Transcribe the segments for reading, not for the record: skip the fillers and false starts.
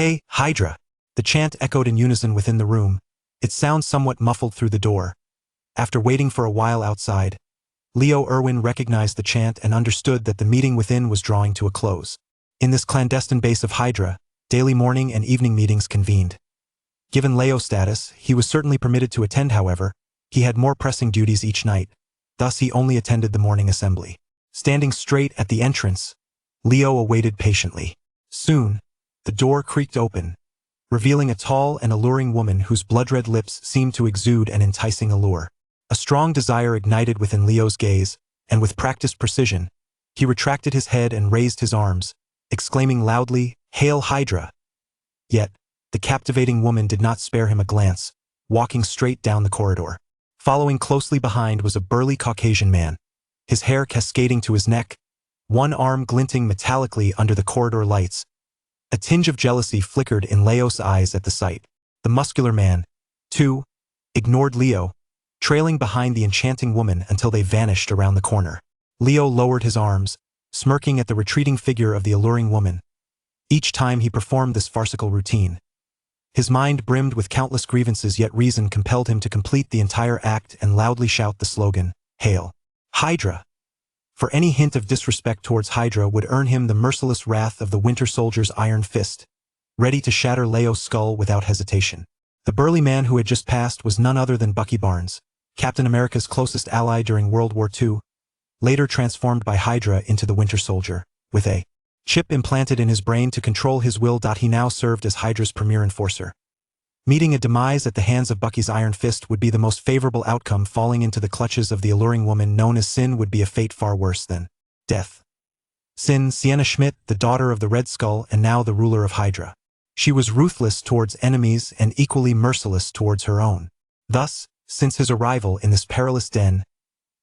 "Hey, Hydra!" The chant echoed in unison within the room, its sound somewhat muffled through the door. After waiting for a while outside, Leo Irwin recognized the chant and understood that the meeting within was drawing to a close. In this clandestine base of Hydra, daily morning and evening meetings convened. Given Leo's status, he was certainly permitted to attend. However, he had more pressing duties each night, thus he only attended the morning assembly. Standing straight at the entrance, Leo awaited patiently. Soon, the door creaked open, revealing a tall and alluring woman whose blood-red lips seemed to exude an enticing allure. A strong desire ignited within Leo's gaze, and with practiced precision, he retracted his head and raised his arms, exclaiming loudly, "Hail Hydra!" Yet, the captivating woman did not spare him a glance, walking straight down the corridor. Following closely behind was a burly Caucasian man, his hair cascading to his neck, one arm glinting metallically under the corridor lights. A tinge of jealousy flickered in Leo's eyes at the sight. The muscular man, too, ignored Leo, trailing behind the enchanting woman until they vanished around the corner. Leo lowered his arms, smirking at the retreating figure of the alluring woman. Each time he performed this farcical routine, his mind brimmed with countless grievances, yet reason compelled him to complete the entire act and loudly shout the slogan, "Hail Hydra!" For any hint of disrespect towards Hydra would earn him the merciless wrath of the Winter Soldier's iron fist, ready to shatter Leo's skull without hesitation. The burly man who had just passed was none other than Bucky Barnes, Captain America's closest ally during World War II, later transformed by Hydra into the Winter Soldier. With a chip implanted in his brain to control his will, he now served as Hydra's premier enforcer. Meeting a demise at the hands of Bucky's iron fist would be the most favorable outcome. Falling into the clutches of the alluring woman known as Sin would be a fate far worse than death. Sin, Sienna Schmidt, the daughter of the Red Skull and now the ruler of Hydra. She was ruthless towards enemies and equally merciless towards her own. Thus, since his arrival in this perilous den,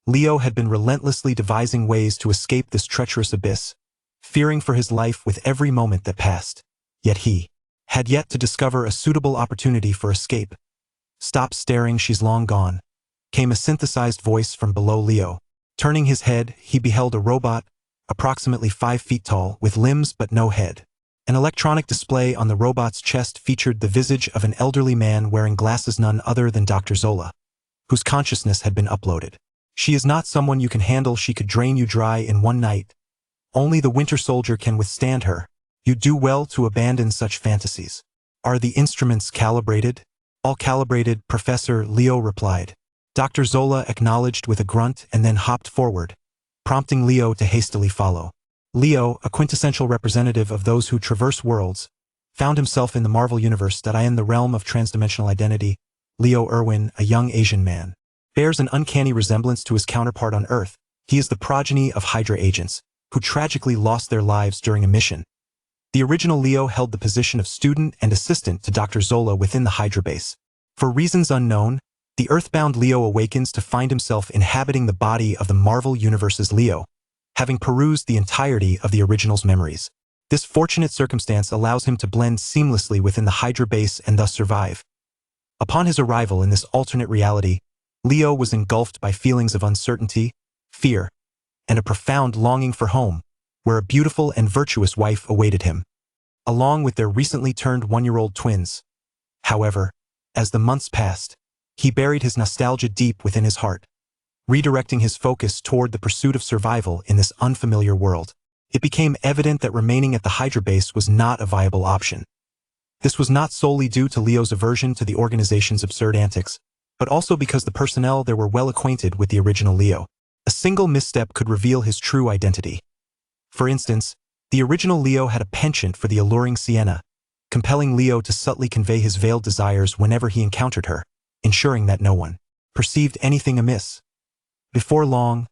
Leo had been relentlessly devising ways to escape this treacherous abyss, fearing for his life with every moment that passed. Yet he had yet to discover a suitable opportunity for escape. "Stop staring, she's long gone," came a synthesized voice from below Leo. Turning his head, he beheld a robot, approximately 5 feet tall, with limbs but no head. An electronic display on the robot's chest featured the visage of an elderly man wearing glasses, none other than Dr. Zola, whose consciousness had been uploaded. "She is not someone you can handle. She could drain you dry in one night. Only the Winter Soldier can withstand her. You do well to abandon such fantasies." "Are the instruments calibrated?" "All calibrated, Professor," Leo replied. Dr. Zola acknowledged with a grunt and then hopped forward, prompting Leo to hastily follow. Leo, a quintessential representative of those who traverse worlds, found himself in the Marvel Universe. In the realm of transdimensional identity, Leo Irwin, a young Asian man, bears an uncanny resemblance to his counterpart on Earth. He is the progeny of Hydra agents, who tragically lost their lives during a mission. The original Leo held the position of student and assistant to Dr. Zola within the Hydra base. For reasons unknown, the Earthbound Leo awakens to find himself inhabiting the body of the Marvel Universe's Leo, having perused the entirety of the original's memories. This fortunate circumstance allows him to blend seamlessly within the Hydra base and thus survive. Upon his arrival in this alternate reality, Leo was engulfed by feelings of uncertainty, fear, and a profound longing for home, where a beautiful and virtuous wife awaited him, along with their recently turned 1-year-old twins. However, as the months passed, he buried his nostalgia deep within his heart, redirecting his focus toward the pursuit of survival in this unfamiliar world. It became evident that remaining at the Hydra base was not a viable option. This was not solely due to Leo's aversion to the organization's absurd antics, but also because the personnel there were well acquainted with the original Leo. A single misstep could reveal his true identity. For instance, the original Leo had a penchant for the alluring Sienna, compelling Leo to subtly convey his veiled desires whenever he encountered her, ensuring that no one perceived anything amiss. Before long,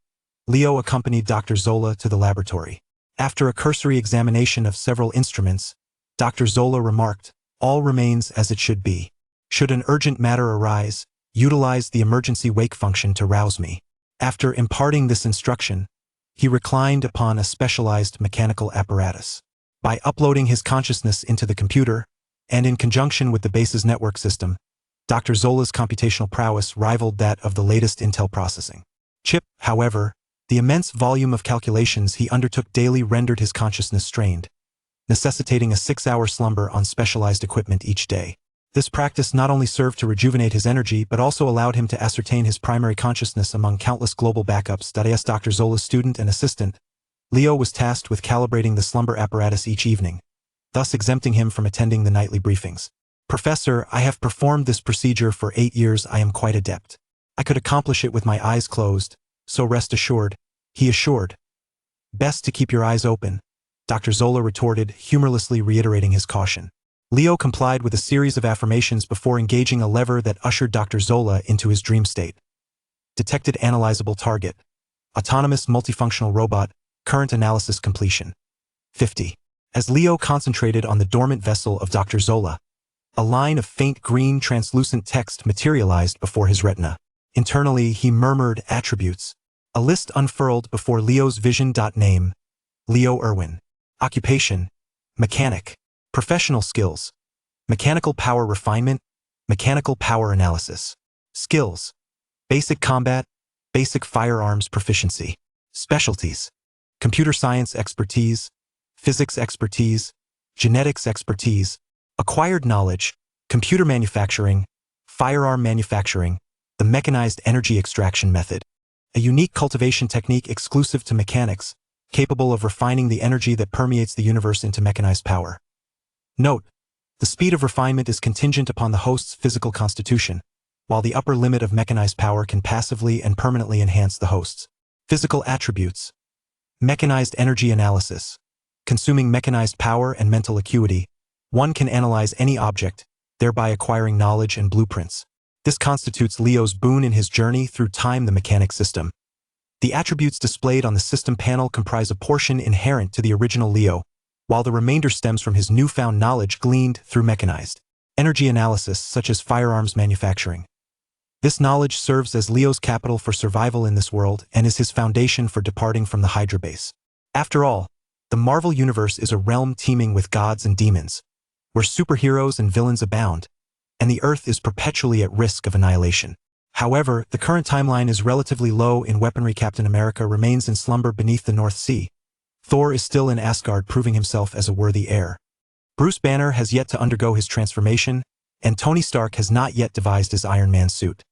Leo accompanied Dr. Zola to the laboratory. After a cursory examination of several instruments, Dr. Zola remarked, "All remains as it should be. Should an urgent matter arise, utilize the emergency wake function to rouse me." After imparting this instruction, he reclined upon a specialized mechanical apparatus. By uploading his consciousness into the computer, and in conjunction with the base's network system, Dr. Zola's computational prowess rivaled that of the latest Intel processing chip. However, the immense volume of calculations he undertook daily rendered his consciousness strained. necessitating a 6-hour slumber on specialized equipment each day. This practice not only served to rejuvenate his energy but also allowed him to ascertain his primary consciousness among countless global backups. As Dr. Zola's student and assistant, Leo was tasked with calibrating the slumber apparatus each evening, thus exempting him from attending the nightly briefings. "Professor, I have performed this procedure for 8 years. I am quite adept. I could accomplish it with my eyes closed, so rest assured," he assured. "Best to keep your eyes open," Dr. Zola retorted, humorlessly reiterating his caution. Leo complied with a series of affirmations before engaging a lever that ushered Dr. Zola into his dream state. Detected analyzable target. Autonomous multifunctional robot. Current analysis completion. 50. As Leo concentrated on the dormant vessel of Dr. Zola, a line of faint green translucent text materialized before his retina. Internally, he murmured attributes. A list unfurled before Leo's vision. Name: Leo Irwin. Occupation: mechanic. Professional skills: mechanical power refinement, mechanical power analysis. Skills: basic combat, basic firearms proficiency. Specialties: computer science expertise, physics expertise, genetics expertise, acquired knowledge, computer manufacturing, firearm manufacturing, the mechanized energy extraction method. A unique cultivation technique exclusive to mechanics, capable of refining the energy that permeates the universe into mechanized power. Note: the speed of refinement is contingent upon the host's physical constitution, while the upper limit of mechanized power can passively and permanently enhance the host's physical attributes. Mechanized energy analysis. Consuming mechanized power and mental acuity, one can analyze any object, thereby acquiring knowledge and blueprints. This constitutes Leo's boon in his journey through time, the mechanic system. The attributes displayed on the system panel comprise a portion inherent to the original Leo, while the remainder stems from his newfound knowledge gleaned through mechanized energy analysis, such as firearms manufacturing. This knowledge serves as Leo's capital for survival in this world and is his foundation for departing from the Hydra base. After all, the Marvel Universe is a realm teeming with gods and demons, where superheroes and villains abound, and the Earth is perpetually at risk of annihilation. However, the current timeline is relatively low in weaponry. Captain America remains in slumber beneath the North Sea. Thor is still in Asgard, proving himself as a worthy heir. Bruce Banner has yet to undergo his transformation, and Tony Stark has not yet devised his Iron Man suit.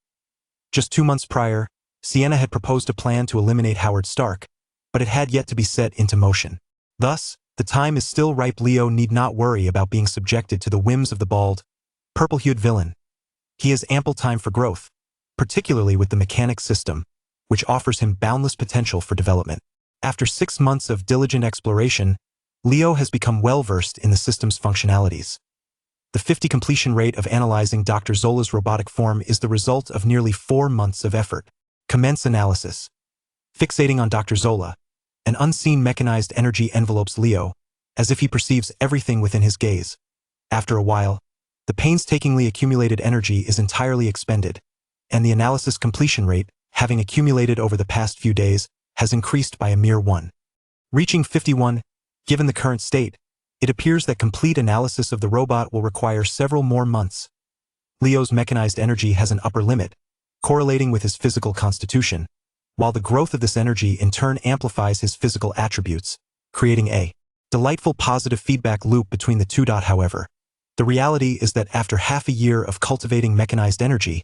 Just 2 months prior, Sienna had proposed a plan to eliminate Howard Stark, but it had yet to be set into motion. Thus, the time is still ripe. Leo need not worry about being subjected to the whims of the bald, purple-hued villain. He has ample time for growth, particularly with the mechanic system, which offers him boundless potential for development. After 6 months of diligent exploration, Leo has become well-versed in the system's functionalities. The 50 completion rate of analyzing Dr. Zola's robotic form is the result of nearly 4 months of effort. Commence analysis. Fixating on Dr. Zola, an unseen mechanized energy envelopes Leo, as if he perceives everything within his gaze. After a while, the painstakingly accumulated energy is entirely expended, and the analysis completion rate, having accumulated over the past few days, has increased by a mere 1. Reaching 51, given the current state, it appears that complete analysis of the robot will require several more months. Leo's mechanized energy has an upper limit, correlating with his physical constitution, while the growth of this energy in turn amplifies his physical attributes, creating a delightful positive feedback loop between the two. However, the reality is that after half a year of cultivating mechanized energy,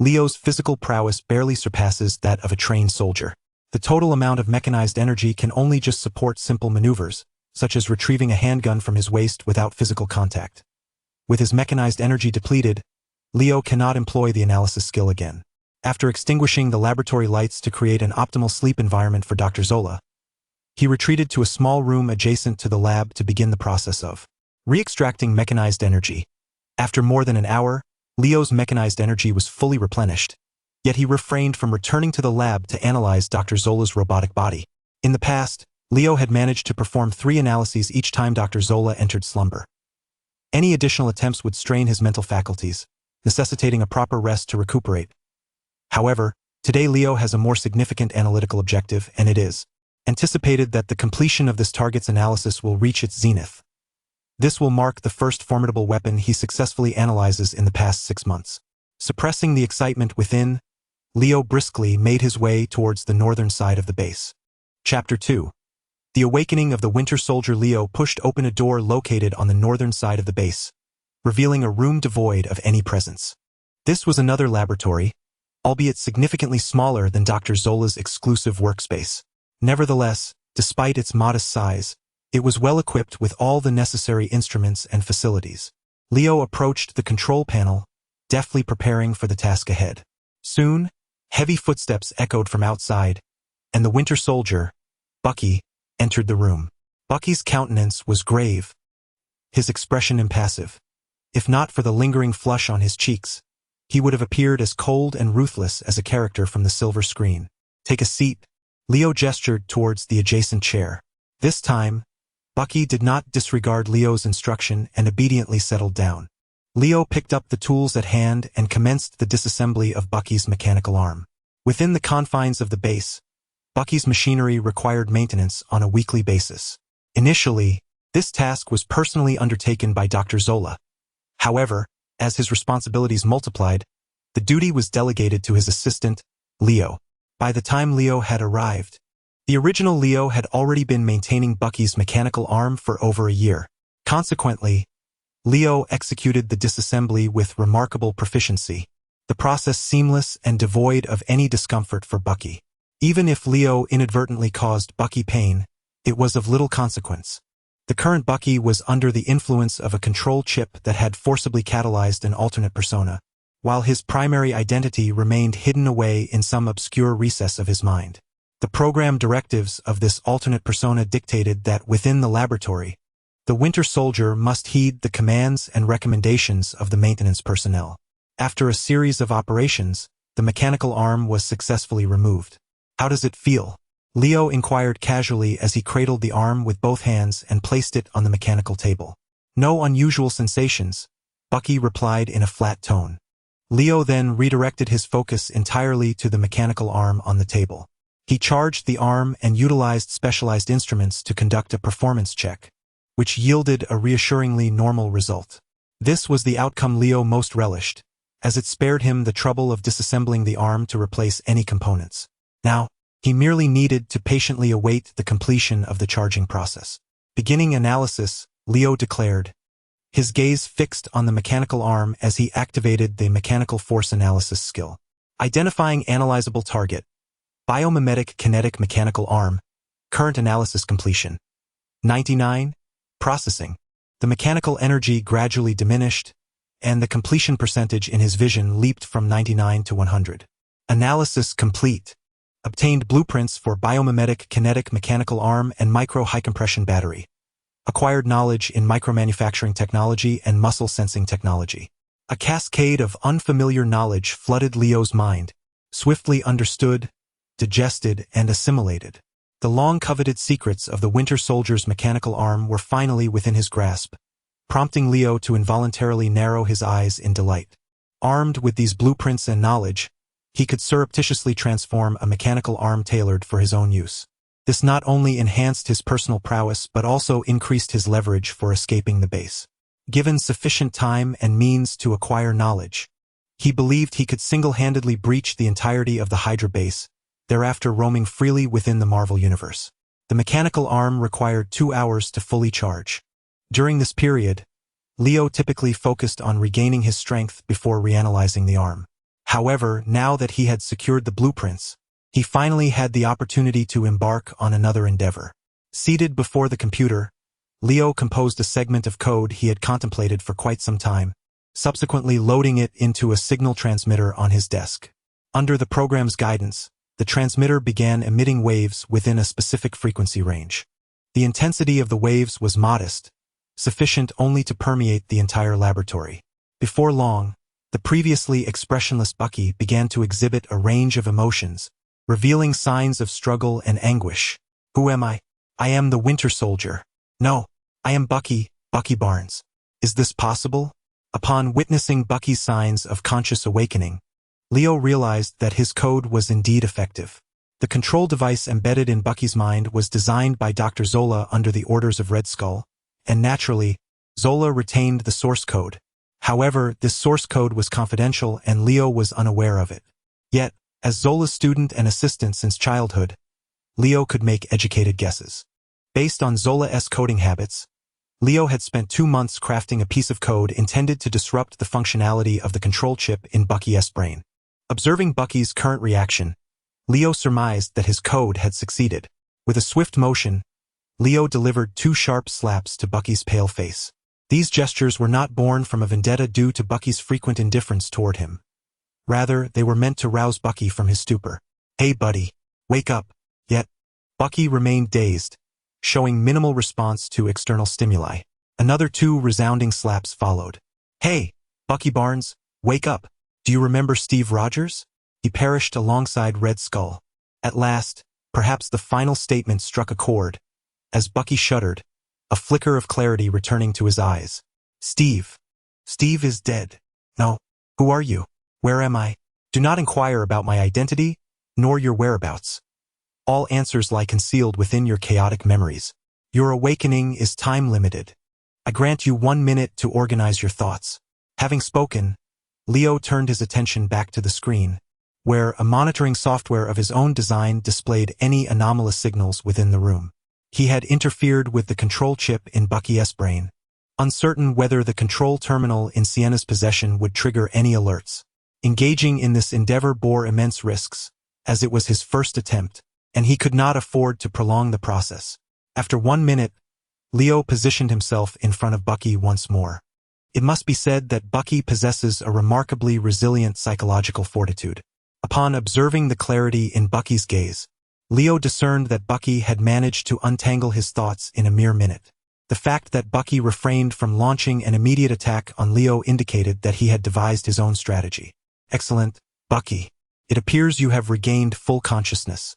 Leo's physical prowess barely surpasses that of a trained soldier. The total amount of mechanized energy can only just support simple maneuvers, such as retrieving a handgun from his waist without physical contact. With his mechanized energy depleted, Leo cannot employ the analysis skill again. After extinguishing the laboratory lights to create an optimal sleep environment for Dr. Zola, he retreated to a small room adjacent to the lab to begin the process of re-extracting mechanized energy. After more than an hour, Leo's mechanized energy was fully replenished, yet he refrained from returning to the lab to analyze Dr. Zola's robotic body. In the past, Leo had managed to perform 3 analyses each time Dr. Zola entered slumber. Any additional attempts would strain his mental faculties, necessitating a proper rest to recuperate. However, today Leo has a more significant analytical objective, and it is anticipated that the completion of this target's analysis will reach its zenith. This will mark the first formidable weapon he successfully analyzes in the past 6 months. Suppressing the excitement within, Leo briskly made his way towards the northern side of the base. Chapter 2. The awakening of the Winter Soldier Leo pushed open a door located on the northern side of the base, revealing a room devoid of any presence. This was another laboratory, albeit significantly smaller than Dr. Zola's exclusive workspace. Nevertheless, despite its modest size, it was well equipped with all the necessary instruments and facilities. Leo approached the control panel, deftly preparing for the task ahead. Soon, heavy footsteps echoed from outside, and the Winter Soldier, Bucky, entered the room. Bucky's countenance was grave, his expression impassive. If not for the lingering flush on his cheeks, he would have appeared as cold and ruthless as a character from the silver screen. "Take a seat." Leo gestured towards the adjacent chair. This time, Bucky did not disregard Leo's instruction and obediently settled down. Leo picked up the tools at hand and commenced the disassembly of Bucky's mechanical arm. Within the confines of the base, Bucky's machinery required maintenance on a weekly basis. Initially, this task was personally undertaken by Dr. Zola. However, as his responsibilities multiplied, the duty was delegated to his assistant, Leo. By the time Leo had arrived, the original Leo had already been maintaining Bucky's mechanical arm for over a year. Consequently, Leo executed the disassembly with remarkable proficiency, the process seamless and devoid of any discomfort for Bucky. Even if Leo inadvertently caused Bucky pain, it was of little consequence. The current Bucky was under the influence of a control chip that had forcibly catalyzed an alternate persona, while his primary identity remained hidden away in some obscure recess of his mind. The program directives of this alternate persona dictated that within the laboratory, the Winter Soldier must heed the commands and recommendations of the maintenance personnel. After a series of operations, the mechanical arm was successfully removed. "How does it feel?" Leo inquired casually as he cradled the arm with both hands and placed it on the mechanical table. "No unusual sensations," Bucky replied in a flat tone. Leo then redirected his focus entirely to the mechanical arm on the table. He charged the arm and utilized specialized instruments to conduct a performance check, which yielded a reassuringly normal result. This was the outcome Leo most relished, as it spared him the trouble of disassembling the arm to replace any components. Now, he merely needed to patiently await the completion of the charging process. Beginning analysis, Leo declared, his gaze fixed on the mechanical arm as he activated the mechanical force analysis skill. Identifying analyzable target. Biomimetic kinetic mechanical arm. Current analysis completion. 99. Processing. The mechanical energy gradually diminished, and the completion percentage in his vision leaped from 99 to 100. Analysis complete. Obtained blueprints for biomimetic kinetic mechanical arm and micro high-compression battery. Acquired knowledge in micromanufacturing technology and muscle sensing technology. A cascade of unfamiliar knowledge flooded Leo's mind, swiftly understood, digested, and assimilated. The long-coveted secrets of the Winter Soldier's mechanical arm were finally within his grasp, prompting Leo to involuntarily narrow his eyes in delight. Armed with these blueprints and knowledge, he could surreptitiously transform a mechanical arm tailored for his own use. This not only enhanced his personal prowess but also increased his leverage for escaping the base. Given sufficient time and means to acquire knowledge, he believed he could single-handedly breach the entirety of the Hydra base, thereafter roaming freely within the Marvel Universe. The mechanical arm required 2 hours to fully charge. During this period, Leo typically focused on regaining his strength before reanalyzing the arm. However, now that he had secured the blueprints, he finally had the opportunity to embark on another endeavor. Seated before the computer, Leo composed a segment of code he had contemplated for quite some time, subsequently loading it into a signal transmitter on his desk. Under the program's guidance, the transmitter began emitting waves within a specific frequency range. The intensity of the waves was modest, sufficient only to permeate the entire laboratory. Before long, the previously expressionless Bucky began to exhibit a range of emotions, revealing signs of struggle and anguish. "Who am I? I am the Winter Soldier. No, I am Bucky, Bucky Barnes. Is this possible?" Upon witnessing Bucky's signs of conscious awakening, Leo realized that his code was indeed effective. The control device embedded in Bucky's mind was designed by Dr. Zola under the orders of Red Skull, and naturally, Zola retained the source code. However, this source code was confidential and Leo was unaware of it. Yet, as Zola's student and assistant since childhood, Leo could make educated guesses. Based on Zola's coding habits, Leo had spent 2 months crafting a piece of code intended to disrupt the functionality of the control chip in Bucky's brain. Observing Bucky's current reaction, Leo surmised that his code had succeeded. With a swift motion, Leo delivered 2 sharp slaps to Bucky's pale face. These gestures were not born from a vendetta due to Bucky's frequent indifference toward him. Rather, they were meant to rouse Bucky from his stupor. "Hey buddy, wake up." Yet, Bucky remained dazed, showing minimal response to external stimuli. Another 2 resounding slaps followed. "Hey, Bucky Barnes, wake up. Do you remember Steve Rogers? He perished alongside Red Skull." At last, perhaps the final statement struck a chord. As Bucky shuddered, a flicker of clarity returning to his eyes. "Steve. Steve is dead. No. Who are you? Where am I? Do not inquire about my identity, nor your whereabouts. All answers lie concealed within your chaotic memories. Your awakening is time-limited. I grant you 1 minute to organize your thoughts." Having spoken, Leo turned his attention back to the screen, where a monitoring software of his own design displayed any anomalous signals within the room. He had interfered with the control chip in Bucky's brain, uncertain whether the control terminal in Sienna's possession would trigger any alerts. Engaging in this endeavor bore immense risks, as it was his first attempt, and he could not afford to prolong the process. After 1 minute, Leo positioned himself in front of Bucky once more. It must be said that Bucky possesses a remarkably resilient psychological fortitude. Upon observing the clarity in Bucky's gaze, Leo discerned that Bucky had managed to untangle his thoughts in a mere minute. The fact that Bucky refrained from launching an immediate attack on Leo indicated that he had devised his own strategy. "Excellent, Bucky. It appears you have regained full consciousness.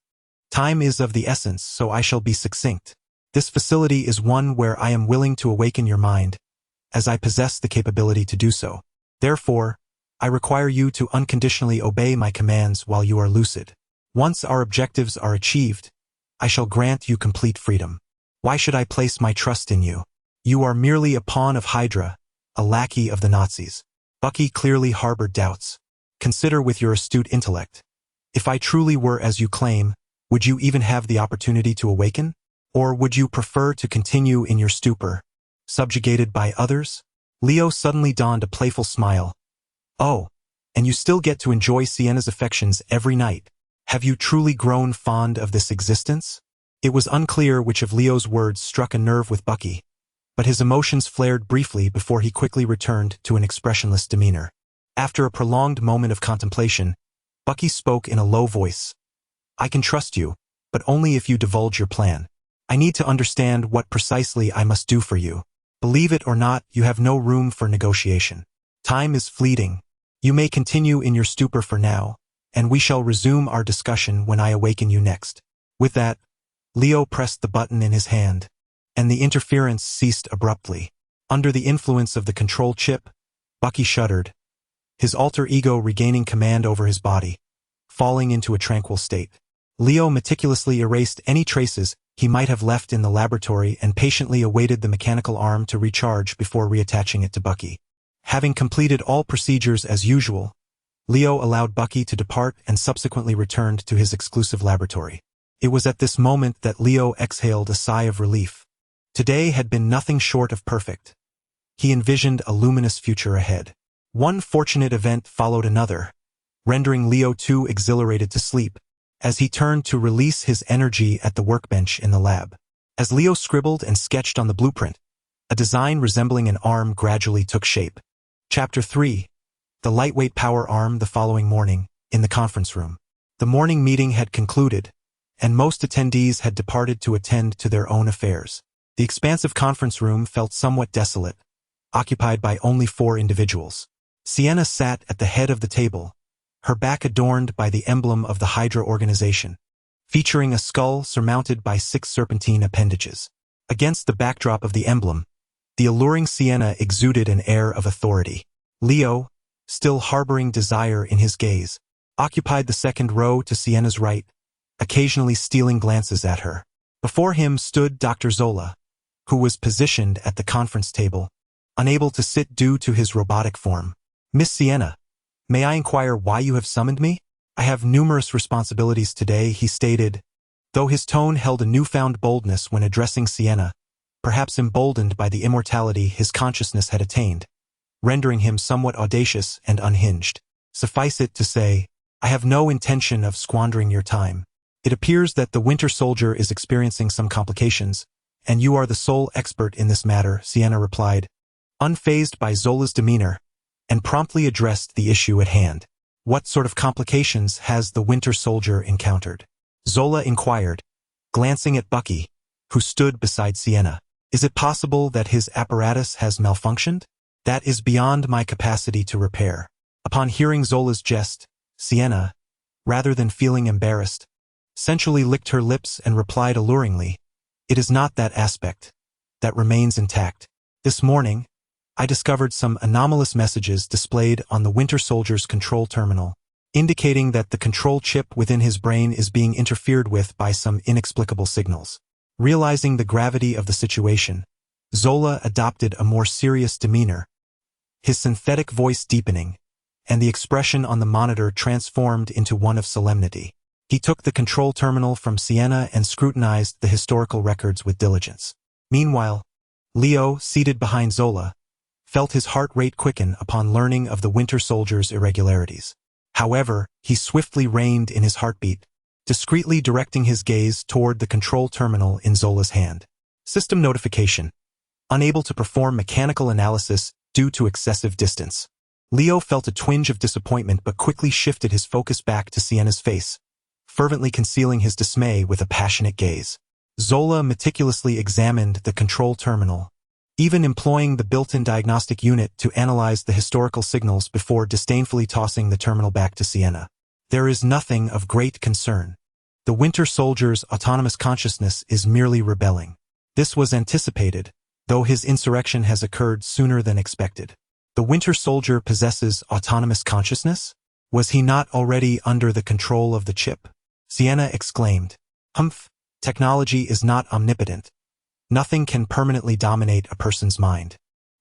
Time is of the essence, so I shall be succinct. This facility is one where I am willing to awaken your mind, as I possess the capability to do so. Therefore, I require you to unconditionally obey my commands while you are lucid. Once our objectives are achieved, I shall grant you complete freedom. Why should I place my trust in you? You are merely a pawn of Hydra, a lackey of the Nazis." Bucky clearly harbored doubts. "Consider with your astute intellect. If I truly were as you claim, would you even have the opportunity to awaken? Or would you prefer to continue in your stupor, subjugated by others?" Leo suddenly donned a playful smile. "Oh, and you still get to enjoy Sienna's affections every night. Have you truly grown fond of this existence?" It was unclear which of Leo's words struck a nerve with Bucky, but his emotions flared briefly before he quickly returned to an expressionless demeanor. After a prolonged moment of contemplation, Bucky spoke in a low voice. "I can trust you, but only if you divulge your plan. I need to understand what precisely I must do for you. Believe it or not, you have no room for negotiation. Time is fleeting. You may continue in your stupor for now, and we shall resume our discussion when I awaken you next." With that, Leo pressed the button in his hand, and the interference ceased abruptly. Under the influence of the control chip, Bucky shuddered, his alter ego regaining command over his body, falling into a tranquil state. Leo meticulously erased any traces he might have left in the laboratory and patiently awaited the mechanical arm to recharge before reattaching it to Bucky. Having completed all procedures as usual, Leo allowed Bucky to depart and subsequently returned to his exclusive laboratory. It was at this moment that Leo exhaled a sigh of relief. Today had been nothing short of perfect. He envisioned a luminous future ahead. One fortunate event followed another, rendering Leo too exhilarated to sleep, as he turned to release his energy at the workbench in the lab. As Leo scribbled and sketched on the blueprint, a design resembling an arm gradually took shape. Chapter 3. The lightweight power arm. The following morning, in the conference room. The morning meeting had concluded, and most attendees had departed to attend to their own affairs. The expansive conference room felt somewhat desolate, occupied by only 4 individuals. Sienna sat at the head of the table, her back adorned by the emblem of the Hydra organization, featuring a skull surmounted by 6 serpentine appendages. Against the backdrop of the emblem, the alluring Sienna exuded an air of authority. Leo, still harboring desire in his gaze, occupied the second row to Sienna's right, occasionally stealing glances at her. Before him stood Dr. Zola, who was positioned at the conference table, unable to sit due to his robotic form. "Miss Sienna, may I inquire why you have summoned me?" "I have numerous responsibilities today," he stated, though his tone held a newfound boldness when addressing Sienna, perhaps emboldened by the immortality his consciousness had attained, rendering him somewhat audacious and unhinged. Suffice it to say, I have no intention of squandering your time. It appears that the Winter Soldier is experiencing some complications, and you are the sole expert in this matter, Sienna replied, unfazed by Zola's demeanor, and promptly addressed the issue at hand. What sort of complications has the Winter Soldier encountered? Zola inquired, glancing at Bucky, who stood beside Sienna. Is it possible that his apparatus has malfunctioned? That is beyond my capacity to repair. Upon hearing Zola's jest, Sienna, rather than feeling embarrassed, sensually licked her lips and replied alluringly, it is not that aspect. That remains intact. This morning, I discovered some anomalous messages displayed on the Winter Soldier's control terminal, indicating that the control chip within his brain is being interfered with by some inexplicable signals. Realizing the gravity of the situation, Zola adopted a more serious demeanor, his synthetic voice deepening, and the expression on the monitor transformed into one of solemnity. He took the control terminal from Sienna and scrutinized the historical records with diligence. Meanwhile, Leo, seated behind Zola, felt his heart rate quicken upon learning of the Winter Soldier's irregularities. However, he swiftly reined in his heartbeat, discreetly directing his gaze toward the control terminal in Zola's hand. System notification. Unable to perform mechanical analysis due to excessive distance. Leo felt a twinge of disappointment but quickly shifted his focus back to Sienna's face, fervently concealing his dismay with a passionate gaze. Zola meticulously examined the control terminal, even employing the built-in diagnostic unit to analyze the historical signals before disdainfully tossing the terminal back to Sienna. There is nothing of great concern. The Winter Soldier's autonomous consciousness is merely rebelling. This was anticipated, though his insurrection has occurred sooner than expected. The Winter Soldier possesses autonomous consciousness? Was he not already under the control of the chip? Sienna exclaimed. Humph, technology is not omnipotent. Nothing can permanently dominate a person's mind.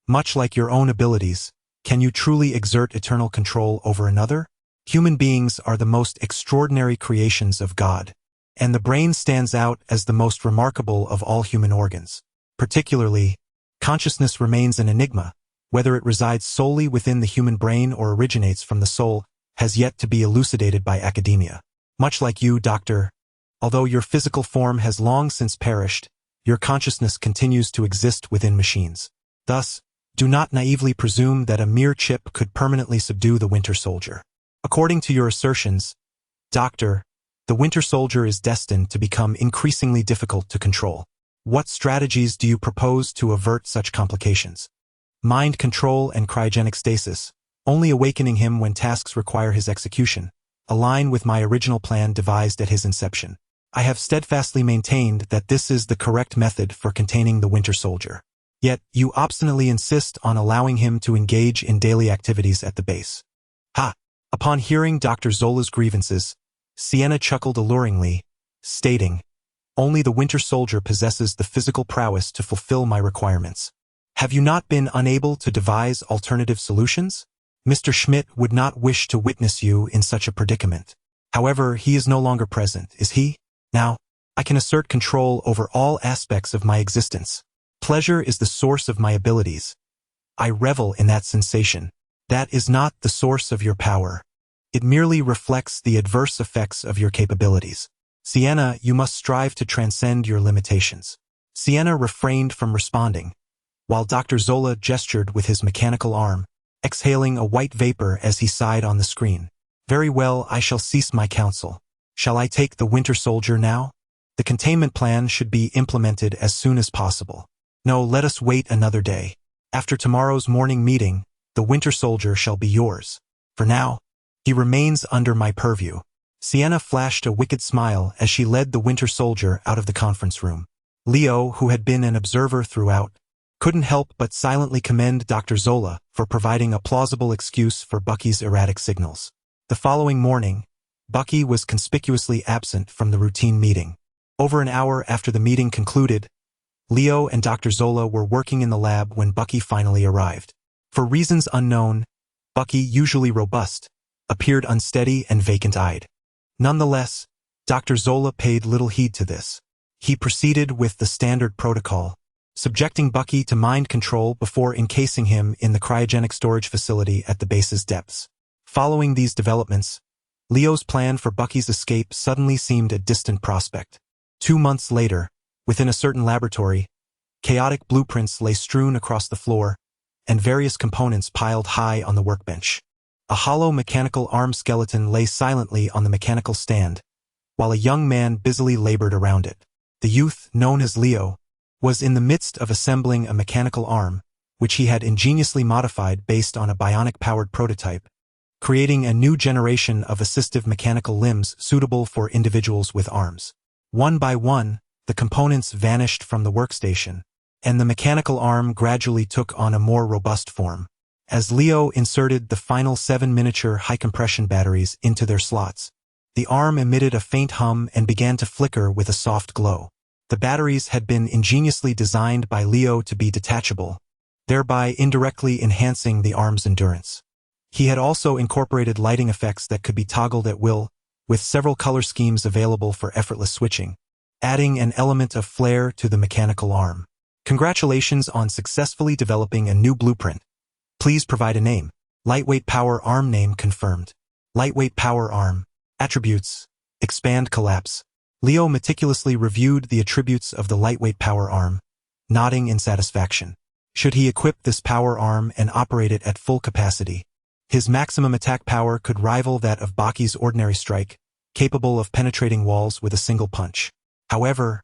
Much like your own abilities, can you truly exert eternal control over another? Human beings are the most extraordinary creations of God, and the brain stands out as the most remarkable of all human organs. Particularly, consciousness remains an enigma. Whether it resides solely within the human brain or originates from the soul has yet to be elucidated by academia. Much like you, Doctor, although your physical form has long since perished, your consciousness continues to exist within machines. Thus, do not naively presume that a mere chip could permanently subdue the Winter Soldier. According to your assertions, Doctor, the Winter Soldier is destined to become increasingly difficult to control. What strategies do you propose to avert such complications? Mind control and cryogenic stasis, only awakening him when tasks require his execution, align with my original plan devised at his inception. I have steadfastly maintained that this is the correct method for containing the Winter Soldier. Yet, you obstinately insist on allowing him to engage in daily activities at the base. Ha! Upon hearing Dr. Zola's grievances, Sienna chuckled alluringly, stating, only the Winter Soldier possesses the physical prowess to fulfill my requirements. Have you not been unable to devise alternative solutions? Mr. Schmidt would not wish to witness you in such a predicament. However, he is no longer present, is he? Now, I can assert control over all aspects of my existence. Pleasure is the source of my abilities. I revel in that sensation. That is not the source of your power. It merely reflects the adverse effects of your capabilities. Sienna, you must strive to transcend your limitations. Sienna refrained from responding, while Dr. Zola gestured with his mechanical arm, exhaling a white vapor as he sighed on the screen. Very well, I shall cease my counsel. Shall I take the Winter Soldier now? The containment plan should be implemented as soon as possible. No, let us wait another day. After tomorrow's morning meeting, the Winter Soldier shall be yours. For now, he remains under my purview. Sienna flashed a wicked smile as she led the Winter Soldier out of the conference room. Leo, who had been an observer throughout, couldn't help but silently commend Dr. Zola for providing a plausible excuse for Bucky's erratic signals. The following morning, Bucky was conspicuously absent from the routine meeting. Over an hour after the meeting concluded, Leo and Dr. Zola were working in the lab when Bucky finally arrived. For reasons unknown, Bucky, usually robust, appeared unsteady and vacant-eyed. Nonetheless, Dr. Zola paid little heed to this. He proceeded with the standard protocol, subjecting Bucky to mind control before encasing him in the cryogenic storage facility at the base's depths. Following these developments, Leo's plan for Bucky's escape suddenly seemed a distant prospect. 2 months later, within a certain laboratory, chaotic blueprints lay strewn across the floor, and various components piled high on the workbench. A hollow mechanical arm skeleton lay silently on the mechanical stand, while a young man busily labored around it. The youth, known as Leo, was in the midst of assembling a mechanical arm, which he had ingeniously modified based on a bionic-powered prototype, creating a new generation of assistive mechanical limbs suitable for individuals with arms. One by one, the components vanished from the workstation, and the mechanical arm gradually took on a more robust form. As Leo inserted the final 7 miniature high-compression batteries into their slots, the arm emitted a faint hum and began to flicker with a soft glow. The batteries had been ingeniously designed by Leo to be detachable, thereby indirectly enhancing the arm's endurance. He had also incorporated lighting effects that could be toggled at will, with several color schemes available for effortless switching, adding an element of flair to the mechanical arm. Congratulations on successfully developing a new blueprint. Please provide a name. Lightweight power arm name confirmed. Lightweight power arm. Attributes. Expand collapse. Leo meticulously reviewed the attributes of the lightweight power arm, nodding in satisfaction. Should he equip this power arm and operate it at full capacity, his maximum attack power could rival that of Baki's ordinary strike, capable of penetrating walls with a single punch. However,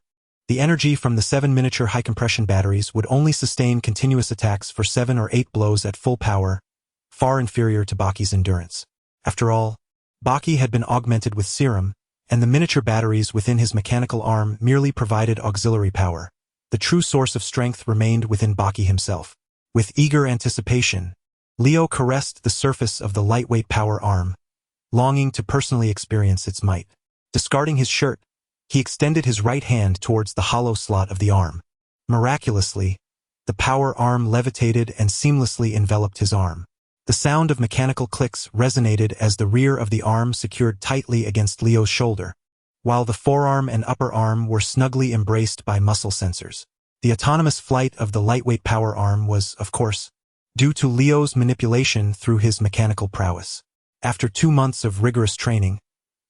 the energy from the 7 miniature high-compression batteries would only sustain continuous attacks for 7 or 8 blows at full power, far inferior to Baki's endurance. After all, Baki had been augmented with serum, and the miniature batteries within his mechanical arm merely provided auxiliary power. The true source of strength remained within Baki himself. With eager anticipation, Leo caressed the surface of the lightweight power arm, longing to personally experience its might. Discarding his shirt, he extended his right hand towards the hollow slot of the arm. Miraculously, the power arm levitated and seamlessly enveloped his arm. The sound of mechanical clicks resonated as the rear of the arm secured tightly against Leo's shoulder, while the forearm and upper arm were snugly embraced by muscle sensors. The autonomous flight of the lightweight power arm was, of course, due to Leo's manipulation through his mechanical prowess. After 2 months of rigorous training,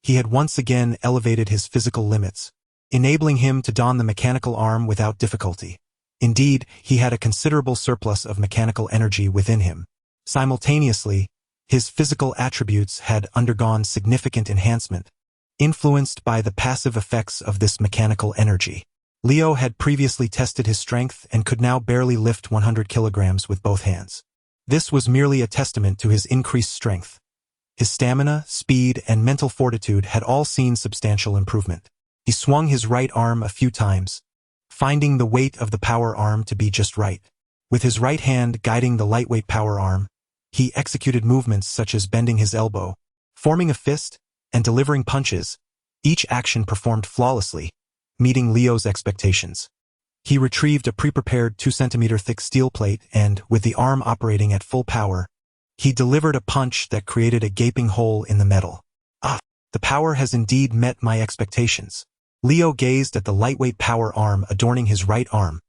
he had once again elevated his physical limits, enabling him to don the mechanical arm without difficulty. Indeed, he had a considerable surplus of mechanical energy within him. Simultaneously, his physical attributes had undergone significant enhancement, influenced by the passive effects of this mechanical energy. Leo had previously tested his strength and could now barely lift 100 kilograms with both hands. This was merely a testament to his increased strength. His stamina, speed, and mental fortitude had all seen substantial improvement. He swung his right arm a few times, finding the weight of the power arm to be just right. With his right hand guiding the lightweight power arm, he executed movements such as bending his elbow, forming a fist, and delivering punches, each action performed flawlessly, meeting Leo's expectations. He retrieved a pre-prepared 2-centimeter thick steel plate and, with the arm operating at full power, he delivered a punch that created a gaping hole in the metal. Ah, the power has indeed met my expectations. Leo gazed at the lightweight power arm adorning his right arm,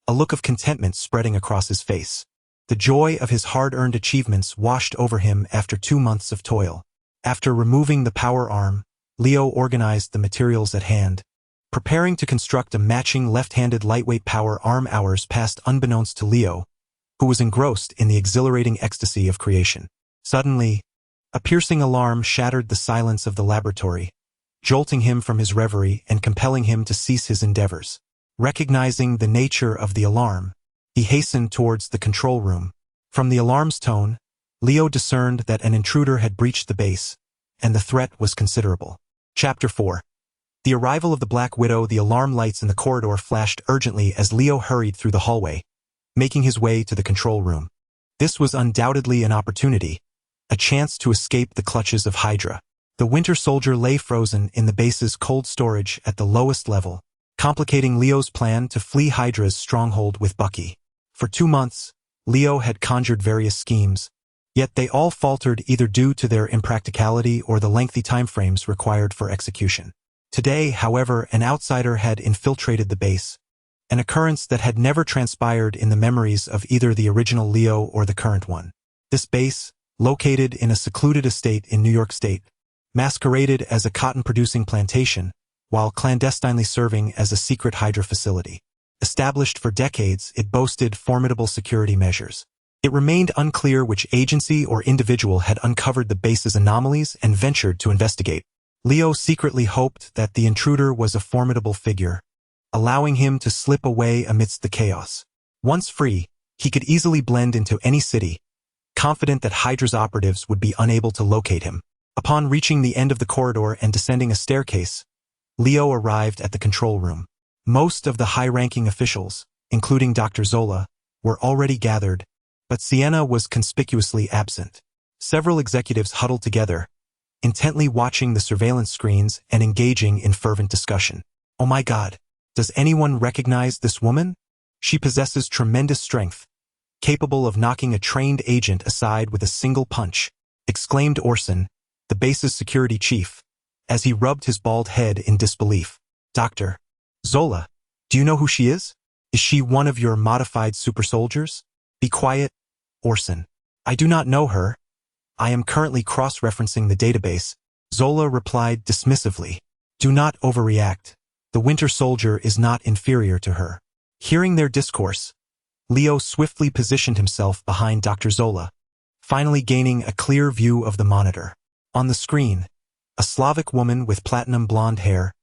a look of contentment spreading across his face. The joy of his hard-earned achievements washed over him after 2 months of toil. After removing the power arm, Leo organized the materials at hand, preparing to construct a matching left-handed lightweight power arm. Hours passed unbeknownst to Leo, who was engrossed in the exhilarating ecstasy of creation. Suddenly, a piercing alarm shattered the silence of the laboratory, jolting him from his reverie and compelling him to cease his endeavors. Recognizing the nature of the alarm, he hastened towards the control room. From the alarm's tone, Leo discerned that an intruder had breached the base, and the threat was considerable. Chapter 4. The arrival of the Black Widow. The alarm lights in the corridor flashed urgently as Leo hurried through the hallway, making his way to the control room. This was undoubtedly an opportunity, a chance to escape the clutches of Hydra. The Winter Soldier lay frozen in the base's cold storage at the lowest level, complicating Leo's plan to flee Hydra's stronghold with Bucky. For 2 months, Leo had conjured various schemes, yet they all faltered either due to their impracticality or the lengthy timeframes required for execution. Today, however, an outsider had infiltrated the base, an occurrence that had never transpired in the memories of either the original Leo or the current one. This base, located in a secluded estate in New York State, masqueraded as a cotton-producing plantation, while clandestinely serving as a secret Hydra facility. Established for decades, it boasted formidable security measures. It remained unclear which agency or individual had uncovered the base's anomalies and ventured to investigate. Leo secretly hoped that the intruder was a formidable figure, allowing him to slip away amidst the chaos. Once free, he could easily blend into any city, confident that Hydra's operatives would be unable to locate him. Upon reaching the end of the corridor and descending a staircase, Leo arrived at the control room. Most of the high-ranking officials, including Dr. Zola, were already gathered, but Sienna was conspicuously absent. Several executives huddled together, intently watching the surveillance screens and engaging in fervent discussion. "Oh my God, does anyone recognize this woman? She possesses tremendous strength, capable of knocking a trained agent aside with a single punch," exclaimed Orson, the base's security chief, as he rubbed his bald head in disbelief. "Dr. Zola, do you know who she is? Is she one of your modified super soldiers?" "Be quiet, Orson. I do not know her. I am currently cross-referencing the database," Zola replied dismissively. "Do not overreact. The Winter Soldier is not inferior to her." Hearing their discourse, Leo swiftly positioned himself behind Dr. Zola, finally gaining a clear view of the monitor. On the screen, a Slavic woman with platinum blonde hair,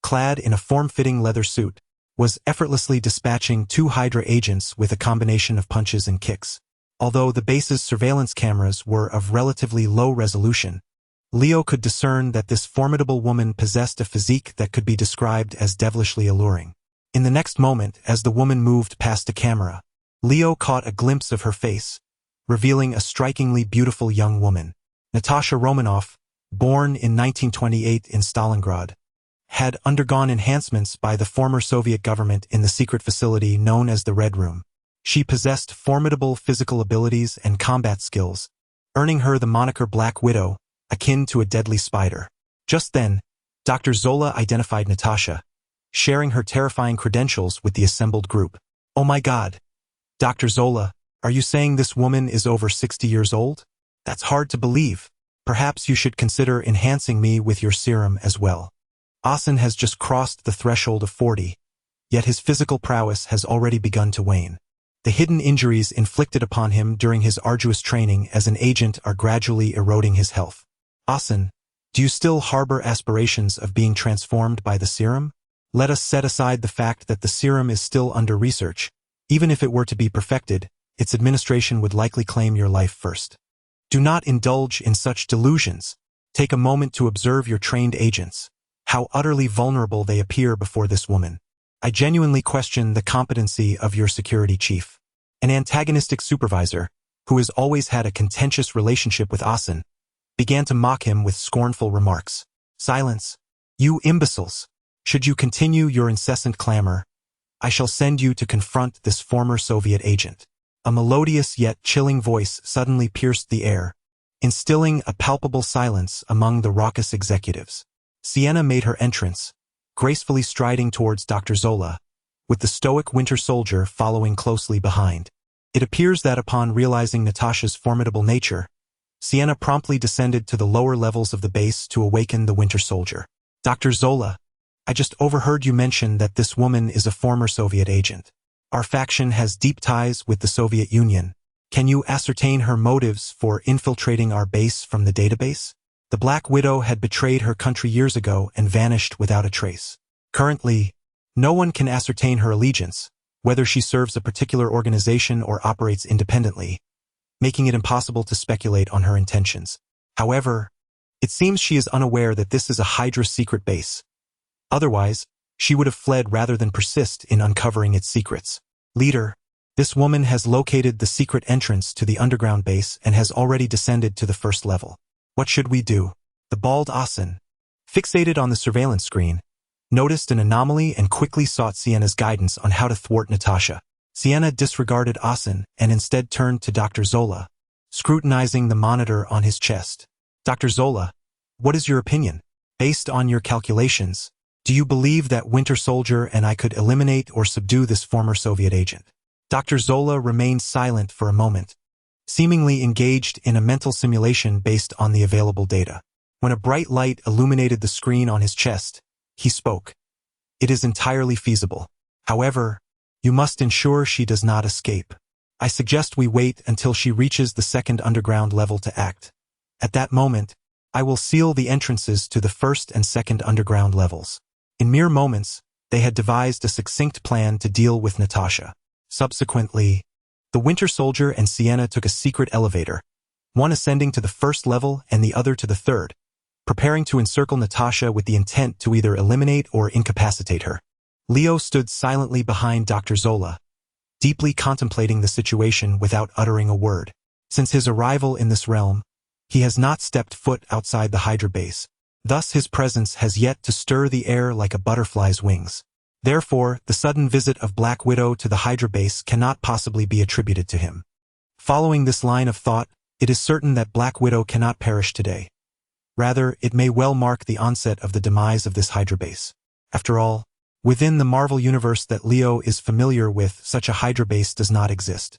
clad in a form-fitting leather suit, was effortlessly dispatching 2 Hydra agents with a combination of punches and kicks. Although the base's surveillance cameras were of relatively low resolution, Leo could discern that this formidable woman possessed a physique that could be described as devilishly alluring. In the next moment, as the woman moved past the camera, Leo caught a glimpse of her face, revealing a strikingly beautiful young woman. Natasha Romanoff, born in 1928 in Stalingrad, had undergone enhancements by the former Soviet government in the secret facility known as the Red Room. She possessed formidable physical abilities and combat skills, earning her the moniker Black Widow, akin to a deadly spider. Just then, Dr. Zola identified Natasha, sharing her terrifying credentials with the assembled group. "Oh my God. Dr. Zola, are you saying this woman is over 60 years old? That's hard to believe. Perhaps you should consider enhancing me with your serum as well." Asen has just crossed the threshold of 40, yet his physical prowess has already begun to wane. The hidden injuries inflicted upon him during his arduous training as an agent are gradually eroding his health. "Asen, do you still harbor aspirations of being transformed by the serum? Let us set aside the fact that the serum is still under research. Even if it were to be perfected, its administration would likely claim your life first. Do not indulge in such delusions. Take a moment to observe your trained agents. How utterly vulnerable they appear before this woman. I genuinely question the competency of your security chief." An antagonistic supervisor, who has always had a contentious relationship with Asen, began to mock him with scornful remarks. "Silence, you imbeciles! Should you continue your incessant clamor, I shall send you to confront this former Soviet agent." A melodious yet chilling voice suddenly pierced the air, instilling a palpable silence among the raucous executives. Sienna made her entrance, gracefully striding towards Dr. Zola, with the stoic Winter Soldier following closely behind. It appears that upon realizing Natasha's formidable nature, Sienna promptly descended to the lower levels of the base to awaken the Winter Soldier. "Dr. Zola, I just overheard you mention that this woman is a former Soviet agent. Our faction has deep ties with the Soviet Union. Can you ascertain her motives for infiltrating our base from the database?" The Black Widow had betrayed her country years ago and vanished without a trace. Currently, no one can ascertain her allegiance, whether she serves a particular organization or operates independently, making it impossible to speculate on her intentions. However, it seems she is unaware that this is a Hydra secret base. Otherwise, she would have fled rather than persist in uncovering its secrets. "Leader, this woman has located the secret entrance to the underground base and has already descended to the first level. What should we do?" The bald Asen, fixated on the surveillance screen, noticed an anomaly and quickly sought Sienna's guidance on how to thwart Natasha. Sienna disregarded Asen and instead turned to Dr. Zola, scrutinizing the monitor on his chest. "Dr. Zola, what is your opinion? Based on your calculations, Do you believe that Winter Soldier and I could eliminate or subdue this former Soviet agent? Dr. Zola remained silent for a moment, seemingly engaged in a mental simulation based on the available data. When a bright light illuminated the screen on his chest, he spoke. It is entirely feasible. However, you must ensure she does not escape. I suggest we wait until she reaches the second underground level to act. At that moment, I will seal the entrances to the first and second underground levels. In mere moments, they had devised a succinct plan to deal with Natasha. Subsequently, the Winter Soldier and Sienna took a secret elevator, one ascending to the first level and the other to the third, preparing to encircle Natasha with the intent to either eliminate or incapacitate her. Leo stood silently behind Dr. Zola, deeply contemplating the situation without uttering a word. Since his arrival in this realm, he has not stepped foot outside the Hydra base. Thus his presence has yet to stir the air like a butterfly's wings. Therefore, the sudden visit of Black Widow to the Hydra base cannot possibly be attributed to him. Following this line of thought, it is certain that Black Widow cannot perish today. Rather, it may well mark the onset of the demise of this Hydra base. After all, within the Marvel universe that Leo is familiar with, such a Hydra base does not exist.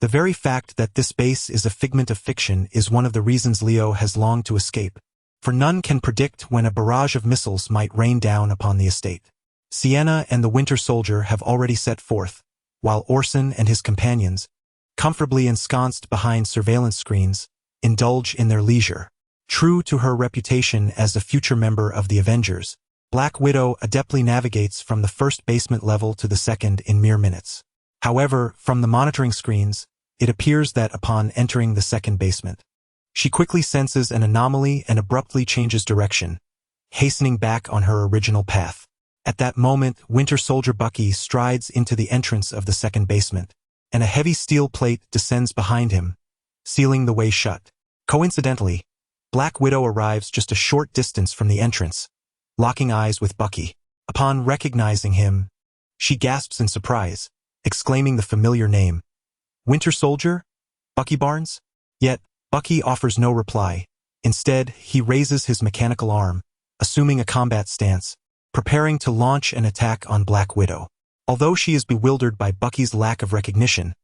The very fact that this base is a figment of fiction is one of the reasons Leo has longed to escape, for none can predict when a barrage of missiles might rain down upon the estate. Sienna and the Winter Soldier have already set forth, while Orson and his companions, comfortably ensconced behind surveillance screens, indulge in their leisure. True to her reputation as a future member of the Avengers, Black Widow adeptly navigates from the first basement level to the second in mere minutes. However, from the monitoring screens, it appears that upon entering the second basement, she quickly senses an anomaly and abruptly changes direction, hastening back on her original path. At that moment, Winter Soldier Bucky strides into the entrance of the second basement, and a heavy steel plate descends behind him, sealing the way shut. Coincidentally, Black Widow arrives just a short distance from the entrance, locking eyes with Bucky. Upon recognizing him, she gasps in surprise, exclaiming the familiar name. Winter Soldier? Bucky Barnes? Yet, Bucky offers no reply. Instead, he raises his mechanical arm, assuming a combat stance, preparing to launch an attack on Black Widow. Although she is bewildered by Bucky's lack of recognition,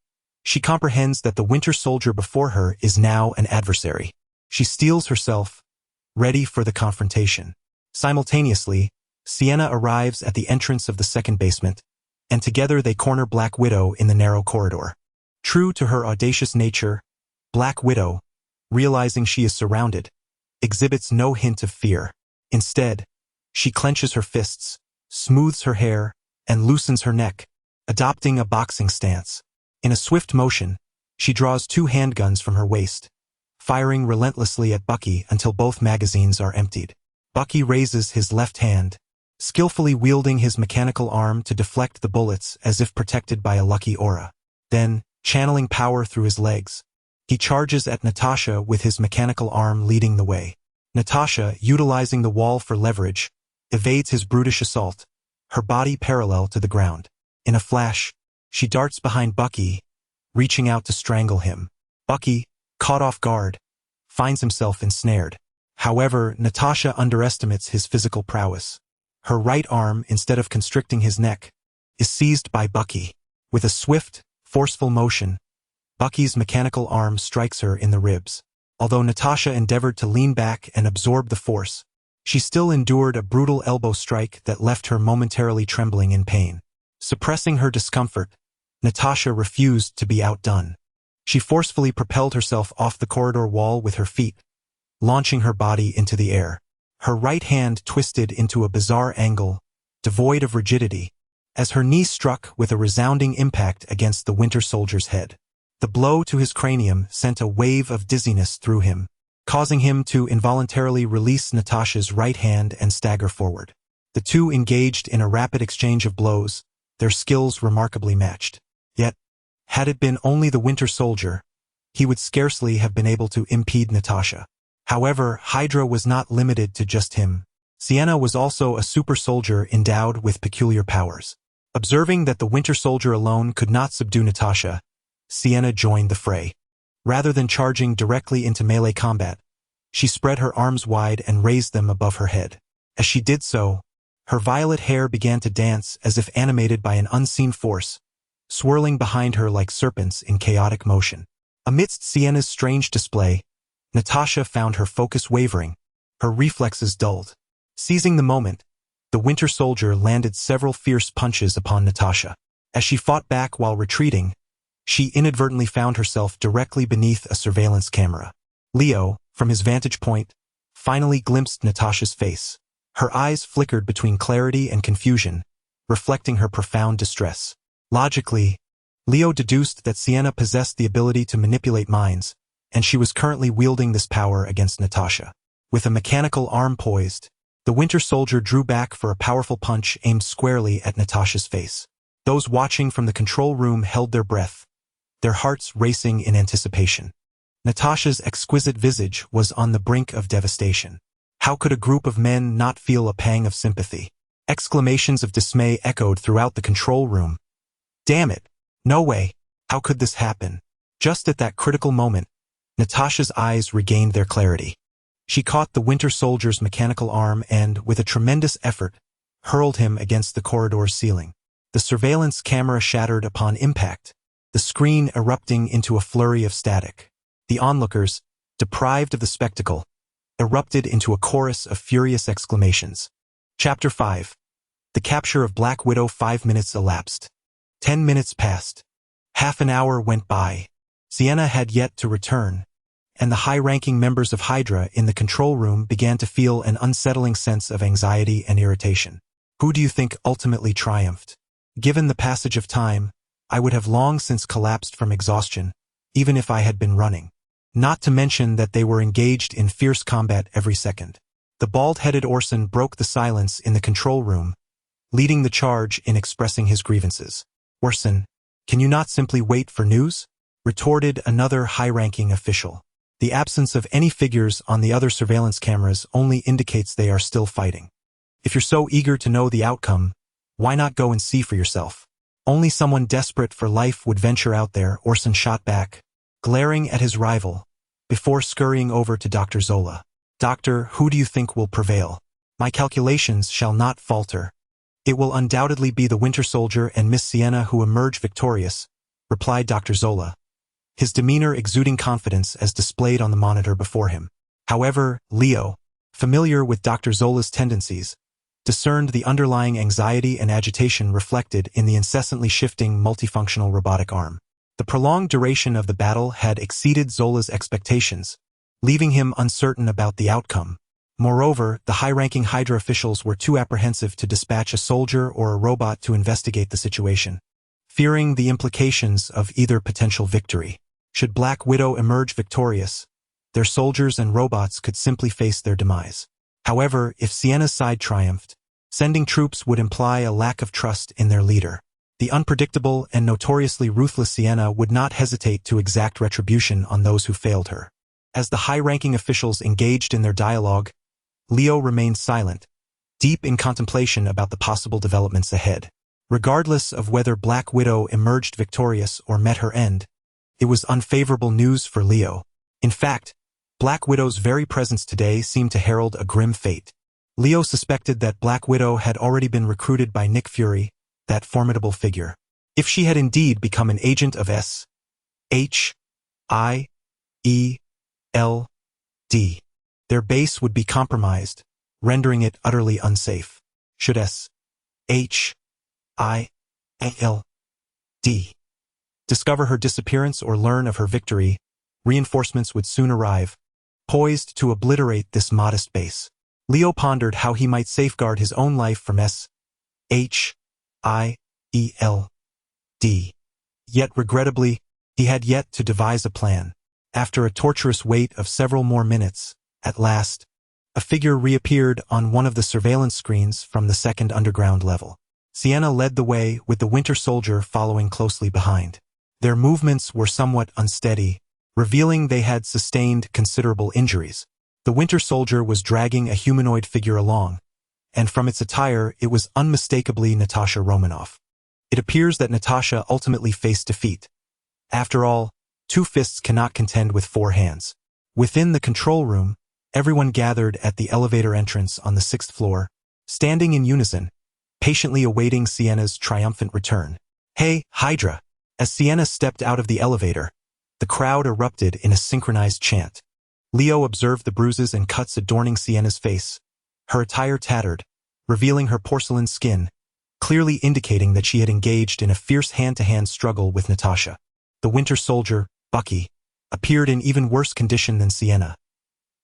she comprehends that the Winter Soldier before her is now an adversary. She steels herself, ready for the confrontation. Simultaneously, Sienna arrives at the entrance of the second basement, and together they corner Black Widow in the narrow corridor. True to her audacious nature, Black Widow, realizing she is surrounded, exhibits no hint of fear. Instead, she clenches her fists, smooths her hair, and loosens her neck, adopting a boxing stance. In a swift motion, she draws 2 handguns from her waist, firing relentlessly at Bucky until both magazines are emptied. Bucky raises his left hand, skillfully wielding his mechanical arm to deflect the bullets as if protected by a lucky aura. Then, channeling power through his legs, he charges at Natasha with his mechanical arm leading the way. Natasha, utilizing the wall for leverage, evades his brutish assault, her body parallel to the ground. In a flash, she darts behind Bucky, reaching out to strangle him. Bucky, caught off guard, finds himself ensnared. However, Natasha underestimates his physical prowess. Her right arm, instead of constricting his neck, is seized by Bucky. With a swift, forceful motion, Bucky's mechanical arm strikes her in the ribs. Although Natasha endeavored to lean back and absorb the force, she still endured a brutal elbow strike that left her momentarily trembling in pain. Suppressing her discomfort, Natasha refused to be outdone. She forcefully propelled herself off the corridor wall with her feet, launching her body into the air. Her right hand twisted into a bizarre angle, devoid of rigidity, as her knee struck with a resounding impact against the Winter Soldier's head. The blow to his cranium sent a wave of dizziness through him, causing him to involuntarily release Natasha's right hand and stagger forward. The two engaged in a rapid exchange of blows, their skills remarkably matched. Yet, had it been only the Winter Soldier, he would scarcely have been able to impede Natasha. However, Hydra was not limited to just him. Sienna was also a super soldier endowed with peculiar powers. Observing that the Winter Soldier alone could not subdue Natasha, Sienna joined the fray. Rather than charging directly into melee combat, she spread her arms wide and raised them above her head. As she did so, Her violet hair began to dance as if animated by an unseen force, swirling behind her like serpents in chaotic motion. Amidst Sienna's strange display, Natasha found her focus wavering, her reflexes dulled. Seizing the moment, the Winter Soldier landed several fierce punches upon Natasha. As she fought back while retreating, she inadvertently found herself directly beneath a surveillance camera. Leo, from his vantage point, finally glimpsed Natasha's face. Her eyes flickered between clarity and confusion, reflecting her profound distress. Logically, Leo deduced that Sienna possessed the ability to manipulate minds, and she was currently wielding this power against Natasha. With a mechanical arm poised, the Winter Soldier drew back for a powerful punch aimed squarely at Natasha's face. Those watching from the control room held their breath, their hearts racing in anticipation. Natasha's exquisite visage was on the brink of devastation. How could a group of men not feel a pang of sympathy? Exclamations of dismay echoed throughout the control room. Damn it! No way! How could this happen? Just at that critical moment, Natasha's eyes regained their clarity. She caught the Winter Soldier's mechanical arm and, with a tremendous effort, hurled him against the corridor's ceiling. The surveillance camera shattered upon impact, the screen erupting into a flurry of static. The onlookers, deprived of the spectacle, erupted into a chorus of furious exclamations. Chapter 5. The capture of Black Widow. 5 minutes elapsed. 10 minutes passed. Half an hour went by. Sienna had yet to return, and the high-ranking members of Hydra in the control room began to feel an unsettling sense of anxiety and irritation. Who do you think ultimately triumphed? Given the passage of time, I would have long since collapsed from exhaustion, even if I had been running. Not to mention that they were engaged in fierce combat every second. The bald-headed Orson broke the silence in the control room, leading the charge in expressing his grievances. Orson, can you not simply wait for news? Retorted another high-ranking official. The absence of any figures on the other surveillance cameras only indicates they are still fighting. If you're so eager to know the outcome, why not go and see for yourself? Only someone desperate for life would venture out there, Orson shot back, glaring at his rival, before scurrying over to Dr. Zola. Doctor, who do you think will prevail? My calculations shall not falter. It will undoubtedly be the Winter Soldier and Miss Sienna who emerge victorious, replied Dr. Zola, his demeanor exuding confidence as displayed on the monitor before him. However, Leo, familiar with Dr. Zola's tendencies, discerned the underlying anxiety and agitation reflected in the incessantly shifting multifunctional robotic arm. The prolonged duration of the battle had exceeded Zola's expectations, leaving him uncertain about the outcome. Moreover, the high-ranking Hydra officials were too apprehensive to dispatch a soldier or a robot to investigate the situation, fearing the implications of either potential victory. Should Black Widow emerge victorious, their soldiers and robots could simply face their demise. However, if Sienna's side triumphed, sending troops would imply a lack of trust in their leader. The unpredictable and notoriously ruthless Sienna would not hesitate to exact retribution on those who failed her. As the high-ranking officials engaged in their dialogue, Leo remained silent, deep in contemplation about the possible developments ahead. Regardless of whether Black Widow emerged victorious or met her end, it was unfavorable news for Leo. In fact, Black Widow's very presence today seemed to herald a grim fate. Leo suspected that Black Widow had already been recruited by Nick Fury, that formidable figure. If she had indeed become an agent of S.H.I.E.L.D., their base would be compromised, rendering it utterly unsafe. Should S.H.I.E.L.D. discover her disappearance or learn of her victory, reinforcements would soon arrive, poised to obliterate this modest base. Leo pondered how he might safeguard his own life from S.H.I.E.L.D. Yet regrettably, he had yet to devise a plan. After a torturous wait of several more minutes, at last, a figure reappeared on one of the surveillance screens from the second underground level. Sienna led the way, with the Winter Soldier following closely behind. Their movements were somewhat unsteady, revealing they had sustained considerable injuries. The Winter Soldier was dragging a humanoid figure along, and from its attire it was unmistakably Natasha Romanoff. It appears that Natasha ultimately faced defeat. After all, 2 fists cannot contend with 4 hands. Within the control room, everyone gathered at the elevator entrance on the 6th floor, standing in unison, patiently awaiting Sienna's triumphant return. "Hey, Hydra!" As Sienna stepped out of the elevator, the crowd erupted in a synchronized chant. Leo observed the bruises and cuts adorning Sienna's face, her attire tattered, revealing her porcelain skin, clearly indicating that she had engaged in a fierce hand-to-hand struggle with Natasha. The Winter Soldier, Bucky, appeared in even worse condition than Sienna.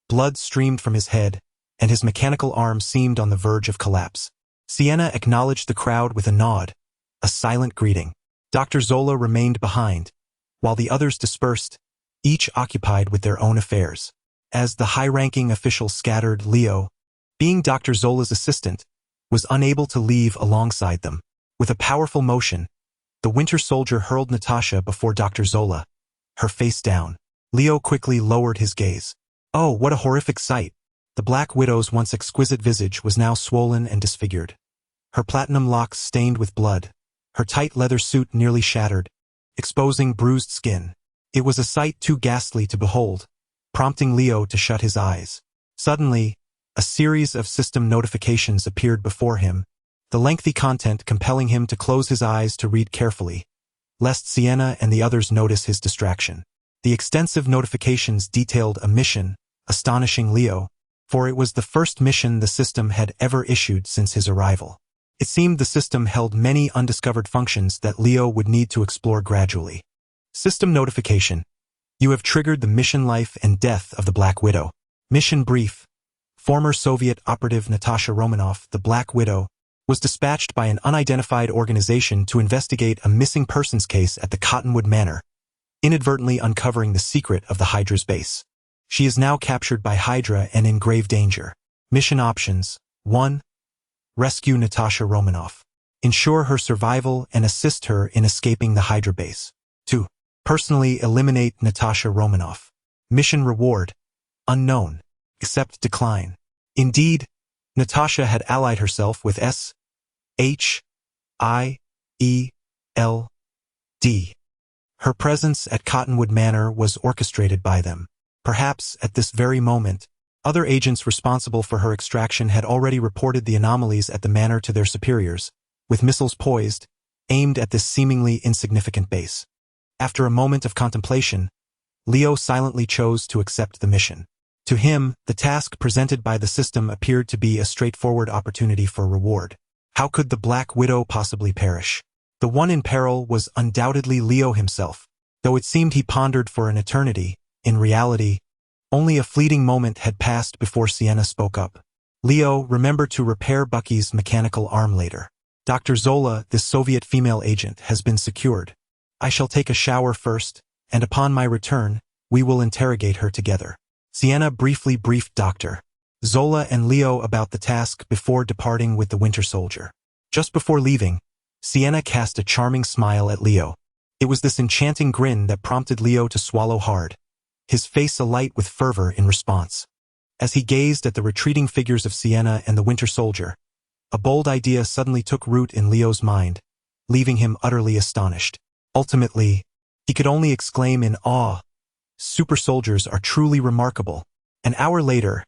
Blood streamed from his head, and his mechanical arm seemed on the verge of collapse. Sienna acknowledged the crowd with a nod, a silent greeting. Dr. Zola remained behind, while the others dispersed, each occupied with their own affairs. As the high-ranking official scattered, Leo, being Dr. Zola's assistant, was unable to leave alongside them. With a powerful motion, the Winter Soldier hurled Natasha before Dr. Zola, her face down. Leo quickly lowered his gaze. Oh, what a horrific sight! The Black Widow's once exquisite visage was now swollen and disfigured. Her platinum locks stained with blood, her tight leather suit nearly shattered, exposing bruised skin. It was a sight too ghastly to behold, prompting Leo to shut his eyes. Suddenly, a series of system notifications appeared before him, the lengthy content compelling him to close his eyes to read carefully, lest Sienna and the others notice his distraction. The extensive notifications detailed a mission, astonishing Leo, for it was the first mission the system had ever issued since his arrival. It seemed the system held many undiscovered functions that Leo would need to explore gradually. System notification. You have triggered the mission life and death of the Black Widow. Mission brief. Former Soviet operative Natasha Romanoff, the Black Widow, was dispatched by an unidentified organization to investigate a missing persons case at the Cottonwood Manor, inadvertently uncovering the secret of the Hydra's base. She is now captured by Hydra and in grave danger. Mission options. 1. Rescue Natasha Romanoff. Ensure her survival and assist her in escaping the Hydra base. 2. Personally eliminate Natasha Romanoff. Mission reward. Unknown. Accept decline. Indeed, Natasha had allied herself with S.H.I.E.L.D. Her presence at Cottonwood Manor was orchestrated by them. Perhaps, at this very moment, other agents responsible for her extraction had already reported the anomalies at the manor to their superiors, with missiles poised, aimed at this seemingly insignificant base. After a moment of contemplation, Leo silently chose to accept the mission. To him, the task presented by the system appeared to be a straightforward opportunity for reward. How could the Black Widow possibly perish? The one in peril was undoubtedly Leo himself. Though it seemed he pondered for an eternity, in reality, only a fleeting moment had passed before Sienna spoke up. Leo, remember to repair Bucky's mechanical arm later. Dr. Zola, this Soviet female agent, has been secured. I shall take a shower first, and upon my return, we will interrogate her together. Sienna briefly briefed Dr. Zola and Leo about the task before departing with the Winter Soldier. Just before leaving, Sienna cast a charming smile at Leo. It was this enchanting grin that prompted Leo to swallow hard, his face alight with fervor in response. As he gazed at the retreating figures of Sienna and the Winter Soldier, a bold idea suddenly took root in Leo's mind, leaving him utterly astonished. Ultimately, he could only exclaim in awe, "Super soldiers are truly remarkable." An hour later,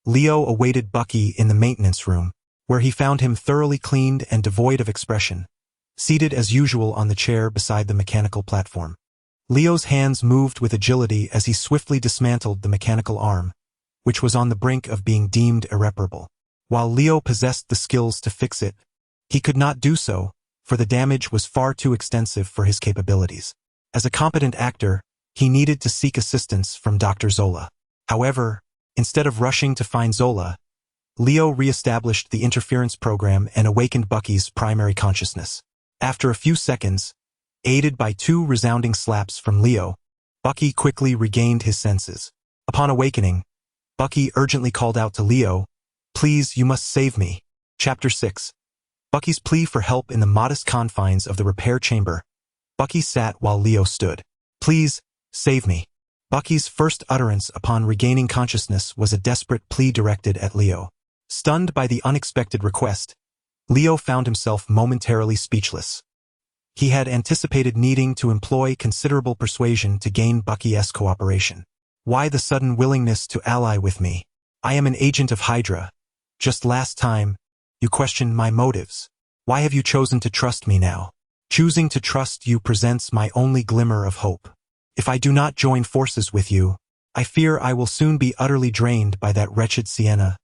Leo awaited Bucky in the maintenance room, where he found him thoroughly cleaned and devoid of expression, seated as usual on the chair beside the mechanical platform. Leo's hands moved with agility as he swiftly dismantled the mechanical arm, which was on the brink of being deemed irreparable. While Leo possessed the skills to fix it, he could not do so, for the damage was far too extensive for his capabilities. As a competent actor, he needed to seek assistance from Dr. Zola. However, instead of rushing to find Zola, Leo re-established the interference program and awakened Bucky's primary consciousness. After a few seconds, aided by 2 resounding slaps from Leo, Bucky quickly regained his senses. Upon awakening, Bucky urgently called out to Leo, "Please, you must save me." Chapter 6. Bucky's plea for help in the modest confines of the repair chamber. Bucky sat while Leo stood. "Please, save me." Bucky's first utterance upon regaining consciousness was a desperate plea directed at Leo. Stunned by the unexpected request, Leo found himself momentarily speechless. He had anticipated needing to employ considerable persuasion to gain Bucky's cooperation. Why the sudden willingness to ally with me? I am an agent of Hydra. Just last time, You question my motives. Why have you chosen to trust me now? Choosing to trust you presents my only glimmer of hope. If I do not join forces with you, I fear I will soon be utterly drained by that wretched Sienna,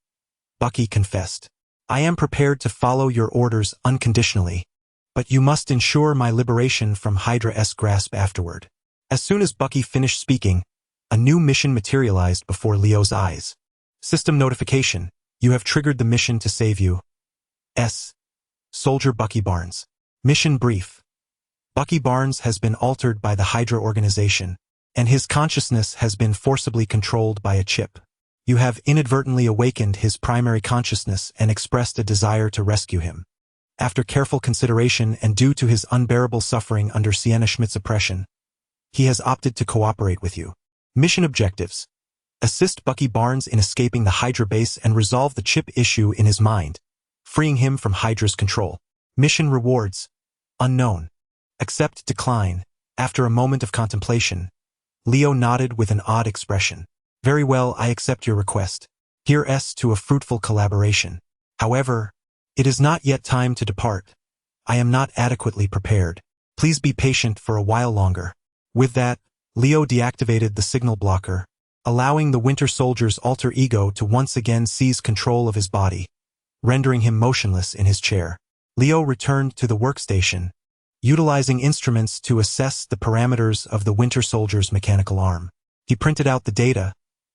Bucky confessed. I am prepared to follow your orders unconditionally, but you must ensure my liberation from Hydra's grasp afterward. As soon as Bucky finished speaking, a new mission materialized before Leo's eyes. System notification. You have triggered the mission to save you. Soldier Bucky Barnes. Mission brief. Bucky Barnes has been altered by the Hydra organization, and his consciousness has been forcibly controlled by a chip. You have inadvertently awakened his primary consciousness and expressed a desire to rescue him. After careful consideration and due to his unbearable suffering under Sienna Schmidt's oppression, he has opted to cooperate with you. Mission objectives. Assist Bucky Barnes in escaping the Hydra base and resolve the chip issue in his mind, freeing him from Hydra's control. Mission rewards. Unknown. Accept decline. After a moment of contemplation, Leo nodded with an odd expression. Very well, I accept your request. Here's to a fruitful collaboration. However, it is not yet time to depart. I am not adequately prepared. Please be patient for a while longer. With that, Leo deactivated the signal blocker, allowing the Winter Soldier's alter ego to once again seize control of his body, rendering him motionless in his chair. Leo returned to the workstation, utilizing instruments to assess the parameters of the Winter Soldier's mechanical arm. He printed out the data,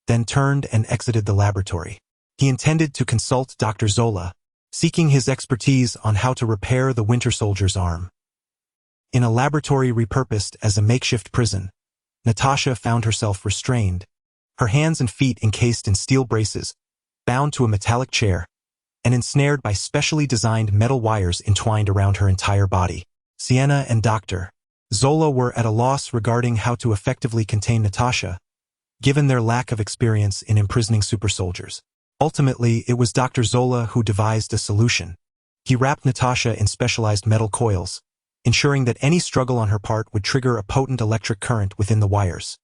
then turned and exited the laboratory. He intended to consult Dr. Zola, seeking his expertise on how to repair the Winter Soldier's arm. In a laboratory repurposed as a makeshift prison, Natasha found herself restrained, her hands and feet encased in steel braces, bound to a metallic chair, and ensnared by specially designed metal wires entwined around her entire body. Sienna and Dr. Zola were at a loss regarding how to effectively contain Natasha, given their lack of experience in imprisoning super soldiers. Ultimately, it was Dr. Zola who devised a solution. He wrapped Natasha in specialized metal coils, ensuring that any struggle on her part would trigger a potent electric current within the wires,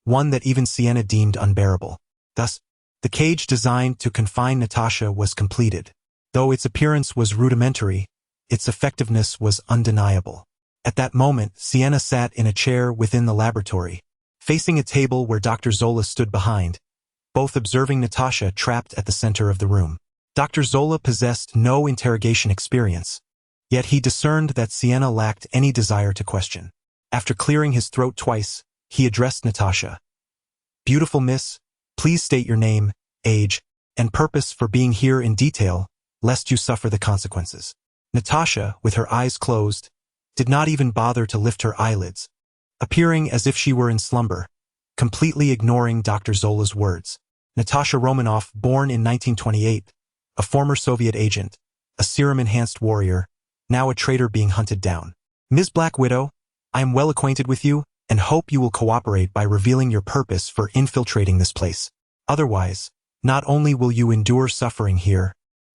one that even Sienna deemed unbearable. Thus, the cage designed to confine Natasha was completed. Though its appearance was rudimentary, its effectiveness was undeniable. At that moment, Sienna sat in a chair within the laboratory, facing a table where Dr. Zola stood behind, both observing Natasha trapped at the center of the room. Dr. Zola possessed no interrogation experience, yet he discerned that Sienna lacked any desire to question. After clearing his throat twice, he addressed Natasha. Beautiful miss, please state your name, age, and purpose for being here in detail, lest you suffer the consequences. Natasha, with her eyes closed, did not even bother to lift her eyelids, appearing as if she were in slumber, completely ignoring Dr. Zola's words. Natasha Romanoff, born in 1928, a former Soviet agent, a serum-enhanced warrior, now a traitor being hunted down. Ms. Black Widow, I am well acquainted with you, and hope you will cooperate by revealing your purpose for infiltrating this place. Otherwise, not only will you endure suffering here,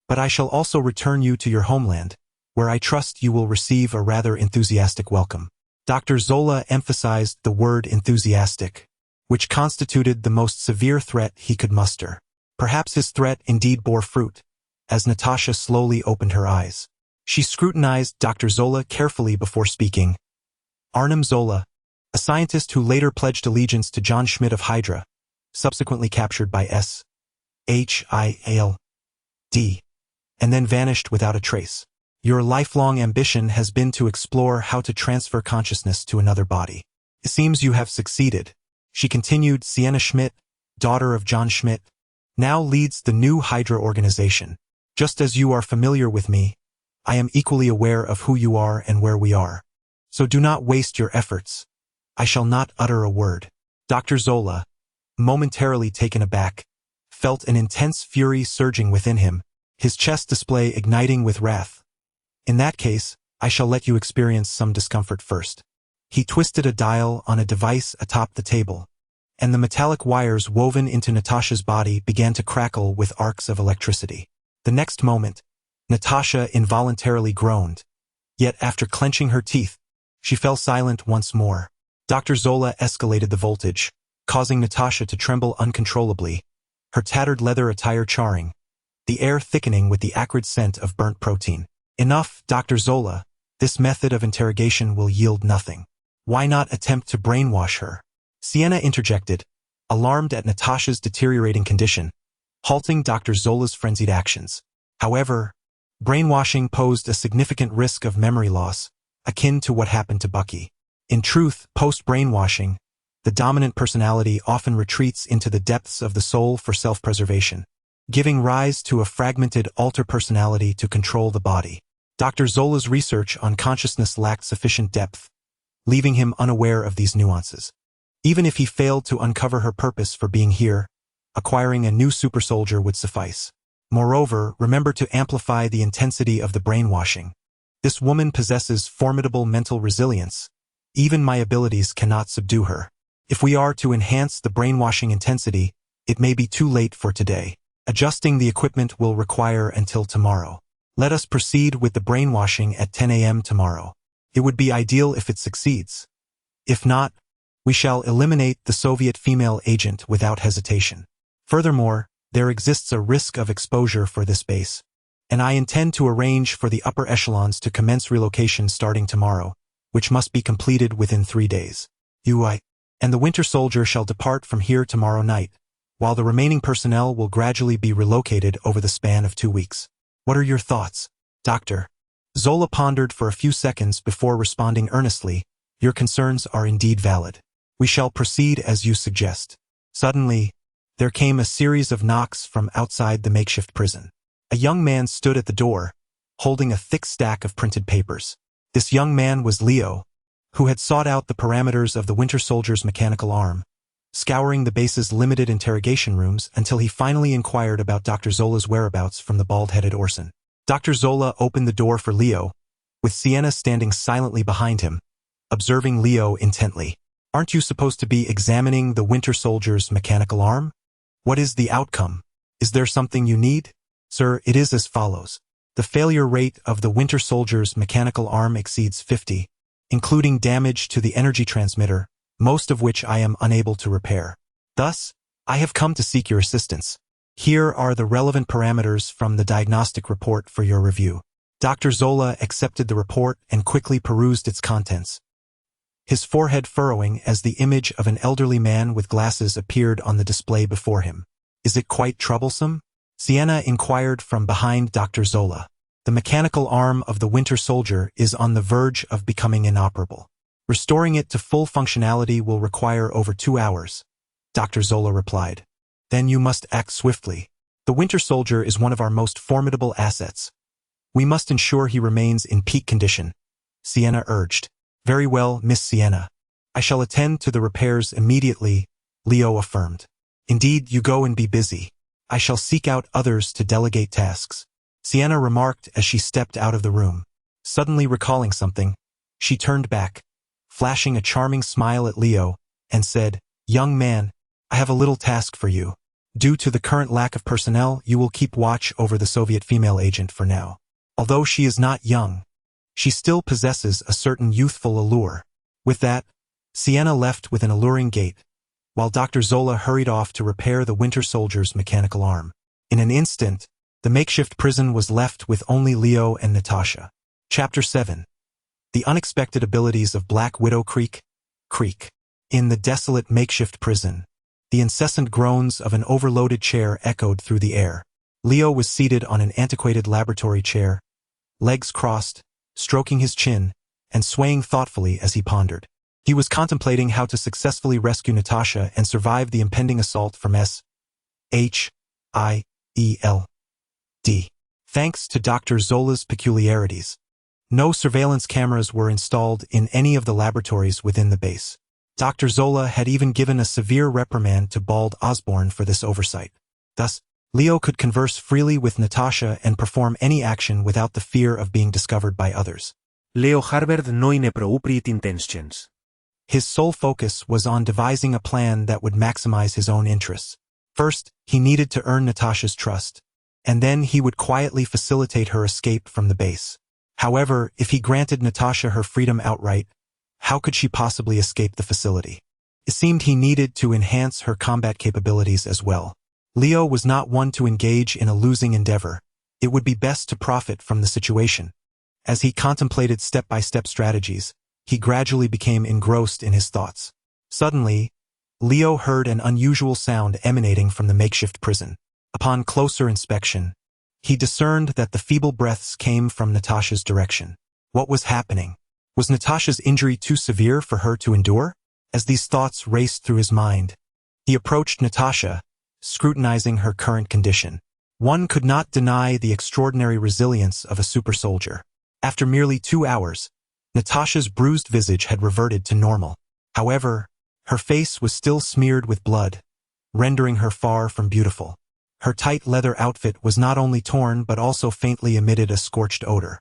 but I shall also return you to your homeland, where I trust you will receive a rather enthusiastic welcome. Dr. Zola emphasized the word enthusiastic, which constituted the most severe threat he could muster. Perhaps his threat indeed bore fruit, as Natasha slowly opened her eyes. She scrutinized Dr. Zola carefully before speaking. Arnim Zola, a scientist who later pledged allegiance to John Schmidt of Hydra, subsequently captured by SHIELD, and then vanished without a trace. Your lifelong ambition has been to explore how to transfer consciousness to another body. It seems you have succeeded. She continued. Sienna Schmidt, daughter of John Schmidt, now leads the new Hydra organization. Just as you are familiar with me, I am equally aware of who you are and where we are. So do not waste your efforts. I shall not utter a word. Dr. Zola, momentarily taken aback, felt an intense fury surging within him, his chest display igniting with wrath. In that case, I shall let you experience some discomfort first. He twisted a dial on a device atop the table, and the metallic wires woven into Natasha's body began to crackle with arcs of electricity. The next moment, Natasha involuntarily groaned, yet after clenching her teeth, she fell silent once more. Dr. Zola escalated the voltage, causing Natasha to tremble uncontrollably, her tattered leather attire charring, the air thickening with the acrid scent of burnt protein. Enough, Dr. Zola. This method of interrogation will yield nothing. Why not attempt to brainwash her? Sienna interjected, alarmed at Natasha's deteriorating condition, halting Dr. Zola's frenzied actions. However, brainwashing posed a significant risk of memory loss, akin to what happened to Bucky. In truth, post-brainwashing, the dominant personality often retreats into the depths of the soul for self-preservation, giving rise to a fragmented alter personality to control the body. Dr. Zola's research on consciousness lacked sufficient depth, leaving him unaware of these nuances. Even if he failed to uncover her purpose for being here, acquiring a new supersoldier would suffice. Moreover, remember to amplify the intensity of the brainwashing. This woman possesses formidable mental resilience. Even my abilities cannot subdue her. If we are to enhance the brainwashing intensity, it may be too late for today. Adjusting the equipment will require until tomorrow. Let us proceed with the brainwashing at 10 a.m. tomorrow. It would be ideal if it succeeds. If not, we shall eliminate the Soviet female agent without hesitation. Furthermore, there exists a risk of exposure for this base, and I intend to arrange for the upper echelons to commence relocation starting tomorrow, which must be completed within 3 days. And the Winter Soldier shall depart from here tomorrow night, while the remaining personnel will gradually be relocated over the span of 2 weeks. What are your thoughts, Doctor? Zola pondered for a few seconds before responding earnestly. Your concerns are indeed valid. We shall proceed as you suggest. Suddenly, there came a series of knocks from outside the makeshift prison. A young man stood at the door, holding a thick stack of printed papers. This young man was Leo, who had sought out the parameters of the Winter Soldier's mechanical arm, scouring the base's limited interrogation rooms until he finally inquired about Dr. Zola's whereabouts from the bald-headed Orson. Dr. Zola opened the door for Leo, with Sienna standing silently behind him, observing Leo intently. Aren't you supposed to be examining the Winter Soldier's mechanical arm? What is the outcome? Is there something you need? Sir, it is as follows. The failure rate of the Winter Soldier's mechanical arm exceeds 50, including damage to the energy transmitter, most of which I am unable to repair. Thus, I have come to seek your assistance. Here are the relevant parameters from the diagnostic report for your review. Dr. Zola accepted the report and quickly perused its contents, his forehead furrowing as the image of an elderly man with glasses appeared on the display before him. Is it quite troublesome? Sienna inquired from behind Dr. Zola. The mechanical arm of the Winter Soldier is on the verge of becoming inoperable. Restoring it to full functionality will require over 2 hours, Dr. Zola replied. Then you must act swiftly. The Winter Soldier is one of our most formidable assets. We must ensure he remains in peak condition, Sienna urged. Very well, Miss Sienna. I shall attend to the repairs immediately, Leo affirmed. Indeed, you go and be busy. I shall seek out others to delegate tasks, Sienna remarked as she stepped out of the room. Suddenly recalling something, she turned back, flashing a charming smile at Leo, and said, Young man, I have a little task for you. Due to the current lack of personnel, you will keep watch over the Soviet female agent for now. Although she is not young, she still possesses a certain youthful allure. With that, Sienna left with an alluring gait, while Dr. Zola hurried off to repair the Winter Soldier's mechanical arm. In an instant, the makeshift prison was left with only Leo and Natasha. Chapter 7. The Unexpected Abilities of Black Widow Creek. In the desolate makeshift prison, the incessant groans of an overloaded chair echoed through the air. Leo was seated on an antiquated laboratory chair, legs crossed, stroking his chin, and swaying thoughtfully as he pondered. He was contemplating how to successfully rescue Natasha and survive the impending assault from S.H.I.E.L.D. Thanks to Dr. Zola's peculiarities, no surveillance cameras were installed in any of the laboratories within the base. Dr. Zola had even given a severe reprimand to Bald Osborne for this oversight. Thus, Leo could converse freely with Natasha and perform any action without the fear of being discovered by others. Leo Harvard no inappropriate intentions. His sole focus was on devising a plan that would maximize his own interests. First, he needed to earn Natasha's trust, and then he would quietly facilitate her escape from the base. However, if he granted Natasha her freedom outright, how could she possibly escape the facility? It seemed he needed to enhance her combat capabilities as well. Leo was not one to engage in a losing endeavor. It would be best to profit from the situation. As he contemplated step-by-step strategies, he gradually became engrossed in his thoughts. Suddenly, Leo heard an unusual sound emanating from the makeshift prison. Upon closer inspection, he discerned that the feeble breaths came from Natasha's direction. What was happening? Was Natasha's injury too severe for her to endure? As these thoughts raced through his mind, he approached Natasha, scrutinizing her current condition. One could not deny the extraordinary resilience of a super soldier. After merely 2 hours, Natasha's bruised visage had reverted to normal. However, her face was still smeared with blood, rendering her far from beautiful. Her tight leather outfit was not only torn but also faintly emitted a scorched odor.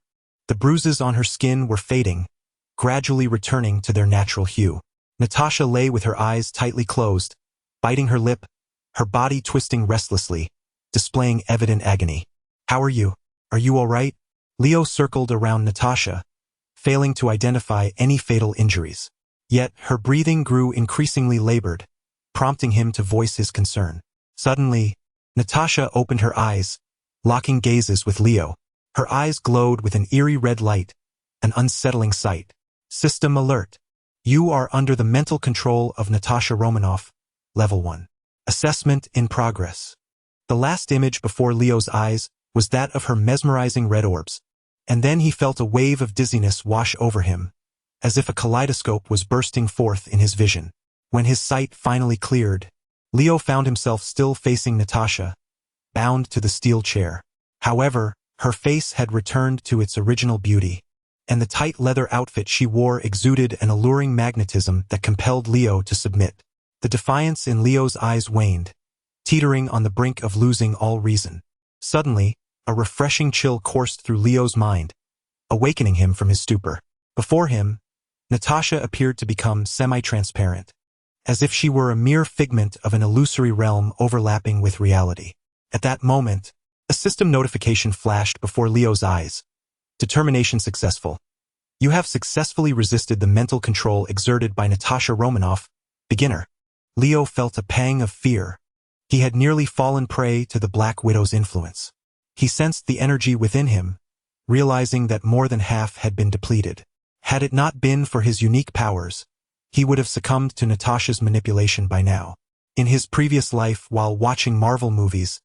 The bruises on her skin were fading, gradually returning to their natural hue. Natasha lay with her eyes tightly closed, biting her lip, her body twisting restlessly, displaying evident agony. "How are you? Are you all right?" Leo circled around Natasha, failing to identify any fatal injuries. Yet her breathing grew increasingly labored, prompting him to voice his concern. Suddenly, Natasha opened her eyes, locking gazes with Leo. Her eyes glowed with an eerie red light, an unsettling sight. "System alert. You are under the mental control of Natasha Romanoff, Level 1. Assessment in progress." The last image before Leo's eyes was that of her mesmerizing red orbs, and then he felt a wave of dizziness wash over him, as if a kaleidoscope was bursting forth in his vision. When his sight finally cleared, Leo found himself still facing Natasha, bound to the steel chair. However, her face had returned to its original beauty, and the tight leather outfit she wore exuded an alluring magnetism that compelled Leo to submit. The defiance in Leo's eyes waned, teetering on the brink of losing all reason. Suddenly, a refreshing chill coursed through Leo's mind, awakening him from his stupor. Before him, Natasha appeared to become semi-transparent, as if she were a mere figment of an illusory realm overlapping with reality. At that moment, a system notification flashed before Leo's eyes. "Determination successful. You have successfully resisted the mental control exerted by Natasha Romanoff, beginner." Leo felt a pang of fear. He had nearly fallen prey to the Black Widow's influence. He sensed the energy within him, realizing that more than half had been depleted. Had it not been for his unique powers, he would have succumbed to Natasha's manipulation by now. In his previous life while watching Marvel movies,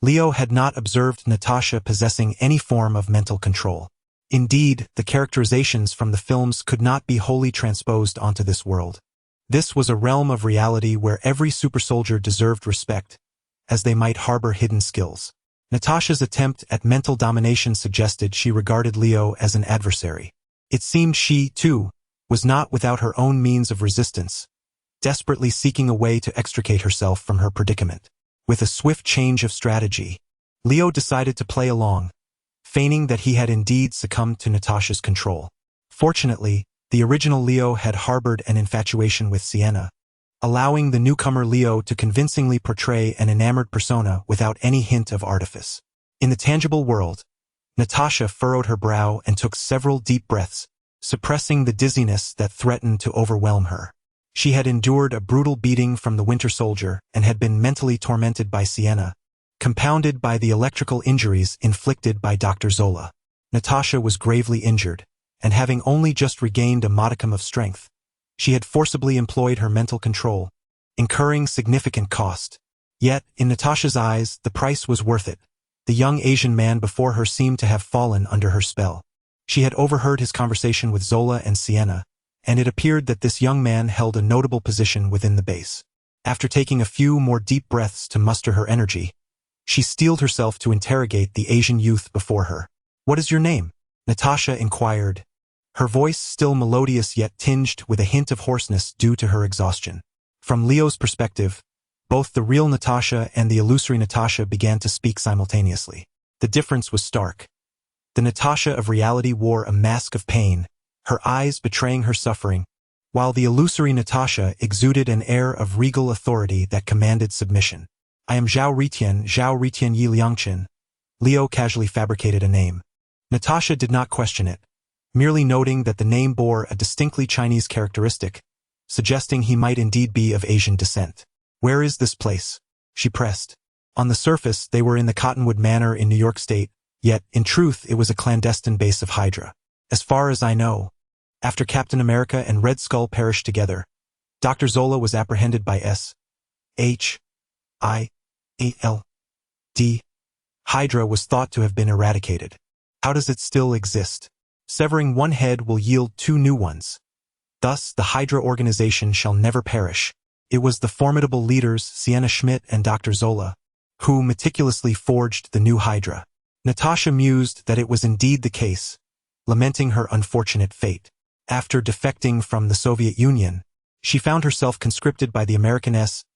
Leo had not observed Natasha possessing any form of mental control. Indeed, the characterizations from the films could not be wholly transposed onto this world. This was a realm of reality where every super soldier deserved respect, as they might harbor hidden skills. Natasha's attempt at mental domination suggested she regarded Leo as an adversary. It seemed she, too, was not without her own means of resistance, desperately seeking a way to extricate herself from her predicament. With a swift change of strategy, Leo decided to play along, feigning that he had indeed succumbed to Natasha's control. Fortunately, the original Leo had harbored an infatuation with Sienna, allowing the newcomer Leo to convincingly portray an enamored persona without any hint of artifice. In the tangible world, Natasha furrowed her brow and took several deep breaths, suppressing the dizziness that threatened to overwhelm her. She had endured a brutal beating from the Winter Soldier and had been mentally tormented by Sienna, compounded by the electrical injuries inflicted by Dr. Zola. Natasha was gravely injured, and having only just regained a modicum of strength, she had forcibly employed her mental control, incurring significant cost. Yet, in Natasha's eyes, the price was worth it. The young Asian man before her seemed to have fallen under her spell. She had overheard his conversation with Zola and Sienna, and it appeared that this young man held a notable position within the base. After taking a few more deep breaths to muster her energy, she steeled herself to interrogate the Asian youth before her. "What is your name?" Natasha inquired, her voice still melodious yet tinged with a hint of hoarseness due to her exhaustion. From Leo's perspective, both the real Natasha and the illusory Natasha began to speak simultaneously. The difference was stark. The Natasha of reality wore a mask of pain, her eyes betraying her suffering, while the illusory Natasha exuded an air of regal authority that commanded submission. "I am Zhao Ritian Yi Liangchen." Leo casually fabricated a name. Natasha did not question it, merely noting that the name bore a distinctly Chinese characteristic, suggesting he might indeed be of Asian descent. "Where is this place?" she pressed. On the surface, they were in the Cottonwood Manor in New York State, yet, in truth, it was a clandestine base of Hydra. As far as I know, after Captain America and Red Skull perished together, Dr. Zola was apprehended by S.H.I.A.L.D. Hydra was thought to have been eradicated. How does it still exist? Severing one head will yield two new ones. Thus, the Hydra organization shall never perish. It was the formidable leaders, Sienna Schmidt and Dr. Zola, who meticulously forged the new Hydra. Natasha mused that it was indeed the case, lamenting her unfortunate fate. After defecting from the Soviet Union, she found herself conscripted by the American S.H.I.E.L.D.,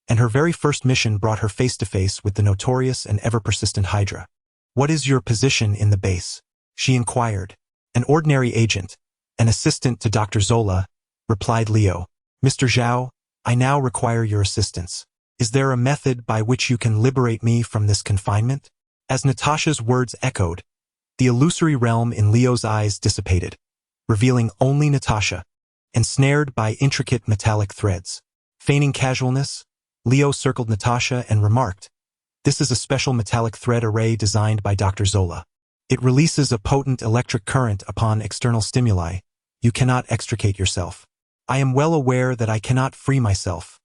and her very first mission brought her face-to-face with the notorious and ever-persistent Hydra. "What is your position in the base?" she inquired. "An ordinary agent, an assistant to Dr. Zola," replied Leo. "Mr. Zhao, I now require your assistance. Is there a method by which you can liberate me from this confinement?" As Natasha's words echoed, the illusory realm in Leo's eyes dissipated, revealing only Natasha, ensnared by intricate metallic threads. Feigning casualness, Leo circled Natasha and remarked, "This is a special metallic thread array designed by Dr. Zola. It releases a potent electric current upon external stimuli. You cannot extricate yourself." "I am well aware that I cannot free myself,"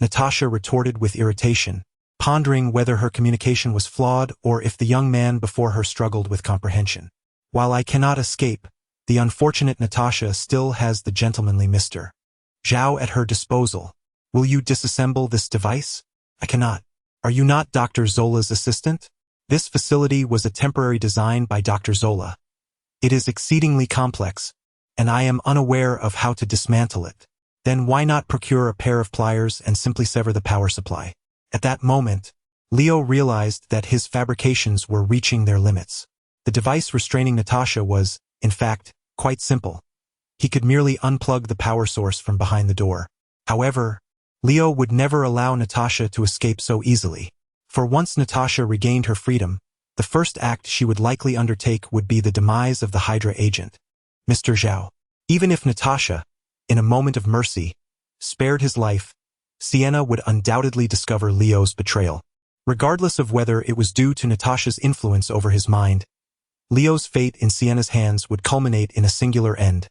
Natasha retorted with irritation, pondering whether her communication was flawed or if the young man before her struggled with comprehension. "While I cannot escape, the unfortunate Natasha still has the gentlemanly Mr. Zhao at her disposal. Will you disassemble this device?" "I cannot. Are you not Dr. Zola's assistant?" "This facility was a temporary design by Dr. Zola. It is exceedingly complex, and I am unaware of how to dismantle it." "Then why not procure a pair of pliers and simply sever the power supply?" At that moment, Leo realized that his fabrications were reaching their limits. The device restraining Natasha was, in fact, quite simple. He could merely unplug the power source from behind the door. However, Leo would never allow Natasha to escape so easily. For once Natasha regained her freedom, the first act she would likely undertake would be the demise of the Hydra agent, Mr. Zhao. Even if Natasha, in a moment of mercy, spared his life, Sienna would undoubtedly discover Leo's betrayal. Regardless of whether it was due to Natasha's influence over his mind, Leo's fate in Sienna's hands would culminate in a singular end: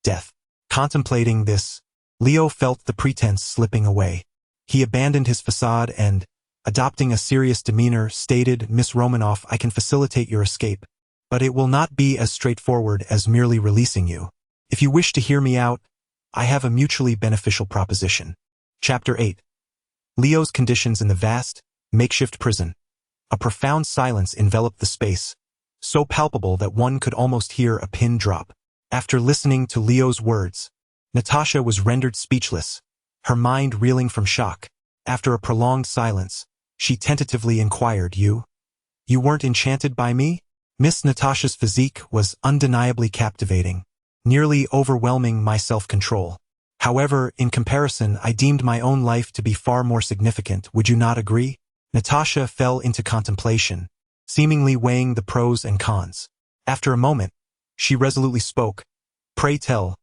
death. Contemplating this, Leo felt the pretense slipping away. He abandoned his facade and, adopting a serious demeanor, stated, "Miss Romanoff, I can facilitate your escape, but it will not be as straightforward as merely releasing you. If you wish to hear me out, I have a mutually beneficial proposition." Chapter 8. Leo's conditions in the vast, makeshift prison. A profound silence enveloped the space, so palpable that one could almost hear a pin drop. After listening to Leo's words, Natasha was rendered speechless, her mind reeling from shock. After a prolonged silence, she tentatively inquired, You weren't enchanted by me?" Miss Natasha's physique was undeniably captivating, nearly overwhelming my self-control. However, in comparison, I deemed my own life to be far more significant. Would you not agree? Natasha fell into contemplation, seemingly weighing the pros and cons. After a moment, she resolutely spoke. "Pray tell,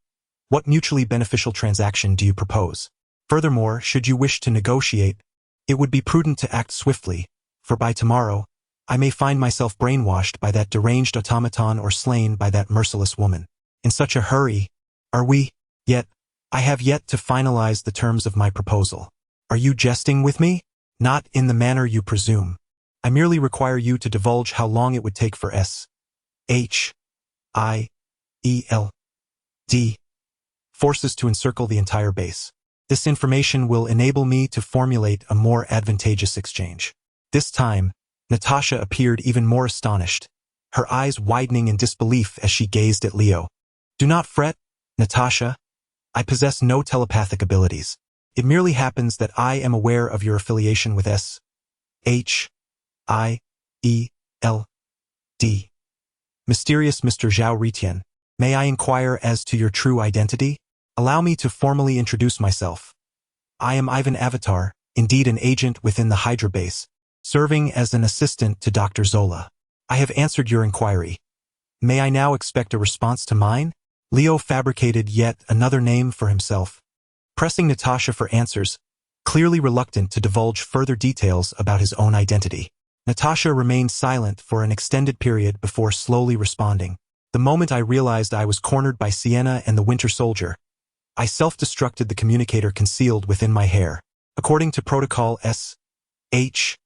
what mutually beneficial transaction do you propose? Furthermore, should you wish to negotiate, it would be prudent to act swiftly, for by tomorrow, I may find myself brainwashed by that deranged automaton or slain by that merciless woman. In such a hurry, are we? Yet, I have yet to finalize the terms of my proposal. Are you jesting with me? Not in the manner you presume. I merely require you to divulge how long it would take for S.H.I.E.L.D. forces to encircle the entire base. This information will enable me to formulate a more advantageous exchange." This time, Natasha appeared even more astonished, her eyes widening in disbelief as she gazed at Leo. "Do not fret, Natasha. I possess no telepathic abilities. It merely happens that I am aware of your affiliation with S.H.I.E.L.D. Mysterious Mr. Zhao Ritian. May I inquire as to your true identity? Allow me to formally introduce myself. I am Ivan Avatar, indeed an agent within the Hydra base, serving as an assistant to Dr. Zola. I have answered your inquiry. May I now expect a response to mine?" Leo fabricated yet another name for himself. Pressing Natasha for answers, clearly reluctant to divulge further details about his own identity. Natasha remained silent for an extended period before slowly responding. The moment I realized I was cornered by Sienna and the Winter Soldier, I self-destructed the communicator concealed within my hair. According to Protocol SHIELD,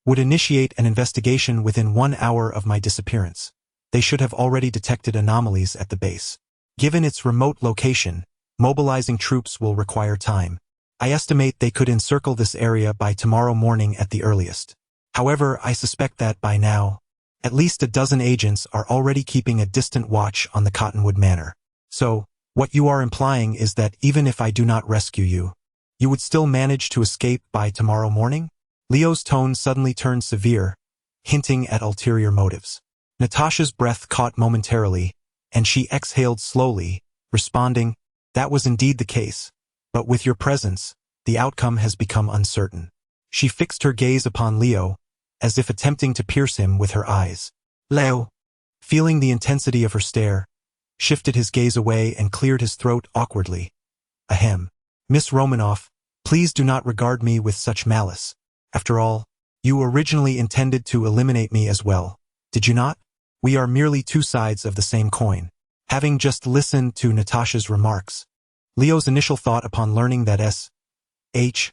would initiate an investigation within 1 hour of my disappearance. They should have already detected anomalies at the base. Given its remote location, mobilizing troops will require time. I estimate they could encircle this area by tomorrow morning at the earliest. However, I suspect that by now, at least a dozen agents are already keeping a distant watch on the Cottonwood Manor. So, what you are implying is that even if I do not rescue you, you would still manage to escape by tomorrow morning? Leo's tone suddenly turned severe, hinting at ulterior motives. Natasha's breath caught momentarily, and she exhaled slowly, responding, "That was indeed the case, but with your presence, the outcome has become uncertain." She fixed her gaze upon Leo, as if attempting to pierce him with her eyes. Leo, feeling the intensity of her stare, shifted his gaze away and cleared his throat awkwardly. Ahem. Miss Romanoff, please do not regard me with such malice. After all, you originally intended to eliminate me as well, did you not? We are merely two sides of the same coin. Having just listened to Natasha's remarks, Leo's initial thought upon learning that SHIELD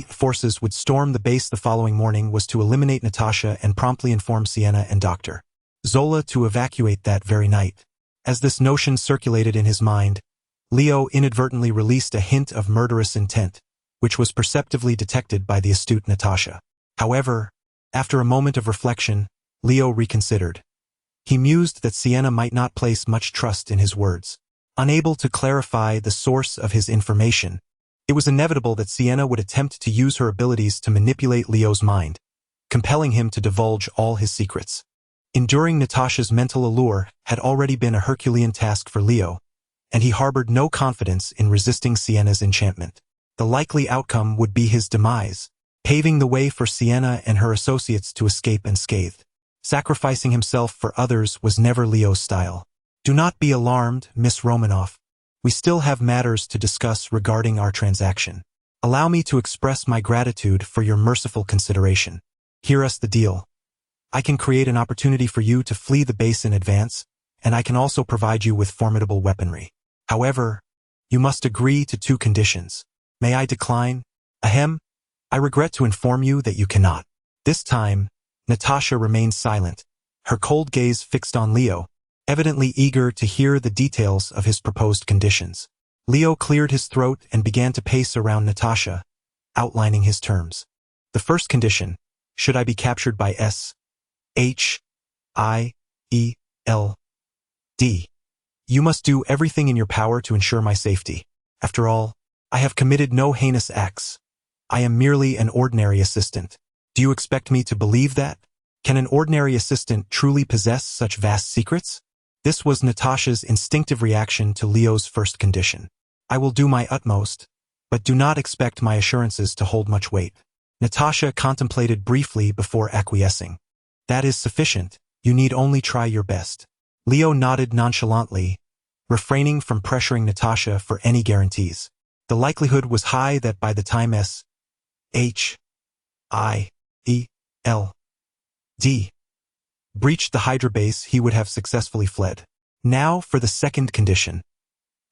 forces would storm the base the following morning was to eliminate Natasha and promptly inform Sienna and Dr. Zola to evacuate that very night. As this notion circulated in his mind, Leo inadvertently released a hint of murderous intent, which was perceptibly detected by the astute Natasha. However, after a moment of reflection, Leo reconsidered. He mused that Sienna might not place much trust in his words. Unable to clarify the source of his information, it was inevitable that Sienna would attempt to use her abilities to manipulate Leo's mind, compelling him to divulge all his secrets. Enduring Natasha's mental allure had already been a Herculean task for Leo, and he harbored no confidence in resisting Sienna's enchantment. The likely outcome would be his demise, paving the way for Sienna and her associates to escape unscathed. Sacrificing himself for others was never Leo's style. Do not be alarmed, Miss Romanoff. We still have matters to discuss regarding our transaction. Allow me to express my gratitude for your merciful consideration. Hear us the deal. I can create an opportunity for you to flee the base in advance, and I can also provide you with formidable weaponry. However, you must agree to 2 conditions. May I decline? Ahem. I regret to inform you that you cannot. This time, Natasha remained silent, her cold gaze fixed on Leo, evidently eager to hear the details of his proposed conditions. Leo cleared his throat and began to pace around Natasha, outlining his terms. The first condition, should I be captured by SHIELD, you must do everything in your power to ensure my safety. After all, I have committed no heinous acts. I am merely an ordinary assistant. Do you expect me to believe that? Can an ordinary assistant truly possess such vast secrets? This was Natasha's instinctive reaction to Leo's first condition. I will do my utmost, but do not expect my assurances to hold much weight. Natasha contemplated briefly before acquiescing. That is sufficient. You need only try your best. Leo nodded nonchalantly, refraining from pressuring Natasha for any guarantees. The likelihood was high that by the time SHIELD breached the Hydra base, he would have successfully fled. Now for the second condition.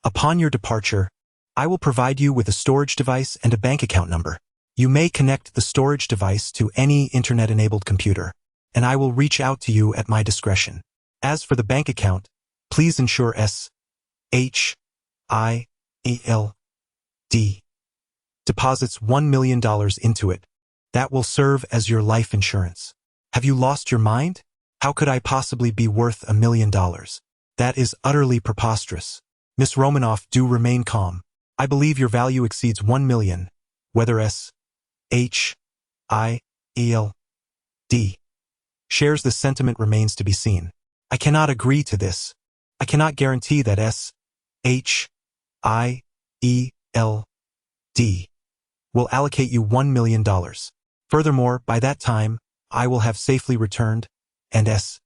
Upon your departure, I will provide you with a storage device and a bank account number. You may connect the storage device to any internet-enabled computer, and I will reach out to you at my discretion. As for the bank account, please ensure SHIELD deposits $1 million into it. That will serve as your life insurance. Have you lost your mind? How could I possibly be worth $1 million? That is utterly preposterous. Miss Romanoff, do remain calm. I believe your value exceeds 1 million, whether SHIELD shares this sentiment remains to be seen. I cannot agree to this. I cannot guarantee that SHIELD will allocate you $1 million. Furthermore, by that time, I will have safely returned, and SHIELD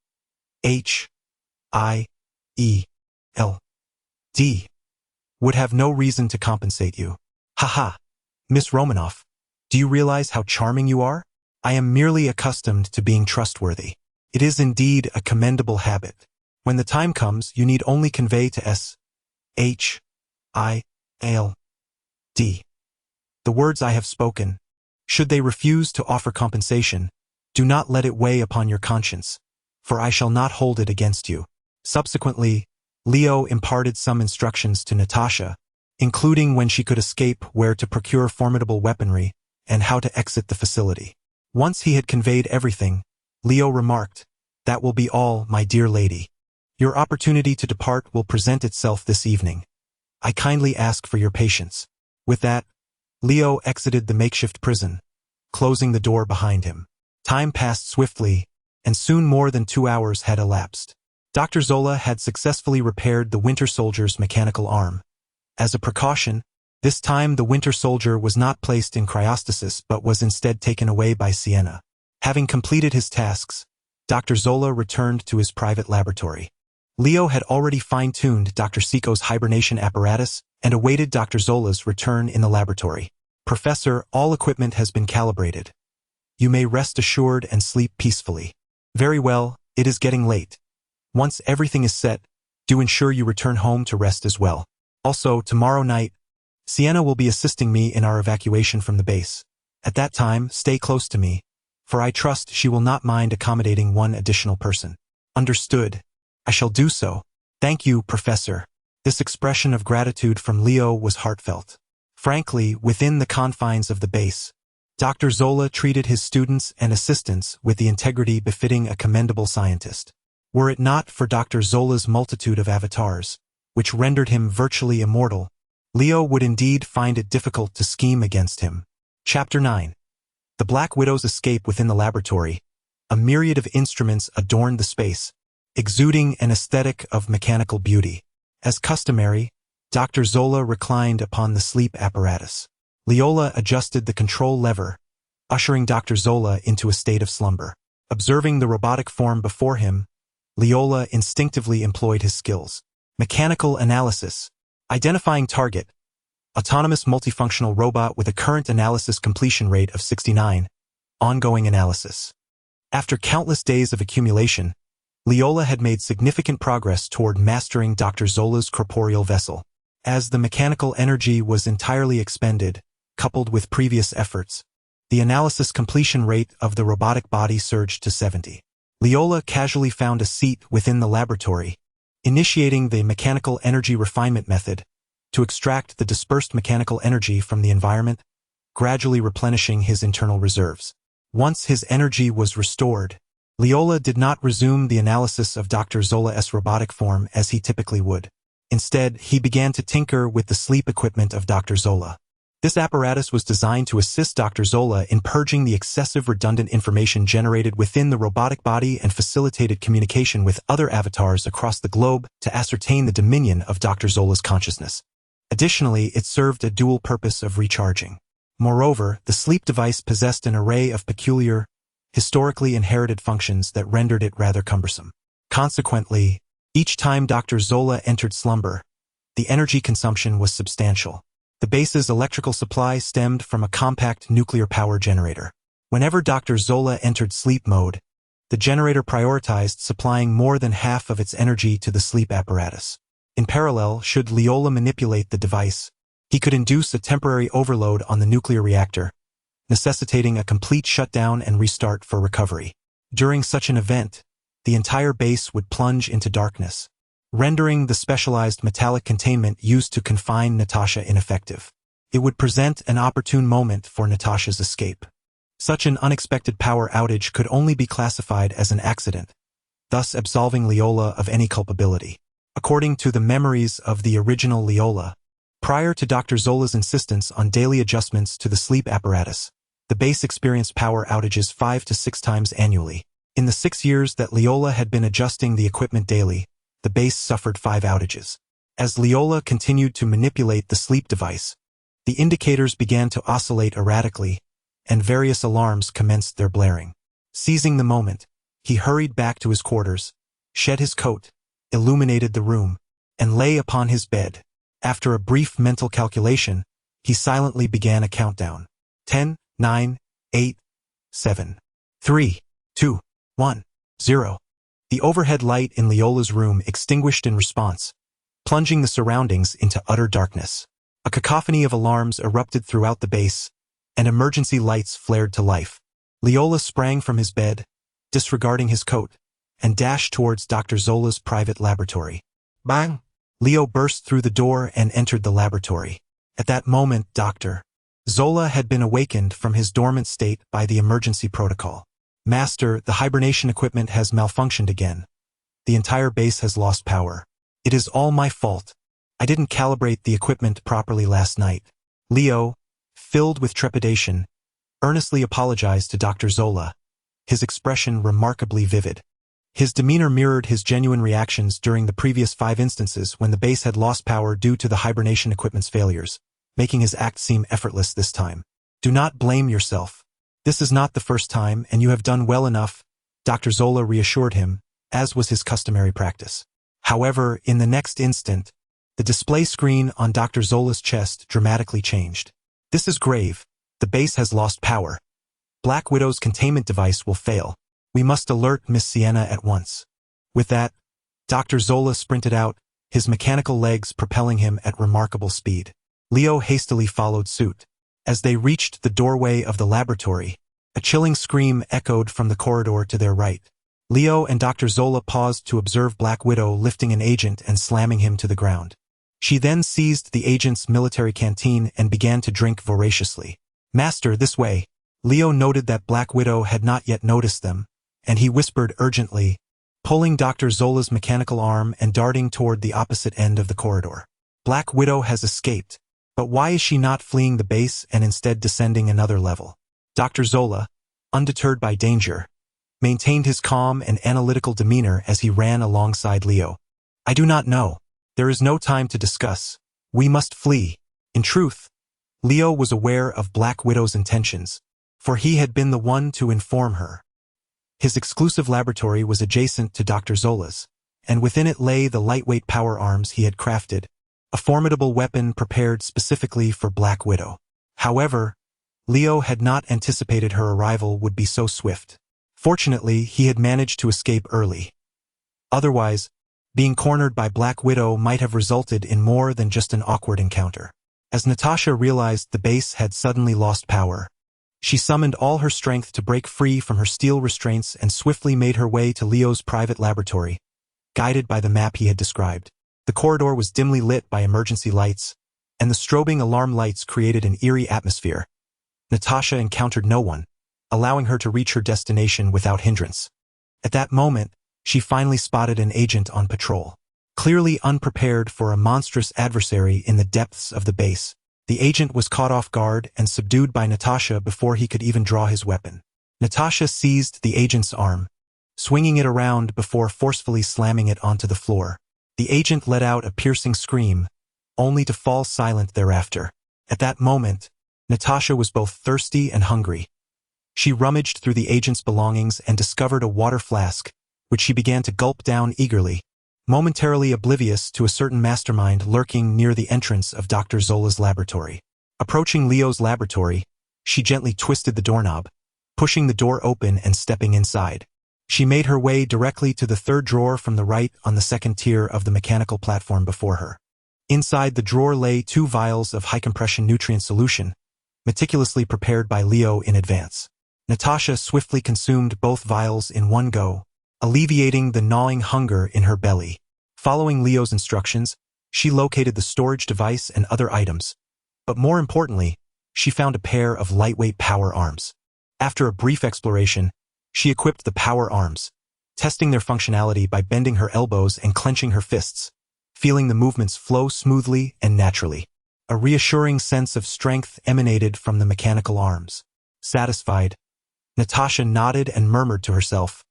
D. Would have no reason to compensate you. Haha. Miss Romanoff, do you realize how charming you are? I am merely accustomed to being trustworthy. It is indeed a commendable habit. When the time comes, you need only convey to S.H.I.L.D. the words I have spoken. Should they refuse to offer compensation, do not let it weigh upon your conscience, for I shall not hold it against you. Subsequently, Leo imparted some instructions to Natasha, including when she could escape, where to procure formidable weaponry, and how to exit the facility. Once he had conveyed everything, Leo remarked, "That will be all, my dear lady. Your opportunity to depart will present itself this evening. I kindly ask for your patience." With that, Leo exited the makeshift prison, closing the door behind him. Time passed swiftly, and soon more than 2 hours had elapsed. Dr. Zola had successfully repaired the Winter Soldier's mechanical arm. As a precaution, this time the Winter Soldier was not placed in cryostasis but was instead taken away by Sienna. Having completed his tasks, Dr. Zola returned to his private laboratory. Leo had already fine-tuned Dr. Seiko's hibernation apparatus and awaited Dr. Zola's return in the laboratory. "Professor, all equipment has been calibrated. You may rest assured and sleep peacefully." "Very well, it is getting late. Once everything is set, do ensure you return home to rest as well. Also, tomorrow night, Sienna will be assisting me in our evacuation from the base. At that time, stay close to me, for I trust she will not mind accommodating one additional person." "Understood. I shall do so. Thank you, Professor." This expression of gratitude from Leo was heartfelt. Frankly, within the confines of the base, Dr. Zola treated his students and assistants with the integrity befitting a commendable scientist. Were it not for Dr. Zola's multitude of avatars, which rendered him virtually immortal, Leo would indeed find it difficult to scheme against him. Chapter 9. The Black Widow's escape within the laboratory. A myriad of instruments adorned the space, exuding an aesthetic of mechanical beauty. As customary, Dr. Zola reclined upon the sleep apparatus. Leola adjusted the control lever, ushering Dr. Zola into a state of slumber. Observing the robotic form before him, Leola instinctively employed his skills. Mechanical analysis. Identifying target. Autonomous multifunctional robot with a current analysis completion rate of 69. Ongoing analysis. After countless days of accumulation, Leola had made significant progress toward mastering Dr. Zola's corporeal vessel. As the mechanical energy was entirely expended, coupled with previous efforts, the analysis completion rate of the robotic body surged to 70. Leola casually found a seat within the laboratory, initiating the mechanical energy refinement method to extract the dispersed mechanical energy from the environment, gradually replenishing his internal reserves. Once his energy was restored, Leola did not resume the analysis of Dr. Zola's robotic form as he typically would. Instead, he began to tinker with the sleep equipment of Dr. Zola. This apparatus was designed to assist Dr. Zola in purging the excessive redundant information generated within the robotic body and facilitated communication with other avatars across the globe to ascertain the dominion of Dr. Zola's consciousness. Additionally, it served a dual purpose of recharging. Moreover, the sleep device possessed an array of peculiar, historically inherited functions that rendered it rather cumbersome. Consequently, each time Dr. Zola entered slumber, the energy consumption was substantial. The base's electrical supply stemmed from a compact nuclear power generator. Whenever Dr. Zola entered sleep mode, the generator prioritized supplying more than half of its energy to the sleep apparatus. In parallel, should Leola manipulate the device, he could induce a temporary overload on the nuclear reactor, necessitating a complete shutdown and restart for recovery. During such an event, the entire base would plunge into darkness, rendering the specialized metallic containment used to confine Natasha ineffective. It would present an opportune moment for Natasha's escape. Such an unexpected power outage could only be classified as an accident, thus absolving Leola of any culpability. According to the memories of the original Leola, prior to Dr. Zola's insistence on daily adjustments to the sleep apparatus, the base experienced power outages 5 to 6 times annually. In the 6 years that Leola had been adjusting the equipment daily, the base suffered 5 outages. As Leola continued to manipulate the sleep device, the indicators began to oscillate erratically, and various alarms commenced their blaring. Seizing the moment, he hurried back to his quarters, shed his coat, illuminated the room, and lay upon his bed. After a brief mental calculation, he silently began a countdown. 10, 9, 8, 7, 3, 2, 1, 0. The overhead light in Leola's room extinguished in response, plunging the surroundings into utter darkness. A cacophony of alarms erupted throughout the base, and emergency lights flared to life. Leola sprang from his bed, disregarding his coat, and dashed towards Dr. Zola's private laboratory. Bang! Leo burst through the door and entered the laboratory. At that moment, Dr. Zola had been awakened from his dormant state by the emergency protocol. Master, the hibernation equipment has malfunctioned again. The entire base has lost power. It is all my fault. I didn't calibrate the equipment properly last night. Leo, filled with trepidation, earnestly apologized to Dr. Zola, his expression remarkably vivid. His demeanor mirrored his genuine reactions during the previous 5 instances when the base had lost power due to the hibernation equipment's failures, making his act seem effortless this time. Do not blame yourself. This is not the first time, and you have done well enough, Dr. Zola reassured him, as was his customary practice. However, in the next instant, the display screen on Dr. Zola's chest dramatically changed. This is grave. The base has lost power. Black Widow's containment device will fail. We must alert Miss Sienna at once. With that, Dr. Zola sprinted out, his mechanical legs propelling him at remarkable speed. Leo hastily followed suit. As they reached the doorway of the laboratory, a chilling scream echoed from the corridor to their right. Leo and Dr. Zola paused to observe Black Widow lifting an agent and slamming him to the ground. She then seized the agent's military canteen and began to drink voraciously. Master, this way. Leo noted that Black Widow had not yet noticed them, and he whispered urgently, pulling Dr. Zola's mechanical arm and darting toward the opposite end of the corridor. Black Widow has escaped, but why is she not fleeing the base and instead descending another level? Dr. Zola, undeterred by danger, maintained his calm and analytical demeanor as he ran alongside Leo. I do not know. There is no time to discuss. We must flee. In truth, Leo was aware of Black Widow's intentions, for he had been the one to inform her. His exclusive laboratory was adjacent to Dr. Zola's, and within it lay the lightweight power arms he had crafted, a formidable weapon prepared specifically for Black Widow. However, Leo had not anticipated her arrival would be so swift. Fortunately, he had managed to escape early. Otherwise, being cornered by Black Widow might have resulted in more than just an awkward encounter. As Natasha realized the base had suddenly lost power, she summoned all her strength to break free from her steel restraints and swiftly made her way to Leo's private laboratory, guided by the map he had described. The corridor was dimly lit by emergency lights, and the strobing alarm lights created an eerie atmosphere. Natasha encountered no one, allowing her to reach her destination without hindrance. At that moment, she finally spotted an agent on patrol. Clearly unprepared for a monstrous adversary in the depths of the base, the agent was caught off guard and subdued by Natasha before he could even draw his weapon. Natasha seized the agent's arm, swinging it around before forcefully slamming it onto the floor. The agent let out a piercing scream, only to fall silent thereafter. At that moment, Natasha was both thirsty and hungry. She rummaged through the agent's belongings and discovered a water flask, which she began to gulp down eagerly, momentarily oblivious to a certain mastermind lurking near the entrance of Dr. Zola's laboratory. Approaching Leo's laboratory, she gently twisted the doorknob, pushing the door open and stepping inside. She made her way directly to the third drawer from the right on the second tier of the mechanical platform before her. Inside the drawer lay 2 vials of high-compression nutrient solution, meticulously prepared by Leo in advance. Natasha swiftly consumed both vials in one go, alleviating the gnawing hunger in her belly. Following Leo's instructions, she located the storage device and other items, but more importantly, she found a pair of lightweight power arms. After a brief exploration, she equipped the power arms, testing their functionality by bending her elbows and clenching her fists, feeling the movements flow smoothly and naturally. A reassuring sense of strength emanated from the mechanical arms. Satisfied, Natasha nodded and murmured to herself,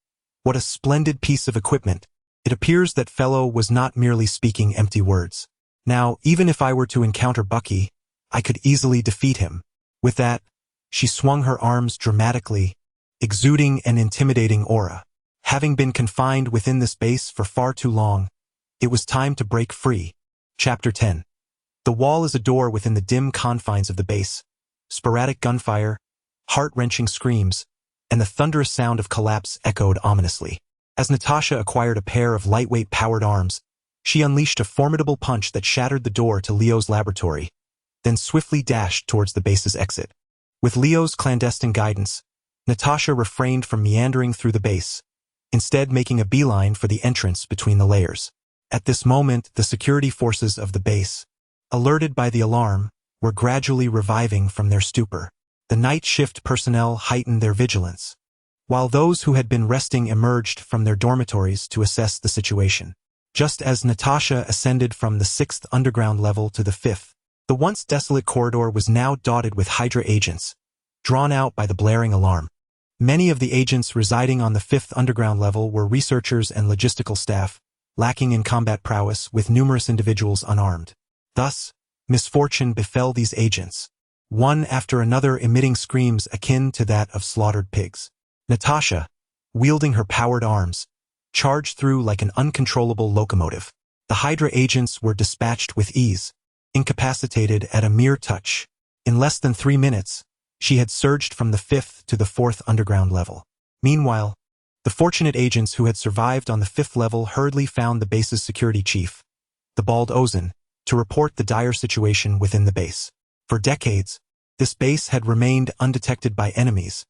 "What a splendid piece of equipment. It appears that fellow was not merely speaking empty words. Now, even if I were to encounter Bucky, I could easily defeat him." With that, she swung her arms dramatically, exuding an intimidating aura. Having been confined within this base for far too long, It was time to break free. Chapter 10. The wall is a door within the dim confines of the base. Sporadic gunfire, heart-wrenching screams, and the thunderous sound of collapse echoed ominously. As Natasha acquired a pair of lightweight powered arms, she unleashed a formidable punch that shattered the door to Leo's laboratory, then swiftly dashed towards the base's exit. With Leo's clandestine guidance, Natasha refrained from meandering through the base, instead making a beeline for the entrance between the layers. At this moment, the security forces of the base, alerted by the alarm, were gradually reviving from their stupor. The night shift personnel heightened their vigilance, while those who had been resting emerged from their dormitories to assess the situation. Just as Natasha ascended from the 6th underground level to the 5th, the once desolate corridor was now dotted with Hydra agents, drawn out by the blaring alarm. Many of the agents residing on the 5th underground level were researchers and logistical staff, lacking in combat prowess, with numerous individuals unarmed. Thus, misfortune befell these agents, one after another emitting screams akin to that of slaughtered pigs. Natasha, wielding her powered arms, charged through like an uncontrollable locomotive. The Hydra agents were dispatched with ease, incapacitated at a mere touch. In less than 3 minutes, she had surged from the 5th to the 4th underground level. Meanwhile, the fortunate agents who had survived on the 5th level hurriedly found the base's security chief, the bald Ozan, to report the dire situation within the base. For decades, this base had remained undetected by enemies,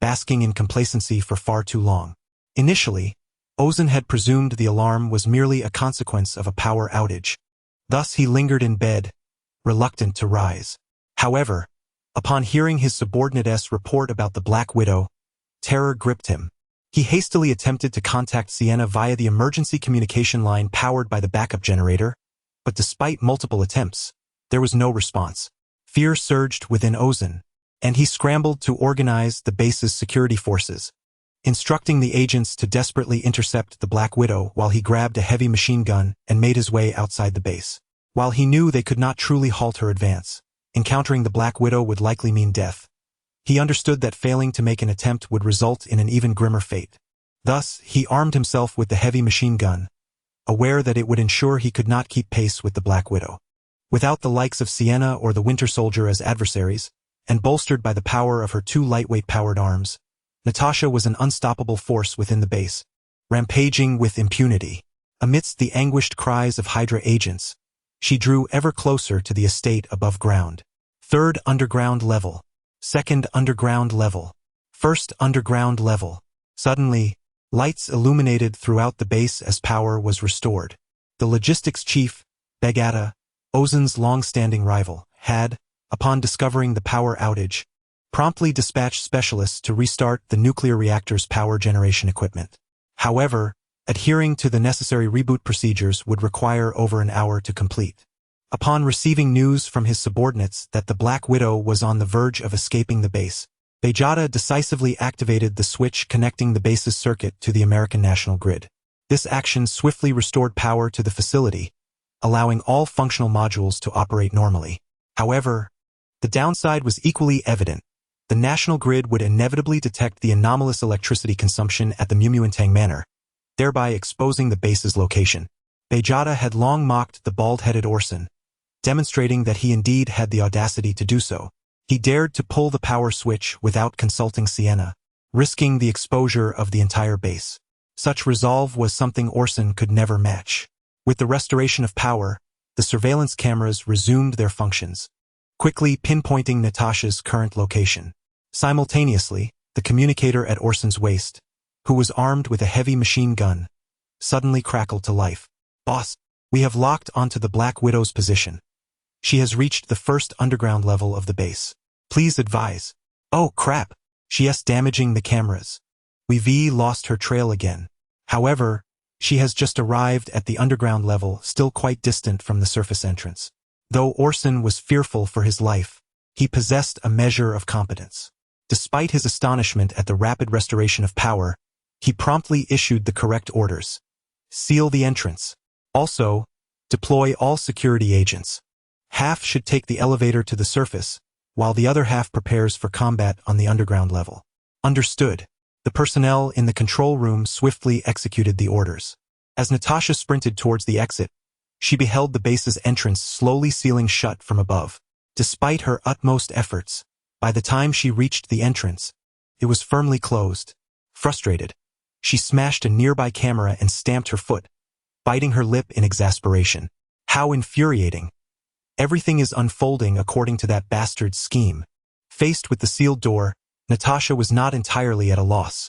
basking in complacency for far too long. Initially, Ozan had presumed the alarm was merely a consequence of a power outage. Thus he lingered in bed, reluctant to rise. However, upon hearing his subordinate's report about the Black Widow, terror gripped him. He hastily attempted to contact Sienna via the emergency communication line powered by the backup generator, but despite multiple attempts, there was no response. Fear surged within Ozan, and he scrambled to organize the base's security forces, instructing the agents to desperately intercept the Black Widow while he grabbed a heavy machine gun and made his way outside the base. While he knew they could not truly halt her advance, encountering the Black Widow would likely mean death, he understood that failing to make an attempt would result in an even grimmer fate. Thus, he armed himself with the heavy machine gun, aware that it would ensure he could not keep pace with the Black Widow. Without the likes of Sienna or the Winter Soldier as adversaries, and bolstered by the power of her 2 lightweight powered arms, Natasha was an unstoppable force within the base, rampaging with impunity. Amidst the anguished cries of Hydra agents, she drew ever closer to the estate above ground. 3rd underground level, 2nd underground level, 1st underground level. Suddenly, lights illuminated throughout the base as power was restored. The logistics chief, Begata, Ozan's long-standing rival, had, upon discovering the power outage, promptly dispatched specialists to restart the nuclear reactor's power generation equipment. However, adhering to the necessary reboot procedures would require over an hour to complete. Upon receiving news from his subordinates that the Black Widow was on the verge of escaping the base, Begata decisively activated the switch connecting the base's circuit to the American national grid. This action swiftly restored power to the facility, allowing all functional modules to operate normally. However, the downside was equally evident. The national grid would inevitably detect the anomalous electricity consumption at the Mumuantang Manor, thereby exposing the base's location. Begata had long mocked the bald-headed Orson, demonstrating that he indeed had the audacity to do so. He dared to pull the power switch without consulting Sienna, risking the exposure of the entire base. Such resolve was something Orson could never match. With the restoration of power, the surveillance cameras resumed their functions, quickly pinpointing Natasha's current location. Simultaneously, the communicator at Orson's waist, who was armed with a heavy machine gun, suddenly crackled to life. "Boss, we have locked onto the Black Widow's position. She has reached the 1st underground level of the base. Please advise." "Oh crap," she's damaging the cameras. We've lost her trail again. However, she has just arrived at the underground level, still quite distant from the surface entrance." Though Orson was fearful for his life, he possessed a measure of competence. Despite his astonishment at the rapid restoration of power, he promptly issued the correct orders. Seal the entrance. Also, deploy all security agents. Half should take the elevator to the surface, while the other half prepares for combat on the underground level. Understood. The personnel in the control room swiftly executed the orders. As Natasha sprinted towards the exit, she beheld the base's entrance slowly sealing shut from above. Despite her utmost efforts, by the time she reached the entrance, it was firmly closed. Frustrated, she smashed a nearby camera and stamped her foot, biting her lip in exasperation. How infuriating! Everything is unfolding according to that bastard's scheme. Faced with the sealed door, Natasha was not entirely at a loss.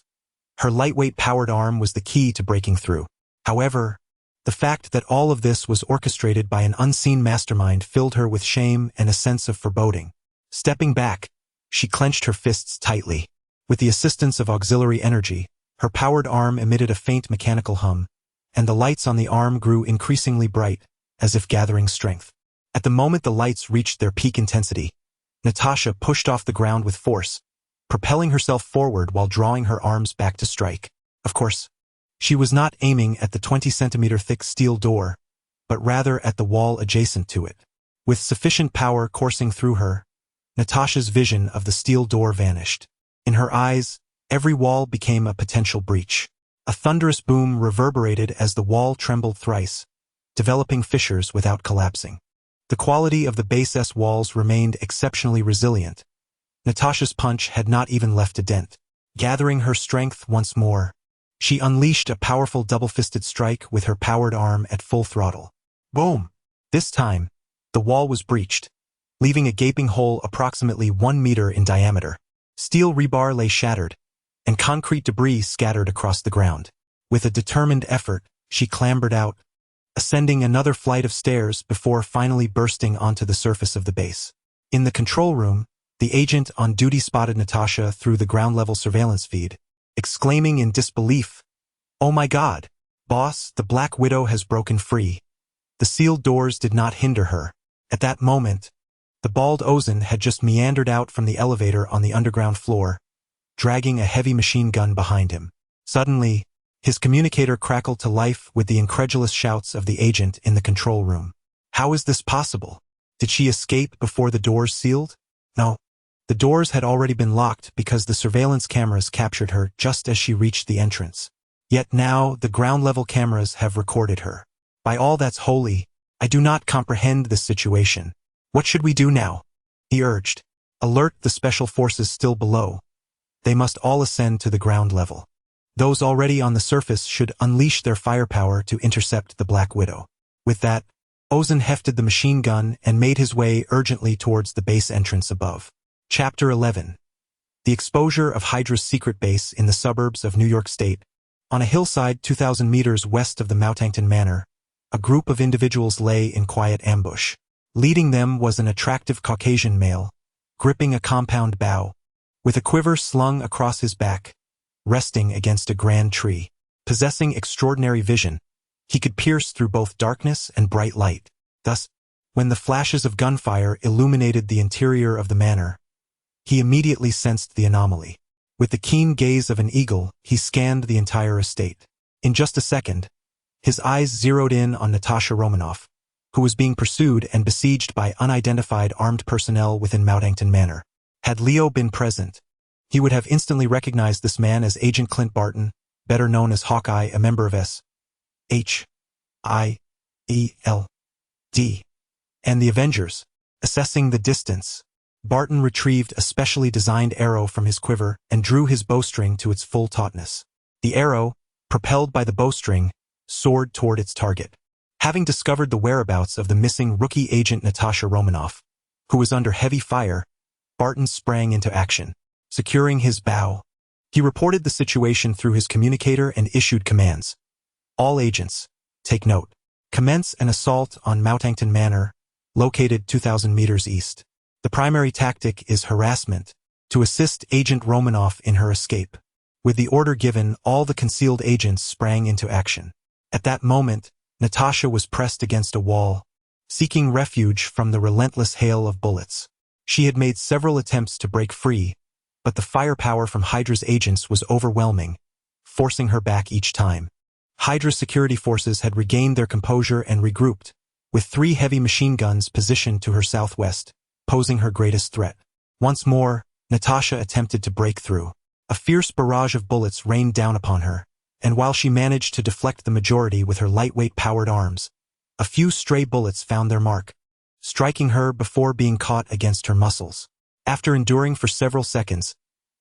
Her lightweight powered arm was the key to breaking through. However, the fact that all of this was orchestrated by an unseen mastermind filled her with shame and a sense of foreboding. Stepping back, she clenched her fists tightly. With the assistance of auxiliary energy, her powered arm emitted a faint mechanical hum, and the lights on the arm grew increasingly bright, as if gathering strength. At the moment the lights reached their peak intensity, Natasha pushed off the ground with force, propelling herself forward while drawing her arms back to strike. Of course, she was not aiming at the 20-centimeter thick steel door, but rather at the wall adjacent to it. With sufficient power coursing through her, Natasha's vision of the steel door vanished. In her eyes, every wall became a potential breach. A thunderous boom reverberated as the wall trembled thrice, developing fissures without collapsing. The quality of the base's walls remained exceptionally resilient. Natasha's punch had not even left a dent. Gathering her strength once more, she unleashed a powerful double-fisted strike with her powered arm at full throttle. Boom! This time, the wall was breached, leaving a gaping hole approximately 1 meter in diameter. Steel rebar lay shattered, and concrete debris scattered across the ground. With a determined effort, she clambered out, ascending another flight of stairs before finally bursting onto the surface of the base. In the control room, the agent on duty spotted Natasha through the ground-level surveillance feed, exclaiming in disbelief, "Oh my God! Boss, the Black Widow has broken free." The sealed doors did not hinder her. At that moment, the bald Ozan had just meandered out from the elevator on the underground floor, dragging a heavy machine gun behind him. Suddenly, his communicator crackled to life with the incredulous shouts of the agent in the control room. How is this possible? Did she escape before the doors sealed? No. The doors had already been locked because the surveillance cameras captured her just as she reached the entrance. Yet now the ground-level cameras have recorded her. By all that's holy, I do not comprehend this situation. What should we do now? He urged. Alert the special forces still below. They must all ascend to the ground level. Those already on the surface should unleash their firepower to intercept the Black Widow. With that, Ozan hefted the machine gun and made his way urgently towards the base entrance above. Chapter 11. The exposure of Hydra's secret base in the suburbs of New York State. On a hillside 2,000 meters west of the Moutangton Manor, a group of individuals lay in quiet ambush. Leading them was an attractive Caucasian male, gripping a compound bough, with a quiver slung across his back, resting against a grand tree. Possessing extraordinary vision, he could pierce through both darkness and bright light. Thus, when the flashes of gunfire illuminated the interior of the manor, he immediately sensed the anomaly. With the keen gaze of an eagle, he scanned the entire estate. In just a second, his eyes zeroed in on Natasha Romanoff, who was being pursued and besieged by unidentified armed personnel within Moutangton Manor. Had Leo been present, he would have instantly recognized this man as Agent Clint Barton, better known as Hawkeye, a member of S.H.I.E.L.D. and the Avengers. Assessing the distance, Barton retrieved a specially designed arrow from his quiver and drew his bowstring to its full tautness. The arrow, propelled by the bowstring, soared toward its target. Having discovered the whereabouts of the missing rookie agent Natasha Romanoff, who was under heavy fire, Barton sprang into action. Securing his bow, he reported the situation through his communicator and issued commands. All agents, take note. Commence an assault on Moutangton Manor, located 2,000 meters east. The primary tactic is harassment, to assist Agent Romanoff in her escape. With the order given, all the concealed agents sprang into action. At that moment, Natasha was pressed against a wall, seeking refuge from the relentless hail of bullets. She had made several attempts to break free, but the firepower from Hydra's agents was overwhelming, forcing her back each time. Hydra's security forces had regained their composure and regrouped, with 3 heavy machine guns positioned to her southwest, posing her greatest threat. Once more, Natasha attempted to break through. A fierce barrage of bullets rained down upon her, and while she managed to deflect the majority with her lightweight powered arms, a few stray bullets found their mark, striking her before being caught against her muscles. After enduring for several seconds,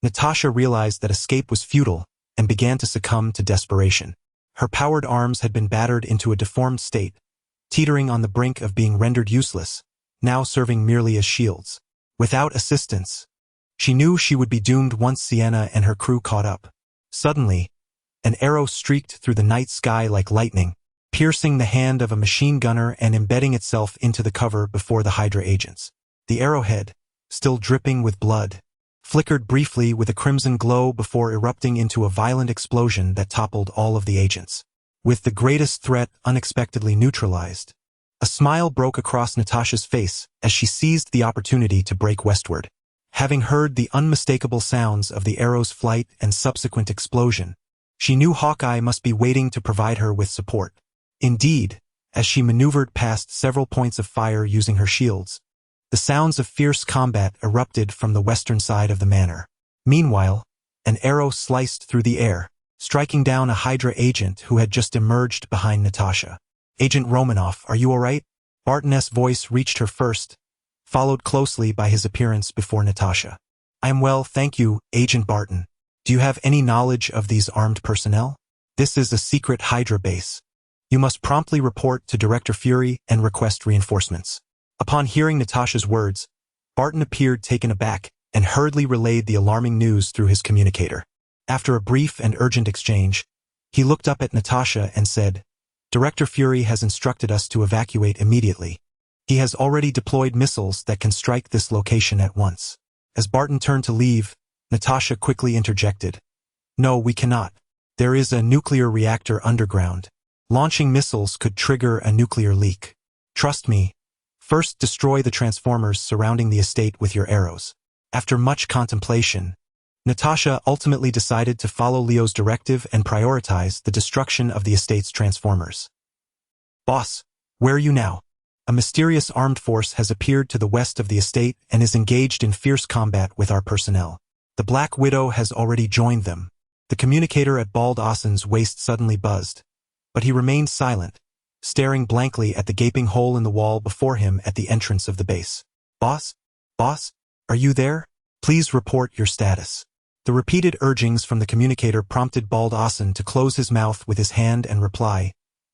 Natasha realized that escape was futile and began to succumb to desperation. Her powered arms had been battered into a deformed state, teetering on the brink of being rendered useless, now serving merely as shields. Without assistance, she knew she would be doomed once Sienna and her crew caught up. Suddenly, an arrow streaked through the night sky like lightning, piercing the hand of a machine gunner and embedding itself into the cover before the Hydra agents. The arrowhead, still dripping with blood, flickered briefly with a crimson glow before erupting into a violent explosion that toppled all of the agents. With the greatest threat unexpectedly neutralized, a smile broke across Natasha's face as she seized the opportunity to break westward. Having heard the unmistakable sounds of the arrow's flight and subsequent explosion, she knew Hawkeye must be waiting to provide her with support. Indeed, as she maneuvered past several points of fire using her shields, the sounds of fierce combat erupted from the western side of the manor. Meanwhile, an arrow sliced through the air, striking down a Hydra agent who had just emerged behind Natasha. "Agent Romanoff, are you all right?" Barton's voice reached her first, followed closely by his appearance before Natasha. "I am well, thank you, Agent Barton. Do you have any knowledge of these armed personnel? This is a secret Hydra base. You must promptly report to Director Fury and request reinforcements." Upon hearing Natasha's words, Barton appeared taken aback and hurriedly relayed the alarming news through his communicator. After a brief and urgent exchange, he looked up at Natasha and said, "Director Fury has instructed us to evacuate immediately. He has already deployed missiles that can strike this location at once." As Barton turned to leave, Natasha quickly interjected, "No, we cannot. There is a nuclear reactor underground. Launching missiles could trigger a nuclear leak. Trust me. First, destroy the transformers surrounding the estate with your arrows." After much contemplation, Natasha ultimately decided to follow Leo's directive and prioritize the destruction of the estate's transformers. "Boss, where are you now?" A mysterious armed force has appeared to the west of the estate and is engaged in fierce combat with our personnel. The Black Widow has already joined them. The communicator at Bald Assen's waist suddenly buzzed, but he remained silent, staring blankly at the gaping hole in the wall before him at the entrance of the base. "Boss? Boss? Are you there? Please report your status." The repeated urgings from the communicator prompted Bald Assen to close his mouth with his hand and reply,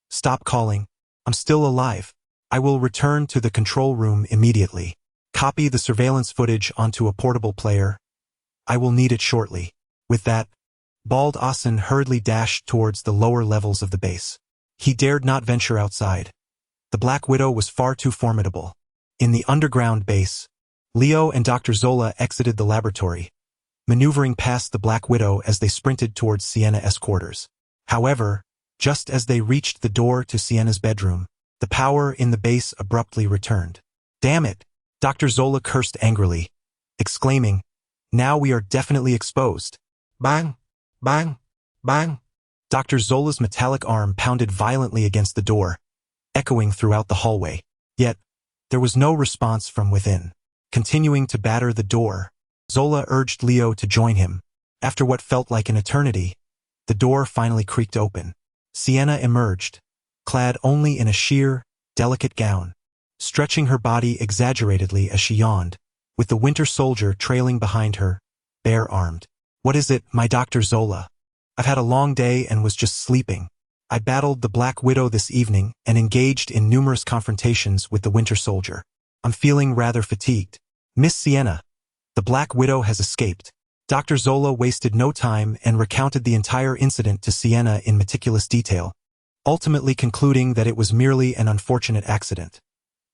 "Stop calling. I'm still alive. I will return to the control room immediately. Copy the surveillance footage onto a portable player. I will need it shortly." With that, Bald Assen hurriedly dashed towards the lower levels of the base. He dared not venture outside. The Black Widow was far too formidable. In the underground base, Leo and Dr. Zola exited the laboratory, maneuvering past the Black Widow as they sprinted towards Sienna's quarters. However, just as they reached the door to Sienna's bedroom, the power in the base abruptly returned. "Damn it!" Dr. Zola cursed angrily, exclaiming, "Now we are definitely exposed." Bang! Bang! Bang! Dr. Zola's metallic arm pounded violently against the door, echoing throughout the hallway. Yet, there was no response from within. Continuing to batter the door, Zola urged Leo to join him. After what felt like an eternity, the door finally creaked open. Sienna emerged, clad only in a sheer, delicate gown, stretching her body exaggeratedly as she yawned, with the Winter Soldier trailing behind her, bare-armed. "What is it, my Dr. Zola? I've had a long day and was just sleeping. I battled the Black Widow this evening and engaged in numerous confrontations with the Winter Soldier. I'm feeling rather fatigued." "Miss Sienna, the Black Widow has escaped." Dr. Zola wasted no time and recounted the entire incident to Sienna in meticulous detail, ultimately concluding that it was merely an unfortunate accident.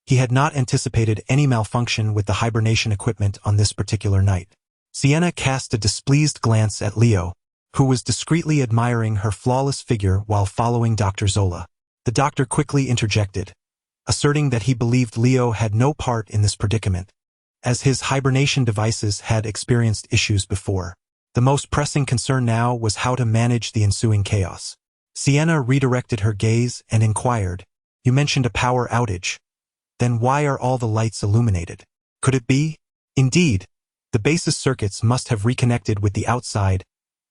He had not anticipated any malfunction with the hibernation equipment on this particular night. Sienna cast a displeased glance at Leo, who was discreetly admiring her flawless figure while following Dr. Zola. The doctor quickly interjected, asserting that he believed Leo had no part in this predicament, as his hibernation devices had experienced issues before. The most pressing concern now was how to manage the ensuing chaos. Sienna redirected her gaze and inquired, "You mentioned a power outage. Then why are all the lights illuminated? Could it be?" "Indeed, the base's circuits must have reconnected with the outside,"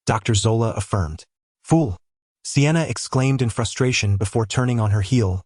Dr. Zola affirmed. "Fool. Sienna exclaimed in frustration before turning on her heel,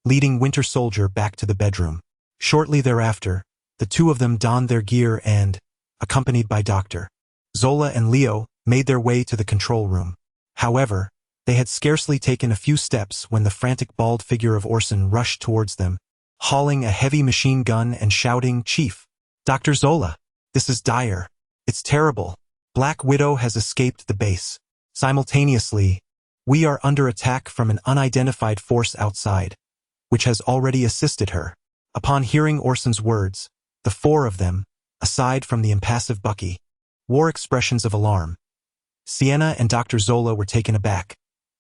leading Winter Soldier back to the bedroom. Shortly thereafter, the two of them donned their gear and, accompanied by Dr. Zola and Leo, made their way to the control room. However, they had scarcely taken a few steps when the frantic bald figure of Orson rushed towards them, hauling a heavy machine gun and shouting, "Chief! Dr. Zola! This is dire! It's terrible! Black Widow has escaped the base. Simultaneously, we are under attack from an unidentified force outside, which has already assisted her." Upon hearing Orson's words, the four of them, aside from the impassive Bucky, wore expressions of alarm. Sienna and Dr. Zola were taken aback,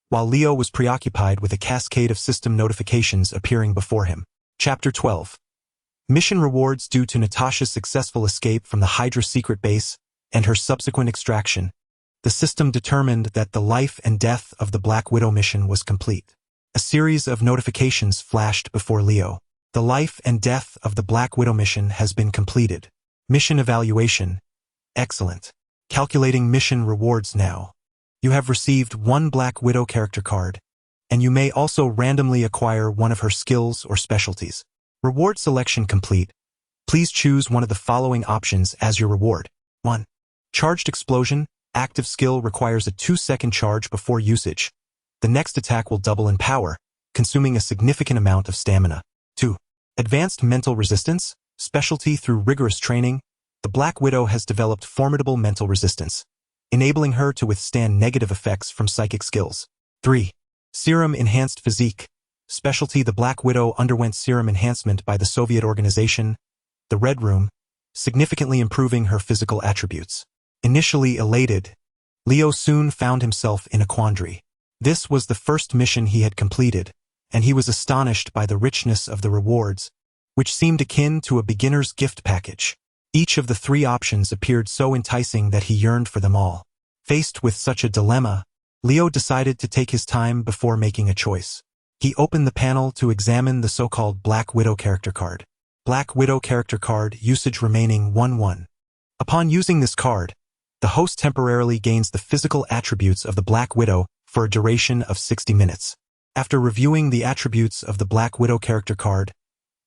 while Leo was preoccupied with a cascade of system notifications appearing before him. Chapter 12. Mission rewards due to Natasha's successful escape from the Hydra secret base and her subsequent extraction. The system determined that the life and death of the Black Widow mission was complete. A series of notifications flashed before Leo. The life and death of the Black Widow mission has been completed. Mission evaluation. Excellent. Calculating mission rewards now. You have received 1 Black Widow character card, and you may also randomly acquire one of her skills or specialties. Reward selection complete. Please choose one of the following options as your reward. 1. Charged Explosion. Active skill requires a 2-second charge before usage. The next attack will double in power, consuming a significant amount of stamina. 2. Advanced Mental Resistance. Specialty through rigorous training, the Black Widow has developed formidable mental resistance, enabling her to withstand negative effects from psychic skills. 3. Serum Enhanced Physique. Specialty: the Black Widow underwent serum enhancement by the Soviet organization, the Red Room, significantly improving her physical attributes. Initially elated, Leo soon found himself in a quandary. This was the first mission he had completed, and he was astonished by the richness of the rewards, which seemed akin to a beginner's gift package. Each of the 3 options appeared so enticing that he yearned for them all. Faced with such a dilemma, Leo decided to take his time before making a choice. He opened the panel to examine the so-called Black Widow character card. Black Widow character card, usage remaining 1-1. Upon using this card, the host temporarily gains the physical attributes of the Black Widow for a duration of 60 minutes. After reviewing the attributes of the Black Widow character card,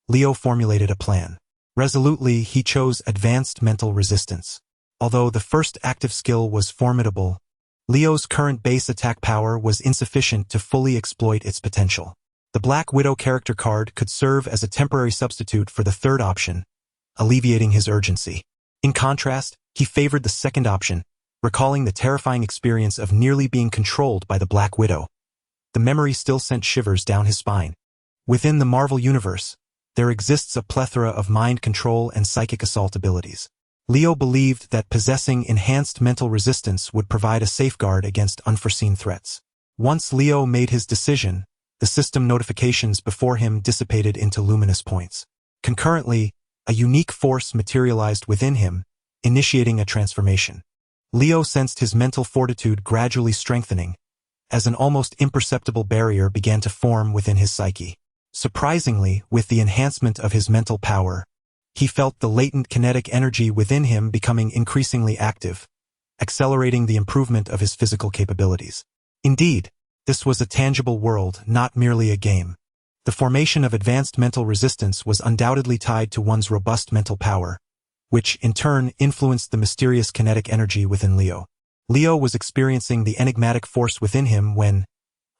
Leo formulated a plan. Resolutely, he chose Advanced Mental Resistance. Although the first active skill was formidable, Leo's current base attack power was insufficient to fully exploit its potential. The Black Widow character card could serve as a temporary substitute for the third option, alleviating his urgency. In contrast, he favored the second option, recalling the terrifying experience of nearly being controlled by the Black Widow. The memory still sent shivers down his spine. Within the Marvel Universe, there exists a plethora of mind control and psychic assault abilities. Leo believed that possessing enhanced mental resistance would provide a safeguard against unforeseen threats. Once Leo made his decision, the system notifications before him dissipated into luminous points. Concurrently, a unique force materialized within him, initiating a transformation. Leo sensed his mental fortitude gradually strengthening, as an almost imperceptible barrier began to form within his psyche. Surprisingly, with the enhancement of his mental power, he felt the latent kinetic energy within him becoming increasingly active, accelerating the improvement of his physical capabilities. Indeed, this was a tangible world, not merely a game. The formation of advanced mental resistance was undoubtedly tied to one's robust mental power, which, in turn, influenced the mysterious kinetic energy within Leo. Leo was experiencing the enigmatic force within him when,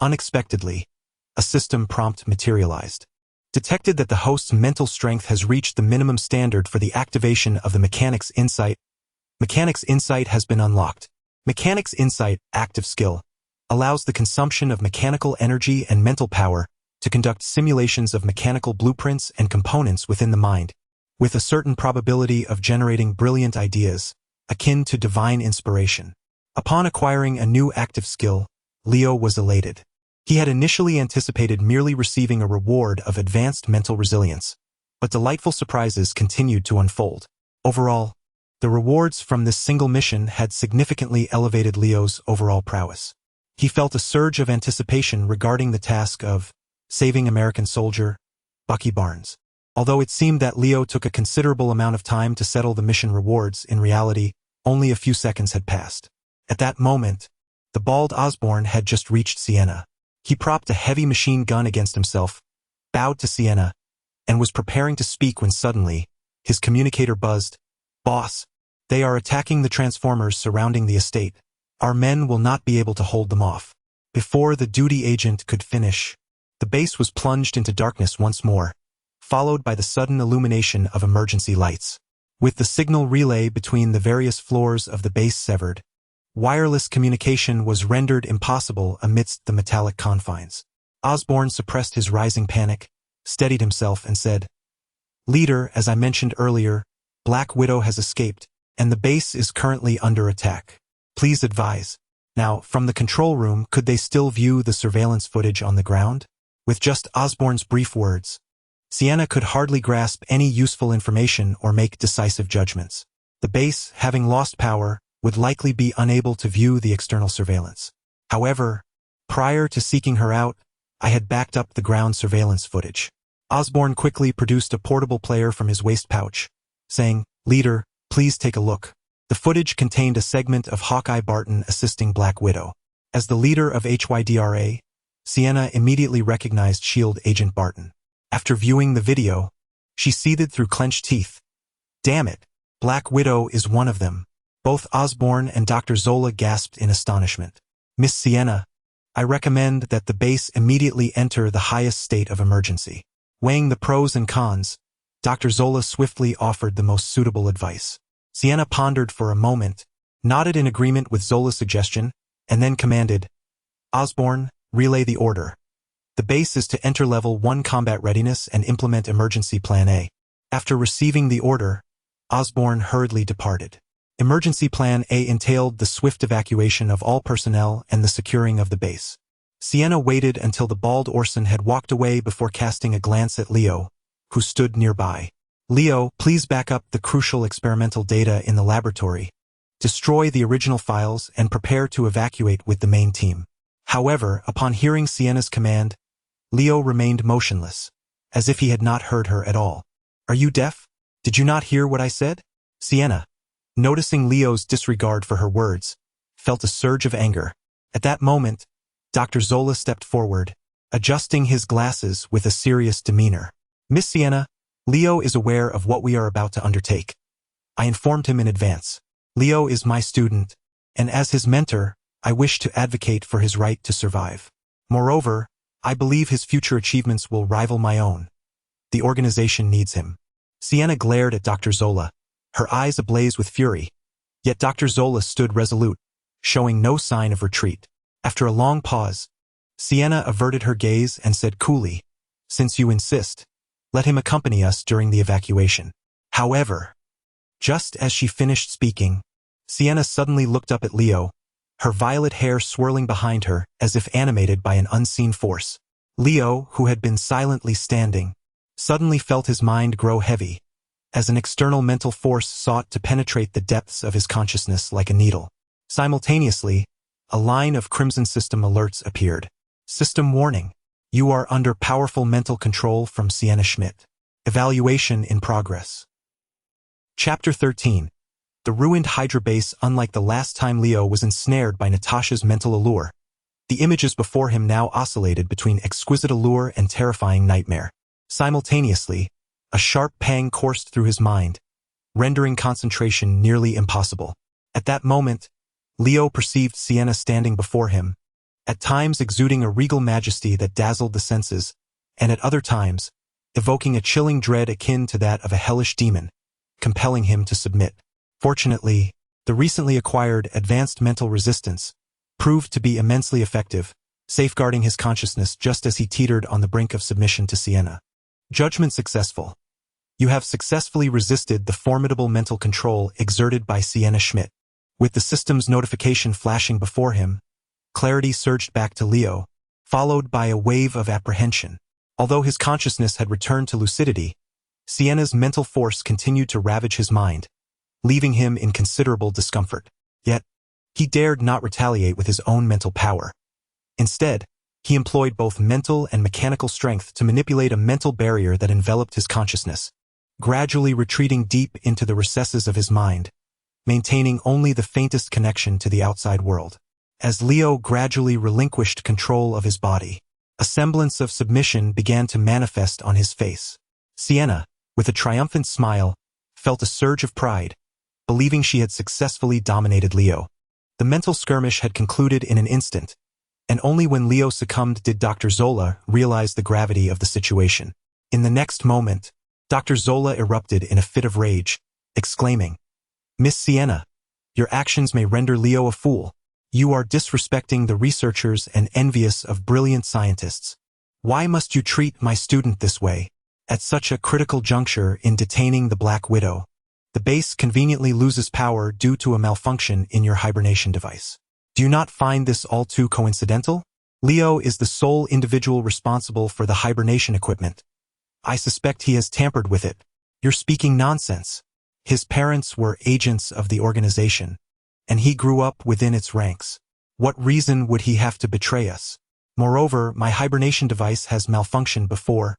unexpectedly, a system prompt materialized. Detected that the host's mental strength has reached the minimum standard for the activation of the Mechanic's Insight. Mechanic's Insight has been unlocked. Mechanic's Insight, active skill, allows the consumption of mechanical energy and mental power to conduct simulations of mechanical blueprints and components within the mind, with a certain probability of generating brilliant ideas, akin to divine inspiration. Upon acquiring a new active skill, Leo was elated. He had initially anticipated merely receiving a reward of advanced mental resilience, but delightful surprises continued to unfold. Overall, the rewards from this single mission had significantly elevated Leo's overall prowess. He felt a surge of anticipation regarding the task of saving American soldier Bucky Barnes. Although it seemed that Leo took a considerable amount of time to settle the mission rewards, in reality, only a few seconds had passed. At that moment, The bald Osborn had just reached Sienna. He propped a heavy machine gun against himself, bowed to Sienna, and was preparing to speak when suddenly, his communicator buzzed. "Boss, they are attacking the transformers surrounding the estate. Our men will not be able to hold them off." Before the duty agent could finish, the base was plunged into darkness once more, followed by the sudden illumination of emergency lights. With the signal relay between the various floors of the base severed, wireless communication was rendered impossible amidst the metallic confines. Osborn suppressed his rising panic, steadied himself, and said, "Leader, as I mentioned earlier, Black Widow has escaped, and the base is currently under attack. Please advise." Now, from the control room, could they still view the surveillance footage on the ground? With just Osborn's brief words, Sienna could hardly grasp any useful information or make decisive judgments. The base, having lost power, would likely be unable to view the external surveillance. However, prior to seeking her out, I had backed up the ground surveillance footage. Osborn quickly produced a portable player from his waist pouch, saying, "Leader, please take a look." The footage contained a segment of Hawkeye Barton assisting Black Widow. As the leader of HYDRA, Sienna immediately recognized SHIELD Agent Barton. After viewing the video, she seethed through clenched teeth. "Damn it, Black Widow is one of them." Both Osborn and Dr. Zola gasped in astonishment. "Miss Sienna, I recommend that the base immediately enter the highest state of emergency." Weighing the pros and cons, Dr. Zola swiftly offered the most suitable advice. Sienna pondered for a moment, nodded in agreement with Zola's suggestion, and then commanded, "Osborn, relay the order. The base is to enter Level 1 combat readiness and implement Emergency Plan A." After receiving the order, Osborn hurriedly departed. Emergency Plan A entailed the swift evacuation of all personnel and the securing of the base. Sienna waited until the bald Orson had walked away before casting a glance at Leo, who stood nearby. "Leo, please back up the crucial experimental data in the laboratory. Destroy the original files and prepare to evacuate with the main team." However, upon hearing Sienna's command, Leo remained motionless, as if he had not heard her at all. "Are you deaf? Did you not hear what I said?" Sienna, noticing Leo's disregard for her words, felt a surge of anger. At that moment, Dr. Zola stepped forward, adjusting his glasses with a serious demeanor. "Miss Sienna, Leo is aware of what we are about to undertake. I informed him in advance. Leo is my student, and as his mentor, I wish to advocate for his right to survive. Moreover, I believe his future achievements will rival my own. The organization needs him." Sienna glared at Dr. Zola, her eyes ablaze with fury. Yet Dr. Zola stood resolute, showing no sign of retreat. After a long pause, Sienna averted her gaze and said coolly, "Since you insist, let him accompany us during the evacuation." However, just as she finished speaking, Sienna suddenly looked up at Leo, her violet hair swirling behind her as if animated by an unseen force. Leo, who had been silently standing, suddenly felt his mind grow heavy, as an external mental force sought to penetrate the depths of his consciousness like a needle. Simultaneously, a line of Crimson System alerts appeared. "System warning. You are under powerful mental control from Sienna Schmidt. Evaluation in progress." Chapter 13. The ruined Hydra base. Unlike the last time Leo was ensnared by Natasha's mental allure, the images before him now oscillated between exquisite allure and terrifying nightmare. Simultaneously, a sharp pang coursed through his mind, rendering concentration nearly impossible. At that moment, Leo perceived Sienna standing before him, at times exuding a regal majesty that dazzled the senses, and at other times, evoking a chilling dread akin to that of a hellish demon, compelling him to submit. Fortunately, the recently acquired advanced mental resistance proved to be immensely effective, safeguarding his consciousness just as he teetered on the brink of submission to Sienna. Judgment successful. You have successfully resisted the formidable mental control exerted by Sienna Schmidt. With the system's notification flashing before him, clarity surged back to Leo, followed by a wave of apprehension. Although his consciousness had returned to lucidity, Sienna's mental force continued to ravage his mind, leaving him in considerable discomfort. Yet, he dared not retaliate with his own mental power. Instead, he employed both mental and mechanical strength to manipulate a mental barrier that enveloped his consciousness, gradually retreating deep into the recesses of his mind, maintaining only the faintest connection to the outside world. as Leo gradually relinquished control of his body. A semblance of submission began to manifest on his face. Sienna, with a triumphant smile, felt a surge of pride, believing she had successfully dominated Leo. The mental skirmish had concluded in an instant, and only when Leo succumbed did Dr. Zola realize the gravity of the situation. In the next moment, Dr. Zola erupted in a fit of rage, exclaiming, "Miss Sienna, your actions may render Leo a fool. You are disrespecting the researchers and envious of brilliant scientists. Why must you treat my student this way, at such a critical juncture in detaining the Black Widow? The base conveniently loses power due to a malfunction in your hibernation device. Do you not find this all too coincidental? Leo is the sole individual responsible for the hibernation equipment. I suspect he has tampered with it. You're speaking nonsense. His parents were agents of the organization, and he grew up within its ranks. What reason would he have to betray us? Moreover, my hibernation device has malfunctioned before,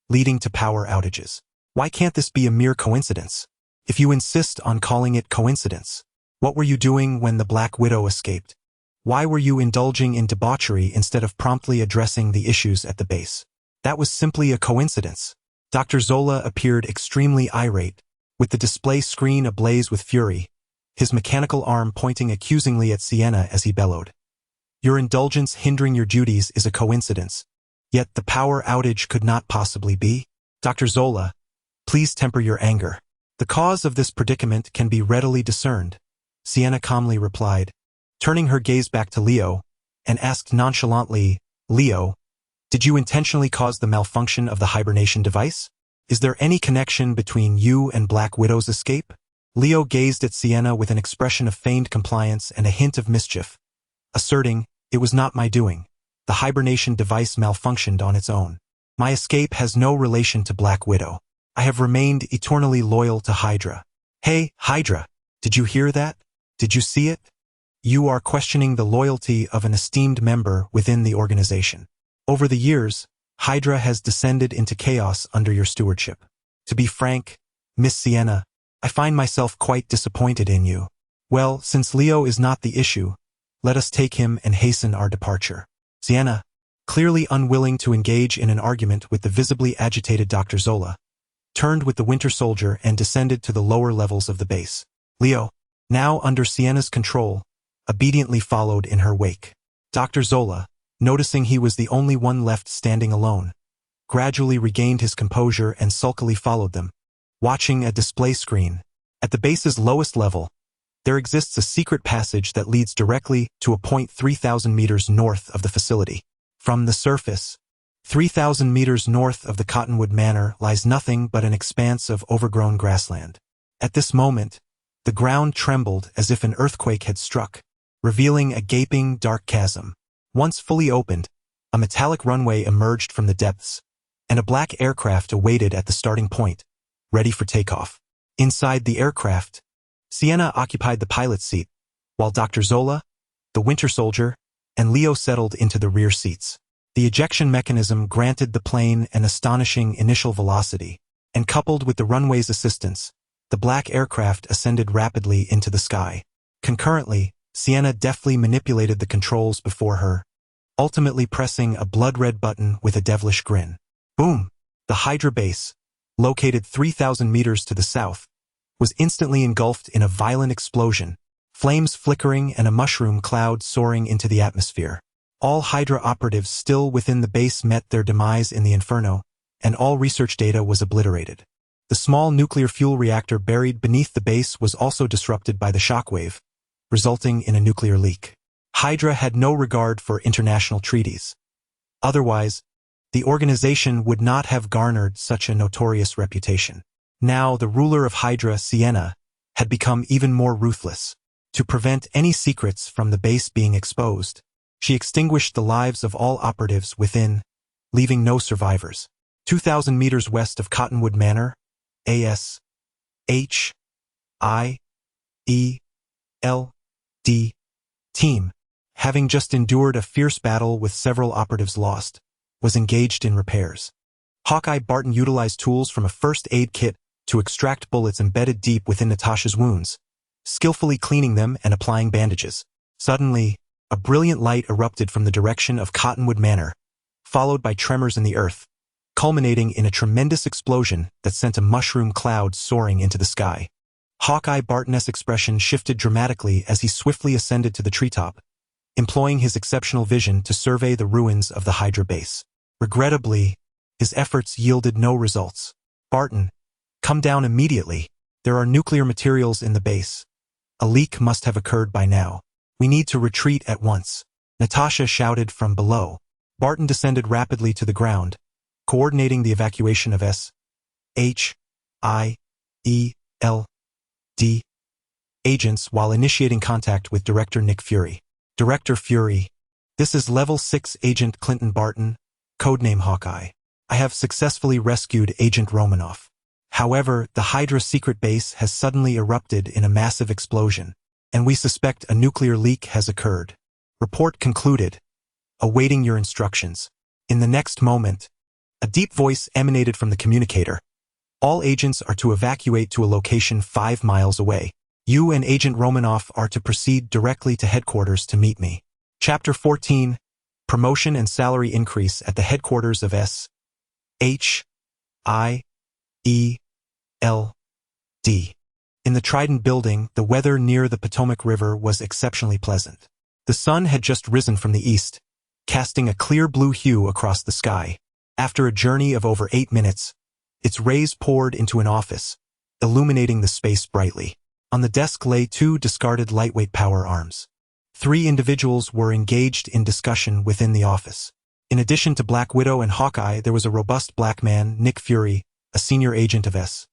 leading to power outages. Why can't this be a mere coincidence? If you insist on calling it coincidence, what were you doing when the Black Widow escaped? Why were you indulging in debauchery instead of promptly addressing the issues at the base? That was simply a coincidence." Dr. Zola appeared extremely irate, with the display screen ablaze with fury, his mechanical arm pointing accusingly at Sienna as he bellowed. "Your indulgence hindering your duties is a coincidence, yet the power outage could not possibly be? Dr. Zola, please temper your anger. The cause of this predicament can be readily discerned," Sienna calmly replied, turning her gaze back to Leo, and asked nonchalantly, "Leo, did you intentionally cause the malfunction of the hibernation device? Is there any connection between you and Black Widow's escape?" Leo gazed at Sienna with an expression of feigned compliance and a hint of mischief, asserting, "It was not my doing. The hibernation device malfunctioned on its own. My escape has no relation to Black Widow. I have remained eternally loyal to Hydra." "Hey, Hydra, did you hear that? Did you see it? You are questioning the loyalty of an esteemed member within the organization. Over the years, Hydra has descended into chaos under your stewardship. To be frank, Miss Sienna, I find myself quite disappointed in you. Well, since Leo is not the issue, let us take him and hasten our departure." Sienna, clearly unwilling to engage in an argument with the visibly agitated Dr. Zola, turned with the Winter Soldier and descended to the lower levels of the base. Leo, now under Sienna's control, obediently followed in her wake. Dr. Zola, noticing he was the only one left standing alone, gradually regained his composure and sulkily followed them, watching a display screen. At the base's lowest level, there exists a secret passage that leads directly to a point 3,000 meters north of the facility. From the surface, 3,000 meters north of the Cottonwood Manor lies nothing but an expanse of overgrown grassland. At this moment, the ground trembled as if an earthquake had struck, revealing a gaping, dark chasm. Once fully opened, a metallic runway emerged from the depths, and a black aircraft awaited at the starting point, ready for takeoff. Inside the aircraft, Sienna occupied the pilot's seat, while Dr. Zola, the Winter Soldier, and Leo settled into the rear seats. The ejection mechanism granted the plane an astonishing initial velocity, and coupled with the runway's assistance, the black aircraft ascended rapidly into the sky. Concurrently, Sienna deftly manipulated the controls before her, ultimately pressing a blood-red button with a devilish grin. Boom! The Hydra base, located 3,000 meters to the south, was instantly engulfed in a violent explosion, flames flickering and a mushroom cloud soaring into the atmosphere. All Hydra operatives still within the base met their demise in the inferno, and all research data was obliterated. The small nuclear fuel reactor buried beneath the base was also disrupted by the shockwave, resulting in a nuclear leak. Hydra had no regard for international treaties. Otherwise, the organization would not have garnered such a notorious reputation. Now the ruler of Hydra, Sienna, had become even more ruthless. To prevent any secrets from the base being exposed, she extinguished the lives of all operatives within, leaving no survivors. 2,000 meters west of Cottonwood Manor, A.S. H.I.E.L.D. team, having just endured a fierce battle with several operatives lost, was engaged in repairs. Hawkeye Barton utilized tools from a first aid kit to extract bullets embedded deep within Natasha's wounds, skillfully cleaning them and applying bandages. Suddenly, A brilliant light erupted from the direction of Cottonwood Manor, followed by tremors in the earth, culminating in a tremendous explosion that sent a mushroom cloud soaring into the sky. Hawkeye Barton's expression shifted dramatically as he swiftly ascended to the treetop, employing his exceptional vision to survey the ruins of the Hydra base. Regrettably, his efforts yielded no results. "Barton, come down immediately. There are nuclear materials in the base. A leak must have occurred by now. We need to retreat at once," Natasha shouted from below. Barton descended rapidly to the ground, coordinating the evacuation of SHIELD agents while initiating contact with Director Nick Fury. "Director Fury, this is Level 6 Agent Clinton Barton, codename Hawkeye. I have successfully rescued Agent Romanoff. However, the Hydra secret base has suddenly erupted in a massive explosion, and we suspect a nuclear leak has occurred. Report concluded. Awaiting your instructions." In the next moment, a deep voice emanated from the communicator. "All agents are to evacuate to a location 5 miles away. You and Agent Romanoff are to proceed directly to headquarters to meet me." Chapter 14, Promotion and Salary Increase at the Headquarters of SHIELD. In the Trident building, the weather near the Potomac River was exceptionally pleasant. The sun had just risen from the east, casting a clear blue hue across the sky. After a journey of over 8 minutes, its rays poured into an office, illuminating the space brightly. On the desk lay 2 discarded lightweight power arms. 3 individuals were engaged in discussion within the office. In addition to Black Widow and Hawkeye, there was a robust black man, Nick Fury, a senior agent of SHIELD.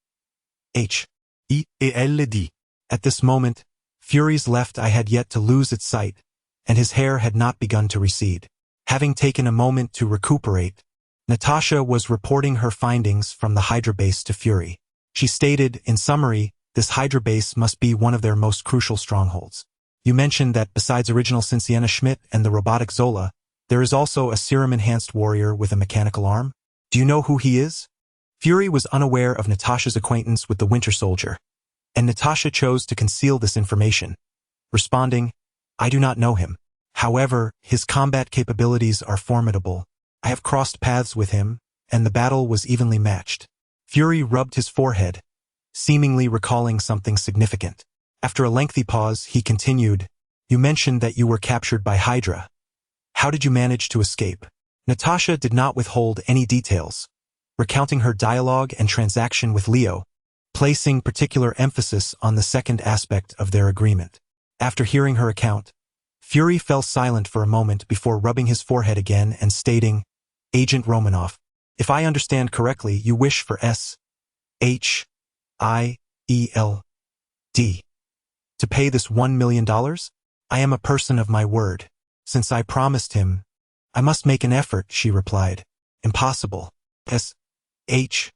At this moment, Fury's left eye had yet to lose its sight, and his hair had not begun to recede. Having taken a moment to recuperate, Natasha was reporting her findings from the Hydra base to Fury. She stated, in summary, this Hydra base must be one of their most crucial strongholds. You mentioned that besides original Cinciana Schmidt and the robotic Zola, there is also a serum-enhanced warrior with a mechanical arm? Do you know who he is? Fury was unaware of Natasha's acquaintance with the Winter Soldier, and Natasha chose to conceal this information, responding, "I do not know him. However, his combat capabilities are formidable. I have crossed paths with him, and the battle was evenly matched." Fury rubbed his forehead, seemingly recalling something significant. After a lengthy pause, he continued, "You mentioned that you were captured by Hydra. How did you manage to escape?" Natasha did not withhold any details, recounting her dialogue and transaction with Leo, placing particular emphasis on the second aspect of their agreement. After hearing her account, Fury fell silent for a moment before rubbing his forehead again and stating, "Agent Romanoff, if I understand correctly, you wish for SHIELD to pay this $1 million? I am a person of my word. Since I promised him, I must make an effort," she replied. "Impossible. SHIELD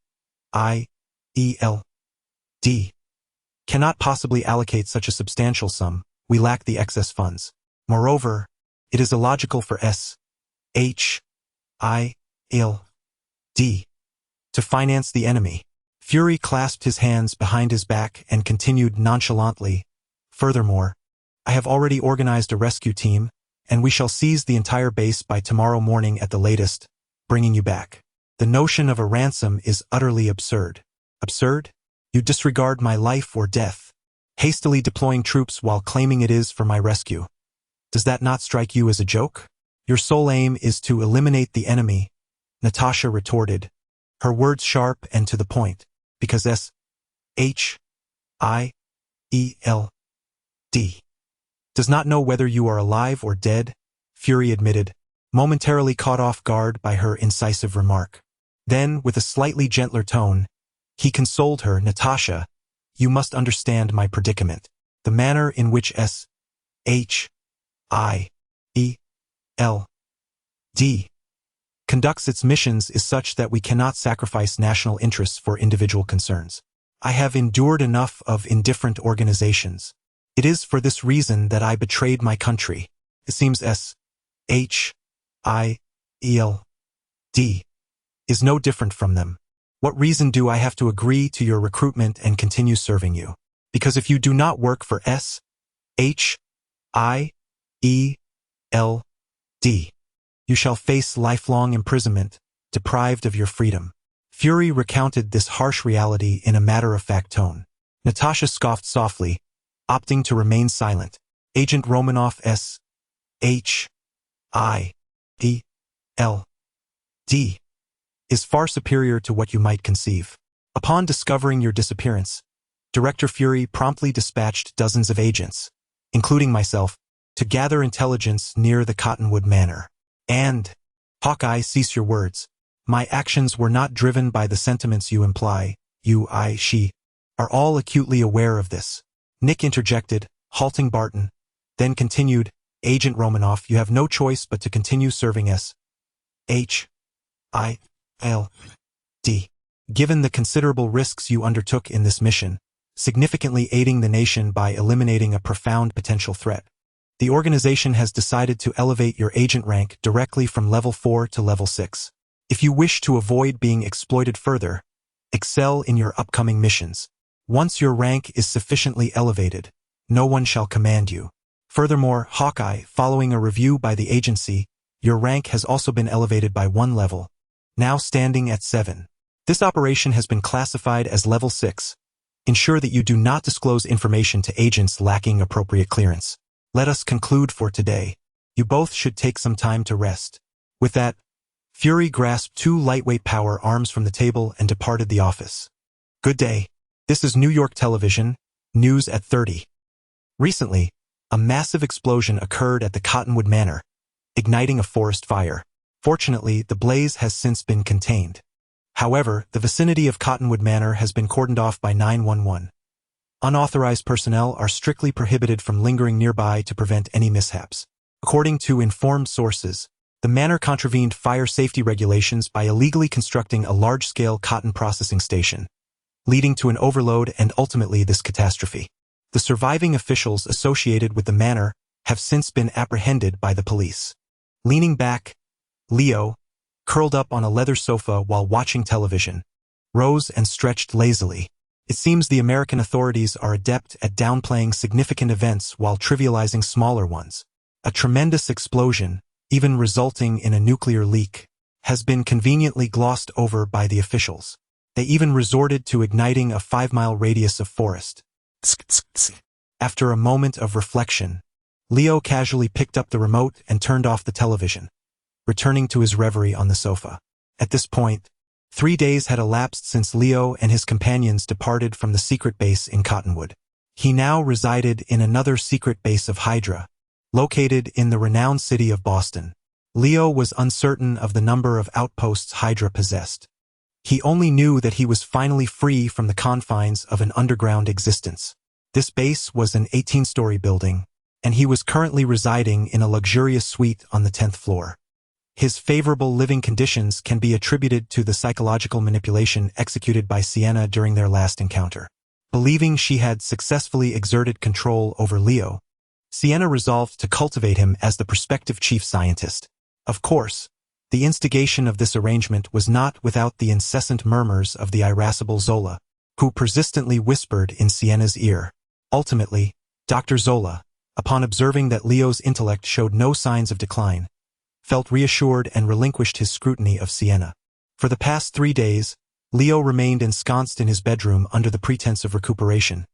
cannot possibly allocate such a substantial sum. We lack the excess funds. Moreover, it is illogical for SHIELD to finance the enemy." Fury clasped his hands behind his back and continued nonchalantly, "Furthermore, I have already organized a rescue team, and we shall seize the entire base by tomorrow morning at the latest, bringing you back. The notion of a ransom is utterly absurd." "Absurd? You disregard my life or death, hastily deploying troops while claiming it is for my rescue. Does that not strike you as a joke? Your sole aim is to eliminate the enemy," Natasha retorted, her words sharp and to the point, "because SHIELD does not know whether you are alive or dead," Fury admitted, momentarily caught off guard by her incisive remark. Then, with a slightly gentler tone, he consoled her, "Natasha, you must understand my predicament. The manner in which SHIELD conducts its missions is such that we cannot sacrifice national interests for individual concerns. I have endured enough of indifferent organizations. It is for this reason that I betrayed my country. It seems SHIELD is no different from them. What reason do I have to agree to your recruitment and continue serving you? Because if you do not work for SHIELD, You shall face lifelong imprisonment, deprived of your freedom. Fury recounted this harsh reality in a matter-of-fact tone. Natasha scoffed softly, opting to remain silent. Agent Romanoff S.H.I.D.L.D. is far superior to what you might conceive. Upon discovering your disappearance, Director Fury promptly dispatched dozens of agents, including myself, to gather intelligence near the Cottonwood Manor. And, Hawkeye, cease your words. My actions were not driven by the sentiments you imply. You, I, she, are all acutely aware of this. Nick interjected, halting Barton, then continued, Agent Romanoff, you have no choice but to continue serving S.H.I.L.D. Given the considerable risks you undertook in this mission, significantly aiding the nation by eliminating a profound potential threat, the organization has decided to elevate your agent rank directly from level 4 to level 6. If you wish to avoid being exploited further, excel in your upcoming missions. Once your rank is sufficiently elevated, no one shall command you. Furthermore, Hawkeye, following a review by the agency, your rank has also been elevated by 1 level, now standing at 7. This operation has been classified as level 6. Ensure that you do not disclose information to agents lacking appropriate clearance. Let us conclude for today. You both should take some time to rest. With that, Fury grasped 2 lightweight power arms from the table and departed the office. Good day. This is New York Television, News at 30. Recently, a massive explosion occurred at the Cottonwood Manor, igniting a forest fire. Fortunately, the blaze has since been contained. However, the vicinity of Cottonwood Manor has been cordoned off by 911. Unauthorized personnel are strictly prohibited from lingering nearby to prevent any mishaps. According to informed sources, the manor contravened fire safety regulations by illegally constructing a large-scale cotton processing station, leading to an overload and ultimately this catastrophe. The surviving officials associated with the manor have since been apprehended by the police. Leaning back, Leo, curled up on a leather sofa while watching television, rose and stretched lazily. It seems the American authorities are adept at downplaying significant events while trivializing smaller ones. A tremendous explosion, even resulting in a nuclear leak, has been conveniently glossed over by the officials. They even resorted to igniting a 5-mile radius of forest. After a moment of reflection, Leo casually picked up the remote and turned off the television, returning to his reverie on the sofa. At this point, 3 days had elapsed since Leo and his companions departed from the secret base in Cottonwood. He now resided in another secret base of Hydra, located in the renowned city of Boston. Leo was uncertain of the number of outposts Hydra possessed. He only knew that he was finally free from the confines of an underground existence. This base was an 18-story building, and he was currently residing in a luxurious suite on the 10th floor. His favorable living conditions can be attributed to the psychological manipulation executed by Sienna during their last encounter. Believing she had successfully exerted control over Leo, Sienna resolved to cultivate him as the prospective chief scientist. Of course, the instigation of this arrangement was not without the incessant murmurs of the irascible Zola, who persistently whispered in Sienna's ear. Ultimately, Dr. Zola, upon observing that Leo's intellect showed no signs of decline, felt reassured and relinquished his scrutiny of Sienna. For the past 3 days, Leo remained ensconced in his bedroom under the pretense of recuperation,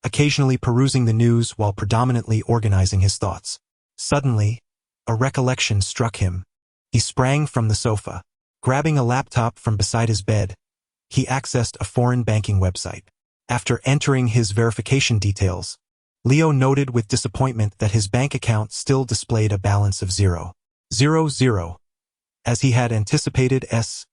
occasionally perusing the news while predominantly organizing his thoughts. Suddenly, a recollection struck him. He sprang from the sofa. Grabbing a laptop from beside his bed, he accessed a foreign banking website. After entering his verification details, Leo noted with disappointment that his bank account still displayed a balance of 0. As he had anticipated, S.H.I.E.L.D.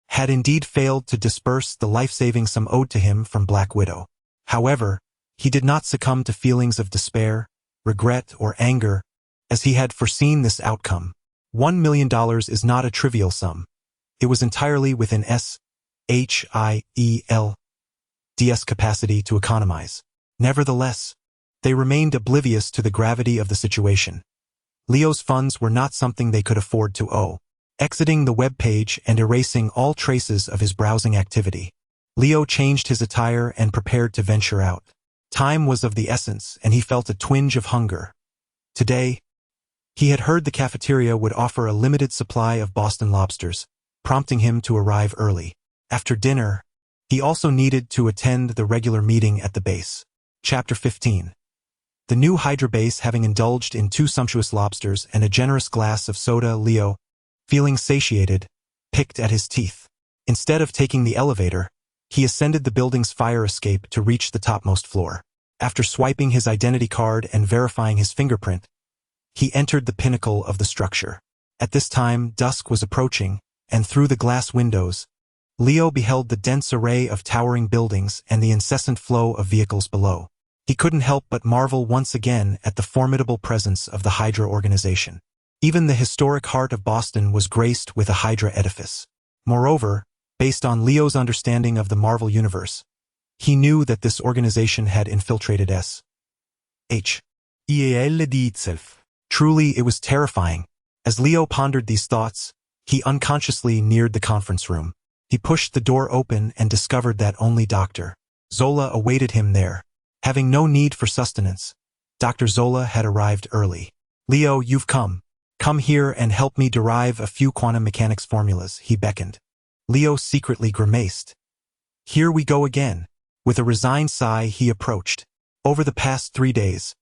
had indeed failed to disburse the life-saving sum owed to him from Black Widow. However, he did not succumb to feelings of despair, regret, or anger, as he had foreseen this outcome. $1 million is not a trivial sum. It was entirely within S.H.I.E.L.D.'s capacity to economize. Nevertheless, they remained oblivious to the gravity of the situation. Leo's funds were not something they could afford to owe. Exiting the web page and erasing all traces of his browsing activity, Leo changed his attire and prepared to venture out. Time was of the essence, and he felt a twinge of hunger. Today, he had heard the cafeteria would offer a limited supply of Boston lobsters, prompting him to arrive early. After dinner, he also needed to attend the regular meeting at the base. Chapter 15. The new Hydra base having indulged in 2 sumptuous lobsters and a generous glass of soda, Leo, feeling satiated, picked at his teeth. Instead of taking the elevator, he ascended the building's fire escape to reach the topmost floor. After swiping his identity card and verifying his fingerprint, he entered the pinnacle of the structure. At this time, dusk was approaching, and through the glass windows, Leo beheld the dense array of towering buildings and the incessant flow of vehicles below. He couldn't help but marvel once again at the formidable presence of the Hydra organization. Even the historic heart of Boston was graced with a Hydra edifice. Moreover, based on Leo's understanding of the Marvel Universe, he knew that this organization had infiltrated S.H. EALD itself. Truly, it was terrifying. As Leo pondered these thoughts, he unconsciously neared the conference room. He pushed the door open and discovered that only Dr. Zola awaited him there. Having no need for sustenance, Dr. Zola had arrived early. Leo, you've come. Come here and help me derive a few quantum mechanics formulas, he beckoned. Leo secretly grimaced. Here we go again. With a resigned sigh, he approached. Over the past 3 days,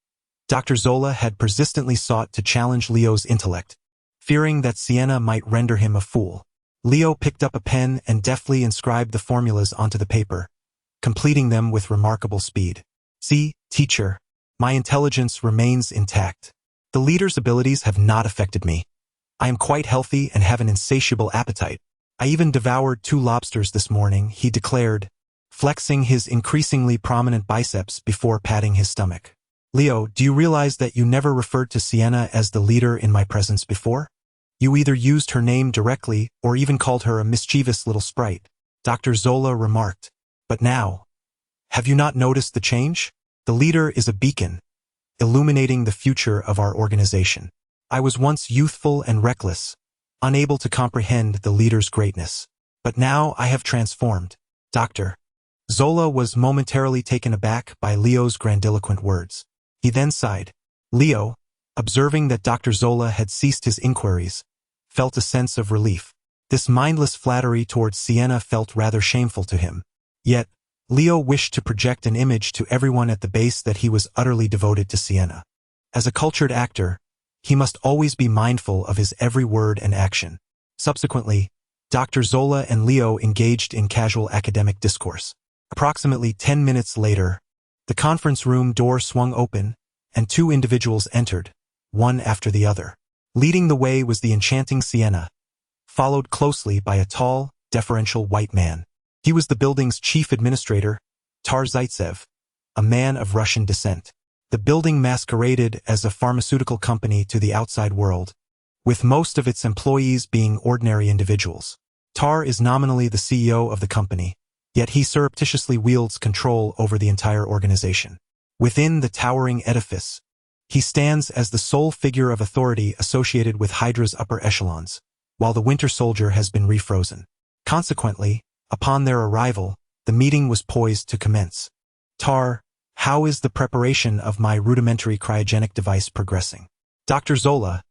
Dr. Zola had persistently sought to challenge Leo's intellect, fearing that Sienna might render him a fool. Leo picked up a pen and deftly inscribed the formulas onto the paper, completing them with remarkable speed. See, teacher, my intelligence remains intact. The leader's abilities have not affected me. I am quite healthy and have an insatiable appetite. I even devoured 2 lobsters this morning, he declared, flexing his increasingly prominent biceps before patting his stomach. Leo, do you realize that you never referred to Sienna as the leader in my presence before? You either used her name directly or even called her a mischievous little sprite, Dr. Zola remarked. But now, have you not noticed the change? The leader is a beacon, illuminating the future of our organization. I was once youthful and reckless, unable to comprehend the leader's greatness. But now I have transformed. Dr. Zola was momentarily taken aback by Leo's grandiloquent words. He then sighed. Leo, observing that Dr. Zola had ceased his inquiries, felt a sense of relief. This mindless flattery towards Sienna felt rather shameful to him. Yet, Leo wished to project an image to everyone at the base that he was utterly devoted to Sienna. As a cultured actor, he must always be mindful of his every word and action. Subsequently, Dr. Zola and Leo engaged in casual academic discourse. Approximately 10 minutes later, the conference room door swung open, and 2 individuals entered, one after the other. Leading the way was the enchanting Sienna, followed closely by a tall, deferential white man. He was the building's chief administrator, Tar Zaitsev, a man of Russian descent. The building masqueraded as a pharmaceutical company to the outside world, with most of its employees being ordinary individuals. Tar is nominally the CEO of the company, yet he surreptitiously wields control over the entire organization. Within the towering edifice, he stands as the sole figure of authority associated with Hydra's upper echelons, while the Winter Soldier has been refrozen. Consequently, upon their arrival, the meeting was poised to commence. Tar, how is the preparation of my rudimentary cryogenic device progressing? Dr. Zola,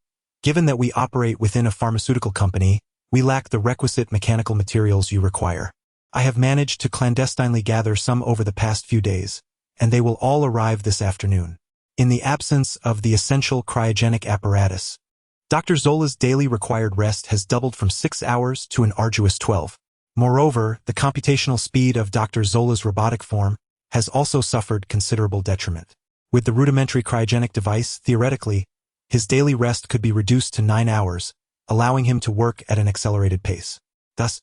given that we operate within a pharmaceutical company, we lack the requisite mechanical materials you require. I have managed to clandestinely gather some over the past few days, and they will all arrive this afternoon. In the absence of the essential cryogenic apparatus, Dr. Zola's daily required rest has doubled from 6 hours to an arduous 12. Moreover, the computational speed of Dr. Zola's robotic form has also suffered considerable detriment. With the rudimentary cryogenic device, theoretically, his daily rest could be reduced to 9 hours, allowing him to work at an accelerated pace. Thus,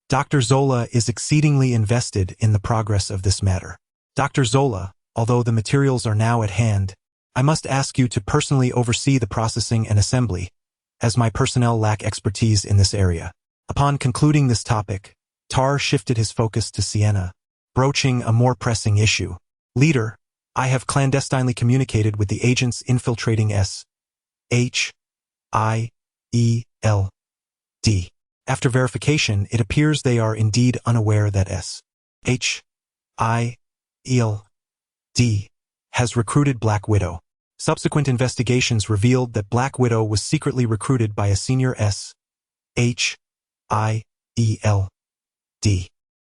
Dr. Zola is exceedingly invested in the progress of this matter. Dr. Zola, although the materials are now at hand, I must ask you to personally oversee the processing and assembly, as my personnel lack expertise in this area. Upon concluding this topic, Tar shifted his focus to Sienna, broaching a more pressing issue. Leader, I have clandestinely communicated with the agents infiltrating S.H.I.E.L.D. After verification, it appears they are indeed unaware that S.H.I.E.L.D. D. has recruited Black Widow. Subsequent investigations revealed that Black Widow was secretly recruited by a senior S.H.I.E.L.D.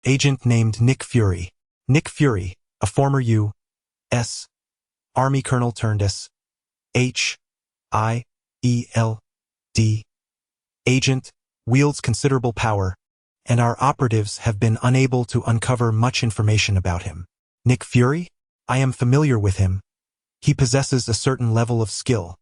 agent named Nick Fury. Nick Fury, a former U.S. Army colonel turned S.H.I.E.L.D. agent, wields considerable power, and our operatives have been unable to uncover much information about him. Nick Fury? I am familiar with him. He possesses a certain level of skill.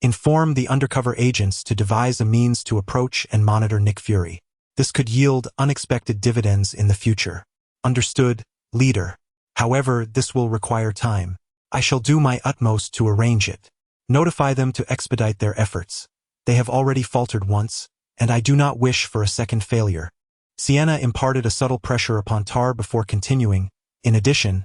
Inform the undercover agents to devise a means to approach and monitor Nick Fury. This could yield unexpected dividends in the future. Understood, leader. However, this will require time. I shall do my utmost to arrange it. Notify them to expedite their efforts. They have already faltered once, and I do not wish for a second failure. Sienna imparted a subtle pressure upon Tar before continuing. In addition,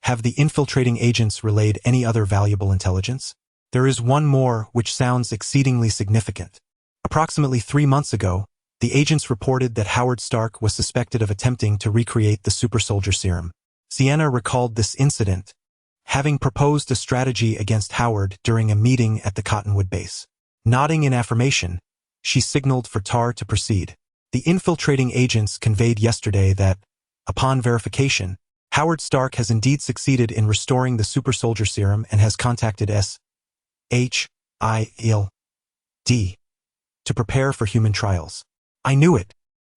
have the infiltrating agents relayed any other valuable intelligence? There is one more which sounds exceedingly significant. Approximately 3 months ago, the agents reported that Howard Stark was suspected of attempting to recreate the super soldier serum. Sienna recalled this incident, having proposed a strategy against Howard during a meeting at the Cottonwood base. Nodding in affirmation, she signaled for Tar to proceed. The infiltrating agents conveyed yesterday that, upon verification, Howard Stark has indeed succeeded in restoring the super soldier serum and has contacted S.H.I.E.L.D. to prepare for human trials. I knew it.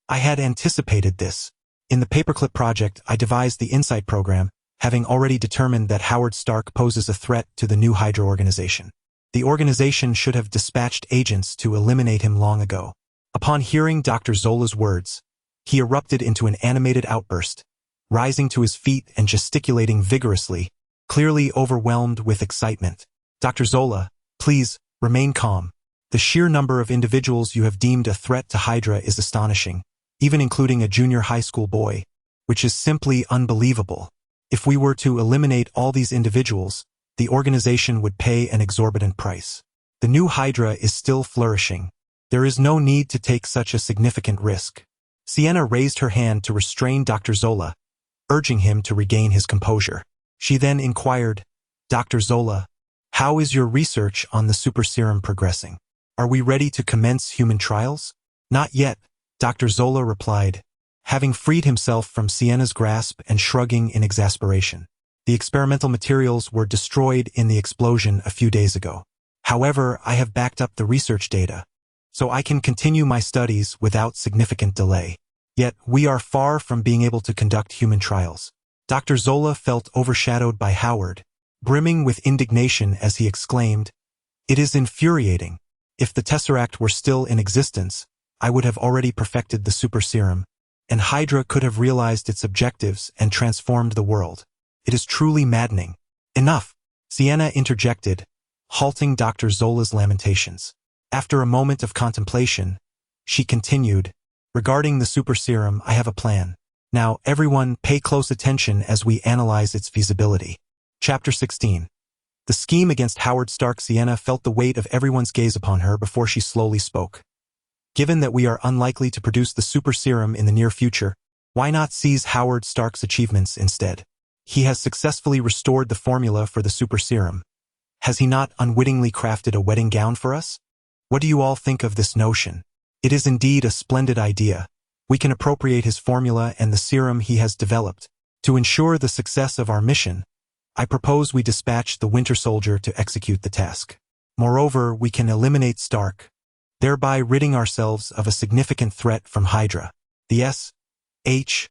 I had anticipated this. In the Paperclip project, I devised the Insight program, having already determined that Howard Stark poses a threat to the new Hydra organization. The organization should have dispatched agents to eliminate him long ago. Upon hearing Dr. Zola's words, he erupted into an animated outburst, rising to his feet and gesticulating vigorously, clearly overwhelmed with excitement. Dr. Zola, please, remain calm. The sheer number of individuals you have deemed a threat to Hydra is astonishing, even including a junior high school boy, which is simply unbelievable. If we were to eliminate all these individuals, the organization would pay an exorbitant price. The new Hydra is still flourishing. There is no need to take such a significant risk. Sienna raised her hand to restrain Dr. Zola, urging him to regain his composure. She then inquired, Dr. Zola, how is your research on the super serum progressing? Are we ready to commence human trials? Not yet, Dr. Zola replied, having freed himself from Sienna's grasp and shrugging in exasperation. The experimental materials were destroyed in the explosion a few days ago. However, I have backed up the research data, so I can continue my studies without significant delay. Yet, we are far from being able to conduct human trials. Dr. Zola felt overshadowed by Howard, brimming with indignation as he exclaimed, It is infuriating. If the Tesseract were still in existence, I would have already perfected the super serum, and Hydra could have realized its objectives and transformed the world. It is truly maddening. Enough! Sienna interjected, halting Dr. Zola's lamentations. After a moment of contemplation, she continued, Regarding the super serum, I have a plan. Now, everyone, pay close attention as we analyze its feasibility. Chapter 16. The scheme against Howard Stark. Sienna felt the weight of everyone's gaze upon her before she slowly spoke. Given that we are unlikely to produce the super serum in the near future, why not seize Howard Stark's achievements instead? He has successfully restored the formula for the super serum. Has he not unwittingly crafted a wedding gown for us? What do you all think of this notion? It is indeed a splendid idea. We can appropriate his formula and the serum he has developed. To ensure the success of our mission, I propose we dispatch the Winter Soldier to execute the task. Moreover, we can eliminate Stark, thereby ridding ourselves of a significant threat from Hydra. The S.H.I.E.L.D.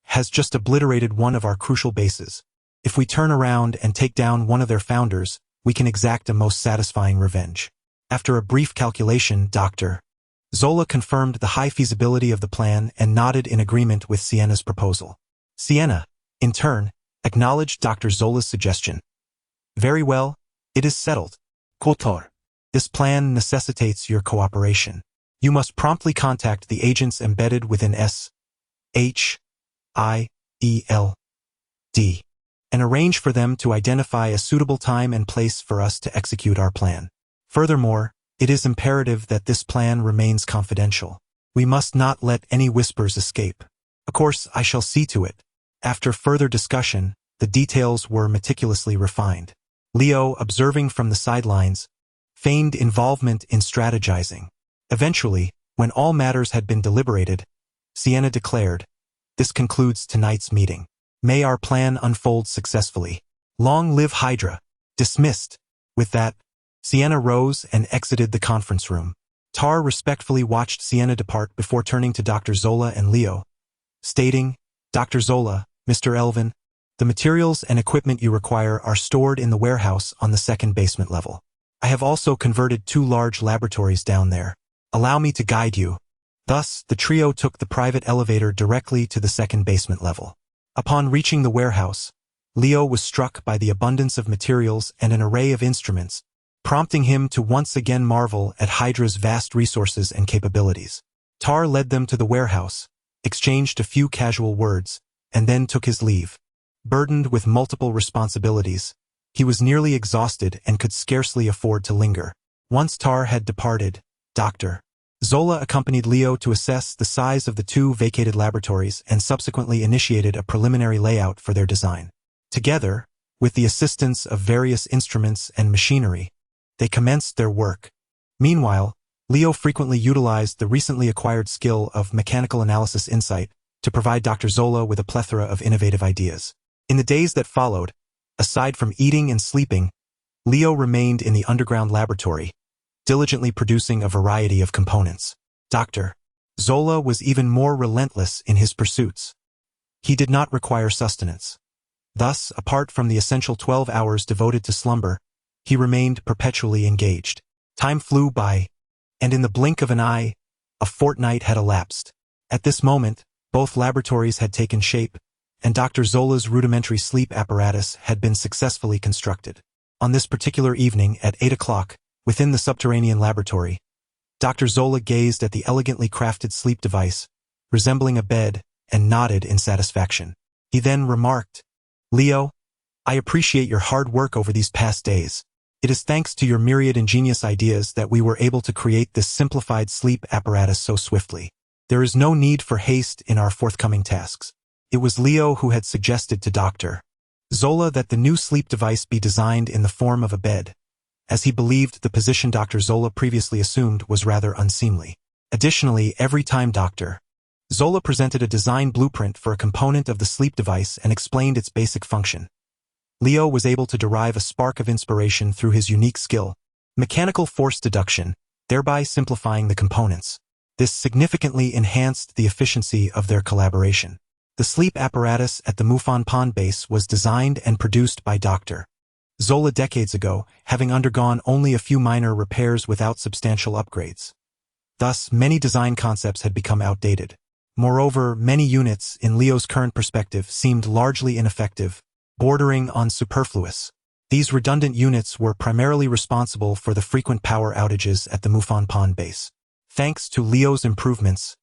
has just obliterated one of our crucial bases. If we turn around and take down one of their founders, we can exact a most satisfying revenge. After a brief calculation, Dr. Zola confirmed the high feasibility of the plan and nodded in agreement with Sienna's proposal. Sienna, in turn, acknowledged Dr. Zola's suggestion. Very well, it is settled. Kotor. This plan necessitates your cooperation. You must promptly contact the agents embedded within S.H.I.E.L.D. and arrange for them to identify a suitable time and place for us to execute our plan. Furthermore, it is imperative that this plan remains confidential. We must not let any whispers escape. Of course, I shall see to it. After further discussion, the details were meticulously refined. Leo, observing from the sidelines, feigned involvement in strategizing. Eventually, when all matters had been deliberated, Sienna declared, "This concludes tonight's meeting. May our plan unfold successfully. Long live Hydra." Dismissed. With that, Sienna rose and exited the conference room. Tar respectfully watched Sienna depart before turning to Dr. Zola and Leo, stating, "Dr. Zola, Mr. Elvin, the materials and equipment you require are stored in the warehouse on the second basement level. I have also converted 2 large laboratories down there. Allow me to guide you." Thus, the trio took the private elevator directly to the second basement level. Upon reaching the warehouse, Leo was struck by the abundance of materials and an array of instruments, prompting him to once again marvel at Hydra's vast resources and capabilities. Tar led them to the warehouse, exchanged a few casual words, and then took his leave. Burdened with multiple responsibilities, he was nearly exhausted and could scarcely afford to linger. Once Tar had departed, Dr. Zola accompanied Leo to assess the size of the 2 vacated laboratories and subsequently initiated a preliminary layout for their design. Together, with the assistance of various instruments and machinery, they commenced their work. Meanwhile, Leo frequently utilized the recently acquired skill of mechanical analysis insight to provide Dr. Zola with a plethora of innovative ideas. In the days that followed, aside from eating and sleeping, Leo remained in the underground laboratory, diligently producing a variety of components. Dr. Zola was even more relentless in his pursuits. He did not require sustenance. Thus, apart from the essential 12 hours devoted to slumber, he remained perpetually engaged. Time flew by, and in the blink of an eye, a fortnight had elapsed. At this moment, both laboratories had taken shape, and Dr. Zola's rudimentary sleep apparatus had been successfully constructed. On this particular evening at 8 o'clock, within the subterranean laboratory, Dr. Zola gazed at the elegantly crafted sleep device, resembling a bed, and nodded in satisfaction. He then remarked, "Leo, I appreciate your hard work over these past days. It is thanks to your myriad ingenious ideas that we were able to create this simplified sleep apparatus so swiftly. There is no need for haste in our forthcoming tasks." It was Leo who had suggested to Dr. Zola that the new sleep device be designed in the form of a bed, as he believed the position Dr. Zola previously assumed was rather unseemly. Additionally, every time Dr. Zola presented a design blueprint for a component of the sleep device and explained its basic function, Leo was able to derive a spark of inspiration through his unique skill, mechanical force deduction, thereby simplifying the components. This significantly enhanced the efficiency of their collaboration. The sleep apparatus at the Mufon Pond base was designed and produced by Dr. Zola decades ago, having undergone only a few minor repairs without substantial upgrades. Thus, many design concepts had become outdated. Moreover, many units, in Leo's current perspective, seemed largely ineffective, bordering on superfluous. These redundant units were primarily responsible for the frequent power outages at the Mufon Pond base. Thanks to Leo's improvements,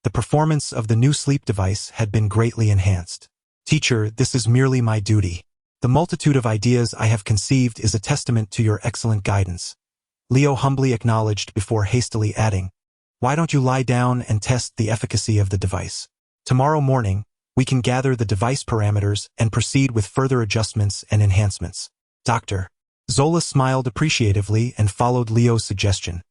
the performance of the new sleep device had been greatly enhanced. "Teacher, this is merely my duty. The multitude of ideas I have conceived is a testament to your excellent guidance," Leo humbly acknowledged before hastily adding, "Why don't you lie down and test the efficacy of the device? Tomorrow morning, we can gather the device parameters and proceed with further adjustments and enhancements." Dr. Zola smiled appreciatively and followed Leo's suggestion,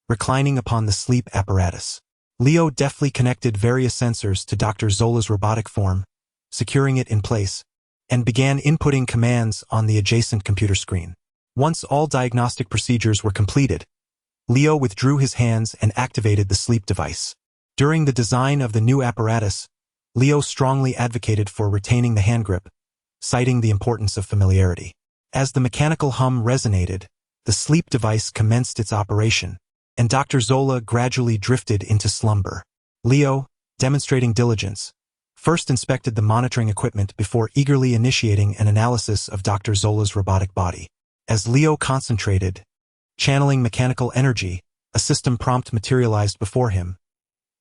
reclining upon the sleep apparatus. Leo deftly connected various sensors to Dr. Zola's robotic form, securing it in place, and began inputting commands on the adjacent computer screen. Once all diagnostic procedures were completed, Leo withdrew his hands and activated the sleep device. During the design of the new apparatus, Leo strongly advocated for retaining the hand grip, citing the importance of familiarity. As the mechanical hum resonated, the sleep device commenced its operation, and Dr. Zola gradually drifted into slumber. Leo, demonstrating diligence, first inspected the monitoring equipment before eagerly initiating an analysis of Dr. Zola's robotic body. As Leo concentrated, channeling mechanical energy, a system prompt materialized before him.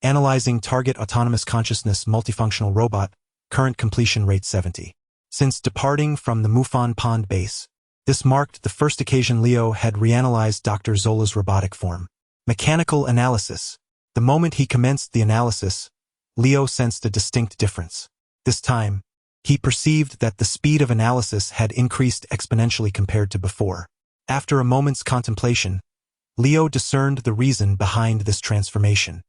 Analyzing target autonomous consciousness multifunctional robot, current completion rate 70. Since departing from the Mufon Pond base, this marked the first occasion Leo had reanalyzed Dr. Zola's robotic form. Mechanical analysis. The moment he commenced the analysis, Leo sensed a distinct difference. This time, He perceived that the speed of analysis had increased exponentially compared to before. After a moment's contemplation, Leo discerned the reason behind this transformation.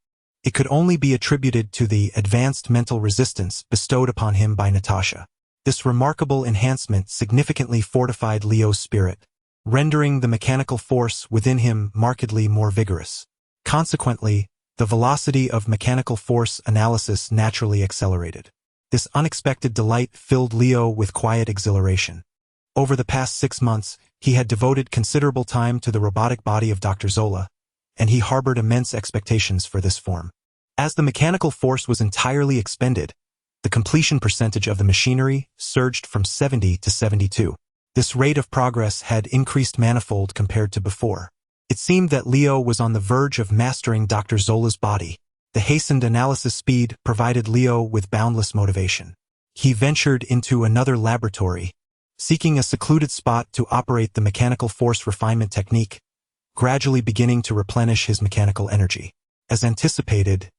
It could only be attributed to the advanced mental resistance bestowed upon him by Natasha. This remarkable enhancement significantly fortified Leo's spirit, rendering the mechanical force within him markedly more vigorous. Consequently, the velocity of mechanical force analysis naturally accelerated. This unexpected delight filled Leo with quiet exhilaration. Over the past 6 months, he had devoted considerable time to the robotic body of Dr. Zola, and he harbored immense expectations for this form. As the mechanical force was entirely expended, the completion percentage of the machinery surged from 70 to 72. This rate of progress had increased manifold compared to before. It seemed that Leo was on the verge of mastering Dr. Zola's body. The hastened analysis speed provided Leo with boundless motivation. He ventured into another laboratory, seeking a secluded spot to operate the mechanical force refinement technique, gradually beginning to replenish his mechanical energy. As anticipated,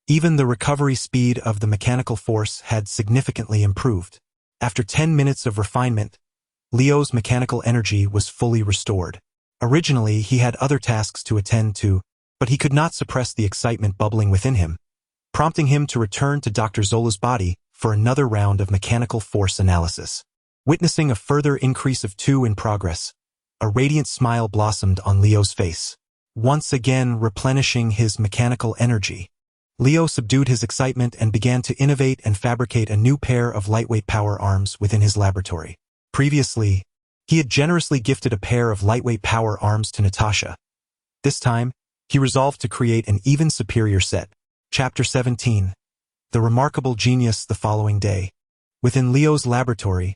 even the recovery speed of the mechanical force had significantly improved. After 10 minutes of refinement, Leo's mechanical energy was fully restored. Originally, he had other tasks to attend to, but he could not suppress the excitement bubbling within him, prompting him to return to Dr. Zola's body for another round of mechanical force analysis. Witnessing a further increase of 2 in progress, a radiant smile blossomed on Leo's face. Once again replenishing his mechanical energy, Leo subdued his excitement and began to innovate and fabricate a new pair of lightweight power arms within his laboratory. Previously, he had generously gifted a pair of lightweight power arms to Natasha. This time, he resolved to create an even superior set. Chapter 17. The Remarkable Genius. The following day, within Leo's laboratory,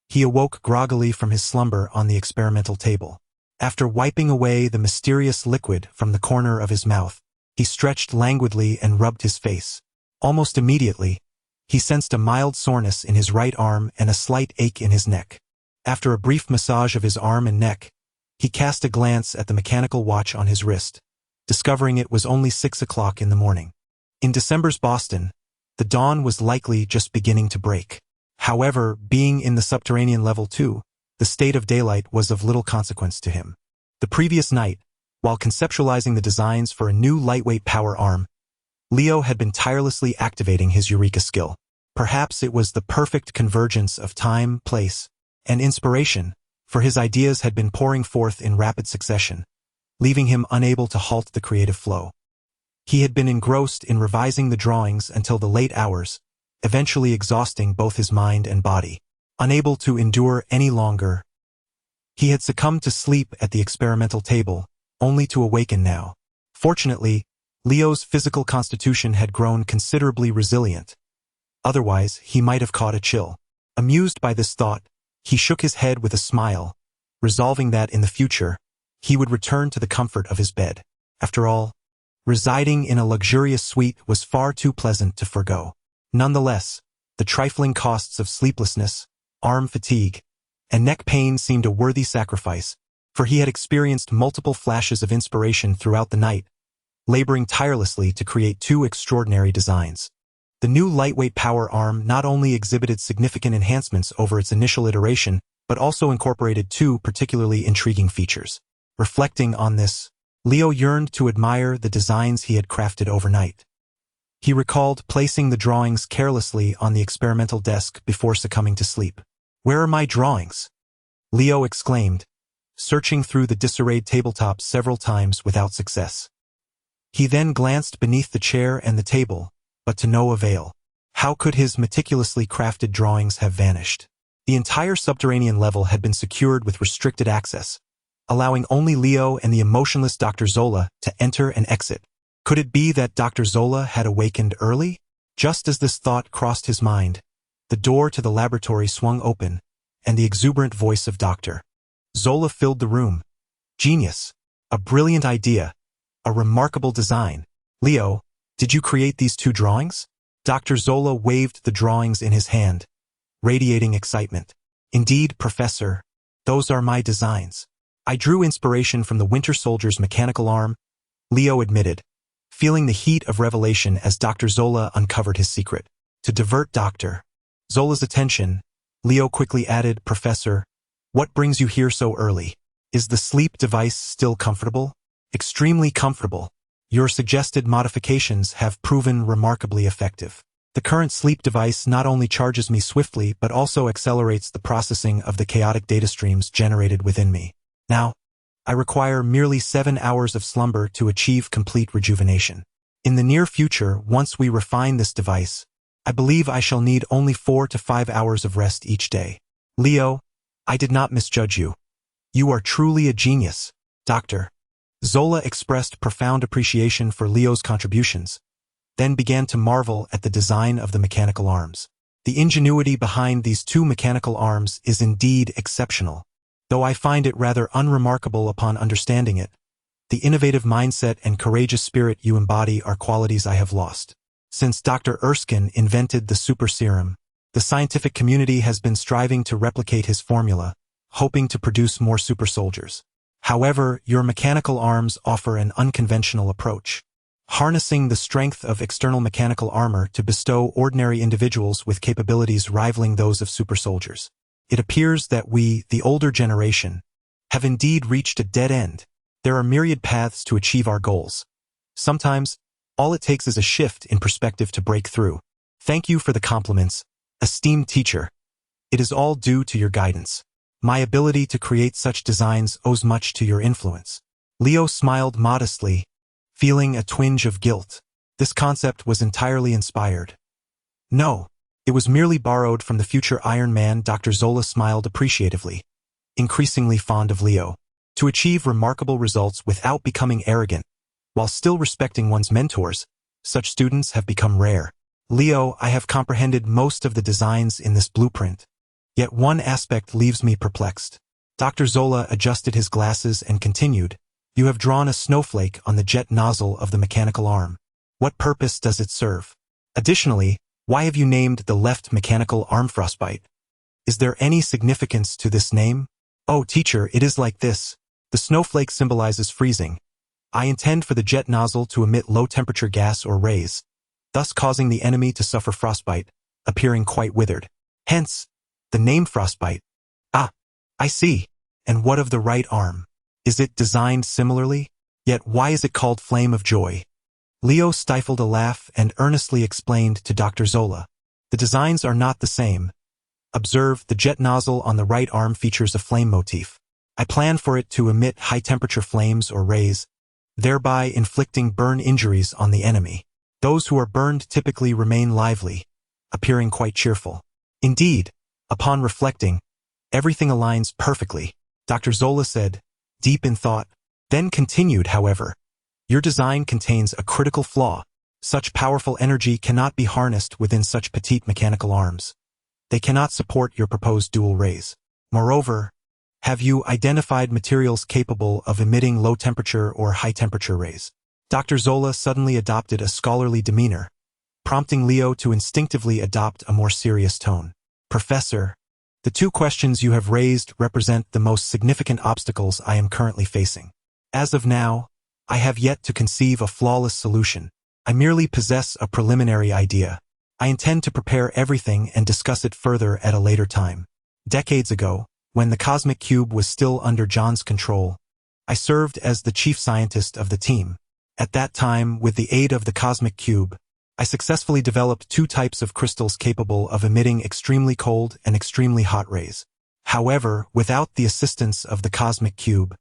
he awoke groggily from his slumber on the experimental table. After wiping away the mysterious liquid from the corner of his mouth, he stretched languidly and rubbed his face. Almost immediately, he sensed a mild soreness in his right arm and a slight ache in his neck. After a brief massage of his arm and neck, he cast a glance at the mechanical watch on his wrist, discovering it was only 6 o'clock in the morning. In December's Boston, the dawn was likely just beginning to break. However, being in the subterranean level 2, the state of daylight was of little consequence to him. The previous night, while conceptualizing the designs for a new lightweight power arm, Leo had been tirelessly activating his Eureka skill. Perhaps it was the perfect convergence of time, place, and inspiration, for his ideas had been pouring forth in rapid succession, leaving him unable to halt the creative flow. He had been engrossed in revising the drawings until the late hours, eventually exhausting both his mind and body. Unable to endure any longer, he had succumbed to sleep at the experimental table, only to awaken now. Fortunately, Leo's physical constitution had grown considerably resilient. Otherwise, he might have caught a chill. Amused by this thought, he shook his head with a smile, resolving that in the future, he would return to the comfort of his bed. After all, residing in a luxurious suite was far too pleasant to forgo. Nonetheless, the trifling costs of sleeplessness, arm fatigue, and neck pain seemed a worthy sacrifice, for he had experienced multiple flashes of inspiration throughout the night, laboring tirelessly to create 2 extraordinary designs. The new lightweight power arm not only exhibited significant enhancements over its initial iteration, but also incorporated 2 particularly intriguing features. Reflecting on this, Leo yearned to admire the designs he had crafted overnight. He recalled placing the drawings carelessly on the experimental desk before succumbing to sleep. "Where are my drawings?" Leo exclaimed, searching through the disarrayed tabletop several times without success. He then glanced beneath the chair and the table, but to no avail. How could his meticulously crafted drawings have vanished? The entire subterranean level had been secured with restricted access, allowing only Leo and the emotionless Dr. Zola to enter and exit. Could it be that Dr. Zola had awakened early? Just as this thought crossed his mind, the door to the laboratory swung open, and the exuberant voice of Dr. Zola filled the room. "Genius! A brilliant idea! A remarkable design! Leo, did you create these 2 drawings?" Dr. Zola waved the drawings in his hand, radiating excitement. "Indeed, Professor, those are my designs. I drew inspiration from the Winter Soldier's mechanical arm," Leo admitted, feeling the heat of revelation as Dr. Zola uncovered his secret. To divert Dr. Zola's attention, Leo quickly added, "Professor, what brings you here so early? Is the sleep device still comfortable?" "Extremely comfortable. Your suggested modifications have proven remarkably effective. The current sleep device not only charges me swiftly but also accelerates the processing of the chaotic data streams generated within me. Now, I require merely 7 hours of slumber to achieve complete rejuvenation. In the near future, once we refine this device, I believe I shall need only 4 to 5 hours of rest each day." "Leo, I did not misjudge you. You are truly a genius, Doctor." Zola expressed profound appreciation for Leo's contributions, then began to marvel at the design of the mechanical arms. The ingenuity behind these 2 mechanical arms is indeed exceptional, though I find it rather unremarkable upon understanding it. The innovative mindset and courageous spirit you embody are qualities I have lost. Since Dr. Erskine invented the super serum, the scientific community has been striving to replicate his formula, hoping to produce more super soldiers. However, your mechanical arms offer an unconventional approach, harnessing the strength of external mechanical armor to bestow ordinary individuals with capabilities rivaling those of super soldiers. It appears that we, the older generation, have indeed reached a dead end. There are myriad paths to achieve our goals. Sometimes, all it takes is a shift in perspective to break through. Thank you for the compliments, esteemed teacher. It is all due to your guidance. My ability to create such designs owes much to your influence." Leo smiled modestly, feeling a twinge of guilt. This concept was entirely inspired. "No, it was merely borrowed from the future Iron Man." Dr. Zola smiled appreciatively, increasingly fond of Leo. To achieve remarkable results without becoming arrogant, while still respecting one's mentors, such students have become rare. "Leo, I have comprehended most of the designs in this blueprint. Yet one aspect leaves me perplexed." Dr. Zola adjusted his glasses and continued, "You have drawn a snowflake on the jet nozzle of the mechanical arm. What purpose does it serve? Additionally, why have you named the left mechanical arm Frostbite? Is there any significance to this name?" "Oh, teacher, it is like this. The snowflake symbolizes freezing. I intend for the jet nozzle to emit low-temperature gas or rays, thus causing the enemy to suffer frostbite, appearing quite withered. Hence, the name Frostbite." "Ah, I see. And what of the right arm? Is it designed similarly? Yet why is it called Flame of Joy?" Leo stifled a laugh and earnestly explained to Dr. Zola, "The designs are not the same. Observe, the jet nozzle on the right arm features a flame motif. I plan for it to emit high-temperature flames or rays, thereby inflicting burn injuries on the enemy. Those who are burned typically remain lively, appearing quite cheerful. Indeed, upon reflecting, everything aligns perfectly," Dr. Zola said, deep in thought, then continued, "However, your design contains a critical flaw. Such powerful energy cannot be harnessed within such petite mechanical arms. They cannot support your proposed dual rays. Moreover, have you identified materials capable of emitting low-temperature or high-temperature rays?" Dr. Zola suddenly adopted a scholarly demeanor, prompting Leo to instinctively adopt a more serious tone. "Professor, the 2 questions you have raised represent the most significant obstacles I am currently facing. As of now, I have yet to conceive a flawless solution. I merely possess a preliminary idea. I intend to prepare everything and discuss it further at a later time. Decades ago, when the Cosmic Cube was still under John's control, I served as the chief scientist of the team. At that time, with the aid of the Cosmic Cube, I successfully developed 2 types of crystals capable of emitting extremely cold and extremely hot rays. However, without the assistance of the Cosmic Cube,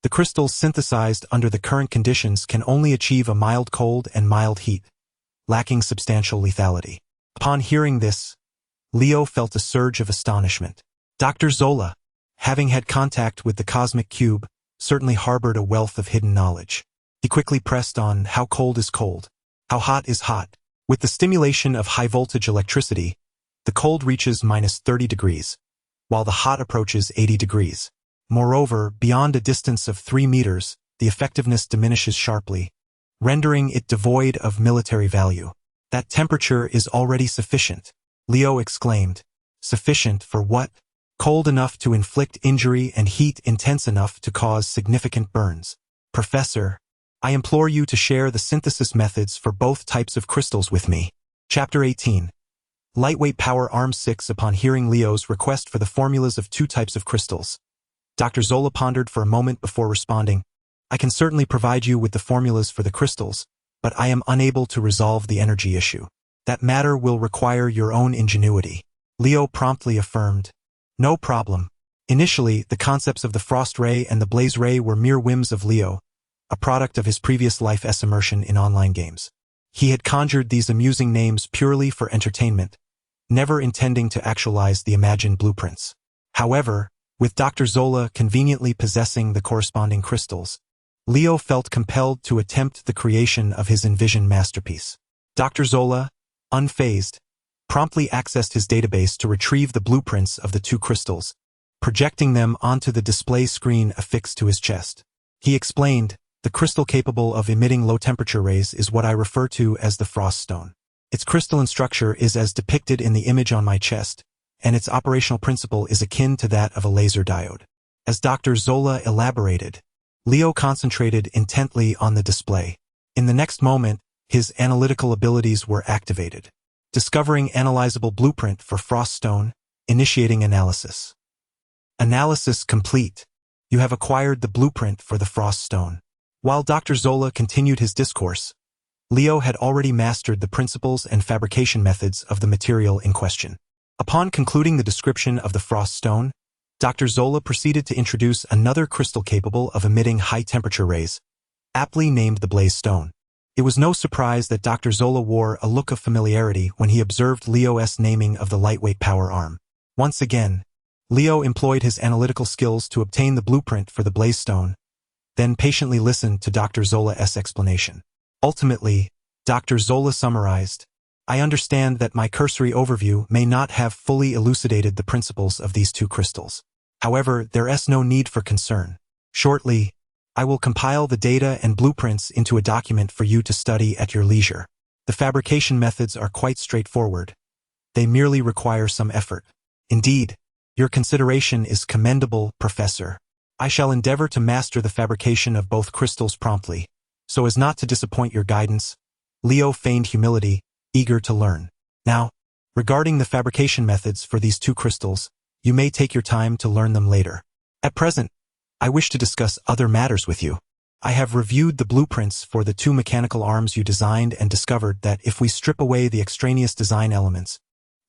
the crystals synthesized under the current conditions can only achieve a mild cold and mild heat, lacking substantial lethality." Upon hearing this, Leo felt a surge of astonishment. Dr. Zola, having had contact with the Cosmic Cube, certainly harbored a wealth of hidden knowledge. He quickly pressed on, "How cold is cold? How hot is hot? With the stimulation of high-voltage electricity, the cold reaches -30 degrees, while the hot approaches 80 degrees. Moreover, beyond a distance of 3 meters, the effectiveness diminishes sharply, rendering it devoid of military value. That temperature is already sufficient," Leo exclaimed. "Sufficient for what?" "Cold enough to inflict injury and heat intense enough to cause significant burns. Professor, I implore you to share the synthesis methods for both types of crystals with me." Chapter 18. Lightweight Power Arm 6. Upon hearing Leo's request for the formulas of 2 types of crystals, Dr. Zola pondered for a moment before responding. I can certainly provide you with the formulas for the crystals, but I am unable to resolve the energy issue. That matter will require your own ingenuity. Leo promptly affirmed. No problem. Initially, the concepts of the Frost Ray and the Blaze Ray were mere whims of Leo, a product of his previous life's immersion in online games. He had conjured these amusing names purely for entertainment, never intending to actualize the imagined blueprints. However, with Dr. Zola conveniently possessing the corresponding crystals, Leo felt compelled to attempt the creation of his envisioned masterpiece. Dr. Zola, unfazed, promptly accessed his database to retrieve the blueprints of the 2 crystals, projecting them onto the display screen affixed to his chest. He explained, the crystal capable of emitting low-temperature rays is what I refer to as the Frost Stone. Its crystalline structure is as depicted in the image on my chest, and its operational principle is akin to that of a laser diode. As Dr. Zola elaborated, Leo concentrated intently on the display. In the next moment, his analytical abilities were activated. Discovering analyzable blueprint for Frost Stone, initiating analysis. Analysis complete. You have acquired the blueprint for the Frost Stone. While Dr. Zola continued his discourse, Leo had already mastered the principles and fabrication methods of the material in question. Upon concluding the description of the Frost Stone, Dr. Zola proceeded to introduce another crystal capable of emitting high-temperature rays, aptly named the Blaze Stone. It was no surprise that Dr. Zola wore a look of familiarity when he observed Leo's naming of the lightweight power arm. Once again, Leo employed his analytical skills to obtain the blueprint for the Blaze Stone, then patiently listened to Dr. Zola's explanation. Ultimately, Dr. Zola summarized, I understand that my cursory overview may not have fully elucidated the principles of these 2 crystals. However, there is no need for concern. Shortly, I will compile the data and blueprints into a document for you to study at your leisure. The fabrication methods are quite straightforward. They merely require some effort. Indeed, your consideration is commendable, Professor. I shall endeavor to master the fabrication of both crystals promptly, so as not to disappoint your guidance. Leo feigned humility, eager to learn. Now, regarding the fabrication methods for these 2 crystals, you may take your time to learn them later. At present, I wish to discuss other matters with you. I have reviewed the blueprints for the 2 mechanical arms you designed and discovered that if we strip away the extraneous design elements,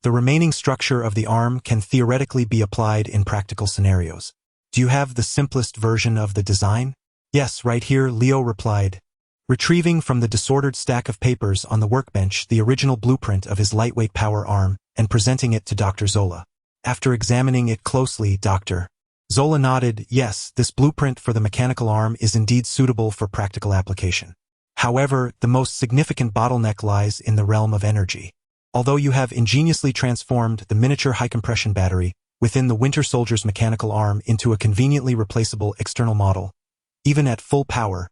the remaining structure of the arm can theoretically be applied in practical scenarios. Do you have the simplest version of the design? Yes, right here, Leo replied, retrieving from the disordered stack of papers on the workbench the original blueprint of his lightweight power arm and presenting it to Dr. Zola. After examining it closely, Dr. Zola nodded, yes, this blueprint for the mechanical arm is indeed suitable for practical application. However, the most significant bottleneck lies in the realm of energy. Although you have ingeniously transformed the miniature high-compression battery within the Winter Soldier's mechanical arm into a conveniently replaceable external model, even at full power,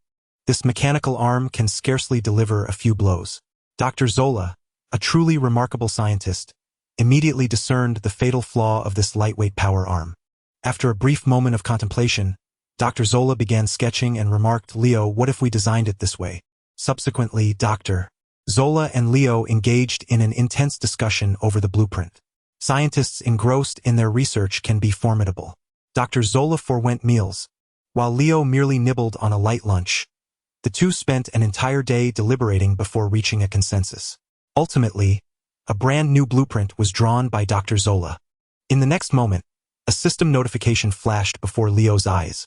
this mechanical arm can scarcely deliver a few blows. Dr. Zola, a truly remarkable scientist, immediately discerned the fatal flaw of this lightweight power arm. After a brief moment of contemplation, Dr. Zola began sketching and remarked, Leo, what if we designed it this way? Subsequently, Dr. Zola and Leo engaged in an intense discussion over the blueprint. Scientists engrossed in their research can be formidable. Dr. Zola forewent meals, while Leo merely nibbled on a light lunch. The 2 spent an entire day deliberating before reaching a consensus. Ultimately, a brand new blueprint was drawn by Dr. Zola. In the next moment, a system notification flashed before Leo's eyes.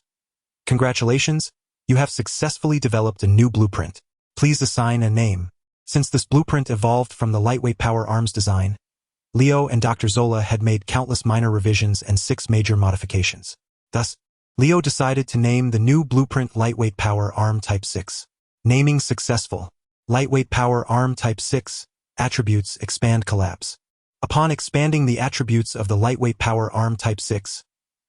Congratulations, you have successfully developed a new blueprint. Please assign a name. Since this blueprint evolved from the lightweight power arms design, Leo and Dr. Zola had made countless minor revisions and 6 major modifications. Thus, Leo decided to name the new blueprint Lightweight Power Arm Type 6. Naming successful. Lightweight Power Arm Type 6. Attributes expand collapse. Upon expanding the attributes of the Lightweight Power Arm Type 6,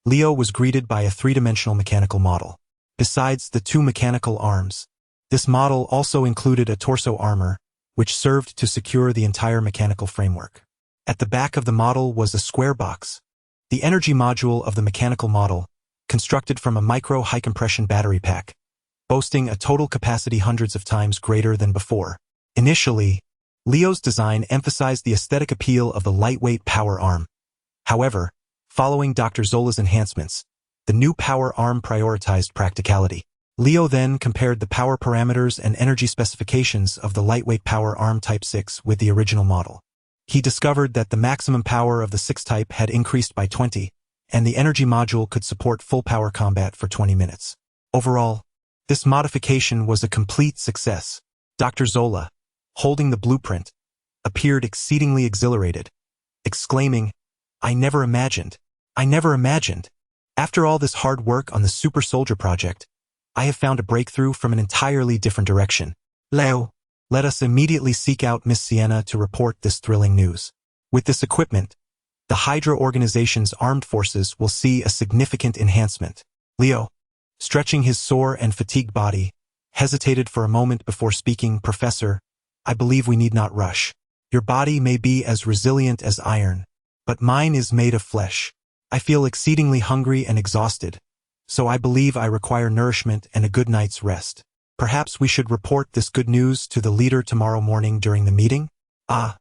Leo was greeted by a 3-dimensional mechanical model. Besides the 2 mechanical arms, this model also included a torso armor, which served to secure the entire mechanical framework. At the back of the model was a square box, the energy module of the mechanical model, constructed from a micro high-compression battery pack, boasting a total capacity hundreds of times greater than before. Initially, Leo's design emphasized the aesthetic appeal of the lightweight power arm. However, following Dr. Zola's enhancements, the new power arm prioritized practicality. Leo then compared the power parameters and energy specifications of the lightweight power arm Type 6 with the original model. He discovered that the maximum power of the 6 type had increased by 20, and the energy module could support full power combat for 20 minutes. Overall, this modification was a complete success. Dr. Zola, holding the blueprint, appeared exceedingly exhilarated, exclaiming, I never imagined. After all this hard work on the Super Soldier project, I have found a breakthrough from an entirely different direction. Leo, let us immediately seek out Miss Sienna to report this thrilling news. With this equipment, the Hydra organization's armed forces will see a significant enhancement. Leo, stretching his sore and fatigued body, hesitated for a moment before speaking. Professor, I believe we need not rush. Your body may be as resilient as iron, but mine is made of flesh. I feel exceedingly hungry and exhausted, so I believe I require nourishment and a good night's rest. Perhaps we should report this good news to the leader tomorrow morning during the meeting? Ah.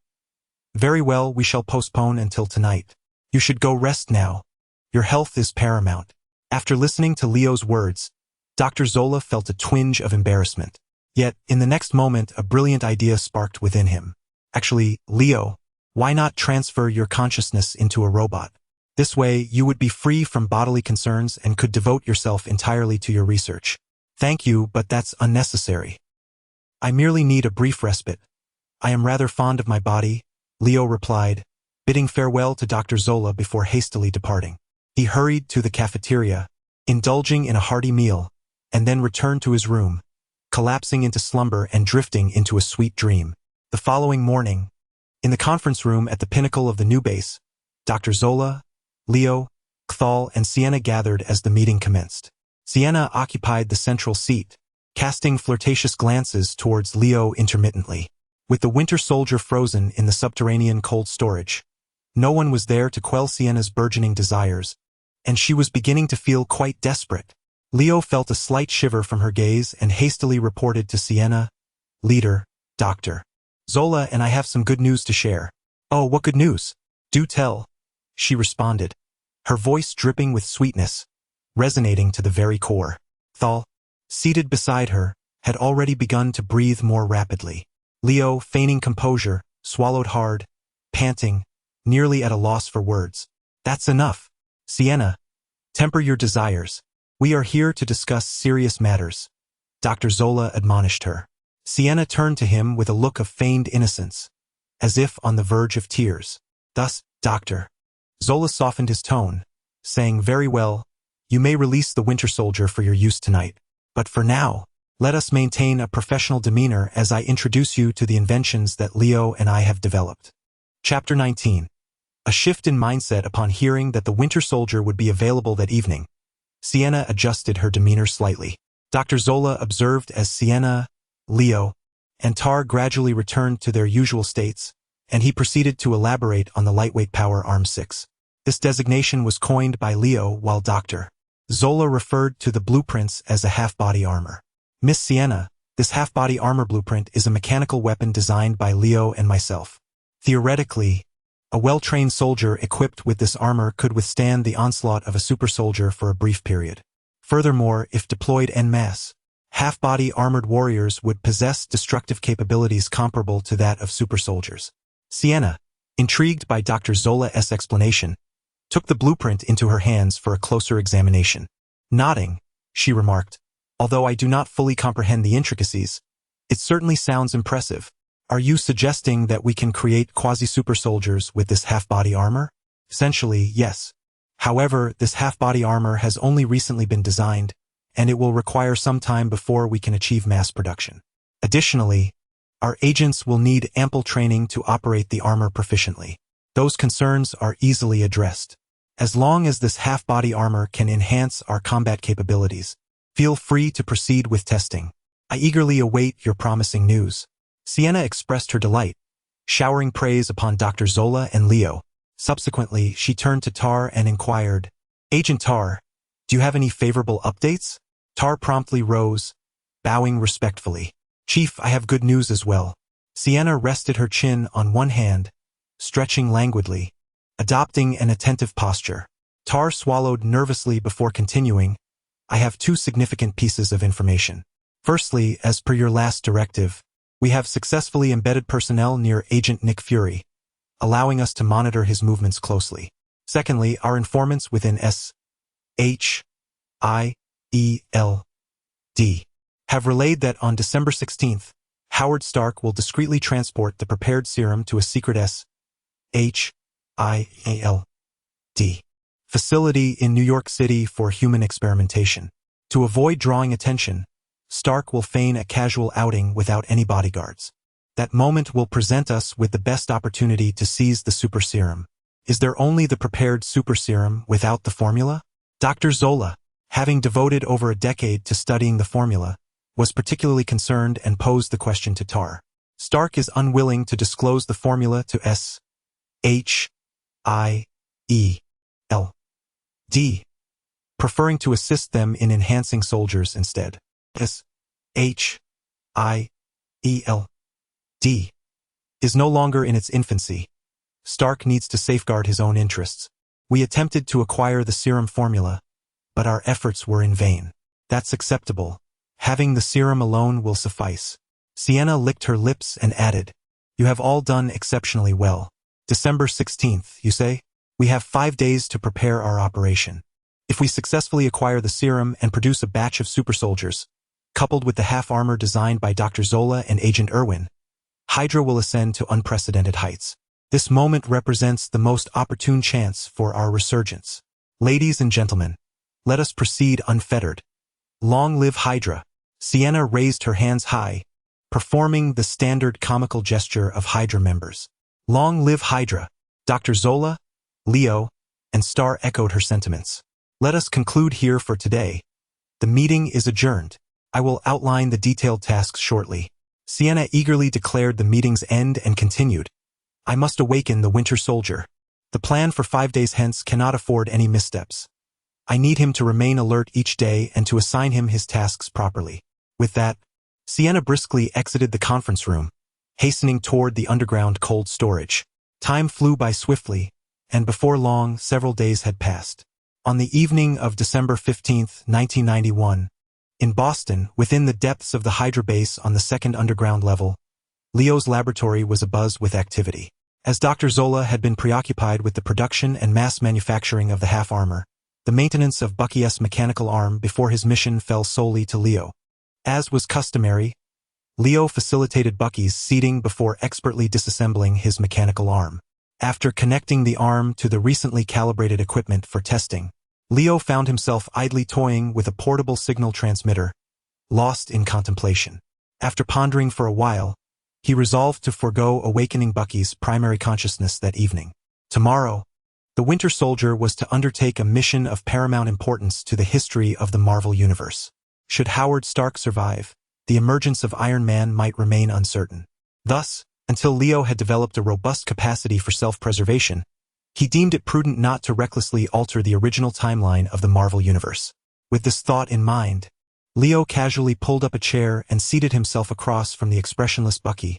Very well, we shall postpone until tonight. You should go rest now. Your health is paramount. After listening to Leo's words, Dr. Zola felt a twinge of embarrassment. Yet, in the next moment, a brilliant idea sparked within him. Actually, Leo, why not transfer your consciousness into a robot? This way, you would be free from bodily concerns and could devote yourself entirely to your research. Thank you, but that's unnecessary. I merely need a brief respite. I am rather fond of my body, Leo replied, bidding farewell to Dr. Zola before hastily departing. He hurried to the cafeteria, indulging in a hearty meal, and then returned to his room, collapsing into slumber and drifting into a sweet dream. The following morning, in the conference room at the pinnacle of the new base, Dr. Zola, Leo, Cthal, and Sienna gathered as the meeting commenced. Sienna occupied the central seat, casting flirtatious glances towards Leo intermittently. With the Winter Soldier frozen in the subterranean cold storage, no one was there to quell Sienna's burgeoning desires, and she was beginning to feel quite desperate. Leo felt a slight shiver from her gaze and hastily reported to Sienna, Leader, Dr. Zola and I have some good news to share. Oh, what good news? Do tell, she responded, her voice dripping with sweetness, resonating to the very core. Thal, seated beside her, had already begun to breathe more rapidly. Leo, feigning composure, swallowed hard, panting, nearly at a loss for words. That's enough. Sienna, temper your desires. We are here to discuss serious matters, Dr. Zola admonished her. Sienna turned to him with a look of feigned innocence, as if on the verge of tears. Thus, Dr. Zola softened his tone, saying, very well, you may release the Winter Soldier for your use tonight. But for now, let us maintain a professional demeanor as I introduce you to the inventions that Leo and I have developed. Chapter 19. A shift in mindset upon hearing that the Winter Soldier would be available that evening. Sienna adjusted her demeanor slightly. Dr. Zola observed as Sienna, Leo, and Tar gradually returned to their usual states, and he proceeded to elaborate on the lightweight power arm 6. This designation was coined by Leo while Dr. Zola referred to the blueprints as a half-body armor. Miss Sienna, this half-body armor blueprint is a mechanical weapon designed by Leo and myself. Theoretically, a well-trained soldier equipped with this armor could withstand the onslaught of a super soldier for a brief period. Furthermore, if deployed en masse, half-body armored warriors would possess destructive capabilities comparable to that of super soldiers. Sienna, intrigued by Dr. Zola's explanation, took the blueprint into her hands for a closer examination. Nodding, she remarked, although I do not fully comprehend the intricacies, it certainly sounds impressive. Are you suggesting that we can create quasi-super soldiers with this half-body armor? Essentially, yes. However, this half-body armor has only recently been designed, and it will require some time before we can achieve mass production. Additionally, our agents will need ample training to operate the armor proficiently. Those concerns are easily addressed. As long as this half-body armor can enhance our combat capabilities, feel free to proceed with testing. I eagerly await your promising news. Sienna expressed her delight, showering praise upon Dr. Zola and Leo. Subsequently, she turned to Tar and inquired, Agent Tar, do you have any favorable updates? Tar promptly rose, bowing respectfully. Chief, I have good news as well. Sienna rested her chin on one hand, stretching languidly, adopting an attentive posture. Tar swallowed nervously before continuing, I have two significant pieces of information. Firstly, as per your last directive, we have successfully embedded personnel near Agent Nick Fury, allowing us to monitor his movements closely. Secondly, our informants within SHIELD have relayed that on December 16th, Howard Stark will discreetly transport the prepared serum to a secret SHIELD facility in New York City for human experimentation. To avoid drawing attention, Stark will feign a casual outing without any bodyguards. That moment will present us with the best opportunity to seize the super serum. Is there only the prepared super serum without the formula? Dr. Zola, having devoted over a decade to studying the formula, was particularly concerned and posed the question to Tar. Stark is unwilling to disclose the formula to SHIELD, preferring to assist them in enhancing soldiers instead. SHIELD is no longer in its infancy. Stark needs to safeguard his own interests. We attempted to acquire the serum formula, but our efforts were in vain. That's acceptable. Having the serum alone will suffice. Sienna licked her lips and added, You have all done exceptionally well. December 16th, you say? We have 5 days to prepare our operation. If we successfully acquire the serum and produce a batch of super soldiers, coupled with the half-armor designed by Dr. Zola and Agent Irwin, Hydra will ascend to unprecedented heights. This moment represents the most opportune chance for our resurgence. Ladies and gentlemen, let us proceed unfettered. Long live Hydra! Sienna raised her hands high, performing the standard comical gesture of Hydra members. Long live Hydra! Dr. Zola, Leo, and Star echoed her sentiments. Let us conclude here for today. The meeting is adjourned. I will outline the detailed tasks shortly. Sienna eagerly declared the meeting's end and continued. I must awaken the Winter Soldier. The plan for 5 days hence cannot afford any missteps. I need him to remain alert each day and to assign him his tasks properly. With that, Sienna briskly exited the conference room, hastening toward the underground cold storage. Time flew by swiftly, and before long, several days had passed. On the evening of December 15, 1991, in Boston, within the depths of the Hydra base on the second underground level, Leo's laboratory was abuzz with activity. As Dr. Zola had been preoccupied with the production and mass manufacturing of the half-armor, the maintenance of Bucky's mechanical arm before his mission fell solely to Leo. As was customary, Leo facilitated Bucky's seating before expertly disassembling his mechanical arm. After connecting the arm to the recently calibrated equipment for testing, Leo found himself idly toying with a portable signal transmitter, lost in contemplation. After pondering for a while, he resolved to forego awakening Bucky's primary consciousness that evening. Tomorrow, the Winter Soldier was to undertake a mission of paramount importance to the history of the Marvel Universe. Should Howard Stark survive, the emergence of Iron Man might remain uncertain. Thus, until Leo had developed a robust capacity for self-preservation, he deemed it prudent not to recklessly alter the original timeline of the Marvel Universe. With this thought in mind, Leo casually pulled up a chair and seated himself across from the expressionless Bucky,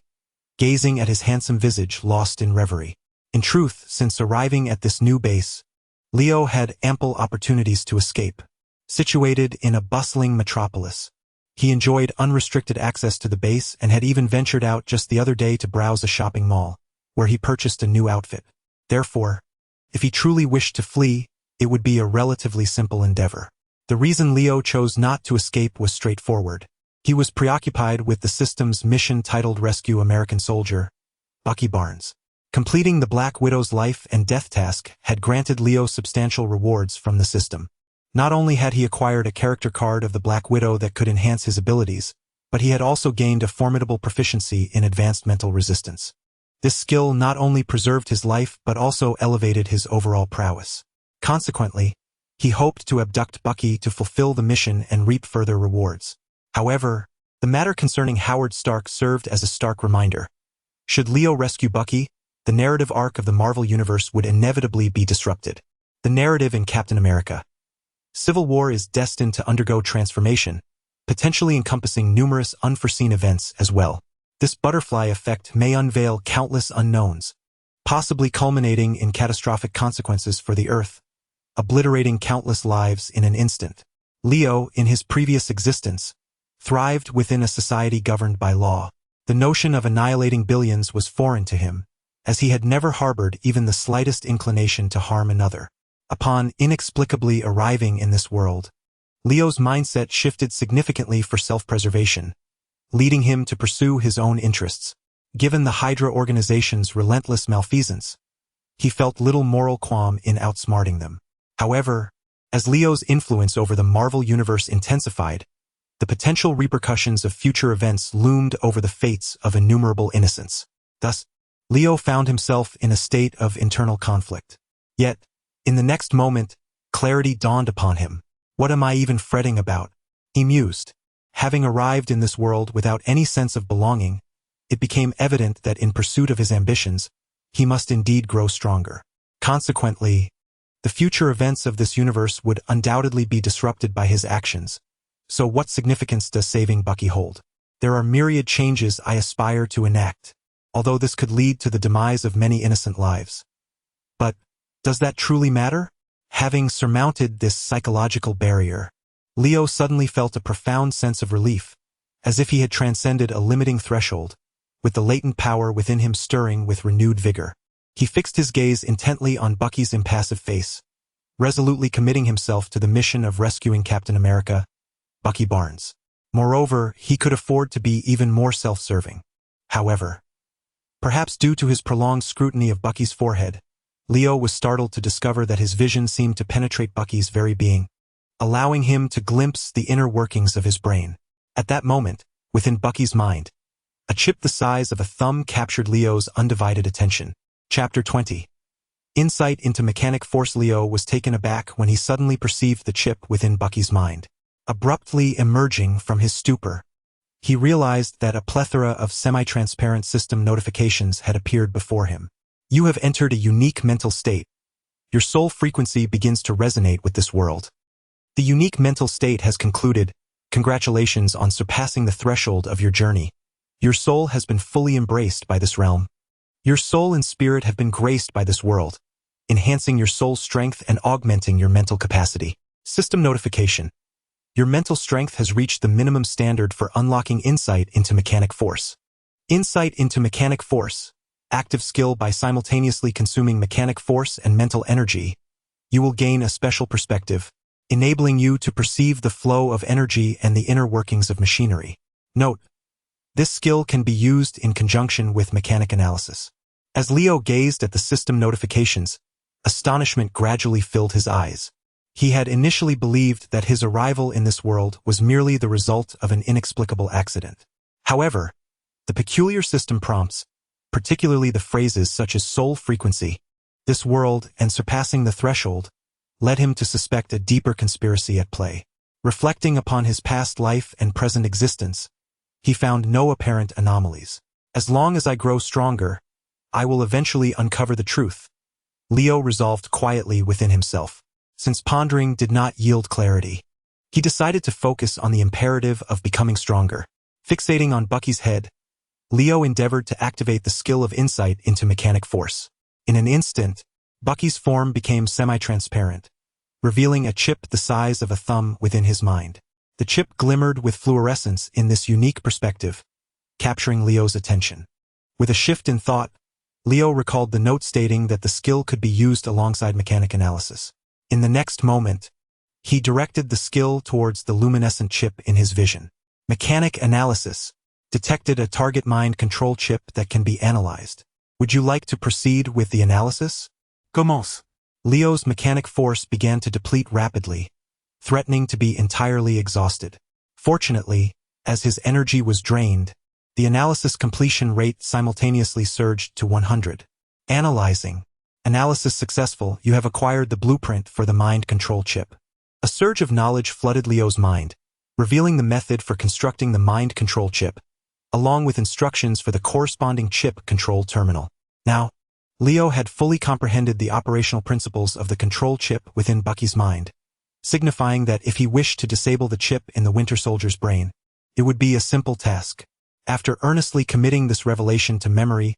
gazing at his handsome visage lost in reverie. In truth, since arriving at this new base, Leo had ample opportunities to escape. Situated in a bustling metropolis, he enjoyed unrestricted access to the base and had even ventured out just the other day to browse a shopping mall, where he purchased a new outfit. Therefore, if he truly wished to flee, it would be a relatively simple endeavor. The reason Leo chose not to escape was straightforward. He was preoccupied with the system's mission titled Rescue American Soldier, Bucky Barnes. Completing the Black Widow's life and death task had granted Leo substantial rewards from the system. Not only had he acquired a character card of the Black Widow that could enhance his abilities, but he had also gained a formidable proficiency in advanced mental resistance. This skill not only preserved his life but also elevated his overall prowess. Consequently, he hoped to abduct Bucky to fulfill the mission and reap further rewards. However, the matter concerning Howard Stark served as a stark reminder. Should Leo rescue Bucky, the narrative arc of the Marvel Universe would inevitably be disrupted. The narrative in Captain America: Civil War is destined to undergo transformation, potentially encompassing numerous unforeseen events as well. This butterfly effect may unveil countless unknowns, possibly culminating in catastrophic consequences for the Earth, obliterating countless lives in an instant. Leo, in his previous existence, thrived within a society governed by law. The notion of annihilating billions was foreign to him, as he had never harbored even the slightest inclination to harm another. Upon inexplicably arriving in this world, Leo's mindset shifted significantly for self-preservation, leading him to pursue his own interests. Given the Hydra organization's relentless malfeasance, he felt little moral qualm in outsmarting them. However, as Leo's influence over the Marvel Universe intensified, the potential repercussions of future events loomed over the fates of innumerable innocents. Thus, Leo found himself in a state of internal conflict. Yet, in the next moment, clarity dawned upon him. What am I even fretting about? He mused. Having arrived in this world without any sense of belonging, it became evident that in pursuit of his ambitions, he must indeed grow stronger. Consequently, the future events of this universe would undoubtedly be disrupted by his actions. So what significance does saving Bucky hold? There are myriad changes I aspire to enact, although this could lead to the demise of many innocent lives. But, does that truly matter? Having surmounted this psychological barrier, Leo suddenly felt a profound sense of relief, as if he had transcended a limiting threshold, with the latent power within him stirring with renewed vigor. He fixed his gaze intently on Bucky's impassive face, resolutely committing himself to the mission of rescuing Captain America, Bucky Barnes. Moreover, he could afford to be even more self-serving. However, perhaps due to his prolonged scrutiny of Bucky's forehead, Leo was startled to discover that his vision seemed to penetrate Bucky's very being, allowing him to glimpse the inner workings of his brain. At that moment, within Bucky's mind, a chip the size of a thumb captured Leo's undivided attention. Chapter 20. Insight into mechanic force. Leo was taken aback when he suddenly perceived the chip within Bucky's mind. Abruptly emerging from his stupor, he realized that a plethora of semi-transparent system notifications had appeared before him. You have entered a unique mental state. Your soul frequency begins to resonate with this world. The unique mental state has concluded. Congratulations on surpassing the threshold of your journey. Your soul has been fully embraced by this realm. Your soul and spirit have been graced by this world, enhancing your soul's strength and augmenting your mental capacity. System notification. Your mental strength has reached the minimum standard for unlocking insight into mechanic force. Insight into mechanic force. Active skill. By simultaneously consuming mechanic force and mental energy, you will gain a special perspective, enabling you to perceive the flow of energy and the inner workings of machinery. Note: this skill can be used in conjunction with mechanic analysis. As Leo gazed at the system notifications, astonishment gradually filled his eyes. He had initially believed that his arrival in this world was merely the result of an inexplicable accident. However, the peculiar system prompts, particularly the phrases such as soul frequency, this world, and surpassing the threshold, led him to suspect a deeper conspiracy at play. Reflecting upon his past life and present existence, he found no apparent anomalies. As long as I grow stronger, I will eventually uncover the truth, Leo resolved quietly within himself. Since pondering did not yield clarity, he decided to focus on the imperative of becoming stronger. Fixating on Bucky's head, Leo endeavored to activate the skill of insight into mechanic force. In an instant, Bucky's form became semi-transparent, revealing a chip the size of a thumb within his mind. The chip glimmered with fluorescence in this unique perspective, capturing Leo's attention. With a shift in thought, Leo recalled the note stating that the skill could be used alongside mechanic analysis. In the next moment, he directed the skill towards the luminescent chip in his vision. Mechanic analysis. Detected a target mind control chip that can be analyzed. Would you like to proceed with the analysis? Commence. Leo's mechanic force began to deplete rapidly, threatening to be entirely exhausted. Fortunately, as his energy was drained, the analysis completion rate simultaneously surged to 100. Analyzing. Analysis successful. You have acquired the blueprint for the mind control chip. A surge of knowledge flooded Leo's mind, revealing the method for constructing the mind control chip, along with instructions for the corresponding chip control terminal. Now, Leo had fully comprehended the operational principles of the control chip within Bucky's mind, signifying that if he wished to disable the chip in the Winter Soldier's brain, it would be a simple task. After earnestly committing this revelation to memory,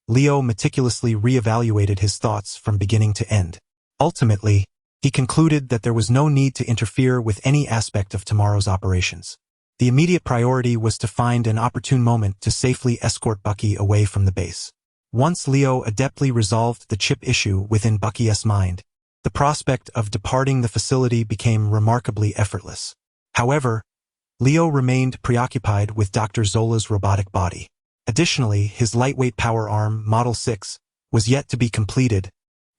Leo meticulously re-evaluated his thoughts from beginning to end. Ultimately, he concluded that there was no need to interfere with any aspect of tomorrow's operations. The immediate priority was to find an opportune moment to safely escort Bucky away from the base. Once Leo adeptly resolved the chip issue within Bucky's mind, the prospect of departing the facility became remarkably effortless. However, Leo remained preoccupied with Dr. Zola's robotic body. Additionally, his lightweight power arm, Model 6, was yet to be completed,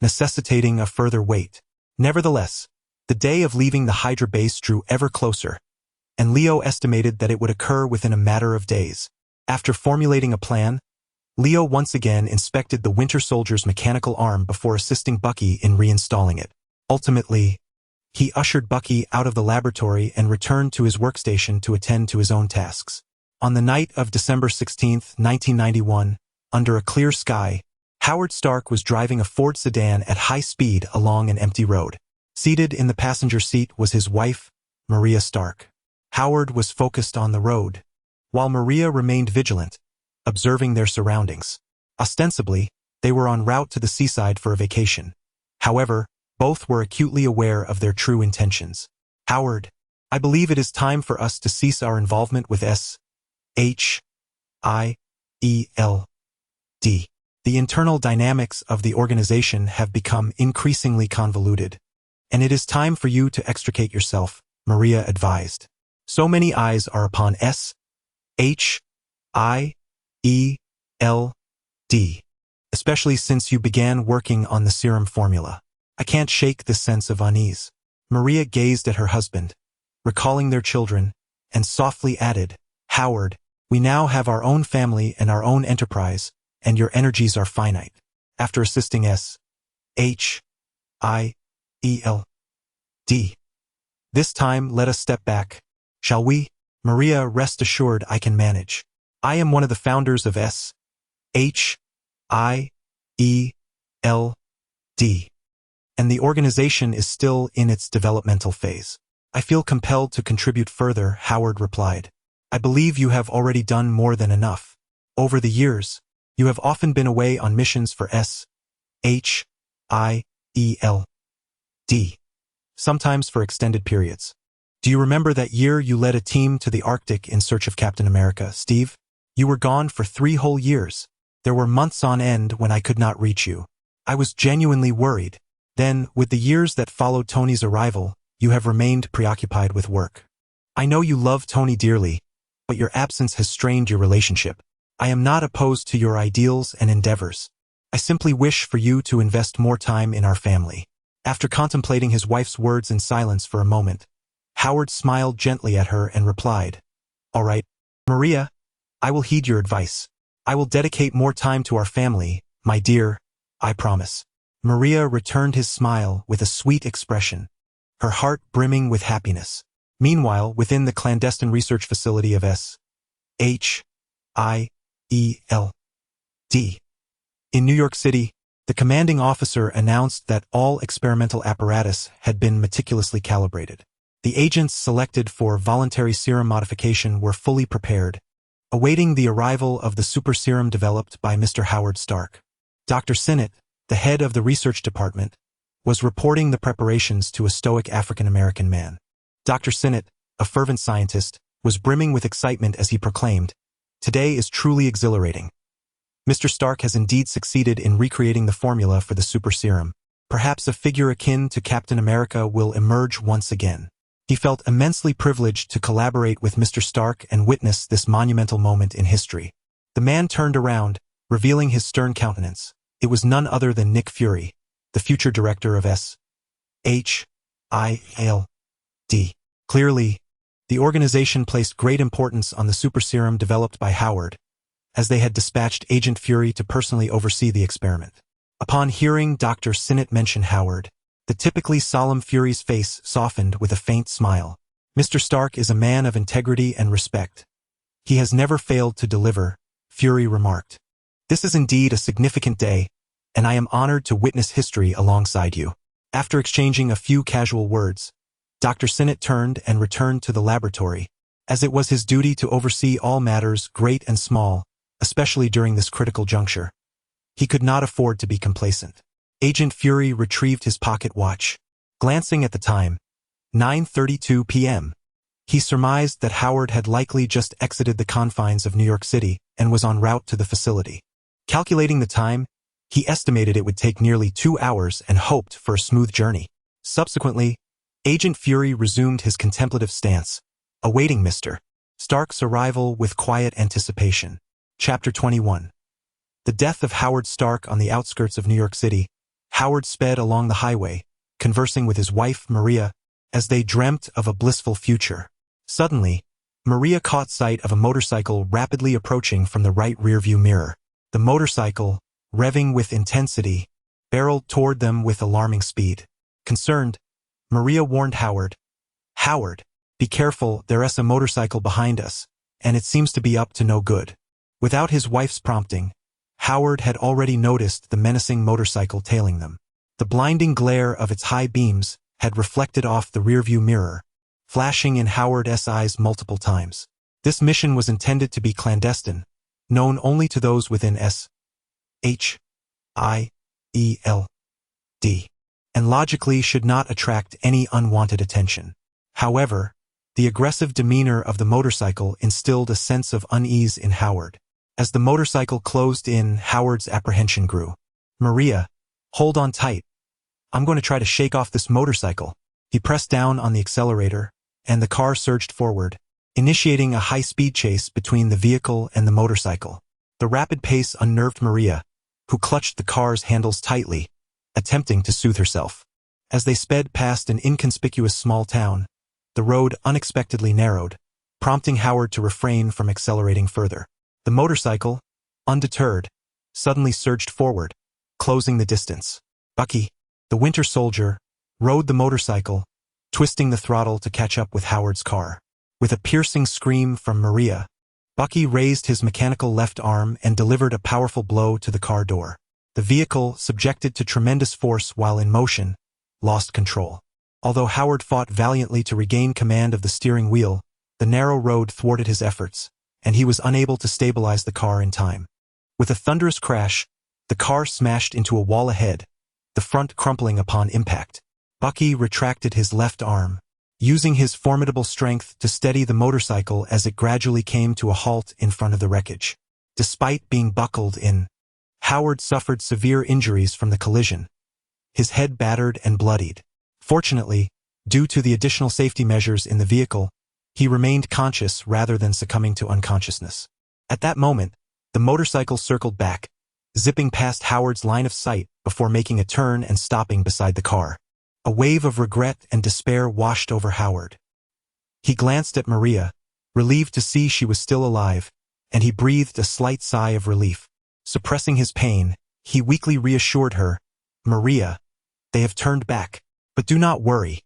necessitating a further wait. Nevertheless, the day of leaving the Hydra base drew ever closer, and Leo estimated that it would occur within a matter of days. After formulating a plan, Leo once again inspected the Winter Soldier's mechanical arm before assisting Bucky in reinstalling it. Ultimately, he ushered Bucky out of the laboratory and returned to his workstation to attend to his own tasks. On the night of December 16, 1991, under a clear sky, Howard Stark was driving a Ford sedan at high speed along an empty road. Seated in the passenger seat was his wife, Maria Stark. Howard was focused on the road, while Maria remained vigilant, observing their surroundings. Ostensibly, they were en route to the seaside for a vacation. However, both were acutely aware of their true intentions. "Howard, I believe it is time for us to cease our involvement with S.H.I.E.L.D. The internal dynamics of the organization have become increasingly convoluted, and it is time for you to extricate yourself," Maria advised. "So many eyes are upon S.H.I.E.L.D., especially since you began working on the serum formula. I can't shake this sense of unease." Maria gazed at her husband, recalling their children, and softly added, "Howard, we now have our own family and our own enterprise, and your energies are finite." After assisting S.H.I.E.L.D. "This time let us step back, shall we?" "Maria, rest assured I can manage. I am one of the founders of S.H.I.E.L.D. and the organization is still in its developmental phase. I feel compelled to contribute further," Howard replied. "I believe you have already done more than enough. Over the years, you have often been away on missions for S.H.I.E.L.D., sometimes for extended periods. Do you remember that year you led a team to the Arctic in search of Captain America, Steve? You were gone for 3 whole years. There were months on end when I could not reach you. I was genuinely worried. Then, with the years that followed Tony's arrival, you have remained preoccupied with work. I know you love Tony dearly, but your absence has strained your relationship. I am not opposed to your ideals and endeavors. I simply wish for you to invest more time in our family." After contemplating his wife's words in silence for a moment, Howard smiled gently at her and replied, "All right, Maria, I will heed your advice. I will dedicate more time to our family, my dear, I promise." Maria returned his smile with a sweet expression, her heart brimming with happiness. Meanwhile, within the clandestine research facility of S.H.I.E.L.D. in New York City, the commanding officer announced that all experimental apparatus had been meticulously calibrated. The agents selected for voluntary serum modification were fully prepared, awaiting the arrival of the super serum developed by Mr. Howard Stark. Dr. Sinnott, the head of the research department, was reporting the preparations to a stoic African-American man. Dr. Sinnott, a fervent scientist, was brimming with excitement as he proclaimed, "Today is truly exhilarating. Mr. Stark has indeed succeeded in recreating the formula for the super serum. Perhaps a figure akin to Captain America will emerge once again." He felt immensely privileged to collaborate with Mr. Stark and witness this monumental moment in history. The man turned around, revealing his stern countenance. It was none other than Nick Fury, the future director of S.H.I.E.L.D. Clearly, the organization placed great importance on the super serum developed by Howard, as they had dispatched Agent Fury to personally oversee the experiment. Upon hearing Dr. Sinnott mention Howard, the typically solemn Fury's face softened with a faint smile. "Mr. Stark is a man of integrity and respect. He has never failed to deliver," Fury remarked. "This is indeed a significant day, and I am honored to witness history alongside you." After exchanging a few casual words, Dr. Sinnott turned and returned to the laboratory, as it was his duty to oversee all matters, great and small, especially during this critical juncture. He could not afford to be complacent. Agent Fury retrieved his pocket watch. Glancing at the time, 9:32 p.m., he surmised that Howard had likely just exited the confines of New York City and was en route to the facility. Calculating the time, he estimated it would take nearly 2 hours and hoped for a smooth journey. Subsequently, Agent Fury resumed his contemplative stance, awaiting Mr. Stark's arrival with quiet anticipation. Chapter 21. The death of Howard Stark on the outskirts of New York City. Howard sped along the highway, conversing with his wife, Maria, as they dreamt of a blissful future. Suddenly, Maria caught sight of a motorcycle rapidly approaching from the right rearview mirror. The motorcycle, revving with intensity, barreled toward them with alarming speed. Concerned, Maria warned Howard, "Howard, be careful, there's a motorcycle behind us, and it seems to be up to no good." Without his wife's prompting, Howard had already noticed the menacing motorcycle tailing them. The blinding glare of its high beams had reflected off the rearview mirror, flashing in Howard's eyes multiple times. This mission was intended to be clandestine, known only to those within SHIELD, and logically should not attract any unwanted attention. However, the aggressive demeanor of the motorcycle instilled a sense of unease in Howard. As the motorcycle closed in, Howard's apprehension grew. "Maria, hold on tight. I'm going to try to shake off this motorcycle." He pressed down on the accelerator, and the car surged forward, initiating a high-speed chase between the vehicle and the motorcycle. The rapid pace unnerved Maria, who clutched the car's handles tightly, attempting to soothe herself. As they sped past an inconspicuous small town, the road unexpectedly narrowed, prompting Howard to refrain from accelerating further. The motorcycle, undeterred, suddenly surged forward, closing the distance. Bucky, the Winter Soldier, rode the motorcycle, twisting the throttle to catch up with Howard's car. With a piercing scream from Maria, Bucky raised his mechanical left arm and delivered a powerful blow to the car door. The vehicle, subjected to tremendous force while in motion, lost control. Although Howard fought valiantly to regain command of the steering wheel, the narrow road thwarted his efforts, and he was unable to stabilize the car in time. With a thunderous crash, the car smashed into a wall ahead, the front crumpling upon impact. Bucky retracted his left arm, using his formidable strength to steady the motorcycle as it gradually came to a halt in front of the wreckage. Despite being buckled in, Howard suffered severe injuries from the collision, his head battered and bloodied. Fortunately, due to the additional safety measures in the vehicle, he remained conscious rather than succumbing to unconsciousness. At that moment, the motorcycle circled back, zipping past Howard's line of sight before making a turn and stopping beside the car. A wave of regret and despair washed over Howard. He glanced at Maria, relieved to see she was still alive, and he breathed a slight sigh of relief. Suppressing his pain, he weakly reassured her, "Maria, they have turned back. But do not worry.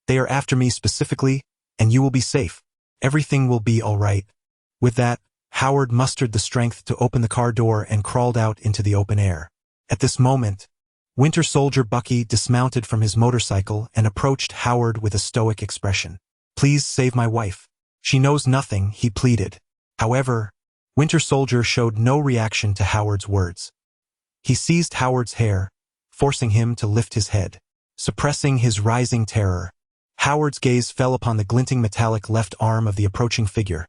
They are after me specifically, and you will be safe. Everything will be all right." With that, Howard mustered the strength to open the car door and crawled out into the open air. At this moment, Winter Soldier Bucky dismounted from his motorcycle and approached Howard with a stoic expression. "Please save my wife. She knows nothing," he pleaded. However, Winter Soldier showed no reaction to Howard's words. He seized Howard's hair, forcing him to lift his head. Suppressing his rising terror, Howard's gaze fell upon the glinting metallic left arm of the approaching figure.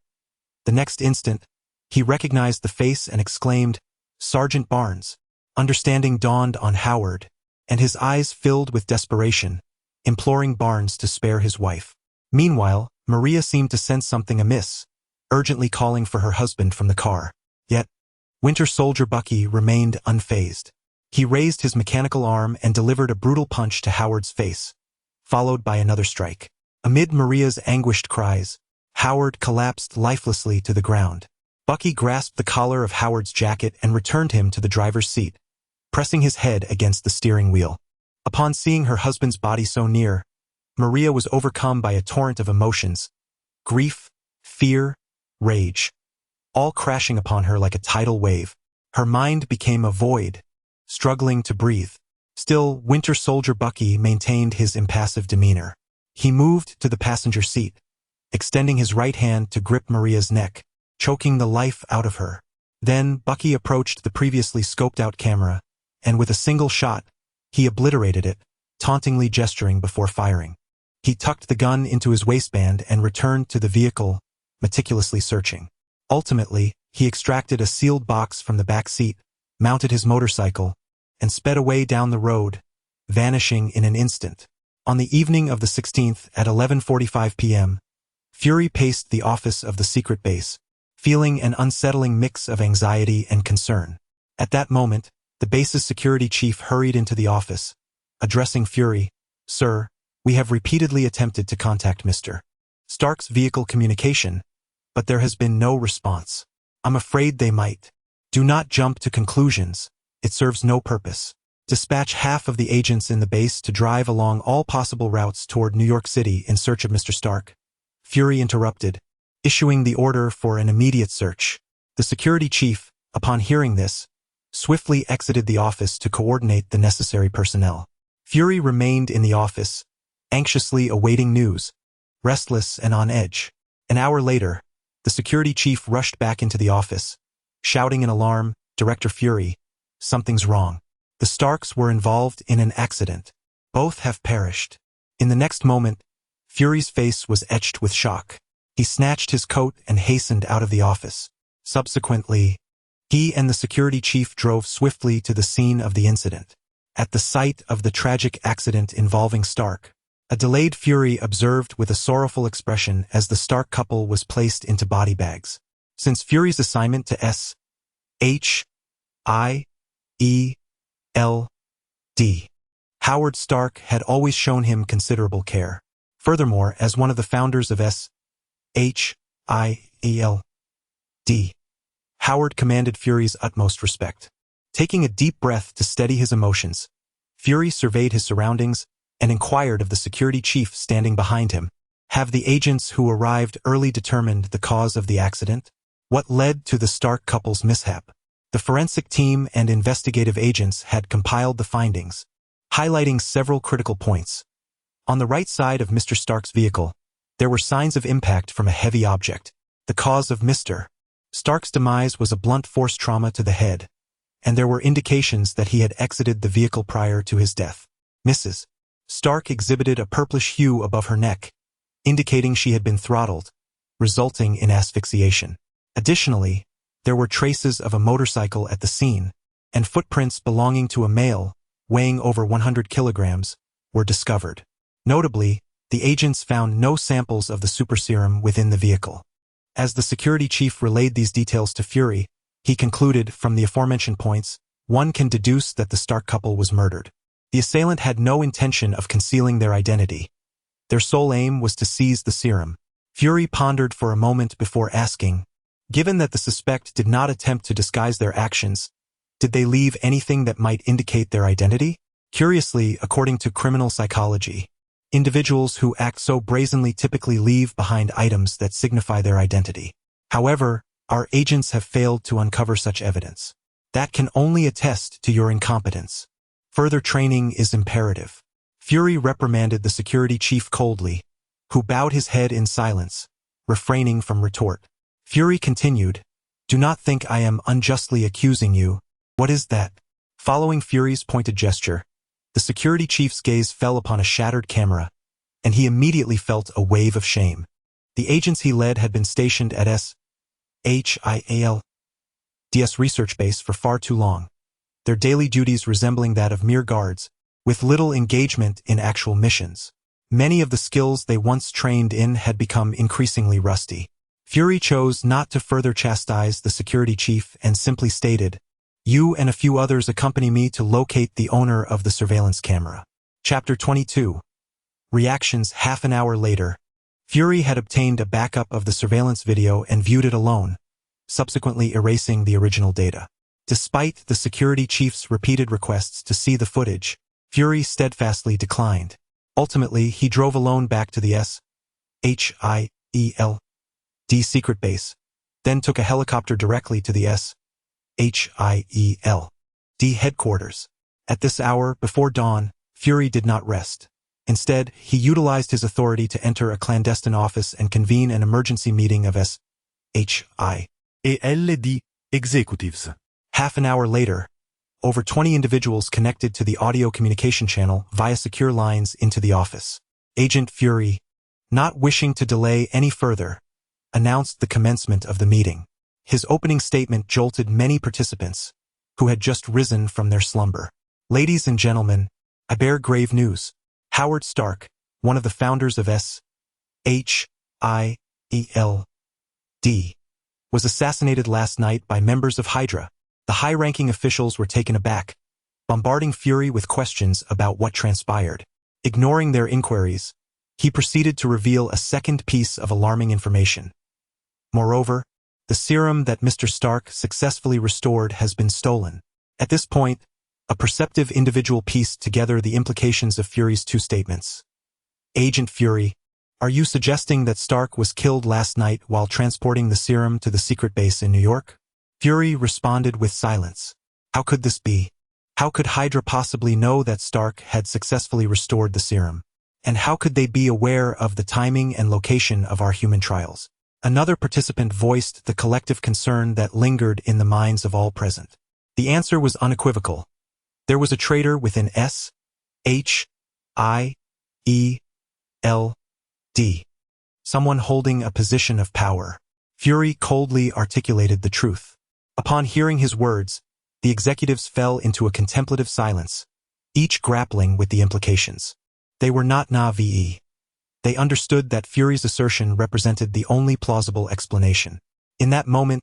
The next instant, he recognized the face and exclaimed, "Sergeant Barnes." Understanding dawned on Howard, and his eyes filled with desperation, imploring Barnes to spare his wife. Meanwhile, Maria seemed to sense something amiss, urgently calling for her husband from the car. Yet, Winter Soldier Bucky remained unfazed. He raised his mechanical arm and delivered a brutal punch to Howard's face, followed by another strike. Amid Maria's anguished cries, Howard collapsed lifelessly to the ground. Bucky grasped the collar of Howard's jacket and returned him to the driver's seat, pressing his head against the steering wheel. Upon seeing her husband's body so near, Maria was overcome by a torrent of emotions, grief, fear, rage, all crashing upon her like a tidal wave. Her mind became a void, struggling to breathe. Still, Winter Soldier Bucky maintained his impassive demeanor. He moved to the passenger seat, extending his right hand to grip Maria's neck, choking the life out of her. Then Bucky approached the previously scoped-out camera, and with a single shot, he obliterated it, tauntingly gesturing before firing. He tucked the gun into his waistband and returned to the vehicle, meticulously searching. Ultimately, he extracted a sealed box from the back seat, mounted his motorcycle, and sped away down the road, vanishing in an instant. On the evening of the 16th at 11:45 p.m., Fury paced the office of the secret base, feeling an unsettling mix of anxiety and concern. At that moment, the base's security chief hurried into the office, addressing Fury. "Sir, we have repeatedly attempted to contact Mr. Stark's vehicle communication, but there has been no response. I'm afraid they might. Do not jump to conclusions. It serves no purpose. Dispatch half of the agents in the base to drive along all possible routes toward New York City in search of Mr. Stark." Fury interrupted, issuing the order for an immediate search. The security chief, upon hearing this, swiftly exited the office to coordinate the necessary personnel. Fury remained in the office, anxiously awaiting news, restless and on edge. An hour later, the security chief rushed back into the office, shouting in alarm, "Director Fury, something's wrong. The Starks were involved in an accident. Both have perished." In the next moment, Fury's face was etched with shock. He snatched his coat and hastened out of the office. Subsequently, he and the security chief drove swiftly to the scene of the incident. At the site of the tragic accident involving Stark, a delayed Fury observed with a sorrowful expression as the Stark couple was placed into body bags. Since Fury's assignment to S.H.I.E.L.D., Howard Stark had always shown him considerable care. Furthermore, as one of the founders of S.H.I.E.L.D., Howard commanded Fury's utmost respect. Taking a deep breath to steady his emotions, Fury surveyed his surroundings and inquired of the security chief standing behind him. "Have the agents who arrived early determined the cause of the accident? What led to the Stark couple's mishap?" The forensic team and investigative agents had compiled the findings, highlighting several critical points. On the right side of Mr. Stark's vehicle, there were signs of impact from a heavy object. The cause of Mr. Stark's demise was a blunt force trauma to the head, and there were indications that he had exited the vehicle prior to his death. Mrs. Stark exhibited a purplish hue above her neck, indicating she had been throttled, resulting in asphyxiation. Additionally, there were traces of a motorcycle at the scene, and footprints belonging to a male, weighing over 100 kilograms, were discovered. Notably, the agents found no samples of the super serum within the vehicle. As the security chief relayed these details to Fury, he concluded, from the aforementioned points, one can deduce that the Stark couple was murdered. The assailant had no intention of concealing their identity. Their sole aim was to seize the serum. Fury pondered for a moment before asking, given that the suspect did not attempt to disguise their actions, did they leave anything that might indicate their identity? Curiously, according to criminal psychology, individuals who act so brazenly typically leave behind items that signify their identity. However, our agents have failed to uncover such evidence. That can only attest to your incompetence. Further training is imperative. Fury reprimanded the security chief coldly, who bowed his head in silence, refraining from retort. Fury continued, "Do not think I am unjustly accusing you. What is that?" Following Fury's pointed gesture, the security chief's gaze fell upon a shattered camera, and he immediately felt a wave of shame. The agents he led had been stationed at S.H.I.E.L.D.'s research base for far too long, their daily duties resembling that of mere guards, with little engagement in actual missions. Many of the skills they once trained in had become increasingly rusty. Fury chose not to further chastise the security chief and simply stated, "You and a few others accompany me to locate the owner of the surveillance camera." Chapter 22. Reactions. Half an hour later, Fury had obtained a backup of the surveillance video and viewed it alone, subsequently erasing the original data. Despite the security chief's repeated requests to see the footage, Fury steadfastly declined. Ultimately, he drove alone back to the S.H.I.E.L.D. secret base, then took a helicopter directly to the S.H.I.E.L.D. headquarters. At this hour, before dawn, Fury did not rest. Instead, he utilized his authority to enter a clandestine office and convene an emergency meeting of ELD executives. Half an hour later, over 20 individuals connected to the audio communication channel via secure lines into the office. Agent Fury, not wishing to delay any further, announced the commencement of the meeting. His opening statement jolted many participants who had just risen from their slumber. Ladies and gentlemen, I bear grave news. Howard Stark, one of the founders of SHIELD, was assassinated last night by members of Hydra. The high-ranking officials were taken aback, bombarding Fury with questions about what transpired. Ignoring their inquiries, he proceeded to reveal a second piece of alarming information. Moreover, the serum that Mr. Stark successfully restored has been stolen. At this point, a perceptive individual pieced together the implications of Fury's two statements. Agent Fury, are you suggesting that Stark was killed last night while transporting the serum to the secret base in New York? Fury responded with silence. How could this be? How could Hydra possibly know that Stark had successfully restored the serum? And how could they be aware of the timing and location of our human trials? Another participant voiced the collective concern that lingered in the minds of all present. The answer was unequivocal. There was a traitor within SHIELD, someone holding a position of power. Fury coldly articulated the truth. Upon hearing his words, the executives fell into a contemplative silence, each grappling with the implications. They were not naive. They understood that Fury's assertion represented the only plausible explanation. In that moment,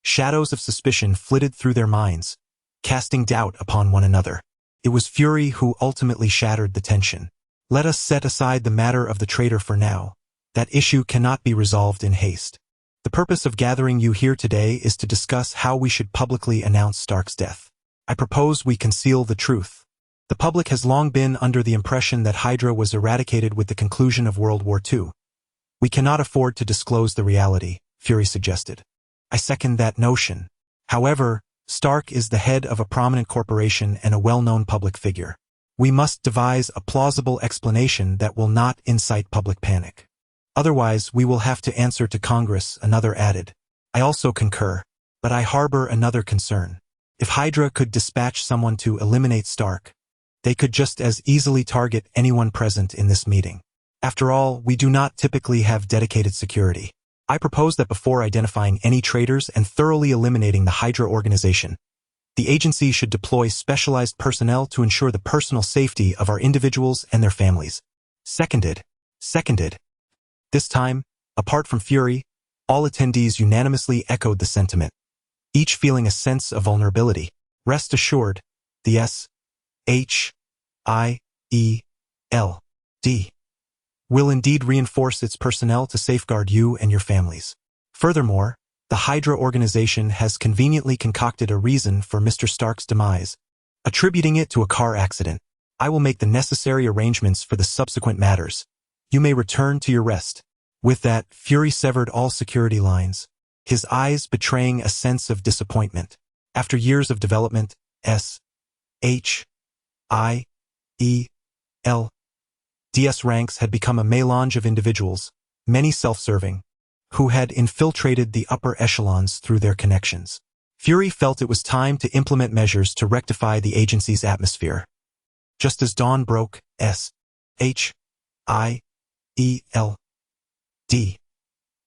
shadows of suspicion flitted through their minds, casting doubt upon one another. It was Fury who ultimately shattered the tension. Let us set aside the matter of the traitor for now. That issue cannot be resolved in haste. The purpose of gathering you here today is to discuss how we should publicly announce Stark's death. I propose we conceal the truth. The public has long been under the impression that Hydra was eradicated with the conclusion of World War II. We cannot afford to disclose the reality, Fury suggested. I second that notion. However, Stark is the head of a prominent corporation and a well-known public figure. We must devise a plausible explanation that will not incite public panic. Otherwise, we will have to answer to Congress, another added. I also concur, but I harbor another concern. If Hydra could dispatch someone to eliminate Stark, they could just as easily target anyone present in this meeting. After all, we do not typically have dedicated security. I propose that before identifying any traitors and thoroughly eliminating the Hydra organization, the agency should deploy specialized personnel to ensure the personal safety of our individuals and their families. Seconded. This time, apart from Fury, all attendees unanimously echoed the sentiment, each feeling a sense of vulnerability. Rest assured, the SHIELD will indeed reinforce its personnel to safeguard you and your families. Furthermore, the Hydra organization has conveniently concocted a reason for Mr. Stark's demise, attributing it to a car accident. I will make the necessary arrangements for the subsequent matters. You may return to your rest. With that, Fury severed all security lines, his eyes betraying a sense of disappointment. After years of development, SHIELD's ranks had become a melange of individuals, many self-serving, who had infiltrated the upper echelons through their connections. Fury felt it was time to implement measures to rectify the agency's atmosphere. Just as dawn broke, SHIELD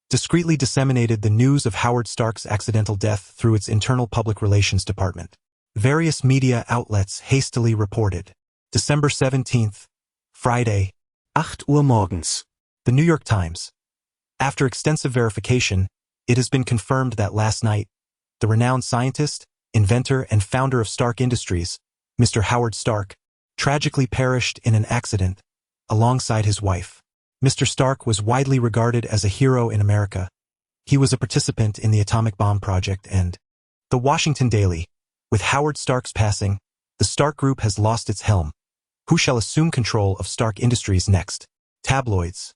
discreetly disseminated the news of Howard Stark's accidental death through its internal public relations department. Various media outlets hastily reported. December 17th, Friday, 8 Uhr morgens. The New York Times. After extensive verification, it has been confirmed that last night, the renowned scientist, inventor, and founder of Stark Industries, Mr. Howard Stark, tragically perished in an accident alongside his wife. Mr. Stark was widely regarded as a hero in America. He was a participant in the atomic bomb project and the Washington Daily. With Howard Stark's passing, the Stark Group has lost its helm. Who shall assume control of Stark Industries next? Tabloids.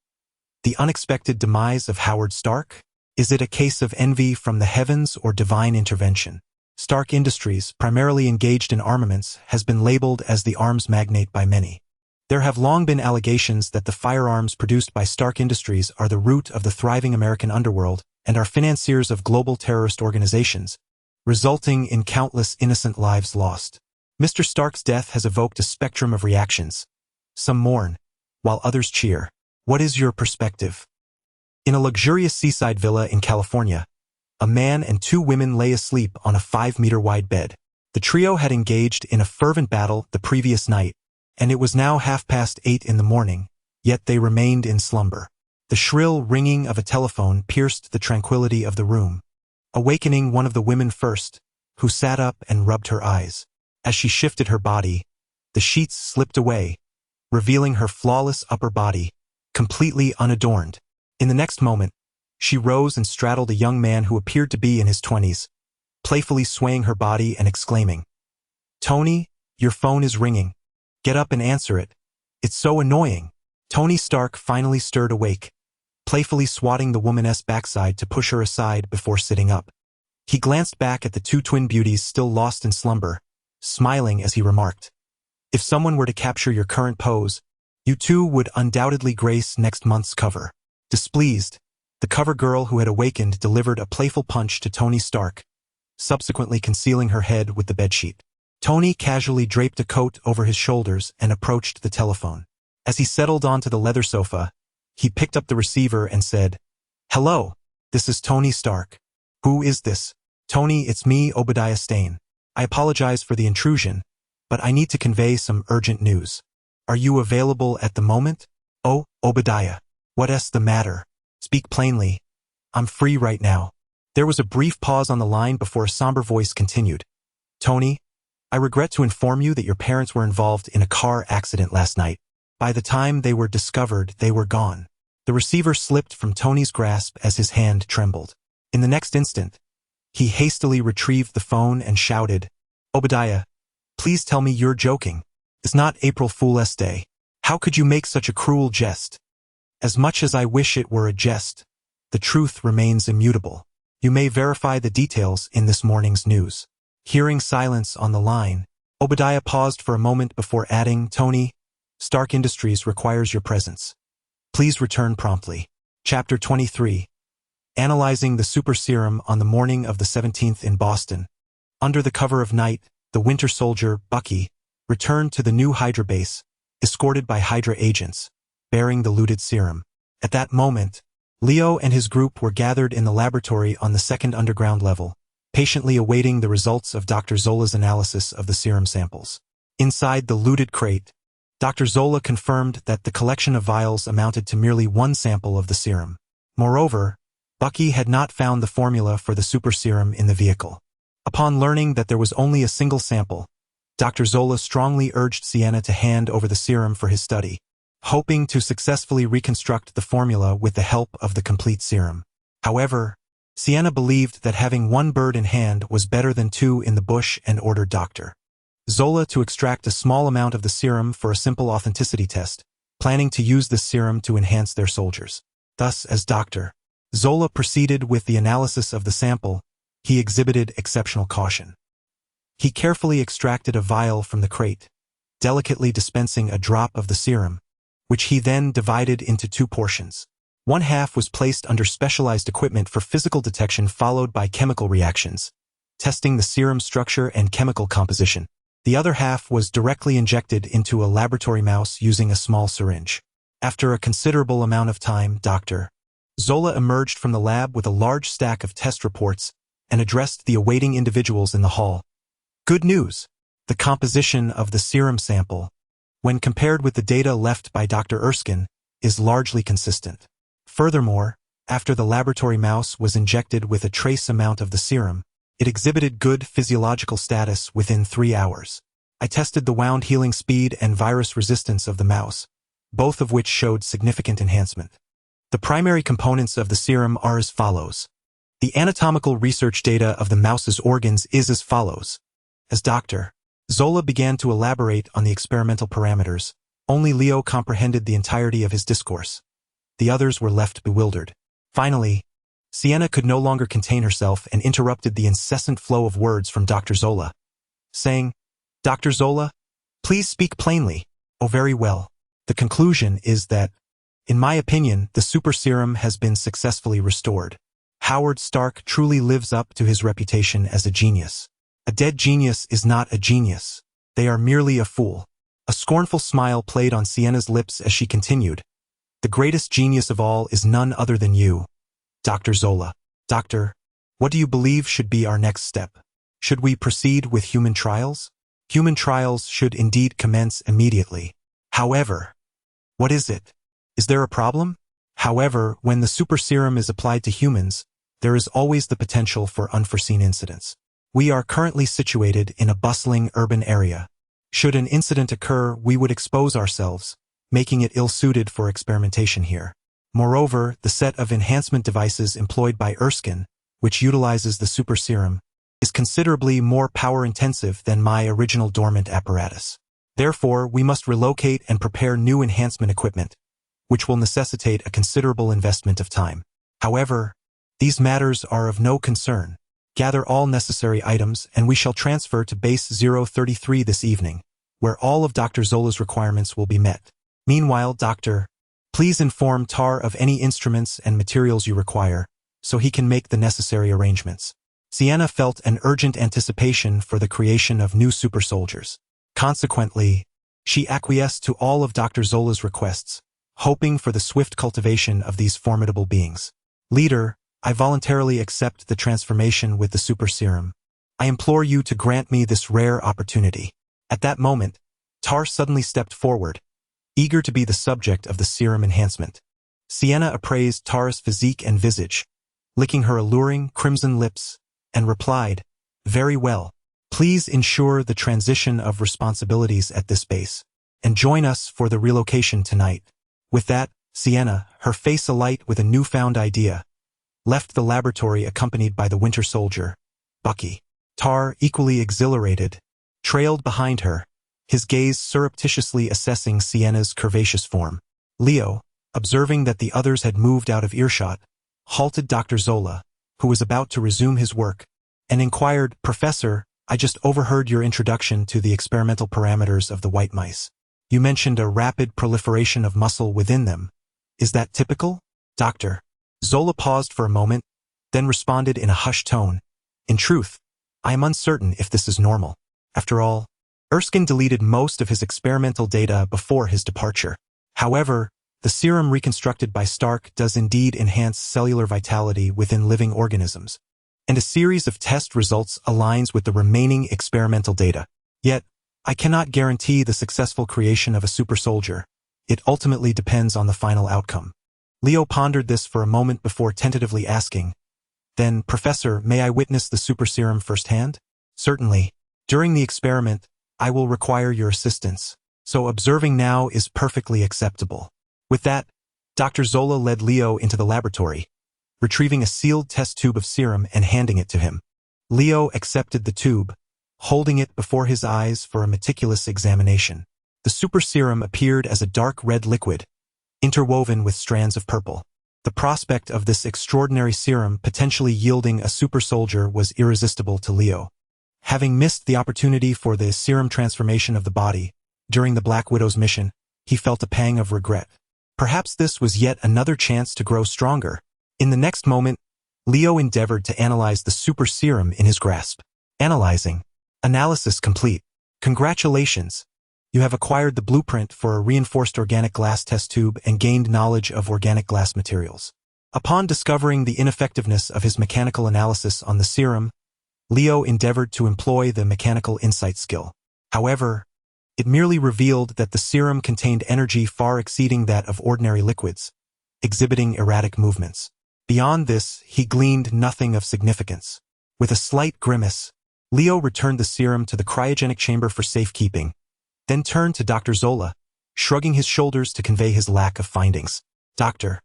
The unexpected demise of Howard Stark? Is it a case of envy from the heavens or divine intervention? Stark Industries, primarily engaged in armaments, has been labeled as the arms magnate by many. There have long been allegations that the firearms produced by Stark Industries are the root of the thriving American underworld and are financiers of global terrorist organizations, resulting in countless innocent lives lost. Mr. Stark's death has evoked a spectrum of reactions. Some mourn, while others cheer. What is your perspective? In a luxurious seaside villa in California, a man and two women lay asleep on a 5-meter-wide bed. The trio had engaged in a fervent battle the previous night, and it was now 8:30 in the morning, yet they remained in slumber. The shrill ringing of a telephone pierced the tranquility of the room, awakening one of the women first, who sat up and rubbed her eyes. As she shifted her body, the sheets slipped away, revealing her flawless upper body, completely unadorned. In the next moment, she rose and straddled a young man who appeared to be in his 20s, playfully swaying her body and exclaiming, "Tony, your phone is ringing. Get up and answer it. It's so annoying." Tony Stark finally stirred awake, playfully swatting the woman's backside to push her aside before sitting up. He glanced back at the two twin beauties still lost in slumber, smiling as he remarked, "If someone were to capture your current pose, you two would undoubtedly grace next month's cover." Displeased, the cover girl who had awakened delivered a playful punch to Tony Stark, subsequently concealing her head with the bedsheet. Tony casually draped a coat over his shoulders and approached the telephone. As he settled onto the leather sofa, he picked up the receiver and said, "Hello, this is Tony Stark." "Who is this?" "Tony, it's me, Obadiah Stane. I apologize for the intrusion, but I need to convey some urgent news. Are you available at the moment?" "Oh, Obadiah. What's the matter? Speak plainly. I'm free right now." There was a brief pause on the line before a somber voice continued. "Tony, I regret to inform you that your parents were involved in a car accident last night. By the time they were discovered, they were gone." The receiver slipped from Tony's grasp as his hand trembled. In the next instant, he hastily retrieved the phone and shouted, "Obadiah, please tell me you're joking. It's not April Fool's Day. How could you make such a cruel jest?" "As much as I wish it were a jest, the truth remains immutable. You may verify the details in this morning's news." Hearing silence on the line, Obadiah paused for a moment before adding, "Tony, Stark Industries requires your presence. Please return promptly." Chapter 23. Analyzing the super serum on the morning of the 17th in Boston. Under the cover of night, the Winter Soldier, Bucky, returned to the new Hydra base, escorted by Hydra agents, bearing the looted serum. At that moment, Leo and his group were gathered in the laboratory on the second underground level, patiently awaiting the results of Dr. Zola's analysis of the serum samples. Inside the looted crate, Dr. Zola confirmed that the collection of vials amounted to merely one sample of the serum. Moreover, Bucky had not found the formula for the super serum in the vehicle. Upon learning that there was only a single sample, Dr. Zola strongly urged Sienna to hand over the serum for his study, hoping to successfully reconstruct the formula with the help of the complete serum. However, Sienna believed that having one bird in hand was better than two in the bush and ordered Dr. Zola to extract a small amount of the serum for a simple authenticity test, planning to use this serum to enhance their soldiers. Thus, as Dr. Zola proceeded with the analysis of the sample, he exhibited exceptional caution. He carefully extracted a vial from the crate, delicately dispensing a drop of the serum, which he then divided into two portions. One half was placed under specialized equipment for physical detection followed by chemical reactions, testing the serum structure and chemical composition. The other half was directly injected into a laboratory mouse using a small syringe. After a considerable amount of time, Dr. Zola emerged from the lab with a large stack of test reports and addressed the awaiting individuals in the hall. "Good news! The composition of the serum sample, when compared with the data left by Dr. Erskine, is largely consistent. Furthermore, after the laboratory mouse was injected with a trace amount of the serum, it exhibited good physiological status within 3 hours. I tested the wound healing speed and virus resistance of the mouse, both of which showed significant enhancement. The primary components of the serum are as follows. The anatomical research data of the mouse's organs is as follows. As Dr. Zola began to elaborate on the experimental parameters, only Leo comprehended the entirety of his discourse. The others were left bewildered. Finally, Sienna could no longer contain herself and interrupted the incessant flow of words from Dr. Zola, saying, "Dr. Zola, please speak plainly." "Oh, very well. The conclusion is that, in my opinion, the super serum has been successfully restored. Howard Stark truly lives up to his reputation as a genius. A dead genius is not a genius. They are merely a fool. A scornful smile played on Sienna's lips as she continued. The greatest genius of all is none other than you, Dr. Zola. Doctor, what do you believe should be our next step? Should we proceed with human trials? Human trials should indeed commence immediately. However, what is it? Is there a problem? However, when the super serum is applied to humans, there is always the potential for unforeseen incidents. We are currently situated in a bustling urban area. Should an incident occur, we would expose ourselves, making it ill-suited for experimentation here. Moreover, the set of enhancement devices employed by Erskine, which utilizes the super serum, is considerably more power-intensive than my original dormant apparatus. Therefore, we must relocate and prepare new enhancement equipment, which will necessitate a considerable investment of time. However, these matters are of no concern. Gather all necessary items and we shall transfer to Base 033 this evening, where all of Dr. Zola's requirements will be met. Meanwhile, Doctor, please inform Tar of any instruments and materials you require, so he can make the necessary arrangements. Sienna felt an urgent anticipation for the creation of new super soldiers. Consequently, she acquiesced to all of Dr. Zola's requests, hoping for the swift cultivation of these formidable beings. Leader, I voluntarily accept the transformation with the super serum. I implore you to grant me this rare opportunity. At that moment, Tar suddenly stepped forward, eager to be the subject of the serum enhancement. Sienna appraised Tar's physique and visage, licking her alluring, crimson lips, and replied, "Very well. Please ensure the transition of responsibilities at this base, and join us for the relocation tonight." With that, Sienna, her face alight with a newfound idea, left the laboratory accompanied by the Winter Soldier, Bucky. Tar, equally exhilarated, trailed behind her, his gaze surreptitiously assessing Sienna's curvaceous form. Leo, observing that the others had moved out of earshot, halted Dr. Zola, who was about to resume his work, and inquired, "Professor, I just overheard your introduction to the experimental parameters of the white mice. You mentioned a rapid proliferation of muscle within them. Is that typical?" Dr. Zola paused for a moment, then responded in a hushed tone, "In truth, I am uncertain if this is normal. After all, Erskine deleted most of his experimental data before his departure. However, the serum reconstructed by Stark does indeed enhance cellular vitality within living organisms, and a series of test results aligns with the remaining experimental data. Yet, I cannot guarantee the successful creation of a super soldier. It ultimately depends on the final outcome." Leo pondered this for a moment before tentatively asking, "Then, Professor, may I witness the super serum firsthand?" "Certainly. During the experiment, I will require your assistance, so observing now is perfectly acceptable." With that, Dr. Zola led Leo into the laboratory, retrieving a sealed test tube of serum and handing it to him. Leo accepted the tube, holding it before his eyes for a meticulous examination. The super serum appeared as a dark red liquid, interwoven with strands of purple. The prospect of this extraordinary serum potentially yielding a super soldier was irresistible to Leo. Having missed the opportunity for the serum transformation of the body during the Black Widow's mission, he felt a pang of regret. Perhaps this was yet another chance to grow stronger. In the next moment, Leo endeavored to analyze the super serum in his grasp. Analyzing. Analysis complete. Congratulations. You have acquired the blueprint for a reinforced organic glass test tube and gained knowledge of organic glass materials. Upon discovering the ineffectiveness of his mechanical analysis on the serum, Leo endeavored to employ the mechanical insight skill. However, it merely revealed that the serum contained energy far exceeding that of ordinary liquids, exhibiting erratic movements. Beyond this, he gleaned nothing of significance. With a slight grimace, Leo returned the serum to the cryogenic chamber for safekeeping, then turned to Dr. Zola, shrugging his shoulders to convey his lack of findings. Dr.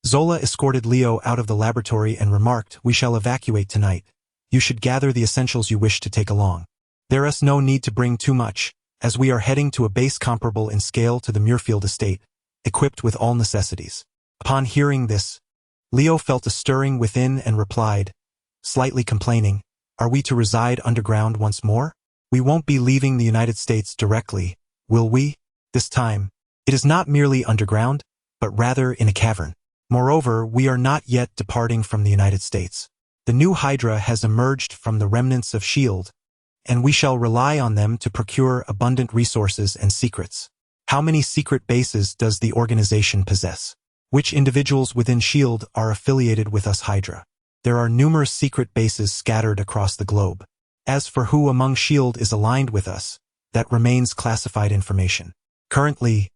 Zola escorted Leo out of the laboratory and remarked, "We shall evacuate tonight. You should gather the essentials you wish to take along. There is no need to bring too much, as we are heading to a base comparable in scale to the Muirfield estate, equipped with all necessities." Upon hearing this, Leo felt a stirring within and replied, slightly complaining, "Are we to reside underground once more? We won't be leaving the United States directly, will we?" This time, It is not merely underground, but rather in a cavern. Moreover, we are not yet departing from the United States. The new Hydra has emerged from the remnants of S.H.I.E.L.D., and we shall rely on them to procure abundant resources and secrets. How many secret bases does the organization possess? Which individuals within S.H.I.E.L.D. are affiliated with us Hydra? There are numerous secret bases scattered across the globe. As for who among S.H.I.E.L.D. is aligned with us, that remains classified information. Currently,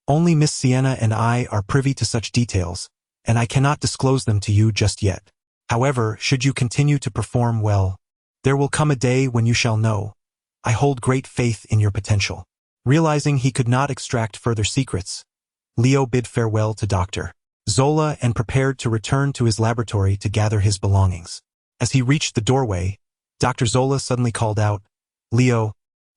only Miss Sienna and I are privy to such details, and I cannot disclose them to you just yet. However, should you continue to perform well, there will come a day when you shall know. I hold great faith in your potential. Realizing he could not extract further secrets, Leo bid farewell to Dr. Zola and prepared to return to his laboratory to gather his belongings. As he reached the doorway, Dr. Zola suddenly called out, "Leo,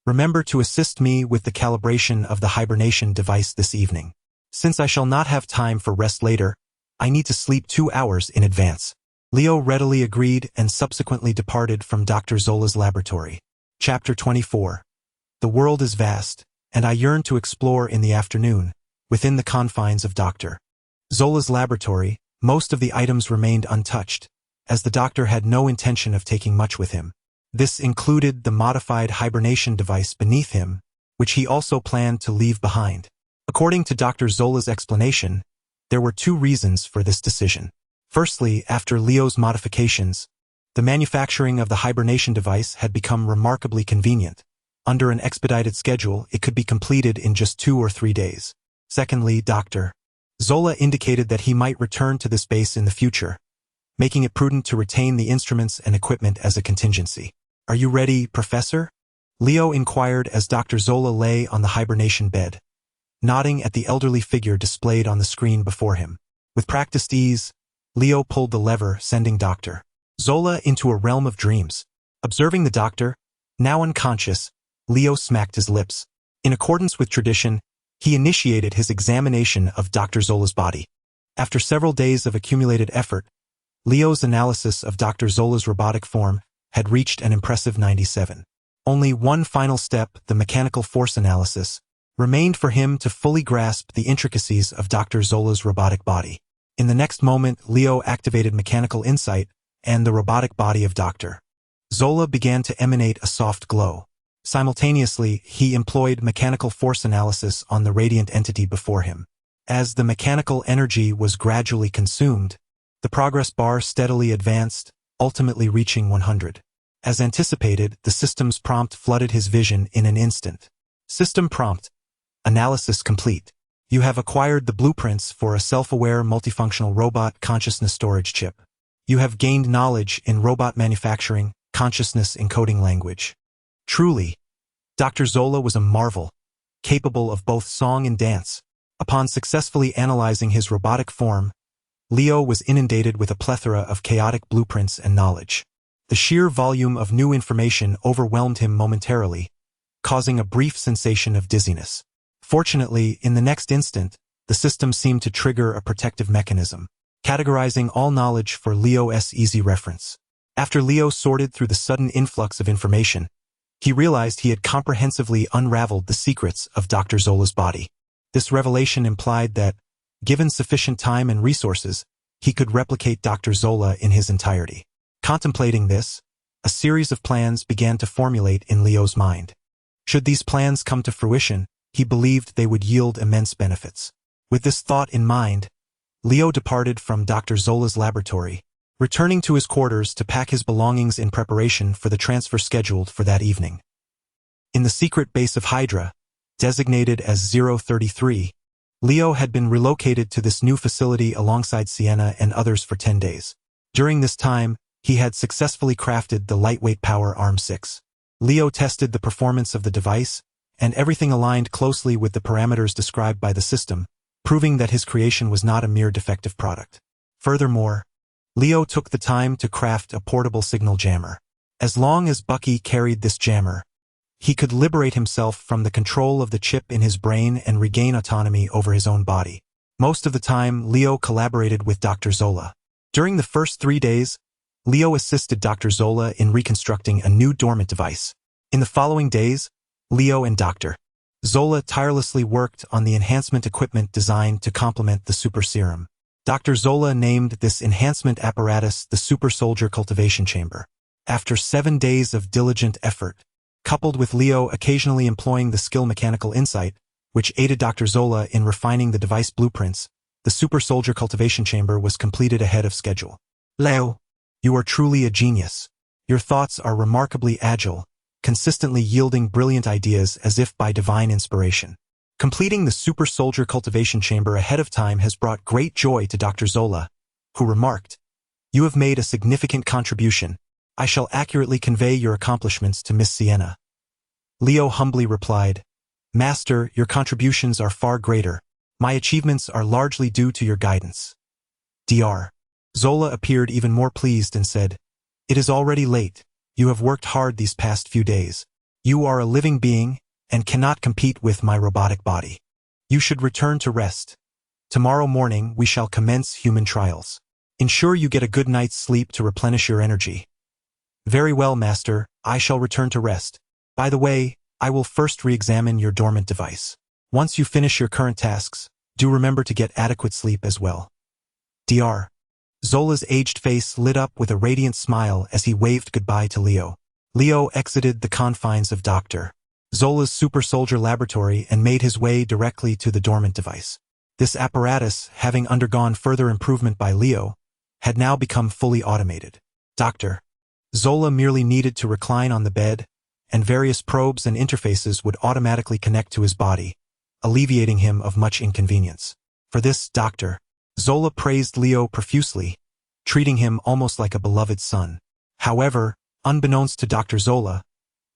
remember to assist me with the calibration of the hibernation device this evening. Since I shall not have time for rest later, I need to sleep 2 hours in advance." Leo readily agreed and subsequently departed from Dr. Zola's laboratory. Chapter 24. The world is vast, and I yearn to explore in the afternoon, within the confines of Dr. Zola's laboratory. Most of the items remained untouched, as the doctor had no intention of taking much with him. This included the modified hibernation device beneath him, which he also planned to leave behind. According to Dr. Zola's explanation, there were 2 reasons for this decision. Firstly, after Leo's modifications, the manufacturing of the hibernation device had become remarkably convenient. Under an expedited schedule, it could be completed in just 2 or 3 days. Secondly, Dr. Zola indicated that he might return to this base in the future, making it prudent to retain the instruments and equipment as a contingency. "Are you ready, Professor?" Leo inquired as Dr. Zola lay on the hibernation bed, nodding at the elderly figure displayed on the screen before him. With practiced ease, Leo pulled the lever, sending Dr. Zola into a realm of dreams. Observing the doctor, now unconscious, Leo smacked his lips. In accordance with tradition, he initiated his examination of Dr. Zola's body. After several days of accumulated effort, Leo's analysis of Dr. Zola's robotic form had reached an impressive 97. Only one final step, the mechanical force analysis, remained for him to fully grasp the intricacies of Dr. Zola's robotic body. In the next moment, Leo activated mechanical insight, and the robotic body of Dr. Zola began to emanate a soft glow. Simultaneously, he employed mechanical force analysis on the radiant entity before him. As the mechanical energy was gradually consumed, the progress bar steadily advanced, ultimately reaching 100. As anticipated, the system's prompt flooded his vision in an instant. System prompt. Analysis complete. You have acquired the blueprints for a self-aware multifunctional robot consciousness storage chip. You have gained knowledge in robot manufacturing, consciousness encoding language. Truly, Dr. Zola was a marvel, capable of both song and dance. Upon successfully analyzing his robotic form, Leo was inundated with a plethora of chaotic blueprints and knowledge. The sheer volume of new information overwhelmed him momentarily, causing a brief sensation of dizziness. Fortunately, in the next instant, the system seemed to trigger a protective mechanism, categorizing all knowledge for Leo's easy reference. After Leo sorted through the sudden influx of information, he realized he had comprehensively unraveled the secrets of Dr. Zola's body. This revelation implied that, given sufficient time and resources, he could replicate Dr. Zola in his entirety. Contemplating this, a series of plans began to formulate in Leo's mind. Should these plans come to fruition, he believed they would yield immense benefits. With this thought in mind, Leo departed from Dr. Zola's laboratory, returning to his quarters to pack his belongings in preparation for the transfer scheduled for that evening. In the secret base of Hydra, designated as 033, Leo had been relocated to this new facility alongside Sienna and others for 10 days. During this time, he had successfully crafted the lightweight power Arm 6. Leo tested the performance of the device, and everything aligned closely with the parameters described by the system, proving that his creation was not a mere defective product. Furthermore, Leo took the time to craft a portable signal jammer. As long as Bucky carried this jammer, he could liberate himself from the control of the chip in his brain and regain autonomy over his own body. Most of the time, Leo collaborated with Dr. Zola. During the first 3 days, Leo assisted Dr. Zola in reconstructing a new dormant device. In the following days, Leo and Dr. Zola tirelessly worked on the enhancement equipment designed to complement the super serum. Dr. Zola named this enhancement apparatus the Super Soldier Cultivation Chamber. After 7 days of diligent effort, coupled with Leo occasionally employing the skill mechanical insight, which aided Dr. Zola in refining the device blueprints, the Super Soldier Cultivation Chamber was completed ahead of schedule. Leo, you are truly a genius. Your thoughts are remarkably agile, consistently yielding brilliant ideas as if by divine inspiration. Completing the Super Soldier Cultivation Chamber ahead of time has brought great joy to Dr. Zola, who remarked, "You have made a significant contribution. I shall accurately convey your accomplishments to Miss Sienna." Leo humbly replied, "Master, your contributions are far greater. My achievements are largely due to your guidance." Dr. Zola appeared even more pleased and said, "It is already late. You have worked hard these past few days. You are a living being and cannot compete with my robotic body. You should return to rest. Tomorrow morning we shall commence human trials. Ensure you get a good night's sleep to replenish your energy." "Very well, Master, I shall return to rest. By the way, I will first re-examine your dormant device. Once you finish your current tasks, do remember to get adequate sleep as well." Dr. Zola's aged face lit up with a radiant smile as he waved goodbye to Leo. Leo exited the confines of Dr. Zola's Super Soldier laboratory and made his way directly to the dormant device. This apparatus, having undergone further improvement by Leo, had now become fully automated. Dr. Zola merely needed to recline on the bed, and various probes and interfaces would automatically connect to his body, alleviating him of much inconvenience. For this, Dr. Zola praised Leo profusely, treating him almost like a beloved son. However, unbeknownst to Dr. Zola,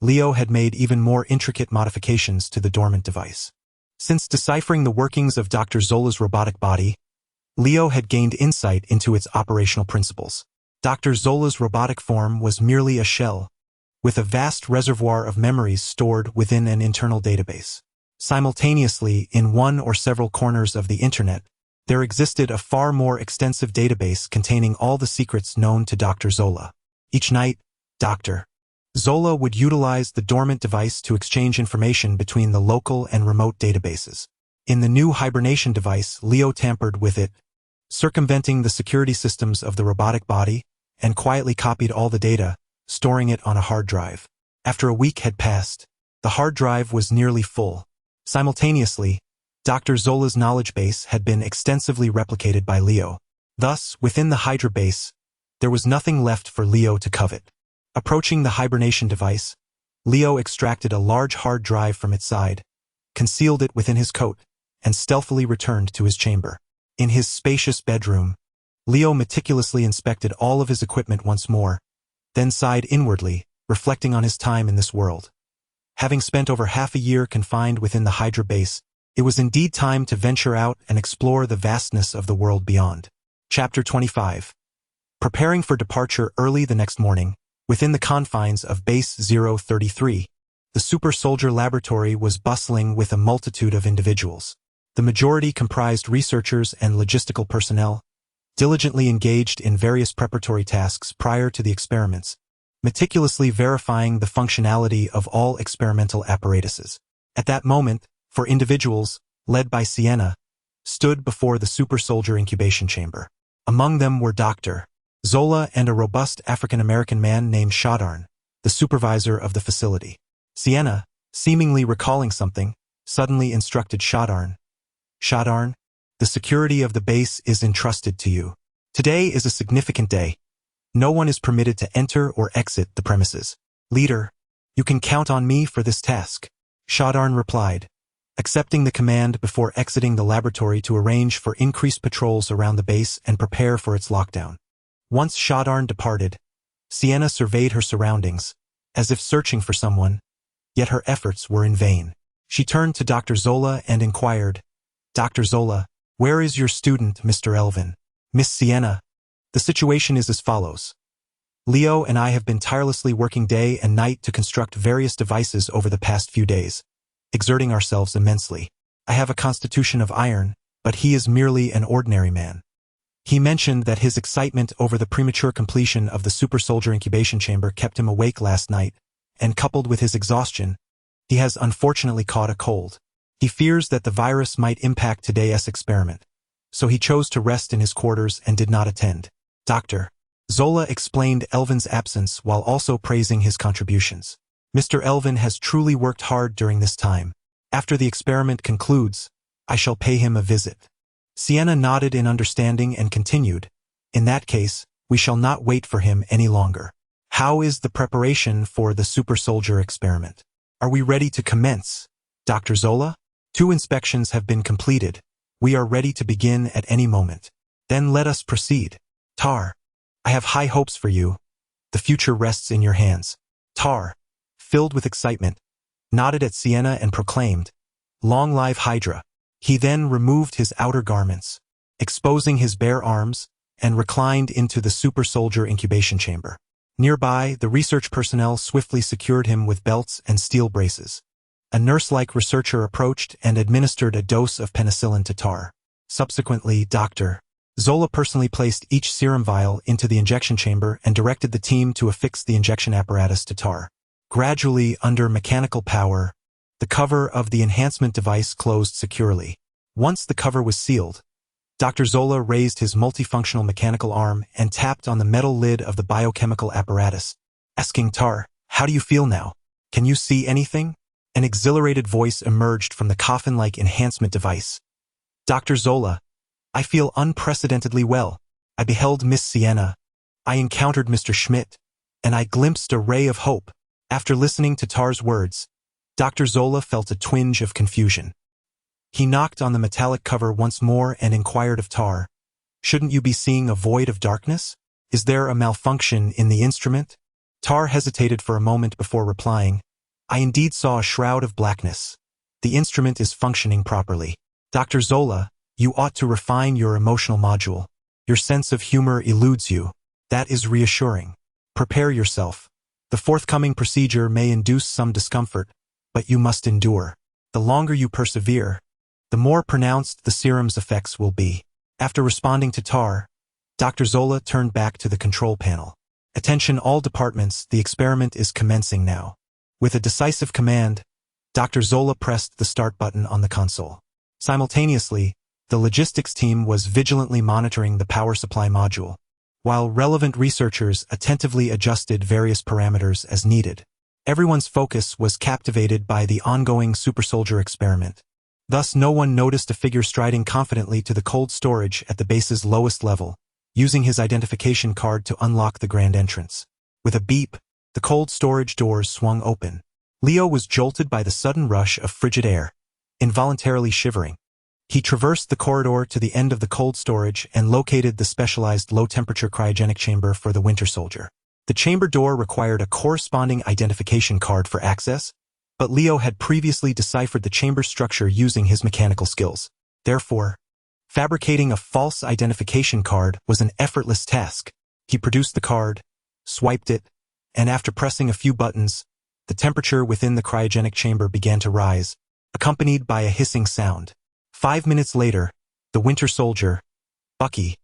Leo had made even more intricate modifications to the dormant device. Since deciphering the workings of Dr. Zola's robotic body, Leo had gained insight into its operational principles. Dr. Zola's robotic form was merely a shell, with a vast reservoir of memories stored within an internal database. Simultaneously, in one or several corners of the internet, there existed a far more extensive database containing all the secrets known to Dr. Zola. Each night, Dr. Zola would utilize the dormant device to exchange information between the local and remote databases. In the new hibernation device, Leo tampered with it, circumventing the security systems of the robotic body, and quietly copied all the data, storing it on a hard drive. After a week had passed, the hard drive was nearly full. Simultaneously, Dr. Zola's knowledge base had been extensively replicated by Leo. Thus, within the Hydra base, there was nothing left for Leo to covet. Approaching the hibernation device, Leo extracted a large hard drive from its side, concealed it within his coat, and stealthily returned to his chamber. In his spacious bedroom, Leo meticulously inspected all of his equipment once more, then sighed inwardly, reflecting on his time in this world. Having spent over half a year confined within the Hydra base, it was indeed time to venture out and explore the vastness of the world beyond. Chapter 25. Preparing for departure early the next morning, within the confines of Base 033, the Super Soldier Laboratory was bustling with a multitude of individuals. The majority comprised researchers and logistical personnel, diligently engaged in various preparatory tasks prior to the experiments, meticulously verifying the functionality of all experimental apparatuses. At that moment, four individuals, led by Sienna, stood before the Super Soldier incubation chamber. Among them were Dr. Zola and a robust African-American man named Shadarn, the supervisor of the facility. Sienna, seemingly recalling something, suddenly instructed Shadarn, "Shadarn, the security of the base is entrusted to you. Today is a significant day. No one is permitted to enter or exit the premises. Leader, you can count on me for this task," Shadarn replied, accepting the command before exiting the laboratory to arrange for increased patrols around the base and prepare for its lockdown. Once Shadarn departed, Sienna surveyed her surroundings, as if searching for someone, yet her efforts were in vain. She turned to Dr. Zola and inquired, "Dr. Zola, where is your student, Mr. Elvin?" "Miss Sienna, the situation is as follows. Leo and I have been tirelessly working day and night to construct various devices over the past few days, exerting ourselves immensely. I have a constitution of iron, but he is merely an ordinary man." He mentioned that his excitement over the premature completion of the Super Soldier incubation chamber kept him awake last night, and coupled with his exhaustion, He has unfortunately caught a cold. He fears that the virus might impact today's experiment, so he chose to rest in his quarters and did not attend. Dr. Zola explained Elvin's absence while also praising his contributions. Mr. Elvin has truly worked hard during this time. After the experiment concludes, I shall pay him a visit. Sienna nodded in understanding and continued, in that case, we shall not wait for him any longer. How is the preparation for the super soldier experiment? Are we ready to commence, Dr. Zola? 2 inspections have been completed. We are ready to begin at any moment. Then let us proceed. Tar, I have high hopes for you. The future rests in your hands. Tar, filled with excitement, nodded at Sienna and proclaimed, Long live Hydra. He then removed his outer garments, exposing his bare arms, and reclined into the super soldier incubation chamber. Nearby, the research personnel swiftly secured him with belts and steel braces. A nurse-like researcher approached and administered a dose of penicillin to Tar. Subsequently, Dr. Zola personally placed each serum vial into the injection chamber and directed the team to affix the injection apparatus to Tar. Gradually, under mechanical power, the cover of the enhancement device closed securely. Once the cover was sealed, Dr. Zola raised his multifunctional mechanical arm and tapped on the metal lid of the biochemical apparatus, asking Tar, How do you feel now? Can you see anything? An exhilarated voice emerged from the coffin-like enhancement device. Dr. Zola, I feel unprecedentedly well. I beheld Miss Sienna. I encountered Mr. Schmidt, and I glimpsed a ray of hope. After listening to Tar's words, Dr. Zola felt a twinge of confusion. He knocked on the metallic cover once more and inquired of Tar, Shouldn't you be seeing a void of darkness? Is there a malfunction in the instrument? Tar hesitated for a moment before replying, I indeed saw a shroud of blackness. The instrument is functioning properly. Dr. Zola, you ought to refine your emotional module. Your sense of humor eludes you. That is reassuring. Prepare yourself. The forthcoming procedure may induce some discomfort, but you must endure. The longer you persevere, the more pronounced the serum's effects will be. After responding to Tar, Dr. Zola turned back to the control panel. Attention all departments, the experiment is commencing now. With a decisive command, Dr. Zola pressed the start button on the console. Simultaneously, the logistics team was vigilantly monitoring the power supply module, while relevant researchers attentively adjusted various parameters as needed. Everyone's focus was captivated by the ongoing super soldier experiment. Thus, no one noticed a figure striding confidently to the cold storage at the base's lowest level, using his identification card to unlock the grand entrance. With a beep, the cold storage doors swung open. Leo was jolted by the sudden rush of frigid air, involuntarily shivering. He traversed the corridor to the end of the cold storage and located the specialized low-temperature cryogenic chamber for the winter soldier. The chamber door required a corresponding identification card for access, but Leo had previously deciphered the chamber structure using his mechanical skills. Therefore, fabricating a false identification card was an effortless task. He produced the card, swiped it, and after pressing a few buttons, the temperature within the cryogenic chamber began to rise, accompanied by a hissing sound. 5 minutes later, the winter soldier, Bucky,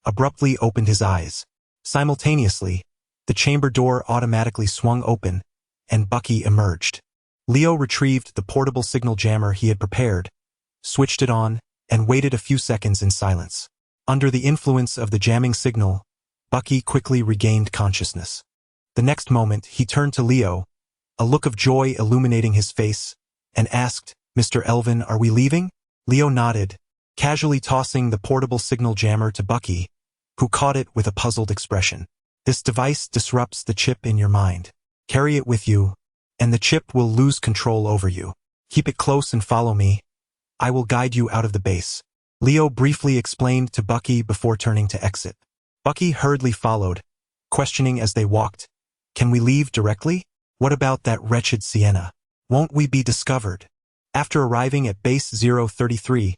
abruptly opened his eyes. Simultaneously, the chamber door automatically swung open, and Bucky emerged. Leo retrieved the portable signal jammer he had prepared, switched it on, and waited a few seconds in silence. Under the influence of the jamming signal, Bucky quickly regained consciousness. The next moment, he turned to Leo, a look of joy illuminating his face, and asked, Mr. Elvin, are we leaving? Leo nodded, casually tossing the portable signal jammer to Bucky, who caught it with a puzzled expression. This device disrupts the chip in your mind. Carry it with you, and the chip will lose control over you. Keep it close and follow me. I will guide you out of the base. Leo briefly explained to Bucky before turning to exit. Bucky hurriedly followed, questioning as they walked, Can we leave directly? What about that wretched Sienna? Won't we be discovered? After arriving at Base 033,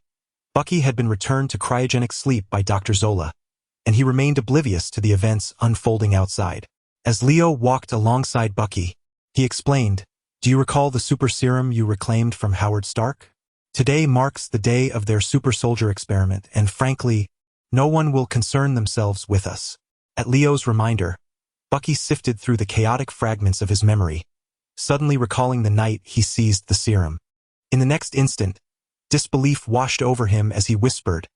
Bucky had been returned to cryogenic sleep by Dr. Zola, and he remained oblivious to the events unfolding outside. As Leo walked alongside Bucky, he explained, Do you recall the super serum you reclaimed from Howard Stark? Today marks the day of their super soldier experiment, and frankly, no one will concern themselves with us. At Leo's reminder, Bucky sifted through the chaotic fragments of his memory, suddenly recalling the night he seized the serum. In the next instant, disbelief washed over him as he whispered,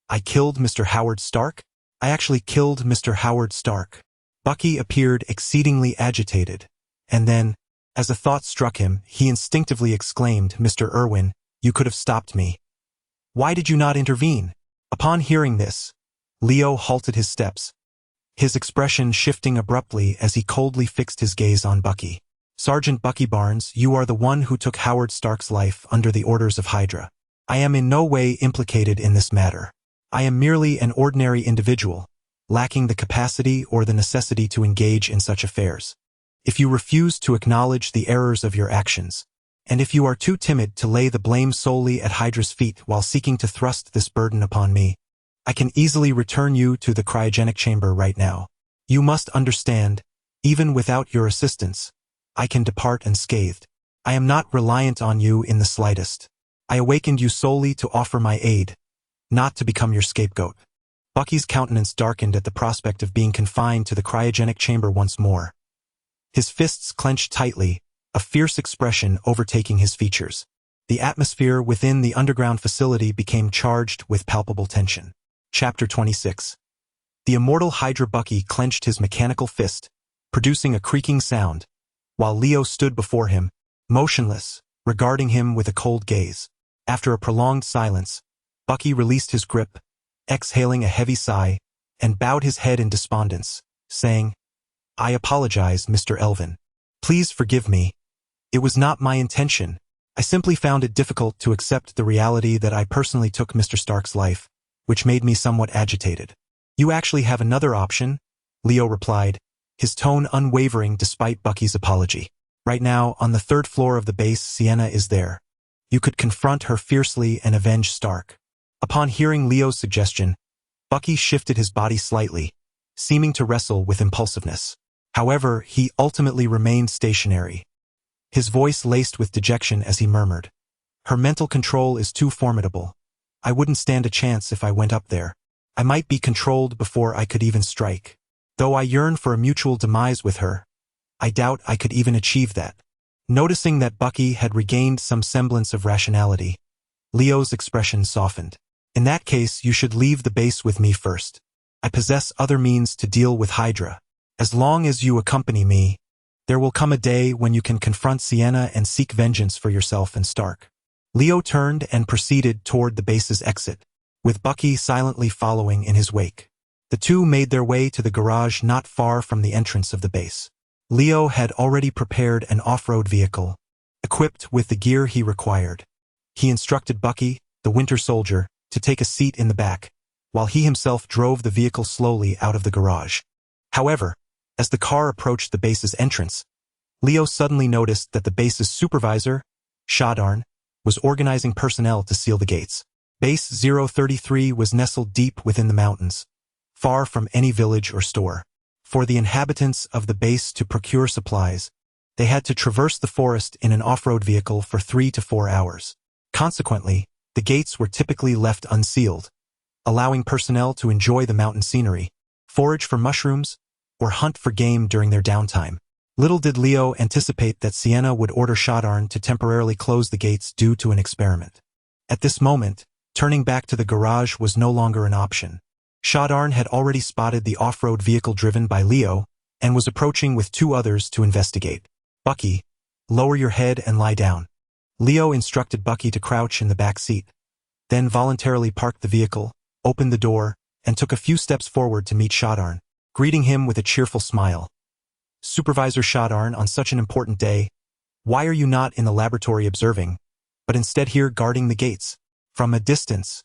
"I killed Mr. Howard Stark? I actually killed Mr. Howard Stark." Bucky appeared exceedingly agitated, and then, as a thought struck him, he instinctively exclaimed, "Mr. Irwin, you could have stopped me. Why did you not intervene?" Upon hearing this, Leo halted his steps, his expression shifting abruptly as he coldly fixed his gaze on Bucky. "Sergeant Bucky Barnes, you are the one who took Howard Stark's life under the orders of Hydra. I am in no way implicated in this matter. I am merely an ordinary individual, lacking the capacity or the necessity to engage in such affairs. If you refuse to acknowledge the errors of your actions, and if you are too timid to lay the blame solely at Hydra's feet while seeking to thrust this burden upon me, I can easily return you to the cryogenic chamber right now. You must understand, even without your assistance, I can depart unscathed. I am not reliant on you in the slightest. I awakened you solely to offer my aid, not to become your scapegoat." Bucky's countenance darkened at the prospect of being confined to the cryogenic chamber once more. His fists clenched tightly, a fierce expression overtaking his features. The atmosphere within the underground facility became charged with palpable tension. Chapter 26. The immortal Hydra Bucky clenched his mechanical fist, producing a creaking sound, while Leo stood before him, motionless, regarding him with a cold gaze. After a prolonged silence, Bucky released his grip, exhaling a heavy sigh, and bowed his head in despondence, saying, "I apologize, Mr. Elvin. Please forgive me. It was not my intention. I simply found it difficult to accept the reality that I personally took Mr. Stark's life, which made me somewhat agitated." "You actually have another option," Leo replied, his tone unwavering despite Bucky's apology. "Right now, on the 3rd floor of the base, Sienna is there. You could confront her fiercely and avenge Stark." Upon hearing Leo's suggestion, Bucky shifted his body slightly, seeming to wrestle with impulsiveness. However, he ultimately remained stationary, his voice laced with dejection as he murmured, "Her mental control is too formidable. I wouldn't stand a chance if I went up there. I might be controlled before I could even strike. Though I yearn for a mutual demise with her, I doubt I could even achieve that." Noticing that Bucky had regained some semblance of rationality, Leo's expression softened. "In that case, you should leave the base with me first. I possess other means to deal with Hydra. As long as you accompany me, there will come a day when you can confront Sienna and seek vengeance for yourself and Stark." Leo turned and proceeded toward the base's exit, with Bucky silently following in his wake. The two made their way to the garage not far from the entrance of the base. Leo had already prepared an off-road vehicle, equipped with the gear he required. He instructed Bucky, the Winter Soldier, to take a seat in the back, while he himself drove the vehicle slowly out of the garage. However, as the car approached the base's entrance, Leo suddenly noticed that the base's supervisor, Shadarn, was organizing personnel to seal the gates. Base 033 was nestled deep within the mountains, far from any village or store. For the inhabitants of the base to procure supplies, they had to traverse the forest in an off-road vehicle for 3 to 4 hours. Consequently, the gates were typically left unsealed, allowing personnel to enjoy the mountain scenery, forage for mushrooms, or hunt for game during their downtime. Little did Leo anticipate that Sienna would order Shadarn to temporarily close the gates due to an experiment. At this moment, turning back to the garage was no longer an option. Shadarn had already spotted the off-road vehicle driven by Leo and was approaching with 2 others to investigate. "Bucky, lower your head and lie down." Leo instructed Bucky to crouch in the back seat, then voluntarily parked the vehicle, opened the door, and took a few steps forward to meet Shadarn, greeting him with a cheerful smile. "Supervisor Shadarn, on such an important day, why are you not in the laboratory observing, but instead here guarding the gates?" From a distance,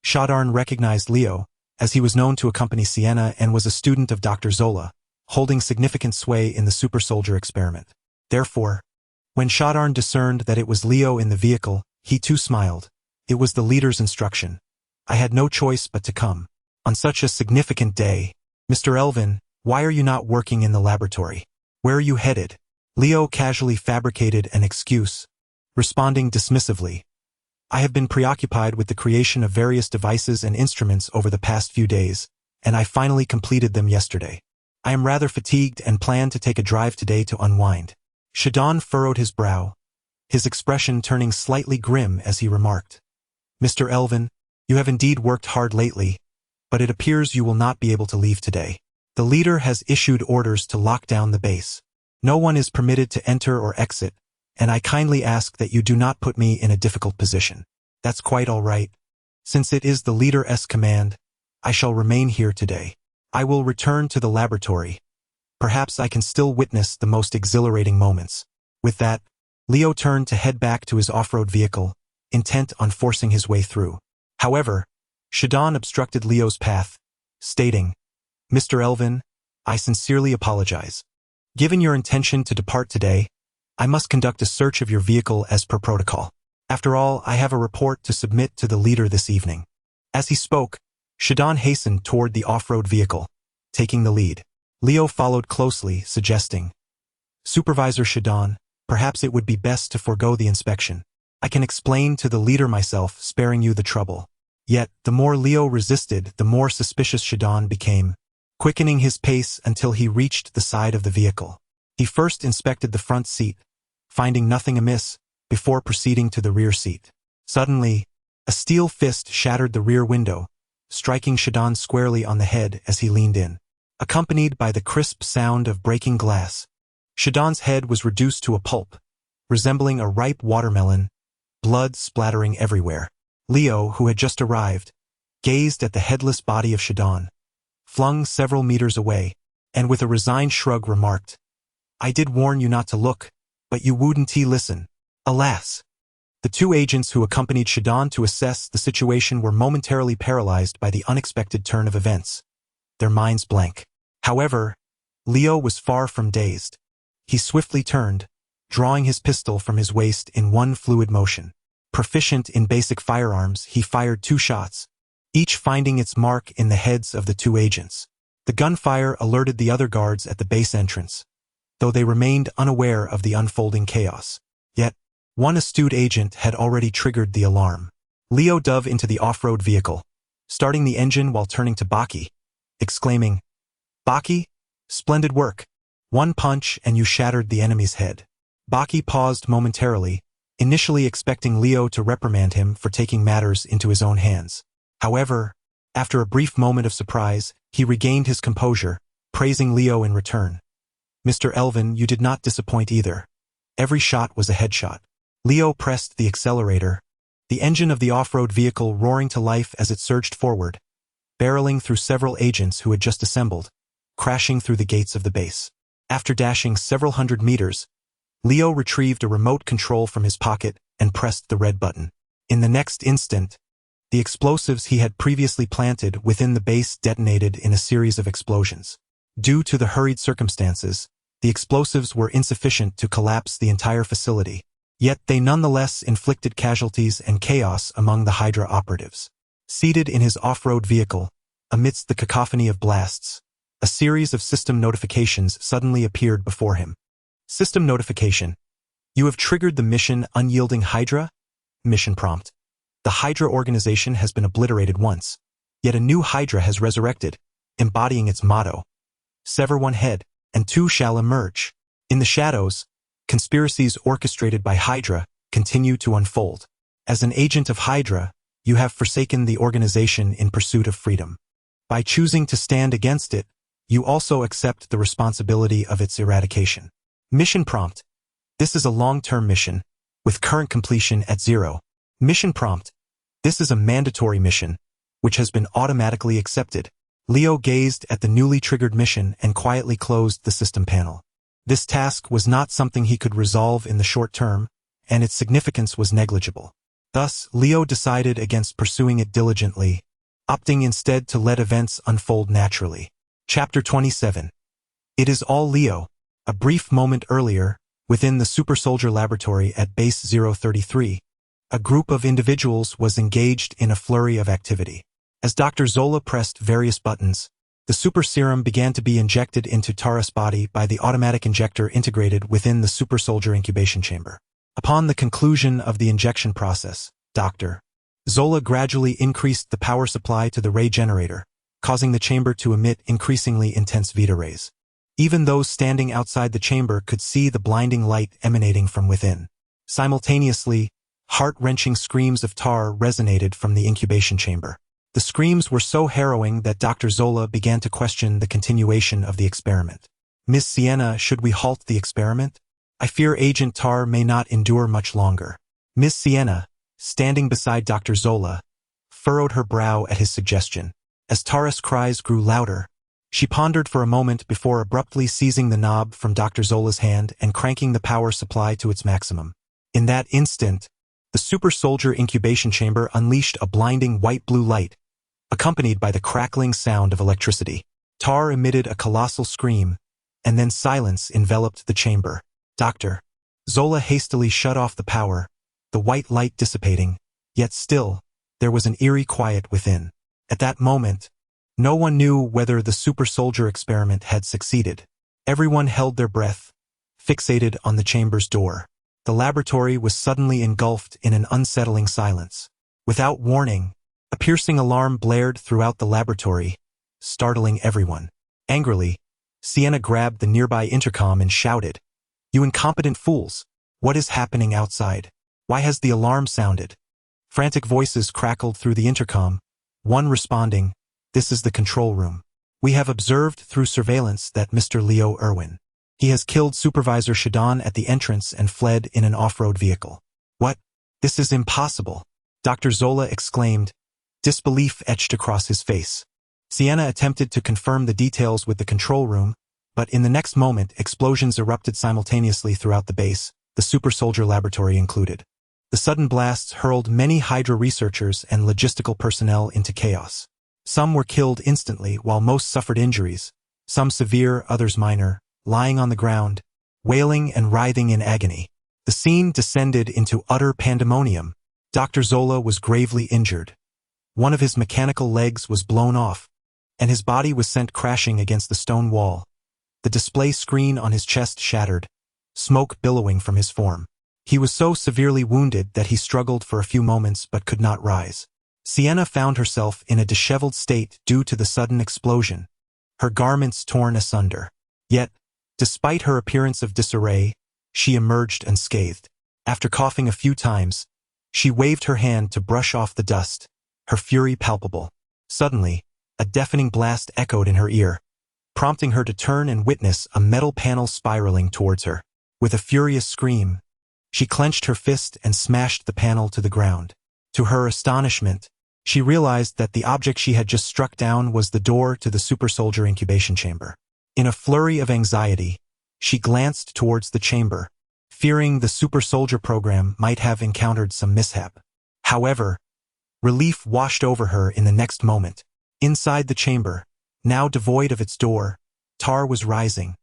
Shadarn recognized Leo, as he was known to accompany Sienna and was a student of Dr. Zola, holding significant sway in the super soldier experiment. Therefore, when Shadarn discerned that it was Leo in the vehicle, he too smiled. "It was the leader's instruction. I had no choice but to come. On such a significant day. Mr. Elvin, why are you not working in the laboratory? Where are you headed?" Leo casually fabricated an excuse, responding dismissively. "I have been preoccupied with the creation of various devices and instruments over the past few days, and I finally completed them yesterday. I am rather fatigued and plan to take a drive today to unwind." Shadon furrowed his brow, his expression turning slightly grim as he remarked, "Mr. Elvin, you have indeed worked hard lately, but it appears you will not be able to leave today. The leader has issued orders to lock down the base. No one is permitted to enter or exit, and I kindly ask that you do not put me in a difficult position." "That's quite all right. Since it is the leader's command, I shall remain here today. I will return to the laboratory. Perhaps I can still witness the most exhilarating moments." With that, Leo turned to head back to his off-road vehicle, intent on forcing his way through. However, Shadon obstructed Leo's path, stating, "Mr. Elvin, I sincerely apologize. Given your intention to depart today, I must conduct a search of your vehicle as per protocol. After all, I have a report to submit to the leader this evening." As he spoke, Shadon hastened toward the off-road vehicle, taking the lead. Leo followed closely, suggesting, "Supervisor Shadon, perhaps it would be best to forego the inspection. I can explain to the leader myself, sparing you the trouble." Yet, the more Leo resisted, the more suspicious Shadon became, quickening his pace until he reached the side of the vehicle. He first inspected the front seat, finding nothing amiss, before proceeding to the rear seat. Suddenly, a steel fist shattered the rear window, striking Shadon squarely on the head as he leaned in. Accompanied by the crisp sound of breaking glass, Shadon's head was reduced to a pulp, resembling a ripe watermelon, blood splattering everywhere. Leo, who had just arrived, gazed at the headless body of Shadon, flung several meters away, and with a resigned shrug remarked, "I did warn you not to look, but you wouldn't listen." Alas! The two agents who accompanied Shadon to assess the situation were momentarily paralyzed by the unexpected turn of events, their minds blank. However, Leo was far from dazed. He swiftly turned, drawing his pistol from his waist in one fluid motion. Proficient in basic firearms, he fired 2 shots, each finding its mark in the heads of the 2 agents. The gunfire alerted the other guards at the base entrance, though they remained unaware of the unfolding chaos. Yet, one astute agent had already triggered the alarm. Leo dove into the off-road vehicle, starting the engine while turning to Baki, exclaiming, "Baki, splendid work. One punch and you shattered the enemy's head." Baki paused momentarily, initially expecting Leo to reprimand him for taking matters into his own hands. However, after a brief moment of surprise, he regained his composure, praising Leo in return. "Mr. Elvin, you did not disappoint either. Every shot was a headshot." Leo pressed the accelerator, the engine of the off-road vehicle roaring to life as it surged forward, barreling through several agents who had just assembled, crashing through the gates of the base. After dashing several hundred meters, Leo retrieved a remote control from his pocket and pressed the red button. In the next instant, the explosives he had previously planted within the base detonated in a series of explosions. Due to the hurried circumstances, the explosives were insufficient to collapse the entire facility, yet they nonetheless inflicted casualties and chaos among the Hydra operatives. Seated in his off-road vehicle, amidst the cacophony of blasts, a series of system notifications suddenly appeared before him. System notification. "You have triggered the mission Unyielding Hydra?" Mission prompt. "The Hydra organization has been obliterated once, yet a new Hydra has resurrected, embodying its motto, 'Sever one head, and 2 shall emerge.' In the shadows, conspiracies orchestrated by Hydra continue to unfold. As an agent of Hydra, you have forsaken the organization in pursuit of freedom. By choosing to stand against it, you also accept the responsibility of its eradication." Mission prompt. "This is a long-term mission, with current completion at 0. Mission prompt. "This is a mandatory mission, which has been automatically accepted." Leo gazed at the newly triggered mission and quietly closed the system panel. This task was not something he could resolve in the short term, and its significance was negligible. Thus, Leo decided against pursuing it diligently, opting instead to let events unfold naturally. Chapter 27. It is all Leo. A brief moment earlier, within the Super Soldier Laboratory at Base 033, a group of individuals was engaged in a flurry of activity. As Dr. Zola pressed various buttons, the super serum began to be injected into Tara's body by the automatic injector integrated within the Super Soldier incubation chamber. Upon the conclusion of the injection process, Dr. Zola gradually increased the power supply to the ray generator, causing the chamber to emit increasingly intense Vita rays. Even those standing outside the chamber could see the blinding light emanating from within. Simultaneously, heart-wrenching screams of Tar resonated from the incubation chamber. The screams were so harrowing that Dr. Zola began to question the continuation of the experiment. "Miss Sienna, should we halt the experiment? I fear Agent Tar may not endure much longer." Miss Sienna, standing beside Dr. Zola, furrowed her brow at his suggestion. As Tar's cries grew louder, she pondered for a moment before abruptly seizing the knob from Dr. Zola's hand and cranking the power supply to its maximum. In that instant, the super soldier incubation chamber unleashed a blinding white-blue light, accompanied by the crackling sound of electricity. Tar emitted a colossal scream, and then silence enveloped the chamber. Dr. Zola hastily shut off the power, the white light dissipating, yet still, there was an eerie quiet within. At that moment, no one knew whether the super soldier experiment had succeeded. Everyone held their breath, fixated on the chamber's door. The laboratory was suddenly engulfed in an unsettling silence. Without warning, a piercing alarm blared throughout the laboratory, startling everyone. Angrily, Sienna grabbed the nearby intercom and shouted, "You incompetent fools! What is happening outside? Why has the alarm sounded?" Frantic voices crackled through the intercom, one responding, "This is the control room. We have observed through surveillance that Mr. Leo Irwin. He has killed Supervisor Shadon at the entrance and fled in an off-road vehicle." "What? This is impossible!" Dr. Zola exclaimed, disbelief etched across his face. Sienna attempted to confirm the details with the control room, but in the next moment explosions erupted simultaneously throughout the base, the super soldier laboratory included. The sudden blasts hurled many Hydra researchers and logistical personnel into chaos. Some were killed instantly while most suffered injuries, some severe, others minor, lying on the ground, wailing and writhing in agony. The scene descended into utter pandemonium. Dr. Zola was gravely injured. One of his mechanical legs was blown off, and his body was sent crashing against the stone wall. The display screen on his chest shattered, smoke billowing from his form. He was so severely wounded that he struggled for a few moments but could not rise. Sienna found herself in a disheveled state due to the sudden explosion, her garments torn asunder. Yet, despite her appearance of disarray, she emerged unscathed. After coughing a few times, she waved her hand to brush off the dust, her fury palpable. Suddenly, a deafening blast echoed in her ear, prompting her to turn and witness a metal panel spiraling towards her. With a furious scream, she clenched her fist and smashed the panel to the ground. To her astonishment, she realized that the object she had just struck down was the door to the super soldier incubation chamber. In a flurry of anxiety, she glanced towards the chamber, fearing the super soldier program might have encountered some mishap. However, relief washed over her in the next moment. Inside the chamber, now devoid of its door, Tar was rising,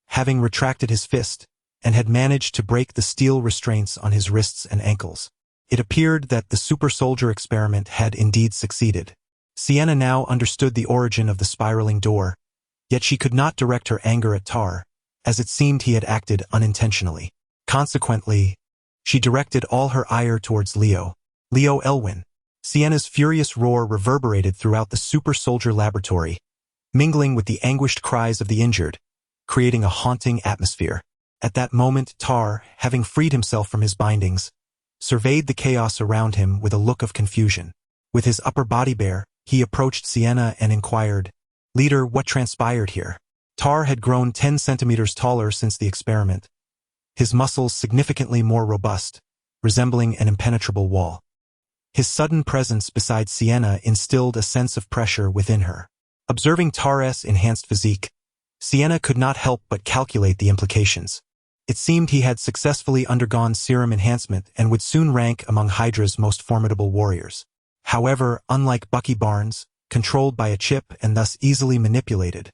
having retracted his fist, and had managed to break the steel restraints on his wrists and ankles. It appeared that the super soldier experiment had indeed succeeded. Sienna now understood the origin of the spiraling door, yet she could not direct her anger at Tar, as it seemed he had acted unintentionally. Consequently, she directed all her ire towards Leo Elwin. Sienna's furious roar reverberated throughout the super soldier laboratory, mingling with the anguished cries of the injured, creating a haunting atmosphere. At that moment, Tar, having freed himself from his bindings, surveyed the chaos around him with a look of confusion. With his upper body bare, he approached Sienna and inquired, "Leader, what transpired here?" Tar had grown 10 centimeters taller since the experiment, his muscles significantly more robust, resembling an impenetrable wall. His sudden presence beside Sienna instilled a sense of pressure within her. Observing Tar's enhanced physique, Sienna could not help but calculate the implications. It seemed he had successfully undergone serum enhancement and would soon rank among Hydra's most formidable warriors. However, unlike Bucky Barnes, controlled by a chip and thus easily manipulated,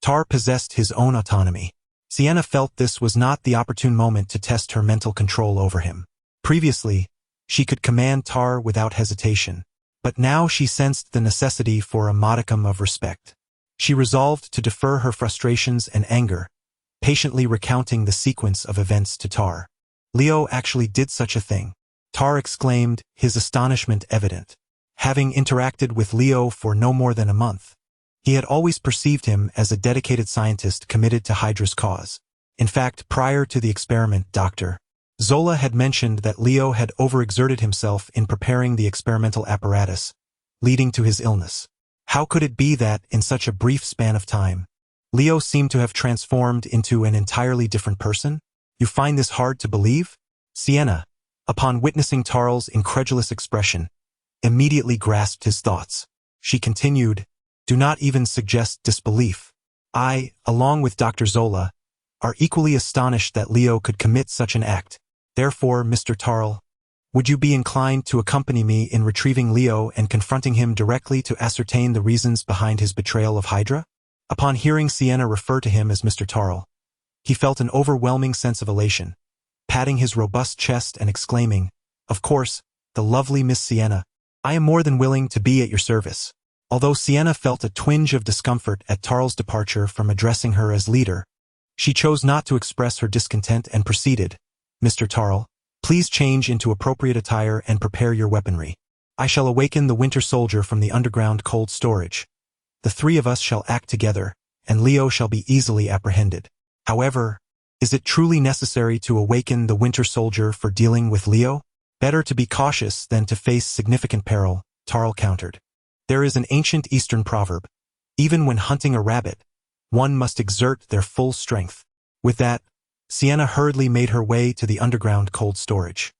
Tar possessed his own autonomy. Sienna felt this was not the opportune moment to test her mental control over him. Previously, she could command Tar without hesitation, but now she sensed the necessity for a modicum of respect. She resolved to defer her frustrations and anger, patiently recounting the sequence of events to Tar. "Leo actually did such a thing," Tar exclaimed, his astonishment evident. Having interacted with Leo for no more than a month, He had always perceived him as a dedicated scientist committed to Hydra's cause. In fact, prior to the experiment, Dr. Zola had mentioned that Leo had overexerted himself in preparing the experimental apparatus, leading to his illness. How could it be that, in such a brief span of time, Leo seemed to have transformed into an entirely different person? You find this hard to believe? Sienna, upon witnessing Tarl's incredulous expression, immediately grasped his thoughts. She continued, "Do not even suggest disbelief. I, along with Dr. Zola, are equally astonished that Leo could commit such an act. Therefore, Mr. Tarl, would you be inclined to accompany me in retrieving Leo and confronting him directly to ascertain the reasons behind his betrayal of Hydra?" Upon hearing Sienna refer to him as Mr. Tarl, he felt an overwhelming sense of elation, patting his robust chest and exclaiming, "Of course, the lovely Miss Sienna. I am more than willing to be at your service." Although Sienna felt a twinge of discomfort at Tarl's departure from addressing her as leader, she chose not to express her discontent and proceeded, "Mr. Tarl, please change into appropriate attire and prepare your weaponry. I shall awaken the Winter Soldier from the underground cold storage. The three of us shall act together, and Leo shall be easily apprehended. However, is it truly necessary to awaken the Winter Soldier for dealing with Leo? Better to be cautious than to face significant peril," Tarl countered. "There is an ancient Eastern proverb, even when hunting a rabbit, one must exert their full strength." With that, Sienna hurriedly made her way to the underground cold storage.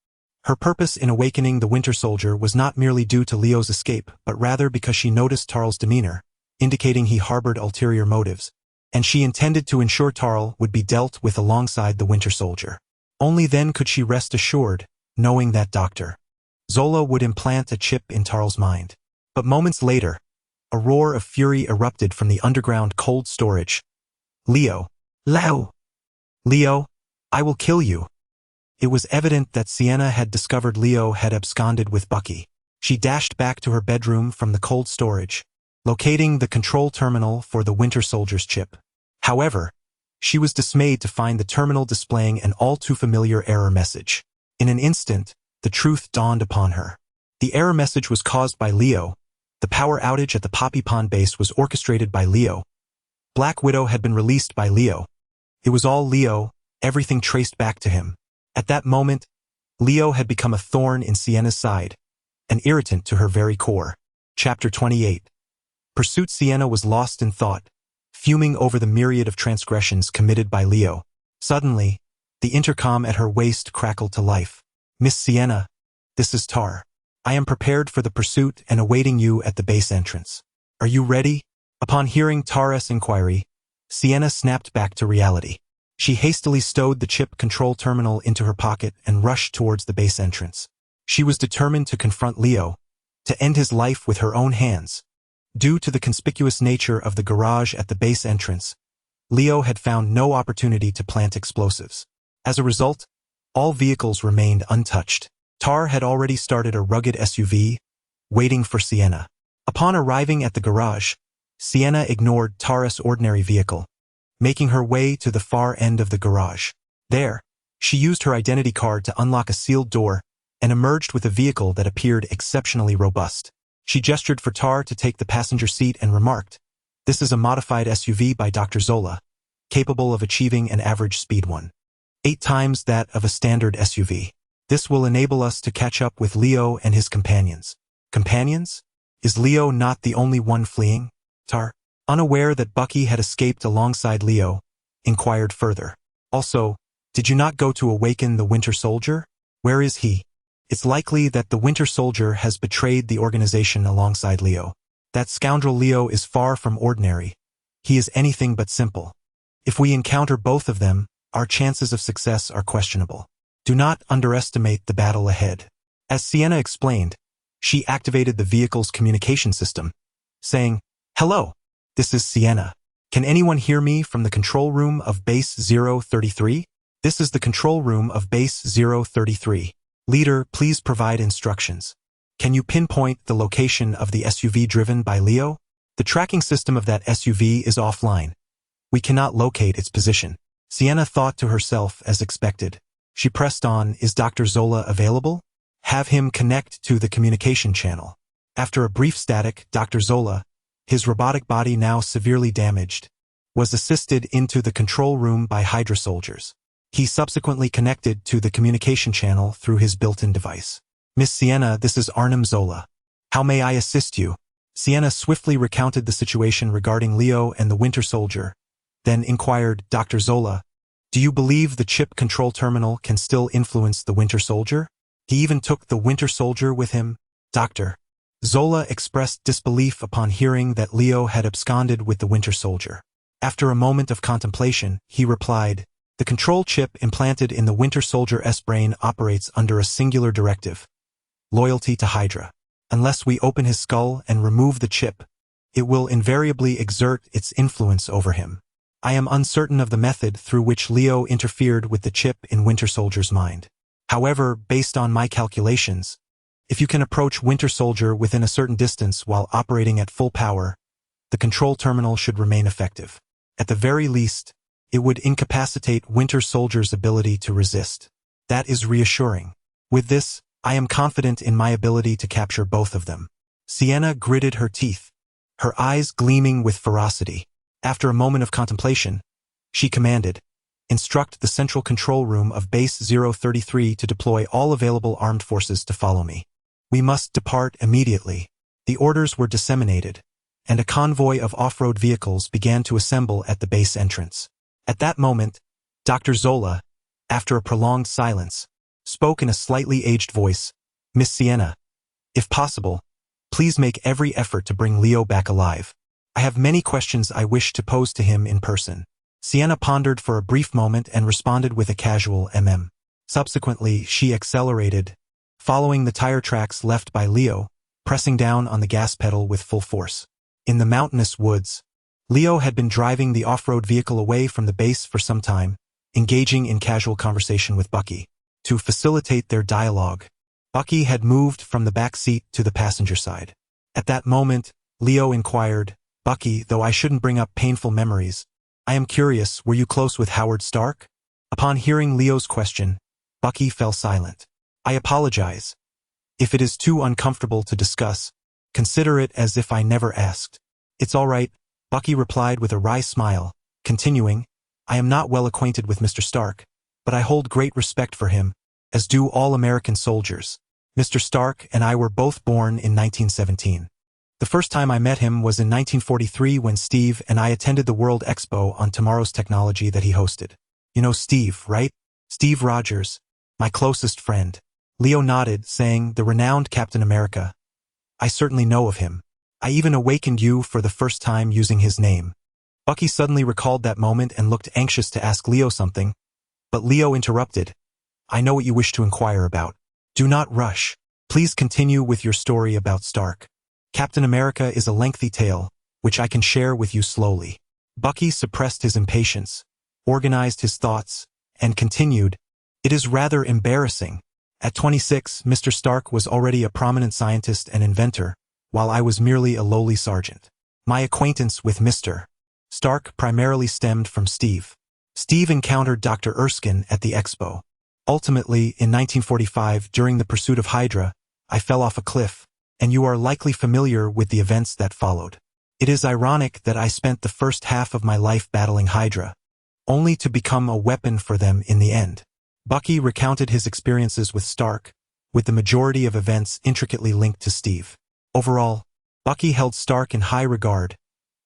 Her purpose in awakening the Winter Soldier was not merely due to Leo's escape, but rather because she noticed Tarl's demeanor, indicating he harbored ulterior motives, and she intended to ensure Tarl would be dealt with alongside the Winter Soldier. Only then could she rest assured, knowing that Dr. Zola would implant a chip in Tarl's mind. But moments later, a roar of fury erupted from the underground cold storage. "Leo! Leo! Leo, I will kill you!" It was evident that Sienna had discovered Leo had absconded with Bucky. She dashed back to her bedroom from the cold storage, locating the control terminal for the Winter Soldier's chip. However, she was dismayed to find the terminal displaying an all-too-familiar error message. In an instant, the truth dawned upon her. The error message was caused by Leo. The power outage at the Poppy Pond base was orchestrated by Leo. Black Widow had been released by Leo. It was all Leo, everything traced back to him. At that moment, Leo had become a thorn in Sienna's side, an irritant to her very core. Chapter 28. Pursuit. Sienna was lost in thought, fuming over the myriad of transgressions committed by Leo. Suddenly, the intercom at her waist crackled to life. "Miss Sienna, this is Tar. I am prepared for the pursuit and awaiting you at the base entrance. Are you ready?" Upon hearing Tar's inquiry, Sienna snapped back to reality. She hastily stowed the chip control terminal into her pocket and rushed towards the base entrance. She was determined to confront Leo, to end his life with her own hands. Due to the conspicuous nature of the garage at the base entrance, Leo had found no opportunity to plant explosives. As a result, all vehicles remained untouched. Tar had already started a rugged SUV, waiting for Sienna. Upon arriving at the garage, Sienna ignored Tar's ordinary vehicle, making her way to the far end of the garage. There, she used her identity card to unlock a sealed door and emerged with a vehicle that appeared exceptionally robust. She gestured for Tar to take the passenger seat and remarked, "This is a modified SUV by Dr. Zola, capable of achieving an average speed 1.8 times that of a standard SUV. This will enable us to catch up with Leo and his companions." "Companions? Is Leo not the only one fleeing?" Tar, unaware that Bucky had escaped alongside Leo, inquired further. "Also, did you not go to awaken the Winter Soldier? Where is he?" "It's likely that the Winter Soldier has betrayed the organization alongside Leo. That scoundrel Leo is far from ordinary. He is anything but simple. If we encounter both of them, our chances of success are questionable. Do not underestimate the battle ahead." As Sienna explained, she activated the vehicle's communication system, saying, "Hello, this is Sienna. Can anyone hear me from the control room of Base 033? This is the control room of Base 033. Leader, please provide instructions. Can you pinpoint the location of the SUV driven by Leo? The tracking system of that SUV is offline. We cannot locate its position." Sienna thought to herself as expected. She pressed on, "Is Dr. Zola available? Have him connect to the communication channel." After a brief static, Dr. Zola, his robotic body now severely damaged, was assisted into the control room by Hydra soldiers. He subsequently connected to the communication channel through his built-in device. Miss Sienna, this is Arnim Zola. How may I assist you? Sienna swiftly recounted the situation regarding Leo and the Winter Soldier, then inquired, Dr. Zola, do you believe the chip control terminal can still influence the Winter Soldier? He even took the Winter Soldier with him? Dr. Zola expressed disbelief upon hearing that Leo had absconded with the Winter Soldier. After a moment of contemplation, he replied, the control chip implanted in the Winter Soldier's brain operates under a singular directive: loyalty to Hydra. Unless we open his skull and remove the chip, it will invariably exert its influence over him. I am uncertain of the method through which Leo interfered with the chip in Winter Soldier's mind. However, based on my calculations, if you can approach Winter Soldier within a certain distance while operating at full power, the control terminal should remain effective. At the very least, it would incapacitate Winter Soldier's ability to resist. That is reassuring. With this, I am confident in my ability to capture both of them. Sienna gritted her teeth, her eyes gleaming with ferocity. After a moment of contemplation, she commanded, instruct the central control room of Base 033 to deploy all available armed forces to follow me. We must depart immediately. The orders were disseminated, and a convoy of off-road vehicles began to assemble at the base entrance. At that moment, Dr. Zola, after a prolonged silence, spoke in a slightly aged voice, Miss Sienna, if possible, please make every effort to bring Leo back alive. I have many questions I wish to pose to him in person. Sienna pondered for a brief moment and responded with a casual Subsequently, she accelerated, following the tire tracks left by Leo, pressing down on the gas pedal with full force. In the mountainous woods, Leo had been driving the off-road vehicle away from the base for some time, engaging in casual conversation with Bucky. To facilitate their dialogue, Bucky had moved from the back seat to the passenger side. At that moment, Leo inquired, Bucky, though I shouldn't bring up painful memories, I am curious, were you close with Howard Stark? Upon hearing Leo's question, Bucky fell silent. I apologize. If it is too uncomfortable to discuss, consider it as if I never asked. It's all right, Bucky replied with a wry smile, continuing, I am not well acquainted with Mr. Stark, but I hold great respect for him, as do all American soldiers. Mr. Stark and I were both born in 1917. The first time I met him was in 1943 when Steve and I attended the World Expo on Tomorrow's Technology that he hosted. You know Steve, right? Steve Rogers, my closest friend. Leo nodded, saying, the renowned Captain America. I certainly know of him. I even awakened you for the first time using his name. Bucky suddenly recalled that moment and looked anxious to ask Leo something, but Leo interrupted. I know what you wish to inquire about. Do not rush. Please continue with your story about Stark. Captain America is a lengthy tale, which I can share with you slowly. Bucky suppressed his impatience, organized his thoughts, and continued, it is rather embarrassing. At 26, Mr. Stark was already a prominent scientist and inventor, while I was merely a lowly sergeant. My acquaintance with Mr. Stark primarily stemmed from Steve. Steve encountered Dr. Erskine at the expo. Ultimately, in 1945, during the pursuit of Hydra, I fell off a cliff, and you are likely familiar with the events that followed. It is ironic that I spent the first half of my life battling Hydra, only to become a weapon for them in the end. Bucky recounted his experiences with Stark, with the majority of events intricately linked to Steve. Overall, Bucky held Stark in high regard,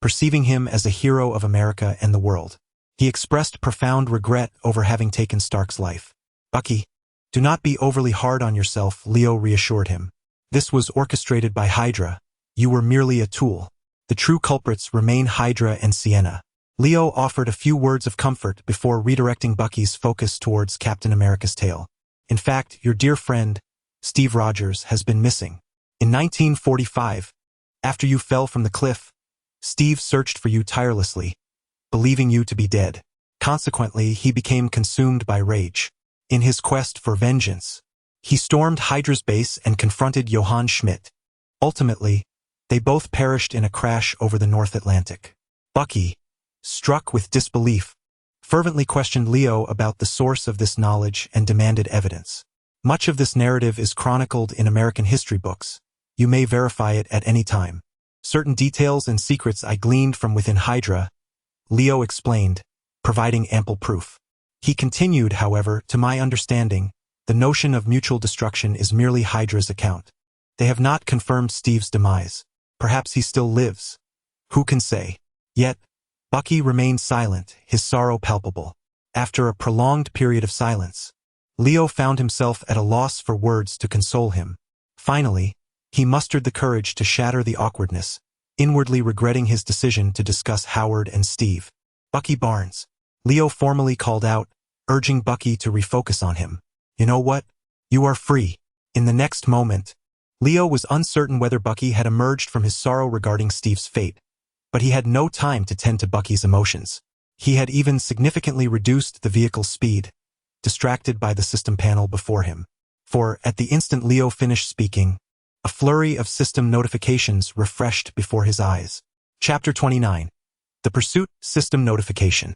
perceiving him as a hero of America and the world. He expressed profound regret over having taken Stark's life. Bucky, do not be overly hard on yourself, Leo reassured him. This was orchestrated by Hydra. You were merely a tool. The true culprits remain Hydra and Sienna. Leo offered a few words of comfort before redirecting Bucky's focus towards Captain America's tale. In fact, your dear friend, Steve Rogers, has been missing. In 1945, after you fell from the cliff, Steve searched for you tirelessly, believing you to be dead. Consequently, he became consumed by rage. In his quest for vengeance, he stormed Hydra's base and confronted Johann Schmidt. Ultimately, they both perished in a crash over the North Atlantic. Bucky, struck with disbelief, fervently questioned Leo about the source of this knowledge and demanded evidence. Much of this narrative is chronicled in American history books. You may verify it at any time. Certain details and secrets I gleaned from within Hydra, Leo explained, providing ample proof. He continued, however, to my understanding, the notion of mutual destruction is merely Hydra's account. They have not confirmed Steve's demise. Perhaps he still lives. Who can say? Yet, Bucky remained silent, his sorrow palpable. After a prolonged period of silence, Leo found himself at a loss for words to console him. Finally, he mustered the courage to shatter the awkwardness, inwardly regretting his decision to discuss Howard and Steve. Bucky Barnes. Leo formally called out, urging Bucky to refocus on him. You know what? You are free. In the next moment, Leo was uncertain whether Bucky had emerged from his sorrow regarding Steve's fate, but he had no time to tend to Bucky's emotions. He had even significantly reduced the vehicle's speed, distracted by the system panel before him. For, at the instant Leo finished speaking, a flurry of system notifications refreshed before his eyes. Chapter 29. The Pursuit System Notification.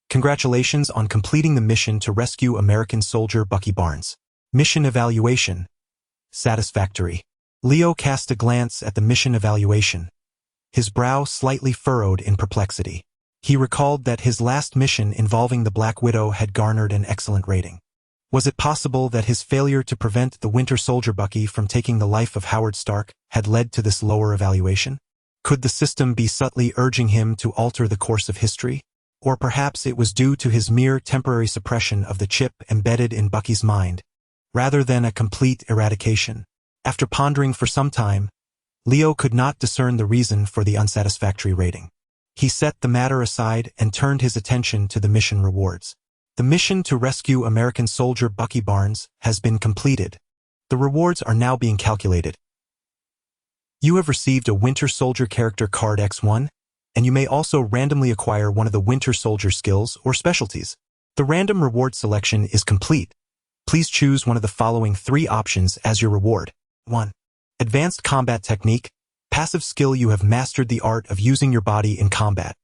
Congratulations on completing the mission to rescue American soldier Bucky Barnes. Mission evaluation. Satisfactory. Leo cast a glance at the mission evaluation, his brow slightly furrowed in perplexity. He recalled that his last mission involving the Black Widow had garnered an excellent rating. Was it possible that his failure to prevent the Winter Soldier Bucky from taking the life of Howard Stark had led to this lower evaluation? Could the system be subtly urging him to alter the course of history? Or perhaps it was due to his mere temporary suppression of the chip embedded in Bucky's mind, rather than a complete eradication. After pondering for some time, Leo could not discern the reason for the unsatisfactory rating. He set the matter aside and turned his attention to the mission rewards. The mission to rescue American soldier Bucky Barnes has been completed. The rewards are now being calculated. You have received a Winter Soldier character card X1, and you may also randomly acquire one of the Winter Soldier skills or specialties. The random reward selection is complete. Please choose one of the following 3 options as your reward. 1. Advanced Combat Technique. Passive skill. You have mastered the art of using your body in combat,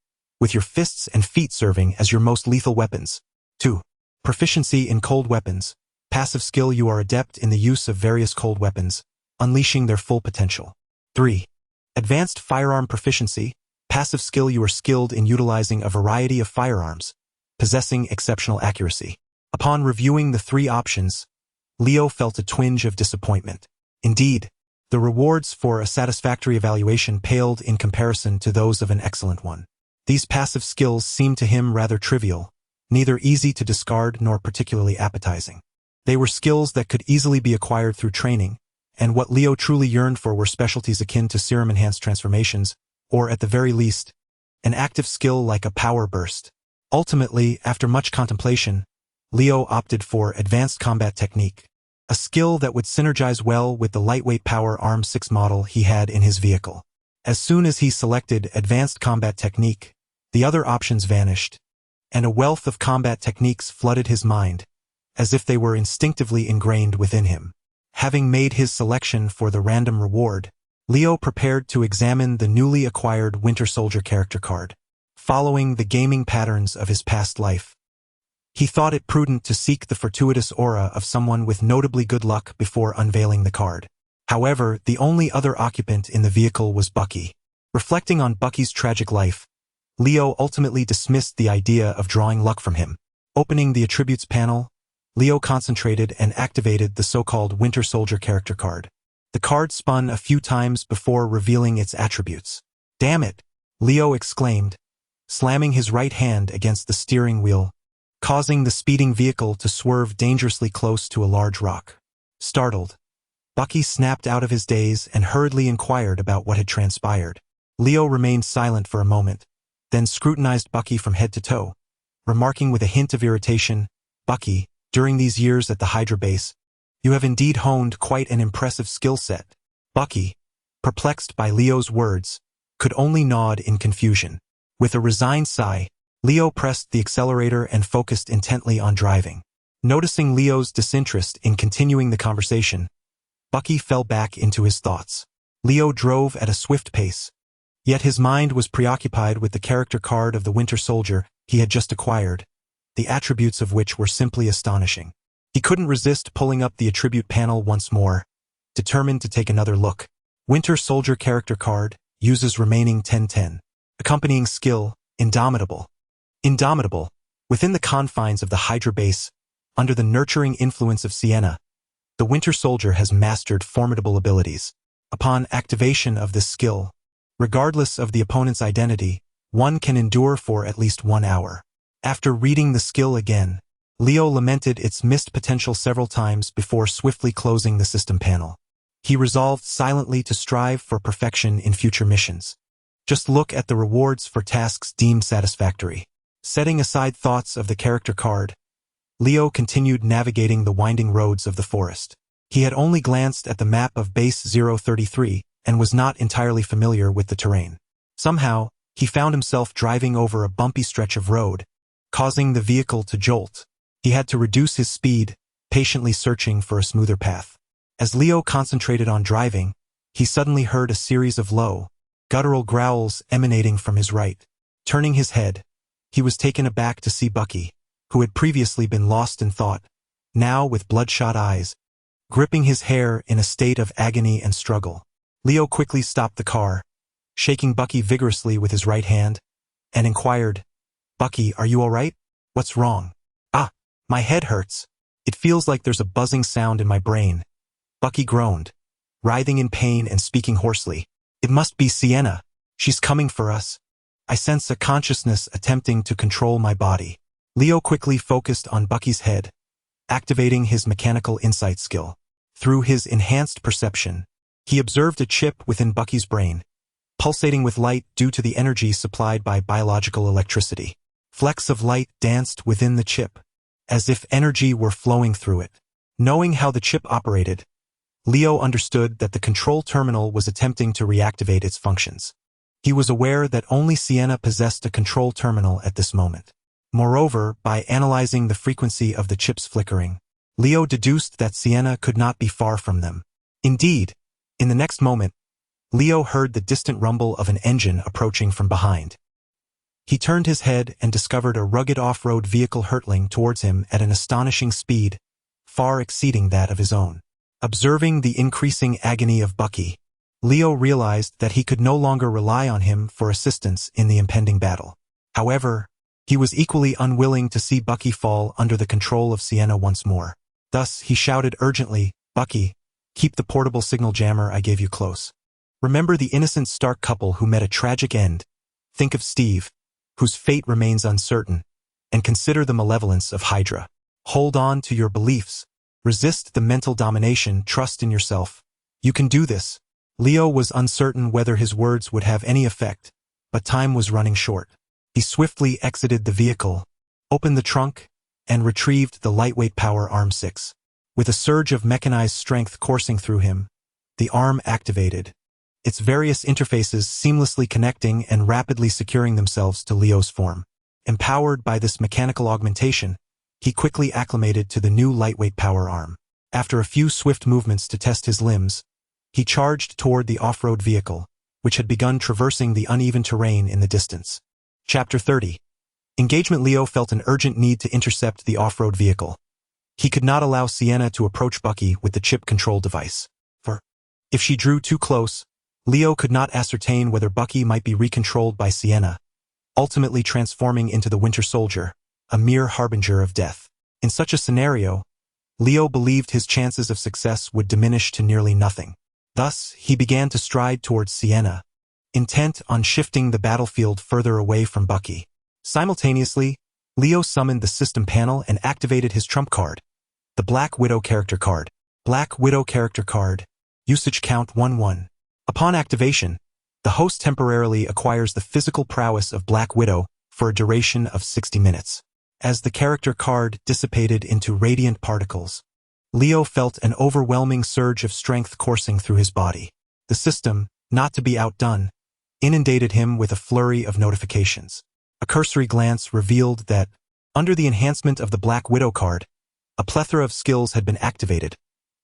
with your fists and feet serving as your most lethal weapons. 2. Proficiency in Cold Weapons. Passive skill. You are adept in the use of various cold weapons, unleashing their full potential. 3. Advanced Firearm Proficiency. Passive skill. You are skilled in utilizing a variety of firearms, possessing exceptional accuracy. Upon reviewing the 3 options, Leo felt a twinge of disappointment. Indeed, the rewards for a satisfactory evaluation paled in comparison to those of an excellent one. These passive skills seemed to him rather trivial, neither easy to discard nor particularly appetizing. They were skills that could easily be acquired through training, and what Leo truly yearned for were specialties akin to serum-enhanced transformations, or at the very least, an active skill like a power burst. Ultimately, after much contemplation, Leo opted for Advanced Combat Technique, a skill that would synergize well with the lightweight Power Arm 6 model he had in his vehicle. As soon as he selected Advanced Combat Technique, the other options vanished, and a wealth of combat techniques flooded his mind, as if they were instinctively ingrained within him. Having made his selection for the random reward, Leo prepared to examine the newly acquired Winter Soldier character card. Following the gaming patterns of his past life, he thought it prudent to seek the fortuitous aura of someone with notably good luck before unveiling the card. However, the only other occupant in the vehicle was Bucky. Reflecting on Bucky's tragic life, Leo ultimately dismissed the idea of drawing luck from him. Opening the attributes panel, Leo concentrated and activated the so-called Winter Soldier character card. The card spun a few times before revealing its attributes. "Damn it!" Leo exclaimed, slamming his right hand against the steering wheel, causing the speeding vehicle to swerve dangerously close to a large rock. Startled, Bucky snapped out of his daze and hurriedly inquired about what had transpired. Leo remained silent for a moment, then scrutinized Bucky from head to toe, remarking with a hint of irritation, "Bucky, during these years at the Hydra base, you have indeed honed quite an impressive skill set." Bucky, perplexed by Leo's words, could only nod in confusion. With a resigned sigh, Leo pressed the accelerator and focused intently on driving. Noticing Leo's disinterest in continuing the conversation, Bucky fell back into his thoughts. Leo drove at a swift pace, yet his mind was preoccupied with the character card of the Winter Soldier he had just acquired, the attributes of which were simply astonishing. He couldn't resist pulling up the attribute panel once more, determined to take another look. Winter Soldier character card, uses remaining 1010. Accompanying skill, Indomitable. Indomitable, within the confines of the Hydra base, under the nurturing influence of Sienna, the Winter Soldier has mastered formidable abilities. Upon activation of this skill, regardless of the opponent's identity, one can endure for at least 1 hour. After reading the skill again, Leo lamented its missed potential several times before swiftly closing the system panel. He resolved silently to strive for perfection in future missions. Just look at the rewards for tasks deemed satisfactory. Setting aside thoughts of the character card, Leo continued navigating the winding roads of the forest. He had only glanced at the map of Base 033 and was not entirely familiar with the terrain. Somehow, he found himself driving over a bumpy stretch of road, causing the vehicle to jolt. He had to reduce his speed, patiently searching for a smoother path. As Leo concentrated on driving, he suddenly heard a series of low, guttural growls emanating from his right. Turning his head, he was taken aback to see Bucky, who had previously been lost in thought, now with bloodshot eyes, gripping his hair in a state of agony and struggle. Leo quickly stopped the car, shaking Bucky vigorously with his right hand, and inquired, "Bucky, are you all right? What's wrong?" "Ah, my head hurts. It feels like there's a buzzing sound in my brain." Bucky groaned, writhing in pain and speaking hoarsely. "It must be Sienna. She's coming for us. I sense a consciousness attempting to control my body." Leo quickly focused on Bucky's head, activating his mechanical insight skill. Through his enhanced perception, he observed a chip within Bucky's brain, pulsating with light due to the energy supplied by biological electricity. Flecks of light danced within the chip, as if energy were flowing through it. Knowing how the chip operated, Leo understood that the control terminal was attempting to reactivate its functions. He was aware that only Sienna possessed a control terminal at this moment. Moreover, by analyzing the frequency of the chip's flickering, Leo deduced that Sienna could not be far from them. Indeed, in the next moment, Leo heard the distant rumble of an engine approaching from behind. He turned his head and discovered a rugged off-road vehicle hurtling towards him at an astonishing speed, far exceeding that of his own. Observing the increasing agony of Bucky, Leo realized that he could no longer rely on him for assistance in the impending battle. However, he was equally unwilling to see Bucky fall under the control of Sienna once more. Thus, he shouted urgently, "Bucky, keep the portable signal jammer I gave you close. Remember the innocent Stark couple who met a tragic end. Think of Steve, whose fate remains uncertain, and consider the malevolence of Hydra. Hold on to your beliefs. Resist the mental domination, trust in yourself. You can do this." Leo was uncertain whether his words would have any effect, but time was running short. He swiftly exited the vehicle, opened the trunk, and retrieved the lightweight power Arm 6. With a surge of mechanized strength coursing through him, the arm activated, its various interfaces seamlessly connecting and rapidly securing themselves to Leo's form. Empowered by this mechanical augmentation, he quickly acclimated to the new lightweight power arm. After a few swift movements to test his limbs, he charged toward the off-road vehicle, which had begun traversing the uneven terrain in the distance. Chapter 30. Engagement. Leo felt an urgent need to intercept the off-road vehicle. He could not allow Sienna to approach Bucky with the chip control device, for if she drew too close, Leo could not ascertain whether Bucky might be recontrolled by Sienna, ultimately transforming into the Winter Soldier, a mere harbinger of death. In such a scenario, Leo believed his chances of success would diminish to nearly nothing. Thus, he began to stride towards Sienna, intent on shifting the battlefield further away from Bucky. Simultaneously, Leo summoned the system panel and activated his trump card, the Black Widow character card. Black Widow character card. Usage count 1-1. Upon activation, the host temporarily acquires the physical prowess of Black Widow for a duration of 60 minutes. As the character card dissipated into radiant particles, Leo felt an overwhelming surge of strength coursing through his body. The system, not to be outdone, inundated him with a flurry of notifications. A cursory glance revealed that, under the enhancement of the Black Widow card, a plethora of skills had been activated,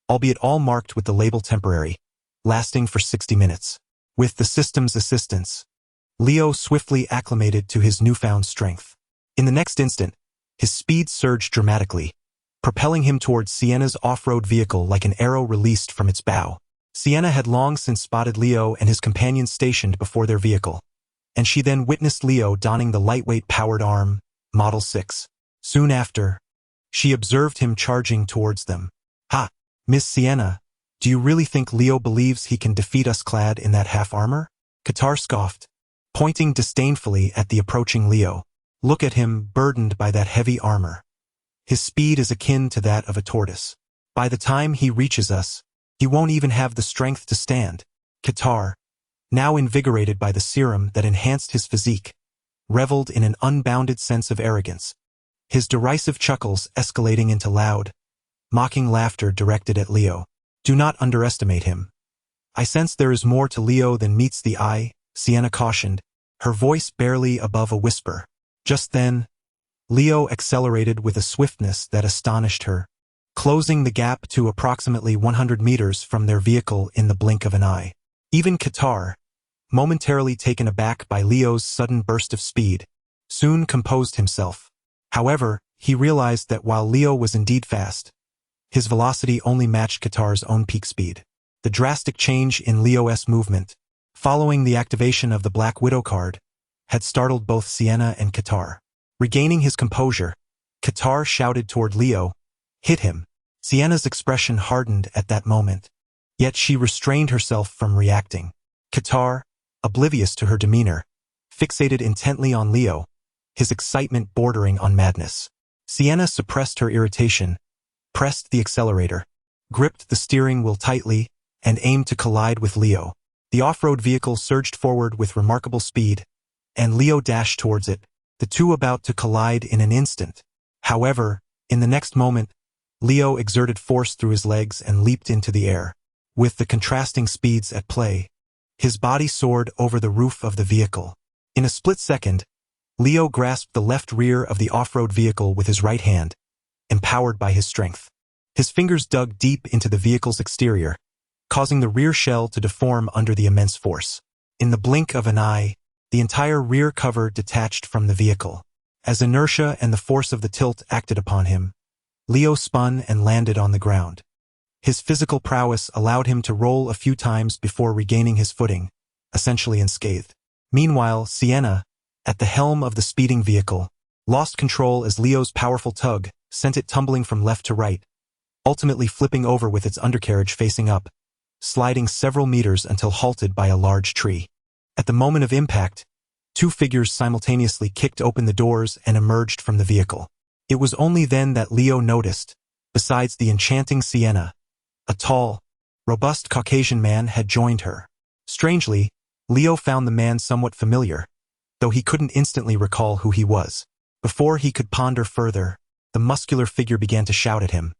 albeit all marked with the label temporary, lasting for 60 minutes. With the system's assistance, Leo swiftly acclimated to his newfound strength. In the next instant, his speed surged dramatically, propelling him towards Sienna's off-road vehicle like an arrow released from its bow. Sienna had long since spotted Leo and his companions stationed before their vehicle, and she then witnessed Leo donning the lightweight powered arm, Model 6. Soon after, she observed him charging towards them. "Ha, Miss Sienna, do you really think Leo believes he can defeat us clad in that half-armor?" Qatar scoffed, pointing disdainfully at the approaching Leo. "Look at him, burdened by that heavy armor. His speed is akin to that of a tortoise. By the time he reaches us, he won't even have the strength to stand." Qatar, now invigorated by the serum that enhanced his physique, reveled in an unbounded sense of arrogance, his derisive chuckles escalating into loud, mocking laughter directed at Leo. "Do not underestimate him. I sense there is more to Leo than meets the eye," Sienna cautioned, her voice barely above a whisper. Just then, Leo accelerated with a swiftness that astonished her, closing the gap to approximately 100 meters from their vehicle in the blink of an eye. Even Qatar, momentarily taken aback by Leo's sudden burst of speed, soon composed himself. However, he realized that while Leo was indeed fast, his velocity only matched Qatar's own peak speed. The drastic change in Leo's movement, following the activation of the Black Widow card, had startled both Sienna and Qatar. Regaining his composure, Qatar shouted toward Leo, "Hit him." Sienna's expression hardened at that moment, yet she restrained herself from reacting. Qatar, oblivious to her demeanor, fixated intently on Leo, his excitement bordering on madness. Sienna suppressed her irritation, pressed the accelerator, gripped the steering wheel tightly, and aimed to collide with Leo. The off-road vehicle surged forward with remarkable speed, and Leo dashed towards it, the two about to collide in an instant. However, in the next moment, Leo exerted force through his legs and leaped into the air. With the contrasting speeds at play, his body soared over the roof of the vehicle. In a split second, Leo grasped the left rear of the off-road vehicle with his right hand, empowered by his strength. His fingers dug deep into the vehicle's exterior, causing the rear shell to deform under the immense force. In the blink of an eye, the entire rear cover detached from the vehicle. As inertia and the force of the tilt acted upon him, Leo spun and landed on the ground. His physical prowess allowed him to roll a few times before regaining his footing, essentially unscathed. Meanwhile, Sienna, at the helm of the speeding vehicle, lost control as Leo's powerful tug sent it tumbling from left to right, ultimately flipping over with its undercarriage facing up, sliding several meters until halted by a large tree. At the moment of impact, two figures simultaneously kicked open the doors and emerged from the vehicle. It was only then that Leo noticed, besides the enchanting Sienna, a tall, robust Caucasian man had joined her. Strangely, Leo found the man somewhat familiar, though he couldn't instantly recall who he was. Before he could ponder further, the muscular figure began to shout at him.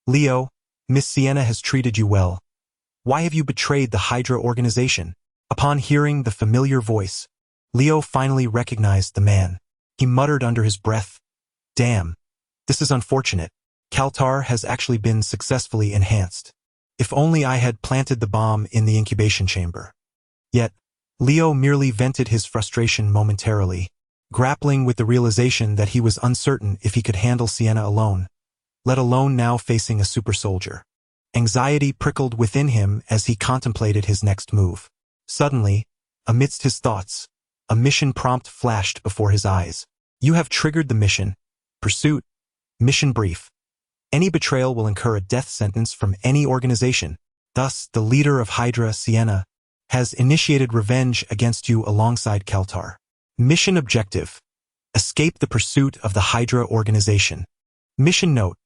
"Leo, Miss Sienna has treated you well. Why have you betrayed the Hydra organization?" Upon hearing the familiar voice, Leo finally recognized the man. He muttered under his breath, "Damn, this is unfortunate. Kaltar has actually been successfully enhanced. If only I had planted the bomb in the incubation chamber." Yet, Leo merely vented his frustration momentarily, grappling with the realization that he was uncertain if he could handle Sienna alone, let alone now facing a super soldier. Anxiety prickled within him as he contemplated his next move. Suddenly, amidst his thoughts, a mission prompt flashed before his eyes. "You have triggered the mission. Pursuit. Mission brief. Any betrayal will incur a death sentence from any organization. Thus, the leader of Hydra, Sienna, has initiated revenge against you alongside Kaltar. Mission objective. Escape the pursuit of the Hydra organization. Mission note.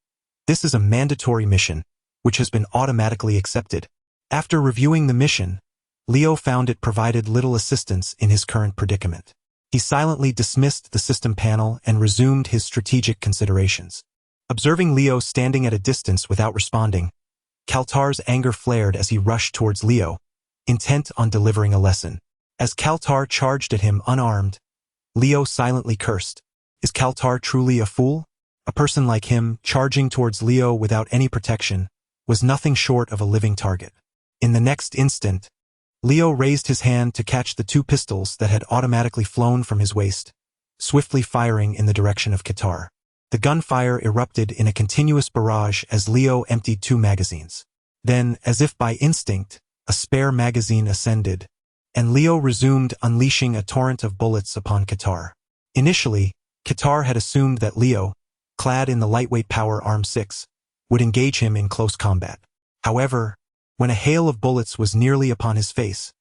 This is a mandatory mission, which has been automatically accepted." After reviewing the mission, Leo found it provided little assistance in his current predicament. He silently dismissed the system panel and resumed his strategic considerations. Observing Leo standing at a distance without responding, Kaltar's anger flared as he rushed towards Leo, intent on delivering a lesson. As Kaltar charged at him unarmed, Leo silently cursed. Is Kaltar truly a fool? A person like him, charging towards Leo without any protection, was nothing short of a living target. In the next instant, Leo raised his hand to catch the two pistols that had automatically flown from his waist, swiftly firing in the direction of Qatar. The gunfire erupted in a continuous barrage as Leo emptied two magazines. Then, as if by instinct, a spare magazine ascended, and Leo resumed unleashing a torrent of bullets upon Qatar. Initially, Qatar had assumed that Leo, clad in the lightweight power Arm 6, would engage him in close combat. However, when a hail of bullets was nearly upon his face,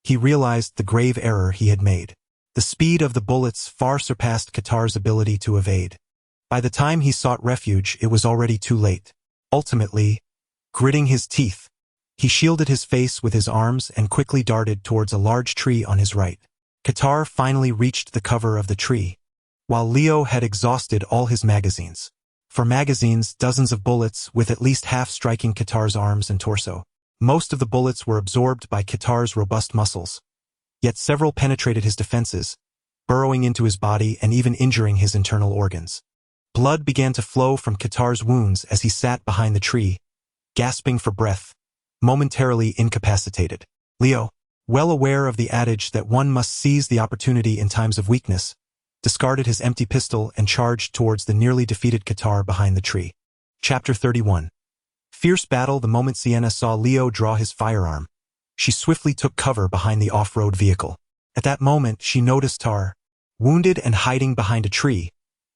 he realized the grave error he had made. The speed of the bullets far surpassed Qatar's ability to evade. By the time he sought refuge, it was already too late. Ultimately, gritting his teeth, he shielded his face with his arms and quickly darted towards a large tree on his right. Qatar finally reached the cover of the tree, while Leo had exhausted all his magazines. For magazines, dozens of bullets, with at least half striking Qatar's arms and torso. Most of the bullets were absorbed by Qatar's robust muscles, yet several penetrated his defenses, burrowing into his body and even injuring his internal organs. Blood began to flow from Qatar's wounds as he sat behind the tree, gasping for breath, momentarily incapacitated. Leo, well aware of the adage that one must seize the opportunity in times of weakness, discarded his empty pistol and charged towards the nearly defeated Qatar behind the tree. Chapter 31. Fierce battle. The moment Sienna saw Leo draw his firearm, she swiftly took cover behind the off-road vehicle. At that moment, she noticed Tar, wounded and hiding behind a tree,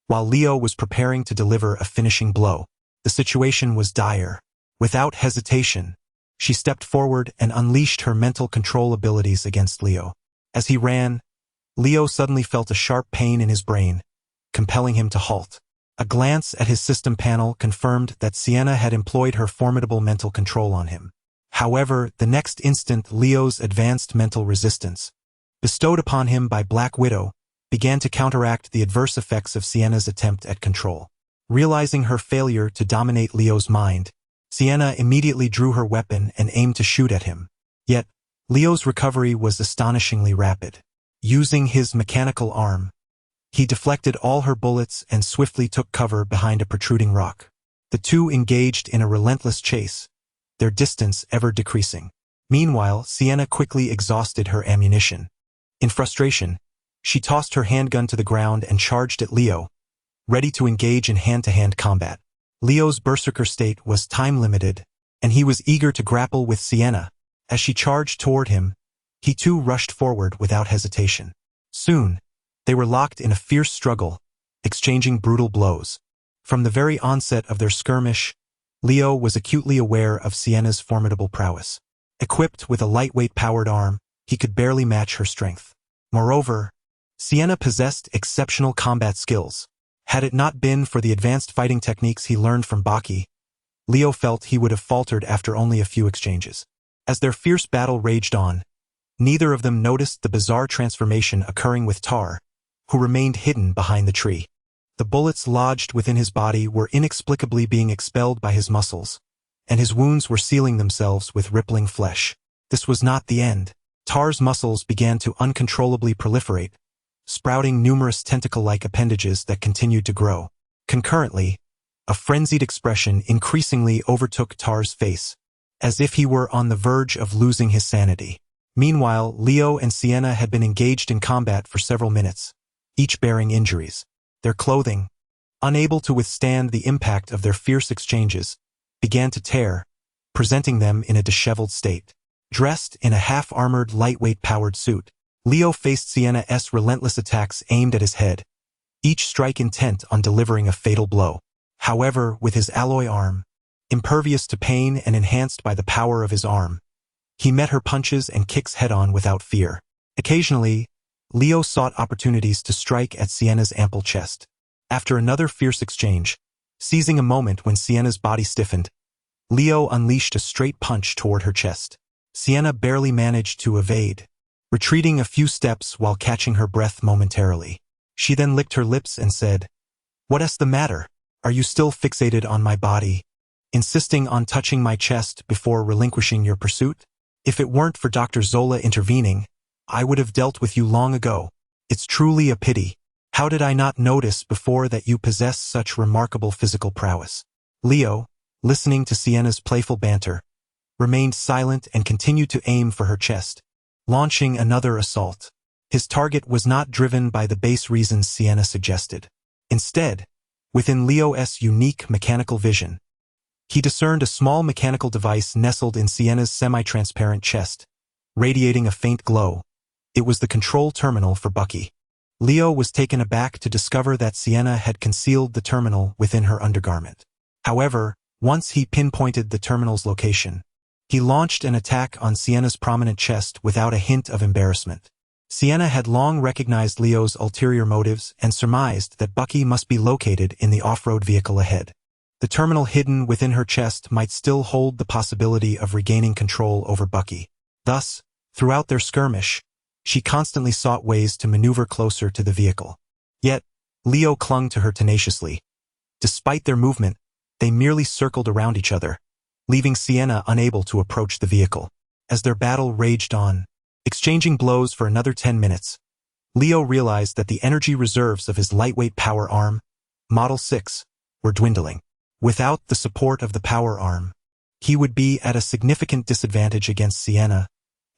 while Leo was preparing to deliver a finishing blow. The situation was dire. Without hesitation, she stepped forward and unleashed her mental control abilities against Leo. As he ran, Leo suddenly felt a sharp pain in his brain, compelling him to halt. A glance at his system panel confirmed that Sienna had employed her formidable mental control on him. However, the next instant Leo's advanced mental resistance, bestowed upon him by Black Widow, began to counteract the adverse effects of Sienna's attempt at control. Realizing her failure to dominate Leo's mind, Sienna immediately drew her weapon and aimed to shoot at him. Yet, Leo's recovery was astonishingly rapid. Using his mechanical arm, he deflected all her bullets and swiftly took cover behind a protruding rock. The two engaged in a relentless chase, their distance ever decreasing. Meanwhile, Sienna quickly exhausted her ammunition. In frustration, she tossed her handgun to the ground and charged at Leo, ready to engage in hand-to-hand combat. Leo's berserker state was time-limited, and he was eager to grapple with Sienna. As she charged toward him, he too rushed forward without hesitation. Soon, they were locked in a fierce struggle, exchanging brutal blows. From the very onset of their skirmish, Leo was acutely aware of Sienna's formidable prowess. Equipped with a lightweight powered arm, he could barely match her strength. Moreover, Sienna possessed exceptional combat skills. Had it not been for the advanced fighting techniques he learned from Baki, Leo felt he would have faltered after only a few exchanges. As their fierce battle raged on, neither of them noticed the bizarre transformation occurring with Tar, who remained hidden behind the tree. The bullets lodged within his body were inexplicably being expelled by his muscles, and his wounds were sealing themselves with rippling flesh. This was not the end. Tar's muscles began to uncontrollably proliferate, sprouting numerous tentacle-like appendages that continued to grow. Concurrently, a frenzied expression increasingly overtook Tar's face, as if he were on the verge of losing his sanity. Meanwhile, Leo and Sienna had been engaged in combat for several minutes, each bearing injuries. Their clothing, unable to withstand the impact of their fierce exchanges, began to tear, presenting them in a disheveled state. Dressed in a half-armored, lightweight-powered suit, Leo faced Sienna's relentless attacks aimed at his head, each strike intent on delivering a fatal blow. However, with his alloy arm, impervious to pain and enhanced by the power of his arm, he met her punches and kicks head-on without fear. Occasionally, Leo sought opportunities to strike at Sienna's ample chest. After another fierce exchange, seizing a moment when Sienna's body stiffened, Leo unleashed a straight punch toward her chest. Sienna barely managed to evade, retreating a few steps while catching her breath momentarily. She then licked her lips and said, "What's the matter? Are you still fixated on my body, insisting on touching my chest before relinquishing your pursuit? If it weren't for Dr. Zola intervening, I would have dealt with you long ago. It's truly a pity. How did I not notice before that you possess such remarkable physical prowess?" Leo, listening to Sienna's playful banter, remained silent and continued to aim for her chest, launching another assault. His target was not driven by the base reasons Sienna suggested. Instead, within Leo's unique mechanical vision, He discerned a small mechanical device nestled in Sienna's semi-transparent chest, radiating a faint glow. It was the control terminal for Bucky. Leo was taken aback to discover that Sienna had concealed the terminal within her undergarment. However, once he pinpointed the terminal's location, he launched an attack on Sienna's prominent chest without a hint of embarrassment. Sienna had long recognized Leo's ulterior motives and surmised that Bucky must be located in the off-road vehicle ahead. The terminal hidden within her chest might still hold the possibility of regaining control over Bucky. Thus, throughout their skirmish, she constantly sought ways to maneuver closer to the vehicle. Yet, Leo clung to her tenaciously. Despite their movement, they merely circled around each other, leaving Sienna unable to approach the vehicle. As their battle raged on, exchanging blows for another 10 minutes, Leo realized that the energy reserves of his lightweight power arm, Model 6, were dwindling. Without the support of the power arm, he would be at a significant disadvantage against Sienna,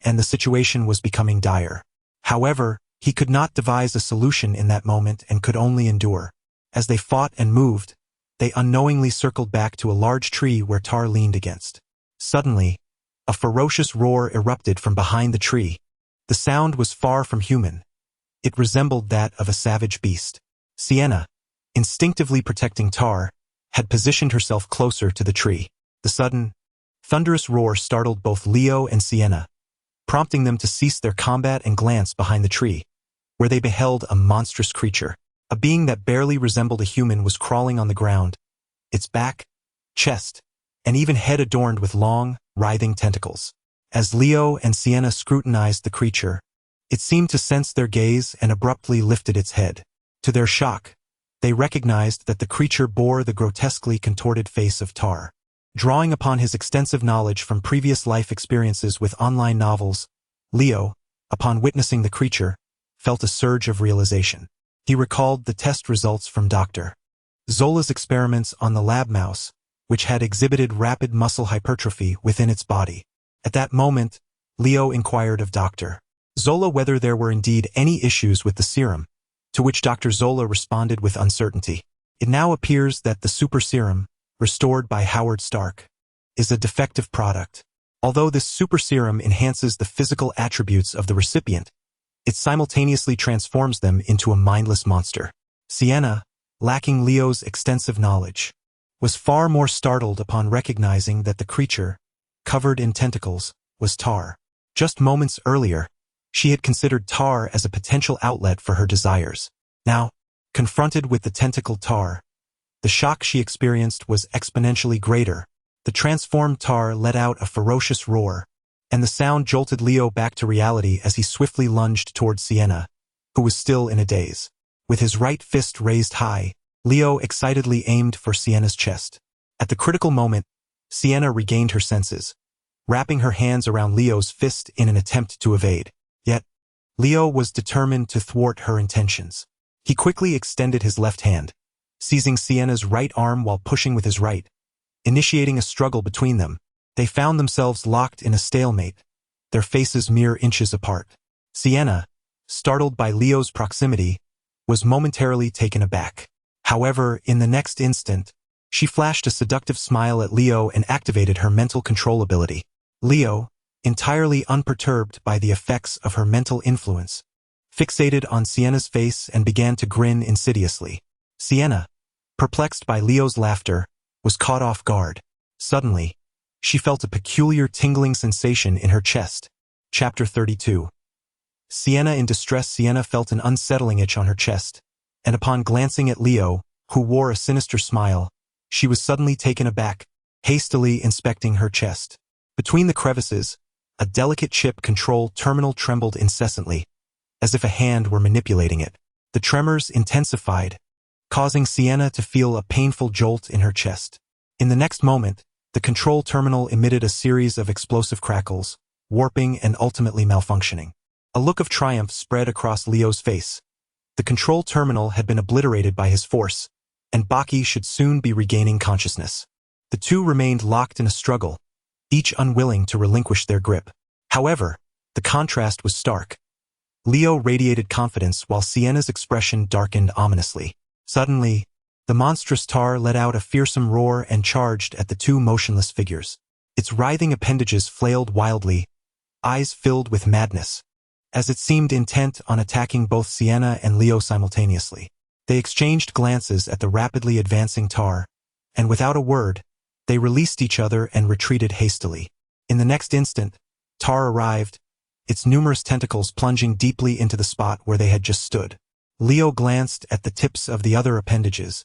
and the situation was becoming dire. However, he could not devise a solution in that moment and could only endure. As they fought and moved, they unknowingly circled back to a large tree where Tar leaned against. Suddenly, a ferocious roar erupted from behind the tree. The sound was far from human. It resembled that of a savage beast. Sienna, instinctively protecting Tar, had positioned herself closer to the tree. The sudden, thunderous roar startled both Leo and Sienna, prompting them to cease their combat and glance behind the tree, where they beheld a monstrous creature. A being that barely resembled a human was crawling on the ground, its back, chest, and even head adorned with long, writhing tentacles. As Leo and Sienna scrutinized the creature, it seemed to sense their gaze and abruptly lifted its head. To their shock, they recognized that the creature bore the grotesquely contorted face of Tar. Drawing upon his extensive knowledge from previous life experiences with online novels, Leo, upon witnessing the creature, felt a surge of realization. He recalled the test results from Dr. Zola's experiments on the lab mouse, which had exhibited rapid muscle hypertrophy within its body. At that moment, Leo inquired of Dr. Zola whether there were indeed any issues with the serum, to which Dr. Zola responded with uncertainty. It now appears that the super serum, restored by Howard Stark, is a defective product. Although this super serum enhances the physical attributes of the recipient, it simultaneously transforms them into a mindless monster. Sienna, lacking Leo's extensive knowledge, was far more startled upon recognizing that the creature, covered in tentacles, was Tar. Just moments earlier, she had considered Tar as a potential outlet for her desires. Now, confronted with the tentacled Tar, the shock she experienced was exponentially greater. The transformed Tar let out a ferocious roar, and the sound jolted Leo back to reality as he swiftly lunged towards Sienna, who was still in a daze. With his right fist raised high, Leo excitedly aimed for Sienna's chest. At the critical moment, Sienna regained her senses, wrapping her hands around Leo's fist in an attempt to evade. Yet, Leo was determined to thwart her intentions. He quickly extended his left hand, seizing Sienna's right arm while pushing with his right. Initiating a struggle between them, they found themselves locked in a stalemate, their faces mere inches apart. Sienna, startled by Leo's proximity, was momentarily taken aback. However, in the next instant, she flashed a seductive smile at Leo and activated her mental control ability. Leo, entirely unperturbed by the effects of her mental influence, fixated on Sienna's face and began to grin insidiously. Sienna, perplexed by Leo's laughter, was caught off guard. Suddenly, she felt a peculiar tingling sensation in her chest. Chapter 32. Sienna in distress. Sienna felt an unsettling itch on her chest, and upon glancing at Leo, who wore a sinister smile, she was suddenly taken aback, hastily inspecting her chest. Between the crevices, a delicate chip control terminal trembled incessantly, as if a hand were manipulating it. The tremors intensified, causing Sienna to feel a painful jolt in her chest. In the next moment, the control terminal emitted a series of explosive crackles, warping and ultimately malfunctioning. A look of triumph spread across Leo's face. The control terminal had been obliterated by his force, and Bucky should soon be regaining consciousness. The two remained locked in a struggle, each unwilling to relinquish their grip. However, the contrast was stark. Leo radiated confidence while Sienna's expression darkened ominously. Suddenly, The monstrous tar let out a fearsome roar and charged at the two motionless figures. Its writhing appendages flailed wildly, eyes filled with madness, as it seemed intent on attacking both Sienna and Leo simultaneously. They exchanged glances at the rapidly advancing tar, and without a word, they released each other and retreated hastily. In the next instant, tar arrived, its numerous tentacles plunging deeply into the spot where they had just stood. Leo glanced at the tips of the other appendages,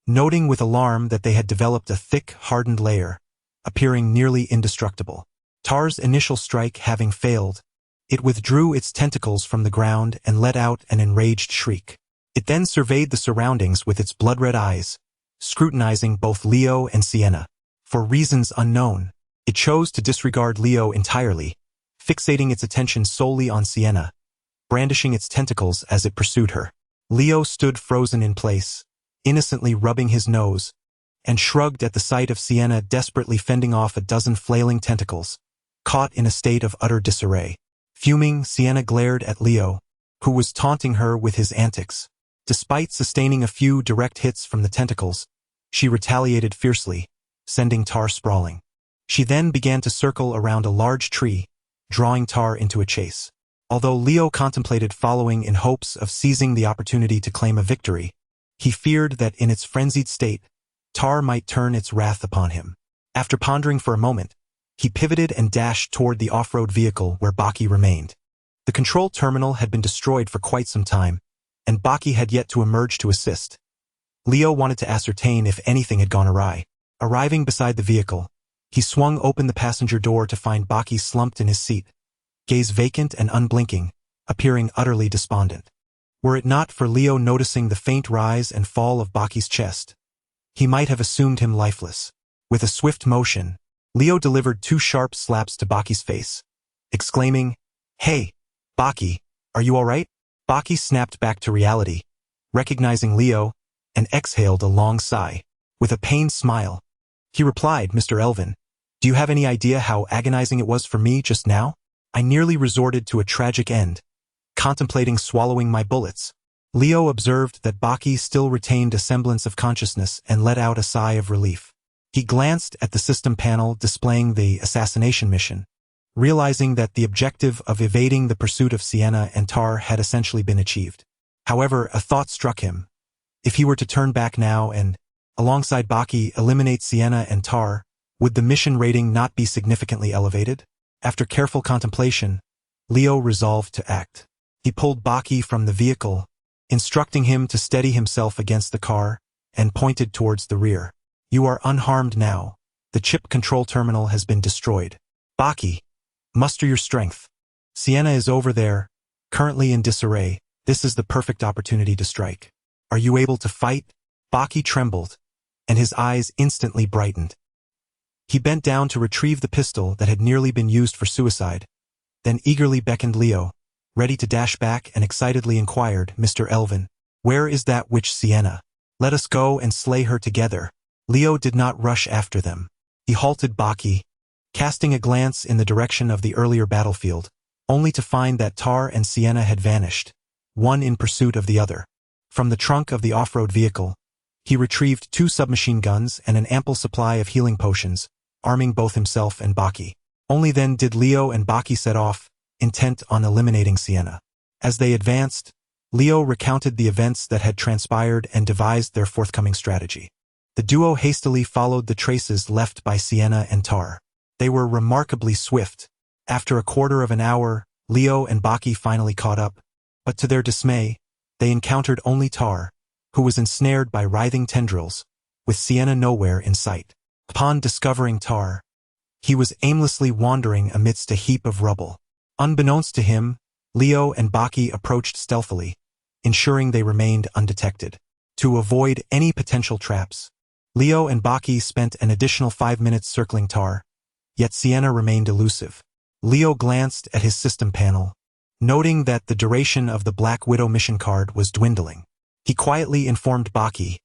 noting with alarm that they had developed a thick, hardened layer, appearing nearly indestructible. Tar's initial strike having failed, it withdrew its tentacles from the ground and let out an enraged shriek. It then surveyed the surroundings with its blood-red eyes, scrutinizing both Leo and Sienna. For reasons unknown, it chose to disregard Leo entirely, fixating its attention solely on Sienna, brandishing its tentacles as it pursued her. Leo stood frozen in place, innocently rubbing his nose, and shrugged at the sight of Sienna desperately fending off a dozen flailing tentacles, caught in a state of utter disarray. Fuming, Sienna glared at Leo, who was taunting her with his antics. Despite sustaining a few direct hits from the tentacles, she retaliated fiercely, sending Tar sprawling. She then began to circle around a large tree, drawing Tar into a chase. Although Leo contemplated following in hopes of seizing the opportunity to claim a victory, he feared that in its frenzied state, Tar might turn its wrath upon him. After pondering for a moment, he pivoted and dashed toward the off-road vehicle where Baki remained. The control terminal had been destroyed for quite some time, and Baki had yet to emerge to assist. Leo wanted to ascertain if anything had gone awry. Arriving beside the vehicle, he swung open the passenger door to find Baki slumped in his seat, gaze vacant and unblinking, appearing utterly despondent. Were it not for Leo noticing the faint rise and fall of Baki's chest, he might have assumed him lifeless. With a swift motion, Leo delivered 2 sharp slaps to Baki's face, exclaiming, "Hey, Baki, are you all right?" Baki snapped back to reality, recognizing Leo, and exhaled a long sigh. With a pained smile, he replied, "Mr. Elvin, do you have any idea how agonizing it was for me just now? I nearly resorted to a tragic end, contemplating swallowing my bullets." Leo observed that Baki still retained a semblance of consciousness and let out a sigh of relief. He glanced at the system panel displaying the assassination mission, realizing that the objective of evading the pursuit of Sienna and Tar had essentially been achieved. However, a thought struck him. If he were to turn back now and, alongside Baki, eliminate Sienna and Tar, would the mission rating not be significantly elevated? After careful contemplation, Leo resolved to act. He pulled Baki from the vehicle, instructing him to steady himself against the car, and pointed towards the rear. "You are unharmed now. The chip control terminal has been destroyed. Baki, muster your strength. Sienna is over there, currently in disarray. This is the perfect opportunity to strike. Are you able to fight?" Baki trembled, and his eyes instantly brightened. He bent down to retrieve the pistol that had nearly been used for suicide, then eagerly beckoned Leo, ready to dash back, and excitedly inquired, "Mr. Elvin, where is that witch Sienna? Let us go and slay her together." Leo did not rush after them. He halted Baki, casting a glance in the direction of the earlier battlefield, only to find that Tar and Sienna had vanished, one in pursuit of the other. From the trunk of the off-road vehicle, he retrieved 2 submachine guns and an ample supply of healing potions, arming both himself and Baki. Only then did Leo and Baki set off, intent on eliminating Sienna. As they advanced, Leo recounted the events that had transpired and devised their forthcoming strategy. The duo hastily followed the traces left by Sienna and Tar. They were remarkably swift. After a quarter of an hour, Leo and Baki finally caught up, but to their dismay, they encountered only Tar, who was ensnared by writhing tendrils, with Sienna nowhere in sight. Upon discovering Tar, he was aimlessly wandering amidst a heap of rubble. Unbeknownst to him, Leo and Baki approached stealthily, ensuring they remained undetected. To avoid any potential traps, Leo and Baki spent an additional 5 minutes circling Tar, yet Sienna remained elusive. Leo glanced at his system panel, noting that the duration of the Black Widow mission card was dwindling. He quietly informed Baki,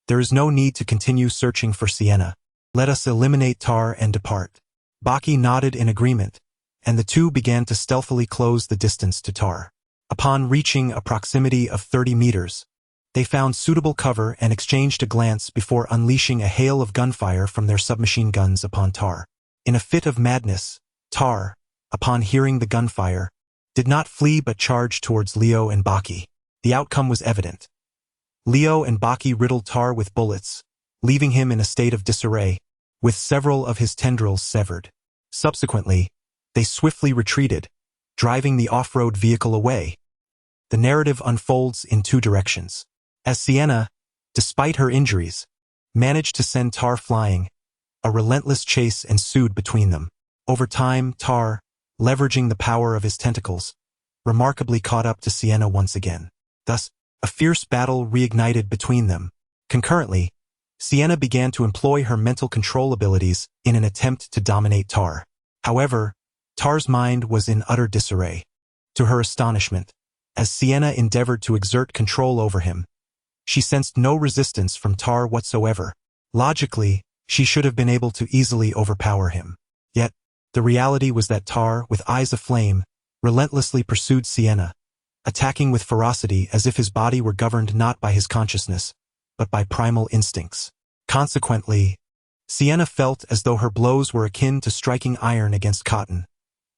"There is no need to continue searching for Sienna. Let us eliminate Tar and depart." Baki nodded in agreement, and the two began to stealthily close the distance to Tar. Upon reaching a proximity of 30 meters, They found suitable cover and exchanged a glance before unleashing a hail of gunfire from their submachine guns upon Tar. In a fit of madness, Tar, upon hearing the gunfire, did not flee but charged towards Leo and Baki. The outcome was evident. Leo and Baki riddled Tar with bullets, leaving him in a state of disarray, with several of his tendrils severed. Subsequently, they swiftly retreated, driving the off-road vehicle away. The narrative unfolds in two directions. As Sienna, despite her injuries, managed to send Tar flying, a relentless chase ensued between them. Over time, Tar, leveraging the power of his tentacles, remarkably caught up to Sienna once again. Thus, a fierce battle reignited between them. Concurrently, Sienna began to employ her mental control abilities in an attempt to dominate Tar. However, Tar's mind was in utter disarray. To her astonishment, as Sienna endeavored to exert control over him, she sensed no resistance from Tar whatsoever. Logically, she should have been able to easily overpower him. Yet, the reality was that Tar, with eyes aflame, relentlessly pursued Sienna, attacking with ferocity as if his body were governed not by his consciousness, but by primal instincts. Consequently, Sienna felt as though her blows were akin to striking iron against cotton,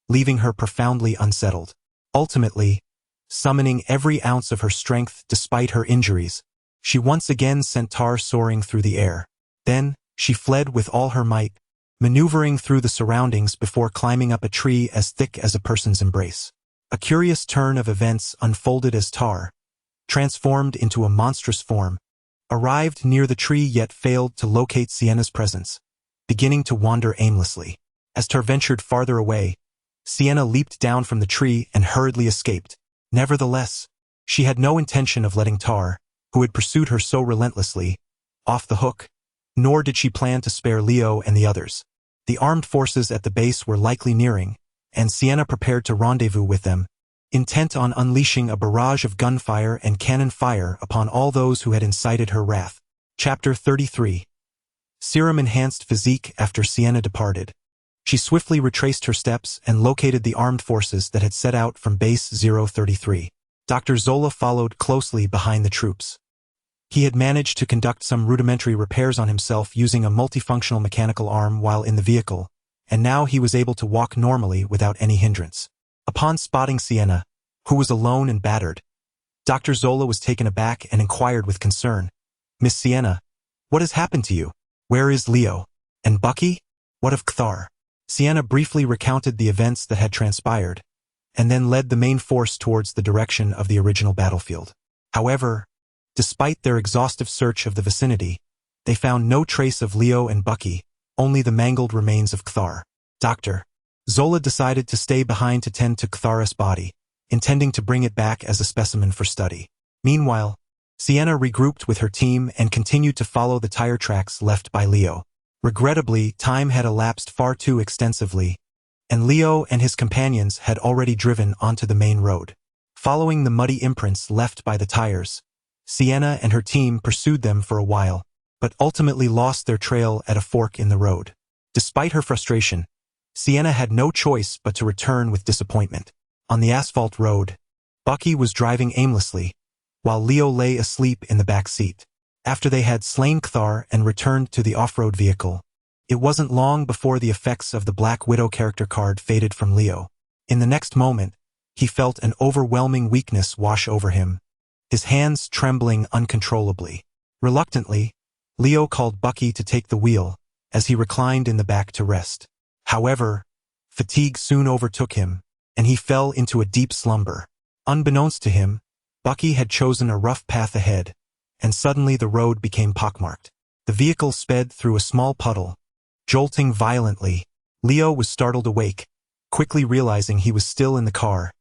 leaving her profoundly unsettled. Ultimately, summoning every ounce of her strength despite her injuries, she once again sent Tar soaring through the air. Then, she fled with all her might, maneuvering through the surroundings before climbing up a tree as thick as a person's embrace. A curious turn of events unfolded as Tar, transformed into a monstrous form, arrived near the tree yet failed to locate Sienna's presence, beginning to wander aimlessly. As Tar ventured farther away, Sienna leaped down from the tree and hurriedly escaped. Nevertheless, she had no intention of letting Tar, who had pursued her so relentlessly, off the hook, nor did she plan to spare Leo and the others. The armed forces at the base were likely nearing, and Sienna prepared to rendezvous with them, intent on unleashing a barrage of gunfire and cannon fire upon all those who had incited her wrath. Chapter 33. Serum-enhanced physique. After Sienna departed, she swiftly retraced her steps and located the armed forces that had set out from Base 033. Dr. Zola followed closely behind the troops. He had managed to conduct some rudimentary repairs on himself using a multifunctional mechanical arm while in the vehicle, and now he was able to walk normally without any hindrance. Upon spotting Sienna, who was alone and battered, Dr. Zola was taken aback and inquired with concern, "Miss Sienna, what has happened to you? Where is Leo? And Bucky? What of Kthar?" Sienna briefly recounted the events that had transpired, and then led the main force towards the direction of the original battlefield. However, despite their exhaustive search of the vicinity, they found no trace of Leo and Bucky, only the mangled remains of Kthar. Dr. Zola decided to stay behind to tend to Kthar's body, intending to bring it back as a specimen for study. Meanwhile, Sienna regrouped with her team and continued to follow the tire tracks left by Leo. Regrettably, time had elapsed far too extensively, and Leo and his companions had already driven onto the main road. Following the muddy imprints left by the tires, Sienna and her team pursued them for a while, but ultimately lost their trail at a fork in the road. Despite her frustration, Sienna had no choice but to return with disappointment. On the asphalt road, Bucky was driving aimlessly, while Leo lay asleep in the back seat. After they had slain Kthar and returned to the off-road vehicle, it wasn't long before the effects of the Black Widow character card faded from Leo. In the next moment, he felt an overwhelming weakness wash over him, his hands trembling uncontrollably. Reluctantly, Leo called Bucky to take the wheel, as he reclined in the back to rest. However, fatigue soon overtook him, and he fell into a deep slumber. Unbeknownst to him, Bucky had chosen a rough path ahead, and suddenly the road became pockmarked. The vehicle sped through a small puddle, jolting violently. Leo was startled awake, quickly realizing he was still in the car,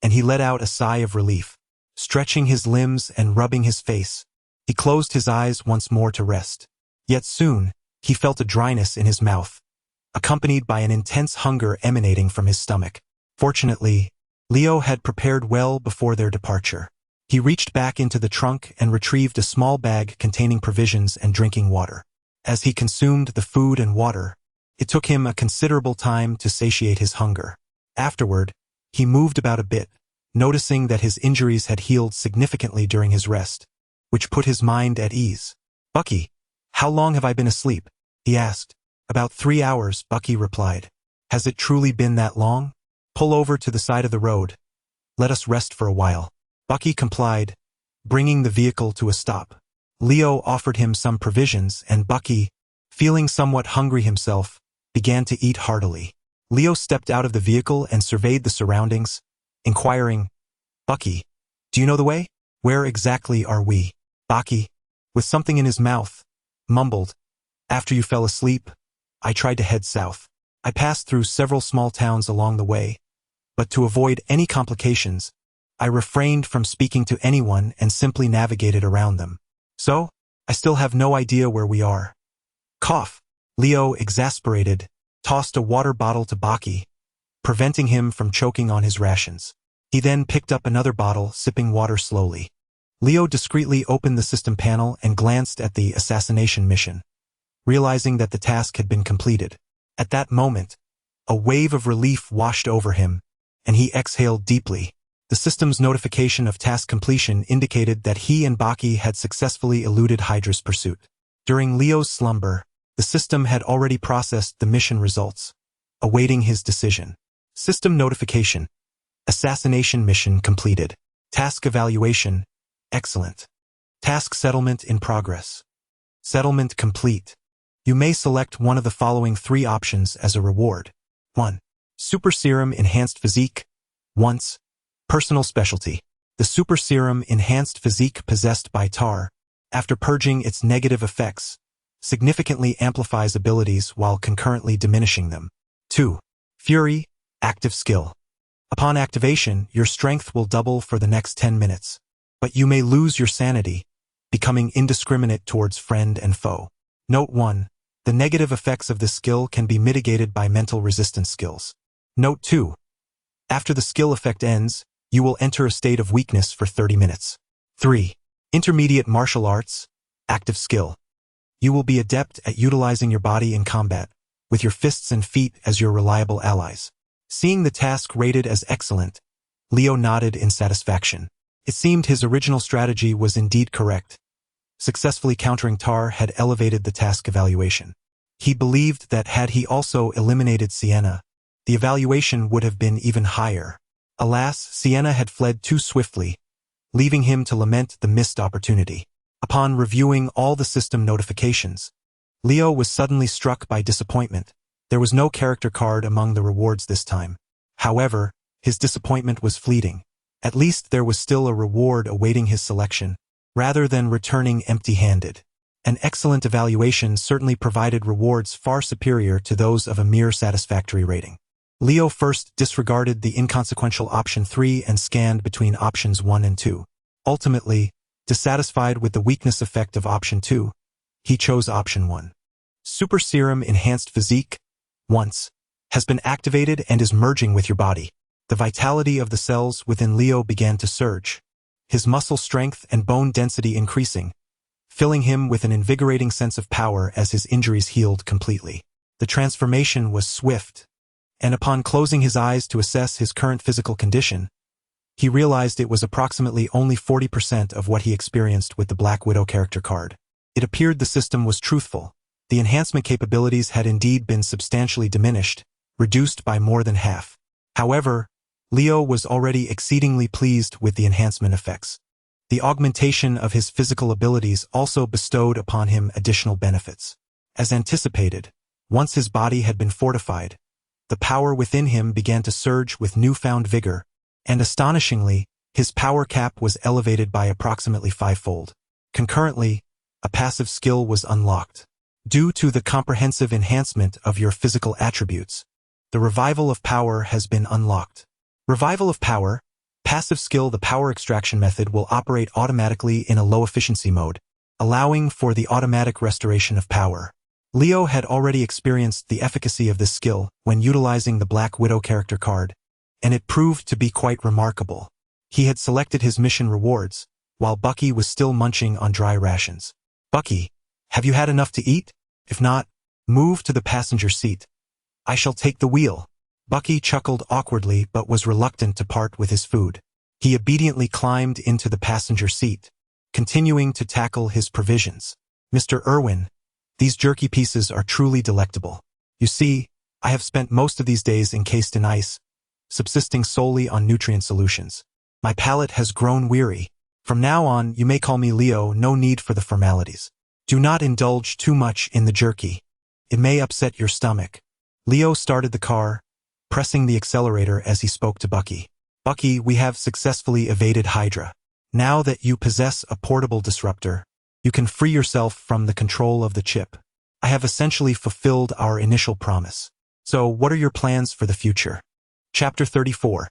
and he let out a sigh of relief. Stretching his limbs and rubbing his face, he closed his eyes once more to rest. Yet soon, he felt a dryness in his mouth, accompanied by an intense hunger emanating from his stomach. Fortunately, Leo had prepared well before their departure. He reached back into the trunk and retrieved a small bag containing provisions and drinking water. As he consumed the food and water, it took him a considerable time to satiate his hunger. Afterward, he moved about a bit, noticing that his injuries had healed significantly during his rest. which put his mind at ease. "Bucky, how long have I been asleep?" he asked. "About 3 hours," Bucky replied. "Has it truly been that long? Pull over to the side of the road. Let us rest for a while." Bucky complied, bringing the vehicle to a stop. Leo offered him some provisions, and Bucky, feeling somewhat hungry himself, began to eat heartily. Leo stepped out of the vehicle and surveyed the surroundings, inquiring, "Bucky, do you know the way? Where exactly are we?" Bucky, with something in his mouth, mumbled, "After you fell asleep, I tried to head south. I passed through several small towns along the way, but to avoid any complications, I refrained from speaking to anyone and simply navigated around them. So, I still have no idea where we are." Cough. Leo, exasperated, tossed a water bottle to Bucky, preventing him from choking on his rations. He then picked up another bottle, sipping water slowly. Leo discreetly opened the system panel and glanced at the assassination mission, realizing that the task had been completed. At that moment, a wave of relief washed over him, and he exhaled deeply. The system's notification of task completion indicated that he and Bucky had successfully eluded Hydra's pursuit. During Leo's slumber, the system had already processed the mission results, awaiting his decision. System notification: assassination mission completed. Task evaluation: excellent. Task settlement in progress. Settlement complete. You may select one of the following 3 options as a reward. 1. Super Serum Enhanced Physique. Once. Personal Specialty. The Super Serum Enhanced Physique possessed by Tar, after purging its negative effects, significantly amplifies abilities while concurrently diminishing them. 2. Fury Active Skill. Upon activation, your strength will double for the next 10 minutes, but you may lose your sanity, becoming indiscriminate towards friend and foe. Note 1. The negative effects of this skill can be mitigated by mental resistance skills. Note 2. After the skill effect ends, you will enter a state of weakness for 30 minutes. 3. Intermediate Martial Arts Active Skill. You will be adept at utilizing your body in combat, with your fists and feet as your reliable allies. Seeing the task rated as excellent, Leo nodded in satisfaction. It seemed his original strategy was indeed correct. Successfully countering Tar had elevated the task evaluation. He believed that had he also eliminated Sienna, the evaluation would have been even higher. Alas, Sienna had fled too swiftly, leaving him to lament the missed opportunity. Upon reviewing all the system notifications, Leo was suddenly struck by disappointment. There was no character card among the rewards this time. However, his disappointment was fleeting. At least there was still a reward awaiting his selection, rather than returning empty-handed. An excellent evaluation certainly provided rewards far superior to those of a mere satisfactory rating. Leo first disregarded the inconsequential option 3 and scanned between options 1 and 2. Ultimately, dissatisfied with the weakness effect of option 2, he chose option 1. Super Serum Enhanced Physique, once, has been activated and is merging with your body. The vitality of the cells within Leo began to surge, his muscle strength and bone density increasing, filling him with an invigorating sense of power as his injuries healed completely. The transformation was swift, and upon closing his eyes to assess his current physical condition, he realized it was approximately only 40% of what he experienced with the Black Widow character card. It appeared the system was truthful. The enhancement capabilities had indeed been substantially diminished, reduced by more than half. However, Leo was already exceedingly pleased with the enhancement effects. The augmentation of his physical abilities also bestowed upon him additional benefits. As anticipated, once his body had been fortified, the power within him began to surge with newfound vigor, and astonishingly, his power cap was elevated by approximately 5-fold. Concurrently, a passive skill was unlocked. Due to the comprehensive enhancement of your physical attributes, the Revival of Power has been unlocked. Revival of Power, passive skill. The power extraction method will operate automatically in a low-efficiency mode, allowing for the automatic restoration of power. Leo had already experienced the efficacy of this skill when utilizing the Black Widow character card, and it proved to be quite remarkable. He had selected his mission rewards, while Bucky was still munching on dry rations. "Bucky, have you had enough to eat? If not, move to the passenger seat. I shall take the wheel." Bucky chuckled awkwardly but was reluctant to part with his food. He obediently climbed into the passenger seat, continuing to tackle his provisions. Mr. Irwin, these jerky pieces are truly delectable. You see, I have spent most of these days encased in ice, subsisting solely on nutrient solutions. My palate has grown weary. From now on, you may call me Leo, no need for the formalities. Do not indulge too much in the jerky. It may upset your stomach. Leo started the car, pressing the accelerator as he spoke to Bucky. Bucky, we have successfully evaded Hydra. Now that you possess a portable disruptor, you can free yourself from the control of the chip. I have essentially fulfilled our initial promise. So what are your plans for the future? Chapter 34.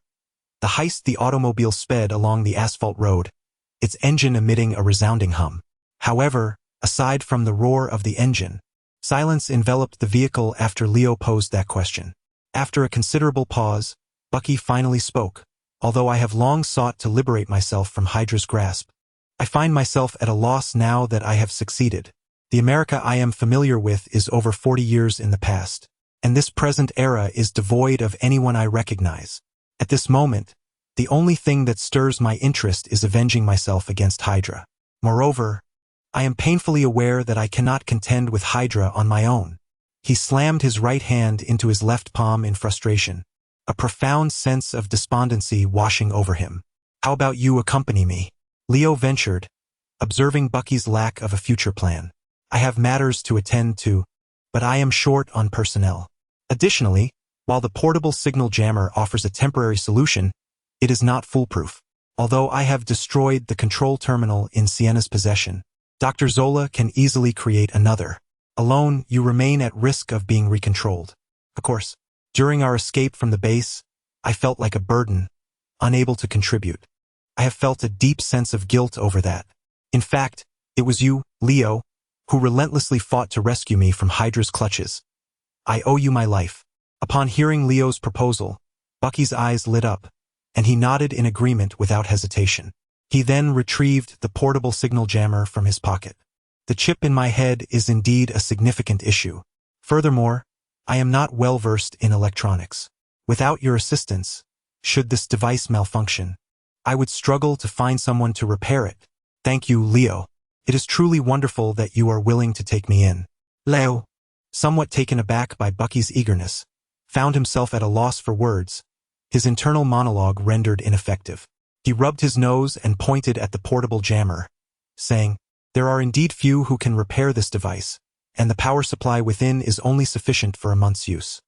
The heist. The automobile sped along the asphalt road, its engine emitting a resounding hum. However, aside from the roar of the engine, silence enveloped the vehicle after Leo posed that question. After a considerable pause, Bucky finally spoke. Although I have long sought to liberate myself from Hydra's grasp, I find myself at a loss now that I have succeeded. The America I am familiar with is over 40 years in the past, and this present era is devoid of anyone I recognize. At this moment, the only thing that stirs my interest is avenging myself against Hydra. Moreover, I am painfully aware that I cannot contend with Hydra on my own. He slammed his right hand into his left palm in frustration, a profound sense of despondency washing over him. How about you accompany me? Leo ventured, observing Bucky's lack of a future plan. I have matters to attend to, but I am short on personnel. Additionally, while the portable signal jammer offers a temporary solution, it is not foolproof. Although I have destroyed the control terminal in Sienna's possession, Dr. Zola can easily create another. Alone, you remain at risk of being recontrolled. Of course, during our escape from the base, I felt like a burden, unable to contribute. I have felt a deep sense of guilt over that. In fact, it was you, Leo, who relentlessly fought to rescue me from Hydra's clutches. I owe you my life. Upon hearing Leo's proposal, Bucky's eyes lit up, and he nodded in agreement without hesitation. He then retrieved the portable signal jammer from his pocket. The chip in my head is indeed a significant issue. Furthermore, I am not well versed in electronics. Without your assistance, should this device malfunction, I would struggle to find someone to repair it. Thank you, Leo. It is truly wonderful that you are willing to take me in. Leo, somewhat taken aback by Bucky's eagerness, found himself at a loss for words, his internal monologue rendered ineffective. He rubbed his nose and pointed at the portable jammer, saying, "There are indeed few who can repair this device, and the power supply within is only sufficient for a month's use.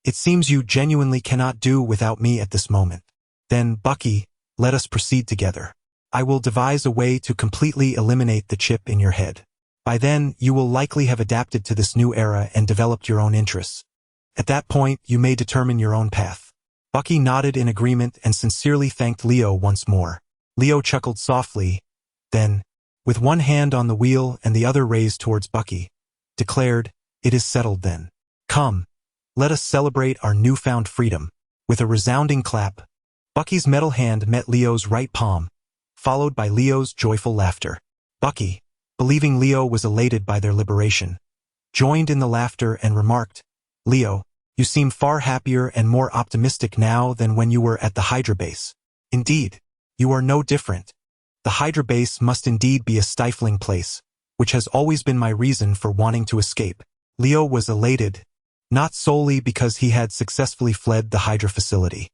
It seems you genuinely cannot do without me at this moment. Then, Bucky, let us proceed together. I will devise a way to completely eliminate the chip in your head. By then, you will likely have adapted to this new era and developed your own interests. At that point, you may determine your own path." Bucky nodded in agreement and sincerely thanked Leo once more. Leo chuckled softly, then, with one hand on the wheel and the other raised towards Bucky, declared, "It is settled then. Come, let us celebrate our newfound freedom." With a resounding clap, Bucky's metal hand met Leo's right palm, followed by Leo's joyful laughter. Bucky, believing Leo was elated by their liberation, joined in the laughter and remarked, "Leo, you seem far happier and more optimistic now than when you were at the Hydra base. Indeed, you are no different. The Hydra base must indeed be a stifling place, which has always been my reason for wanting to escape." Leo was elated, not solely because he had successfully fled the Hydra facility.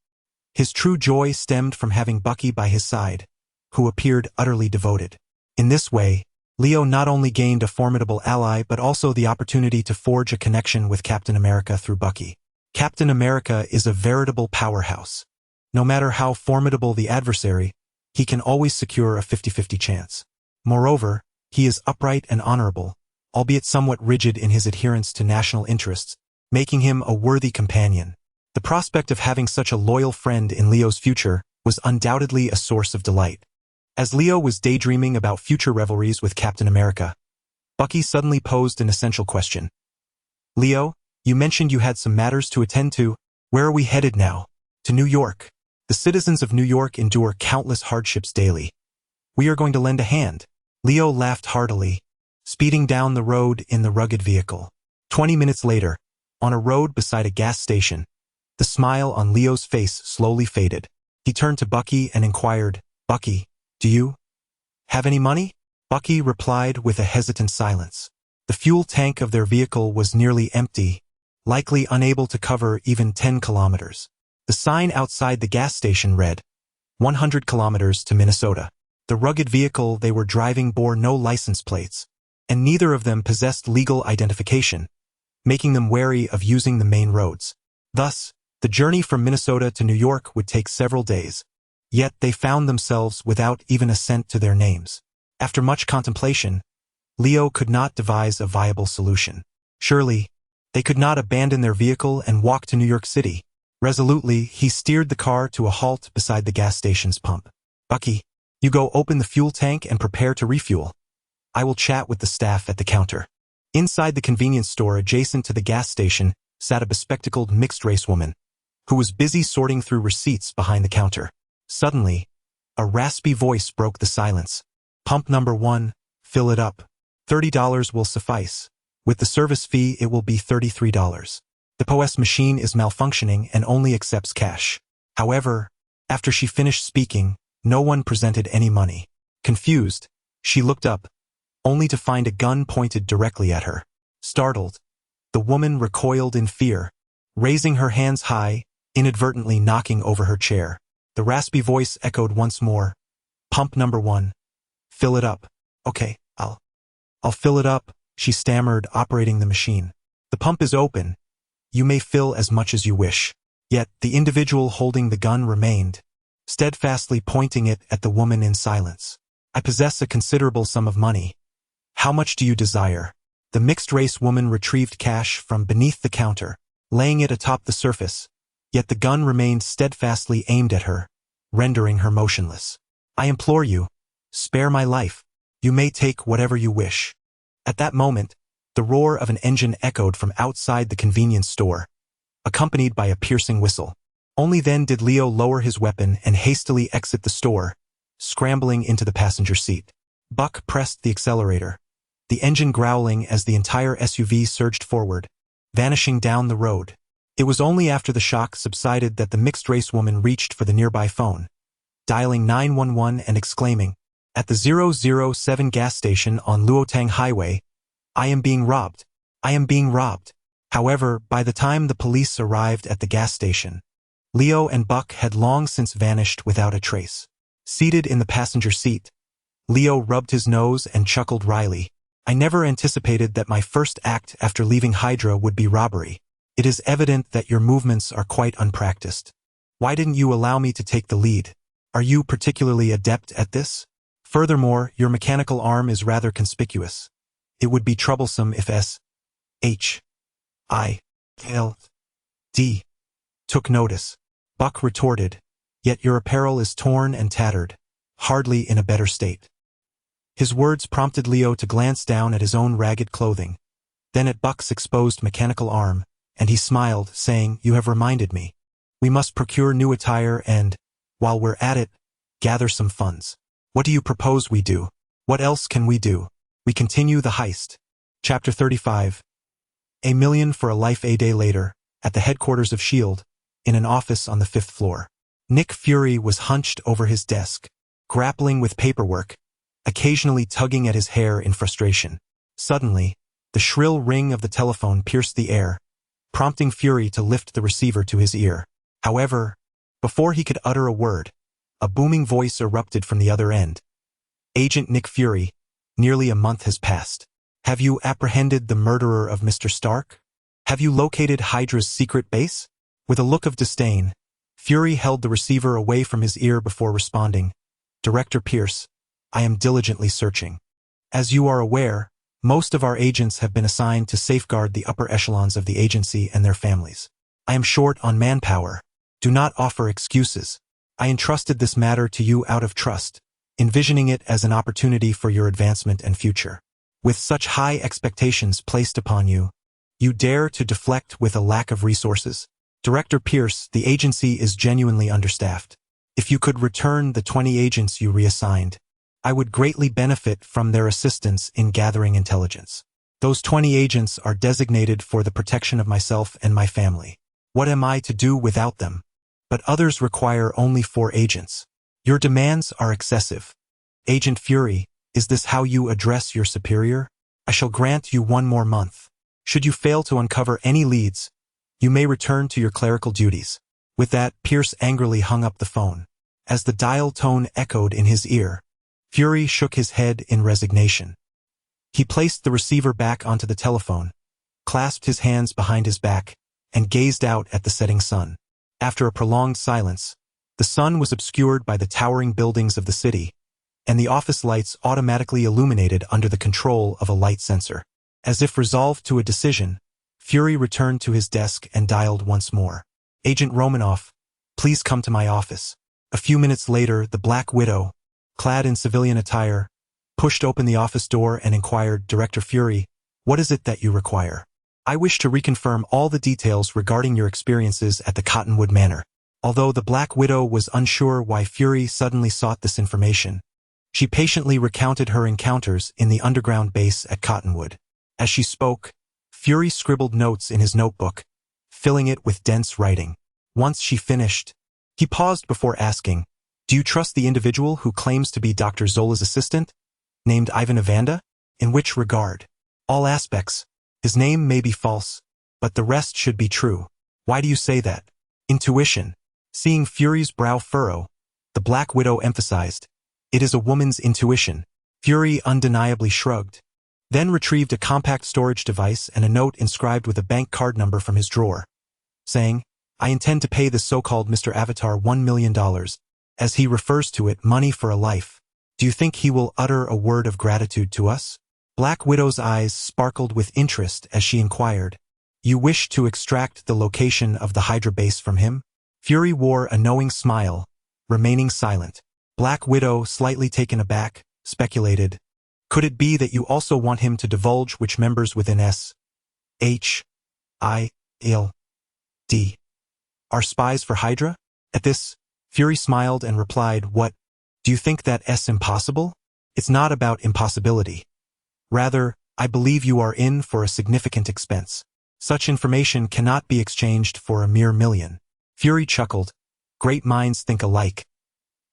His true joy stemmed from having Bucky by his side, who appeared utterly devoted. In this way, Leo not only gained a formidable ally but also the opportunity to forge a connection with Captain America through Bucky. Captain America is a veritable powerhouse. No matter how formidable the adversary, he can always secure a 50-50 chance. Moreover, he is upright and honorable, albeit somewhat rigid in his adherence to national interests, making him a worthy companion. The prospect of having such a loyal friend in Leo's future was undoubtedly a source of delight. As Leo was daydreaming about future revelries with Captain America, Bucky suddenly posed an essential question. "Leo, you mentioned you had some matters to attend to. Where are we headed now?" "To New York. The citizens of New York endure countless hardships daily. We are going to lend a hand." Leo laughed heartily, speeding down the road in the rugged vehicle. 20 minutes later, on a road beside a gas station, the smile on Leo's face slowly faded. He turned to Bucky and inquired, "Bucky, do you have any money?" Bucky replied with a hesitant silence. The fuel tank of their vehicle was nearly empty, likely unable to cover even 10 kilometers. The sign outside the gas station read, 100 kilometers to Minnesota. The rugged vehicle they were driving bore no license plates, and neither of them possessed legal identification, making them wary of using the main roads. Thus, the journey from Minnesota to New York would take several days, yet they found themselves without even a cent to their names. After much contemplation, Leo could not devise a viable solution. Surely, they could not abandon their vehicle and walk to New York City. Resolutely, he steered the car to a halt beside the gas station's pump. Bucky, you go open the fuel tank and prepare to refuel. I will chat with the staff at the counter. Inside the convenience store adjacent to the gas station sat a bespectacled mixed-race woman, who was busy sorting through receipts behind the counter. Suddenly, a raspy voice broke the silence. Pump number 1, fill it up. $30 will suffice. With the service fee, it will be $33. The POS machine is malfunctioning and only accepts cash. However, after she finished speaking, no one presented any money. Confused, she looked up, only to find a gun pointed directly at her. Startled, the woman recoiled in fear, raising her hands high, inadvertently knocking over her chair. The raspy voice echoed once more. Pump number 1. Fill it up. Okay, I'll fill it up, she stammered, operating the machine. The pump is open. You may fill as much as you wish. Yet, the individual holding the gun remained, steadfastly pointing it at the woman in silence. I possess a considerable sum of money. How much do you desire? The mixed-race woman retrieved cash from beneath the counter, laying it atop the surface, yet the gun remained steadfastly aimed at her, rendering her motionless. I implore you, spare my life. You may take whatever you wish. At that moment, the roar of an engine echoed from outside the convenience store, accompanied by a piercing whistle. Only then did Leo lower his weapon and hastily exit the store, scrambling into the passenger seat. Buck pressed the accelerator, the engine growling as the entire SUV surged forward, vanishing down the road. It was only after the shock subsided that the mixed-race woman reached for the nearby phone, dialing 911 and exclaiming, "At the 007 gas station on Luotang Highway, I am being robbed. I am being robbed." However, by the time the police arrived at the gas station, Leo and Buck had long since vanished without a trace. Seated in the passenger seat, Leo rubbed his nose and chuckled wryly. I never anticipated that my first act after leaving Hydra would be robbery. It is evident that your movements are quite unpracticed. Why didn't you allow me to take the lead? Are you particularly adept at this? Furthermore, your mechanical arm is rather conspicuous. It would be troublesome if S.H.I.L.D. took notice. Buck retorted, yet your apparel is torn and tattered, hardly in a better state. His words prompted Leo to glance down at his own ragged clothing, then at Buck's exposed mechanical arm, and he smiled, saying, "You have reminded me. We must procure new attire and, while we're at it, gather some funds. What do you propose we do? What else can we do? We continue the heist." Chapter 35. $1 million for a life. A day later, at the headquarters of S.H.I.E.L.D., in an office on the 5th floor. Nick Fury was hunched over his desk, grappling with paperwork, occasionally tugging at his hair in frustration. Suddenly, the shrill ring of the telephone pierced the air, prompting Fury to lift the receiver to his ear. However, before he could utter a word, a booming voice erupted from the other end. "Agent Nick Fury, nearly a month has passed. Have you apprehended the murderer of Mr. Stark? Have you located Hydra's secret base?" With a look of disdain, Fury held the receiver away from his ear before responding, "Director Pierce, I am diligently searching. As you are aware, most of our agents have been assigned to safeguard the upper echelons of the agency and their families. I am short on manpower. Do not offer excuses. I entrusted this matter to you out of trust, envisioning it as an opportunity for your advancement and future. With such high expectations placed upon you, you dare to deflect with a lack of resources? Director Pierce, the agency is genuinely understaffed. If you could return the 20 agents you reassigned, I would greatly benefit from their assistance in gathering intelligence. Those 20 agents are designated for the protection of myself and my family. What am I to do without them? But others require only 4 agents. Your demands are excessive. Agent Fury, Is this how you address your superior? I shall grant you 1 more month. Should you fail to uncover any leads, you may return to your clerical duties. With that, Pierce angrily hung up the phone. As the dial tone echoed in his ear, Fury shook his head in resignation. He placed the receiver back onto the telephone, clasped his hands behind his back, and gazed out at the setting sun. After a prolonged silence, the sun was obscured by the towering buildings of the city, and the office lights automatically illuminated under the control of a light sensor. As if resolved to a decision, Fury returned to his desk and dialed once more. Agent Romanoff, please come to my office. A few minutes later, the Black Widow, clad in civilian attire, pushed open the office door and inquired, Director Fury, what is it that you require? I wish to reconfirm all the details regarding your experiences at the Cottonwood Manor. Although the Black Widow was unsure why Fury suddenly sought this information, she patiently recounted her encounters in the underground base at Cottonwood. As she spoke, Fury scribbled notes in his notebook, filling it with dense writing. Once she finished, he paused before asking, do you trust the individual who claims to be Dr. Zola's assistant, named Ivan Evanda? In which regard? All aspects. His name may be false, but the rest should be true. Why do you say that? Intuition. Seeing Fury's brow furrow, the Black Widow emphasized, it is a woman's intuition. Fury undeniably shrugged, then retrieved a compact storage device and a note inscribed with a bank card number from his drawer, saying, I intend to pay this so-called Mr. Avatar $1 million, as he refers to it, money for a life. Do you think he will utter a word of gratitude to us? Black Widow's eyes sparkled with interest as she inquired, you wish to extract the location of the Hydra base from him? Fury wore a knowing smile, remaining silent. Black Widow, slightly taken aback, speculated, could it be that you also want him to divulge which members within S.H.I.L.D. are spies for Hydra? At this, Fury smiled and replied, what? Do you think that S impossible? It's not about impossibility. Rather, I believe you are in for a significant expense. Such information cannot be exchanged for a mere million. Fury chuckled. Great minds think alike.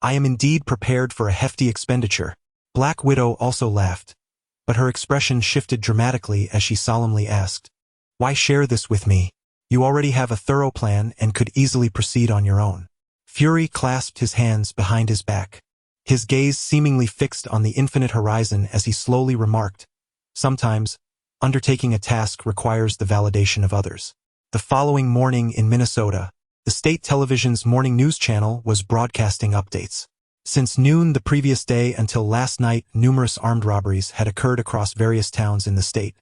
I am indeed prepared for a hefty expenditure. Black Widow also laughed, but her expression shifted dramatically as she solemnly asked, why share this with me? You already have a thorough plan and could easily proceed on your own. Fury clasped his hands behind his back, his gaze seemingly fixed on the infinite horizon as he slowly remarked, sometimes, undertaking a task requires the validation of others. The following morning in Minnesota, the state television's morning news channel was broadcasting updates. Since noon the previous day until last night, numerous armed robberies had occurred across various towns in the state,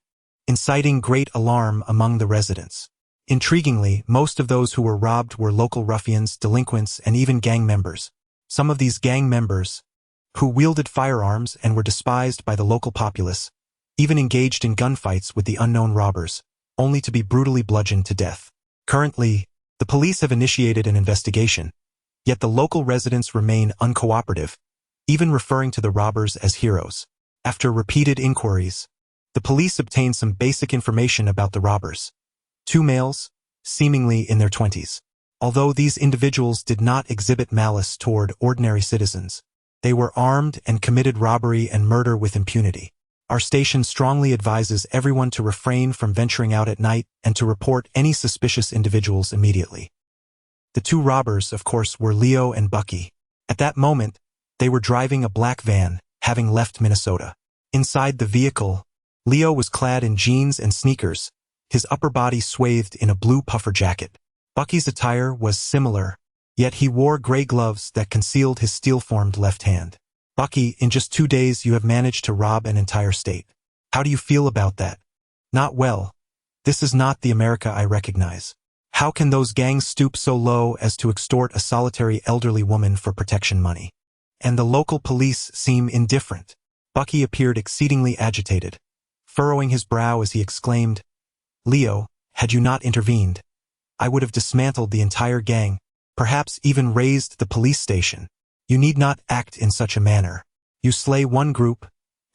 inciting great alarm among the residents. Intriguingly, most of those who were robbed were local ruffians, delinquents, and even gang members. Some of these gang members, who wielded firearms and were despised by the local populace, even engaged in gunfights with the unknown robbers, only to be brutally bludgeoned to death. Currently, the police have initiated an investigation, yet the local residents remain uncooperative, even referring to the robbers as heroes. After repeated inquiries, the police obtained some basic information about the robbers. 2 males, seemingly in their 20s. Although these individuals did not exhibit malice toward ordinary citizens, they were armed and committed robbery and murder with impunity. Our station strongly advises everyone to refrain from venturing out at night and to report any suspicious individuals immediately. The 2 robbers, of course, were Leo and Bucky. At that moment, they were driving a black van, having left Minnesota. Inside the vehicle, Leo was clad in jeans and sneakers, his upper body swathed in a blue puffer jacket. Bucky's attire was similar, yet he wore gray gloves that concealed his steel-formed left hand. Bucky, in just 2 days you have managed to rob an entire state. How do you feel about that? Not well. This is not the America I recognize. How can those gangs stoop so low as to extort a solitary elderly woman for protection money? And the local police seem indifferent. Bucky appeared exceedingly agitated, furrowing his brow as he exclaimed, Leo, had you not intervened, I would have dismantled the entire gang, perhaps even razed the police station. You need not act in such a manner. You slay one group,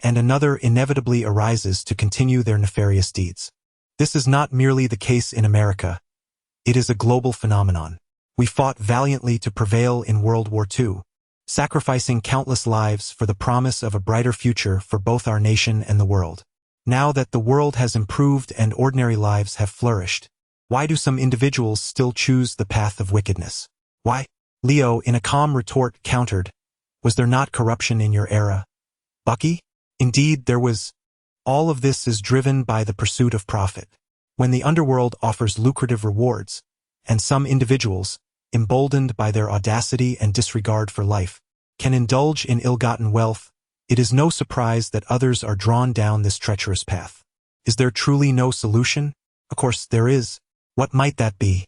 and another inevitably arises to continue their nefarious deeds. This is not merely the case in America. It is a global phenomenon. We fought valiantly to prevail in World War II. sacrificing countless lives for the promise of a brighter future for both our nation and the world. Now that the world has improved and ordinary lives have flourished, why do some individuals still choose the path of wickedness? Why? Leo, in a calm retort, countered, was there not corruption in your era, Bucky? Indeed, there was. All of this is driven by the pursuit of profit. When the underworld offers lucrative rewards, and some individuals, emboldened by their audacity and disregard for life, can indulge in ill-gotten wealth, it is no surprise that others are drawn down this treacherous path. Is there truly no solution? Of course there is. What might that be?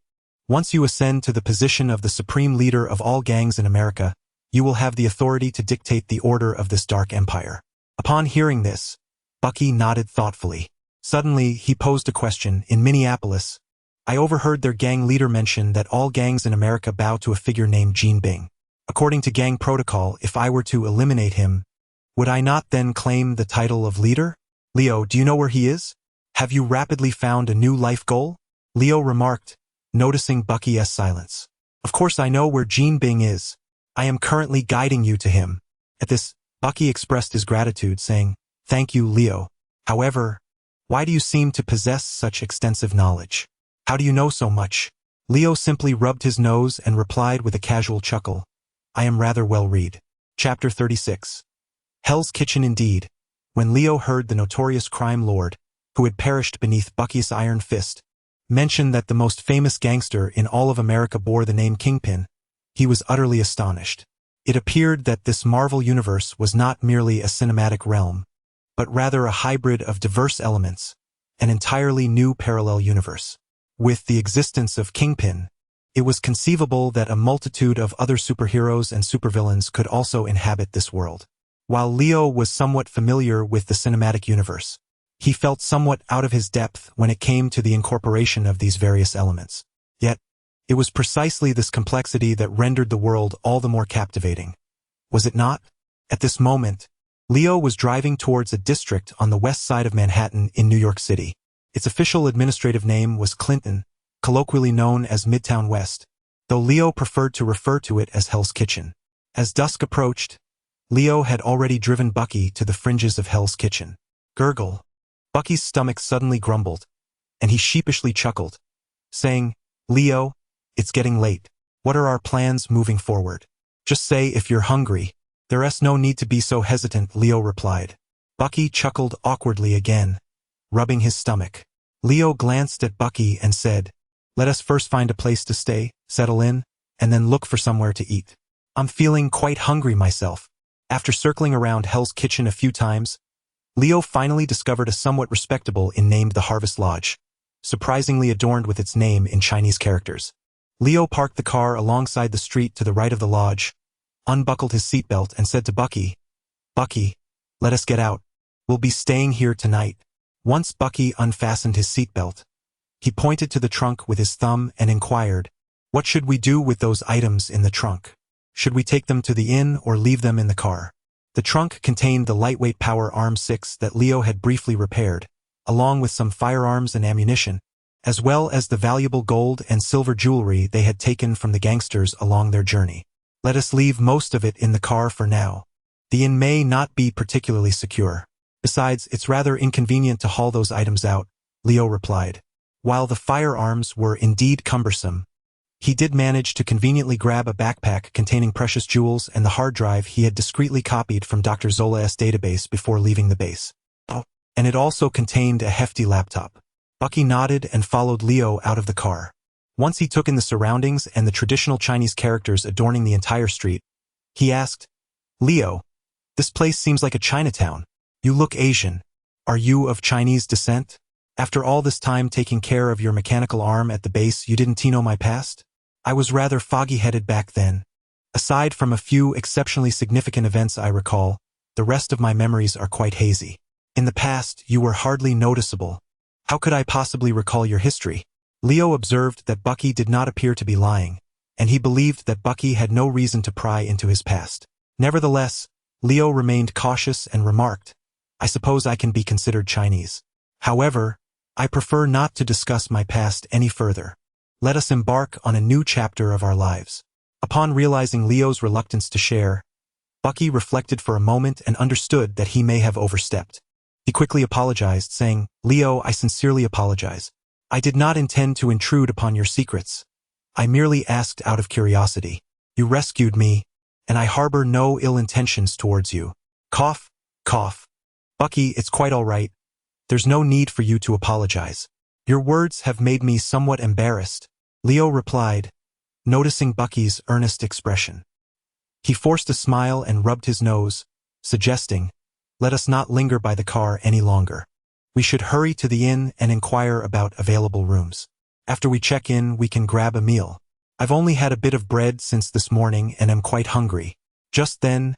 Once you ascend to the position of the supreme leader of all gangs in America, you will have the authority to dictate the order of this dark empire. Upon hearing this, Bucky nodded thoughtfully. Suddenly, he posed a question. In Minneapolis, I overheard their gang leader mention that all gangs in America bow to a figure named Gene Bing. According to gang protocol, if I were to eliminate him, would I not then claim the title of leader? Leo, do you know where he is? Have you rapidly found a new life goal? Leo remarked, noticing Bucky's silence. Of course I know where Gene Bing is. I am currently guiding you to him. At this, Bucky expressed his gratitude, saying, Thank you, Leo. However, why do you seem to possess such extensive knowledge? How do you know so much? Leo simply rubbed his nose and replied with a casual chuckle, I am rather well read. Chapter 36. Hell's Kitchen. Indeed, when Leo heard the notorious crime lord, who had perished beneath Bucky's iron fist, mention that the most famous gangster in all of America bore the name Kingpin, he was utterly astonished. It appeared that this Marvel universe was not merely a cinematic realm, but rather a hybrid of diverse elements, an entirely new parallel universe. With the existence of Kingpin, it was conceivable that a multitude of other superheroes and supervillains could also inhabit this world. While Leo was somewhat familiar with the cinematic universe, he felt somewhat out of his depth when it came to the incorporation of these various elements. Yet, it was precisely this complexity that rendered the world all the more captivating. Was it not? At this moment, Leo was driving towards a district on the west side of Manhattan in New York City. Its official administrative name was Clinton, colloquially known as Midtown West, though Leo preferred to refer to it as Hell's Kitchen. As dusk approached, Leo had already driven Bucky to the fringes of Hell's Kitchen. Gurgle. Bucky's stomach suddenly grumbled, and he sheepishly chuckled, saying, Leo, it's getting late. What are our plans moving forward? Just say if you're hungry. There's no need to be so hesitant, Leo replied. Bucky chuckled awkwardly again, rubbing his stomach. Leo glanced at Bucky and said, Let us first find a place to stay, settle in, and then look for somewhere to eat. I'm feeling quite hungry myself. After circling around Hell's Kitchen a few times, Leo finally discovered a somewhat respectable inn named the Harvest Lodge, surprisingly adorned with its name in Chinese characters. Leo parked the car alongside the street to the right of the lodge, unbuckled his seatbelt and said to Bucky, Bucky, let us get out. We'll be staying here tonight. Once Bucky unfastened his seatbelt, he pointed to the trunk with his thumb and inquired, What should we do with those items in the trunk? Should we take them to the inn or leave them in the car? The trunk contained the lightweight Power Arm 6 that Leo had briefly repaired, along with some firearms and ammunition, as well as the valuable gold and silver jewelry they had taken from the gangsters along their journey. Let us leave most of it in the car for now. The inn may not be particularly secure. Besides, it's rather inconvenient to haul those items out, Leo replied. While the firearms were indeed cumbersome, he did manage to conveniently grab a backpack containing precious jewels and the hard drive he had discreetly copied from Dr. Zola's database before leaving the base. Oh, and it also contained a hefty laptop. Bucky nodded and followed Leo out of the car. Once he took in the surroundings and the traditional Chinese characters adorning the entire street, he asked, Leo, this place seems like a Chinatown. You look Asian. Are you of Chinese descent? After all this time taking care of your mechanical arm at the base, you didn't know my past? I was rather foggy-headed back then. Aside from a few exceptionally significant events I recall, the rest of my memories are quite hazy. In the past, you were hardly noticeable. How could I possibly recall your history? Leo observed that Bucky did not appear to be lying, and he believed that Bucky had no reason to pry into his past. Nevertheless, Leo remained cautious and remarked, I suppose I can be considered Chinese. However, I prefer not to discuss my past any further. Let us embark on a new chapter of our lives. Upon realizing Leo's reluctance to share, Bucky reflected for a moment and understood that he may have overstepped. He quickly apologized, saying, "Leo, I sincerely apologize. I did not intend to intrude upon your secrets. I merely asked out of curiosity. You rescued me, and I harbor no ill intentions towards you." Cough, cough. "Bucky, it's quite all right. There's no need for you to apologize. Your words have made me somewhat embarrassed," Leo replied, noticing Bucky's earnest expression. He forced a smile and rubbed his nose, suggesting, "Let us not linger by the car any longer. We should hurry to the inn and inquire about available rooms. After we check in, we can grab a meal. I've only had a bit of bread since this morning and am quite hungry." Just then,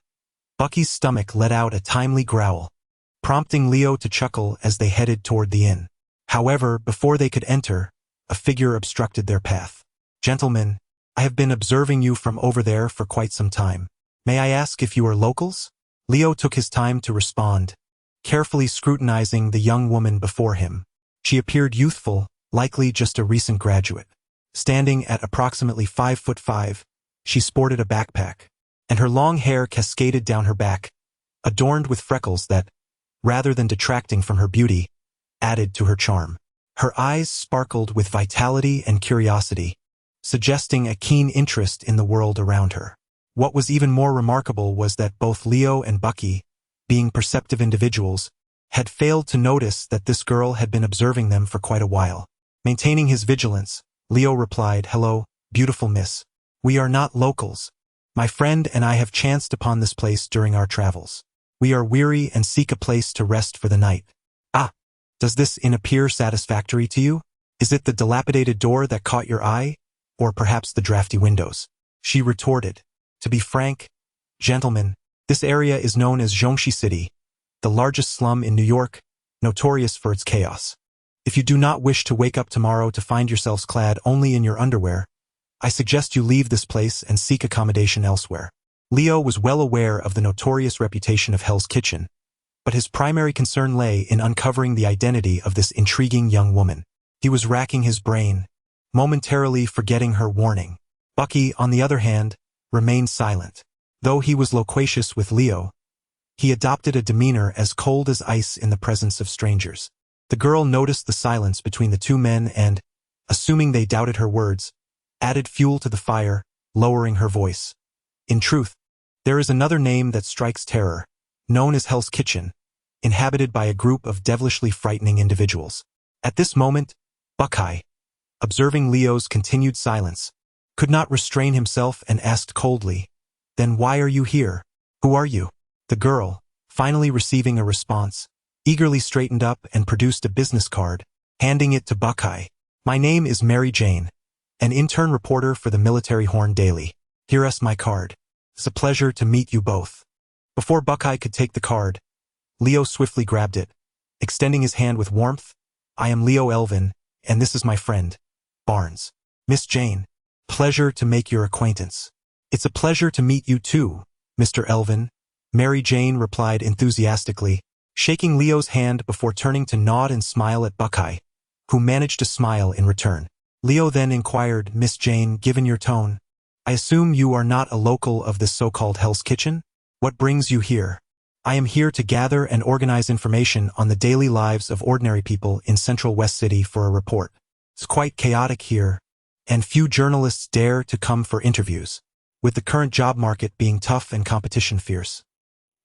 Bucky's stomach let out a timely growl, prompting Leo to chuckle as they headed toward the inn. However, before they could enter, a figure obstructed their path. "Gentlemen, I have been observing you from over there for quite some time. May I ask if you are locals?" Leo took his time to respond, carefully scrutinizing the young woman before him. She appeared youthful, likely just a recent graduate. Standing at approximately 5'5", she sported a backpack, and her long hair cascaded down her back, adorned with freckles that, rather than detracting from her beauty, added to her charm. Her eyes sparkled with vitality and curiosity, suggesting a keen interest in the world around her. What was even more remarkable was that both Leo and Bucky, being perceptive individuals, had failed to notice that this girl had been observing them for quite a while. Maintaining his vigilance, Leo replied, "Hello, beautiful miss. We are not locals. My friend and I have chanced upon this place during our travels. We are weary and seek a place to rest for the night." "Ah, does this inn appear satisfactory to you? Is it the dilapidated door that caught your eye, or perhaps the drafty windows?" she retorted. "To be frank, gentlemen, this area is known as Zhongxi City, the largest slum in New York, notorious for its chaos. If you do not wish to wake up tomorrow to find yourselves clad only in your underwear, I suggest you leave this place and seek accommodation elsewhere." Leo was well aware of the notorious reputation of Hell's Kitchen, but his primary concern lay in uncovering the identity of this intriguing young woman. He was racking his brain, momentarily forgetting her warning. Bucky, on the other hand, remained silent. Though he was loquacious with Leo, he adopted a demeanor as cold as ice in the presence of strangers. The girl noticed the silence between the two men and, assuming they doubted her words, added fuel to the fire, lowering her voice. "In truth, there is another name that strikes terror, known as Hell's Kitchen, inhabited by a group of devilishly frightening individuals." At this moment, Buckeye, observing Leo's continued silence, could not restrain himself and asked coldly, "Then why are you here? Who are you?" The girl, finally receiving a response, eagerly straightened up and produced a business card, handing it to Buckeye. "My name is Mary Jane, an intern reporter for the Military Horn Daily. Here is my card. It's a pleasure to meet you both." Before Buckeye could take the card, Leo swiftly grabbed it, extending his hand with warmth. "I am Leo Elvin, and this is my friend, Barnes. Miss Jane, pleasure to make your acquaintance." "It's a pleasure to meet you too, Mr. Elvin," Mary Jane replied enthusiastically, shaking Leo's hand before turning to nod and smile at Buckeye, who managed to smile in return. Leo then inquired, "Miss Jane, given your tone, I assume you are not a local of this so-called Hell's Kitchen? What brings you here?" "I am here to gather and organize information on the daily lives of ordinary people in Central West City for a report. It's quite chaotic here, and few journalists dare to come for interviews, with the current job market being tough and competition fierce.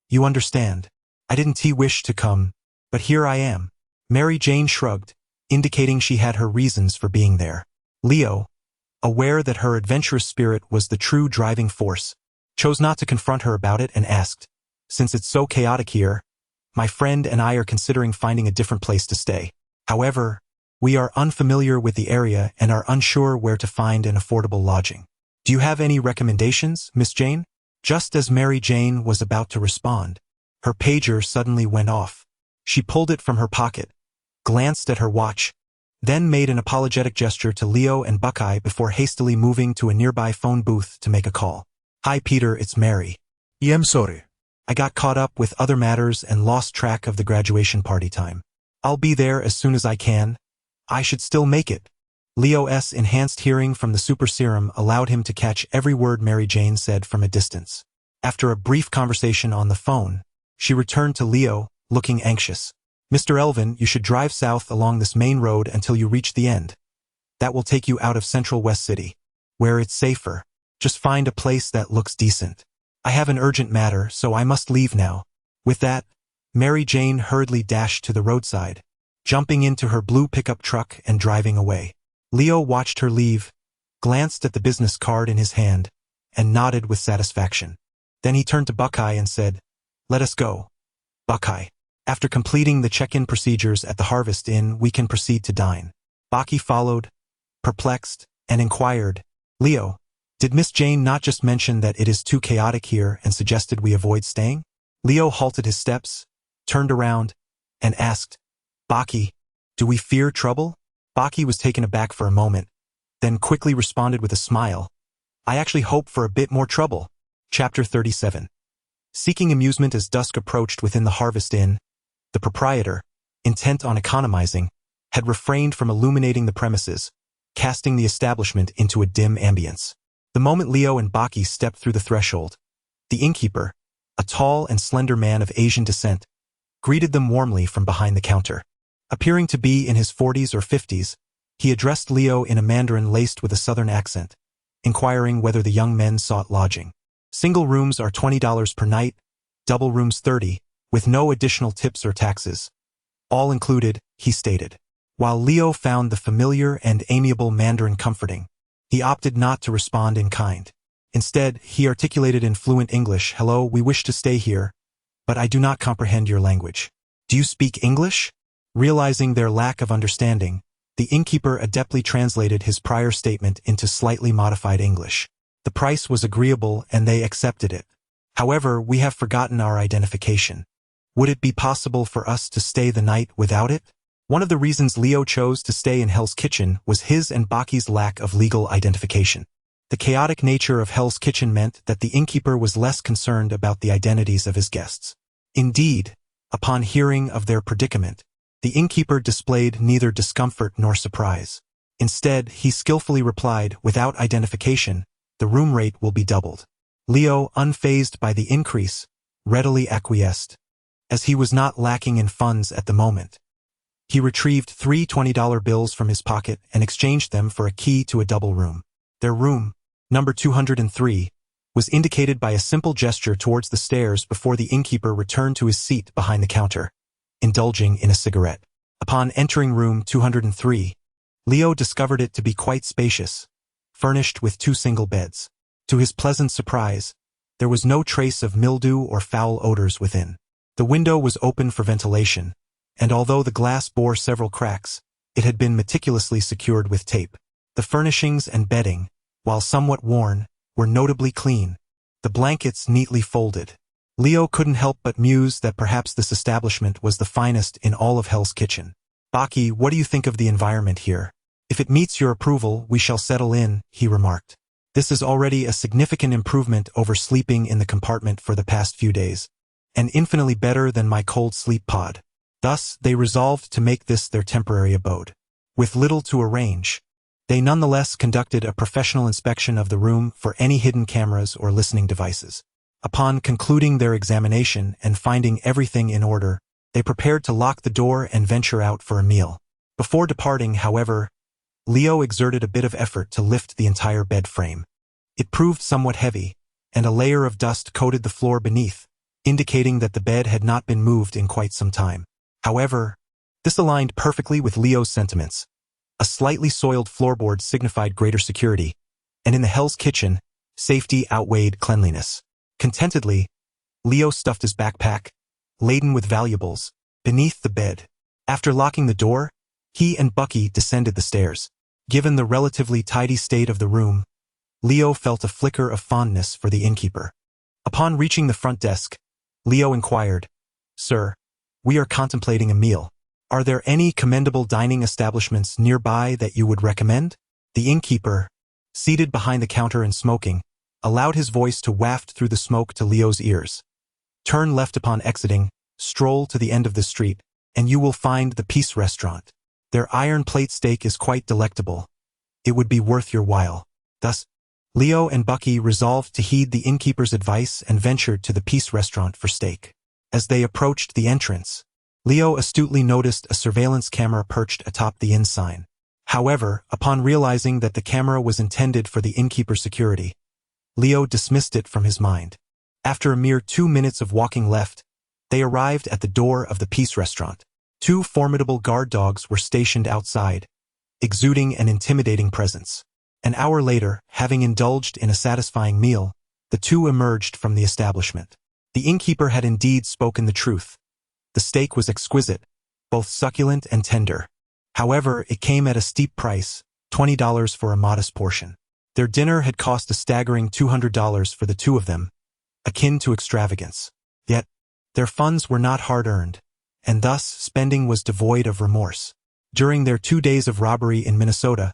You understand. I didn't wish to come, but here I am." Mary Jane shrugged, indicating she had her reasons for being there. Leo, aware that her adventurous spirit was the true driving force, chose not to confront her about it and asked, "Since it's so chaotic here, my friend and I are considering finding a different place to stay. However, we are unfamiliar with the area and are unsure where to find an affordable lodging. Do you have any recommendations, Miss Jane?" Just as Mary Jane was about to respond, her pager suddenly went off. She pulled it from her pocket, glanced at her watch, then made an apologetic gesture to Leo and Buckeye before hastily moving to a nearby phone booth to make a call. "Hi Peter, it's Mary. Yeah, I'm sorry. I got caught up with other matters and lost track of the graduation party time. I'll be there as soon as I can. I should still make it." Leo's enhanced hearing from the super serum allowed him to catch every word Mary Jane said from a distance. After a brief conversation on the phone, she returned to Leo, looking anxious. Mr. Elvin, you should drive south along this main road until you reach the end. That will take you out of Central West City, where it's safer. Just find a place that looks decent. I have an urgent matter, so I must leave now. With that, Mary Jane hurriedly dashed to the roadside, jumping into her blue pickup truck and driving away. Leo watched her leave, glanced at the business card in his hand, and nodded with satisfaction. Then he turned to Buckeye and said, "Let us go, Buckeye. After completing the check-in procedures at the Harvest Inn, we can proceed to dine." Bucky followed, perplexed, and inquired, "Leo, did Miss Jane not just mention that it is too chaotic here and suggested we avoid staying?" Leo halted his steps, turned around, and asked, "Bucky, do we fear trouble?" Bucky was taken aback for a moment, then quickly responded with a smile, "I actually hope for a bit more trouble." Chapter 37. Seeking amusement as dusk approached within the Harvest Inn, the proprietor, intent on economizing, had refrained from illuminating the premises, casting the establishment into a dim ambience. The moment Leo and Bucky stepped through the threshold, the innkeeper, a tall and slender man of Asian descent, greeted them warmly from behind the counter. Appearing to be in his 40s or 50s, he addressed Leo in a Mandarin laced with a southern accent, inquiring whether the young men sought lodging. Single rooms are $20 per night, double rooms $30, with no additional tips or taxes. All included, he stated. While Leo found the familiar and amiable Mandarin comforting, he opted not to respond in kind. Instead, he articulated in fluent English, "Hello, we wish to stay here, but I do not comprehend your language. Do you speak English?" Realizing their lack of understanding, the innkeeper adeptly translated his prior statement into slightly modified English. The price was agreeable and they accepted it. "However, we have forgotten our identification. Would it be possible for us to stay the night without it?" One of the reasons Leo chose to stay in Hell's Kitchen was his and Bucky's lack of legal identification. The chaotic nature of Hell's Kitchen meant that the innkeeper was less concerned about the identities of his guests. Indeed, upon hearing of their predicament, the innkeeper displayed neither discomfort nor surprise. Instead, he skillfully replied, "Without identification, the room rate will be doubled." Leo, unfazed by the increase, readily acquiesced, as he was not lacking in funds at the moment. He retrieved 3 $20 bills from his pocket and exchanged them for a key to a double room. Their room, number 203, was indicated by a simple gesture towards the stairs before the innkeeper returned to his seat behind the counter, indulging in a cigarette. Upon entering room 203, Leo discovered it to be quite spacious, furnished with 2 single beds. To his pleasant surprise, there was no trace of mildew or foul odors within. The window was open for ventilation, and although the glass bore several cracks, it had been meticulously secured with tape. The furnishings and bedding, while somewhat worn, were notably clean, the blankets neatly folded. Leo couldn't help but muse that perhaps this establishment was the finest in all of Hell's Kitchen. "Bucky, what do you think of the environment here? If it meets your approval, we shall settle in," he remarked. "This is already a significant improvement over sleeping in the compartment for the past few days, and infinitely better than my cold sleep pod." Thus, they resolved to make this their temporary abode. With little to arrange, they nonetheless conducted a professional inspection of the room for any hidden cameras or listening devices. Upon concluding their examination and finding everything in order, they prepared to lock the door and venture out for a meal. Before departing, however, Leo exerted a bit of effort to lift the entire bed frame. It proved somewhat heavy, and a layer of dust coated the floor beneath, indicating that the bed had not been moved in quite some time. However, this aligned perfectly with Leo's sentiments. A slightly soiled floorboard signified greater security, and in the Hell's Kitchen, safety outweighed cleanliness. Contentedly, Leo stuffed his backpack, laden with valuables, beneath the bed. After locking the door, he and Bucky descended the stairs. Given the relatively tidy state of the room, Leo felt a flicker of fondness for the innkeeper. Upon reaching the front desk, Leo inquired, "Sir, we are contemplating a meal. Are there any commendable dining establishments nearby that you would recommend?" The innkeeper, seated behind the counter and smoking, allowed his voice to waft through the smoke to Leo's ears. "Turn left upon exiting, stroll to the end of the street, and you will find the Peace Restaurant. Their iron plate steak is quite delectable. It would be worth your while." Thus, Leo and Bucky resolved to heed the innkeeper's advice and ventured to the Peace Restaurant for steak. As they approached the entrance, Leo astutely noticed a surveillance camera perched atop the inn sign. However, upon realizing that the camera was intended for the innkeeper's security, Leo dismissed it from his mind. After a mere 2 minutes of walking left, they arrived at the door of the Peace Restaurant. 2 formidable guard dogs were stationed outside, exuding an intimidating presence. An hour later, having indulged in a satisfying meal, the 2 emerged from the establishment. The innkeeper had indeed spoken the truth. The steak was exquisite, both succulent and tender. However, it came at a steep price, $20 for a modest portion. Their dinner had cost a staggering $200 for the 2 of them, akin to extravagance. Yet, their funds were not hard-earned, and thus spending was devoid of remorse. During their 2 days of robbery in Minnesota,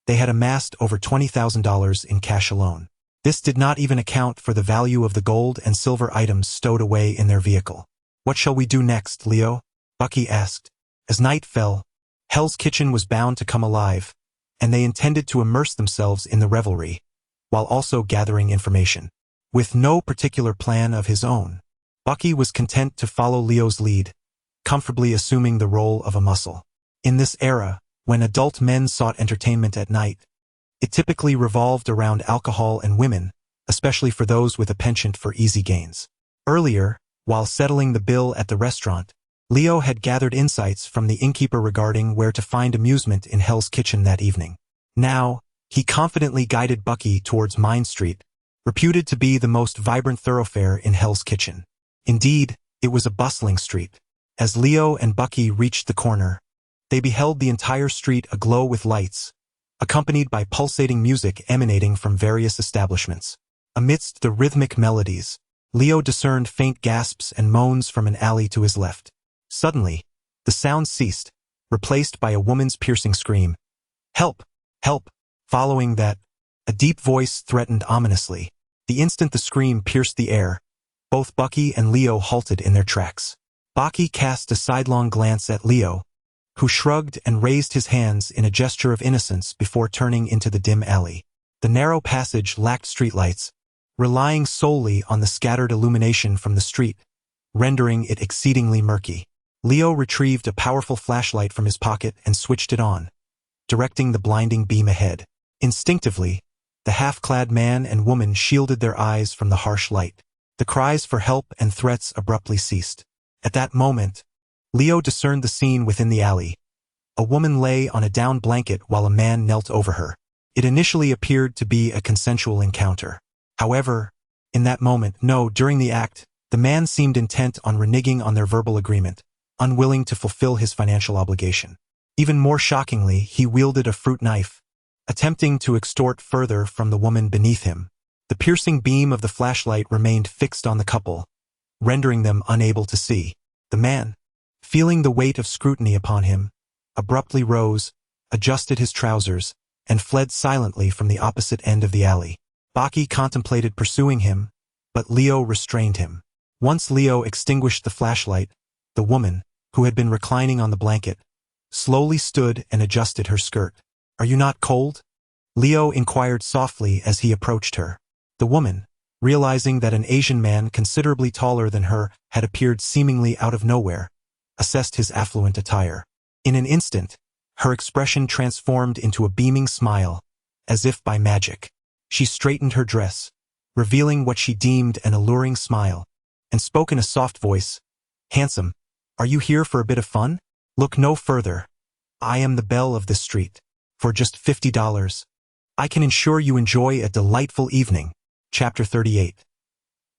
they had amassed over $20,000 in cash alone. This did not even account for the value of the gold and silver items stowed away in their vehicle. "What shall we do next, Leo?" Bucky asked. As night fell, Hell's Kitchen was bound to come alive, and they intended to immerse themselves in the revelry, while also gathering information. With no particular plan of his own, Bucky was content to follow Leo's lead, comfortably assuming the role of a muscle. In this era, when adult men sought entertainment at night, it typically revolved around alcohol and women, especially for those with a penchant for easy gains. Earlier, while settling the bill at the restaurant, Leo had gathered insights from the innkeeper regarding where to find amusement in Hell's Kitchen that evening. Now, he confidently guided Bucky towards Mine Street, reputed to be the most vibrant thoroughfare in Hell's Kitchen. Indeed, it was a bustling street. As Leo and Bucky reached the corner, they beheld the entire street aglow with lights, accompanied by pulsating music emanating from various establishments. Amidst the rhythmic melodies, Leo discerned faint gasps and moans from an alley to his left. Suddenly, the sound ceased, replaced by a woman's piercing scream. "Help! Help!" Following that, a deep voice threatened ominously. The instant the scream pierced the air, both Bucky and Leo halted in their tracks. Bucky cast a sidelong glance at Leo, who shrugged and raised his hands in a gesture of innocence before turning into the dim alley. The narrow passage lacked streetlights, relying solely on the scattered illumination from the street, rendering it exceedingly murky. Leo retrieved a powerful flashlight from his pocket and switched it on, directing the blinding beam ahead. Instinctively, the half-clad man and woman shielded their eyes from the harsh light. The cries for help and threats abruptly ceased. At that moment, Leo discerned the scene within the alley. A woman lay on a down blanket while a man knelt over her. It initially appeared to be a consensual encounter. However, in that moment, during the act, the man seemed intent on reneging on their verbal agreement, unwilling to fulfill his financial obligation. Even more shockingly, he wielded a fruit knife, attempting to extort further from the woman beneath him. The piercing beam of the flashlight remained fixed on the couple, rendering them unable to see. The man, feeling the weight of scrutiny upon him, abruptly rose, adjusted his trousers, and fled silently from the opposite end of the alley. Bucky contemplated pursuing him, but Leo restrained him. Once Leo extinguished the flashlight, the woman, who had been reclining on the blanket, slowly stood and adjusted her skirt. "Are you not cold?" Leo inquired softly as he approached her. The woman, realizing that an Asian man considerably taller than her had appeared seemingly out of nowhere, assessed his affluent attire. In an instant, her expression transformed into a beaming smile, as if by magic. She straightened her dress, revealing what she deemed an alluring smile, and spoke in a soft voice. "Handsome, are you here for a bit of fun? Look no further. I am the belle of this street. For just $50, I can ensure you enjoy a delightful evening." Chapter 38.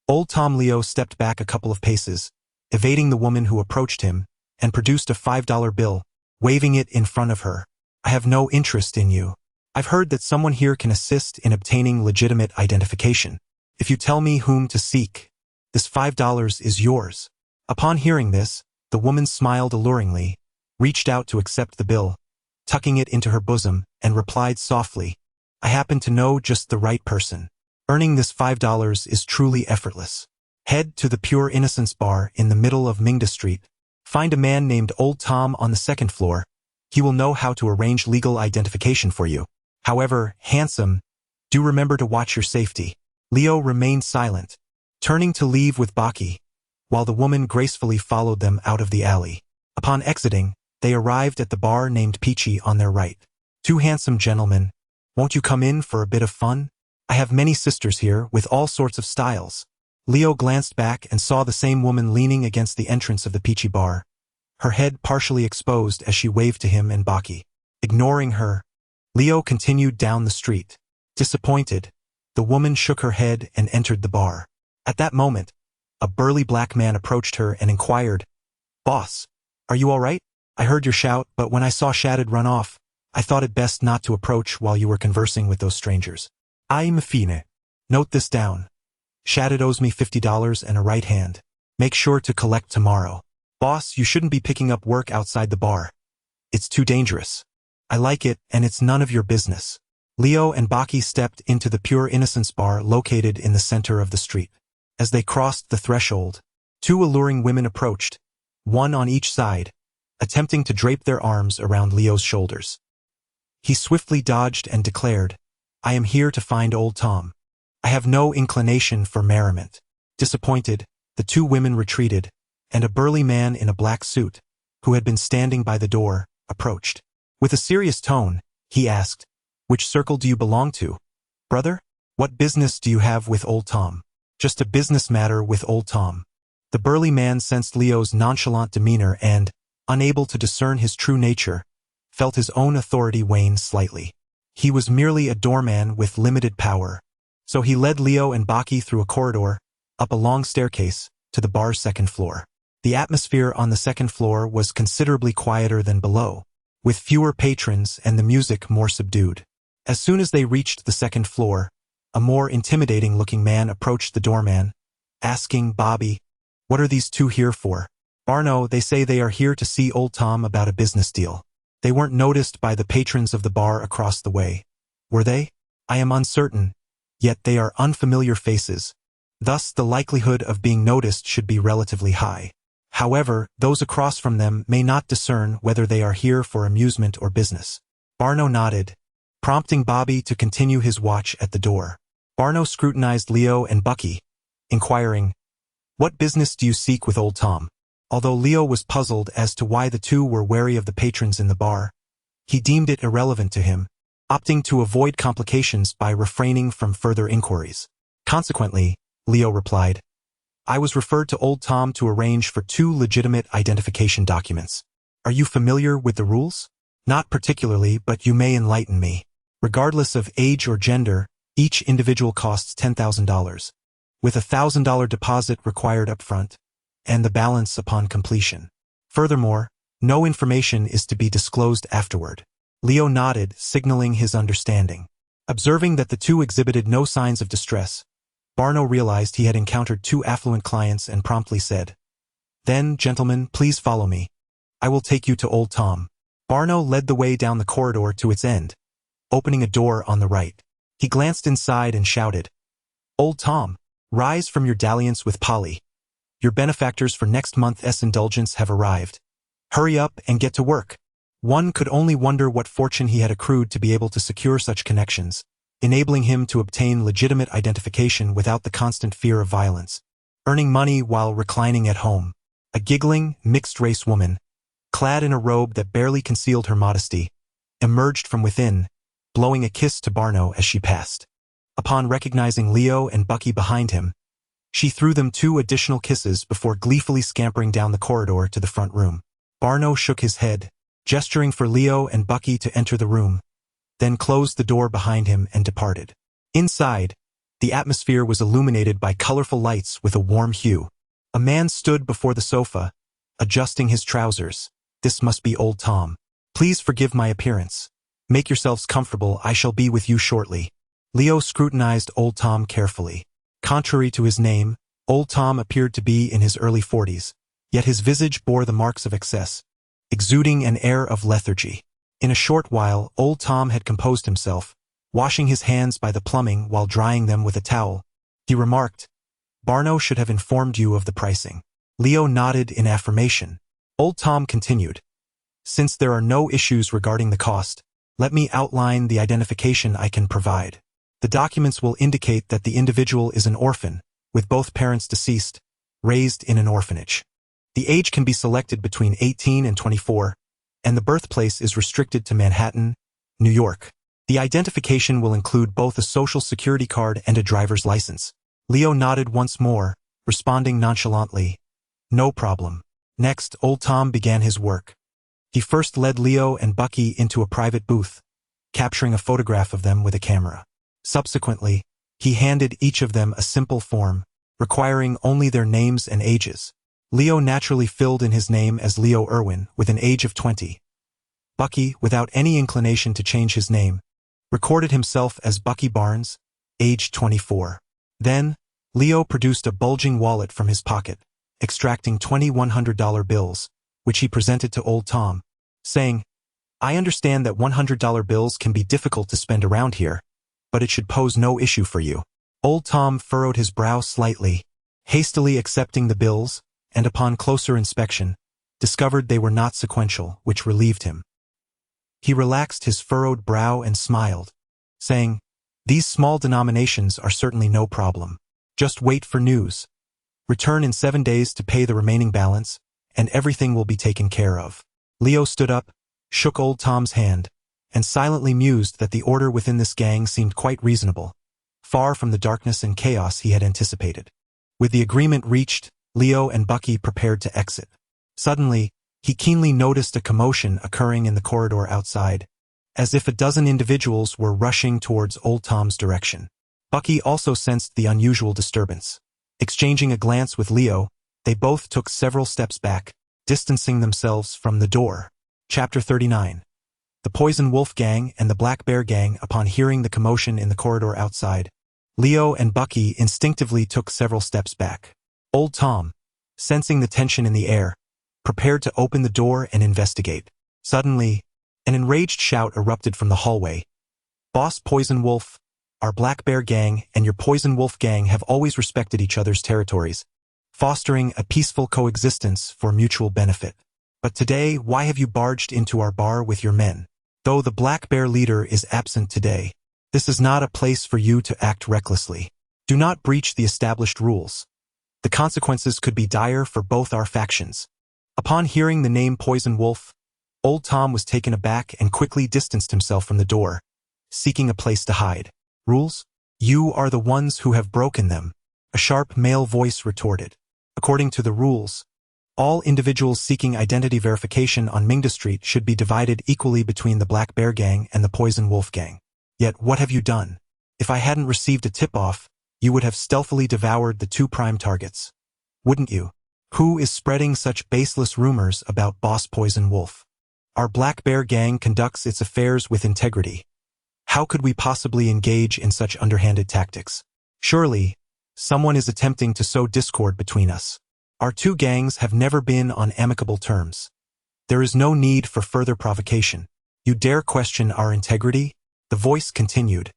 Old Tom Leo stepped back a couple of paces, evading the woman who approached him, and produced a $5 bill, waving it in front of her. "I have no interest in you. I've heard that someone here can assist in obtaining legitimate identification. If you tell me whom to seek, this $5 is yours." Upon hearing this, the woman smiled alluringly, reached out to accept the bill, tucking it into her bosom, and replied softly, "I happen to know just the right person. Earning this $5 is truly effortless. Head to the Pure Innocence Bar in the middle of Mingda Street. Find a man named Old Tom on the second floor. He will know how to arrange legal identification for you. However, handsome, Do remember to watch your safety. Leo remained silent, turning to leave with Baki, while the woman gracefully followed them out of the alley. Upon exiting, they arrived at the bar named Peachy on their right. Two handsome gentlemen. Won't you come in for a bit of fun? I have many sisters here with all sorts of styles. Leo glanced back and saw the same woman leaning against the entrance of the Peachy bar, her head partially exposed as she waved to him and Baki. Ignoring her, Leo continued down the street. Disappointed, the woman shook her head and entered the bar. At that moment, a burly black man approached her and inquired, "Boss, are you all right? I heard your shout, but when I saw Shadid run off, I thought it best not to approach while you were conversing with those strangers. I'm fine. Note this down. Shadid owes me $50 and a right hand. Make sure to collect tomorrow. Boss, you shouldn't be picking up work outside the bar. It's too dangerous. I like it, and it's none of your business." Leo and Baki stepped into the Pure Innocence bar located in the center of the street. As they crossed the threshold, two alluring women approached, one on each side, attempting to drape their arms around Leo's shoulders. He swiftly dodged and declared, "I am here to find old Tom. I have no inclination for merriment." Disappointed, the two women retreated, and a burly man in a black suit, who had been standing by the door, approached. With a serious tone, he asked, "Which circle do you belong to, brother? What business do you have with old Tom?" "Just a business matter with old Tom." The burly man sensed Leo's nonchalant demeanor and, unable to discern his true nature, felt his own authority wane slightly. He was merely a doorman with limited power, so he led Leo and Baki through a corridor, up a long staircase, to the bar's second floor. The atmosphere on the second floor was considerably quieter than below, with fewer patrons and the music more subdued. As soon as they reached the second floor, a more intimidating-looking man approached the doorman, asking Bobby, "What are these two here for?" "Barno, they say they are here to see old Tom about a business deal." They weren't noticed by the patrons of the bar across the way, were they? I am uncertain, yet they are unfamiliar faces. Thus, the likelihood of being noticed should be relatively high. However, those across from them may not discern whether they are here for amusement or business. Barno nodded, prompting Bobby to continue his watch at the door. Barno scrutinized Leo and Bucky, inquiring, "What business do you seek with old Tom?" Although Leo was puzzled as to why the two were wary of the patrons in the bar, he deemed it irrelevant to him, opting to avoid complications by refraining from further inquiries. Consequently, Leo replied, "I was referred to old Tom to arrange for 2 legitimate identification documents. Are you familiar with the rules?" "Not particularly, but you may enlighten me." Regardless of age or gender, each individual costs $10,000, with a $1,000 deposit required upfront, and the balance upon completion. Furthermore, no information is to be disclosed afterward. Leo nodded, signaling his understanding. Observing that the two exhibited no signs of distress, Barno realized he had encountered 2 affluent clients and promptly said, "Then, gentlemen, please follow me. I will take you to old Tom." Barno led the way down the corridor to its end, opening a door on the right. He glanced inside and shouted, "Old Tom, rise from your dalliance with Polly. Your benefactors for next month's indulgence have arrived. Hurry up and get to work." One could only wonder what fortune he had accrued to be able to secure such connections, enabling him to obtain legitimate identification without the constant fear of violence, earning money while reclining at home. A giggling, mixed-race woman, clad in a robe that barely concealed her modesty, emerged from within, blowing a kiss to Barno as she passed. Upon recognizing Leo and Bucky behind him, she threw them 2 additional kisses before gleefully scampering down the corridor to the front room. Barno shook his head, gesturing for Leo and Bucky to enter the room, then closed the door behind him and departed. Inside, the atmosphere was illuminated by colorful lights with a warm hue. A man stood before the sofa, adjusting his trousers. "This must be old Tom. Please forgive my appearance. Make yourselves comfortable, I shall be with you shortly." Leo scrutinized old Tom carefully. Contrary to his name, old Tom appeared to be in his early 40s, yet his visage bore the marks of excess, exuding an air of lethargy. In a short while, old Tom had composed himself, washing his hands by the plumbing while drying them with a towel. He remarked, "Barno should have informed you of the pricing." Leo nodded in affirmation. Old Tom continued, "Since there are no issues regarding the cost, let me outline the identification I can provide. The documents will indicate that the individual is an orphan, with both parents deceased, raised in an orphanage. The age can be selected between 18 and 24, and the birthplace is restricted to Manhattan, New York. The identification will include both a social security card and a driver's license. Leo nodded once more, responding nonchalantly, "No problem." Next, Old Tom began his work. He first led Leo and Bucky into a private booth, capturing a photograph of them with a camera. Subsequently, he handed each of them a simple form, requiring only their names and ages. Leo naturally filled in his name as Leo Irwin with an age of 20. Bucky, without any inclination to change his name, recorded himself as Bucky Barnes, age 24. Then, Leo produced a bulging wallet from his pocket, extracting 20 $100 bills, which he presented to Old Tom, saying, "I understand that $100 bills can be difficult to spend around here, but it should pose no issue for you." Old Tom furrowed his brow slightly, hastily accepting the bills, and upon closer inspection, discovered they were not sequential, which relieved him. He relaxed his furrowed brow and smiled, saying, "These small denominations are certainly no problem. Just wait for news. Return in 7 days to pay the remaining balance, and everything will be taken care of." Leo stood up, shook Old Tom's hand, and silently mused that the order within this gang seemed quite reasonable, far from the darkness and chaos he had anticipated. With the agreement reached, Leo and Bucky prepared to exit. Suddenly, he keenly noticed a commotion occurring in the corridor outside, as if a dozen individuals were rushing towards Old Tom's direction. Bucky also sensed the unusual disturbance. Exchanging a glance with Leo, they both took several steps back, distancing themselves from the door. Chapter 39. The Poison Wolf Gang and the Black Bear Gang. Upon hearing the commotion in the corridor outside, Leo and Bucky instinctively took several steps back. Old Tom, sensing the tension in the air, prepared to open the door and investigate. Suddenly, an enraged shout erupted from the hallway. "Boss Poison Wolf, our Black Bear Gang and your Poison Wolf Gang have always respected each other's territories, fostering a peaceful coexistence for mutual benefit. But today, why have you barged into our bar with your men? Though the Black Bear leader is absent today, this is not a place for you to act recklessly. Do not breach the established rules. The consequences could be dire for both our factions." Upon hearing the name Poison Wolf, Old Tom was taken aback and quickly distanced himself from the door, seeking a place to hide. "Rules? You are the ones who have broken them," a sharp male voice retorted. "According to the rules, all individuals seeking identity verification on Mingda Street should be divided equally between the Black Bear Gang and the Poison Wolf Gang. Yet what have you done? If I hadn't received a tip-off, you would have stealthily devoured the two prime targets. Wouldn't you? Who is spreading such baseless rumors about Boss Poison Wolf? Our Black Bear Gang conducts its affairs with integrity. How could we possibly engage in such underhanded tactics? Surely, someone is attempting to sow discord between us. Our two gangs have never been on amicable terms. There is no need for further provocation. You dare question our integrity?" The voice continued.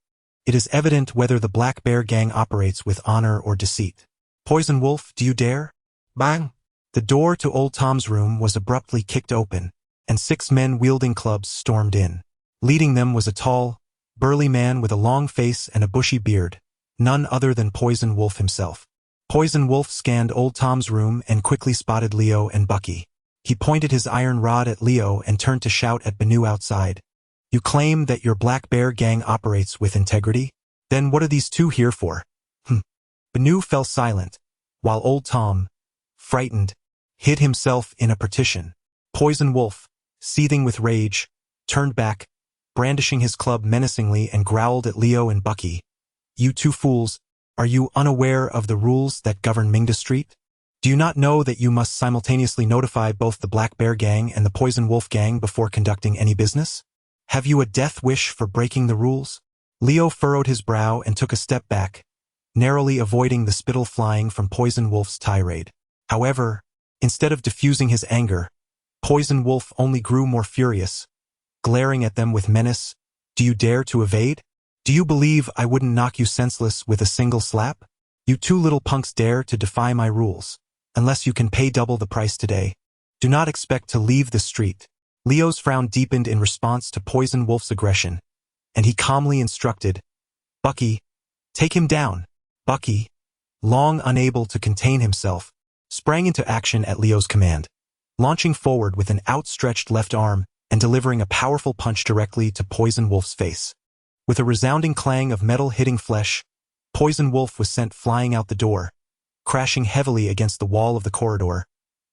"It is evident whether the Black Bear Gang operates with honor or deceit. Poison Wolf, do you dare?" Bang! The door to Old Tom's room was abruptly kicked open, and 6 men wielding clubs stormed in. Leading them was a tall, burly man with a long face and a bushy beard, none other than Poison Wolf himself. Poison Wolf scanned Old Tom's room and quickly spotted Leo and Bucky. He pointed his iron rod at Leo and turned to shout at Banu outside. "You claim that your Black Bear Gang operates with integrity? Then what are these two here for?" Banu fell silent, while Old Tom, frightened, hid himself in a partition. Poison Wolf, seething with rage, turned back, brandishing his club menacingly, and growled at Leo and Bucky. "You two fools, are you unaware of the rules that govern Mingda Street? Do you not know that you must simultaneously notify both the Black Bear Gang and the Poison Wolf Gang before conducting any business? Have you a death wish for breaking the rules?" Leo furrowed his brow and took a step back, narrowly avoiding the spittle flying from Poison Wolf's tirade. However, instead of diffusing his anger, Poison Wolf only grew more furious, glaring at them with menace. "Do you dare to evade? Do you believe I wouldn't knock you senseless with a single slap? You two little punks dare to defy my rules. Unless you can pay double the price today, do not expect to leave the street." Leo's frown deepened in response to Poison Wolf's aggression, and he calmly instructed, "Bucky, take him down." Bucky, long unable to contain himself, sprang into action at Leo's command, launching forward with an outstretched left arm and delivering a powerful punch directly to Poison Wolf's face. With a resounding clang of metal hitting flesh, Poison Wolf was sent flying out the door, crashing heavily against the wall of the corridor.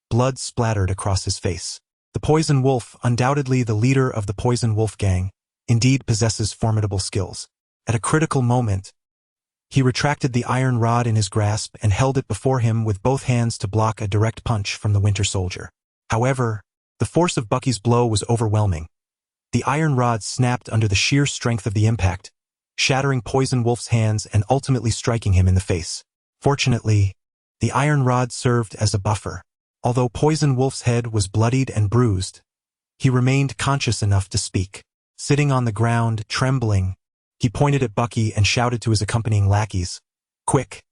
Blood splattered across his face. The Poison Wolf, undoubtedly the leader of the Poison Wolf gang, indeed possesses formidable skills. At a critical moment, he retracted the iron rod in his grasp and held it before him with both hands to block a direct punch from the Winter Soldier. However, the force of Bucky's blow was overwhelming. The iron rod snapped under the sheer strength of the impact, shattering Poison Wolf's hands and ultimately striking him in the face. Fortunately, the iron rod served as a buffer. Although Poison Wolf's head was bloodied and bruised, he remained conscious enough to speak. Sitting on the ground, trembling, he pointed at Bucky and shouted to his accompanying lackeys, "Quick!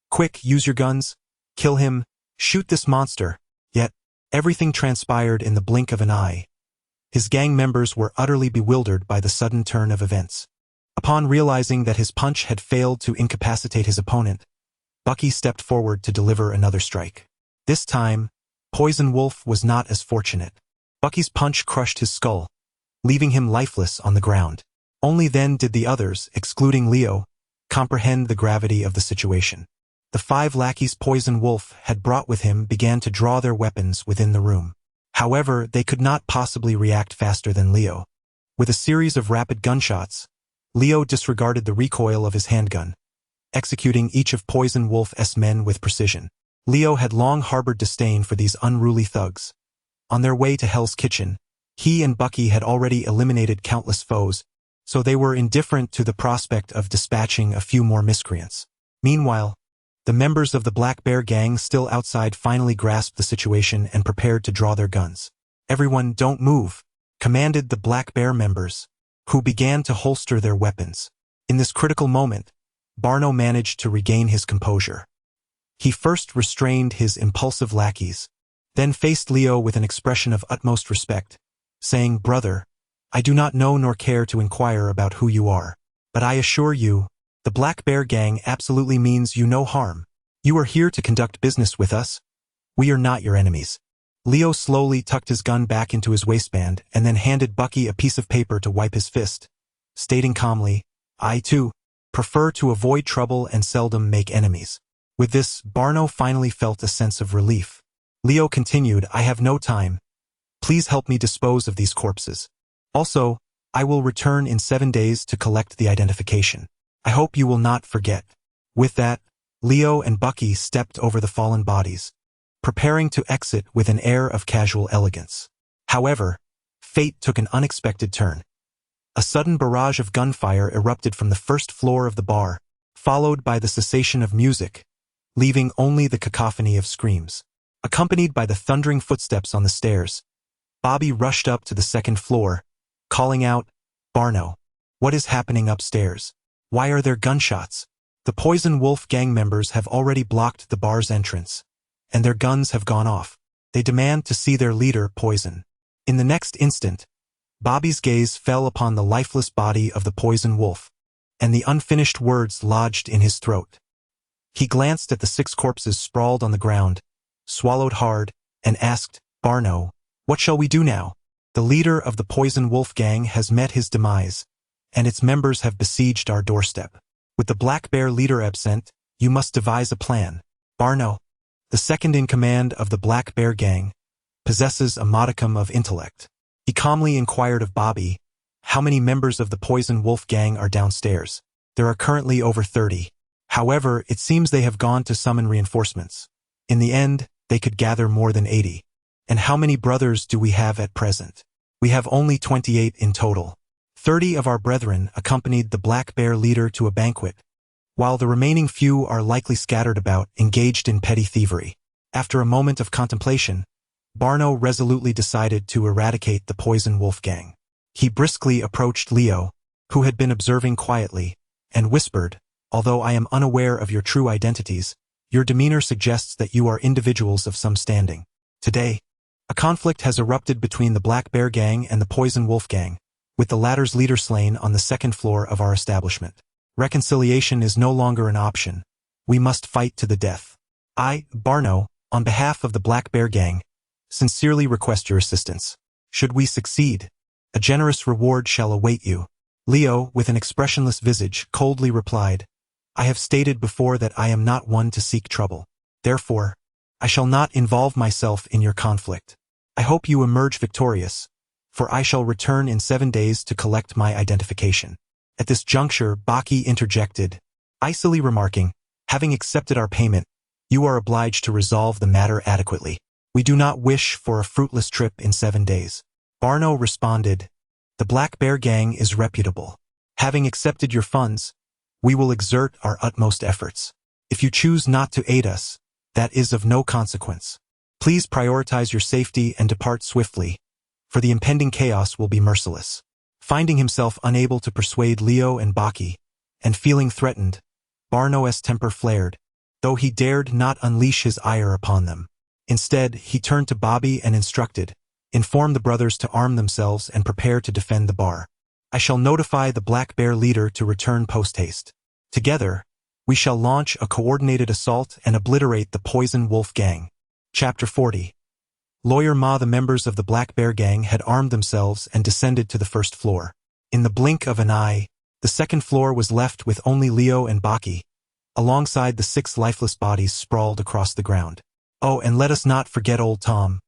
Quick, use your guns! Kill him! Shoot this monster!" Yet, everything transpired in the blink of an eye. His gang members were utterly bewildered by the sudden turn of events. Upon realizing that his punch had failed to incapacitate his opponent, Bucky stepped forward to deliver another strike. This time, Poison Wolf was not as fortunate. Bucky's punch crushed his skull, leaving him lifeless on the ground. Only then did the others, excluding Leo, comprehend the gravity of the situation. The 5 lackeys Poison Wolf had brought with him began to draw their weapons within the room. However, they could not possibly react faster than Leo. With a series of rapid gunshots, Leo disregarded the recoil of his handgun, executing each of Poison Wolf's men with precision. Leo had long harbored disdain for these unruly thugs. On their way to Hell's Kitchen, he and Bucky had already eliminated countless foes, so they were indifferent to the prospect of dispatching a few more miscreants. Meanwhile, the members of the Black Bear gang still outside finally grasped the situation and prepared to draw their guns. "Everyone, don't move," commanded the Black Bear members, who began to holster their weapons. In this critical moment, Barno managed to regain his composure. He first restrained his impulsive lackeys, then faced Leo with an expression of utmost respect, saying, "Brother, I do not know nor care to inquire about who you are, but I assure you, the Black Bear gang absolutely means you no harm. You are here to conduct business with us. We are not your enemies." Leo slowly tucked his gun back into his waistband and then handed Bucky a piece of paper to wipe his fist, stating calmly, "I, too, prefer to avoid trouble and seldom make enemies." With this, Barno finally felt a sense of relief. Leo continued, "I have no time. Please help me dispose of these corpses. Also, I will return in 7 days to collect the identification. I hope you will not forget." With that, Leo and Bucky stepped over the fallen bodies, preparing to exit with an air of casual elegance. However, fate took an unexpected turn. A sudden barrage of gunfire erupted from the first floor of the bar, followed by the cessation of music, leaving only the cacophony of screams. Accompanied by the thundering footsteps on the stairs, Bobby rushed up to the second floor, calling out, "Barno, what is happening upstairs? Why are there gunshots?" The Poison Wolf gang members have already blocked the bar's entrance, and their guns have gone off. They demand to see their leader, Poison. In the next instant, Bobby's gaze fell upon the lifeless body of the Poison Wolf, and the unfinished words lodged in his throat. He glanced at the 6 corpses sprawled on the ground, swallowed hard, and asked, "Barno, what shall we do now? The leader of the Poison Wolf gang has met his demise, and its members have besieged our doorstep. With the Black Bear leader absent, you must devise a plan." Barno, the second in command of the Black Bear gang, possesses a modicum of intellect. He calmly inquired of Bobby, "How many members of the Poison Wolf gang are downstairs?" "There are currently over 30. However, it seems they have gone to summon reinforcements. In the end, they could gather more than 80. "And how many brothers do we have at present?" "We have only 28 in total. 30 of our brethren accompanied the Black Bear leader to a banquet, while the remaining few are likely scattered about, engaged in petty thievery." After a moment of contemplation, Barno resolutely decided to eradicate the Poison Wolf gang. He briskly approached Leo, who had been observing quietly, and whispered, "Although I am unaware of your true identities, your demeanor suggests that you are individuals of some standing. Today, a conflict has erupted between the Black Bear gang and the Poison Wolf gang, with the latter's leader slain on the second floor of our establishment. Reconciliation is no longer an option. We must fight to the death. I, Barno, on behalf of the Black Bear Gang, sincerely request your assistance. Should we succeed, a generous reward shall await you. Leo, with an expressionless visage, coldly replied, I have stated before that I am not one to seek trouble. Therefore, I shall not involve myself in your conflict. I hope you emerge victorious, for I shall return in 7 days to collect my identification. At this juncture, Baki interjected, icily remarking, having accepted our payment, you are obliged to resolve the matter adequately. We do not wish for a fruitless trip in 7 days. Barno responded, the Black Bear Gang is reputable. Having accepted your funds, we will exert our utmost efforts. If you choose not to aid us, that is of no consequence. Please prioritize your safety and depart swiftly, for the impending chaos will be merciless. Finding himself unable to persuade Leo and Baki, and feeling threatened, Barno's temper flared, though he dared not unleash his ire upon them. Instead, he turned to Bobby and instructed, inform the brothers to arm themselves and prepare to defend the bar. I shall notify the Black Bear leader to return post-haste. Together, we shall launch a coordinated assault and obliterate the Poison Wolf Gang. Chapter 40. Lawyer Ma. The members of the Black Bear Gang had armed themselves and descended to the first floor. In the blink of an eye, the second floor was left with only Leo and Baki, alongside the 6 lifeless bodies sprawled across the ground. Oh, and let us not forget old Tom,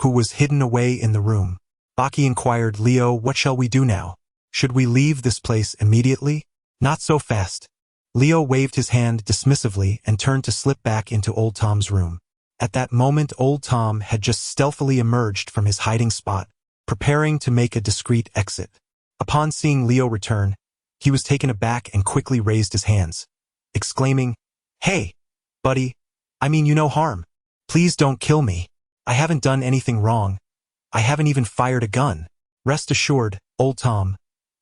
who was hidden away in the room. Baki inquired, Leo, what shall we do now? Should we leave this place immediately? Not so fast. Leo waved his hand dismissively and turned to slip back into old Tom's room. At that moment, old Tom had just stealthily emerged from his hiding spot, preparing to make a discreet exit. Upon seeing Leo return, he was taken aback and quickly raised his hands, exclaiming, Hey, buddy, I mean you no harm. Please don't kill me. I haven't done anything wrong. I haven't even fired a gun. Rest assured, old Tom,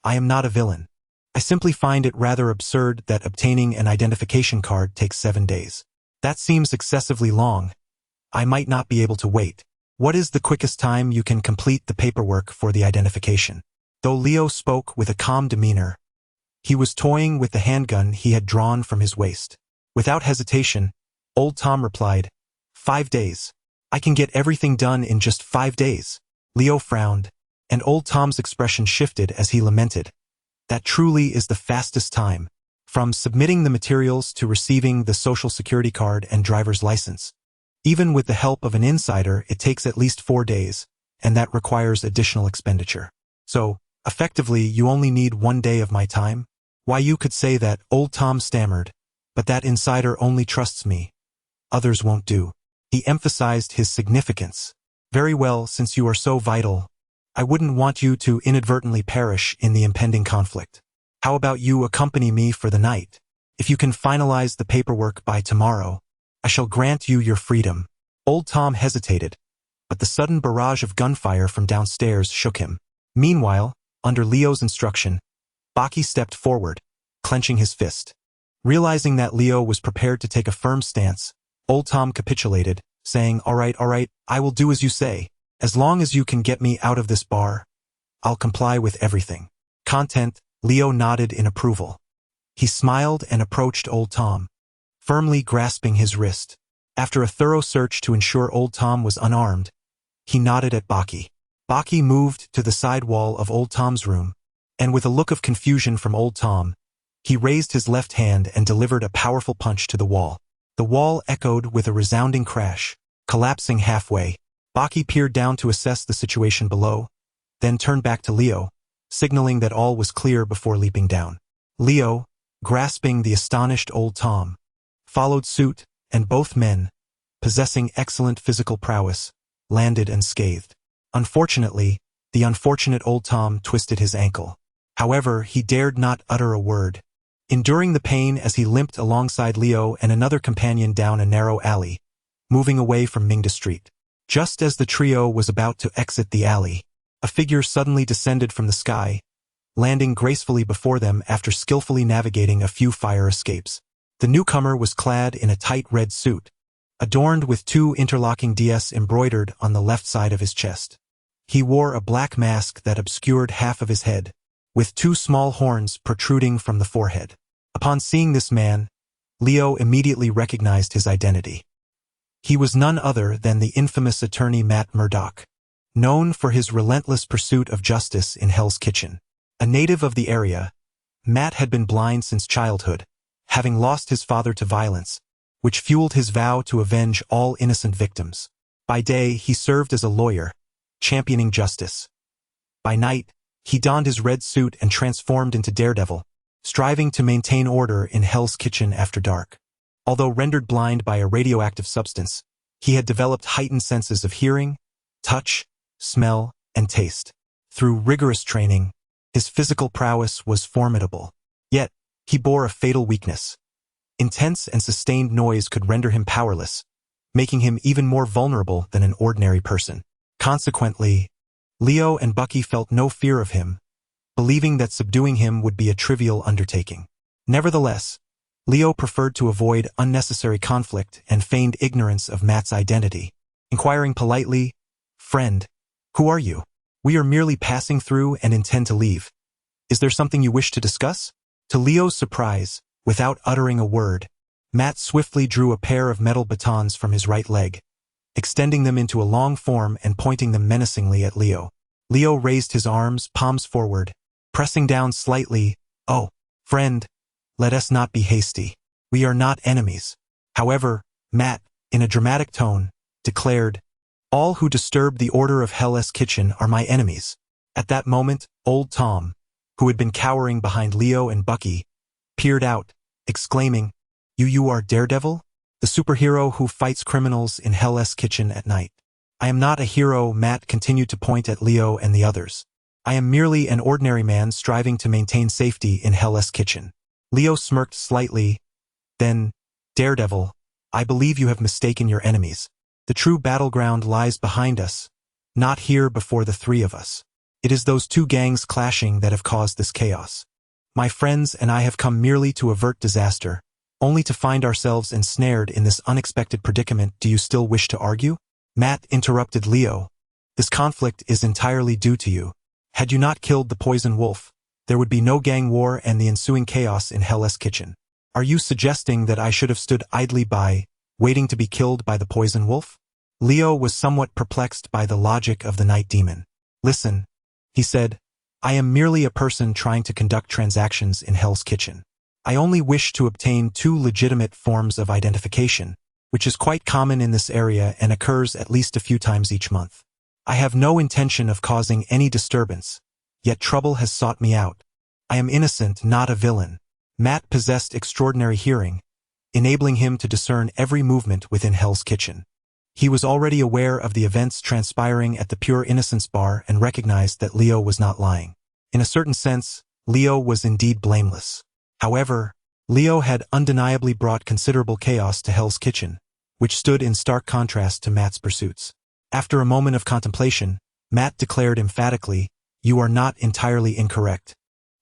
I am not a villain. I simply find it rather absurd that obtaining an identification card takes 7 days. That seems excessively long. I might not be able to wait. What is the quickest time you can complete the paperwork for the identification? Though Leo spoke with a calm demeanor, he was toying with the handgun he had drawn from his waist. Without hesitation, old Tom replied, 5 days. I can get everything done in just 5 days. Leo frowned, and old Tom's expression shifted as he lamented, that truly is the fastest time, from submitting the materials to receiving the social security card and driver's license. Even with the help of an insider, it takes at least 4 days, and that requires additional expenditure. So, effectively, you only need 1 day of my time? Why, you could say that, old Tom stammered, but that insider only trusts me. Others won't do. He emphasized his significance. Very well, since you are so vital, I wouldn't want you to inadvertently perish in the impending conflict. How about you accompany me for the night? If you can finalize the paperwork by tomorrow, I shall grant you your freedom. Old Tom hesitated, but the sudden barrage of gunfire from downstairs shook him. Meanwhile, under Leo's instruction, Baki stepped forward, clenching his fist. Realizing that Leo was prepared to take a firm stance, old Tom capitulated, saying, all right, I will do as you say. As long as you can get me out of this bar, I'll comply with everything. Content, Leo nodded in approval. He smiled and approached old Tom, firmly grasping his wrist. After a thorough search to ensure old Tom was unarmed, he nodded at Baki. Baki moved to the side wall of old Tom's room, and with a look of confusion from old Tom, he raised his left hand and delivered a powerful punch to the wall. The wall echoed with a resounding crash, collapsing halfway. Baki peered down to assess the situation below, then turned back to Leo, signaling that all was clear before leaping down. Leo, grasping the astonished old Tom, followed suit, and both men, possessing excellent physical prowess, landed unscathed. Unfortunately, the unfortunate old Tom twisted his ankle. However, he dared not utter a word, enduring the pain as he limped alongside Leo and another companion down a narrow alley, moving away from Mingda Street. Just as the trio was about to exit the alley, a figure suddenly descended from the sky, landing gracefully before them after skillfully navigating a few fire escapes. The newcomer was clad in a tight red suit, adorned with 2 interlocking DS embroidered on the left side of his chest. He wore a black mask that obscured half of his head, with 2 small horns protruding from the forehead. Upon seeing this man, Leo immediately recognized his identity. He was none other than the infamous attorney Matt Murdock, known for his relentless pursuit of justice in Hell's Kitchen. A native of the area, Matt had been blind since childhood, having lost his father to violence, which fueled his vow to avenge all innocent victims. By day, he served as a lawyer, championing justice. By night, he donned his red suit and transformed into Daredevil, striving to maintain order in Hell's Kitchen after dark. Although rendered blind by a radioactive substance, he had developed heightened senses of hearing, touch, smell, and taste. Through rigorous training, his physical prowess was formidable. Yet, he bore a fatal weakness. Intense and sustained noise could render him powerless, making him even more vulnerable than an ordinary person. Consequently, Leo and Bucky felt no fear of him, believing that subduing him would be a trivial undertaking. Nevertheless, Leo preferred to avoid unnecessary conflict and feigned ignorance of Matt's identity, inquiring politely, "Friend, who are you? We are merely passing through and intend to leave. Is there something you wish to discuss?" To Leo's surprise, without uttering a word, Matt swiftly drew a pair of metal batons from his right leg, extending them into a long form and pointing them menacingly at Leo. Leo raised his arms, palms forward, pressing down slightly. "Oh, friend, let us not be hasty. We are not enemies." However, Matt, in a dramatic tone, declared, "All who disturb the order of Hell's Kitchen are my enemies." At that moment, old Tom, who had been cowering behind Leo and Bucky, peered out, exclaiming, You are Daredevil? The superhero who fights criminals in Hell's Kitchen at night." "I am not a hero," Matt continued to point at Leo and the others. "I am merely an ordinary man striving to maintain safety in Hell's Kitchen." Leo smirked slightly. Then, "Daredevil, I believe you have mistaken your enemies. The true battleground lies behind us, not here before the three of us. It is those two gangs clashing that have caused this chaos. My friends and I have come merely to avert disaster, only to find ourselves ensnared in this unexpected predicament. Do you still wish to argue?" Matt interrupted Leo. "This conflict is entirely due to you. Had you not killed the poison wolf, there would be no gang war and the ensuing chaos in Hell's Kitchen. Are you suggesting that I should have stood idly by, waiting to be killed by the poison wolf?" Leo was somewhat perplexed by the logic of the night demon. "Listen," he said, "I am merely a person trying to conduct transactions in Hell's Kitchen. I only wish to obtain two legitimate forms of identification, which is quite common in this area and occurs at least a few times each month. I have no intention of causing any disturbance, yet trouble has sought me out. I am innocent, not a villain." Matt possessed extraordinary hearing, enabling him to discern every movement within Hell's Kitchen. He was already aware of the events transpiring at the Pure Innocence bar and recognized that Leo was not lying. In a certain sense, Leo was indeed blameless. However, Leo had undeniably brought considerable chaos to Hell's Kitchen, which stood in stark contrast to Matt's pursuits. After a moment of contemplation, Matt declared emphatically, "You are not entirely incorrect.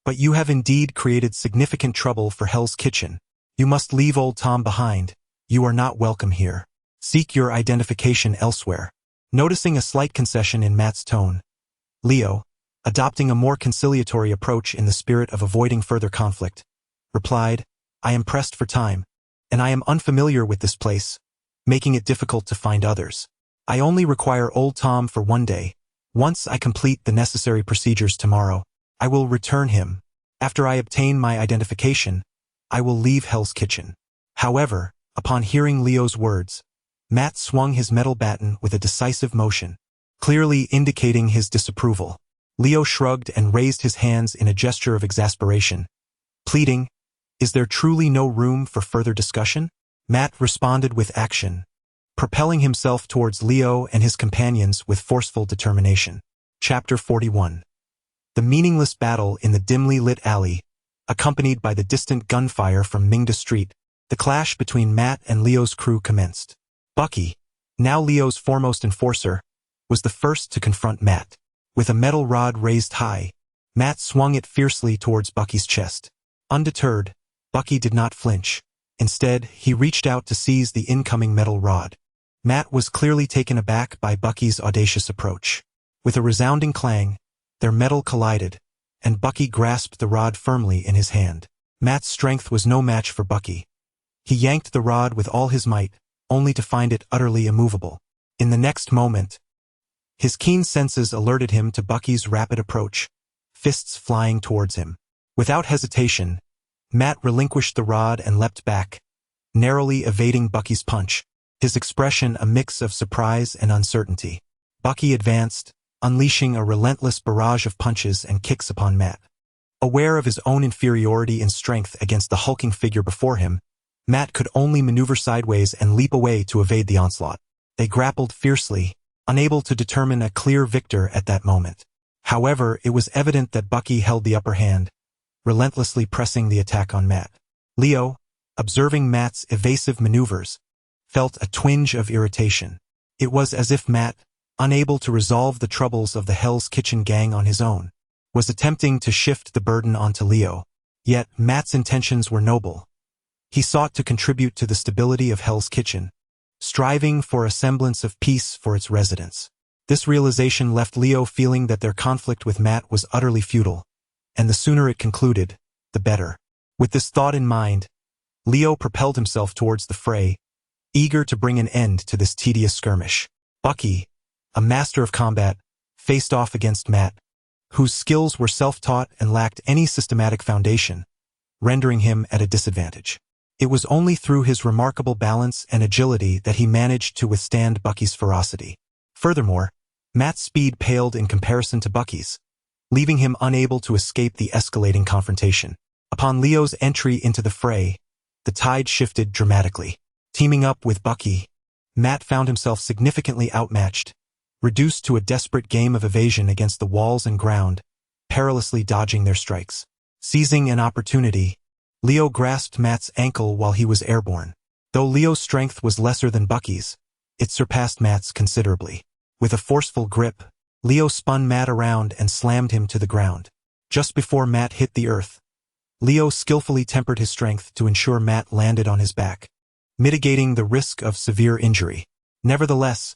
But you have indeed created significant trouble for Hell's Kitchen. You must leave old Tom behind. You are not welcome here. Seek your identification elsewhere." Noticing a slight concession in Matt's tone, Leo, adopting a more conciliatory approach in the spirit of avoiding further conflict, replied, "I am pressed for time, and I am unfamiliar with this place, making it difficult to find others. I only require old Tom for one day. Once I complete the necessary procedures tomorrow, I will return him. After I obtain my identification, I will leave Hell's Kitchen." However, upon hearing Leo's words, Matt swung his metal baton with a decisive motion, clearly indicating his disapproval. Leo shrugged and raised his hands in a gesture of exasperation, pleading, "Is there truly no room for further discussion?" Matt responded with action, propelling himself towards Leo and his companions with forceful determination. Chapter 41. The meaningless battle in the dimly lit alley, accompanied by the distant gunfire from Mingda Street, the clash between Matt and Leo's crew commenced. Bucky, now Leo's foremost enforcer, was the first to confront Matt. With a metal rod raised high, Matt swung it fiercely towards Bucky's chest. Undeterred, Bucky did not flinch. Instead, he reached out to seize the incoming metal rod. Matt was clearly taken aback by Bucky's audacious approach. With a resounding clang, their metal collided, and Bucky grasped the rod firmly in his hand. Matt's strength was no match for Bucky. He yanked the rod with all his might, only to find it utterly immovable. In the next moment, his keen senses alerted him to Bucky's rapid approach, fists flying towards him. Without hesitation, Matt relinquished the rod and leapt back, narrowly evading Bucky's punch, his expression a mix of surprise and uncertainty. Bucky advanced, unleashing a relentless barrage of punches and kicks upon Matt. Aware of his own inferiority in strength against the hulking figure before him, Matt could only maneuver sideways and leap away to evade the onslaught. They grappled fiercely, unable to determine a clear victor at that moment. However, it was evident that Bucky held the upper hand, relentlessly pressing the attack on Matt. Leo, observing Matt's evasive maneuvers, felt a twinge of irritation. It was as if Matt, unable to resolve the troubles of the Hell's Kitchen gang on his own, was attempting to shift the burden onto Leo. Yet, Matt's intentions were noble. He sought to contribute to the stability of Hell's Kitchen, striving for a semblance of peace for its residents. This realization left Leo feeling that their conflict with Matt was utterly futile, and the sooner it concluded, the better. With this thought in mind, Leo propelled himself towards the fray, eager to bring an end to this tedious skirmish. Bucky, a master of combat, faced off against Matt, whose skills were self-taught and lacked any systematic foundation, rendering him at a disadvantage. It was only through his remarkable balance and agility that he managed to withstand Bucky's ferocity. Furthermore, Matt's speed paled in comparison to Bucky's, leaving him unable to escape the escalating confrontation. Upon Leo's entry into the fray, the tide shifted dramatically. Teaming up with Bucky, Matt found himself significantly outmatched, reduced to a desperate game of evasion against the walls and ground, perilously dodging their strikes. Seizing an opportunity, Leo grasped Matt's ankle while he was airborne. Though Leo's strength was lesser than Bucky's, it surpassed Matt's considerably. With a forceful grip, Leo spun Matt around and slammed him to the ground. Just before Matt hit the earth, Leo skillfully tempered his strength to ensure Matt landed on his back, mitigating the risk of severe injury. Nevertheless,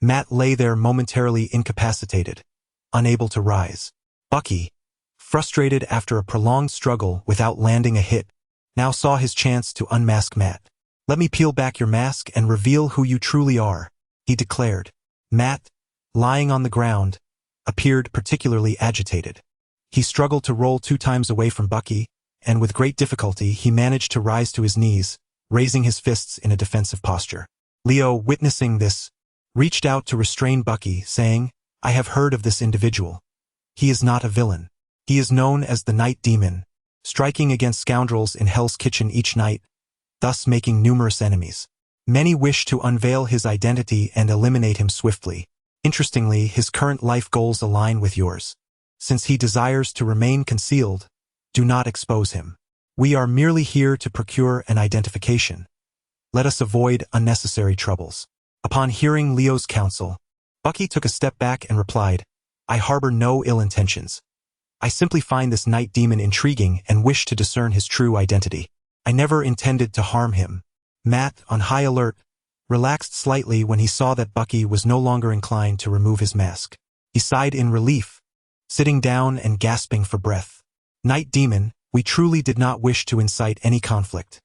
Matt lay there momentarily incapacitated, unable to rise. Bucky, frustrated after a prolonged struggle without landing a hit, now saw his chance to unmask Matt. "Let me peel back your mask and reveal who you truly are," he declared. Matt, lying on the ground, appeared particularly agitated. He struggled to roll 2 times away from Bucky, and with great difficulty he managed to rise to his knees, raising his fists in a defensive posture. Leo, witnessing this, reached out to restrain Bucky, saying, "I have heard of this individual. He is not a villain. He is known as the Night Demon, striking against scoundrels in Hell's Kitchen each night, thus making numerous enemies. Many wish to unveil his identity and eliminate him swiftly. Interestingly, his current life goals align with yours. Since he desires to remain concealed, do not expose him. We are merely here to procure an identification. Let us avoid unnecessary troubles." Upon hearing Leo's counsel, Bucky took a step back and replied, "I harbor no ill intentions. I simply find this Night Demon intriguing and wish to discern his true identity. I never intended to harm him." Matt, on high alert, relaxed slightly when he saw that Bucky was no longer inclined to remove his mask. He sighed in relief, sitting down and gasping for breath. "Night Demon, we truly did not wish to incite any conflict.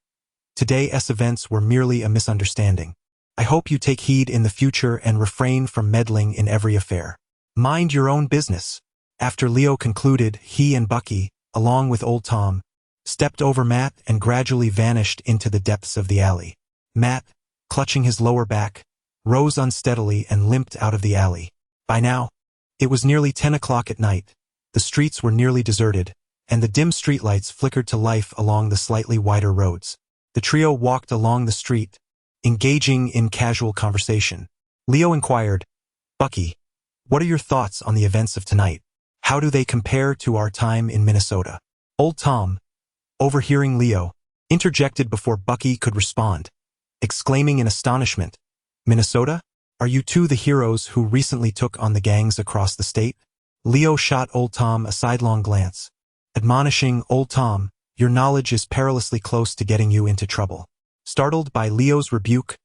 Today's events were merely a misunderstanding. I hope you take heed in the future and refrain from meddling in every affair. Mind your own business." After Leo concluded, he and Bucky, along with Old Tom, stepped over Matt and gradually vanished into the depths of the alley. Matt, clutching his lower back, rose unsteadily and limped out of the alley. By now, it was nearly 10 o'clock at night. The streets were nearly deserted, and the dim streetlights flickered to life along the slightly wider roads. The trio walked along the street, engaging in casual conversation. Leo inquired, "Bucky, what are your thoughts on the events of tonight? How do they compare to our time in Minnesota?" Old Tom, overhearing Leo, interjected before Bucky could respond, exclaiming in astonishment, "Minnesota? Are you two the heroes who recently took on the gangs across the state?" Leo shot Old Tom a sidelong glance, admonishing, "Old Tom, your knowledge is perilously close to getting you into trouble." Startled by Leo's rebuke,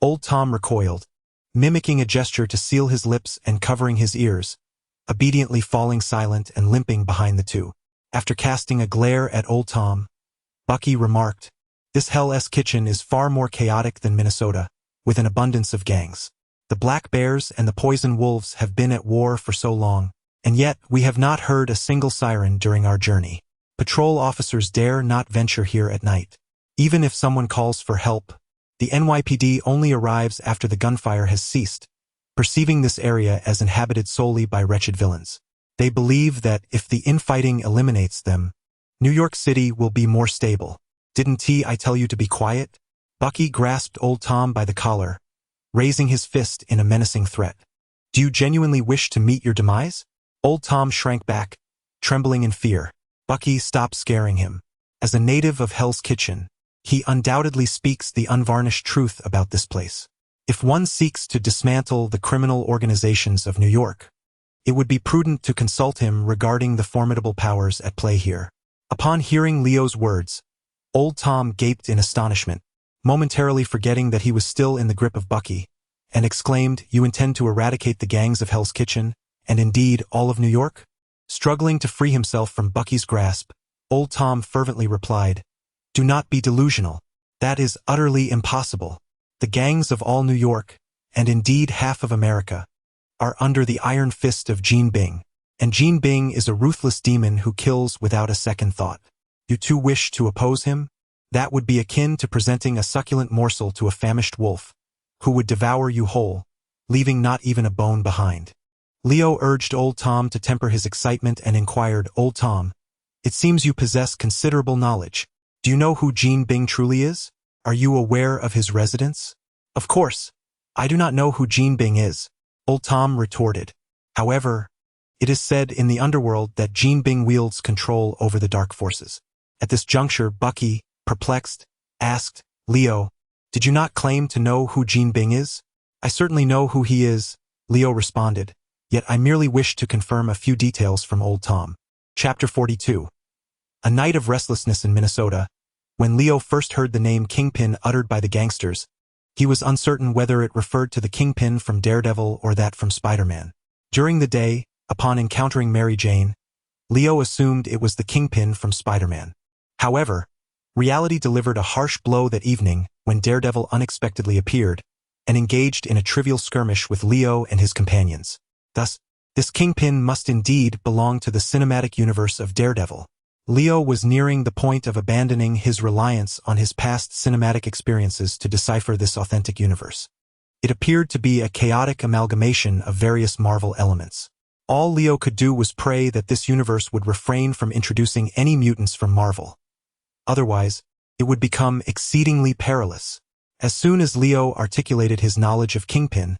Old Tom recoiled, mimicking a gesture to seal his lips and covering his ears, obediently falling silent and limping behind the two. After casting a glare at Old Tom, Bucky remarked. This Hell's Kitchen is far more chaotic than Minnesota, with an abundance of gangs. The black bears and the poison wolves have been at war for so long, and yet we have not heard a single siren during our journey. Patrol officers dare not venture here at night. Even if someone calls for help, the NYPD only arrives after the gunfire has ceased, perceiving this area as inhabited solely by wretched villains. They believe that if the infighting eliminates them, New York City will be more stable. Didn't I tell you to be quiet? Bucky grasped Old Tom by the collar, raising his fist in a menacing threat. Do you genuinely wish to meet your demise? Old Tom shrank back, trembling in fear. Bucky, stop scaring him. As a native of Hell's Kitchen, he undoubtedly speaks the unvarnished truth about this place. If one seeks to dismantle the criminal organizations of New York, it would be prudent to consult him regarding the formidable powers at play here. Upon hearing Leo's words, Old Tom gaped in astonishment, momentarily forgetting that he was still in the grip of Bucky, and exclaimed, "You intend to eradicate the gangs of Hell's Kitchen, and indeed all of New York?" Struggling to free himself from Bucky's grasp, Old Tom fervently replied, "Do not be delusional. That is utterly impossible. The gangs of all New York, and indeed half of America, are under the iron fist of Jean Bing, and Jean Bing is a ruthless demon who kills without a second thought. You too wish to oppose him? That would be akin to presenting a succulent morsel to a famished wolf, who would devour you whole, leaving not even a bone behind." Leo urged Old Tom to temper his excitement and inquired, "Old Tom, it seems you possess considerable knowledge. Do you know who Jean Bing truly is? Are you aware of his residence?" "Of course, I do not know who Jean Bing is," Old Tom retorted. "However, it is said in the underworld that Jean Bing wields control over the dark forces." At this juncture, Bucky, perplexed, asked, "Leo, did you not claim to know who Jean Bing is?" "I certainly know who he is," Leo responded, "yet I merely wish to confirm a few details from Old Tom." Chapter 42. A night of restlessness in Minnesota. When Leo first heard the name Kingpin uttered by the gangsters, he was uncertain whether it referred to the Kingpin from Daredevil or that from Spider-Man. During the day, upon encountering Mary Jane, Leo assumed it was the Kingpin from Spider-Man. However, reality delivered a harsh blow that evening when Daredevil unexpectedly appeared and engaged in a trivial skirmish with Leo and his companions. Thus, this Kingpin must indeed belong to the cinematic universe of Daredevil. Leo was nearing the point of abandoning his reliance on his past cinematic experiences to decipher this authentic universe. It appeared to be a chaotic amalgamation of various Marvel elements. All Leo could do was pray that this universe would refrain from introducing any mutants from Marvel. Otherwise, it would become exceedingly perilous. As soon as Leo articulated his knowledge of Kingpin,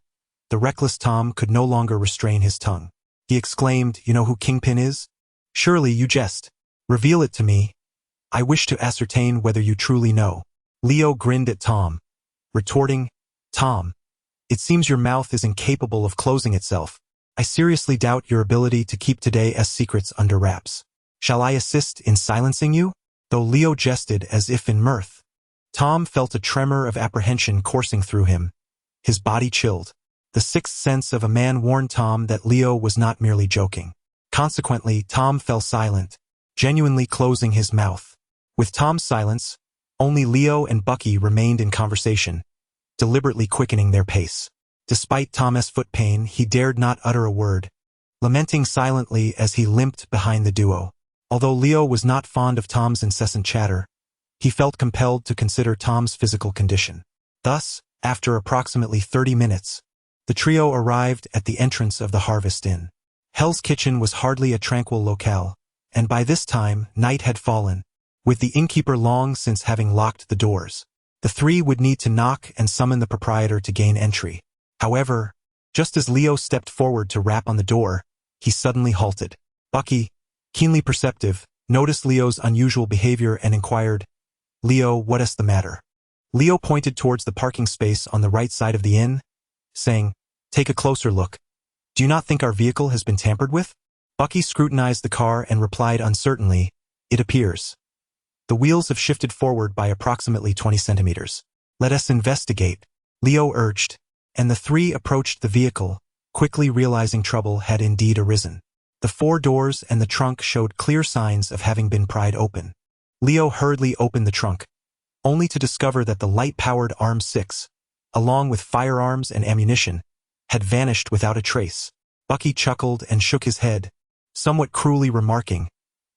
the reckless Tom could no longer restrain his tongue. He exclaimed, "You know who Kingpin is? Surely you jest. Reveal it to me. I wish to ascertain whether you truly know." Leo grinned at Tom, retorting, "Tom, it seems your mouth is incapable of closing itself. I seriously doubt your ability to keep today's secrets under wraps. Shall I assist in silencing you?" Though Leo jested as if in mirth, Tom felt a tremor of apprehension coursing through him. His body chilled. The sixth sense of a man warned Tom that Leo was not merely joking. Consequently, Tom fell silent, genuinely closing his mouth. With Tom's silence, only Leo and Bucky remained in conversation, deliberately quickening their pace. Despite Tom's foot pain, he dared not utter a word, lamenting silently as he limped behind the duo. Although Leo was not fond of Tom's incessant chatter, he felt compelled to consider Tom's physical condition. Thus, after approximately 30 minutes, the trio arrived at the entrance of the Harvest Inn. Hell's Kitchen was hardly a tranquil locale, and by this time night had fallen, with the innkeeper long since having locked the doors. The three would need to knock and summon the proprietor to gain entry. However, just as Leo stepped forward to rap on the door, he suddenly halted. Bucky, keenly perceptive, noticed Leo's unusual behavior and inquired, "Leo, what is the matter?" Leo pointed towards the parking space on the right side of the inn, saying, "Take a closer look. Do you not think our vehicle has been tampered with?" Bucky scrutinized the car and replied uncertainly, "It appears. The wheels have shifted forward by approximately 20 centimeters. Let us investigate," Leo urged, and the three approached the vehicle, quickly realizing trouble had indeed arisen. The four doors and the trunk showed clear signs of having been pried open. Leo hurriedly opened the trunk, only to discover that the light-powered Arm 6, along with firearms and ammunition, had vanished without a trace. Bucky chuckled and shook his head, somewhat cruelly remarking,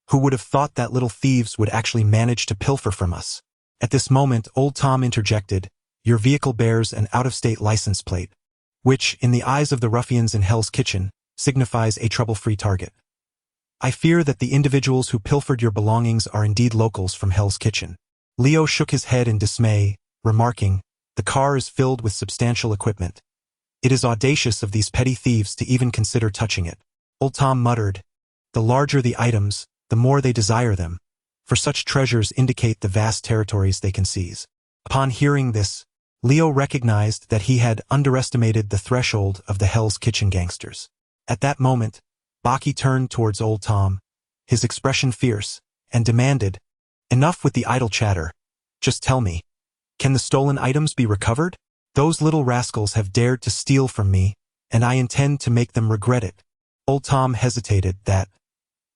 "Who would have thought that little thieves would actually manage to pilfer from us?" At this moment, Old Tom interjected, "Your vehicle bears an out-of-state license plate, which, in the eyes of the ruffians in Hell's Kitchen, signifies a trouble-free target. I fear that the individuals who pilfered your belongings are indeed locals from Hell's Kitchen." Leo shook his head in dismay, remarking, "The car is filled with substantial equipment. It is audacious of these petty thieves to even consider touching it." Old Tom muttered, "The larger the items, the more they desire them, for such treasures indicate the vast territories they can seize." Upon hearing this, Leo recognized that he had underestimated the threshold of the Hell's Kitchen gangsters. At that moment, Bucky turned towards Old Tom, his expression fierce, and demanded, "Enough with the idle chatter. Just tell me, can the stolen items be recovered? Those little rascals have dared to steal from me, and I intend to make them regret it." Old Tom hesitated. "That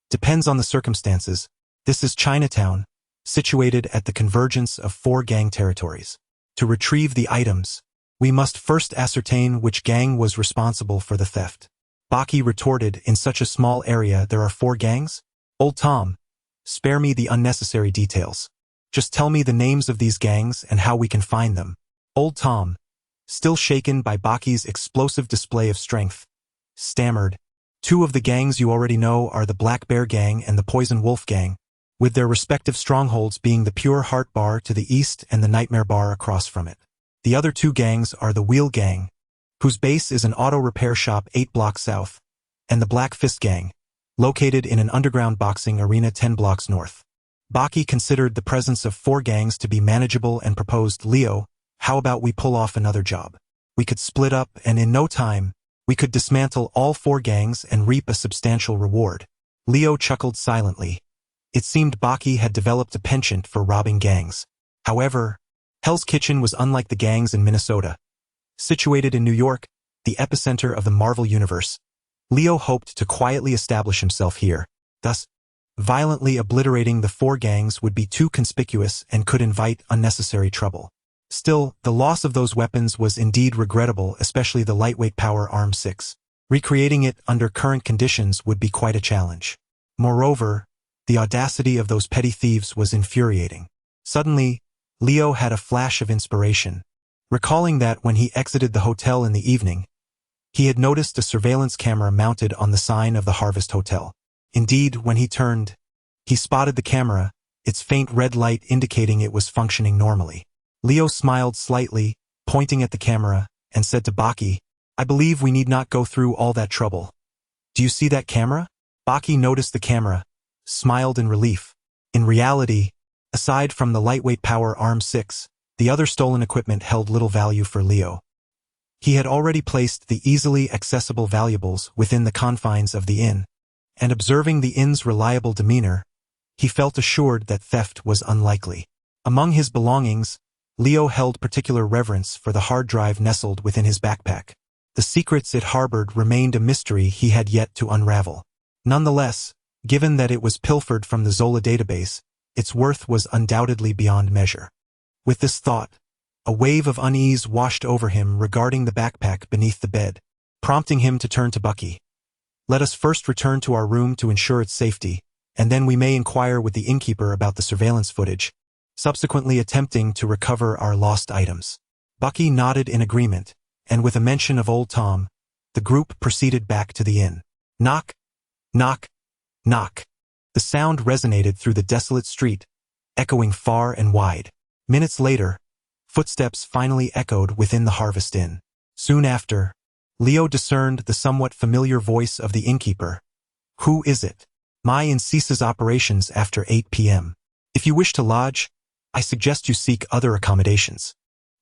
depends on the circumstances. This is Chinatown, situated at the convergence of 4 gang territories. To retrieve the items, we must first ascertain which gang was responsible for the theft." Bucky retorted, "In such a small area there are 4 gangs? Old Tom, spare me the unnecessary details. Just tell me the names of these gangs and how we can find them." Old Tom, still shaken by Bucky's explosive display of strength, stammered, "2 of the gangs you already know are the Black Bear Gang and the Poison Wolf Gang, with their respective strongholds being the Pure Heart Bar to the east and the Nightmare Bar across from it. The other 2 gangs are the Wheel Gang, whose base is an auto repair shop 8 blocks south, and the Black Fist Gang, located in an underground boxing arena 10 blocks north." Bucky considered the presence of 4 gangs to be manageable and proposed, "Leo, how about we pull off another job? We could split up and in no time, we could dismantle all 4 gangs and reap a substantial reward." Leo chuckled silently. It seemed Bucky had developed a penchant for robbing gangs. However, Hell's Kitchen was unlike the gangs in Minnesota. Situated in New York, the epicenter of the Marvel Universe, Leo hoped to quietly establish himself here. Thus, violently obliterating the 4 gangs would be too conspicuous and could invite unnecessary trouble. Still, the loss of those weapons was indeed regrettable, especially the lightweight power Arm 6. Recreating it under current conditions would be quite a challenge. Moreover, the audacity of those petty thieves was infuriating. Suddenly, Leo had a flash of inspiration, recalling that when he exited the hotel in the evening, he had noticed a surveillance camera mounted on the sign of the Harvest Hotel. Indeed, when he turned, he spotted the camera, its faint red light indicating it was functioning normally. Leo smiled slightly, pointing at the camera, and said to Bucky, "I believe we need not go through all that trouble. Do you see that camera?" Bucky noticed the camera, smiled in relief. In reality, aside from the lightweight power Arm 6, the other stolen equipment held little value for Leo. He had already placed the easily accessible valuables within the confines of the inn, and observing the inn's reliable demeanor, he felt assured that theft was unlikely. Among his belongings, Leo held particular reverence for the hard drive nestled within his backpack. The secrets it harbored remained a mystery he had yet to unravel. Nonetheless, given that it was pilfered from the Zola database, its worth was undoubtedly beyond measure. With this thought, a wave of unease washed over him regarding the backpack beneath the bed, prompting him to turn to Bucky. "Let us first return to our room to ensure its safety, and then we may inquire with the innkeeper about the surveillance footage, subsequently attempting to recover our lost items." Bucky nodded in agreement, and with a mention of Old Tom, the group proceeded back to the inn. Knock, knock, knock. The sound resonated through the desolate street, echoing far and wide. Minutes later, footsteps finally echoed within the Harvest Inn. Soon after, Leo discerned the somewhat familiar voice of the innkeeper. "Who is it? My inn ceases operations after 8 p.m. If you wish to lodge, I suggest you seek other accommodations.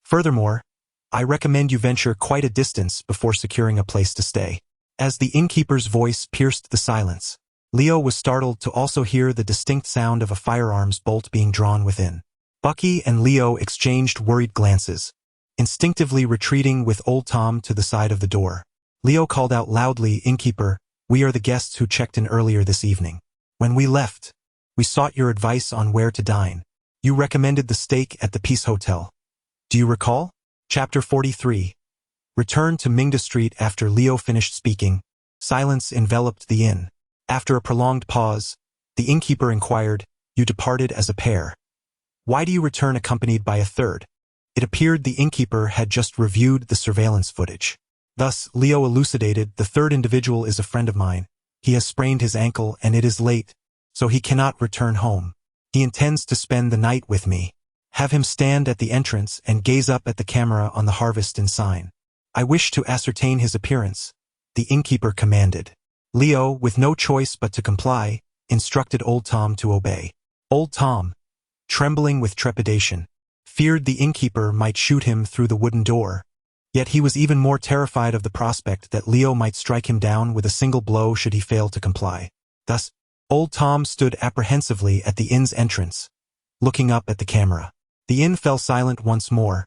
Furthermore, I recommend you venture quite a distance before securing a place to stay." As the innkeeper's voice pierced the silence, Leo was startled to also hear the distinct sound of a firearms bolt being drawn within. Bucky and Leo exchanged worried glances, instinctively retreating with Old Tom to the side of the door. Leo called out loudly, "Innkeeper, we are the guests who checked in earlier this evening. When we left, We sought your advice on where to dine. You recommended the steak at the Peace Hotel. Do you recall? Chapter 43. Return to Mingda Street. After Leo finished speaking, silence enveloped the inn. After a prolonged pause, the innkeeper inquired, "You departed as a pair. Why do you return accompanied by a third?" It appeared the innkeeper had just reviewed the surveillance footage. Thus, Leo elucidated, "The third individual is a friend of mine. He has sprained his ankle and it is late, so he cannot return home. He intends to spend the night with me. Have him stand at the entrance and gaze up at the camera on the Harvest Inn sign. I wish to ascertain his appearance," the innkeeper commanded. Leo, with no choice but to comply, instructed Old Tom to obey. Old Tom, trembling with trepidation, feared the innkeeper might shoot him through the wooden door. Yet he was even more terrified of the prospect that Leo might strike him down with a single blow should he fail to comply. Thus, Old Tom stood apprehensively at the inn's entrance, looking up at the camera. The inn fell silent once more,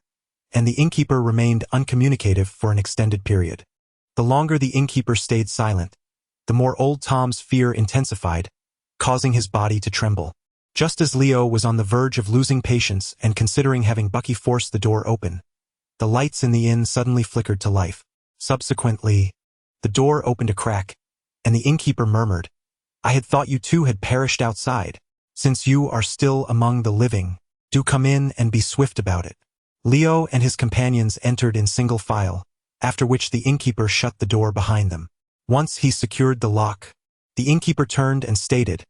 and the innkeeper remained uncommunicative for an extended period. The longer the innkeeper stayed silent, the more Old Tom's fear intensified, causing his body to tremble. Just as Leo was on the verge of losing patience and considering having Bucky force the door open, the lights in the inn suddenly flickered to life. Subsequently, the door opened a crack, and the innkeeper murmured, "I had thought you two had perished outside. Since you are still among the living, do come in and be swift about it." Leo and his companions entered in single file, after which the innkeeper shut the door behind them. Once he secured the lock, the innkeeper turned and stated,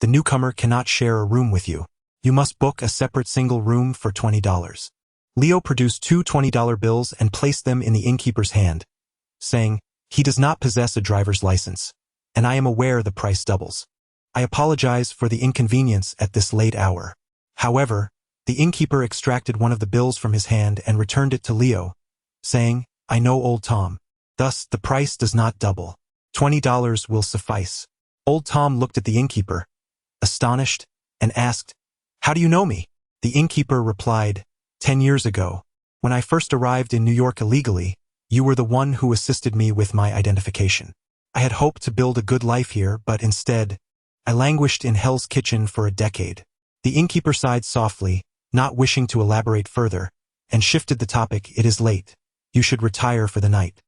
"The newcomer cannot share a room with you. You must book a separate single room for $20. Leo produced two $20 bills and placed them in the innkeeper's hand, saying, "He does not possess a driver's license, and I am aware the price doubles. I apologize for the inconvenience at this late hour." However, the innkeeper extracted one of the bills from his hand and returned it to Leo, saying, "I know Old Tom. Thus, the price does not double. $20 will suffice." Old Tom looked at the innkeeper, astonished, and asked, "How do you know me?" The innkeeper replied, 10 years ago, when I first arrived in New York illegally, you were the one who assisted me with my identification. I had hoped to build a good life here, but instead, I languished in Hell's Kitchen for a decade." The innkeeper sighed softly, not wishing to elaborate further, and shifted the topic. "It is late. You should retire for the night.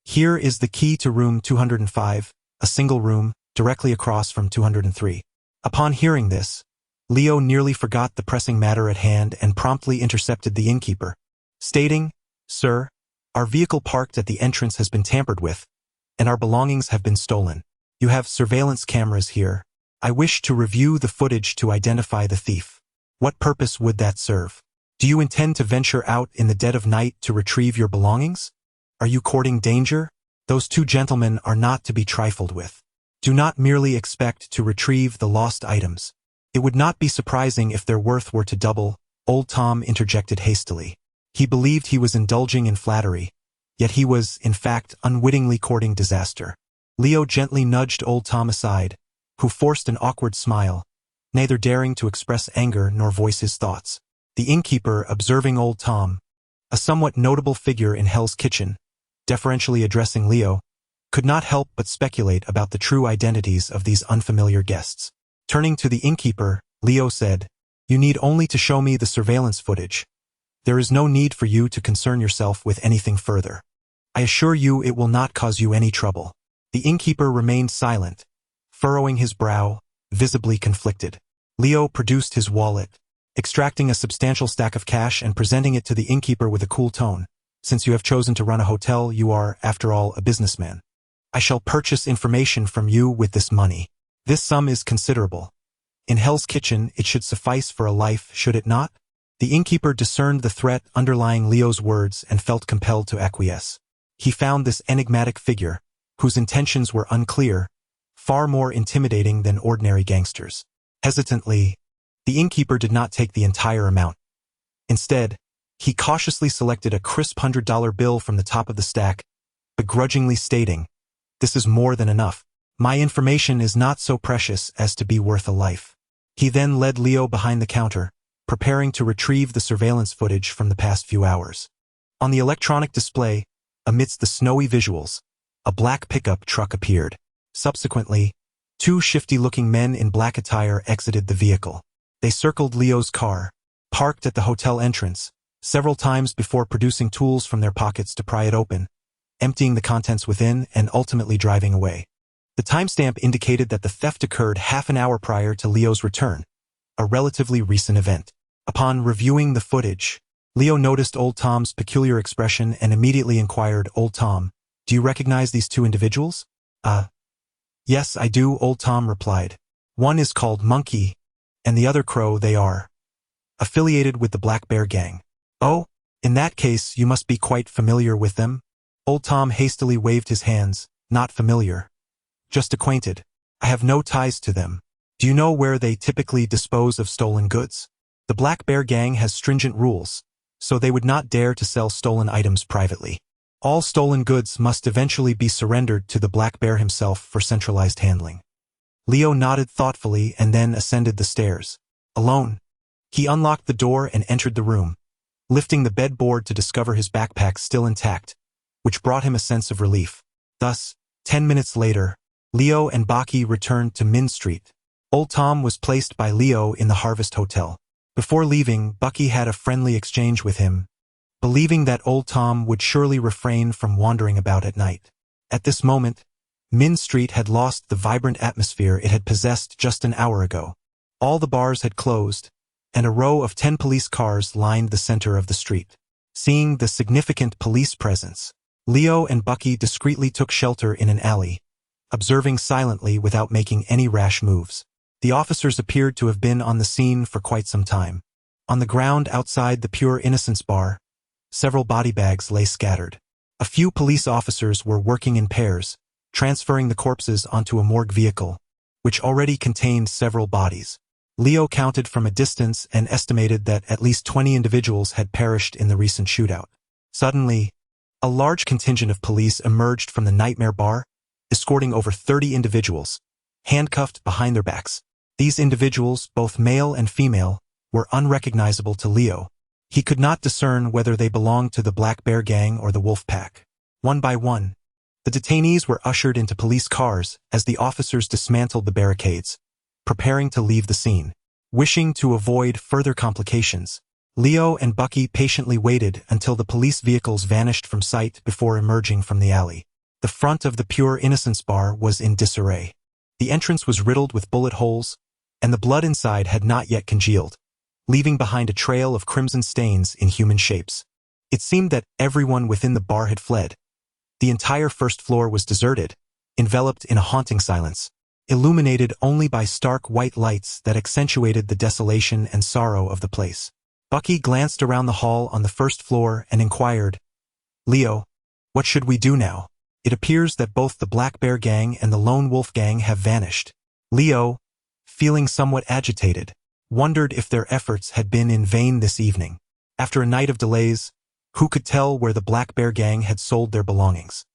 Here is the key to room 205, a single room, directly across from 203. Upon hearing this, Leo nearly forgot the pressing matter at hand and promptly intercepted the innkeeper, stating, "Sir, our vehicle parked at the entrance has been tampered with, and our belongings have been stolen. You have surveillance cameras here. I wish to review the footage to identify the thief." "What purpose would that serve? Do you intend to venture out in the dead of night to retrieve your belongings? Are you courting danger? Those two gentlemen are not to be trifled with. Do not merely expect to retrieve the lost items. It would not be surprising if their worth were to double," Old Tom interjected hastily. He believed he was indulging in flattery, yet he was, in fact, unwittingly courting disaster. Leo gently nudged Old Tom aside, who forced an awkward smile, neither daring to express anger nor voice his thoughts. The innkeeper, observing Old Tom, a somewhat notable figure in Hell's Kitchen, deferentially addressing Leo, could not help but speculate about the true identities of these unfamiliar guests. Turning to the innkeeper, Leo said, "You need only to show me the surveillance footage. There is no need for you to concern yourself with anything further. I assure you it will not cause you any trouble." The innkeeper remained silent, furrowing his brow, visibly conflicted. Leo produced his wallet, extracting a substantial stack of cash and presenting it to the innkeeper with a cool tone. "Since you have chosen to run a hotel, you are, after all, a businessman. I shall purchase information from you with this money. This sum is considerable. In Hell's Kitchen, it should suffice for a life, should it not?" The innkeeper discerned the threat underlying Leo's words and felt compelled to acquiesce. He found this enigmatic figure, whose intentions were unclear, far more intimidating than ordinary gangsters. Hesitantly, the innkeeper did not take the entire amount. Instead, he cautiously selected a crisp $100 bill from the top of the stack, begrudgingly stating, "This is more than enough. My information is not so precious as to be worth a life." He then led Leo behind the counter, preparing to retrieve the surveillance footage from the past few hours. On the electronic display, amidst the snowy visuals, a black pickup truck appeared. Subsequently, Two shifty-looking men in black attire exited the vehicle. They circled Leo's car, parked at the hotel entrance, several times before producing tools from their pockets to pry it open, emptying the contents within and ultimately driving away. The timestamp indicated that the theft occurred half an hour prior to Leo's return, a relatively recent event. Upon reviewing the footage, Leo noticed Old Tom's peculiar expression and immediately inquired, "Old Tom, do you recognize these two individuals?" Yes, I do," Old Tom replied. "One is called Monkey, and the other Crow. They are affiliated with the Black Bear Gang." "Oh, in that case you must be quite familiar with them?" Old Tom hastily waved his hands. "Not familiar. Just acquainted. I have no ties to them." "Do you know where they typically dispose of stolen goods?" "The Black Bear Gang has stringent rules, so they would not dare to sell stolen items privately. All stolen goods must eventually be surrendered to the Black Bear himself for centralized handling." Leo nodded thoughtfully and then ascended the stairs. Alone, he unlocked the door and entered the room, lifting the bedboard to discover his backpack still intact, which brought him a sense of relief. Thus, 10 minutes later, Leo and Baki returned to Min Street. Old Tom was placed by Leo in the Harvest Hotel. Before leaving, Baki had a friendly exchange with him, believing that Old Tom would surely refrain from wandering about at night. At this moment, Min Street had lost the vibrant atmosphere it had possessed just an hour ago. All the bars had closed, and a row of 10 police cars lined the center of the street. Seeing the significant police presence, Leo and Baki discreetly took shelter in an alley, observing silently without making any rash moves. The officers appeared to have been on the scene for quite some time. On the ground outside the Pure Innocence bar, several body bags lay scattered. A few police officers were working in pairs, transferring the corpses onto a morgue vehicle, which already contained several bodies. Leo counted from a distance and estimated that at least 20 individuals had perished in the recent shootout. Suddenly, a large contingent of police emerged from the Nightmare Bar, escorting over 30 individuals, handcuffed behind their backs. These individuals, both male and female, were unrecognizable to Leo. He could not discern whether they belonged to the Black Bear Gang or the Wolf Pack. One by one, the detainees were ushered into police cars as the officers dismantled the barricades, preparing to leave the scene. Wishing to avoid further complications, Leo and Baki patiently waited until the police vehicles vanished from sight before emerging from the alley. The front of the Pure Innocence bar was in disarray. The entrance was riddled with bullet holes, and the blood inside had not yet congealed, leaving behind a trail of crimson stains in human shapes. It seemed that everyone within the bar had fled. The entire first floor was deserted, enveloped in a haunting silence, illuminated only by stark white lights that accentuated the desolation and sorrow of the place. Baki glanced around the hall on the first floor and inquired, "Leo, what should we do now? It appears that both the Black Bear Gang and the Lone Wolf Gang have vanished." Leo, feeling somewhat agitated, wondered if their efforts had been in vain this evening. After a night of delays, who could tell where the Black Bear Gang had sold their belongings?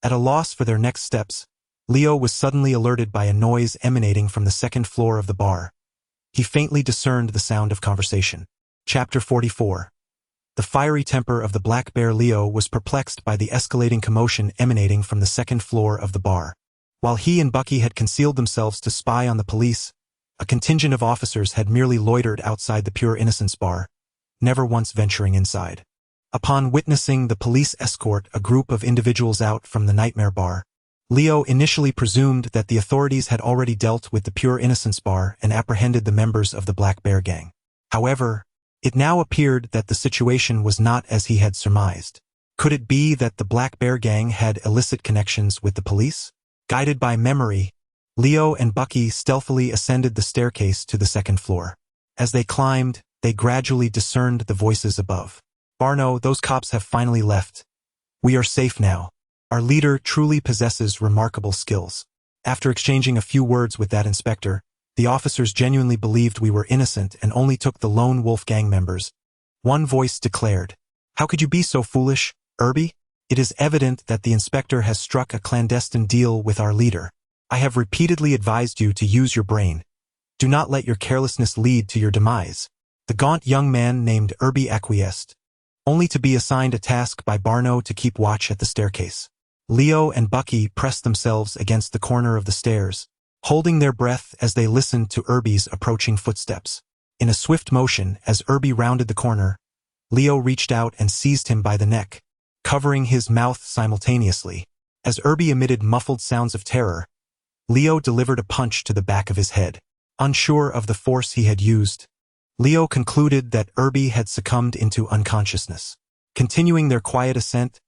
At a loss for their next steps, Leo was suddenly alerted by a noise emanating from the second floor of the bar. He faintly discerned the sound of conversation. Chapter 44. The fiery temper of the Black Bear. Leo was perplexed by the escalating commotion emanating from the second floor of the bar. While he and Baki had concealed themselves to spy on the police, a contingent of officers had merely loitered outside the Pure Innocence bar, never once venturing inside. Upon witnessing the police escort a group of individuals out from the Nightmare Bar, Leo initially presumed that the authorities had already dealt with the Pure Innocence bar and apprehended the members of the Black Bear Gang. However, it now appeared that the situation was not as he had surmised. Could it be that the Black Bear Gang had illicit connections with the police? Guided by memory, Leo and Baki stealthily ascended the staircase to the second floor. As they climbed, they gradually discerned the voices above. "Barno, those cops have finally left. We are safe now. Our leader truly possesses remarkable skills." After exchanging a few words with that inspector, the officers genuinely believed we were innocent and only took the Lone Wolf Gang members. One voice declared, "How could you be so foolish, Irby? It is evident that the inspector has struck a clandestine deal with our leader. I have repeatedly advised you to use your brain. Do not let your carelessness lead to your demise." The gaunt young man named Irby acquiesced, only to be assigned a task by Barno to keep watch at the staircase. Leo and Baki pressed themselves against the corner of the stairs, holding their breath as they listened to Irby's approaching footsteps. In a swift motion, as Irby rounded the corner, Leo reached out and seized him by the neck, covering his mouth simultaneously. As Irby emitted muffled sounds of terror, Leo delivered a punch to the back of his head. Unsure of the force he had used, Leo concluded that Irby had succumbed into unconsciousness. Continuing their quiet ascent,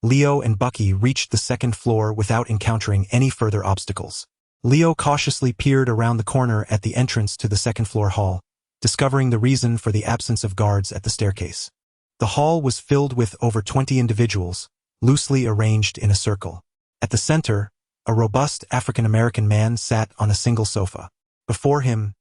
Leo and Bucky reached the second floor without encountering any further obstacles. Leo cautiously peered around the corner at the entrance to the second-floor hall, discovering the reason for the absence of guards at the staircase. The hall was filled with over 20 individuals, loosely arranged in a circle. At the center, a robust African-American man sat on a single sofa. Before him,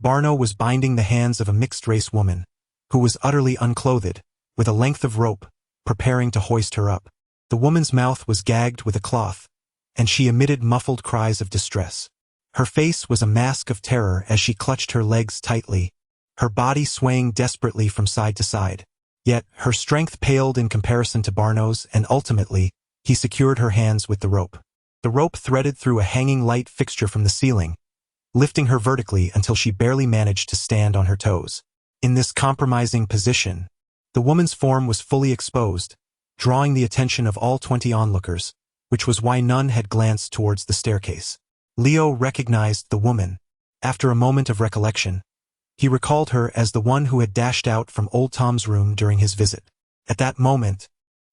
Barno was binding the hands of a mixed-race woman, who was utterly unclothed, with a length of rope, preparing to hoist her up. The woman's mouth was gagged with a cloth, and she emitted muffled cries of distress. Her face was a mask of terror as she clutched her legs tightly, her body swaying desperately from side to side. Yet, her strength paled in comparison to Barno's, and ultimately, he secured her hands with the rope. The rope threaded through a hanging light fixture from the ceiling, lifting her vertically until she barely managed to stand on her toes. In this compromising position, the woman's form was fully exposed, drawing the attention of all 20 onlookers, which was why none had glanced towards the staircase. Leo recognized the woman. After a moment of recollection, he recalled her as the one who had dashed out from Old Tom's room during his visit. At that moment,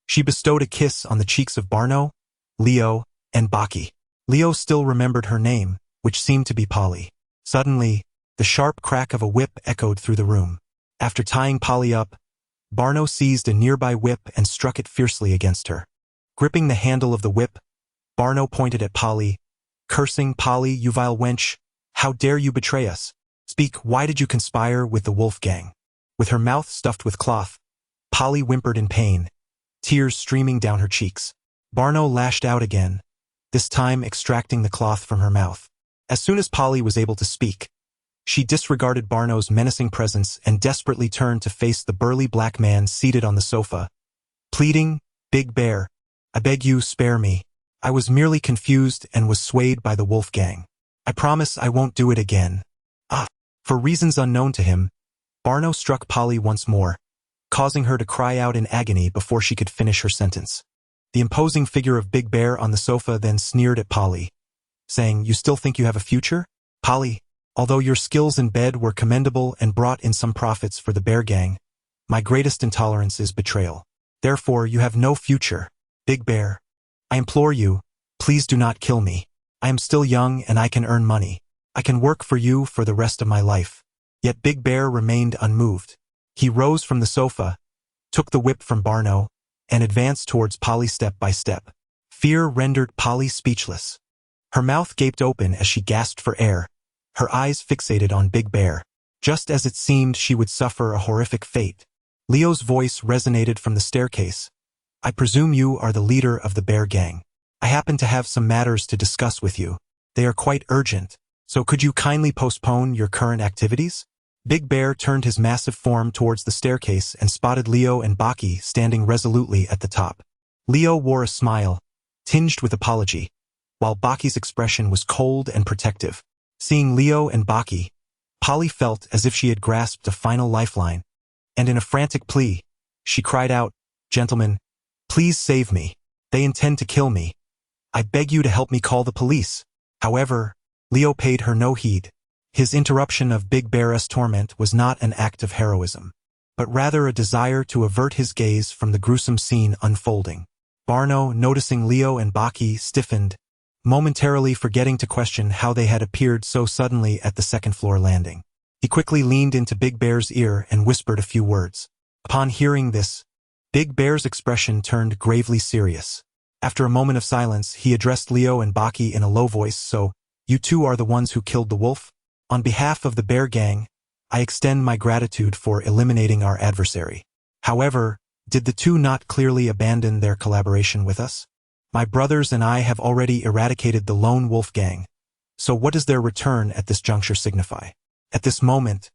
she bestowed a kiss on the cheeks of Barno, Leo, and Baki. Leo still remembered her name, which seemed to be Polly. Suddenly, the sharp crack of a whip echoed through the room. After tying Polly up, Barno seized a nearby whip and struck it fiercely against her. Gripping the handle of the whip, Barno pointed at Polly, cursing, "Polly, you vile wench, how dare you betray us? Speak, why did you conspire with the Wolf Gang?" With her mouth stuffed with cloth, Polly whimpered in pain, tears streaming down her cheeks. Barno lashed out again, this time extracting the cloth from her mouth. As soon as Polly was able to speak, she disregarded Barno's menacing presence and desperately turned to face the burly black man seated on the sofa, pleading, "Big Bear, I beg you, spare me. I was merely confused and was swayed by the Wolf Gang. I promise I won't do it again." For reasons unknown to him, Barno struck Polly once more, causing her to cry out in agony before she could finish her sentence. The imposing figure of Big Bear on the sofa then sneered at Polly, saying, "You still think you have a future? Polly, although your skills in bed were commendable and brought in some profits for the Bear Gang, my greatest intolerance is betrayal. Therefore, you have no future. Big Bear, I implore you, please do not kill me. I am still young and I can earn money. I can work for you for the rest of my life." Yet Big Bear remained unmoved. He rose from the sofa, took the whip from Barno, and advanced towards Polly step by step. Fear rendered Polly speechless. Her mouth gaped open as she gasped for air, her eyes fixated on Big Bear. Just as it seemed she would suffer a horrific fate, Leo's voice resonated from the staircase. "I presume you are the leader of the Bear Gang. I happen to have some matters to discuss with you. They are quite urgent, so could you kindly postpone your current activities?" Big Bear turned his massive form towards the staircase and spotted Leo and Baki standing resolutely at the top. Leo wore a smile, tinged with apology, while Baki's expression was cold and protective. Seeing Leo and Baki, Polly felt as if she had grasped a final lifeline, and in a frantic plea, she cried out, "Gentlemen, please save me. They intend to kill me. I beg you to help me call the police." However, Leo paid her no heed. His interruption of Big Bear's torment was not an act of heroism, but rather a desire to avert his gaze from the gruesome scene unfolding. Barno, noticing Leo and Baki, stiffened, momentarily forgetting to question how they had appeared so suddenly at the second-floor landing. He quickly leaned into Big Bear's ear and whispered a few words. Upon hearing this, Big Bear's expression turned gravely serious. After a moment of silence, he addressed Leo and Baki in a low voice, "So, you two are the ones who killed the wolf? On behalf of the Bear Gang, I extend my gratitude for eliminating our adversary. However, did the two not clearly abandon their collaboration with us? My brothers and I have already eradicated the lone wolf gang, so what does their return at this juncture signify?" At this moment,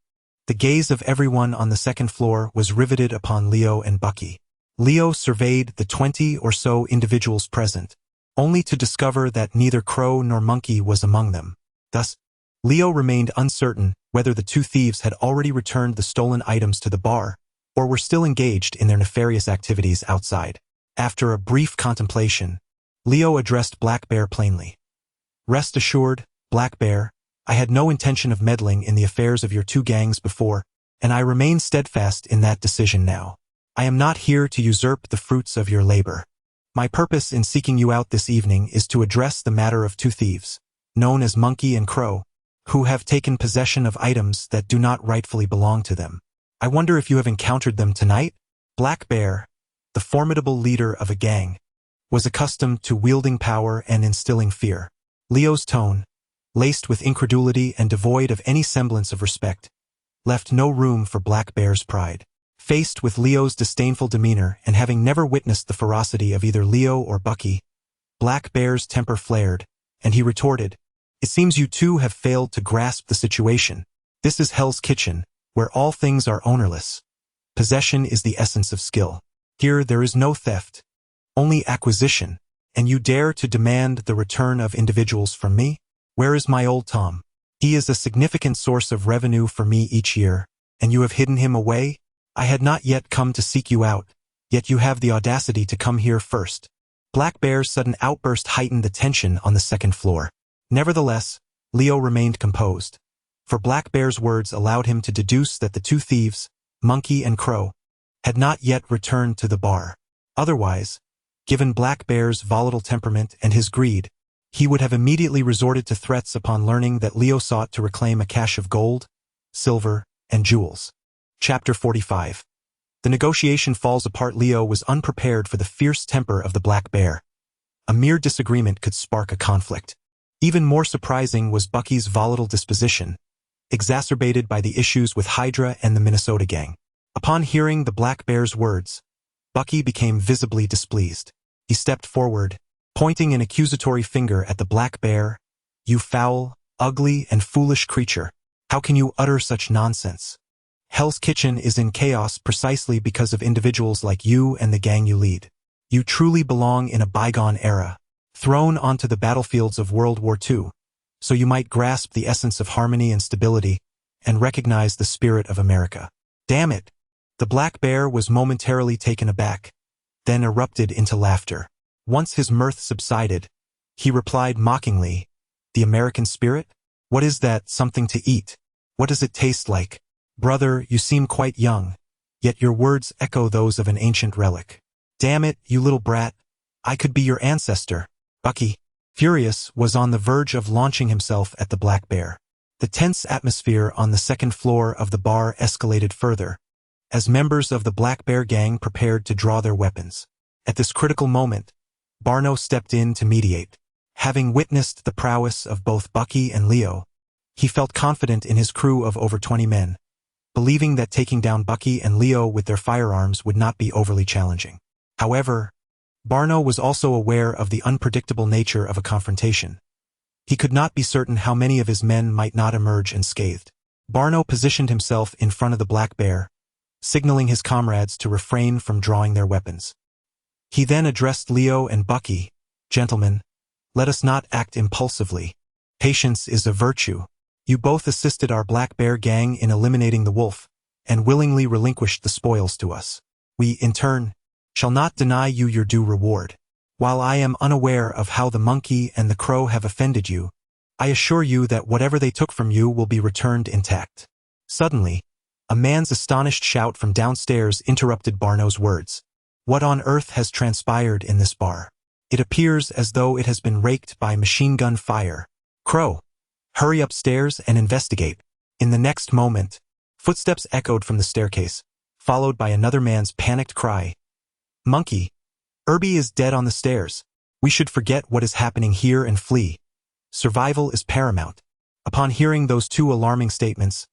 the gaze of everyone on the second floor was riveted upon Leo and Baki. Leo surveyed the 20 or so individuals present, only to discover that neither crow nor monkey was among them. Thus, Leo remained uncertain whether the two thieves had already returned the stolen items to the bar or were still engaged in their nefarious activities outside. After a brief contemplation, Leo addressed Black Bear plainly. "Rest assured, Black Bear, I had no intention of meddling in the affairs of your two gangs before, and I remain steadfast in that decision now. I am not here to usurp the fruits of your labor. My purpose in seeking you out this evening is to address the matter of two thieves, known as Monkey and Crow, who have taken possession of items that do not rightfully belong to them. I wonder if you have encountered them tonight?" Black Bear, the formidable leader of a gang, was accustomed to wielding power and instilling fear. Leo's tone, laced with incredulity and devoid of any semblance of respect, left no room for Black Bear's pride. Faced with Leo's disdainful demeanor and having never witnessed the ferocity of either Leo or Bucky, Black Bear's temper flared, and he retorted, "It seems you two have failed to grasp the situation. This is Hell's Kitchen, where all things are ownerless. Possession is the essence of skill. Here there is no theft, only acquisition, and you dare to demand the return of individuals from me? Where is my old Tom? He is a significant source of revenue for me each year, and you have hidden him away? I had not yet come to seek you out, yet you have the audacity to come here first." Black Bear's sudden outburst heightened the tension on the second floor. Nevertheless, Leo remained composed, for Black Bear's words allowed him to deduce that the two thieves, Monkey and Crow, had not yet returned to the bar. Otherwise, given Black Bear's volatile temperament and his greed, he would have immediately resorted to threats upon learning that Leo sought to reclaim a cache of gold, silver, and jewels. Chapter 45. The negotiation falls apart. Leo was unprepared for the fierce temper of the Black Bear. A mere disagreement could spark a conflict. Even more surprising was Bucky's volatile disposition, exacerbated by the issues with Hydra and the Minnesota gang. Upon hearing the Black Bear's words, Bucky became visibly displeased. He stepped forward, pointing an accusatory finger at the Black Bear. "You foul, ugly, and foolish creature. How can you utter such nonsense? Hell's Kitchen is in chaos precisely because of individuals like you and the gang you lead. You truly belong in a bygone era, thrown onto the battlefields of World War II, so you might grasp the essence of harmony and stability and recognize the spirit of America. Damn it!" The Black Bear was momentarily taken aback, then erupted into laughter. Once his mirth subsided, he replied mockingly, "The American spirit? What is that something to eat? What does it taste like? Brother, you seem quite young, yet your words echo those of an ancient relic. Damn it, you little brat, I could be your ancestor." Bucky, furious, was on the verge of launching himself at the Black Bear. The tense atmosphere on the second floor of the bar escalated further, as members of the Black Bear gang prepared to draw their weapons. At this critical moment, Barno stepped in to mediate. Having witnessed the prowess of both Bucky and Leo, he felt confident in his crew of over 20 men, believing that taking down Bucky and Leo with their firearms would not be overly challenging. However, Barno was also aware of the unpredictable nature of a confrontation. He could not be certain how many of his men might not emerge unscathed. Barno positioned himself in front of the Black Bear, signaling his comrades to refrain from drawing their weapons. He then addressed Leo and Bucky, "Gentlemen, let us not act impulsively. Patience is a virtue. You both assisted our Black Bear gang in eliminating the wolf, and willingly relinquished the spoils to us. We, in turn, shall not deny you your due reward. While I am unaware of how the Monkey and the Crow have offended you, I assure you that whatever they took from you will be returned intact." Suddenly, a man's astonished shout from downstairs interrupted Barno's words. "What on earth has transpired in this bar? It appears as though it has been raked by machine gun fire. Crow, hurry upstairs and investigate." In the next moment, footsteps echoed from the staircase, followed by another man's panicked cry. "Monkey, Irby is dead on the stairs. We should forget what is happening here and flee. Survival is paramount." Upon hearing those two alarming statements,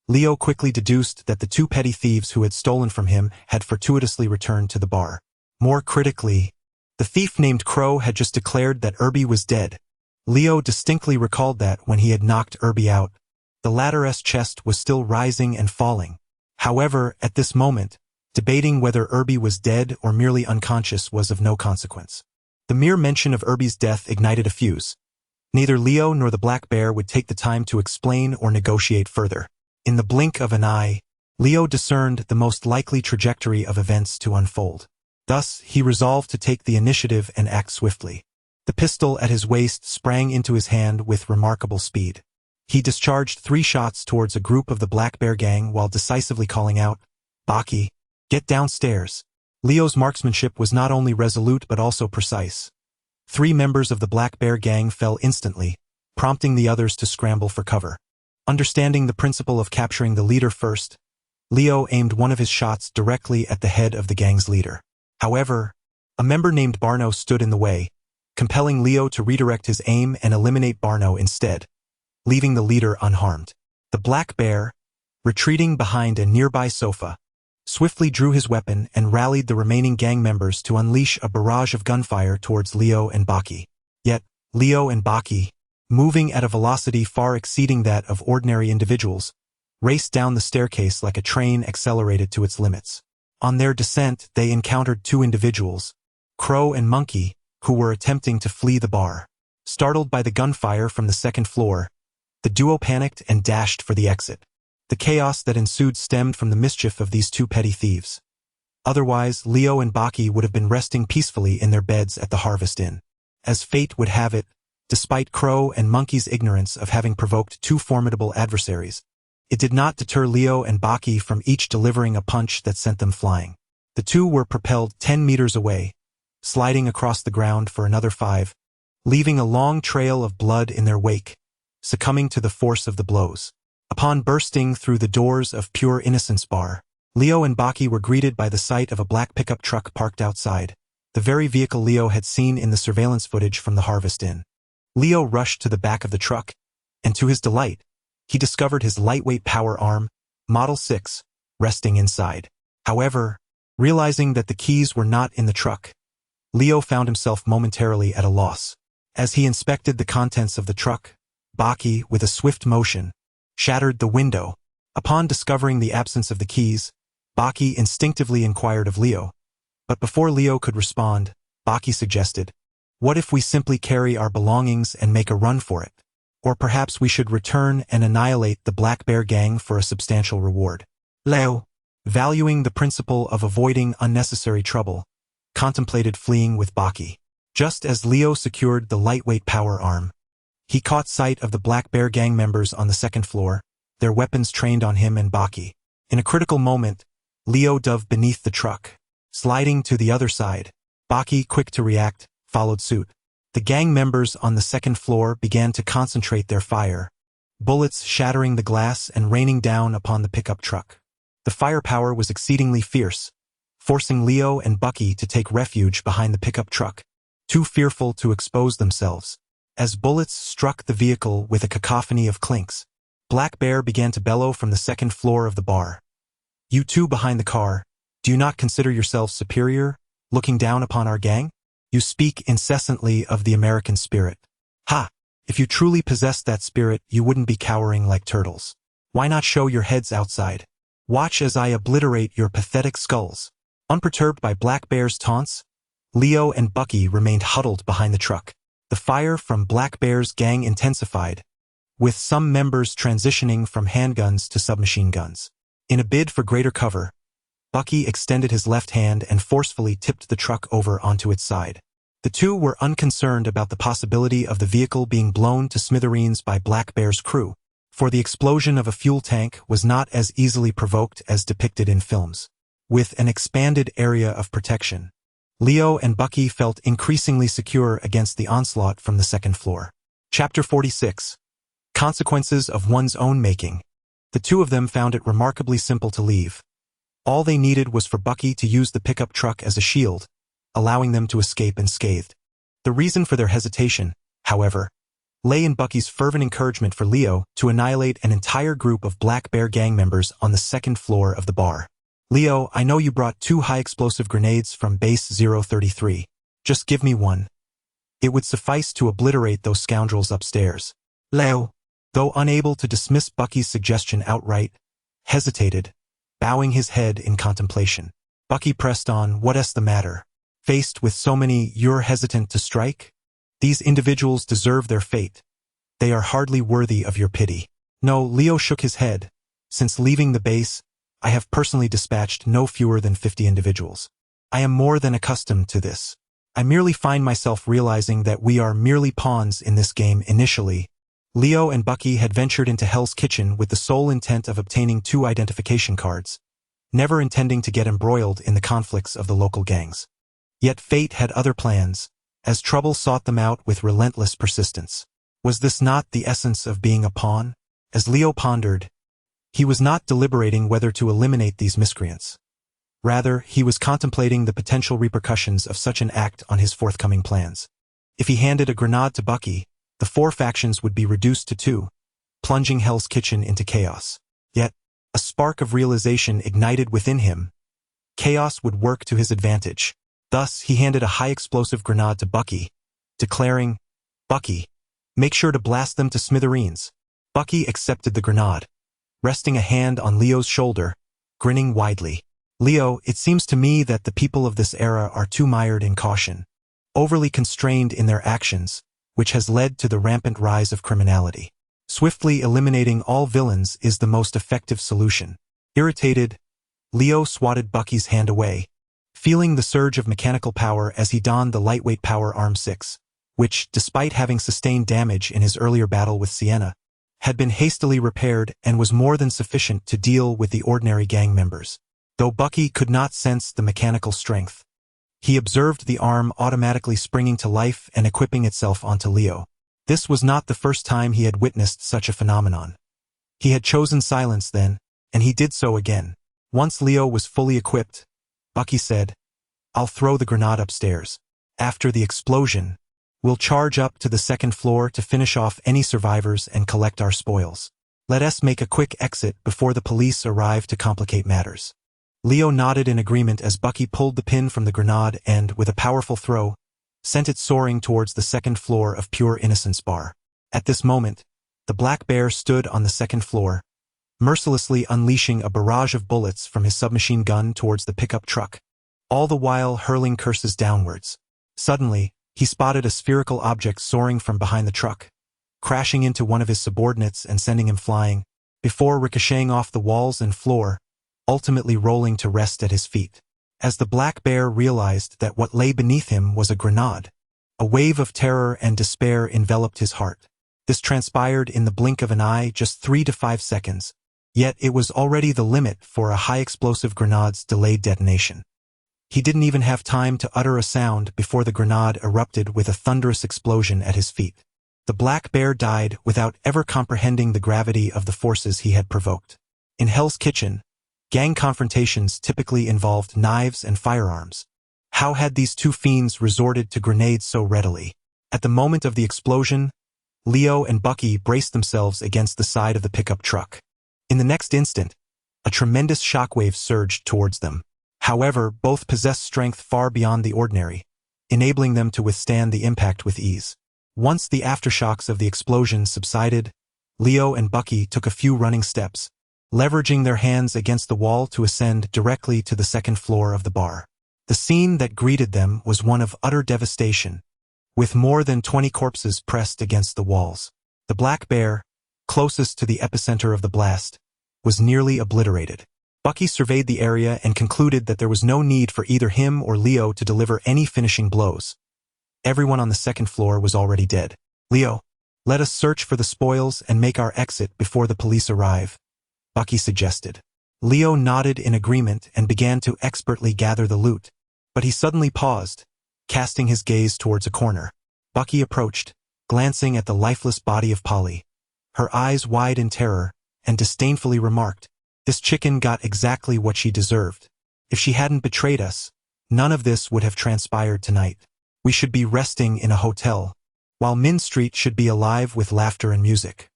Leo quickly deduced that the two petty thieves who had stolen from him had fortuitously returned to the bar. More critically, the thief named Crow had just declared that Irby was dead. Leo distinctly recalled that when he had knocked Irby out, the latter's chest was still rising and falling. However, at this moment, debating whether Irby was dead or merely unconscious was of no consequence. The mere mention of Irby's death ignited a fuse, Neither Leo nor the Black Bear would take the time to explain or negotiate further. In the blink of an eye, Leo discerned the most likely trajectory of events to unfold. Thus, he resolved to take the initiative and act swiftly. The pistol at his waist sprang into his hand with remarkable speed. He discharged 3 shots towards a group of the Black Bear gang while decisively calling out, "Baki, get downstairs." Leo's marksmanship was not only resolute but also precise. 3 members of the Black Bear gang fell instantly, prompting the others to scramble for cover. Understanding the principle of capturing the leader first, Leo aimed one of his shots directly at the head of the gang's leader. However, a member named Barno stood in the way, compelling Leo to redirect his aim and eliminate Barno instead, leaving the leader unharmed. The Black Bear, retreating behind a nearby sofa, swiftly drew his weapon and rallied the remaining gang members to unleash a barrage of gunfire towards Leo and Baki. Yet, Leo and Baki, moving at a velocity far exceeding that of ordinary individuals, raced down the staircase like a train accelerated to its limits. On their descent, they encountered 2 individuals, Crow and Monkey, who were attempting to flee the bar. Startled by the gunfire from the 2nd floor, the duo panicked and dashed for the exit. The chaos that ensued stemmed from the mischief of these 2 petty thieves. Otherwise, Leo and Baki would have been resting peacefully in their beds at the Harvest Inn. As fate would have it, despite Crow and Monkey's ignorance of having provoked 2 formidable adversaries, it did not deter Leo and Baki from each delivering a punch that sent them flying. The 2 were propelled 10 meters away, sliding across the ground for another 5, leaving a long trail of blood in their wake, succumbing to the force of the blows. Upon bursting through the doors of Pure Innocence Bar, Leo and Baki were greeted by the sight of a black pickup truck parked outside, the very vehicle Leo had seen in the surveillance footage from the Harvest Inn. Leo rushed to the back of the truck, and to his delight, he discovered his lightweight power arm, Model 6, resting inside. However, realizing that the keys were not in the truck, Leo found himself momentarily at a loss. As he inspected the contents of the truck, Baki, with a swift motion, shattered the window. Upon discovering the absence of the keys, Baki instinctively inquired of Leo. But before Leo could respond, Baki suggested, "What if we simply carry our belongings and make a run for it? Or perhaps we should return and annihilate the Black Bear gang for a substantial reward." Leo, valuing the principle of avoiding unnecessary trouble, contemplated fleeing with Baki. Just as Leo secured the lightweight power arm, he caught sight of the Black Bear gang members on the 2nd floor, their weapons trained on him and Baki. In a critical moment, Leo dove beneath the truck, sliding to the other side. Baki, quick to react, followed suit. The gang members on the 2nd floor began to concentrate their fire, bullets shattering the glass and raining down upon the pickup truck. The firepower was exceedingly fierce, forcing Leo and Baki to take refuge behind the pickup truck, too fearful to expose themselves. As bullets struck the vehicle with a cacophony of clinks, Black Bear began to bellow from the 2nd floor of the bar. "You 2 behind the car, do you not consider yourselves superior, looking down upon our gang? You speak incessantly of the American spirit. Ha! If you truly possessed that spirit, you wouldn't be cowering like turtles. Why not show your heads outside? Watch as I obliterate your pathetic skulls." Unperturbed by Black Bear's taunts, Leo and Baki remained huddled behind the truck. The fire from Black Bear's gang intensified, with some members transitioning from handguns to submachine guns. In a bid for greater cover, Baki extended his left hand and forcefully tipped the truck over onto its side. The 2 were unconcerned about the possibility of the vehicle being blown to smithereens by Black Bear's crew, for the explosion of a fuel tank was not as easily provoked as depicted in films. With an expanded area of protection, Leo and Baki felt increasingly secure against the onslaught from the 2nd floor. Chapter 46. Consequences of One's Own Making. The 2 of them found it remarkably simple to leave. All they needed was for Baki to use the pickup truck as a shield, allowing them to escape unscathed. The reason for their hesitation, however, lay in Bucky's fervent encouragement for Leo to annihilate an entire group of Black Bear gang members on the 2nd floor of the bar. "Leo, I know you brought 2 high-explosive grenades from Base 033. Just give me one. It would suffice to obliterate those scoundrels upstairs." Leo, though unable to dismiss Bucky's suggestion outright, hesitated, bowing his head in contemplation. Bucky pressed on, "What's the matter? Faced with so many, you're hesitant to strike? These individuals deserve their fate. They are hardly worthy of your pity. No, Leo shook his head. Since leaving the base, I have personally dispatched no fewer than 50 individuals. I am more than accustomed to this. I merely find myself realizing that we are merely pawns in this game initially. Leo and Bucky had ventured into Hell's Kitchen with the sole intent of obtaining 2 identification cards, never intending to get embroiled in the conflicts of the local gangs. Yet fate had other plans, as trouble sought them out with relentless persistence. Was this not the essence of being a pawn? As Leo pondered, he was not deliberating whether to eliminate these miscreants. Rather, he was contemplating the potential repercussions of such an act on his forthcoming plans. If he handed a grenade to Bucky, the 4 factions would be reduced to 2, plunging Hell's Kitchen into chaos. Yet, a spark of realization ignited within him. Chaos would work to his advantage. Thus, he handed a high-explosive grenade to Bucky, declaring, "Bucky, make sure to blast them to smithereens." Bucky accepted the grenade, resting a hand on Leo's shoulder, grinning widely. "Leo, it seems to me that the people of this era are too mired in caution, overly constrained in their actions, which has led to the rampant rise of criminality. Swiftly eliminating all villains is the most effective solution." Irritated, Leo swatted Bucky's hand away, feeling the surge of mechanical power as he donned the lightweight Power Arm 6, which, despite having sustained damage in his earlier battle with Sienna, had been hastily repaired and was more than sufficient to deal with the ordinary gang members. Though Bucky could not sense the mechanical strength, he observed the arm automatically springing to life and equipping itself onto Leo. This was not the first time he had witnessed such a phenomenon. He had chosen silence then, and he did so again. Once Leo was fully equipped, Bucky said, "I'll throw the grenade upstairs. After the explosion, we'll charge up to the 2nd floor to finish off any survivors and collect our spoils. Let us make a quick exit before the police arrive to complicate matters." Leo nodded in agreement as Bucky pulled the pin from the grenade and, with a powerful throw, sent it soaring towards the 2nd floor of Pure Innocence Bar. At this moment, the Black Bear stood on the 2nd floor, mercilessly unleashing a barrage of bullets from his submachine gun towards the pickup truck, all the while hurling curses downwards. Suddenly, he spotted a spherical object soaring from behind the truck, crashing into one of his subordinates and sending him flying, before ricocheting off the walls and floor, ultimately rolling to rest at his feet. As the Black Bear realized that what lay beneath him was a grenade, a wave of terror and despair enveloped his heart. This transpired in the blink of an eye, just 3 to 5 seconds, yet it was already the limit for a high-explosive grenade's delayed detonation. He didn't even have time to utter a sound before the grenade erupted with a thunderous explosion at his feet. The Black Bear died without ever comprehending the gravity of the forces he had provoked. In Hell's Kitchen, gang confrontations typically involved knives and firearms. How had these 2 fiends resorted to grenades so readily? At the moment of the explosion, Leo and Bucky braced themselves against the side of the pickup truck. In the next instant, a tremendous shockwave surged towards them. However, both possessed strength far beyond the ordinary, enabling them to withstand the impact with ease. Once the aftershocks of the explosion subsided, Leo and Bucky took a few running steps, leveraging their hands against the wall to ascend directly to the 2nd floor of the bar. The scene that greeted them was one of utter devastation, with more than 20 corpses pressed against the walls. The Black Bear, closest to the epicenter of the blast, was nearly obliterated. Bucky surveyed the area and concluded that there was no need for either him or Leo to deliver any finishing blows. Everyone on the 2nd floor was already dead. "Leo, let us search for the spoils and make our exit before the police arrive," Bucky suggested. Leo nodded in agreement and began to expertly gather the loot, but he suddenly paused, casting his gaze towards a corner. Bucky approached, glancing at the lifeless body of Polly, her eyes wide in terror, and disdainfully remarked, "This chicken got exactly what she deserved. If she hadn't betrayed us, none of this would have transpired tonight. We should be resting in a hotel, while Min Street should be alive with laughter and music."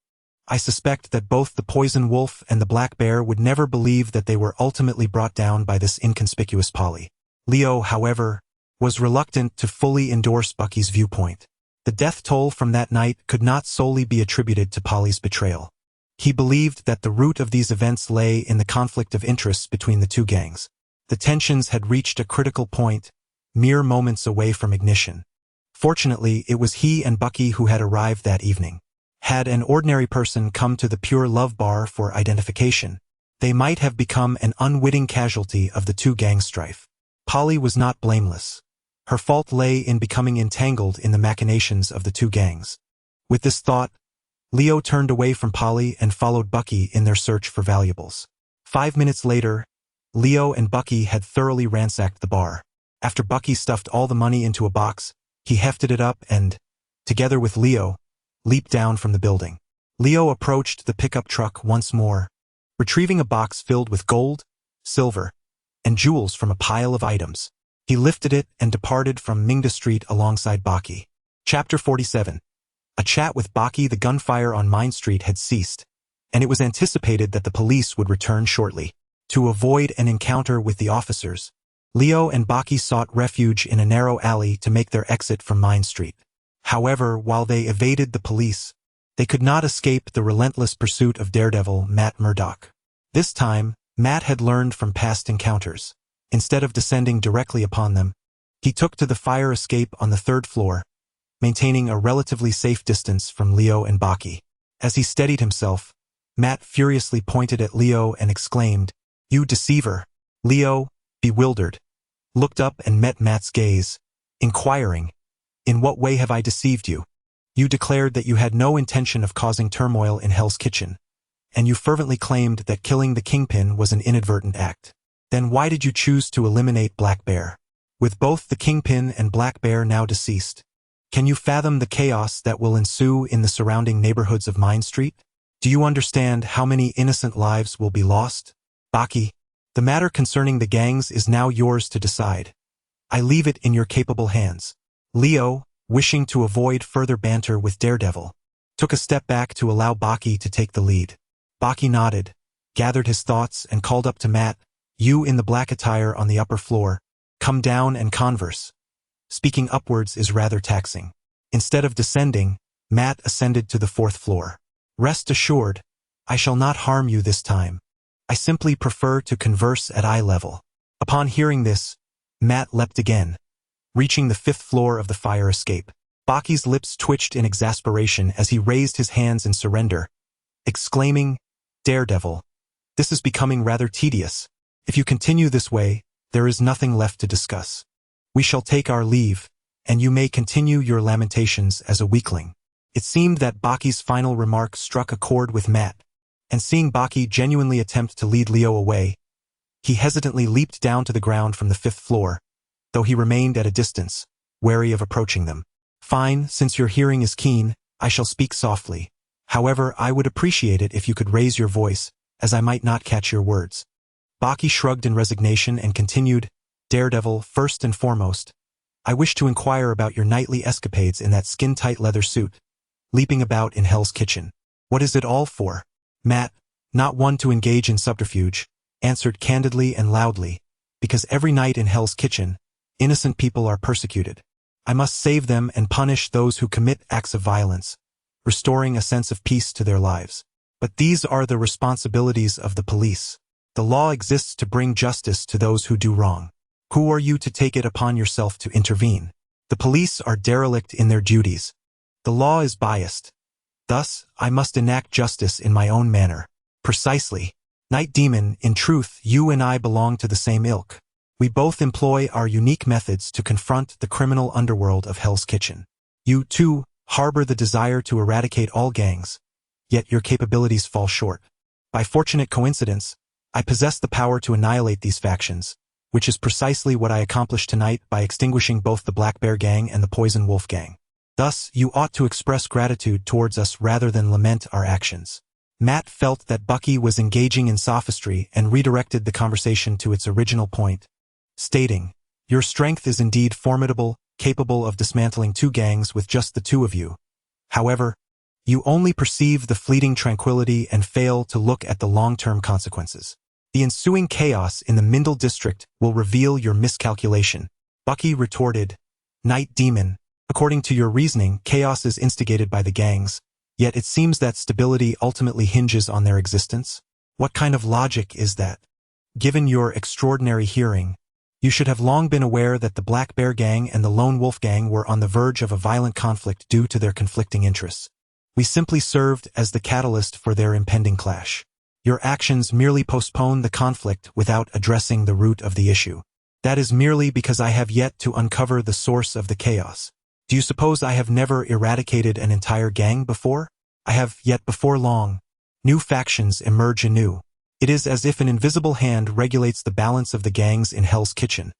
I suspect that both the Poison Wolf and the Black Bear would never believe that they were ultimately brought down by this inconspicuous Polly. Leo, however, was reluctant to fully endorse Bucky's viewpoint. The death toll from that night could not solely be attributed to Polly's betrayal. He believed that the root of these events lay in the conflict of interests between the 2 gangs. The tensions had reached a critical point, mere moments away from ignition. Fortunately, it was he and Bucky who had arrived that evening. Had an ordinary person come to the Pure Love Bar for identification, they might have become an unwitting casualty of the two gang strife. Polly was not blameless. Her fault lay in becoming entangled in the machinations of the two gangs. With this thought, Leo turned away from Polly and followed Bucky in their search for valuables. 5 minutes later, Leo and Bucky had thoroughly ransacked the bar. After Bucky stuffed all the money into a box, he hefted it up and, together with Leo, leaped down from the building. Leo approached the pickup truck once more, retrieving a box filled with gold, silver, and jewels from a pile of items. He lifted it and departed from Mingda Street alongside Bucky. Chapter 47. A chat with Bucky. The gunfire on Mine Street had ceased, and it was anticipated that the police would return shortly. To avoid an encounter with the officers, Leo and Bucky sought refuge in a narrow alley to make their exit from Mine Street. However, while they evaded the police, they could not escape the relentless pursuit of daredevil Matt Murdock. This time, Matt had learned from past encounters. Instead of descending directly upon them, he took to the fire escape on the 3rd floor, maintaining a relatively safe distance from Leo and Bucky. As he steadied himself, Matt furiously pointed at Leo and exclaimed, "You deceiver!" Leo, bewildered, looked up and met Matt's gaze, inquiring, "In what way have I deceived you? You declared that you had no intention of causing turmoil in Hell's Kitchen, and you fervently claimed that killing the Kingpin was an inadvertent act. Then why did you choose to eliminate Black Bear? With both the Kingpin and Black Bear now deceased, can you fathom the chaos that will ensue in the surrounding neighborhoods of Mine Street? Do you understand how many innocent lives will be lost? Bucky, the matter concerning the gangs is now yours to decide. I leave it in your capable hands." Leo, wishing to avoid further banter with Daredevil, took a step back to allow Bucky to take the lead. Bucky nodded, gathered his thoughts, and called up to Matt, "You in the black attire on the upper floor, come down and converse. Speaking upwards is rather taxing." Instead of descending, Matt ascended to the 4th floor. "Rest assured, I shall not harm you this time. I simply prefer to converse at eye level." Upon hearing this, Matt leapt again, reaching the 5th floor of the fire escape. Bucky's lips twitched in exasperation as he raised his hands in surrender, exclaiming, "Daredevil, this is becoming rather tedious. If you continue this way, there is nothing left to discuss. We shall take our leave, and you may continue your lamentations as a weakling." It seemed that Bucky's final remark struck a chord with Matt, and seeing Bucky genuinely attempt to lead Leo away, he hesitantly leaped down to the ground from the 5th floor, though he remained at a distance, wary of approaching them. "Fine, since your hearing is keen, I shall speak softly. However, I would appreciate it if you could raise your voice, as I might not catch your words." Bucky shrugged in resignation and continued, "Daredevil, first and foremost, I wish to inquire about your nightly escapades in that skin-tight leather suit, leaping about in Hell's Kitchen. What is it all for?" Matt, not one to engage in subterfuge, answered candidly and loudly, "Because every night in Hell's Kitchen, innocent people are persecuted. I must save them and punish those who commit acts of violence, restoring a sense of peace to their lives. But these are the responsibilities of the police. The law exists to bring justice to those who do wrong. Who are you to take it upon yourself to intervene? The police are derelict in their duties. The law is biased. Thus, I must enact justice in my own manner." "Precisely. Night Demon, in truth, you and I belong to the same ilk. We both employ our unique methods to confront the criminal underworld of Hell's Kitchen. You, too, harbor the desire to eradicate all gangs, yet your capabilities fall short. By fortunate coincidence, I possess the power to annihilate these factions, which is precisely what I accomplished tonight by extinguishing both the Black Bear Gang and the Poison Wolf Gang. Thus, you ought to express gratitude towards us rather than lament our actions." Matt felt that Bucky was engaging in sophistry and redirected the conversation to its original point, stating, "Your strength is indeed formidable, capable of dismantling two gangs with just the two of you. However, you only perceive the fleeting tranquility and fail to look at the long-term consequences. The ensuing chaos in the Mindle district will reveal your miscalculation." Bucky retorted, "Night Demon, according to your reasoning, chaos is instigated by the gangs, yet it seems that stability ultimately hinges on their existence. What kind of logic is that? Given your extraordinary hearing, You should have long been aware that the Black Bear Gang and the Lone Wolf Gang were on the verge of a violent conflict due to their conflicting interests. We simply served as the catalyst for their impending clash. Your actions merely postpone the conflict without addressing the root of the issue. That is merely because I have yet to uncover the source of the chaos. Do you suppose I have never eradicated an entire gang before? I have, yet before long, new factions emerge anew. It is as if an invisible hand regulates the balance of the gangs in Hell's Kitchen,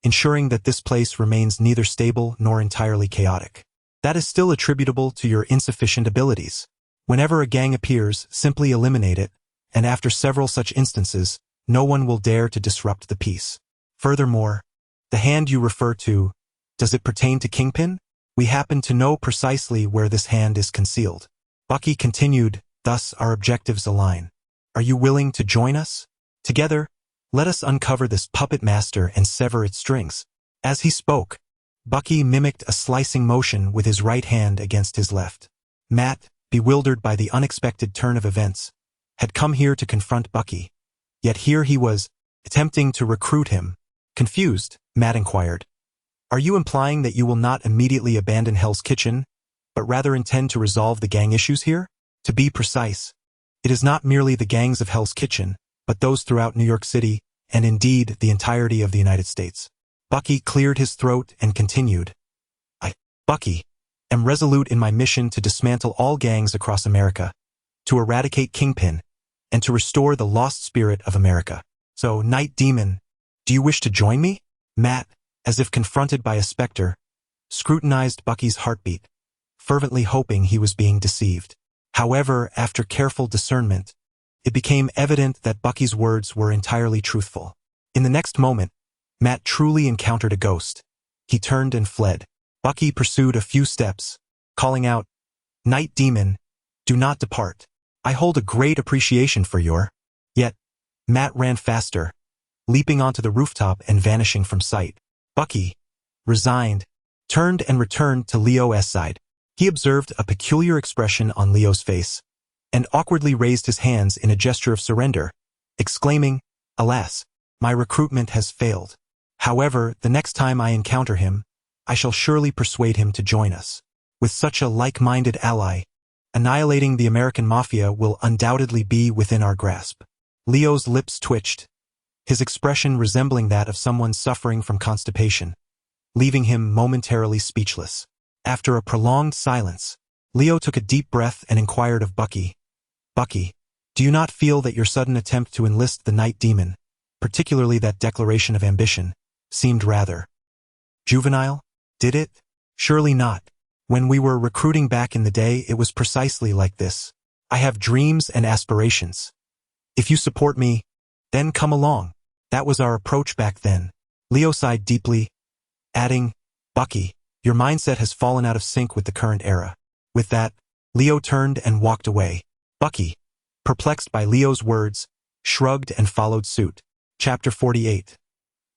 ensuring that this place remains neither stable nor entirely chaotic. That is still attributable to your insufficient abilities. Whenever a gang appears, simply eliminate it, and after several such instances, no one will dare to disrupt the peace. Furthermore, the hand you refer to, does it pertain to Kingpin? We happen to know precisely where this hand is concealed. Bucky continued, thus our objectives align. Are you willing to join us? Together, let us uncover this puppet master and sever its strings. As he spoke, Bucky mimicked a slicing motion with his right hand against his left. Matt, bewildered by the unexpected turn of events, had come here to confront Bucky. Yet here he was, attempting to recruit him. Confused, Matt inquired, are you implying that you will not immediately abandon Hell's Kitchen, but rather intend to resolve the gang issues here? To be precise, it is not merely the gangs of Hell's Kitchen, but those throughout New York City, and indeed the entirety of the United States. Bucky cleared his throat and continued. Bucky, am resolute in my mission to dismantle all gangs across America, to eradicate Kingpin, and to restore the lost spirit of America. So, Night Demon, do you wish to join me? Matt, as if confronted by a specter, scrutinized Bucky's heartbeat, fervently hoping he was being deceived. However, after careful discernment, it became evident that Bucky's words were entirely truthful. In the next moment, Matt truly encountered a ghost. He turned and fled. Bucky pursued a few steps, calling out, Night Demon, do not depart. I hold a great appreciation for your... Yet, Matt ran faster, leaping onto the rooftop and vanishing from sight. Bucky, resigned, turned and returned to Leo's side. He observed a peculiar expression on Leo's face, and awkwardly raised his hands in a gesture of surrender, exclaiming, Alas, my recruitment has failed. However, the next time I encounter him, I shall surely persuade him to join us. With such a like-minded ally, annihilating the American Mafia will undoubtedly be within our grasp. Leo's lips twitched, his expression resembling that of someone suffering from constipation, leaving him momentarily speechless. After a prolonged silence, Leo took a deep breath and inquired of Bucky, Bucky, do you not feel that your sudden attempt to enlist the Night Demon, particularly that declaration of ambition, seemed rather juvenile? Did it? Surely not. When we were recruiting back in the day, it was precisely like this. I have dreams and aspirations. If you support me, then come along. That was our approach back then. Leo sighed deeply, adding, Bucky, your mindset has fallen out of sync with the current era. With that, Leo turned and walked away. Bucky, perplexed by Leo's words, shrugged and followed suit. Chapter 48.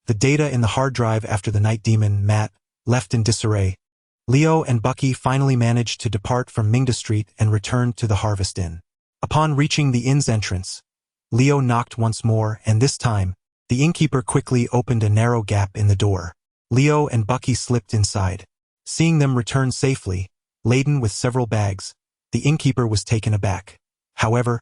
The data in the hard drive after the Night Demon, Matt, left in disarray. Leo and Bucky finally managed to depart from Mingda Street and returned to the Harvest Inn. Upon reaching the inn's entrance, Leo knocked once more, and this time, the innkeeper quickly opened a narrow gap in the door. Leo and Bucky slipped inside. Seeing them return safely, laden with several bags, the innkeeper was taken aback. However,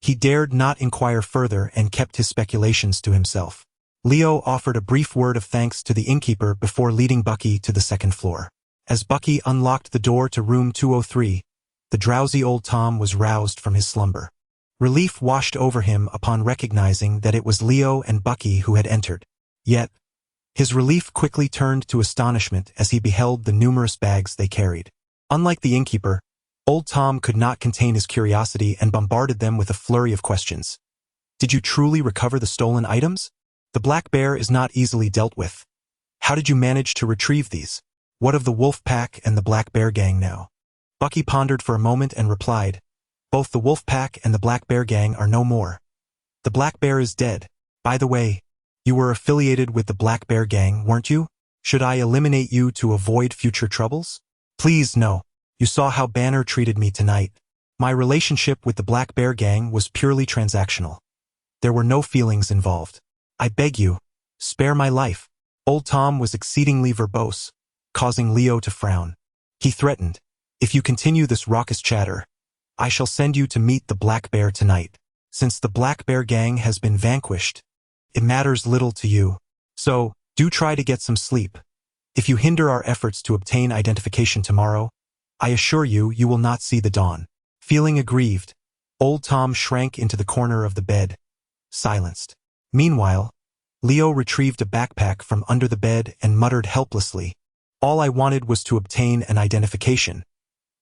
he dared not inquire further and kept his speculations to himself. Leo offered a brief word of thanks to the innkeeper before leading Bucky to the second floor. As Bucky unlocked the door to room 203, the drowsy old Tom was roused from his slumber. Relief washed over him upon recognizing that it was Leo and Bucky who had entered. Yet, his relief quickly turned to astonishment as he beheld the numerous bags they carried. Unlike the innkeeper, old Tom could not contain his curiosity and bombarded them with a flurry of questions. Did you truly recover the stolen items? The Black Bear is not easily dealt with. How did you manage to retrieve these? What of the Wolf Pack and the Black Bear Gang now? Bucky pondered for a moment and replied, Both the Wolf Pack and the Black Bear Gang are no more. The Black Bear is dead. By the way, you were affiliated with the Black Bear Gang, weren't you? Should I eliminate you to avoid future troubles? Please no. You saw how Banner treated me tonight. My relationship with the Black Bear Gang was purely transactional. There were no feelings involved. I beg you, Spare my life. Old Tom was exceedingly verbose, causing Leo to frown. He threatened, if you continue this raucous chatter, I shall send you to meet the Black Bear tonight. Since the Black Bear gang has been vanquished, it matters little to you. So, do try to get some sleep. If you hinder our efforts to obtain identification tomorrow, I assure you, you will not see the dawn. Feeling aggrieved, Old Tom shrank into the corner of the bed, silenced. Meanwhile, Leo retrieved a backpack from under the bed and muttered helplessly, all I wanted was to obtain an identification.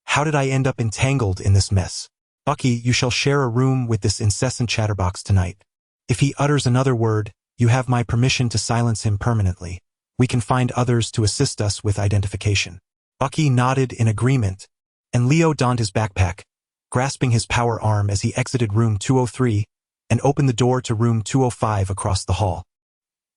How did I end up entangled in this mess? Bucky, you shall share a room with this incessant chatterbox tonight. If he utters another word, you have my permission to silence him permanently. We can find others to assist us with identification. Bucky nodded in agreement, and Leo donned his backpack, grasping his power arm as he exited room 203 and opened the door to room 205 across the hall.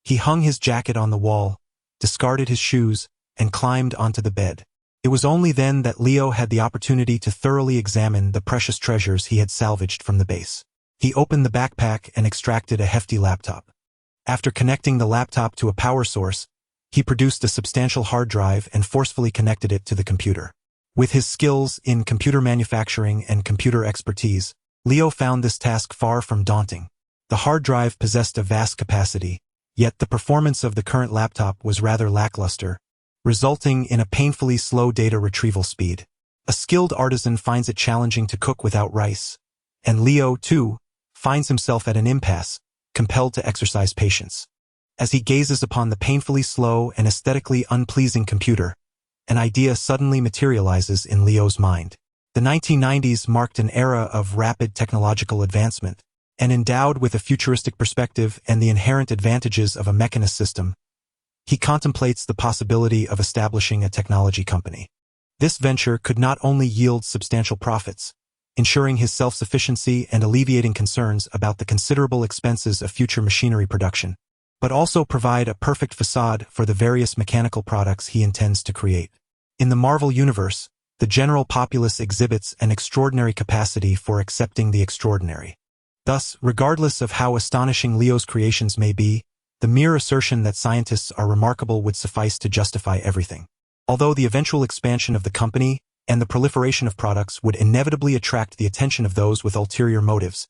He hung his jacket on the wall, discarded his shoes, and climbed onto the bed. It was only then that Leo had the opportunity to thoroughly examine the precious treasures he had salvaged from the base. He opened the backpack and extracted a hefty laptop. After connecting the laptop to a power source, he produced a substantial hard drive and forcefully connected it to the computer. With his skills in computer manufacturing and computer expertise, Leo found this task far from daunting. The hard drive possessed a vast capacity, yet the performance of the current laptop was rather lackluster, resulting in a painfully slow data retrieval speed. A skilled artisan finds it challenging to cook without rice, and Leo, too, finds himself at an impasse, compelled to exercise patience. As he gazes upon the painfully slow and aesthetically unpleasing computer, an idea suddenly materializes in Leo's mind. The 1990s marked an era of rapid technological advancement, and endowed with a futuristic perspective and the inherent advantages of a mechanist system, he contemplates the possibility of establishing a technology company. This venture could not only yield substantial profits, ensuring his self-sufficiency and alleviating concerns about the considerable expenses of future machinery production, but also provide a perfect facade for the various mechanical products he intends to create. In the Marvel Universe, the general populace exhibits an extraordinary capacity for accepting the extraordinary. Thus, regardless of how astonishing Leo's creations may be, the mere assertion that scientists are remarkable would suffice to justify everything. Although the eventual expansion of the company and the proliferation of products would inevitably attract the attention of those with ulterior motives,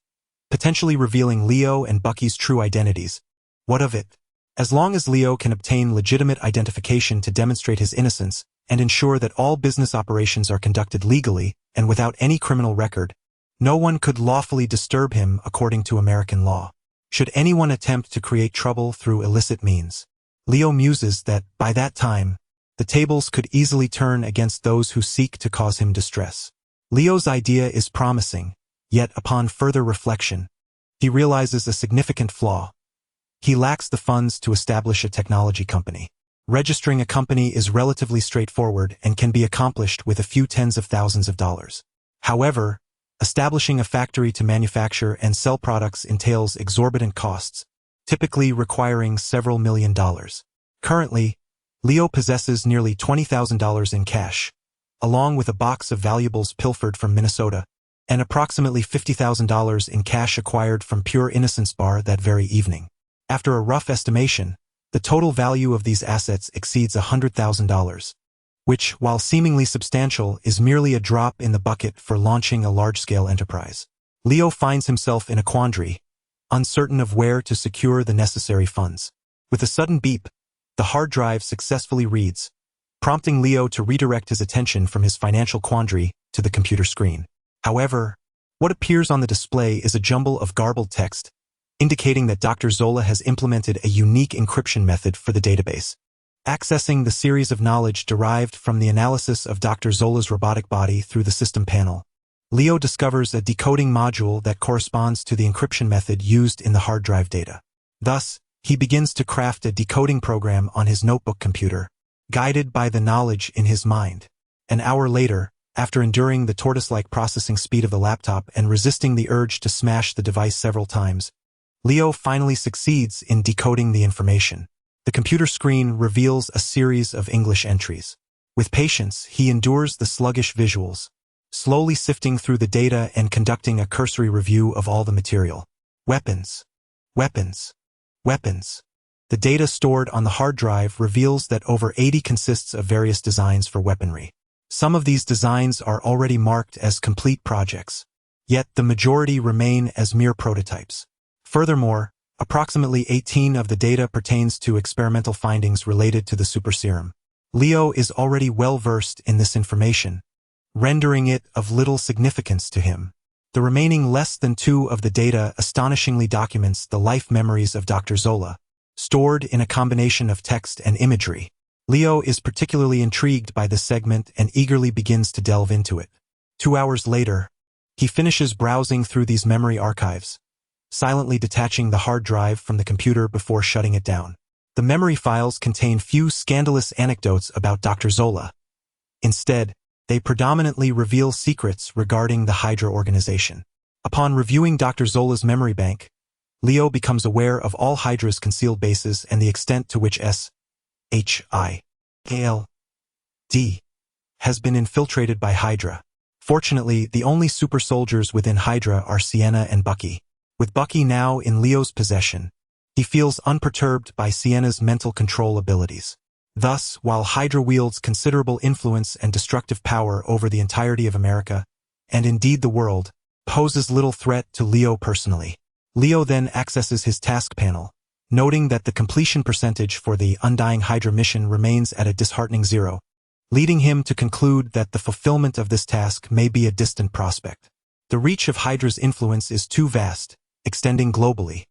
potentially revealing Leo and Bucky's true identities, what of it? As long as Leo can obtain legitimate identification to demonstrate his innocence and ensure that all business operations are conducted legally and without any criminal record, no one could lawfully disturb him according to American law. Should anyone attempt to create trouble through illicit means, Leo muses that, by that time, the tables could easily turn against those who seek to cause him distress. Leo's idea is promising, yet upon further reflection, he realizes a significant flaw. He lacks the funds to establish a technology company. Registering a company is relatively straightforward and can be accomplished with a few tens of thousands of dollars. However, establishing a factory to manufacture and sell products entails exorbitant costs, typically requiring several $1,000,000. Currently, Leo possesses nearly $20,000 in cash, along with a box of valuables pilfered from Minnesota, and approximately $50,000 in cash acquired from Pure Innocence Bar that very evening. After a rough estimation, the total value of these assets exceeds $100,000. Which, while seemingly substantial, is merely a drop in the bucket for launching a large-scale enterprise. Leo finds himself in a quandary, uncertain of where to secure the necessary funds. With a sudden beep, the hard drive successfully reads, prompting Leo to redirect his attention from his financial quandary to the computer screen. However, what appears on the display is a jumble of garbled text, indicating that Dr. Zola has implemented a unique encryption method for the database. Accessing the series of knowledge derived from the analysis of Dr. Zola's robotic body through the system panel, Leo discovers a decoding module that corresponds to the encryption method used in the hard drive data. Thus, he begins to craft a decoding program on his notebook computer, guided by the knowledge in his mind. An hour later, after enduring the tortoise-like processing speed of the laptop and resisting the urge to smash the device several times, Leo finally succeeds in decoding the information. The computer screen reveals a series of English entries. With patience, he endures the sluggish visuals, slowly sifting through the data and conducting a cursory review of all the material. Weapons. Weapons. Weapons. The data stored on the hard drive reveals that over 80 consists of various designs for weaponry. Some of these designs are already marked as complete projects, yet the majority remain as mere prototypes. Furthermore, approximately 18 of the data pertains to experimental findings related to the super serum. Leo is already well versed in this information, rendering it of little significance to him. The remaining less than 2 of the data astonishingly documents the life memories of Dr. Zola, stored in a combination of text and imagery. Leo is particularly intrigued by this segment and eagerly begins to delve into it. 2 hours later, he finishes browsing through these memory archives, silently detaching the hard drive from the computer before shutting it down. The memory files contain few scandalous anecdotes about Dr. Zola. Instead, they predominantly reveal secrets regarding the Hydra organization. Upon reviewing Dr. Zola's memory bank, Leo becomes aware of all Hydra's concealed bases and the extent to which SHIALD has been infiltrated by Hydra. Fortunately, the only super soldiers within Hydra are Sienna and Bucky. With Bucky now in Leo's possession, he feels unperturbed by Sienna's mental control abilities. Thus, while Hydra wields considerable influence and destructive power over the entirety of America, and indeed the world, poses little threat to Leo personally. Leo then accesses his task panel, noting that the completion percentage for the Undying Hydra mission remains at a disheartening 0, leading him to conclude that the fulfillment of this task may be a distant prospect. The reach of Hydra's influence is too vast, extending globally.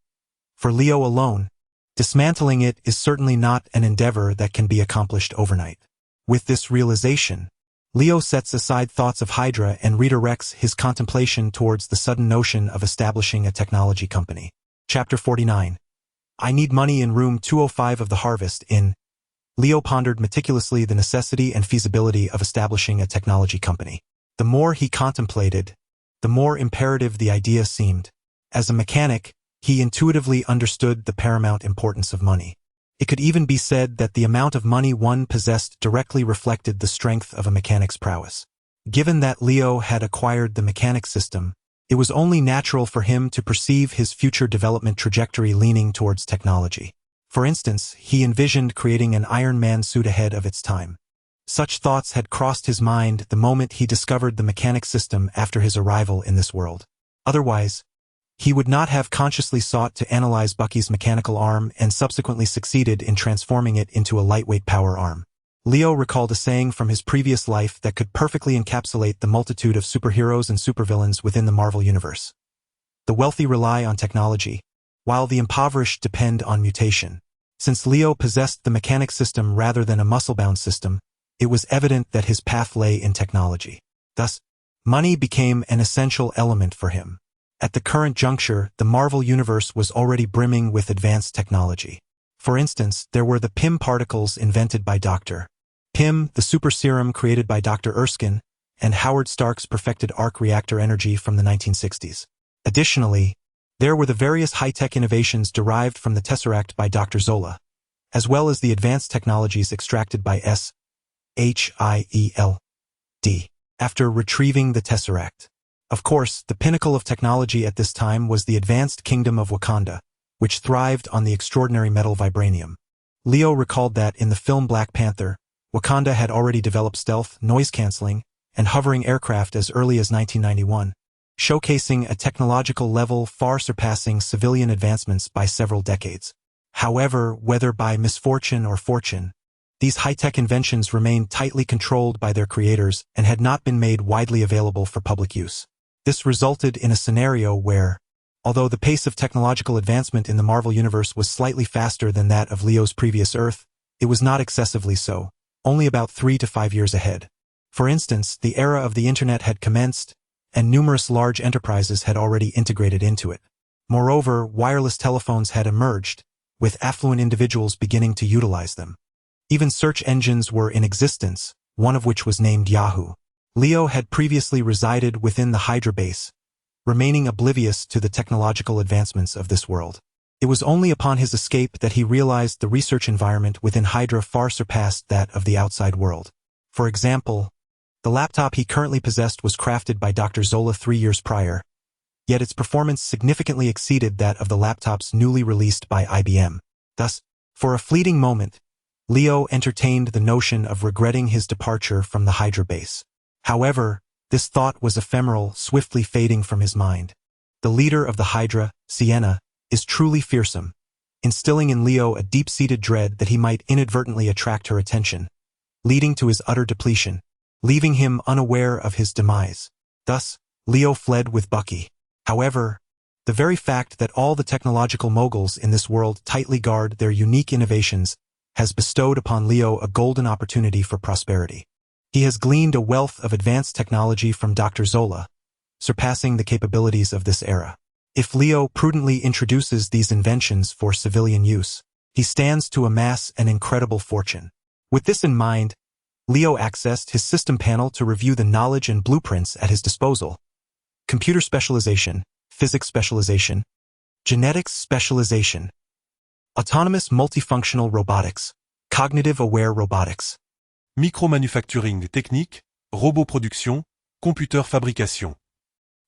For Leo alone, dismantling it is certainly not an endeavor that can be accomplished overnight. With this realization, Leo sets aside thoughts of Hydra and redirects his contemplation towards the sudden notion of establishing a technology company. Chapter 49. I need money in room 205 of the Harvest Inn. Leo pondered meticulously the necessity and feasibility of establishing a technology company. The more he contemplated, the more imperative the idea seemed. As a mechanic, he intuitively understood the paramount importance of money. It could even be said that the amount of money one possessed directly reflected the strength of a mechanic's prowess. Given that Leo had acquired the mechanic system, it was only natural for him to perceive his future development trajectory leaning towards technology. For instance, he envisioned creating an Iron Man suit ahead of its time. Such thoughts had crossed his mind the moment he discovered the mechanic system after his arrival in this world. Otherwise, he would not have consciously sought to analyze Bucky's mechanical arm and subsequently succeeded in transforming it into a lightweight power arm. Leo recalled a saying from his previous life that could perfectly encapsulate the multitude of superheroes and supervillains within the Marvel Universe. The wealthy rely on technology, while the impoverished depend on mutation. Since Leo possessed the mechanic system rather than a muscle-bound system, it was evident that his path lay in technology. Thus, money became an essential element for him. At the current juncture, the Marvel Universe was already brimming with advanced technology. For instance, there were the PIM particles invented by Dr. Pym, the super serum created by Dr. Erskine, and Howard Stark's perfected arc reactor energy from the 1960s. Additionally, there were the various high-tech innovations derived from the Tesseract by Dr. Zola, as well as the advanced technologies extracted by SHIELD after retrieving the Tesseract. Of course, the pinnacle of technology at this time was the advanced kingdom of Wakanda, which thrived on the extraordinary metal vibranium. Leo recalled that in the film Black Panther, Wakanda had already developed stealth, noise-canceling, and hovering aircraft as early as 1991, showcasing a technological level far surpassing civilian advancements by several decades. However, whether by misfortune or fortune, these high-tech inventions remained tightly controlled by their creators and had not been made widely available for public use. This resulted in a scenario where, although the pace of technological advancement in the Marvel Universe was slightly faster than that of Leo's previous Earth, it was not excessively so, only about 3 to 5 years ahead. For instance, the era of the Internet had commenced, and numerous large enterprises had already integrated into it. Moreover, wireless telephones had emerged, with affluent individuals beginning to utilize them. Even search engines were in existence, one of which was named Yahoo. Leo had previously resided within the Hydra base, remaining oblivious to the technological advancements of this world. It was only upon his escape that he realized the research environment within Hydra far surpassed that of the outside world. For example, the laptop he currently possessed was crafted by Dr. Zola 3 years prior, yet its performance significantly exceeded that of the laptops newly released by IBM. Thus, For a fleeting moment, Leo entertained the notion of regretting his departure from the Hydra base. However, this thought was ephemeral, swiftly fading from his mind. The leader of the Hydra, Sienna, is truly fearsome, instilling in Leo a deep-seated dread that he might inadvertently attract her attention, leading to his utter depletion, leaving him unaware of his demise. Thus, Leo fled with Bucky. However, the very fact that all the technological moguls in this world tightly guard their unique innovations has bestowed upon Leo a golden opportunity for prosperity. He has gleaned a wealth of advanced technology from Dr. Zola, surpassing the capabilities of this era. If Leo prudently introduces these inventions for civilian use, he stands to amass an incredible fortune. With this in mind, Leo accessed his system panel to review the knowledge and blueprints at his disposal. Computer specialization, physics specialization, genetics specialization, autonomous multifunctional robotics, cognitive-aware robotics, Micromanufacturing technique, robot production, computer fabrication.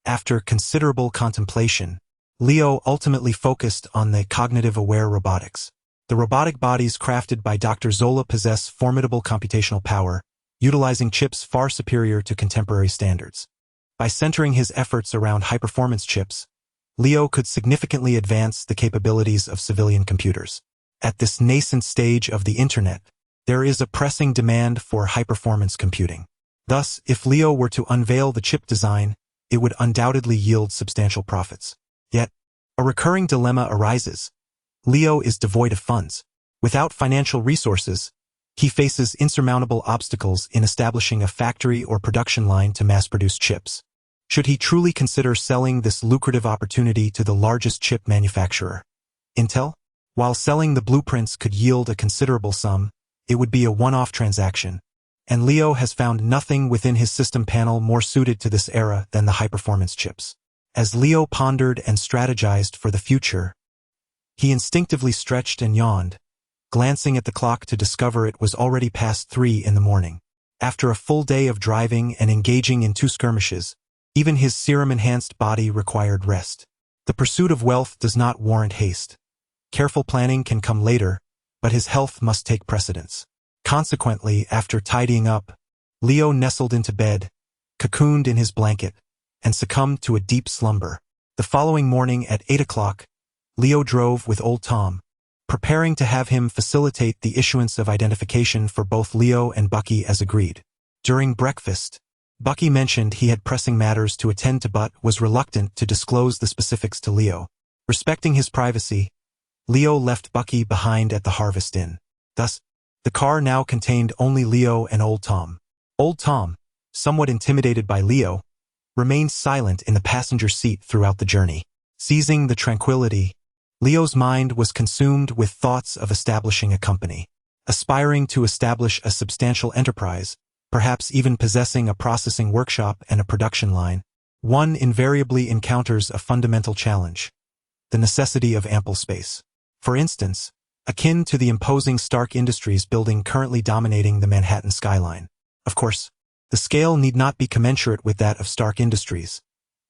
After considerable contemplation, Leo ultimately focused on the cognitive-aware robotics. The robotic bodies crafted by Dr. Zola possess formidable computational power, utilizing chips far superior to contemporary standards. By centering his efforts around high-performance chips, Leo could significantly advance the capabilities of civilian computers. At this nascent stage of the Internet, there is a pressing demand for high-performance computing. Thus, if Leo were to unveil the chip design, it would undoubtedly yield substantial profits. Yet, a recurring dilemma arises. Leo is devoid of funds. Without financial resources, he faces insurmountable obstacles in establishing a factory or production line to mass-produce chips. Should he truly consider selling this lucrative opportunity to the largest chip manufacturer, Intel? While selling the blueprints could yield a considerable sum, it would be a one-off transaction, and Leo has found nothing within his system panel more suited to this era than the high-performance chips. As Leo pondered and strategized for the future, he instinctively stretched and yawned, glancing at the clock to discover it was already past 3 in the morning. After a full day of driving and engaging in 2 skirmishes, even his serum-enhanced body required rest. The pursuit of wealth does not warrant haste. Careful planning can come later, but his health must take precedence. Consequently, after tidying up, Leo nestled into bed, cocooned in his blanket, and succumbed to a deep slumber. The following morning at 8 o'clock, Leo drove with old Tom, preparing to have him facilitate the issuance of identification for both Leo and Bucky as agreed. During breakfast, Bucky mentioned he had pressing matters to attend to but was reluctant to disclose the specifics to Leo. Respecting his privacy, Leo left Bucky behind at the Harvest Inn. Thus, the car now contained only Leo and old Tom. Old Tom, somewhat intimidated by Leo, remained silent in the passenger seat throughout the journey. Seizing the tranquility, Leo's mind was consumed with thoughts of establishing a company. Aspiring to establish a substantial enterprise, perhaps even possessing a processing workshop and a production line, one invariably encounters a fundamental challenge: the necessity of ample space. For instance, akin to the imposing Stark Industries building currently dominating the Manhattan skyline. Of course, the scale need not be commensurate with that of Stark Industries.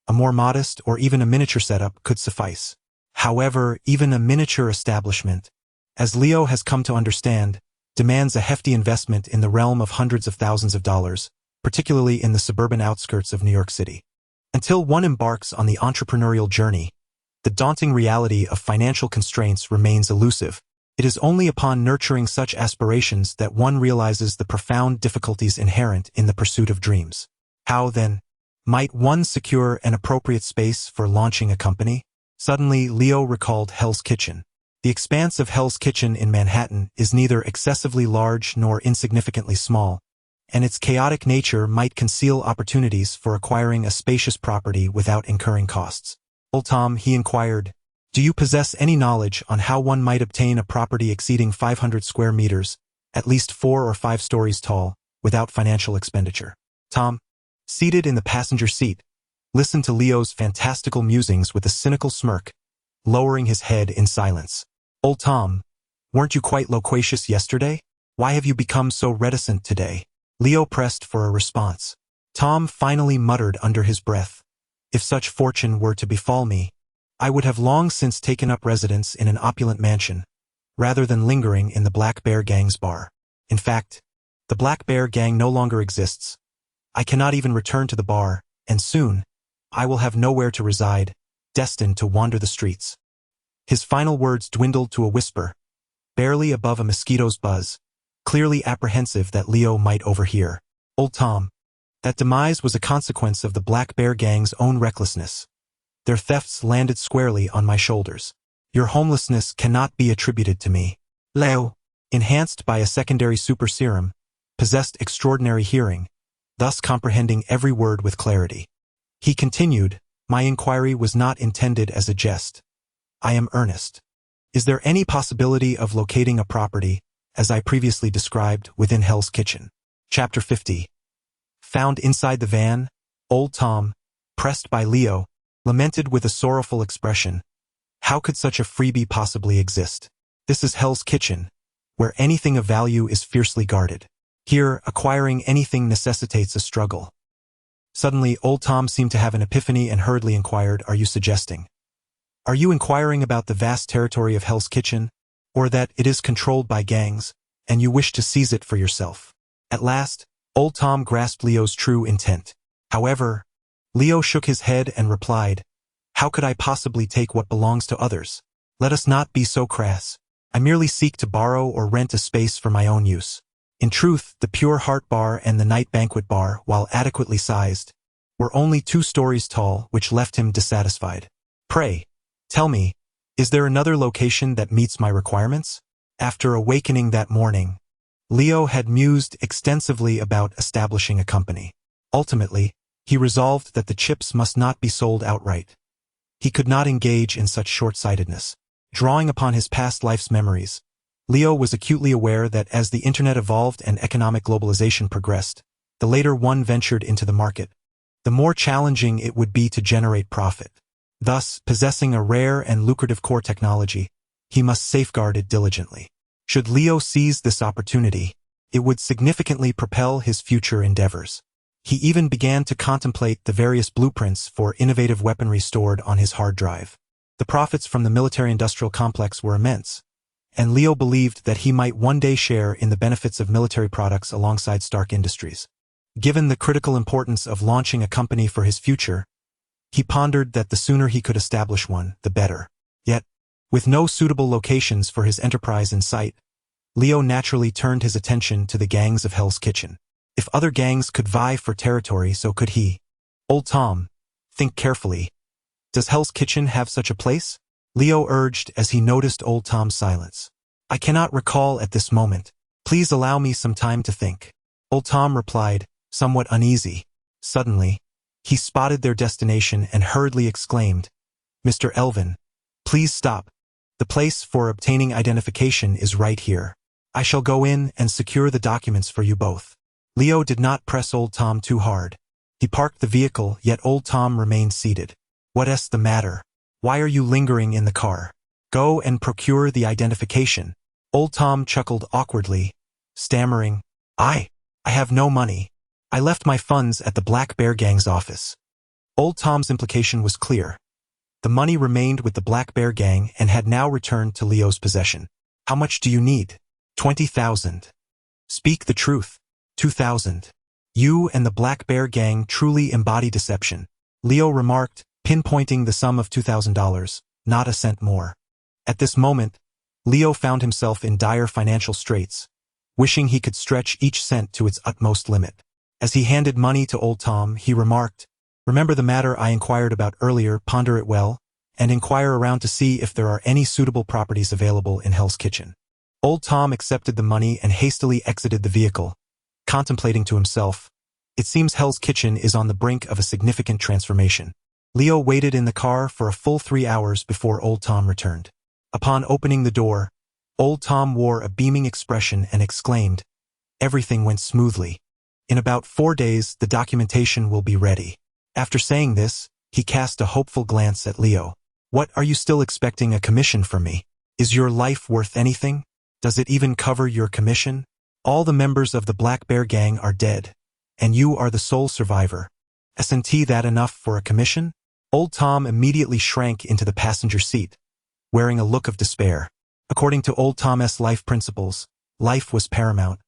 A more modest or even a miniature setup could suffice. However, even a miniature establishment, as Leo has come to understand, demands a hefty investment in the realm of hundreds of thousands of dollars, particularly in the suburban outskirts of New York City. Until one embarks on the entrepreneurial journey, the daunting reality of financial constraints remains elusive. It is only upon nurturing such aspirations that one realizes the profound difficulties inherent in the pursuit of dreams. How, then, might one secure an appropriate space for launching a company? Suddenly, Leo recalled Hell's Kitchen. The expanse of Hell's Kitchen in Manhattan is neither excessively large nor insignificantly small, and its chaotic nature might conceal opportunities for acquiring a spacious property without incurring costs. Old Tom, he inquired, do you possess any knowledge on how one might obtain a property exceeding 500 square meters, at least 4 or 5 stories tall, without financial expenditure? Tom, seated in the passenger seat, listened to Leo's fantastical musings with a cynical smirk, lowering his head in silence. Old Tom, weren't you quite loquacious yesterday? Why have you become so reticent today? Leo pressed for a response. Tom finally muttered under his breath, if such fortune were to befall me, I would have long since taken up residence in an opulent mansion, rather than lingering in the Black Bear Gang's bar. In fact, the Black Bear Gang no longer exists. I cannot even return to the bar, and soon, I will have nowhere to reside, destined to wander the streets. His final words dwindled to a whisper, barely above a mosquito's buzz, clearly apprehensive that Leo might overhear. Old Tom. That demise was a consequence of the Black Bear Gang's own recklessness. Their thefts landed squarely on my shoulders. Your homelessness cannot be attributed to me. Leo, enhanced by a secondary super serum, possessed extraordinary hearing, thus comprehending every word with clarity. He continued, my inquiry was not intended as a jest. I am earnest. Is there any possibility of locating a property, as I previously described, within Hell's Kitchen? Chapter 50. Found inside the van, Old Tom, pressed by Leo, lamented with a sorrowful expression. How could such a freebie possibly exist? This is Hell's Kitchen, where anything of value is fiercely guarded. Here, acquiring anything necessitates a struggle. Suddenly, Old Tom seemed to have an epiphany and hurriedly inquired, are you suggesting? Are you inquiring about the vast territory of Hell's Kitchen, or that it is controlled by gangs, and you wish to seize it for yourself? At last, Old Tom grasped Leo's true intent. However, Leo shook his head and replied, how could I possibly take what belongs to others? Let us not be so crass. I merely seek to borrow or rent a space for my own use. In truth, the Pure Heart Bar and the Night Banquet Bar, while adequately sized, were only 2 stories tall, which left him dissatisfied. Pray, tell me, is there another location that meets my requirements? After awakening that morning, Leo had mused extensively about establishing a company. Ultimately, he resolved that the chips must not be sold outright. He could not engage in such short-sightedness. Drawing upon his past life's memories, Leo was acutely aware that as the internet evolved and economic globalization progressed, the later one ventured into the market, the more challenging it would be to generate profit. Thus, possessing a rare and lucrative core technology, he must safeguard it diligently. Should Leo seize this opportunity, it would significantly propel his future endeavors. He even began to contemplate the various blueprints for innovative weaponry stored on his hard drive. The profits from the military-industrial complex were immense, and Leo believed that he might one day share in the benefits of military products alongside Stark Industries. Given the critical importance of launching a company for his future, he pondered that the sooner he could establish one, the better. Yet, with no suitable locations for his enterprise in sight, Leo naturally turned his attention to the gangs of Hell's Kitchen. If other gangs could vie for territory, so could he. Old Tom, think carefully. Does Hell's Kitchen have such a place? Leo urged as he noticed Old Tom's silence. I cannot recall at this moment. Please allow me some time to think. Old Tom replied, somewhat uneasy. Suddenly, he spotted their destination and hurriedly exclaimed, Mr. Elvin, please stop. The place for obtaining identification is right here. I shall go in and secure the documents for you both. Leo did not press Old Tom too hard. He parked the vehicle, yet Old Tom remained seated. What's the matter? Why are you lingering in the car? Go and procure the identification. Old Tom chuckled awkwardly, stammering, I have no money. I left my funds at the Black Bear Gang's office. Old Tom's implication was clear. The money remained with the Black Bear Gang and had now returned to Leo's possession. How much do you need? 20,000. Speak the truth. 2,000. You and the Black Bear Gang truly embody deception, Leo remarked, pinpointing the sum of $2,000, not a cent more. At this moment, Leo found himself in dire financial straits, wishing he could stretch each cent to its utmost limit. As he handed money to Old Tom, he remarked, remember the matter I inquired about earlier, ponder it well, and inquire around to see if there are any suitable properties available in Hell's Kitchen. Old Tom accepted the money and hastily exited the vehicle, contemplating to himself, it seems Hell's Kitchen is on the brink of a significant transformation. Leo waited in the car for a full 3 hours before Old Tom returned. Upon opening the door, Old Tom wore a beaming expression and exclaimed, everything went smoothly. In about 4 days, the documentation will be ready. After saying this, he cast a hopeful glance at Leo. What, are you still expecting a commission from me? Is your life worth anything? Does it even cover your commission? All the members of the Black Bear Gang are dead, and you are the sole survivor. Isn't that enough for a commission? Old Tom immediately shrank into the passenger seat, wearing a look of despair. According to old Tom's life principles, life was paramount,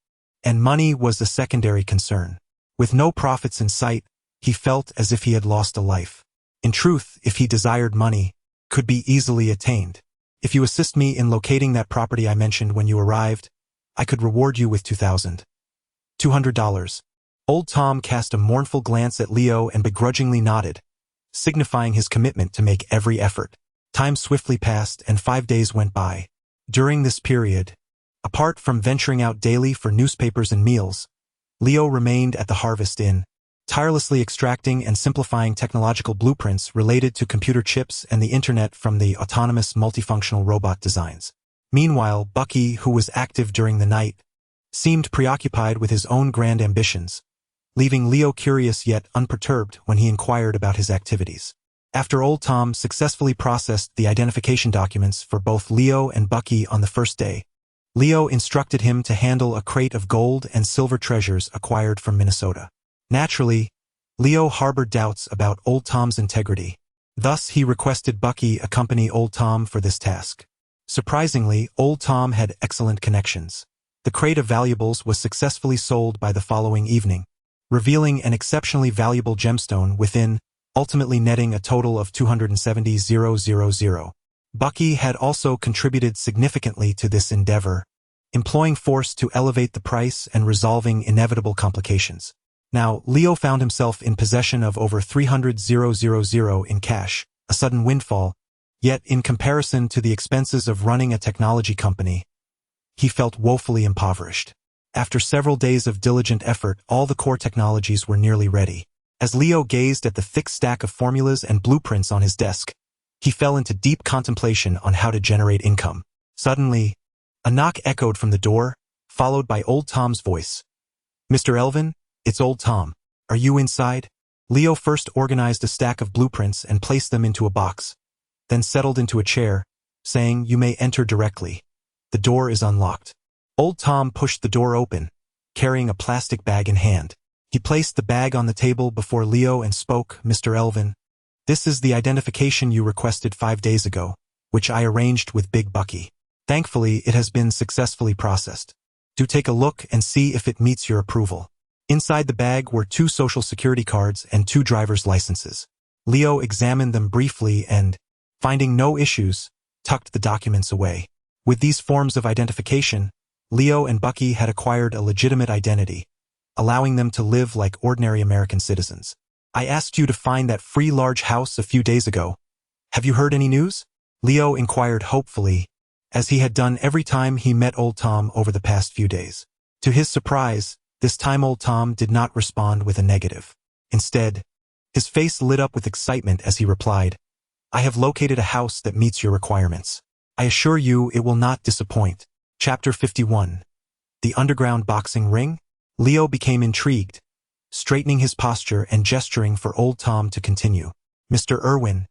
and money was a secondary concern. With no profits in sight, he felt as if he had lost a life. In truth, if he desired money, could be easily attained. If you assist me in locating that property I mentioned when you arrived, I could reward you with $2,200. Old Tom cast a mournful glance at Leo and begrudgingly nodded, signifying his commitment to make every effort. Time swiftly passed and 5 days went by. During this period, apart from venturing out daily for newspapers and meals, Leo remained at the Harvest Inn, tirelessly extracting and simplifying technological blueprints related to computer chips and the internet from the autonomous multifunctional robot designs. Meanwhile, Bucky, who was active during the night, seemed preoccupied with his own grand ambitions, leaving Leo curious yet unperturbed when he inquired about his activities. After old Tom successfully processed the identification documents for both Leo and Bucky on the first day, Leo instructed him to handle a crate of gold and silver treasures acquired from Minnesota. Naturally, Leo harbored doubts about old Tom's integrity. Thus, he requested Bucky accompany old Tom for this task. Surprisingly, old Tom had excellent connections. The crate of valuables was successfully sold by the following evening, revealing an exceptionally valuable gemstone within, ultimately netting a total of $270,000. Bucky had also contributed significantly to this endeavor, employing force to elevate the price and resolving inevitable complications. Now, Leo found himself in possession of over $300,000 in cash, a sudden windfall, yet in comparison to the expenses of running a technology company, he felt woefully impoverished. After several days of diligent effort, all the core technologies were nearly ready. As Leo gazed at the thick stack of formulas and blueprints on his desk, he fell into deep contemplation on how to generate income. Suddenly, a knock echoed from the door, followed by old Tom's voice. "Mr. Elvin, it's old Tom. Are you inside?" Leo first organized a stack of blueprints and placed them into a box, then settled into a chair, saying, "You may enter directly. The door is unlocked." Old Tom pushed the door open, carrying a plastic bag in hand. He placed the bag on the table before Leo and spoke, "Mr. Elvin, this is the identification you requested 5 days ago, which I arranged with Big Bucky. Thankfully, it has been successfully processed. Do take a look and see if it meets your approval." Inside the bag were 2 social security cards and 2 driver's licenses. Leo examined them briefly and, finding no issues, tucked the documents away. With these forms of identification, Leo and Bucky had acquired a legitimate identity, allowing them to live like ordinary American citizens. "I asked you to find that free large house a few days ago. Have you heard any news?" Leo inquired hopefully, as he had done every time he met old Tom over the past few days. To his surprise, this time old Tom did not respond with a negative. Instead, his face lit up with excitement as he replied, "I have located a house that meets your requirements. I assure you it will not disappoint." Chapter 51. The Underground Boxing Ring? Leo became intrigued, straightening his posture and gesturing for old Tom to continue. "Mr. Irwin,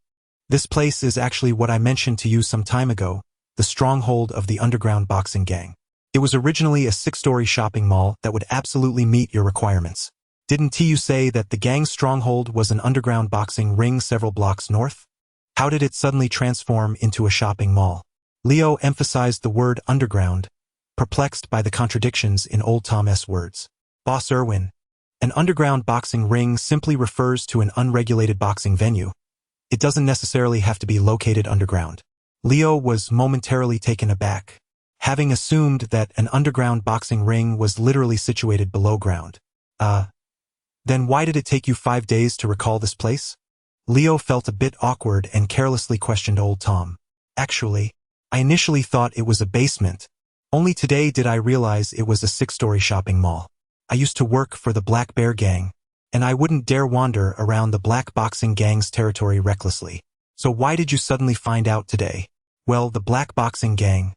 this place is actually what I mentioned to you some time ago, the stronghold of the underground boxing gang. It was originally a 6-story shopping mall that would absolutely meet your requirements. Didn't you say that the gang's stronghold was an underground boxing ring several blocks north? How did it suddenly transform into a shopping mall?" Leo emphasized the word underground, perplexed by the contradictions in old Tom's words. "Boss Irwin, an underground boxing ring simply refers to an unregulated boxing venue. It doesn't necessarily have to be located underground." Leo was momentarily taken aback, having assumed that an underground boxing ring was literally situated below ground. Then why did it take you 5 days to recall this place?" Leo felt a bit awkward and carelessly questioned old Tom. "Actually, I initially thought it was a basement. Only today did I realize it was a 6-story shopping mall. I used to work for the Black Bear Gang, and I wouldn't dare wander around the Black Boxing Gang's territory recklessly. So why did you suddenly find out today?" "Well, the Black Boxing Gang,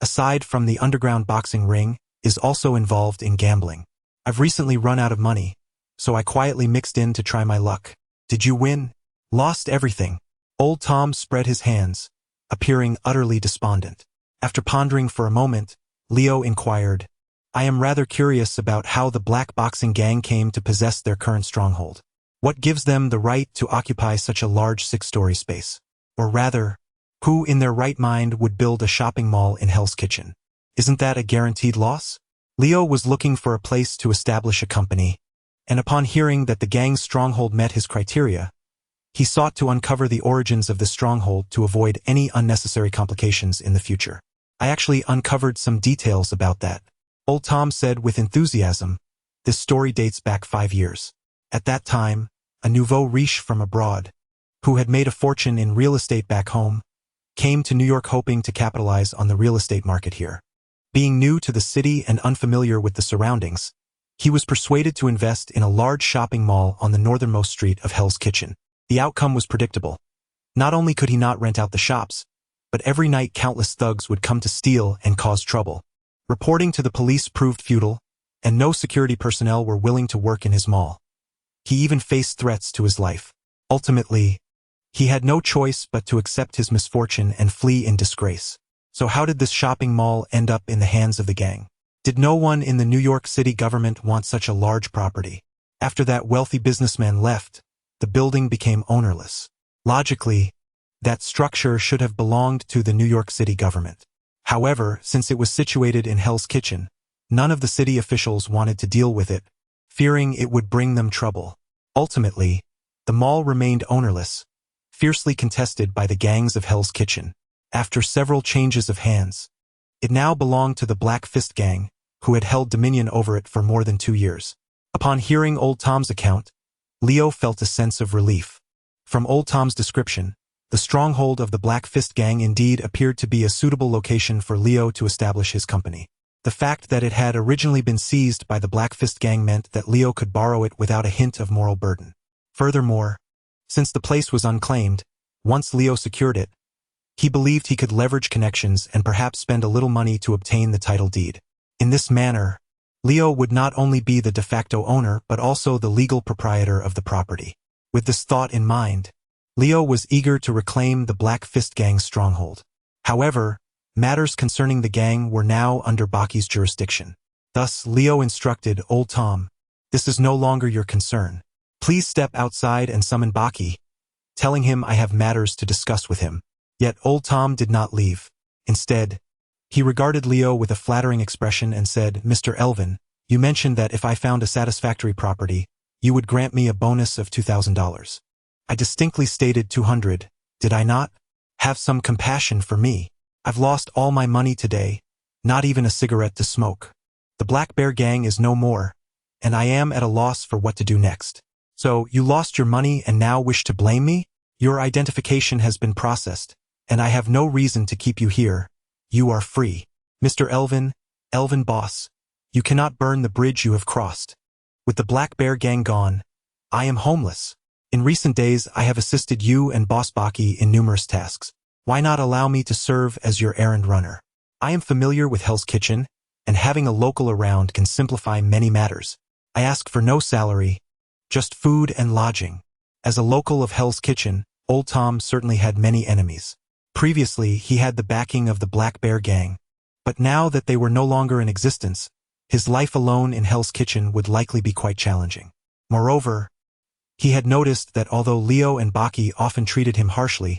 aside from the underground boxing ring, is also involved in gambling. I've recently run out of money, so I quietly mixed in to try my luck." "Did you win?" "Lost everything." Old Tom spread his hands, appearing utterly despondent. After pondering for a moment, Leo inquired, "I am rather curious about how the Black Boxing Gang came to possess their current stronghold. What gives them the right to occupy such a large 6-story space? Or rather, Who in their right mind would build a shopping mall in Hell's Kitchen? Isn't that a guaranteed loss? Leo was looking for a place to establish a company, and upon hearing that the gang's stronghold met his criteria, he sought to uncover the origins of this stronghold to avoid any unnecessary complications in the future. I actually uncovered some details about that. Old Tom said with enthusiasm. This story dates back 5 years. At that time, a nouveau riche from abroad, who had made a fortune in real estate back home, came to New York hoping to capitalize on the real estate market here. Being new to the city and unfamiliar with the surroundings, he was persuaded to invest in a large shopping mall on the northernmost street of Hell's Kitchen. The outcome was predictable. Not only could he not rent out the shops, but every night countless thugs would come to steal and cause trouble. Reporting to the police proved futile, and no security personnel were willing to work in his mall. He even faced threats to his life. Ultimately, he had no choice but to accept his misfortune and flee in disgrace. So how did this shopping mall end up in the hands of the gang? Did no one in the New York City government want such a large property? After that wealthy businessman left, the building became ownerless. Logically, that structure should have belonged to the New York City government. However, since it was situated in Hell's Kitchen, none of the city officials wanted to deal with it, fearing it would bring them trouble. Ultimately, the mall remained ownerless, fiercely contested by the gangs of Hell's Kitchen. After several changes of hands, it now belonged to the Black Fist gang, who had held dominion over it for more than 2 years. Upon hearing Old Tom's account, Leo felt a sense of relief. From Old Tom's description, the stronghold of the Black Fist gang indeed appeared to be a suitable location for Leo to establish his company. The fact that it had originally been seized by the Black Fist gang meant that Leo could borrow it without a hint of moral burden. Furthermore, since the place was unclaimed, once Leo secured it, he believed he could leverage connections and perhaps spend a little money to obtain the title deed. In this manner, Leo would not only be the de facto owner but also the legal proprietor of the property. With this thought in mind, Leo was eager to reclaim the Black Fist gang's stronghold. However, matters concerning the gang were now under Baki's jurisdiction. Thus, Leo instructed Old Tom, "This is no longer your concern. Please step outside and summon Baki," telling him I have matters to discuss with him. Yet Old Tom did not leave. Instead, he regarded Leo with a flattering expression and said, "Mr. Elvin, you mentioned that if I found a satisfactory property, you would grant me a bonus of $2,000. I distinctly stated 200, did I not? Have some compassion for me. I've lost all my money today, not even a cigarette to smoke. The Black Bear gang is no more, and I am at a loss for what to do next." "So, you lost your money and now wish to blame me? Your identification has been processed, and I have no reason to keep you here. You are free. Mr. Elvin, Elvin boss, you cannot burn the bridge you have crossed. With the Black Bear gang gone, I am homeless. In recent days I have assisted you and Boss Baki in numerous tasks. Why not allow me to serve as your errand runner? I am familiar with Hell's Kitchen, and having a local around can simplify many matters. I ask for no salary, just food and lodging." As a local of Hell's Kitchen, Old Tom certainly had many enemies. Previously, he had the backing of the Black Bear gang, but now that they were no longer in existence, his life alone in Hell's Kitchen would likely be quite challenging. Moreover, he had noticed that although Leo and Baki often treated him harshly,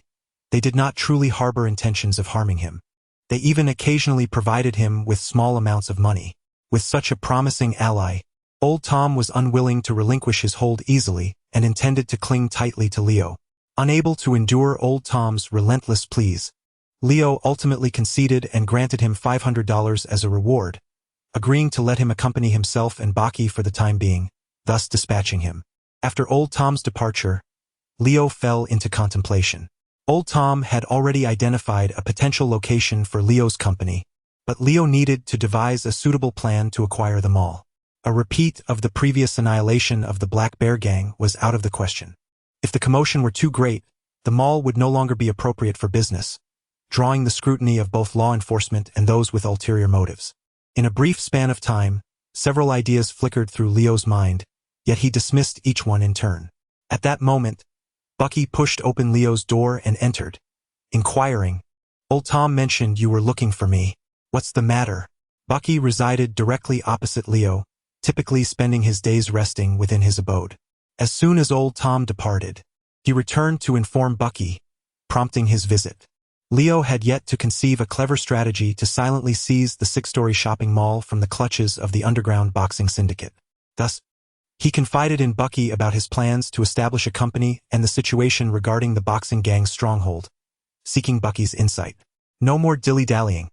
they did not truly harbor intentions of harming him. They even occasionally provided him with small amounts of money. With such a promising ally, Old Tom was unwilling to relinquish his hold easily and intended to cling tightly to Leo. Unable to endure Old Tom's relentless pleas, Leo ultimately conceded and granted him $500 as a reward, agreeing to let him accompany himself and Baki for the time being, thus dispatching him. After Old Tom's departure, Leo fell into contemplation. Old Tom had already identified a potential location for Leo's company, but Leo needed to devise a suitable plan to acquire them all. A repeat of the previous annihilation of the Black Bear gang was out of the question. If the commotion were too great, the mall would no longer be appropriate for business, drawing the scrutiny of both law enforcement and those with ulterior motives. In a brief span of time, several ideas flickered through Leo's mind, yet he dismissed each one in turn. At that moment, Bucky pushed open Leo's door and entered, inquiring, "Old Tom mentioned you were looking for me. What's the matter?" Bucky resided directly opposite Leo, typically spending his days resting within his abode. As soon as Old Tom departed, he returned to inform Bucky, prompting his visit. Leo had yet to conceive a clever strategy to silently seize the six-story shopping mall from the clutches of the underground boxing syndicate. Thus, he confided in Bucky about his plans to establish a company and the situation regarding the boxing gang's stronghold, seeking Bucky's insight. "No more dilly-dallying.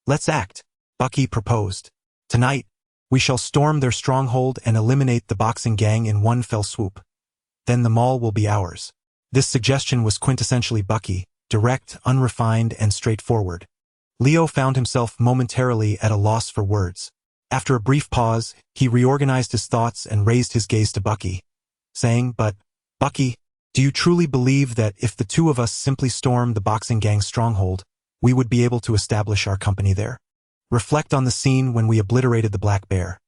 Let's act," Bucky proposed. "Tonight, we shall storm their stronghold and eliminate the boxing gang in one fell swoop. Then the mall will be ours." This suggestion was quintessentially Bucky, direct, unrefined, and straightforward. Leo found himself momentarily at a loss for words. After a brief pause, he reorganized his thoughts and raised his gaze to Bucky, saying, "But, Bucky, do you truly believe that if the two of us simply stormed the boxing gang's stronghold, we would be able to establish our company there? Reflect on the scene when we obliterated the Black Bear.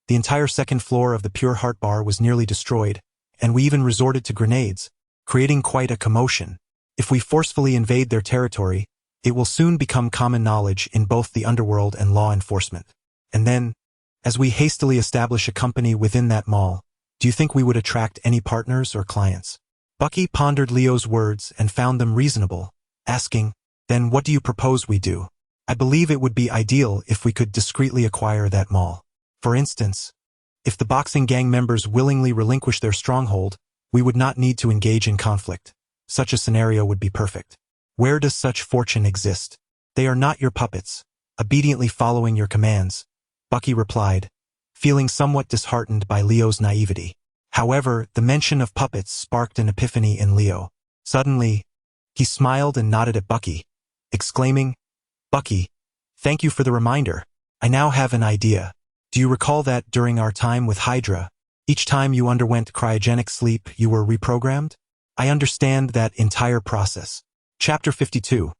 The entire second floor of the Pure Heart Bar was nearly destroyed, and we even resorted to grenades, creating quite a commotion. If we forcefully invade their territory, it will soon become common knowledge in both the underworld and law enforcement. And then, as we hastily establish a company within that mall, do you think we would attract any partners or clients?" Bucky pondered Leo's words and found them reasonable, asking, "Then what do you propose we do?" "I believe it would be ideal if we could discreetly acquire that mall. For instance, if the boxing gang members willingly relinquish their stronghold, we would not need to engage in conflict. Such a scenario would be perfect. Where does such fortune exist?" "They are not your puppets, obediently following your commands," Bucky replied, feeling somewhat disheartened by Leo's naivety. However, the mention of puppets sparked an epiphany in Leo. Suddenly, he smiled and nodded at Bucky, exclaiming, "Bucky, thank you for the reminder. I now have an idea. Do you recall that during our time with Hydra, each time you underwent cryogenic sleep, you were reprogrammed? I understand that entire process." Chapter 52.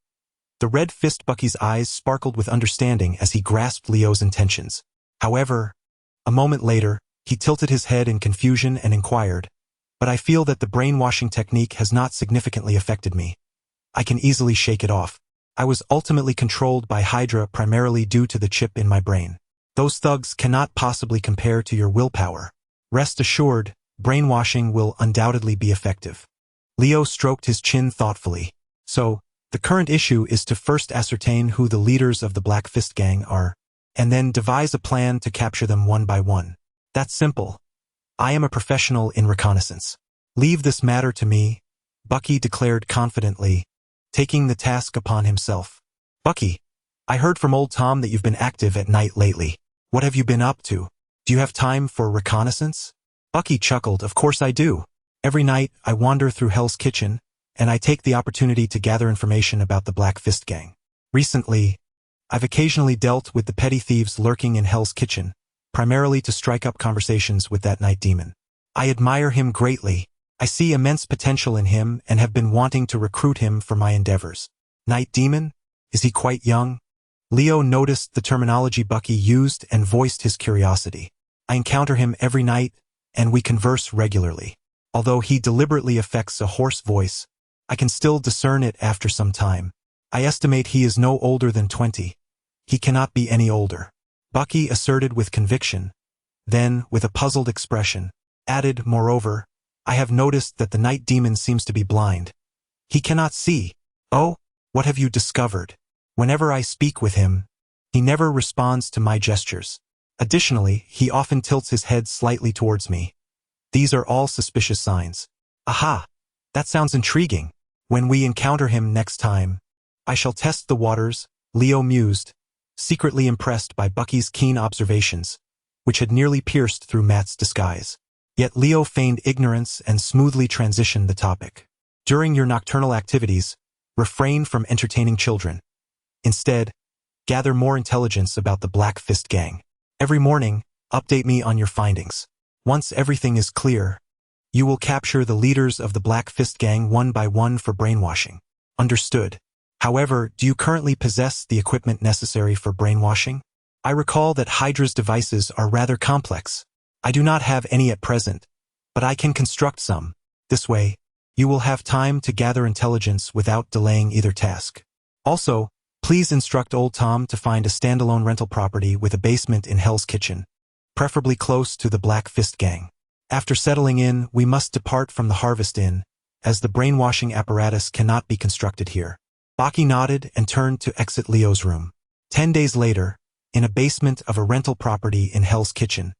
The red fist Bucky's eyes sparkled with understanding as he grasped Leo's intentions. However, a moment later, he tilted his head in confusion and inquired, "But I feel that the brainwashing technique has not significantly affected me. I can easily shake it off. I was ultimately controlled by Hydra primarily due to the chip in my brain. Those thugs cannot possibly compare to your willpower. Rest assured, brainwashing will undoubtedly be effective." Leo stroked his chin thoughtfully. "So, the current issue is to first ascertain who the leaders of the Black Fist Gang are, and then devise a plan to capture them one by one. That's simple. I am a professional in reconnaissance. Leave this matter to me," Bucky declared confidently, taking the task upon himself. "Bucky, I heard from old Tom that you've been active at night lately. What have you been up to? Do you have time for reconnaissance?" Bucky chuckled. "Of course I do. Every night, I wander through Hell's Kitchen, and I take the opportunity to gather information about the Black Fist Gang. Recently, I've occasionally dealt with the petty thieves lurking in Hell's Kitchen, primarily to strike up conversations with that night demon. I admire him greatly. I see immense potential in him and have been wanting to recruit him for my endeavors." "Night demon? Is he quite young?" Leo noticed the terminology Bucky used and voiced his curiosity. "I encounter him every night, and we converse regularly. Although he deliberately affects a hoarse voice, I can still discern it after some time. I estimate he is no older than 20. He cannot be any older," Bucky asserted with conviction. Then, with a puzzled expression, added, "Moreover, I have noticed that the night demon seems to be blind. He cannot see." "Oh, what have you discovered?" "Whenever I speak with him, he never responds to my gestures. Additionally, he often tilts his head slightly towards me. These are all suspicious signs." "Aha! That sounds intriguing. When we encounter him next time, I shall test the waters," Leo mused, secretly impressed by Bucky's keen observations, which had nearly pierced through Matt's disguise. Yet Leo feigned ignorance and smoothly transitioned the topic. "During your nocturnal activities, refrain from entertaining children. Instead, gather more intelligence about the Black Fist Gang. Every morning, update me on your findings. Once everything is clear, you will capture the leaders of the Black Fist Gang one by one for brainwashing." "Understood. However, do you currently possess the equipment necessary for brainwashing? I recall that Hydra's devices are rather complex." "I do not have any at present, but I can construct some. This way, you will have time to gather intelligence without delaying either task. Also, please instruct old Tom to find a standalone rental property with a basement in Hell's Kitchen, preferably close to the Black Fist Gang. After settling in, we must depart from the Harvest Inn, as the brainwashing apparatus cannot be constructed here." Baki nodded and turned to exit Leo's room. 10 days later, in a basement of a rental property in Hell's Kitchen,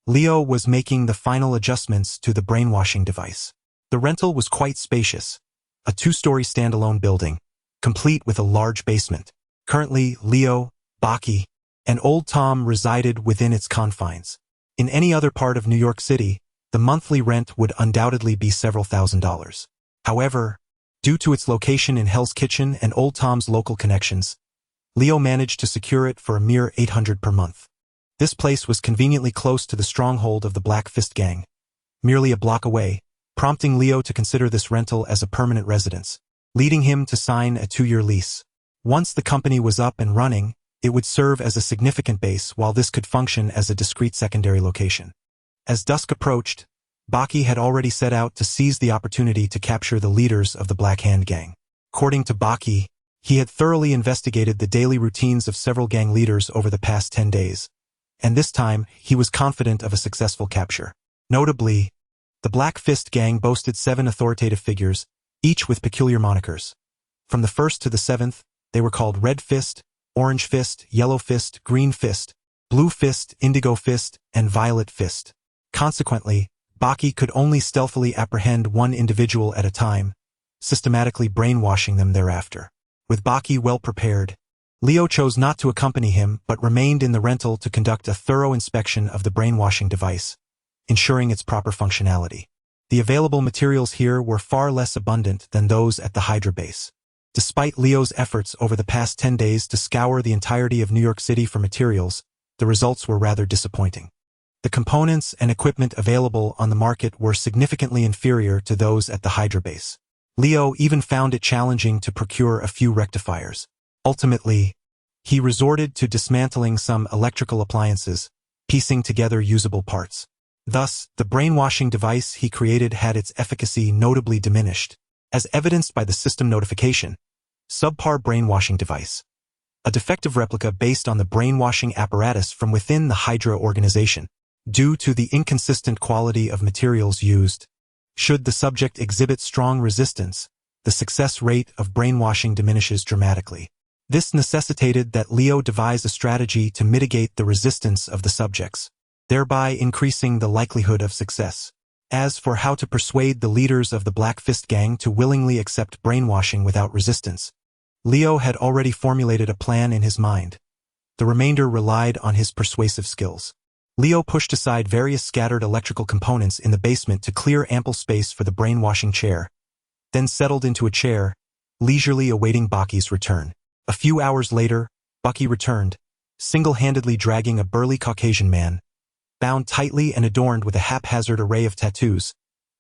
Leo was making the final adjustments to the brainwashing device. The rental was quite spacious, a 2-story standalone building, complete with a large basement. Currently, Leo, Baki, and Old Tom resided within its confines. In any other part of New York City, the monthly rent would undoubtedly be several $1,000s. However, due to its location in Hell's Kitchen and Old Tom's local connections, Leo managed to secure it for a mere $800 per month. This place was conveniently close to the stronghold of the Black Fist Gang, merely a block away, prompting Leo to consider this rental as a permanent residence, leading him to sign a 2-year lease. Once the company was up and running, it would serve as a significant base while this could function as a discrete secondary location. As dusk approached, Baki had already set out to seize the opportunity to capture the leaders of the Black Hand Gang. According to Baki, he had thoroughly investigated the daily routines of several gang leaders over the past 10 days, and this time he was confident of a successful capture. Notably, the Black Fist Gang boasted 7 authoritative figures, each with peculiar monikers. From the 1st to the 7th, they were called Red Fist, Orange Fist, Yellow Fist, Green Fist, Blue Fist, Indigo Fist, and Violet Fist. Consequently, Baki could only stealthily apprehend one individual at a time, systematically brainwashing them thereafter. With Baki well prepared, Leo chose not to accompany him but remained in the rental to conduct a thorough inspection of the brainwashing device, ensuring its proper functionality. The available materials here were far less abundant than those at the Hydra base. Despite Leo's efforts over the past 10 days to scour the entirety of New York City for materials, the results were rather disappointing. The components and equipment available on the market were significantly inferior to those at the Hydra base. Leo even found it challenging to procure a few rectifiers. Ultimately, he resorted to dismantling some electrical appliances, piecing together usable parts. Thus, the brainwashing device he created had its efficacy notably diminished, as evidenced by the system notification, subpar brainwashing device, a defective replica based on the brainwashing apparatus from within the Hydra organization. Due to the inconsistent quality of materials used, should the subject exhibit strong resistance, the success rate of brainwashing diminishes dramatically. This necessitated that Leo devise a strategy to mitigate the resistance of the subjects, thereby increasing the likelihood of success. As for how to persuade the leaders of the Black Fist Gang to willingly accept brainwashing without resistance, Leo had already formulated a plan in his mind. The remainder relied on his persuasive skills. Leo pushed aside various scattered electrical components in the basement to clear ample space for the brainwashing chair, then settled into a chair, leisurely awaiting Baki's return. A few hours later, Baki returned, single-handedly dragging a burly Caucasian man, bound tightly and adorned with a haphazard array of tattoos,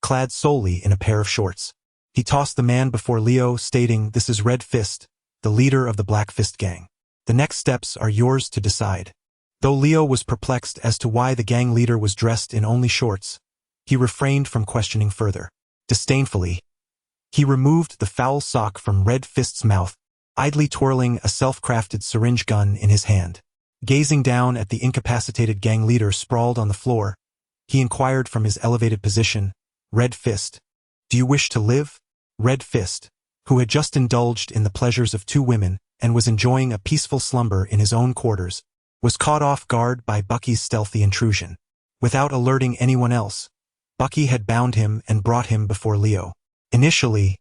clad solely in a pair of shorts. He tossed the man before Leo, stating, "This is Red Fist, the leader of the Black Fist Gang. The next steps are yours to decide." Though Leo was perplexed as to why the gang leader was dressed in only shorts, he refrained from questioning further. Disdainfully, he removed the foul sock from Red Fist's mouth, idly twirling a self-crafted syringe gun in his hand. Gazing down at the incapacitated gang leader sprawled on the floor, he inquired from his elevated position, "Red Fist, do you wish to live?" Red Fist, who had just indulged in the pleasures of 2 women and was enjoying a peaceful slumber in his own quarters, was caught off guard by Bucky's stealthy intrusion. Without alerting anyone else, Bucky had bound him and brought him before Leo. Initially,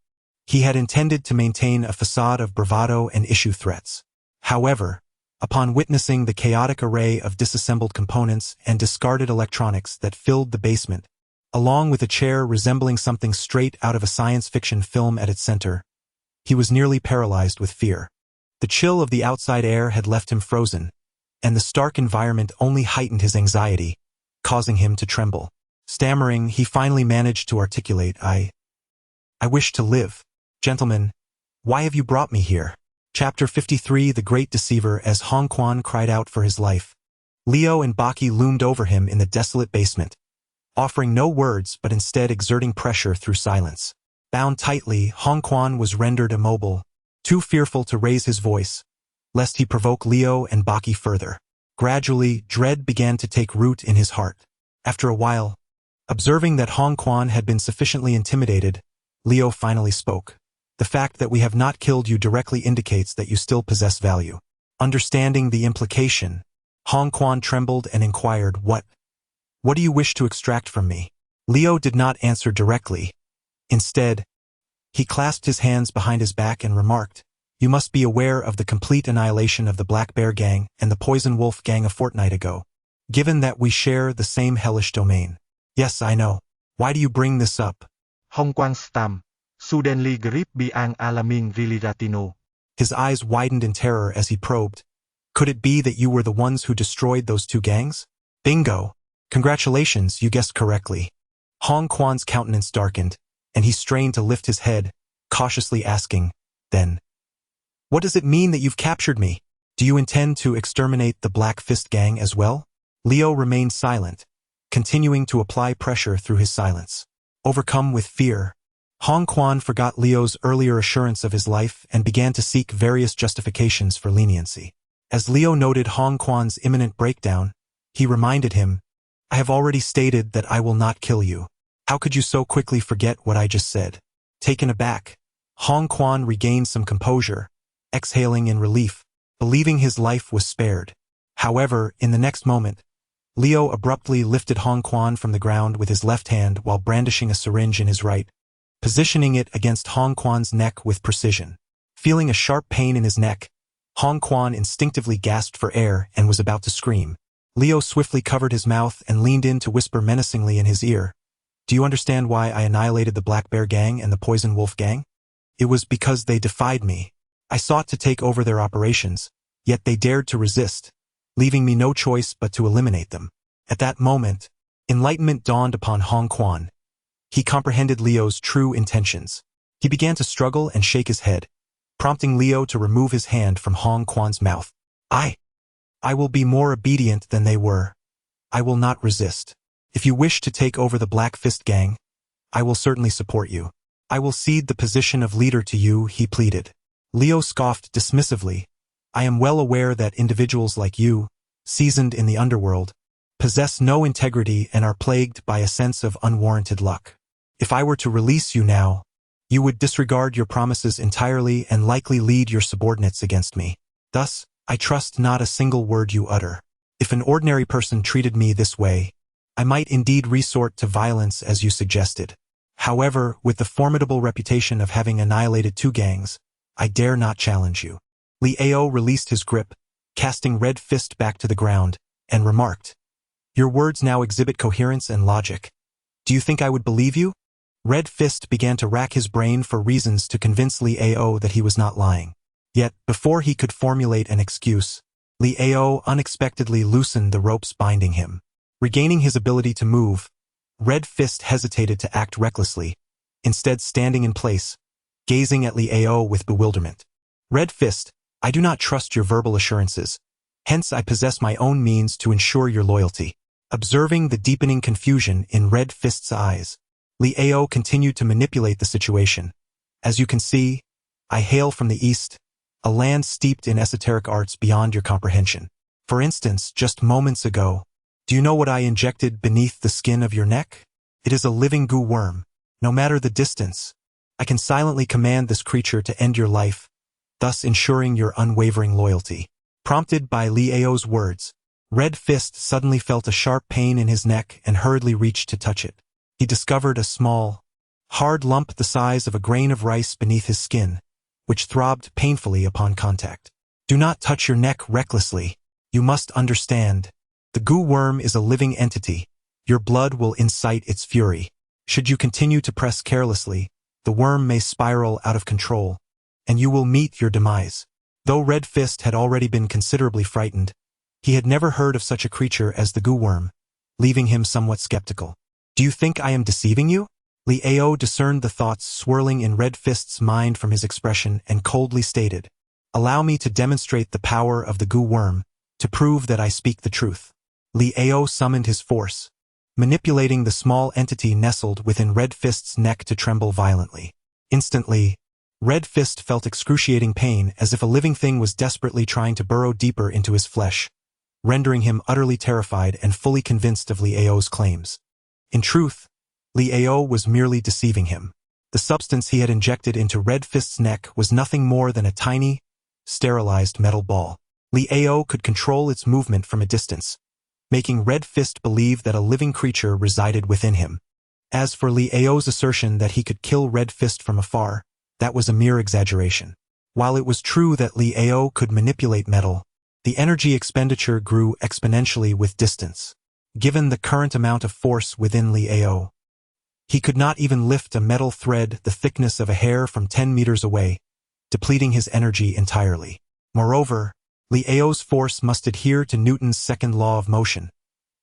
he had intended to maintain a facade of bravado and issue threats. However, upon witnessing the chaotic array of disassembled components and discarded electronics that filled the basement, along with a chair resembling something straight out of a science fiction film at its center, he was nearly paralyzed with fear. The chill of the outside air had left him frozen, and the stark environment only heightened his anxiety, causing him to tremble. Stammering, he finally managed to articulate, I wish to live. Gentlemen, why have you brought me here?" Chapter 53, The Great Deceiver. As Hong Quan cried out for his life, Leo and Baki loomed over him in the desolate basement, offering no words but instead exerting pressure through silence. Bound tightly, Hong Quan was rendered immobile, too fearful to raise his voice, lest he provoke Leo and Baki further. Gradually, dread began to take root in his heart. After a while, observing that Hong Quan had been sufficiently intimidated, Leo finally spoke. The fact that we have not killed you directly indicates that you still possess value. Understanding the implication, Hong Quan trembled and inquired, What do you wish to extract from me? Leo did not answer directly. Instead, he clasped his hands behind his back and remarked, You must be aware of the complete annihilation of the Black Bear Gang and the Poison Wolf Gang a fortnight ago, given that we share the same hellish domain. Yes, I know. Why do you bring this up? Hong Quan stam. Suddenly grip biang alaming riliratino. His eyes widened in terror as he probed. Could it be that you were the ones who destroyed those two gangs? Bingo! Congratulations, you guessed correctly. Hong Quan's countenance darkened, and he strained to lift his head, cautiously asking, Then, what does it mean that you've captured me? Do you intend to exterminate the Black Fist Gang as well? Leo remained silent, continuing to apply pressure through his silence. Overcome with fear, Hong Quan forgot Leo's earlier assurance of his life and began to seek various justifications for leniency. As Leo noted Hong Quan's imminent breakdown, he reminded him, I have already stated that I will not kill you. How could you so quickly forget what I just said? Taken aback, Hong Quan regained some composure, exhaling in relief, believing his life was spared. However, in the next moment, Leo abruptly lifted Hong Quan from the ground with his left hand while brandishing a syringe in his right, positioning it against Hong Quan's neck with precision. Feeling a sharp pain in his neck, Hong Quan instinctively gasped for air and was about to scream. Leo swiftly covered his mouth and leaned in to whisper menacingly in his ear, Do you understand why I annihilated the Black Bear Gang and the Poison Wolf Gang? It was because they defied me. I sought to take over their operations, yet they dared to resist, leaving me no choice but to eliminate them. At that moment, enlightenment dawned upon Hong Quan. He comprehended Leo's true intentions. He began to struggle and shake his head, prompting Leo to remove his hand from Hong Quan's mouth. I will be more obedient than they were. I will not resist. If you wish to take over the Black Fist Gang, I will certainly support you. I will cede the position of leader to you, he pleaded. Leo scoffed dismissively. I am well aware that individuals like you, seasoned in the underworld, possess no integrity and are plagued by a sense of unwarranted luck. If I were to release you now, you would disregard your promises entirely and likely lead your subordinates against me. Thus, I trust not a single word you utter. If an ordinary person treated me this way, I might indeed resort to violence as you suggested. However, with the formidable reputation of having annihilated two gangs, I dare not challenge you. Leo released his grip, casting Red Fist back to the ground, and remarked, Your words now exhibit coherence and logic. Do you think I would believe you? Red Fist began to rack his brain for reasons to convince Leo that he was not lying. Yet, before he could formulate an excuse, Leo unexpectedly loosened the ropes binding him. Regaining his ability to move, Red Fist hesitated to act recklessly, instead standing in place, gazing at Leo with bewilderment. Red Fist, I do not trust your verbal assurances, hence I possess my own means to ensure your loyalty. Observing the deepening confusion in Red Fist's eyes, Leo continued to manipulate the situation. As you can see, I hail from the East, a land steeped in esoteric arts beyond your comprehension. For instance, just moments ago, do you know what I injected beneath the skin of your neck? It is a living goo worm. No matter the distance, I can silently command this creature to end your life, thus ensuring your unwavering loyalty. Prompted by Leo's words, Red Fist suddenly felt a sharp pain in his neck and hurriedly reached to touch it. He discovered a small, hard lump the size of a grain of rice beneath his skin, which throbbed painfully upon contact. Do not touch your neck recklessly. You must understand. The goo worm is a living entity. Your blood will incite its fury. Should you continue to press carelessly, the worm may spiral out of control, and you will meet your demise. Though Red Fist had already been considerably frightened, he had never heard of such a creature as the goo worm, leaving him somewhat skeptical. Do you think I am deceiving you? Leo discerned the thoughts swirling in Red Fist's mind from his expression and coldly stated, Allow me to demonstrate the power of the goo worm, to prove that I speak the truth. Leo summoned his force, manipulating the small entity nestled within Red Fist's neck to tremble violently. Instantly, Red Fist felt excruciating pain as if a living thing was desperately trying to burrow deeper into his flesh, rendering him utterly terrified and fully convinced of Leo's claims. In truth, Leo was merely deceiving him. The substance he had injected into Red Fist's neck was nothing more than a tiny, sterilized metal ball. Liao could control its movement from a distance, making Red Fist believe that a living creature resided within him. As for Liao's assertion that he could kill Red Fist from afar, that was a mere exaggeration. While it was true that Liao could manipulate metal, the energy expenditure grew exponentially with distance. Given the current amount of force within Liao, he could not even lift a metal thread the thickness of a hair from 10 meters away, depleting his energy entirely. Moreover, Liao's force must adhere to Newton's second law of motion,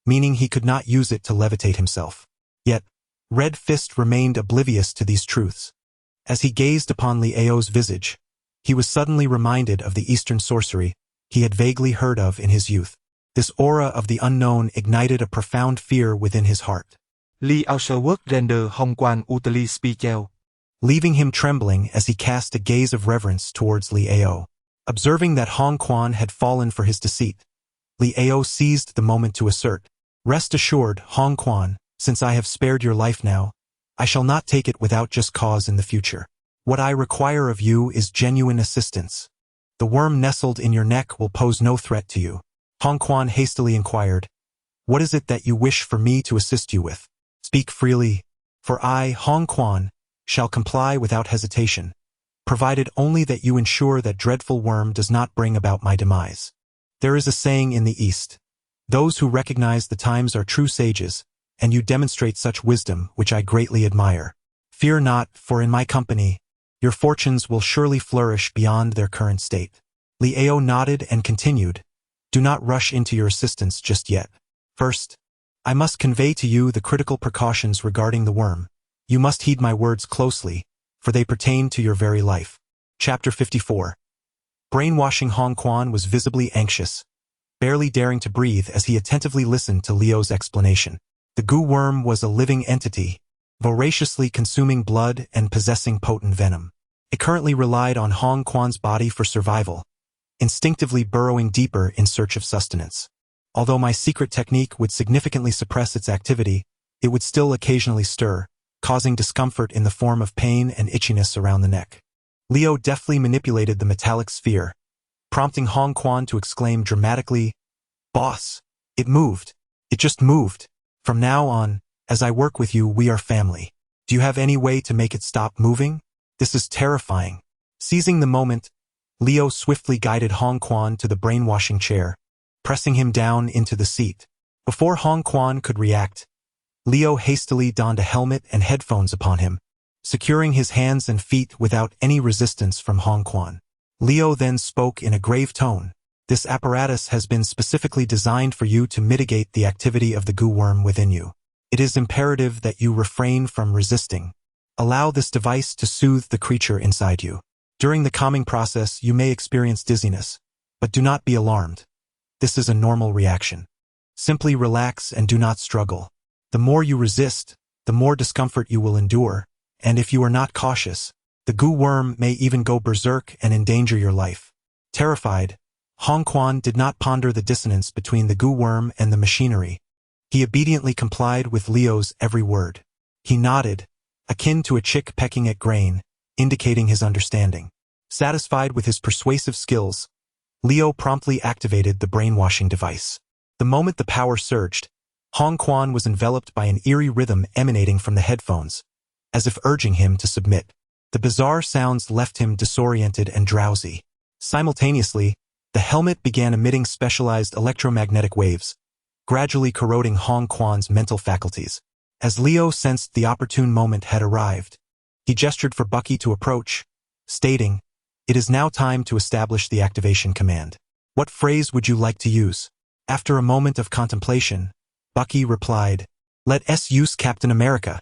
meaning he could not use it to levitate himself. Yet, Red Fist remained oblivious to these truths. As he gazed upon Liao's visage, he was suddenly reminded of the Eastern sorcery he had vaguely heard of in his youth. This aura of the unknown ignited a profound fear within his heart, Liao sơ quốc render hong quan utili spichel. leaving him trembling as he cast a gaze of reverence towards Liao. Observing that Hong Quan had fallen for his deceit, Liao seized the moment to assert, "Rest assured, Hong Quan, since I have spared your life now, I shall not take it without just cause in the future. What I require of you is genuine assistance. The worm nestled in your neck will pose no threat to you." Hong Quan hastily inquired, "What is it that you wish for me to assist you with? Speak freely, for I, Hong Quan, shall comply without hesitation, provided only that you ensure that dreadful worm does not bring about my demise. There is a saying in the East, those who recognize the times are true sages, and you demonstrate such wisdom, which I greatly admire. Fear not, for in my company, your fortunes will surely flourish beyond their current state." Liao nodded and continued, "Do not rush into your assistance just yet. First, I must convey to you the critical precautions regarding the worm. You must heed my words closely, for they pertain to your very life." Chapter 54. Brainwashing Hong Quan was visibly anxious, barely daring to breathe as he attentively listened to Liao's explanation. The goo worm was a living entity, voraciously consuming blood and possessing potent venom. It currently relied on Hong Quan's body for survival, instinctively burrowing deeper in search of sustenance. Although my secret technique would significantly suppress its activity, it would still occasionally stir, causing discomfort in the form of pain and itchiness around the neck. Liao deftly manipulated the metallic sphere, prompting Hong Quan to exclaim dramatically, "Boss, it moved. It just moved. From now on, as I work with you, we are family. Do you have any way to make it stop moving? This is terrifying." Seizing the moment, Liao swiftly guided Hong Quan to the brainwashing chair, pressing him down into the seat. Before Hong Quan could react, Liao hastily donned a helmet and headphones upon him, securing his hands and feet without any resistance from Hong Quan. Liao then spoke in a grave tone, "This apparatus has been specifically designed for you to mitigate the activity of the goo worm within you. It is imperative that you refrain from resisting. Allow this device to soothe the creature inside you. During the calming process, you may experience dizziness, but do not be alarmed. This is a normal reaction. Simply relax and do not struggle. The more you resist, the more discomfort you will endure, and if you are not cautious, the goo worm may even go berserk and endanger your life." Terrified, Hong Quan did not ponder the dissonance between the goo worm and the machinery. He obediently complied with Liao's every word. He nodded, akin to a chick pecking at grain, indicating his understanding. Satisfied with his persuasive skills, Liao promptly activated the brainwashing device. The moment the power surged, Hong Quan was enveloped by an eerie rhythm emanating from the headphones, as if urging him to submit. The bizarre sounds left him disoriented and drowsy. Simultaneously, the helmet began emitting specialized electromagnetic waves, gradually corroding Hong Quan's mental faculties. As Liao sensed the opportune moment had arrived, he gestured for Bucky to approach, stating, "It is now time to establish the activation command. What phrase would you like to use?" After a moment of contemplation, Bucky replied, "Let us use Captain America."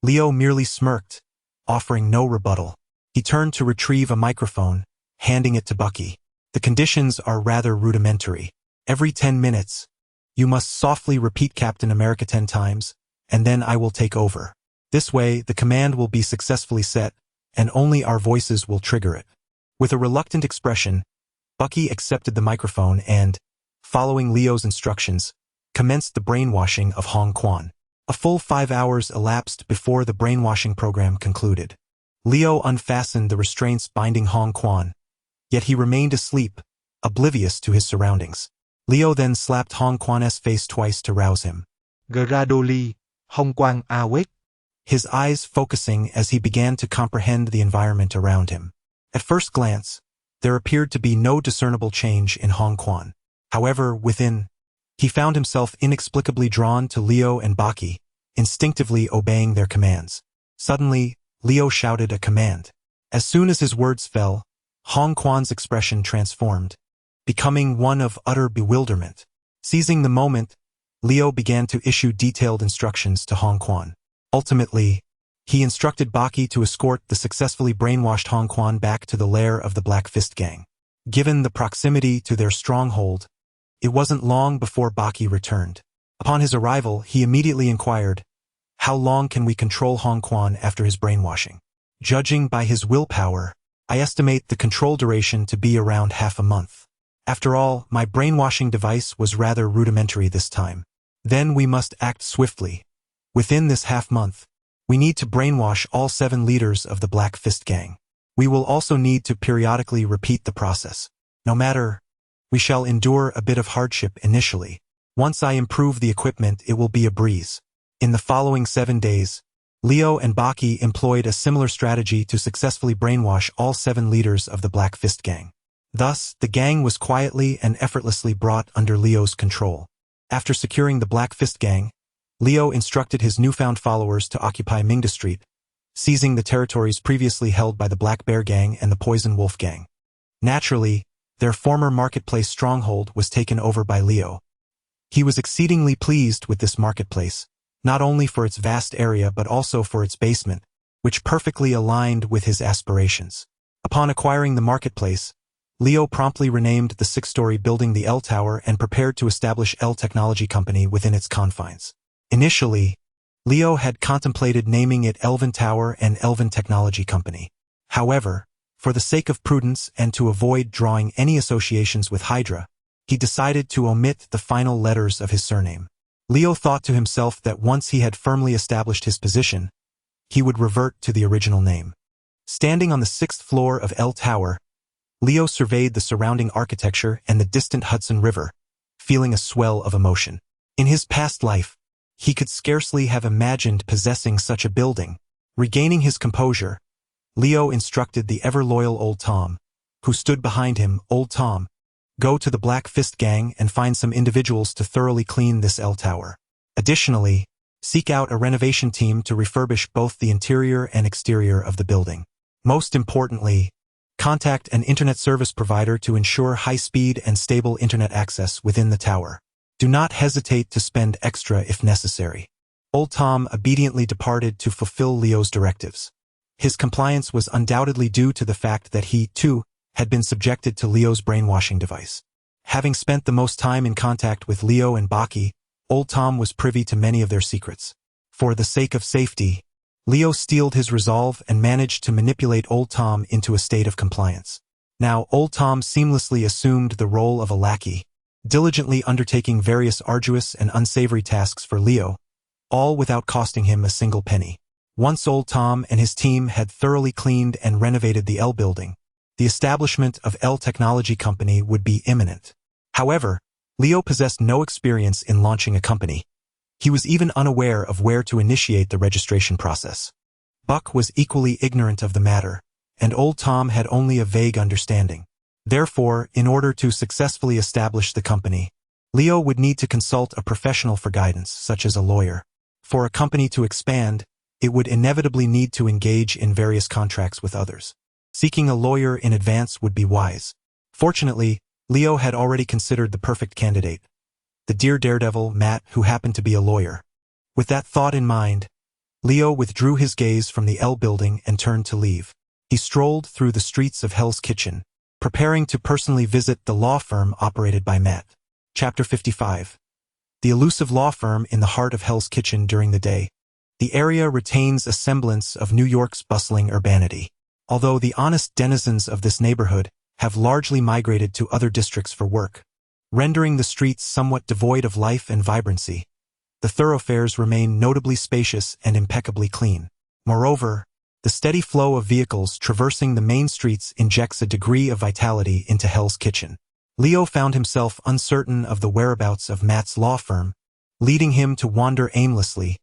Liao merely smirked, offering no rebuttal. He turned to retrieve a microphone, handing it to Bucky. "The conditions are rather rudimentary. Every 10 minutes, you must softly repeat Captain America 10 times, and then I will take over. This way, the command will be successfully set, and only our voices will trigger it." With a reluctant expression, Bucky accepted the microphone and, following Liao's instructions, commenced the brainwashing of Hong Quan. A full 5 hours elapsed before the brainwashing program concluded. Leo unfastened the restraints binding Hong Quan, yet he remained asleep, oblivious to his surroundings. Leo then slapped Hong Quan's face twice to rouse him. Gradually, Hong Quang awake. His eyes focusing as he began to comprehend the environment around him. At first glance, there appeared to be no discernible change in Hong Quan. However, within, he found himself inexplicably drawn to Leo and Baki, instinctively obeying their commands. Suddenly, Leo shouted a command. As soon as his words fell, Hong Quan's expression transformed, becoming one of utter bewilderment. Seizing the moment, Leo began to issue detailed instructions to Hong Quan. Ultimately, he instructed Baki to escort the successfully brainwashed Hong Quan back to the lair of the Black Fist Gang. Given the proximity to their stronghold, it wasn't long before Baki returned. Upon his arrival, he immediately inquired, "How long can we control Hong Quan after his brainwashing?" Judging by his willpower, I estimate the control duration to be around half a month. After all, my brainwashing device was rather rudimentary this time. Then we must act swiftly. Within this half-month, we need to brainwash all 7 leaders of the Black Fist Gang. We will also need to periodically repeat the process. No matter, we shall endure a bit of hardship initially. Once I improve the equipment, it will be a breeze. In the following 7 days, Leo and Baki employed a similar strategy to successfully brainwash all 7 leaders of the Black Fist Gang. Thus, the gang was quietly and effortlessly brought under Leo's control. After securing the Black Fist Gang, Leo instructed his newfound followers to occupy Mingda Street, seizing the territories previously held by the Black Bear Gang and the Poison Wolf Gang. Naturally, their former marketplace stronghold was taken over by Leo. He was exceedingly pleased with this marketplace, not only for its vast area but also for its basement, which perfectly aligned with his aspirations. Upon acquiring the marketplace, Leo promptly renamed the 6-story building the L Tower and prepared to establish L Technology Company within its confines. Initially, Leo had contemplated naming it Elven Tower and Elven Technology Company. However, for the sake of prudence and to avoid drawing any associations with Hydra, he decided to omit the final letters of his surname. Leo thought to himself that once he had firmly established his position, he would revert to the original name. Standing on the 6th floor of L Tower, Leo surveyed the surrounding architecture and the distant Hudson River, feeling a swell of emotion. In his past life, he could scarcely have imagined possessing such a building. Regaining his composure, Leo instructed the ever-loyal Old Tom, who stood behind him. "Old Tom, go to the Black Fist Gang and find some individuals to thoroughly clean this L Tower. Additionally, seek out a renovation team to refurbish both the interior and exterior of the building. Most importantly, contact an internet service provider to ensure high-speed and stable internet access within the tower. Do not hesitate to spend extra if necessary." Old Tom obediently departed to fulfill Leo's directives. His compliance was undoubtedly due to the fact that he, too, had been subjected to Leo's brainwashing device. Having spent the most time in contact with Leo and Baki, Old Tom was privy to many of their secrets. For the sake of safety, Leo steeled his resolve and managed to manipulate Old Tom into a state of compliance. Now Old Tom seamlessly assumed the role of a lackey, diligently undertaking various arduous and unsavory tasks for Leo, all without costing him a single penny. Once Old Tom and his team had thoroughly cleaned and renovated the L building, the establishment of L Technology Company would be imminent. However, Leo possessed no experience in launching a company. He was even unaware of where to initiate the registration process. Buck was equally ignorant of the matter, and Old Tom had only a vague understanding. Therefore, in order to successfully establish the company, Leo would need to consult a professional for guidance, such as a lawyer. For a company to expand, it would inevitably need to engage in various contracts with others. Seeking a lawyer in advance would be wise. Fortunately, Leo had already considered the perfect candidate, the dear daredevil Matt, who happened to be a lawyer. With that thought in mind, Leo withdrew his gaze from the L building and turned to leave. He strolled through the streets of Hell's Kitchen, preparing to personally visit the law firm operated by Matt. Chapter 55. The elusive law firm in the heart of Hell's Kitchen during the day. The area retains a semblance of New York's bustling urbanity. Although the honest denizens of this neighborhood have largely migrated to other districts for work, rendering the streets somewhat devoid of life and vibrancy, the thoroughfares remain notably spacious and impeccably clean. Moreover, The steady flow of vehicles traversing the main streets injects a degree of vitality into Hell's Kitchen. Leo found himself uncertain of the whereabouts of Matt's law firm, leading him to wander aimlessly,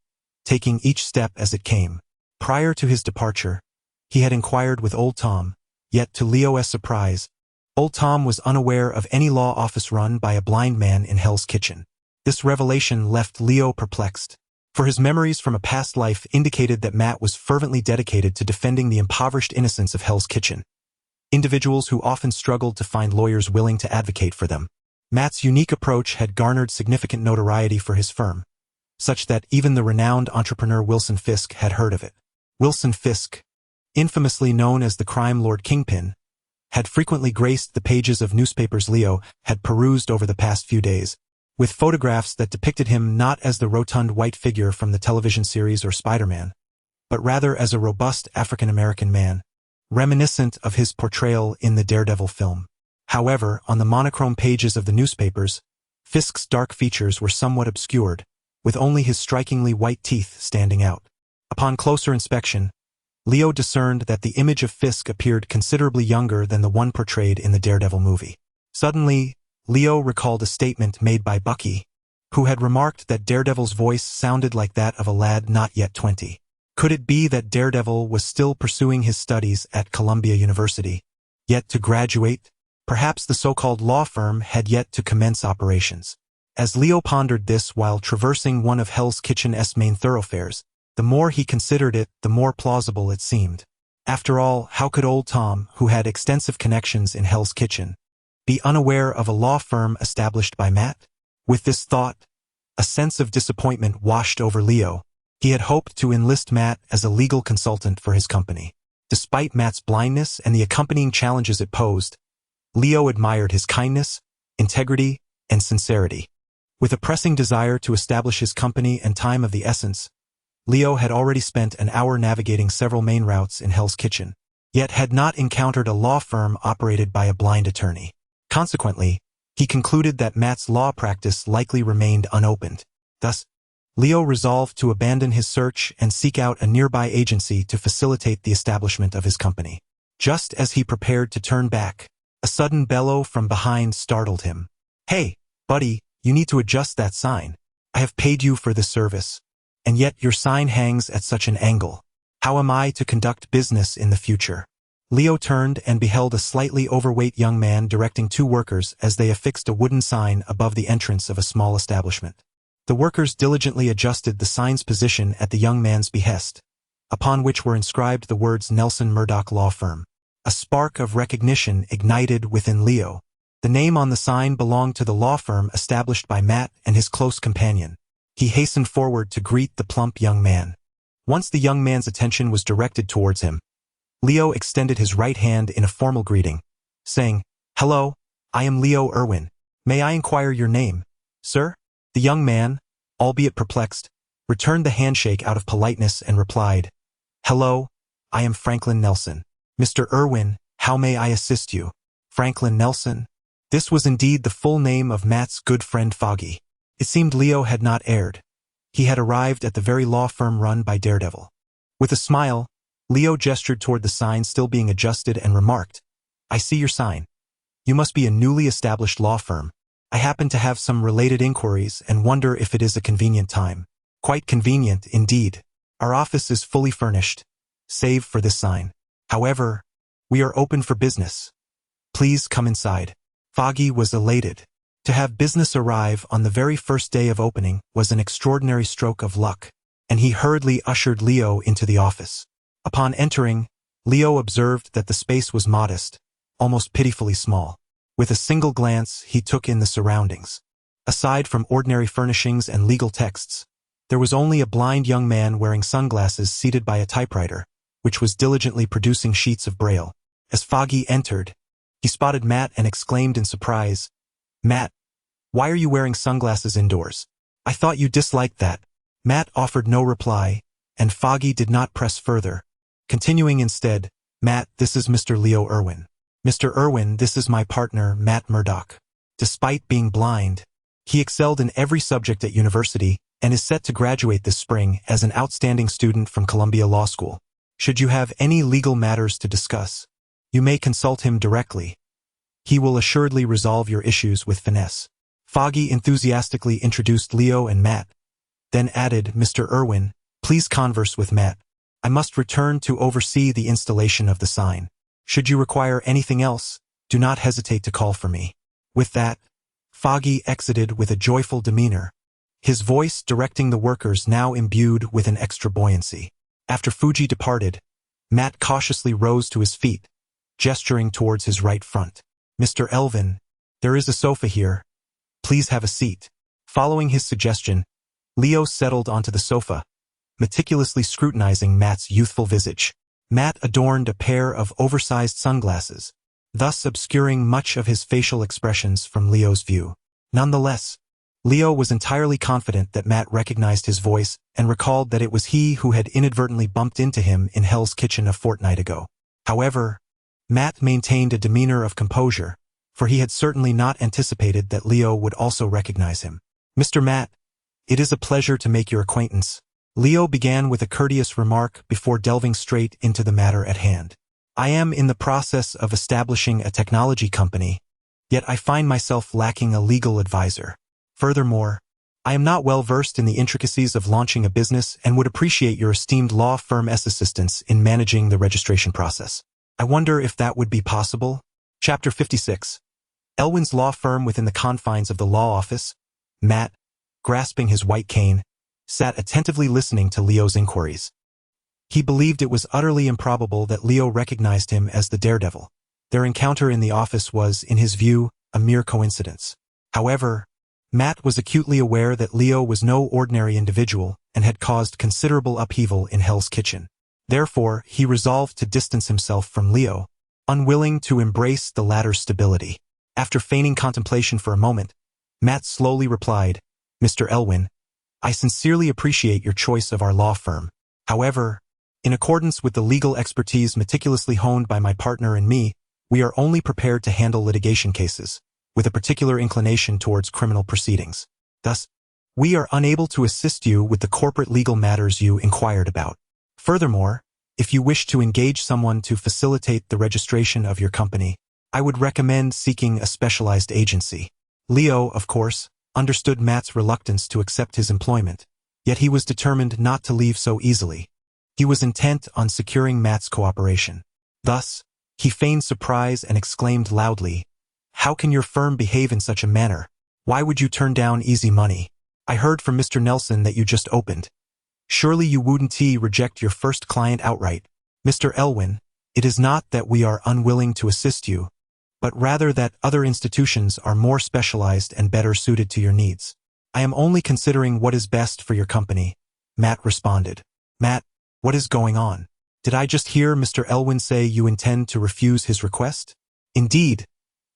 taking each step as it came. Prior to his departure, he had inquired with Old Tom, yet to Leo's surprise, Old Tom was unaware of any law office run by a blind man in Hell's Kitchen. This revelation left Leo perplexed, for his memories from a past life indicated that Matt was fervently dedicated to defending the impoverished innocents of Hell's Kitchen, individuals who often struggled to find lawyers willing to advocate for them. Matt's unique approach had garnered significant notoriety for his firm, such that even the renowned entrepreneur Wilson Fisk had heard of it. Wilson Fisk, infamously known as the crime lord Kingpin, had frequently graced the pages of newspapers Leo had perused over the past few days, with photographs that depicted him not as the rotund white figure from the television series or Spider-Man, but rather as a robust African-American man, reminiscent of his portrayal in the Daredevil film. However, on the monochrome pages of the newspapers, Fisk's dark features were somewhat obscured, with only his strikingly white teeth standing out. Upon closer inspection, Leo discerned that the image of Fisk appeared considerably younger than the one portrayed in the Daredevil movie. Suddenly, Leo recalled a statement made by Bucky, who had remarked that Daredevil's voice sounded like that of a lad not yet 20. Could it be that Daredevil was still pursuing his studies at Columbia University, yet to graduate? Perhaps the so-called law firm had yet to commence operations. As Leo pondered this while traversing one of Hell's Kitchen's main thoroughfares, the more he considered it, the more plausible it seemed. After all, how could Old Tom, who had extensive connections in Hell's Kitchen, be unaware of a law firm established by Matt? With this thought, a sense of disappointment washed over Leo. He had hoped to enlist Matt as a legal consultant for his company. Despite Matt's blindness and the accompanying challenges it posed, Leo admired his kindness, integrity, and sincerity. With a pressing desire to establish his company and time of the essence, Leo had already spent an hour navigating several main routes in Hell's Kitchen, yet had not encountered a law firm operated by a blind attorney. Consequently, he concluded that Matt's law practice likely remained unopened. Thus, Leo resolved to abandon his search and seek out a nearby agency to facilitate the establishment of his company. Just as he prepared to turn back, a sudden bellow from behind startled him. "Hey, buddy, you need to adjust that sign. I have paid you for this service, and yet your sign hangs at such an angle. How am I to conduct business in the future?" Leo turned and beheld a slightly overweight young man directing two workers as they affixed a wooden sign above the entrance of a small establishment. The workers diligently adjusted the sign's position at the young man's behest, upon which were inscribed the words Nelson Murdoch Law Firm. A spark of recognition ignited within Leo. The name on the sign belonged to the law firm established by Matt and his close companion. He hastened forward to greet the plump young man. Once the young man's attention was directed towards him, Leo extended his right hand in a formal greeting, saying, "Hello, I am Leo Irwin. May I inquire your name, sir?" The young man, albeit perplexed, returned the handshake out of politeness and replied, "Hello, I am Franklin Nelson. Mr. Irwin, how may I assist you?" Franklin Nelson? This was indeed the full name of Matt's good friend Foggy. It seemed Leo had not erred. He had arrived at the very law firm run by Daredevil. With a smile, Leo gestured toward the sign still being adjusted and remarked, "I see your sign. You must be a newly established law firm. I happen to have some related inquiries and wonder if it is a convenient time." "Quite convenient, indeed. Our office is fully furnished, save for this sign. However, we are open for business. Please come inside." Foggy was elated. To have business arrive on the very first day of opening was an extraordinary stroke of luck, and he hurriedly ushered Leo into the office. Upon entering, Leo observed that the space was modest, almost pitifully small. With a single glance, he took in the surroundings. Aside from ordinary furnishings and legal texts, there was only a blind young man wearing sunglasses seated by a typewriter, which was diligently producing sheets of braille. As Foggy entered, he spotted Matt and exclaimed in surprise, "Matt, why are you wearing sunglasses indoors? I thought you disliked that." Matt offered no reply, and Foggy did not press further, continuing instead, "Matt, this is Mr. Leo Irwin. Mr. Irwin, this is my partner, Matt Murdoch. Despite being blind, he excelled in every subject at university and is set to graduate this spring as an outstanding student from Columbia Law School. Should you have any legal matters to discuss, you may consult him directly. He will assuredly resolve your issues with finesse. Foggy enthusiastically introduced Leo and Matt, then added, Mr. Irwin, please converse with Matt. I must return to oversee the installation of the sign. Should you require anything else, do not hesitate to call for me. With that, Foggy exited with a joyful demeanor, his voice directing the workers now imbued with an extra buoyancy. After Fuji departed, Matt cautiously rose to his feet, gesturing towards his right front. Mr. Elvin, there is a sofa here. Please have a seat. Following his suggestion, Leo settled onto the sofa, meticulously scrutinizing Matt's youthful visage. Matt adorned a pair of oversized sunglasses, thus obscuring much of his facial expressions from Leo's view. Nonetheless, Leo was entirely confident that Matt recognized his voice and recalled that it was he who had inadvertently bumped into him in Hell's Kitchen a fortnight ago. However, Matt maintained a demeanor of composure, for he had certainly not anticipated that Leo would also recognize him. Mr. Matt, it is a pleasure to make your acquaintance. Leo began with a courteous remark before delving straight into the matter at hand. I am in the process of establishing a technology company, yet I find myself lacking a legal advisor. Furthermore, I am not well versed in the intricacies of launching a business and would appreciate your esteemed law firm's assistance in managing the registration process. I wonder if that would be possible? Chapter 56. Elwin's law firm within the confines of the law office. Matt, grasping his white cane, sat attentively listening to Leo's inquiries. He believed it was utterly improbable that Leo recognized him as the daredevil. Their encounter in the office was, in his view, a mere coincidence. However, Matt was acutely aware that Leo was no ordinary individual and had caused considerable upheaval in Hell's Kitchen. Therefore, he resolved to distance himself from Leo, unwilling to embrace the latter's stability. After feigning contemplation for a moment, Matt slowly replied, Mr. Elwin, I sincerely appreciate your choice of our law firm. However, in accordance with the legal expertise meticulously honed by my partner and me, we are only prepared to handle litigation cases, with a particular inclination towards criminal proceedings. Thus, we are unable to assist you with the corporate legal matters you inquired about. Furthermore, if you wish to engage someone to facilitate the registration of your company, I would recommend seeking a specialized agency. Leo, of course, understood Matt's reluctance to accept his employment, yet he was determined not to leave so easily. He was intent on securing Matt's cooperation. Thus, he feigned surprise and exclaimed loudly, How can your firm behave in such a manner? Why would you turn down easy money? I heard from Mr. Nelson that you just opened. Surely you wouldn't reject your first client outright. Mr. Elwin, it is not that we are unwilling to assist you, but rather that other institutions are more specialized and better suited to your needs. I am only considering what is best for your company, Matt responded. Matt, what is going on? Did I just hear Mr. Elwin say you intend to refuse his request? Indeed.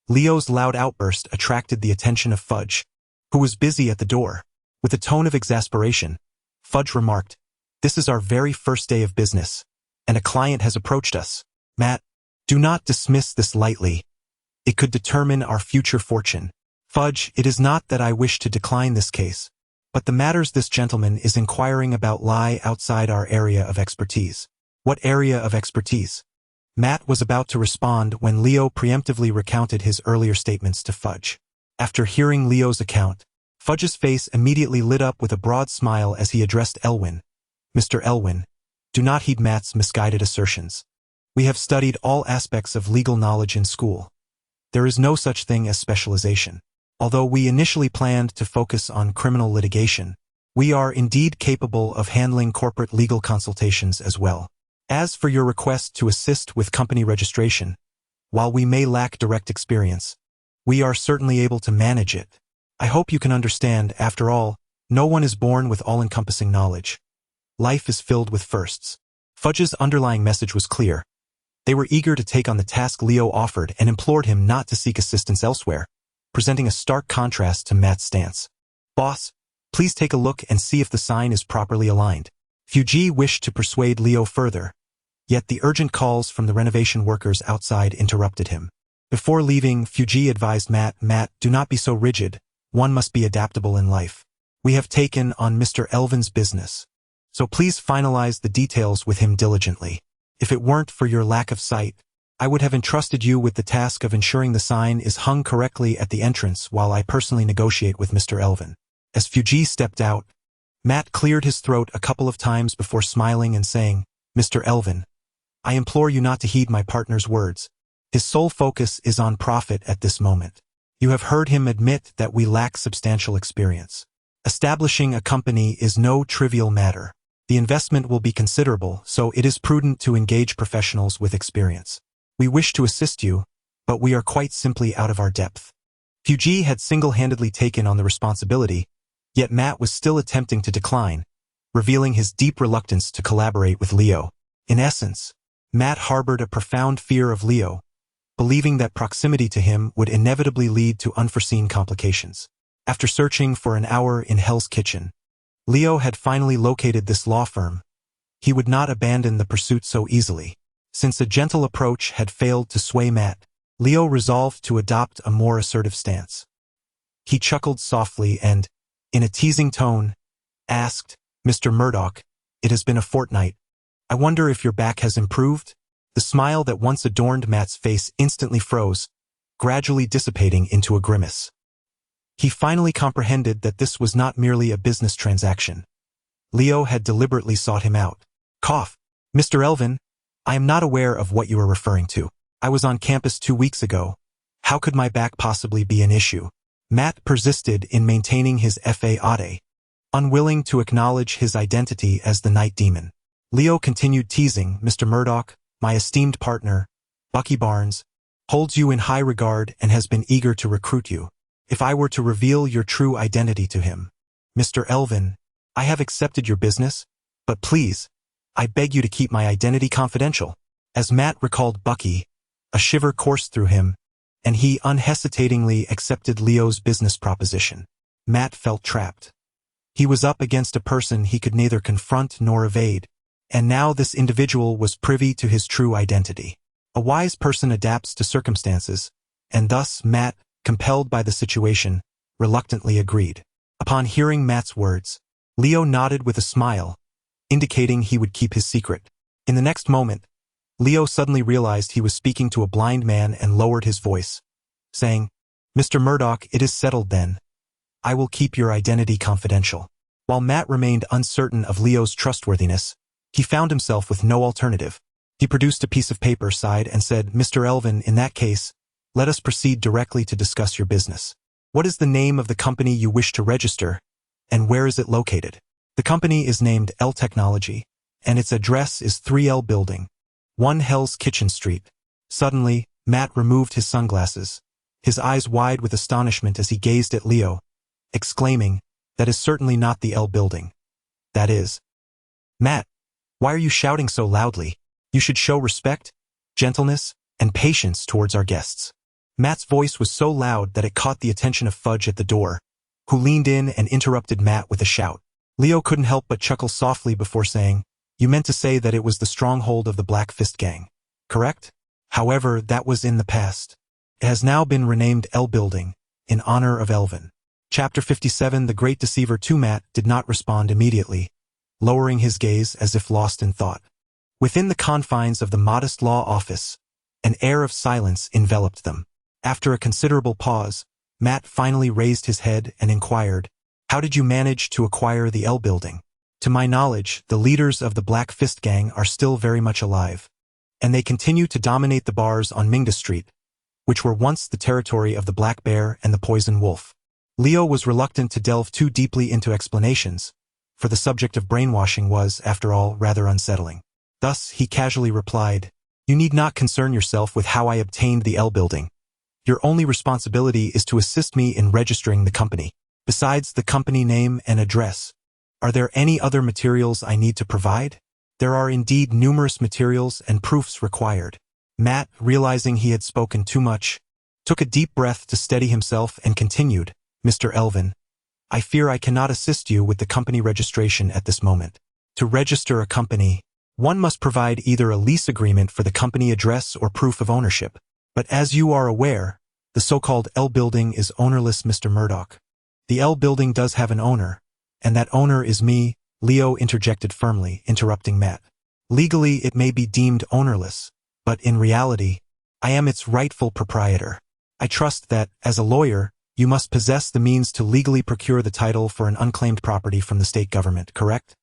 Leo's loud outburst attracted the attention of Fudge, who was busy at the door. With a tone of exasperation, Fudge remarked, This is our very first day of business, and a client has approached us. Matt, do not dismiss this lightly. It could determine our future fortune. Fudge, it is not that I wish to decline this case, but the matters this gentleman is inquiring about lie outside our area of expertise. What area of expertise? Matt was about to respond when Leo preemptively recounted his earlier statements to Fudge. After hearing Leo's account, Fudge's face immediately lit up with a broad smile as he addressed Elwin. Mr. Elwin, do not heed Matt's misguided assertions. We have studied all aspects of legal knowledge in school. There is no such thing as specialization. Although we initially planned to focus on criminal litigation, we are indeed capable of handling corporate legal consultations as well. As for your request to assist with company registration, while we may lack direct experience, we are certainly able to manage it. I hope you can understand, after all, no one is born with all-encompassing knowledge. Life is filled with firsts. Fudge's underlying message was clear. They were eager to take on the task Leo offered and implored him not to seek assistance elsewhere, presenting a stark contrast to Matt's stance. Boss, please take a look and see if the sign is properly aligned. Fuji wished to persuade Leo further, yet the urgent calls from the renovation workers outside interrupted him. Before leaving, Fuji advised Matt, do not be so rigid. One must be adaptable in life. We have taken on Mr. Elvin's business, so please finalize the details with him diligently. If it weren't for your lack of sight, I would have entrusted you with the task of ensuring the sign is hung correctly at the entrance while I personally negotiate with Mr. Elvin. As Fuji stepped out, Matt cleared his throat a couple of times before smiling and saying, "Mr. Elvin, I implore you not to heed my partner's words. His sole focus is on profit at this moment. You have heard him admit that we lack substantial experience. Establishing a company is no trivial matter. The investment will be considerable, so it is prudent to engage professionals with experience. We wish to assist you, but we are quite simply out of our depth." Fuji had single-handedly taken on the responsibility, yet Matt was still attempting to decline, revealing his deep reluctance to collaborate with Leo. In essence, Matt harbored a profound fear of Leo, believing that proximity to him would inevitably lead to unforeseen complications. After searching for an hour in Hell's Kitchen, Leo had finally located this law firm. He would not abandon the pursuit so easily. Since a gentle approach had failed to sway Matt, Leo resolved to adopt a more assertive stance. He chuckled softly and, in a teasing tone, asked, "Mr. Murdoch, it has been a fortnight. I wonder if your back has improved?" The smile that once adorned Matt's face instantly froze, gradually dissipating into a grimace. He finally comprehended that this was not merely a business transaction. Leo had deliberately sought him out. Cough. "Mr. Elvin, I am not aware of what you are referring to. I was on campus 2 weeks ago. How could my back possibly be an issue?" Matt persisted in maintaining his fade, unwilling to acknowledge his identity as the Night Demon. Leo continued teasing, "Mr. Murdoch, my esteemed partner, Bucky Barnes, holds you in high regard and has been eager to recruit you. If I were to reveal your true identity to him, Mr. Elvin, I have accepted your business, but please, I beg you to keep my identity confidential." As Matt recalled Bucky, a shiver coursed through him, and he unhesitatingly accepted Leo's business proposition. Matt felt trapped. He was up against a person he could neither confront nor evade, and now this individual was privy to his true identity. A wise person adapts to circumstances, and thus Matt, compelled by the situation, reluctantly agreed. Upon hearing Matt's words, Leo nodded with a smile, indicating he would keep his secret. In the next moment, Leo suddenly realized he was speaking to a blind man and lowered his voice, saying, "Mr. Murdoch, it is settled then. I will keep your identity confidential." While Matt remained uncertain of Leo's trustworthiness, he found himself with no alternative. He produced a piece of paper, sighed, and said, "Mr. Elvin, in that case, let us proceed directly to discuss your business. What is the name of the company you wish to register, and where is it located?" The company is named L Technology, and its address is 3L Building, 1 Hell's Kitchen Street. Suddenly, Matt removed his sunglasses, his eyes wide with astonishment as he gazed at Leo, exclaiming, "That is certainly not the L Building. That is..." "Matt, why are you shouting so loudly? You should show respect, gentleness, and patience towards our guests." Matt's voice was so loud that it caught the attention of Fudge at the door, who leaned in and interrupted Matt with a shout. Leo couldn't help but chuckle softly before saying, "You meant to say that it was the stronghold of the Black Fist Gang, correct? However, that was in the past. It has now been renamed L Building, in honor of Elvin." Chapter 57 The Great Deceiver 2. Matt did not respond immediately, lowering his gaze as if lost in thought. Within the confines of the modest law office, an air of silence enveloped them. After a considerable pause, Matt finally raised his head and inquired, "How did you manage to acquire the L Building?" "To my knowledge, the leaders of the Black Fist Gang are still very much alive, and they continue to dominate the bars on Mingda Street, which were once the territory of the Black Bear and the Poison Wolf." Leo was reluctant to delve too deeply into explanations, for the subject of brainwashing was, after all, rather unsettling. Thus, he casually replied, "You need not concern yourself with how I obtained the L Building. Your only responsibility is to assist me in registering the company. Besides the company name and address, are there any other materials I need to provide?" "There are indeed numerous materials and proofs required." Matt, realizing he had spoken too much, took a deep breath to steady himself and continued, "Mr. Elvin, I fear I cannot assist you with the company registration at this moment. To register a company, one must provide either a lease agreement for the company address or proof of ownership. But as you are aware, the so-called L Building is ownerless, Mr. Murdoch. The L Building does have an owner, and that owner is me," Leo interjected firmly, interrupting Matt. Legally, it may be deemed ownerless, but in reality, I am its rightful proprietor. I trust that, as a lawyer, you must possess the means to legally procure the title for an unclaimed property from the state government, correct?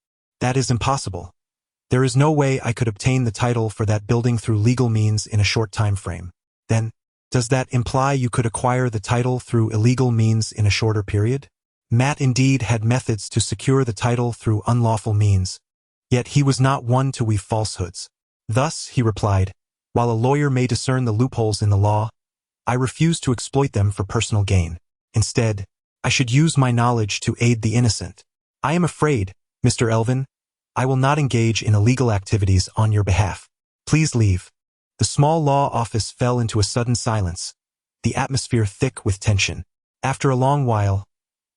That is impossible. There is no way I could obtain the title for that building through legal means in a short time frame. Then, does that imply you could acquire the title through illegal means in a shorter period? Matt indeed had methods to secure the title through unlawful means, yet he was not one to weave falsehoods. Thus, he replied, while a lawyer may discern the loopholes in the law, I refuse to exploit them for personal gain. Instead, I should use my knowledge to aid the innocent. I am afraid, Mr. Elvin, I will not engage in illegal activities on your behalf. Please leave. The small law office fell into a sudden silence, the atmosphere thick with tension. After a long while,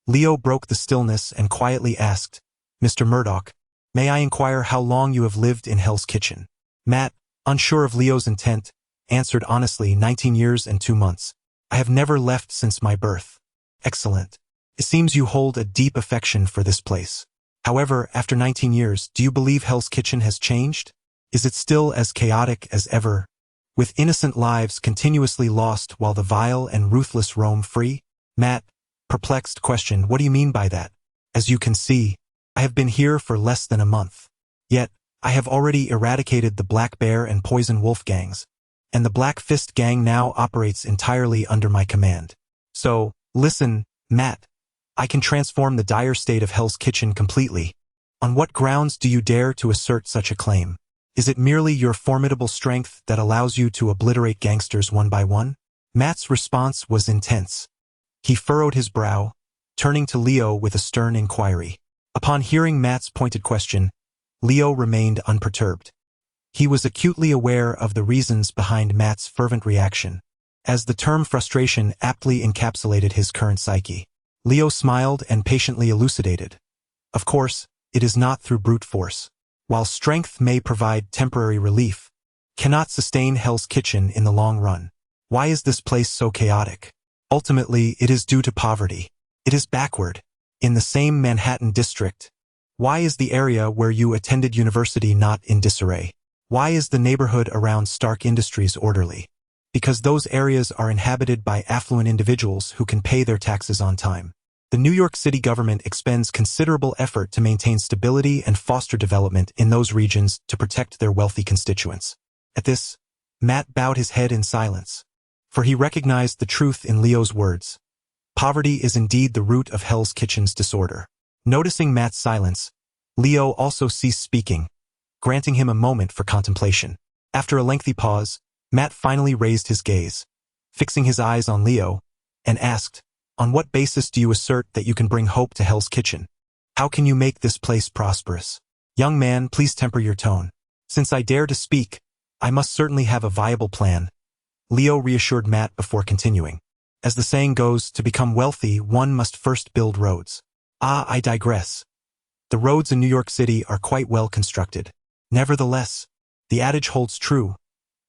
Leo broke the stillness and quietly asked, Mr. Murdoch, may I inquire how long you have lived in Hell's Kitchen? Matt, unsure of Leo's intent, answered honestly, 19 years and 2 months. I have never left since my birth. Excellent. It seems you hold a deep affection for this place. However, after 19 years, do you believe Hell's Kitchen has changed? Is it still as chaotic as ever, with innocent lives continuously lost while the vile and ruthless roam free? Matt, perplexed, questioned, what do you mean by that? As you can see, I have been here for less than a month. Yet, I have already eradicated the Black Bear and Poison Wolf gangs, and the Black Fist gang now operates entirely under my command. So, listen, Matt, I can transform the dire state of Hell's Kitchen completely. On what grounds do you dare to assert such a claim? Is it merely your formidable strength that allows you to obliterate gangsters one by one? Matt's response was intense. He furrowed his brow, turning to Leo with a stern inquiry. Upon hearing Matt's pointed question, Leo remained unperturbed. He was acutely aware of the reasons behind Matt's fervent reaction, as the term frustration aptly encapsulated his current psyche. Leo smiled and patiently elucidated. Of course, it is not through brute force. While strength may provide temporary relief, cannot sustain Hell's Kitchen in the long run. Why is this place so chaotic? Ultimately, it is due to poverty. It is backward. In the same Manhattan district. Why is the area where you attended university not in disarray? Why is the neighborhood around Stark Industries orderly? Because those areas are inhabited by affluent individuals who can pay their taxes on time. The New York City government expends considerable effort to maintain stability and foster development in those regions to protect their wealthy constituents. At this, Matt bowed his head in silence, for he recognized the truth in Leo's words. Poverty is indeed the root of Hell's Kitchen's disorder. Noticing Matt's silence, Leo also ceased speaking, granting him a moment for contemplation. After a lengthy pause, Matt finally raised his gaze, fixing his eyes on Leo, and asked, on what basis do you assert that you can bring hope to Hell's Kitchen? How can you make this place prosperous? Young man, please temper your tone. Since I dare to speak, I must certainly have a viable plan. Leo reassured Matt before continuing. As the saying goes, to become wealthy, one must first build roads. I digress. The roads in New York City are quite well constructed. Nevertheless, the adage holds true.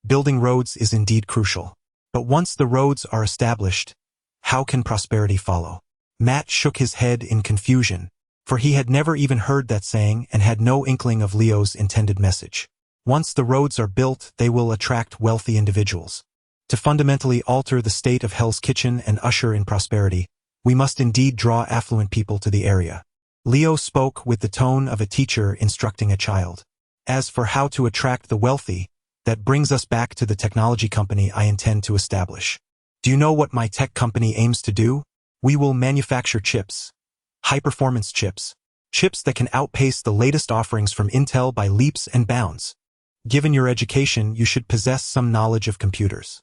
Building roads is indeed crucial. But once the roads are established, how can prosperity follow? Matt shook his head in confusion, for he had never even heard that saying and had no inkling of Leo's intended message. Once the roads are built, they will attract wealthy individuals. To fundamentally alter the state of Hell's Kitchen and usher in prosperity, we must indeed draw affluent people to the area. Leo spoke with the tone of a teacher instructing a child. As for how to attract the wealthy, that brings us back to the technology company I intend to establish. Do you know what my tech company aims to do? We will manufacture chips. High-performance chips. Chips that can outpace the latest offerings from Intel by leaps and bounds. Given your education, you should possess some knowledge of computers.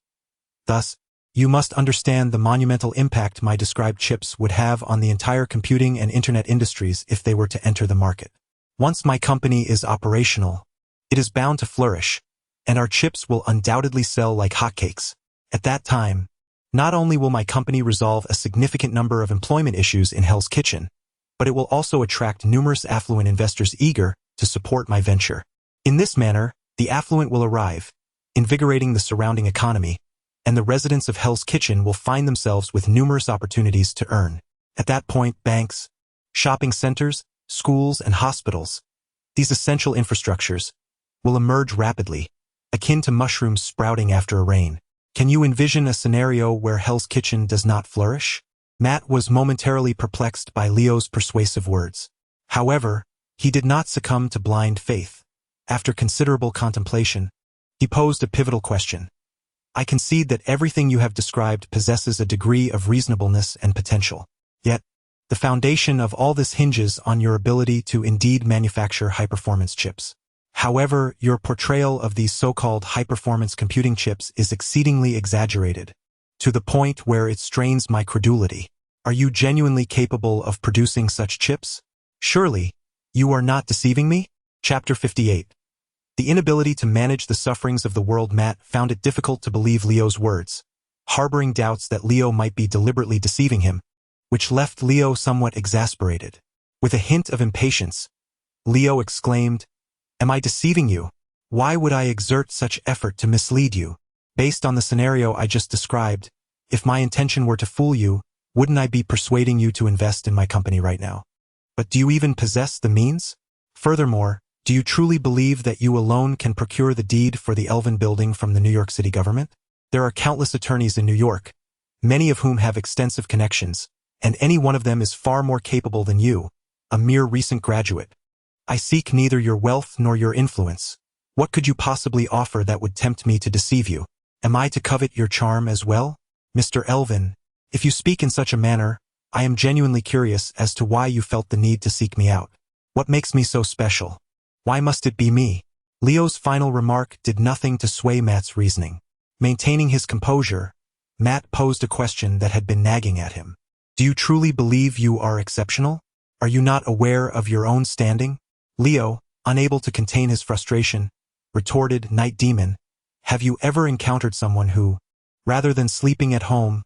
Thus, you must understand the monumental impact my described chips would have on the entire computing and internet industries if they were to enter the market. Once my company is operational, it is bound to flourish, and our chips will undoubtedly sell like hotcakes. At that time, not only will my company resolve a significant number of employment issues in Hell's Kitchen, but it will also attract numerous affluent investors eager to support my venture. In this manner, the affluent will arrive, invigorating the surrounding economy, and the residents of Hell's Kitchen will find themselves with numerous opportunities to earn. At that point, banks, shopping centers, schools, and hospitals, these essential infrastructures, will emerge rapidly, akin to mushrooms sprouting after a rain. Can you envision a scenario where Hell's Kitchen does not flourish? Matt was momentarily perplexed by Leo's persuasive words. However, he did not succumb to blind faith. After considerable contemplation, he posed a pivotal question. I concede that everything you have described possesses a degree of reasonableness and potential. Yet, the foundation of all this hinges on your ability to indeed manufacture high-performance chips. However, your portrayal of these so-called high-performance computing chips is exceedingly exaggerated, to the point where it strains my credulity. Are you genuinely capable of producing such chips? Surely, you are not deceiving me? Chapter 58. The inability to manage the sufferings of the world. Matt found it difficult to believe Leo's words, harboring doubts that Leo might be deliberately deceiving him, which left Leo somewhat exasperated. With a hint of impatience, Leo exclaimed, Am I deceiving you? Why would I exert such effort to mislead you? Based on the scenario I just described, if my intention were to fool you, wouldn't I be persuading you to invest in my company right now? But do you even possess the means? Furthermore, do you truly believe that you alone can procure the deed for the Elven building from the New York City government? There are countless attorneys in New York, many of whom have extensive connections, and any one of them is far more capable than you, a mere recent graduate. I seek neither your wealth nor your influence. What could you possibly offer that would tempt me to deceive you? Am I to covet your charm as well? Mr. Elven, if you speak in such a manner, I am genuinely curious as to why you felt the need to seek me out. What makes me so special? Why must it be me? Leo's final remark did nothing to sway Matt's reasoning. Maintaining his composure, Matt posed a question that had been nagging at him. Do you truly believe you are exceptional? Are you not aware of your own standing? Leo, unable to contain his frustration, retorted, Night Demon, have you ever encountered someone who, rather than sleeping at home,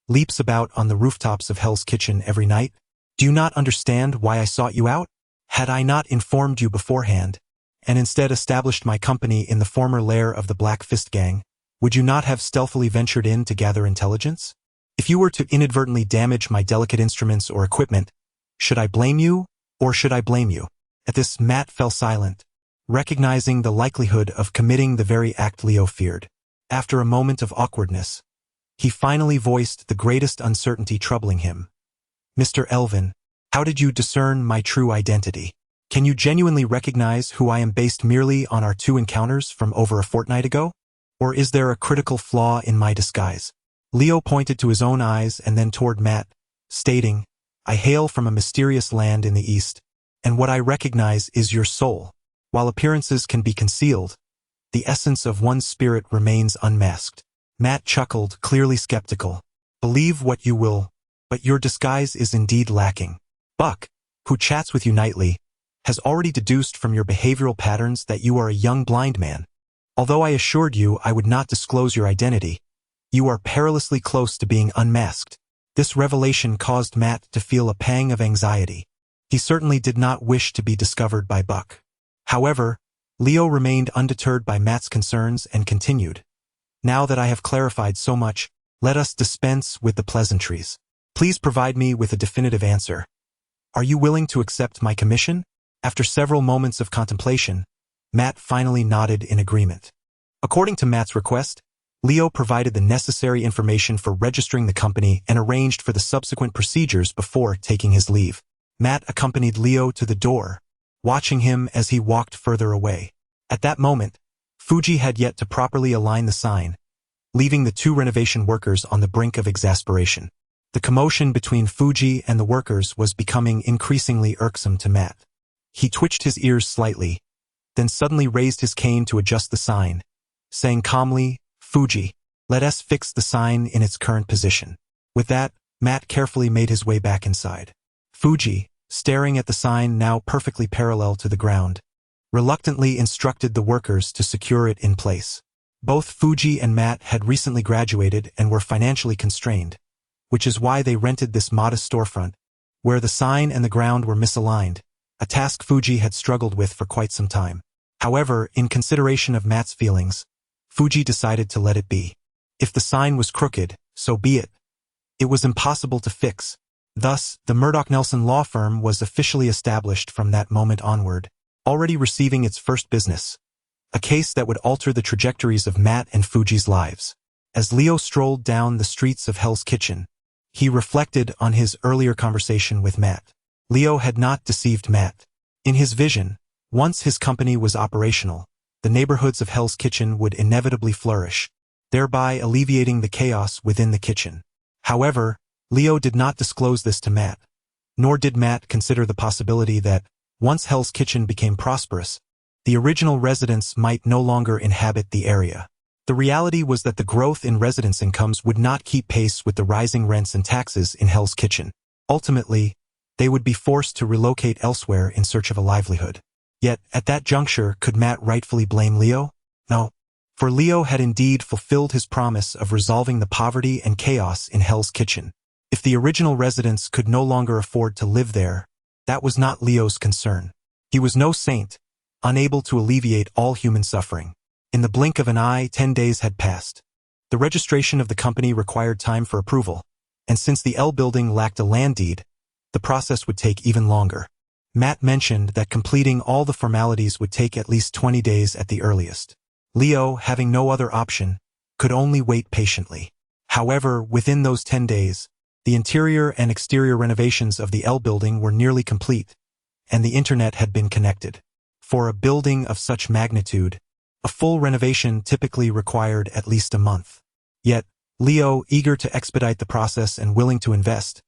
leaps about on the rooftops of Hell's Kitchen every night? Do you not understand why I sought you out? Had I not informed you beforehand, and instead established my company in the former lair of the Black Fist Gang, would you not have stealthily ventured in to gather intelligence? If you were to inadvertently damage my delicate instruments or equipment, should I blame you, or should I blame you? At this, Matt fell silent, recognizing the likelihood of committing the very act Leo feared. After a moment of awkwardness, he finally voiced the greatest uncertainty troubling him. Mr. Elven, how did you discern my true identity? Can you genuinely recognize who I am based merely on our 2 encounters from over a fortnight ago? Or is there a critical flaw in my disguise? Leo pointed to his own eyes and then toward Matt, stating, I hail from a mysterious land in the east, and what I recognize is your soul. While appearances can be concealed, the essence of one's spirit remains unmasked. Matt chuckled, clearly skeptical. Believe what you will, but your disguise is indeed lacking. Buck, who chats with you nightly, has already deduced from your behavioral patterns that you are a young blind man. Although I assured you I would not disclose your identity, you are perilously close to being unmasked. This revelation caused Matt to feel a pang of anxiety. He certainly did not wish to be discovered by Buck. However, Leo remained undeterred by Matt's concerns and continued. Now that I have clarified so much, let us dispense with the pleasantries. Please provide me with a definitive answer. Are you willing to accept my commission? After several moments of contemplation, Matt finally nodded in agreement. According to Matt's request, Leo provided the necessary information for registering the company and arranged for the subsequent procedures before taking his leave. Matt accompanied Leo to the door, watching him as he walked further away. At that moment, Fuji had yet to properly align the sign, leaving the 2 renovation workers on the brink of exasperation. The commotion between Fuji and the workers was becoming increasingly irksome to Matt. He twitched his ears slightly, then suddenly raised his cane to adjust the sign, saying calmly, Fuji, let us fix the sign in its current position. With that, Matt carefully made his way back inside. Fuji, staring at the sign now perfectly parallel to the ground, reluctantly instructed the workers to secure it in place. Both Fuji and Matt had recently graduated and were financially constrained, which is why they rented this modest storefront, where the sign and the ground were misaligned, a task Fuji had struggled with for quite some time. However, in consideration of Matt's feelings, Fuji decided to let it be. If the sign was crooked, so be it. It was impossible to fix. Thus, the Murdoch-Nelson law firm was officially established from that moment onward, already receiving its first business, a case that would alter the trajectories of Matt and Fuji's lives. As Leo strolled down the streets of Hell's Kitchen, he reflected on his earlier conversation with Matt. Leo had not deceived Matt. In his vision, once his company was operational, the neighborhoods of Hell's Kitchen would inevitably flourish, thereby alleviating the chaos within the kitchen. However, Leo did not disclose this to Matt, nor did Matt consider the possibility that, once Hell's Kitchen became prosperous, the original residents might no longer inhabit the area. The reality was that the growth in residents' incomes would not keep pace with the rising rents and taxes in Hell's Kitchen. Ultimately, they would be forced to relocate elsewhere in search of a livelihood. Yet, at that juncture, could Matt rightfully blame Leo? No. For Leo had indeed fulfilled his promise of resolving the poverty and chaos in Hell's Kitchen. If the original residents could no longer afford to live there, that was not Leo's concern. He was no saint, unable to alleviate all human suffering. In the blink of an eye, 10 days had passed. The registration of the company required time for approval, and since the L building lacked a land deed, the process would take even longer. Matt mentioned that completing all the formalities would take at least 20 days at the earliest. Leo, having no other option, could only wait patiently. However, within those 10 days, the interior and exterior renovations of the L building were nearly complete, and the internet had been connected. For a building of such magnitude, a full renovation typically required at least a month. Yet, Leo, eager to expedite the process and willing to invest,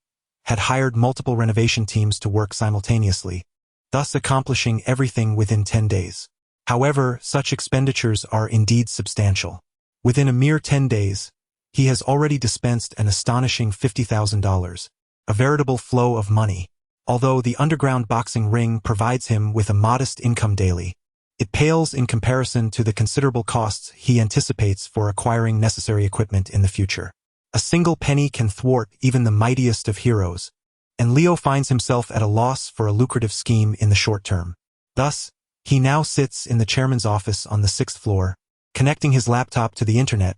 had hired multiple renovation teams to work simultaneously, thus accomplishing everything within 10 days. However, such expenditures are indeed substantial. Within a mere 10 days, he has already dispensed an astonishing $50,000, a veritable flow of money. Although the underground boxing ring provides him with a modest income daily, it pales in comparison to the considerable costs he anticipates for acquiring necessary equipment in the future. A single penny can thwart even the mightiest of heroes, and Leo finds himself at a loss for a lucrative scheme in the short term. Thus, he now sits in the chairman's office on the 6th floor, connecting his laptop to the internet,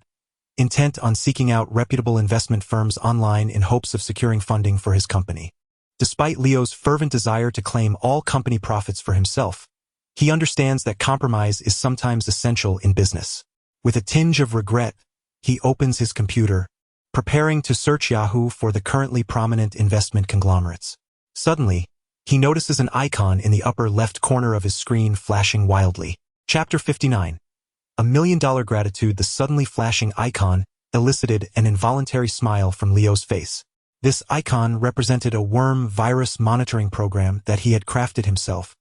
intent on seeking out reputable investment firms online in hopes of securing funding for his company. Despite Leo's fervent desire to claim all company profits for himself, he understands that compromise is sometimes essential in business. With a tinge of regret, he opens his computer, preparing to search Yahoo for the currently prominent investment conglomerates. Suddenly, he notices an icon in the upper left corner of his screen flashing wildly. Chapter 59. $1 million gratitude. The suddenly flashing icon elicited an involuntary smile from Leo's face. This icon represented a worm virus monitoring program that he had crafted himself,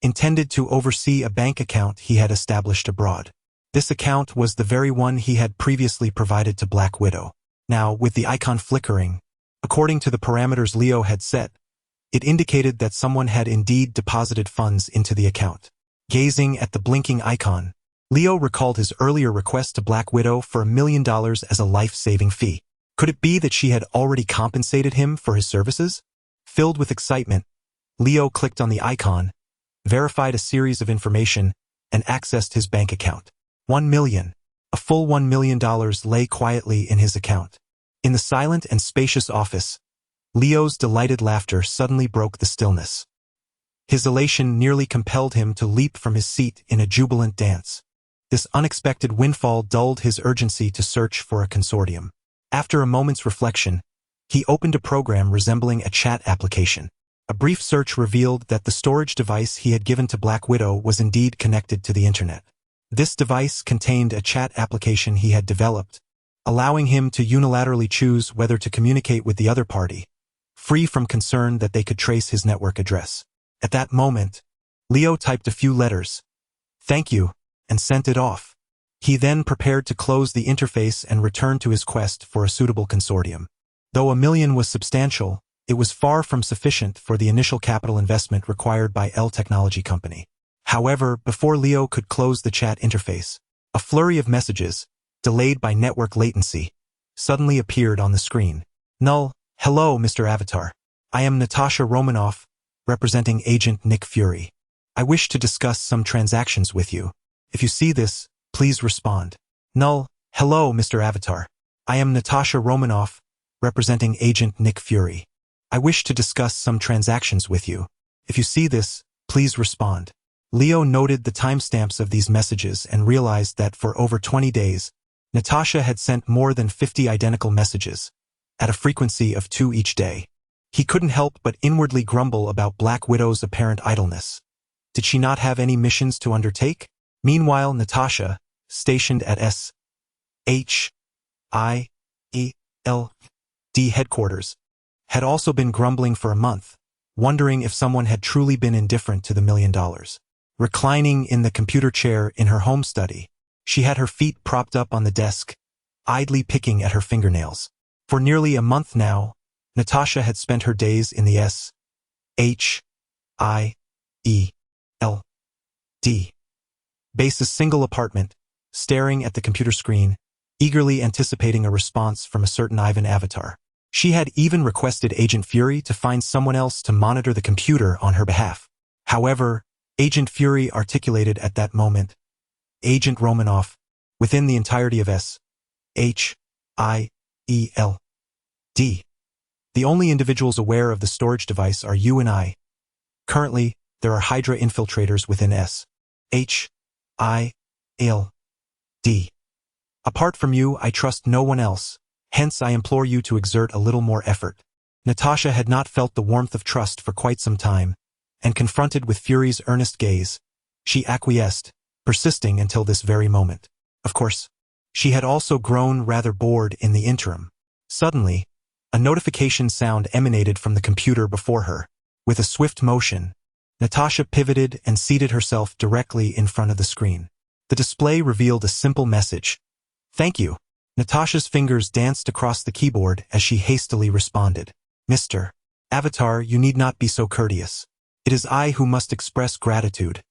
intended to oversee a bank account he had established abroad. This account was the very one he had previously provided to Black Widow. Now, with the icon flickering, according to the parameters Leo had set, it indicated that someone had indeed deposited funds into the account. Gazing at the blinking icon, Leo recalled his earlier request to Black Widow for $1 million as a life-saving fee. Could it be that she had already compensated him for his services? Filled with excitement, Leo clicked on the icon, verified a series of information, and accessed his bank account. $1 million. A full $1 million lay quietly in his account. In the silent and spacious office, Leo's delighted laughter suddenly broke the stillness. His elation nearly compelled him to leap from his seat in a jubilant dance. This unexpected windfall dulled his urgency to search for a consortium. After a moment's reflection, he opened a program resembling a chat application. A brief search revealed that the storage device he had given to Black Widow was indeed connected to the internet. This device contained a chat application he had developed, allowing him to unilaterally choose whether to communicate with the other party, free from concern that they could trace his network address. At that moment, Leo typed a few letters, "Thank you," and sent it off. He then prepared to close the interface and return to his quest for a suitable consortium. Though $1 million was substantial, it was far from sufficient for the initial capital investment required by L Technology Company. However, before Leo could close the chat interface, a flurry of messages, delayed by network latency, suddenly appeared on the screen. Null, hello, Mr. Avatar. I am Natasha Romanoff, representing Agent Nick Fury. I wish to discuss some transactions with you. If you see this, please respond. Null, hello, Mr. Avatar. I am Natasha Romanoff, representing Agent Nick Fury. I wish to discuss some transactions with you. If you see this, please respond. Leo noted the timestamps of these messages and realized that for over 20 days, Natasha had sent more than 50 identical messages, at a frequency of 2 each day. He couldn't help but inwardly grumble about Black Widow's apparent idleness. Did she not have any missions to undertake? Meanwhile, Natasha, stationed at SHIELD headquarters, had also been grumbling for a month, wondering if someone had truly been indifferent to the $1 million. Reclining in the computer chair in her home study, she had her feet propped up on the desk, idly picking at her fingernails. For nearly a month now, Natasha had spent her days in the SHIELD base's single apartment, staring at the computer screen, eagerly anticipating a response from a certain Ivan avatar. She had even requested Agent Fury to find someone else to monitor the computer on her behalf. However, Agent Fury articulated at that moment, Agent Romanoff, within the entirety of SHIELD. The only individuals aware of the storage device are you and I. Currently, there are Hydra infiltrators within SHIELD. Apart from you, I trust no one else, hence I implore you to exert a little more effort. Natasha had not felt the warmth of trust for quite some time, and confronted with Fury's earnest gaze, she acquiesced, persisting until this very moment. Of course, she had also grown rather bored in the interim. Suddenly, a notification sound emanated from the computer before her. With a swift motion, Natasha pivoted and seated herself directly in front of the screen. The display revealed a simple message. Thank you. Natasha's fingers danced across the keyboard as she hastily responded. Mr. Avatar, you need not be so courteous. It is I who must express gratitude.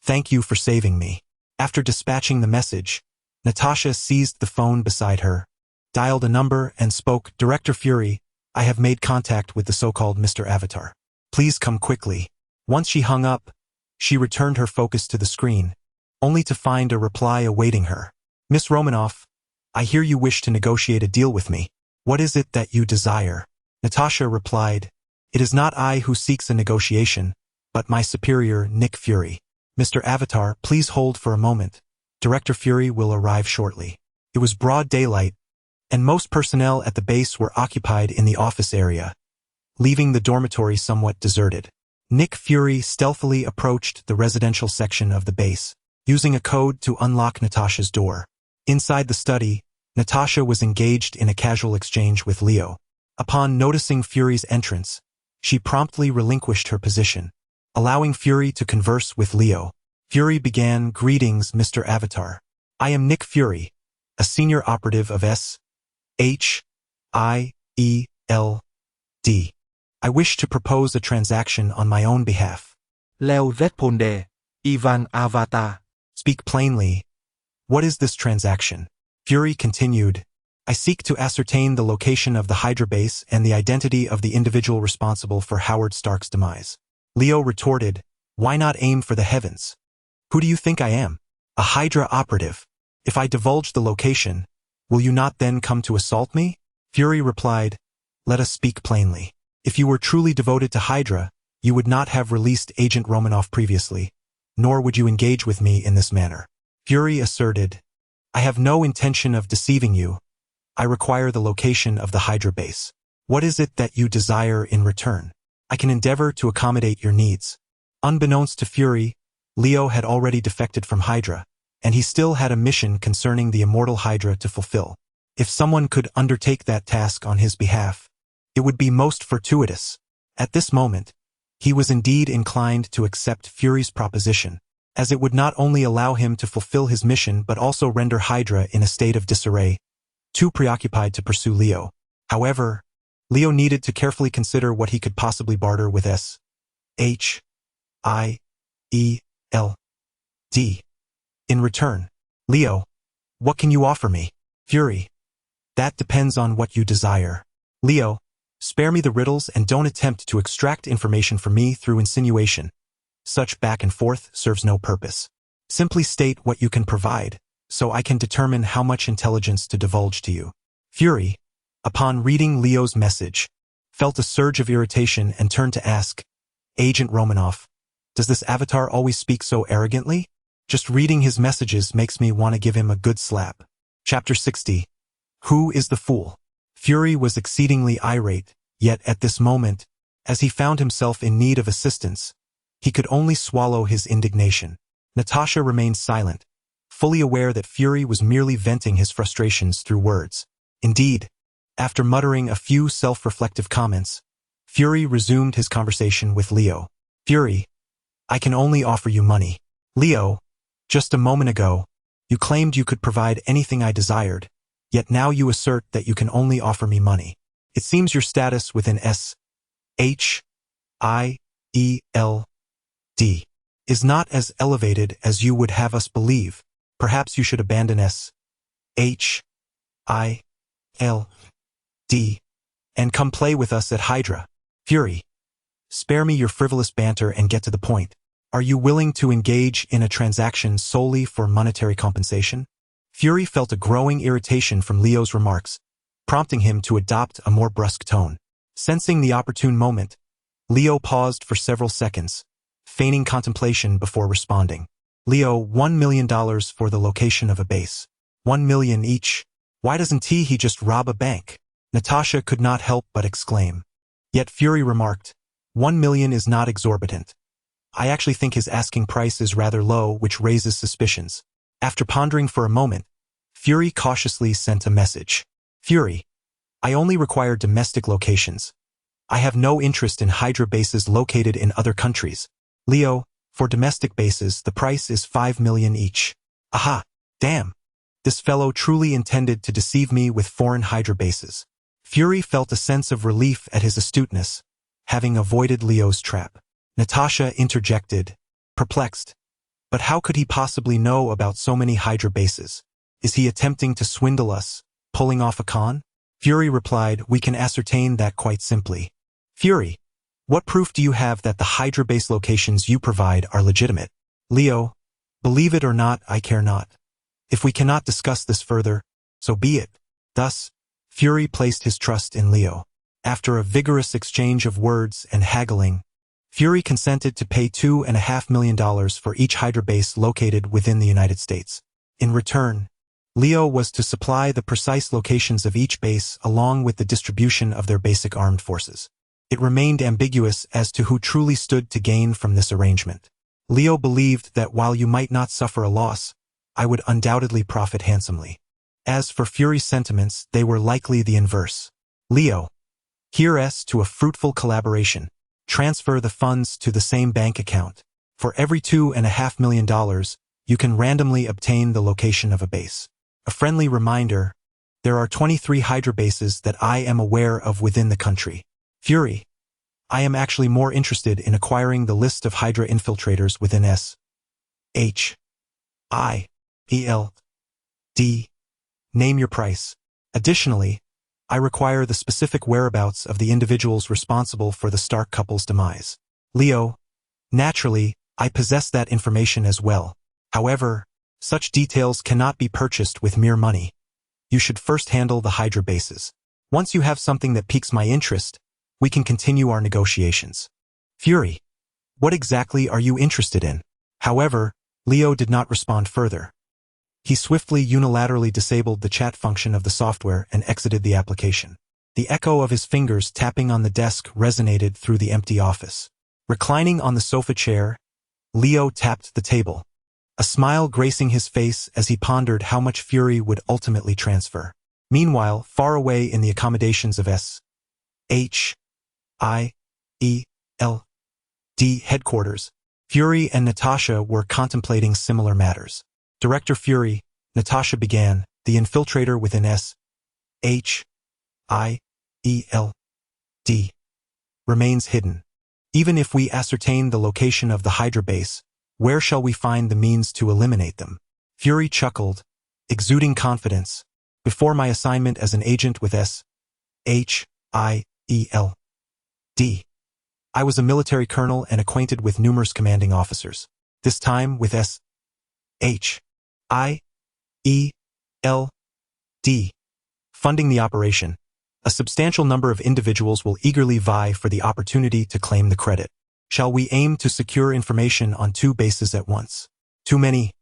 Thank you for saving me. After dispatching the message, Natasha seized the phone beside her, dialed a number and spoke, Director Fury, I have made contact with the so-called Mr. Avatar. Please come quickly. Once she hung up, she returned her focus to the screen, only to find a reply awaiting her. Miss Romanoff, I hear you wish to negotiate a deal with me. What is it that you desire? Natasha replied, It is not I who seeks a negotiation, but my superior, Nick Fury. Mr. Avatar, please hold for a moment. Director Fury will arrive shortly. It was broad daylight, and most personnel at the base were occupied in the office area, leaving the dormitory somewhat deserted. Nick Fury stealthily approached the residential section of the base, using a code to unlock Natasha's door. Inside the study, Natasha was engaged in a casual exchange with Leo. Upon noticing Fury's entrance, she promptly relinquished her position, allowing Fury to converse with Leo. Fury began, Greetings, Mr. Avatar. I am Nick Fury, a senior operative of SHIELD. I wish to propose a transaction on my own behalf. Leo responde, Ivan Avatar. Speak plainly. What is this transaction? Fury continued, I seek to ascertain the location of the Hydra base and the identity of the individual responsible for Howard Stark's demise. Leo retorted, Why not aim for the heavens? Who do you think I am? A Hydra operative. If I divulge the location, will you not then come to assault me? Fury replied, Let us speak plainly. If you were truly devoted to Hydra, you would not have released Agent Romanoff previously, nor would you engage with me in this manner. Fury asserted, I have no intention of deceiving you. I require the location of the Hydra base. What is it that you desire in return? I can endeavor to accommodate your needs. Unbeknownst to Fury, Leo had already defected from Hydra, and he still had a mission concerning the immortal Hydra to fulfill. If someone could undertake that task on his behalf, it would be most fortuitous. At this moment, he was indeed inclined to accept Fury's proposition, as it would not only allow him to fulfill his mission but also render Hydra in a state of disarray, too preoccupied to pursue Leo. However, Leo needed to carefully consider what he could possibly barter with SHIELD. In return, Leo, what can you offer me? Fury, that depends on what you desire. Leo, spare me the riddles and don't attempt to extract information from me through insinuation. Such back and forth serves no purpose. Simply state what you can provide, so I can determine how much intelligence to divulge to you. Fury, upon reading Leo's message, felt a surge of irritation and turned to ask, Agent Romanoff, Does this avatar always speak so arrogantly? Just reading his messages makes me want to give him a good slap. Chapter 60. Who is the fool? Fury was exceedingly irate, yet at this moment, as he found himself in need of assistance, he could only swallow his indignation. Natasha remained silent, fully aware that Fury was merely venting his frustrations through words. Indeed, after muttering a few self-reflective comments, Fury resumed his conversation with Leo. Fury, I can only offer you money. Leo, just a moment ago, you claimed you could provide anything I desired, yet now you assert that you can only offer me money. It seems your status within S-H-I-E-L-D is not as elevated as you would have us believe. Perhaps you should abandon S-H-I-L-D and come play with us at Hydra. Fury, spare me your frivolous banter and get to the point. Are you willing to engage in a transaction solely for monetary compensation? Fury felt a growing irritation from Leo's remarks, prompting him to adopt a more brusque tone. Sensing the opportune moment, Leo paused for several seconds, feigning contemplation before responding. Leo, $1 million for the location of a base. $1 million each. Why doesn't he just rob a bank? Natasha could not help but exclaim. Yet Fury remarked, $1 million is not exorbitant. I actually think his asking price is rather low, which raises suspicions. After pondering for a moment, Fury cautiously sent a message. Fury, I only require domestic locations. I have no interest in Hydra bases located in other countries. Leo, for domestic bases, the price is $5 million each. Aha! Damn! This fellow truly intended to deceive me with foreign Hydra bases. Fury felt a sense of relief at his astuteness, having avoided Leo's trap. Natasha interjected, perplexed. But how could he possibly know about so many Hydra bases? Is he attempting to swindle us, pulling off a con? Fury replied, we can ascertain that quite simply. Fury, what proof do you have that the Hydra base locations you provide are legitimate? Leo, believe it or not, I care not. If we cannot discuss this further, so be it. Thus, Fury placed his trust in Leo. After a vigorous exchange of words and haggling, Fury consented to pay $2.5 million for each Hydra base located within the United States. In return, Leo was to supply the precise locations of each base along with the distribution of their basic armed forces. It remained ambiguous as to who truly stood to gain from this arrangement. Leo believed that while you might not suffer a loss, I would undoubtedly profit handsomely. As for Fury's sentiments, they were likely the inverse. Leo, here's to a fruitful collaboration. Transfer the funds to the same bank account. For every $2.5 million, you can randomly obtain the location of a base. A friendly reminder, there are 23 Hydra bases that I am aware of within the country. Fury, I am actually more interested in acquiring the list of Hydra infiltrators within S-H-I-E-L-D. Name your price. Additionally, I require the specific whereabouts of the individuals responsible for the Stark couple's demise. Leo, naturally, I possess that information as well. However, such details cannot be purchased with mere money. You should first handle the Hydra bases. Once you have something that piques my interest, we can continue our negotiations. Fury, what exactly are you interested in? However, Leo did not respond further. He swiftly unilaterally disabled the chat function of the software and exited the application. The echo of his fingers tapping on the desk resonated through the empty office. Reclining on the sofa chair, Leo tapped the table, a smile gracing his face as he pondered how much Fury would ultimately transfer. Meanwhile, far away in the accommodations of S-H-I-E-L-D headquarters, Fury and Natasha were contemplating similar matters. Director Fury, Natasha began, the infiltrator within S-H-I-E-L-D remains hidden. Even if we ascertain the location of the Hydra base, where shall we find the means to eliminate them? Fury chuckled, exuding confidence. Before my assignment as an agent with S-H-I-E-L-D, I was a military colonel and acquainted with numerous commanding officers. This time with S-H-I-E-L-D funding the operation, a substantial number of individuals will eagerly vie for the opportunity to claim the credit. Shall we aim to secure information on 2 bases at once? Too many,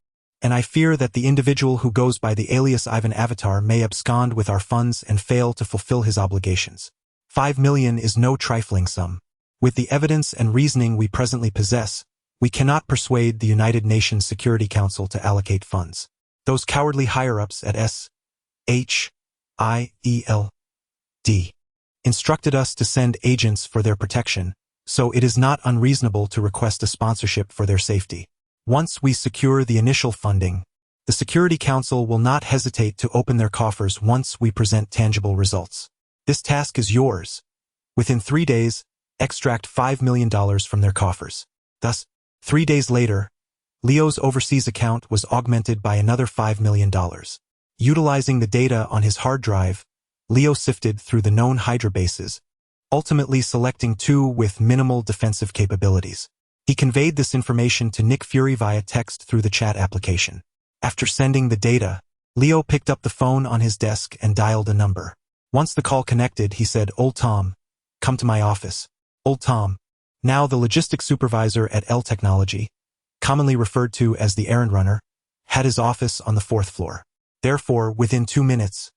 and I fear that the individual who goes by the alias Ivan Avatar may abscond with our funds and fail to fulfill his obligations. 5 million is no trifling sum. With the evidence and reasoning we presently possess, we cannot persuade the United Nations Security Council to allocate funds. Those cowardly higher-ups at SHIELD instructed us to send agents for their protection, so it is not unreasonable to request a sponsorship for their safety. Once we secure the initial funding, the Security Council will not hesitate to open their coffers once we present tangible results. This task is yours. Within 3 days, extract $5 million from their coffers. Thus, 3 days later, Leo's overseas account was augmented by another $5 million. Utilizing the data on his hard drive, Leo sifted through the known Hydra bases, ultimately selecting 2 with minimal defensive capabilities. He conveyed this information to Nick Fury via text through the chat application. After sending the data, Leo picked up the phone on his desk and dialed a number. Once the call connected, he said, "Old Tom, come to my office." Old Tom, now the logistics supervisor at L Technology, commonly referred to as the errand runner, had his office on the 4th floor. Therefore, within 2 minutes,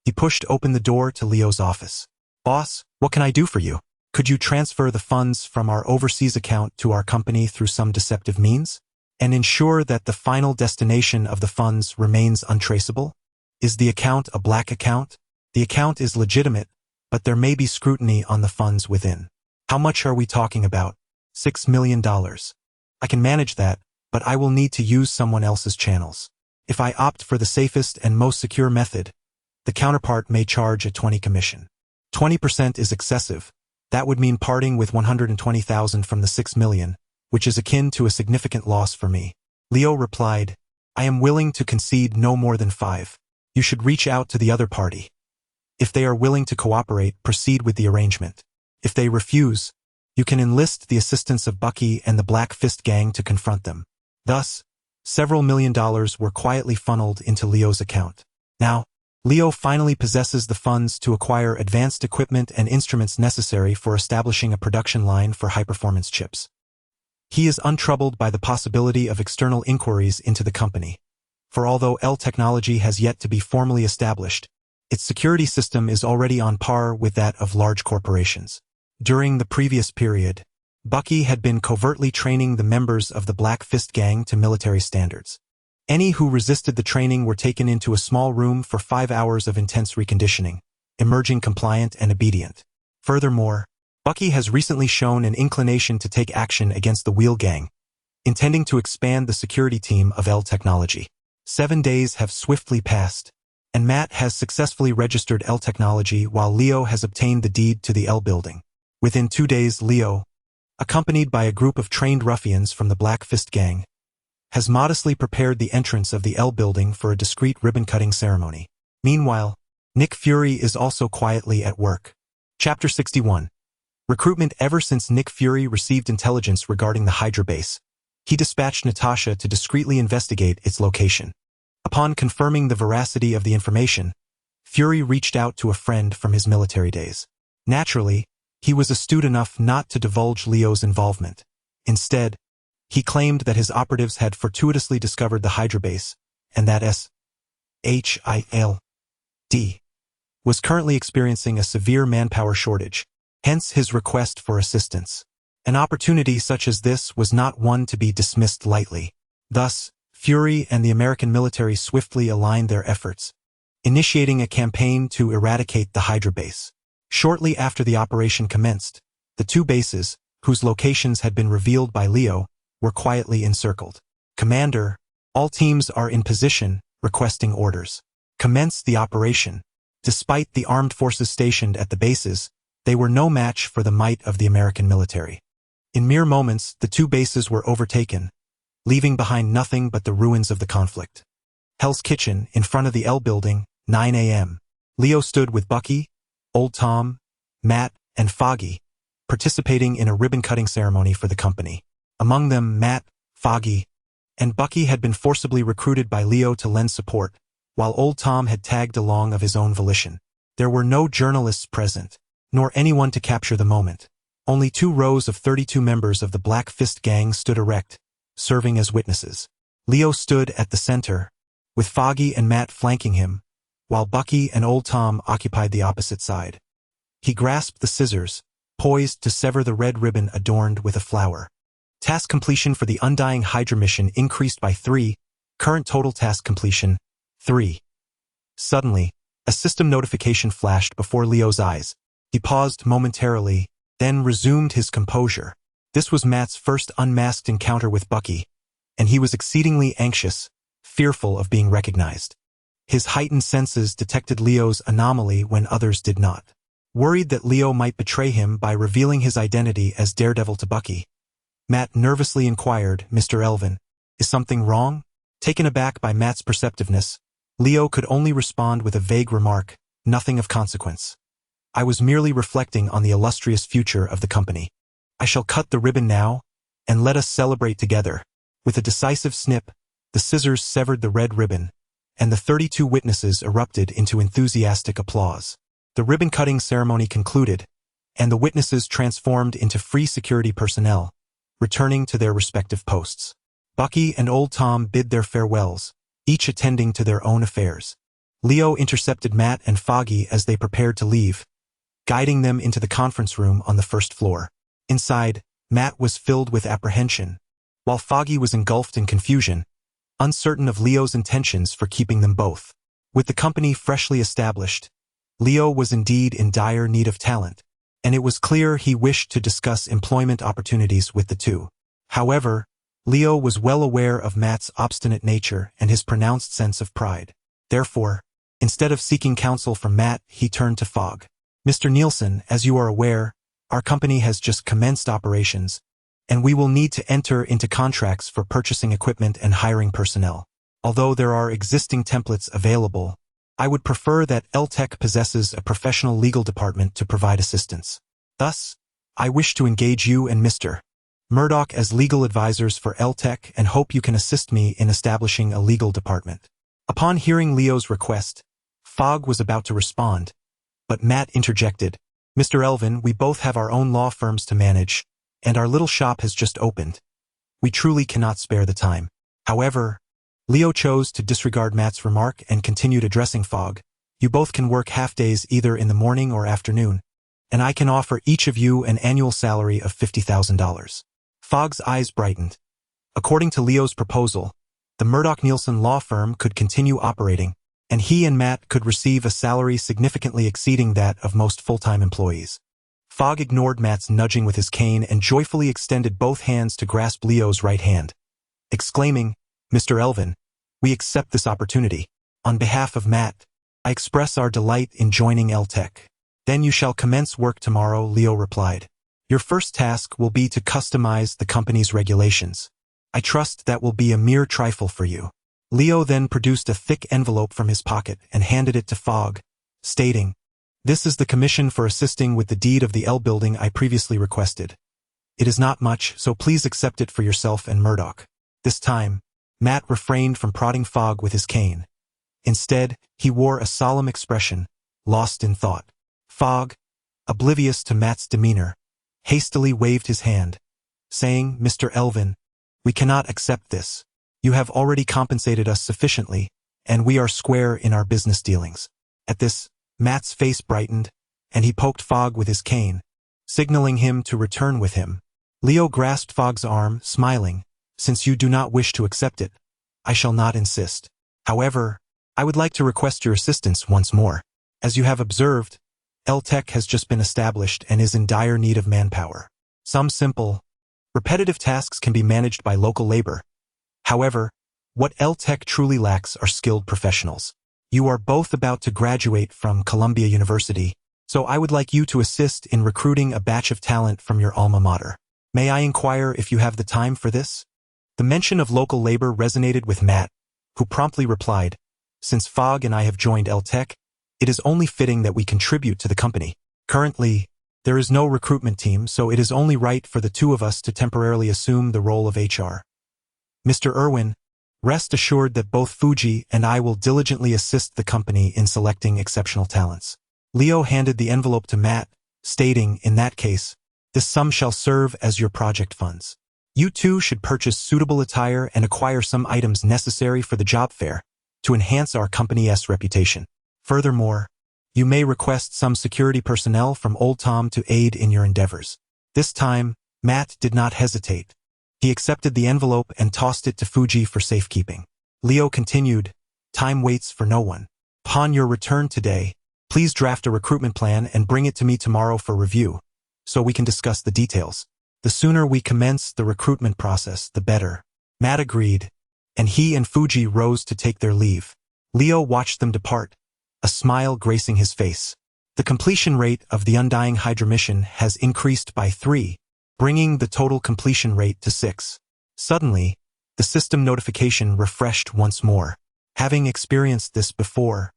he pushed open the door to Leo's office. "Boss, what can I do for you? Could you transfer the funds from our overseas account to our company through some deceptive means, and ensure that the final destination of the funds remains untraceable? Is the account a black account? The account is legitimate, but there may be scrutiny on the funds within. How much are we talking about?" $6 million. "I can manage that, but I will need to use someone else's channels. If I opt for the safest and most secure method, the counterpart may charge a 20% commission. 20% is excessive. That would mean parting with 120,000 from the 6 million, which is akin to a significant loss for me." Leo replied, "I am willing to concede no more than 5. You should reach out to the other party. If they are willing to cooperate, proceed with the arrangement. If they refuse, you can enlist the assistance of Bucky and the Black Fist Gang to confront them." Thus, several $1 million were quietly funneled into Leo's account. Now, Leo finally possesses the funds to acquire advanced equipment and instruments necessary for establishing a production line for high-performance chips. He is untroubled by the possibility of external inquiries into the company, for although L Technology has yet to be formally established, its security system is already on par with that of large corporations. During the previous period, Bucky had been covertly training the members of the Black Fist Gang to military standards. Any who resisted the training were taken into a small room for 5 hours of intense reconditioning, emerging compliant and obedient. Furthermore, Bucky has recently shown an inclination to take action against the Wheel Gang, intending to expand the security team of L Technology. 7 days have swiftly passed, and Matt has successfully registered L Technology while Leo has obtained the deed to the L building. Within 2 days, Leo, accompanied by a group of trained ruffians from the Black Fist Gang, has modestly prepared the entrance of the L building for a discreet ribbon-cutting ceremony. Meanwhile, Nick Fury is also quietly at work. Chapter 61. Recruitment. Ever since Nick Fury received intelligence regarding the Hydra base, he dispatched Natasha to discreetly investigate its location. Upon confirming the veracity of the information, Fury reached out to a friend from his military days. Naturally, he was astute enough not to divulge Leo's involvement. Instead, he claimed that his operatives had fortuitously discovered the Hydra base, and that SHIELD was currently experiencing a severe manpower shortage, hence his request for assistance. An opportunity such as this was not one to be dismissed lightly. Thus, Fury and the American military swiftly aligned their efforts, initiating a campaign to eradicate the Hydra base. Shortly after the operation commenced, the 2 bases, whose locations had been revealed by Leo, were quietly encircled. "Commander, all teams are in position, requesting orders. Commence the operation." Despite the armed forces stationed at the bases, they were no match for the might of the American military. In mere moments, the 2 bases were overtaken, leaving behind nothing but the ruins of the conflict. Hell's Kitchen, in front of the L building, 9 a.m. Leo stood with Bucky, Old Tom, Matt, and Foggy, participating in a ribbon-cutting ceremony for the company. Among them, Matt, Foggy, and Bucky had been forcibly recruited by Leo to lend support, while Old Tom had tagged along of his own volition. There were no journalists present, nor anyone to capture the moment, Only 2 rows of 32 members of the Black Fist gang stood erect, serving as witnesses. Leo stood at the center, with Foggy and Matt flanking him, while Bucky and Old Tom occupied the opposite side. He grasped the scissors, poised to sever the red ribbon adorned with a flower. Task completion for the Undying Hydra mission increased by 3, current total task completion, 3. Suddenly, a system notification flashed before Leo's eyes. He paused momentarily, then resumed his composure. This was Matt's first unmasked encounter with Bucky, and he was exceedingly anxious, fearful of being recognized. His heightened senses detected Leo's anomaly when others did not. Worried that Leo might betray him by revealing his identity as Daredevil to Bucky, Matt nervously inquired, "Mr. Elvin, is something wrong?" Taken aback by Matt's perceptiveness, Leo could only respond with a vague remark, "Nothing of consequence. I was merely reflecting on the illustrious future of the company. I shall cut the ribbon now, and let us celebrate together." With a decisive snip, the scissors severed the red ribbon, and the 32 witnesses erupted into enthusiastic applause. The ribbon-cutting ceremony concluded, and the witnesses transformed into free security personnel, returning to their respective posts. Bucky and Old Tom bid their farewells, each attending to their own affairs. Leo intercepted Matt and Foggy as they prepared to leave, guiding them into the conference room on the first floor. Inside, Matt was filled with apprehension, while Foggy was engulfed in confusion, uncertain of Leo's intentions for keeping them both. With the company freshly established, Leo was indeed in dire need of talent, and it was clear he wished to discuss employment opportunities with the two. However, Leo was well aware of Matt's obstinate nature and his pronounced sense of pride. Therefore, instead of seeking counsel from Matt, he turned to Fogg. "Mr. Nielsen, as you are aware, our company has just commenced operations, and we will need to enter into contracts for purchasing equipment and hiring personnel. Although there are existing templates available, I would prefer that LTech possesses a professional legal department to provide assistance. Thus, I wish to engage you and Mr. Murdoch as legal advisors for LTech and hope you can assist me in establishing a legal department." Upon hearing Leo's request, Fogg was about to respond, but Matt interjected, "Mr. Elvin, we both have our own law firms to manage, and our little shop has just opened. We truly cannot spare the time." However, Leo chose to disregard Matt's remark and continued addressing Fogg. "You both can work half-days either in the morning or afternoon, and I can offer each of you an annual salary of $50,000. Fogg's eyes brightened. According to Leo's proposal, the Murdoch-Nielsen law firm could continue operating, and he and Matt could receive a salary significantly exceeding that of most full-time employees. Fogg ignored Matt's nudging with his cane and joyfully extended both hands to grasp Leo's right hand, exclaiming, "Mr. Elvin, we accept this opportunity. On behalf of Matt, I express our delight in joining LTech." "Then you shall commence work tomorrow," Leo replied. "Your first task will be to customize the company's regulations. I trust that will be a mere trifle for you." Leo then produced a thick envelope from his pocket and handed it to Fogg, stating, "This is the commission for assisting with the deed of the L building I previously requested. It is not much, so please accept it for yourself and Murdoch." This time, Matt refrained from prodding Fogg with his cane. Instead, he wore a solemn expression, lost in thought. Fogg, oblivious to Matt's demeanor, hastily waved his hand, saying, "Mr. Elvin, we cannot accept this. You have already compensated us sufficiently, and we are square in our business dealings." At this, Matt's face brightened, and he poked Fogg with his cane, signaling him to return with him. Leo grasped Fogg's arm, smiling, "Since you do not wish to accept it, I shall not insist. However, I would like to request your assistance once more. As you have observed, LTech has just been established and is in dire need of manpower. Some simple, repetitive tasks can be managed by local labor. However, what LTech truly lacks are skilled professionals. You are both about to graduate from Columbia University, so I would like you to assist in recruiting a batch of talent from your alma mater. May I inquire if you have the time for this?" The mention of local labor resonated with Matt, who promptly replied, "Since Fogg and I have joined LTech, it is only fitting that we contribute to the company. Currently, there is no recruitment team, so it is only right for the two of us to temporarily assume the role of HR. Mr. Irwin, rest assured that both Fuji and I will diligently assist the company in selecting exceptional talents." Leo handed the envelope to Matt, stating, "In that case, This sum shall serve as your project funds. You too should purchase suitable attire and acquire some items necessary for the job fair to enhance our company's reputation. Furthermore, you may request some security personnel from Old Tom to aid in your endeavors. This time, Matt did not hesitate. He accepted the envelope and tossed it to Fuji for safekeeping. Leo continued, "Time waits for no one. Upon your return today, please draft a recruitment plan and bring it to me tomorrow for review, so we can discuss the details. The sooner we commence the recruitment process, the better." Matt agreed, and he and Fuji rose to take their leave. Leo watched them depart, a smile gracing his face. The completion rate of the Undying Hydra mission has increased by 3, bringing the total completion rate to 6. Suddenly, the system notification refreshed once more. Having experienced this before,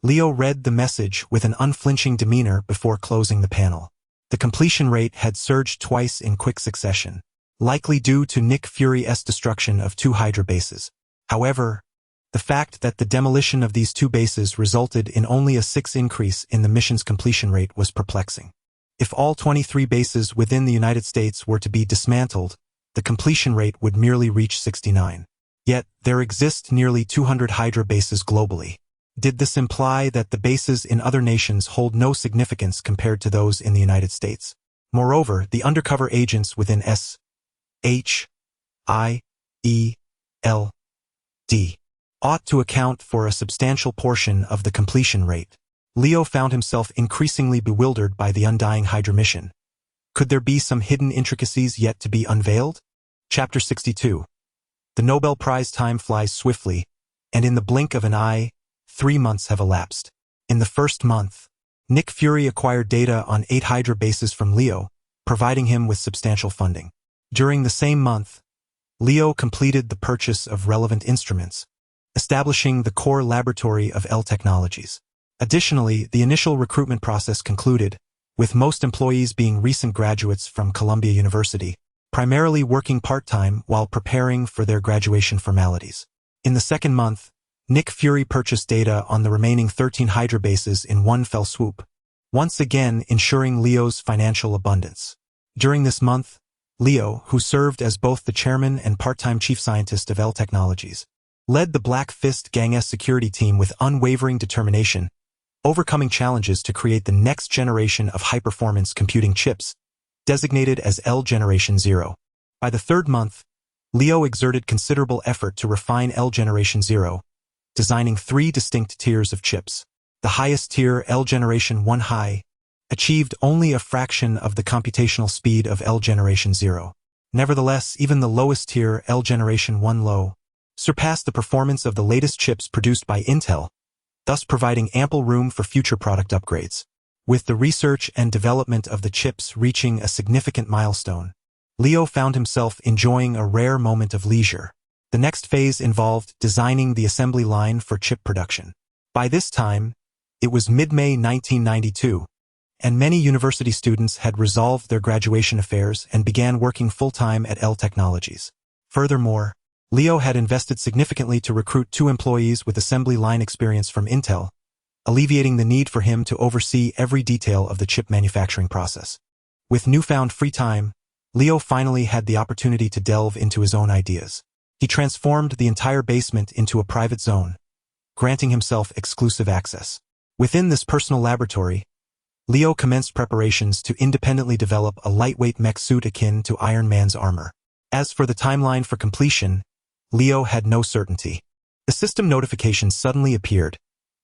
Leo read the message with an unflinching demeanor before closing the panel. The completion rate had surged twice in quick succession, likely due to Nick Fury's destruction of 2 Hydra bases. However, the fact that the demolition of these 2 bases resulted in only a 6 increase in the mission's completion rate was perplexing. If all 23 bases within the United States were to be dismantled, the completion rate would merely reach 69. Yet, there exist nearly 200 Hydra bases globally. Did this imply that the bases in other nations hold no significance compared to those in the United States? Moreover, the undercover agents within S.H.I.E.L.D. ought to account for a substantial portion of the completion rate. Leo found himself increasingly bewildered by the Undying Hydra mission. Could there be some hidden intricacies yet to be unveiled? Chapter 62. The Nobel Prize time flies swiftly, and in the blink of an eye, 3 months have elapsed. In the first month, Nick Fury acquired data on 8 Hydra bases from Leo, providing him with substantial funding. During the same month, Leo completed the purchase of relevant instruments, establishing the core laboratory of L Technologies. Additionally, the initial recruitment process concluded, with most employees being recent graduates from Columbia University, primarily working part-time while preparing for their graduation formalities. In the second month, Nick Fury purchased data on the remaining 13 Hydra bases in one fell swoop, once again ensuring Leo's financial abundance. During this month, Leo, who served as both the chairman and part-time chief scientist of L Technologies, led the Black Fist Gang's security team with unwavering determination, overcoming challenges to create the next generation of high-performance computing chips, designated as L Generation 0. By the third month, Leo exerted considerable effort to refine L Generation 0, designing 3 distinct tiers of chips. The highest tier, L Generation 1 High, achieved only a fraction of the computational speed of L Generation 0. Nevertheless, even the lowest tier, L Generation 1 Low, surpassed the performance of the latest chips produced by Intel, thus providing ample room for future product upgrades. With the research and development of the chips reaching a significant milestone, Leo found himself enjoying a rare moment of leisure. The next phase involved designing the assembly line for chip production. By this time, it was mid-May 1992, and many university students had resolved their graduation affairs and began working full-time at L Technologies. Furthermore, Leo had invested significantly to recruit 2 employees with assembly line experience from Intel, alleviating the need for him to oversee every detail of the chip manufacturing process. With newfound free time, Leo finally had the opportunity to delve into his own ideas. He transformed the entire basement into a private zone, granting himself exclusive access. Within this personal laboratory, Leo commenced preparations to independently develop a lightweight mech suit akin to Iron Man's armor. As for the timeline for completion, Leo had no certainty. The system notification suddenly appeared.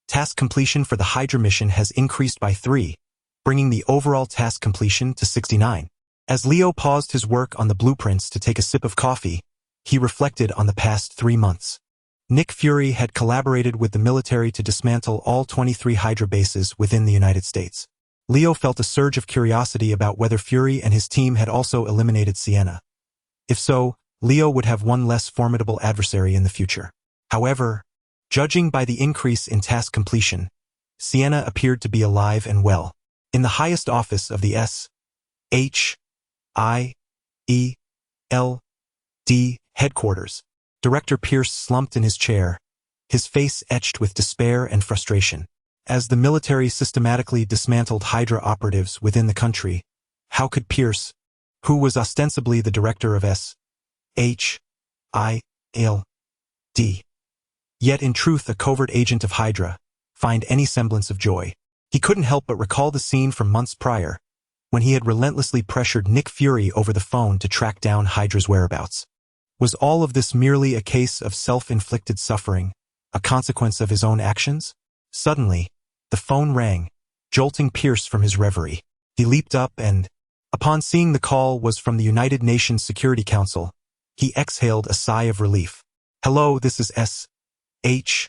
Task completion for the Hydra mission has increased by 3, bringing the overall task completion to 69. As Leo paused his work on the blueprints to take a sip of coffee, he reflected on the past 3 months. Nick Fury had collaborated with the military to dismantle all 23 Hydra bases within the United States. Leo felt a surge of curiosity about whether Fury and his team had also eliminated Sienna. If so, Leo would have one less formidable adversary in the future. However, judging by the increase in task completion, Sienna appeared to be alive and well. In the highest office of the S.H.I.E.L.D. headquarters, Director Pierce slumped in his chair, his face etched with despair and frustration. As the military systematically dismantled Hydra operatives within the country, how could Pierce, who was ostensibly the director of S.H.I.L.D. Yet in truth a covert agent of Hydra, find any semblance of joy. He couldn't help but recall the scene from months prior, when he had relentlessly pressured Nick Fury over the phone to track down Hydra's whereabouts. Was all of this merely a case of self-inflicted suffering, a consequence of his own actions? Suddenly, the phone rang, jolting Pierce from his reverie. He leaped up and, upon seeing the call was from the United Nations Security Council, he exhaled a sigh of relief. Hello, this is S.H.I.L.D.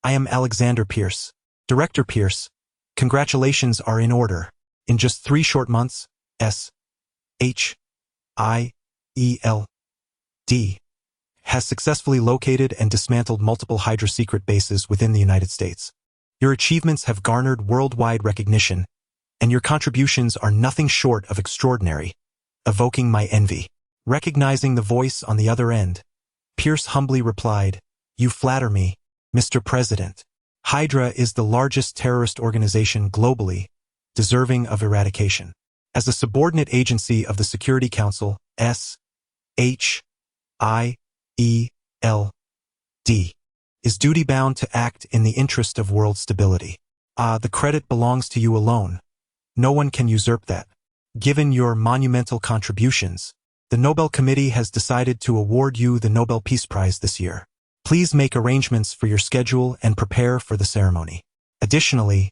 I am Alexander Pierce. Director Pierce, congratulations are in order. In just 3 short months, S.H.I.L.D. has successfully located and dismantled multiple Hydra secret bases within the United States. Your achievements have garnered worldwide recognition, and your contributions are nothing short of extraordinary, evoking my envy. Recognizing the voice on the other end, Pierce humbly replied, "You flatter me, Mr. President. Hydra is the largest terrorist organization globally, deserving of eradication. As a subordinate agency of the Security Council, S.H.I.L.D. is duty-bound to act in the interest of world stability. The credit belongs to you alone. No one can usurp that. Given your monumental contributions, the Nobel Committee has decided to award you the Nobel Peace Prize this year. Please make arrangements for your schedule and prepare for the ceremony. Additionally,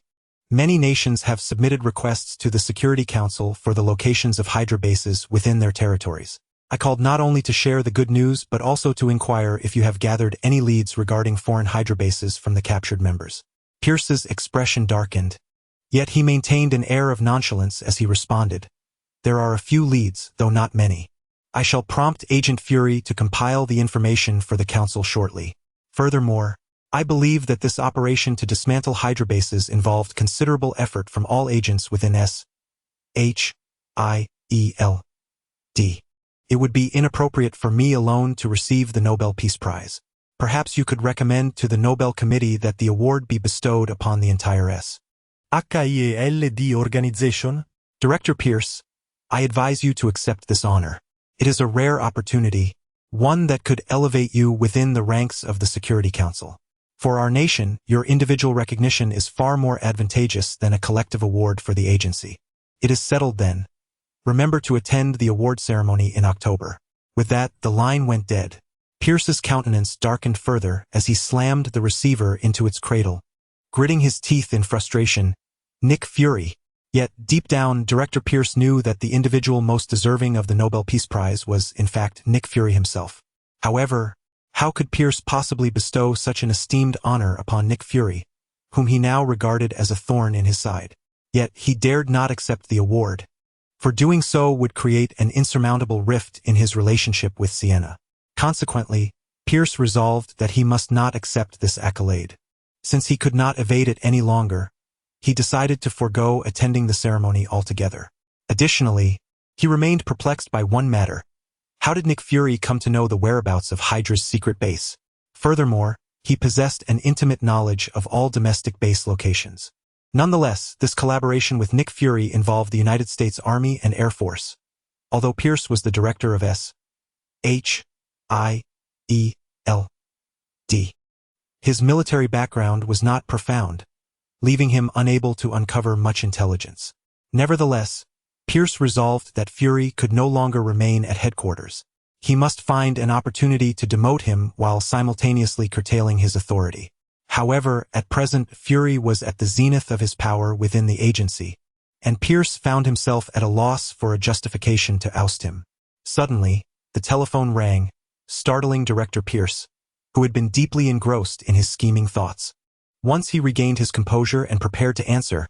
many nations have submitted requests to the Security Council for the locations of Hydra bases within their territories. I called not only to share the good news but also to inquire if you have gathered any leads regarding foreign Hydra bases from the captured members." Pierce's expression darkened, yet he maintained an air of nonchalance as he responded, "There are a few leads, though not many. I shall prompt Agent Fury to compile the information for the Council shortly. Furthermore, I believe that this operation to dismantle Hydra bases involved considerable effort from all agents within S.H.I.L.D. It would be inappropriate for me alone to receive the Nobel Peace Prize. Perhaps you could recommend to the Nobel Committee that the award be bestowed upon the entire S.H.I.L.D. organization? Director Pierce, I advise you to accept this honor. It is a rare opportunity, one that could elevate you within the ranks of the Security Council. For our nation, your individual recognition is far more advantageous than a collective award for the agency. It is settled then. Remember to attend the award ceremony in October." With that, the line went dead. Pierce's countenance darkened further as he slammed the receiver into its cradle. Gritting his teeth in frustration, Nick Fury. Yet, deep down, Director Pierce knew that the individual most deserving of the Nobel Peace Prize was, in fact, Nick Fury himself. However, how could Pierce possibly bestow such an esteemed honor upon Nick Fury, whom he now regarded as a thorn in his side? Yet, he dared not accept the award, for doing so would create an insurmountable rift in his relationship with Sienna. Consequently, Pierce resolved that he must not accept this accolade. Since he could not evade it any longer, he decided to forego attending the ceremony altogether. Additionally, he remained perplexed by one matter. How did Nick Fury come to know the whereabouts of Hydra's secret base? Furthermore, he possessed an intimate knowledge of all domestic base locations. Nonetheless, this collaboration with Nick Fury involved the United States Army and Air Force. Although Pierce was the director of S.H.I.L.D., his military background was not profound, leaving him unable to uncover much intelligence. Nevertheless, Pierce resolved that Fury could no longer remain at headquarters. He must find an opportunity to demote him while simultaneously curtailing his authority. However, at present, Fury was at the zenith of his power within the agency, and Pierce found himself at a loss for a justification to oust him. Suddenly, the telephone rang, startling Director Pierce, who had been deeply engrossed in his scheming thoughts. Once he regained his composure and prepared to answer,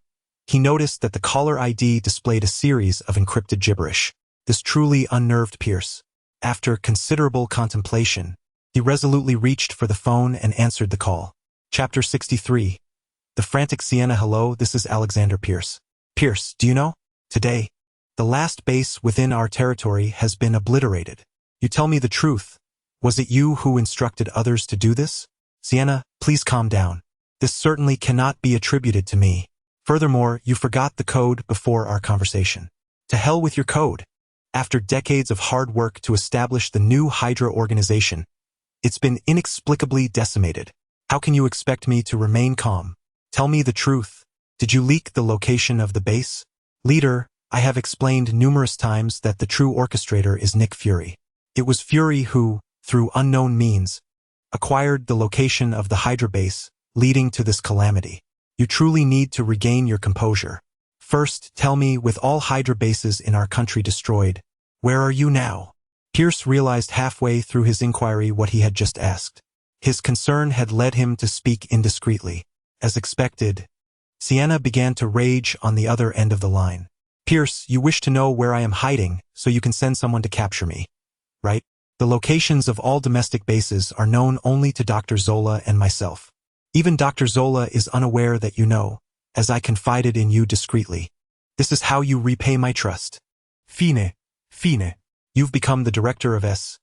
he noticed that the caller ID displayed a series of encrypted gibberish. This truly unnerved Pierce. After considerable contemplation, he resolutely reached for the phone and answered the call. Chapter 63. The Frantic Sienna. Hello, this is Alexander Pierce. Pierce, do you know? Today, the last base within our territory has been obliterated. You tell me the truth. Was it you who instructed others to do this? Sienna, please calm down. This certainly cannot be attributed to me. Furthermore, you forgot the code before our conversation. To hell with your code. After decades of hard work to establish the new Hydra organization, it's been inexplicably decimated. How can you expect me to remain calm? Tell me the truth. Did you leak the location of the base? Leader, I have explained numerous times that the true orchestrator is Nick Fury. It was Fury who, through unknown means, acquired the location of the Hydra base, leading to this calamity. You truly need to regain your composure. First, tell me, with all Hydra bases in our country destroyed, where are you now? Pierce realized halfway through his inquiry what he had just asked. His concern had led him to speak indiscreetly. As expected, Sienna began to rage on the other end of the line. Pierce, you wish to know where I am hiding, so you can send someone to capture me, right? The locations of all domestic bases are known only to Dr. Zola and myself. Even Dr. Zola is unaware that you know, as I confided in you discreetly. This is how you repay my trust. Fine. You've become the director of S.H.I.E.L.D.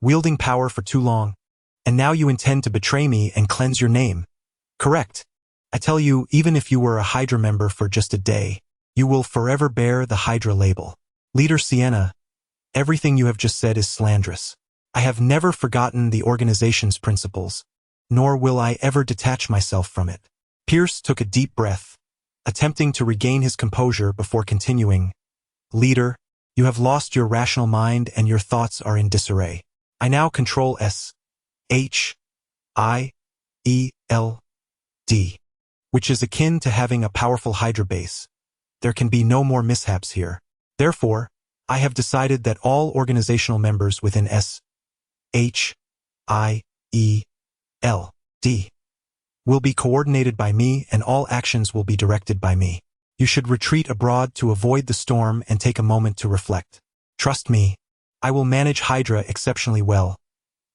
Wielding power for too long, and now you intend to betray me and cleanse your name. Correct. I tell you, even if you were a Hydra member for just a day, you will forever bear the Hydra label. Leader Sienna, everything you have just said is slanderous. I have never forgotten the organization's principles, nor will I ever detach myself from it. Pierce took a deep breath, attempting to regain his composure before continuing. Leader, you have lost your rational mind and your thoughts are in disarray. I now control S.H.I.E.L.D. which is akin to having a powerful Hydra base. There can be no more mishaps here. Therefore, I have decided that all organizational members within S.H.I.E.L.D. will be coordinated by me and all actions will be directed by me. You should retreat abroad to avoid the storm and take a moment to reflect. Trust me, I will manage Hydra exceptionally well.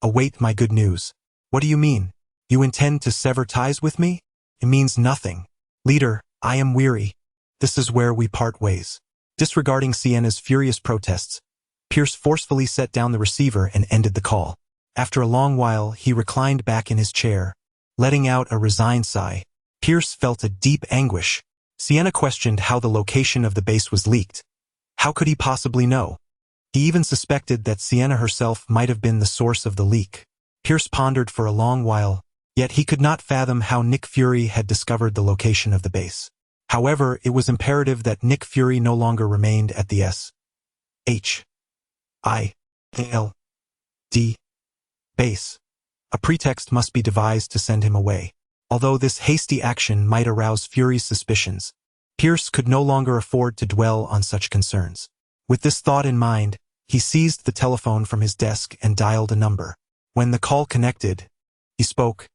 Await my good news. What do you mean? You intend to sever ties with me? It means nothing. Leader, I am weary. This is where we part ways. Disregarding Sienna's furious protests, Pierce forcefully set down the receiver and ended the call. After a long while, he reclined back in his chair, letting out a resigned sigh. Pierce felt a deep anguish. Sienna questioned how the location of the base was leaked. How could he possibly know? He even suspected that Sienna herself might have been the source of the leak. Pierce pondered for a long while, yet he could not fathom how Nick Fury had discovered the location of the base. However, it was imperative that Nick Fury no longer remained at the S.H.I.E.L.D. base. A pretext must be devised to send him away. Although this hasty action might arouse Fury's suspicions, Pierce could no longer afford to dwell on such concerns. With this thought in mind, he seized the telephone from his desk and dialed a number. When the call connected, he spoke.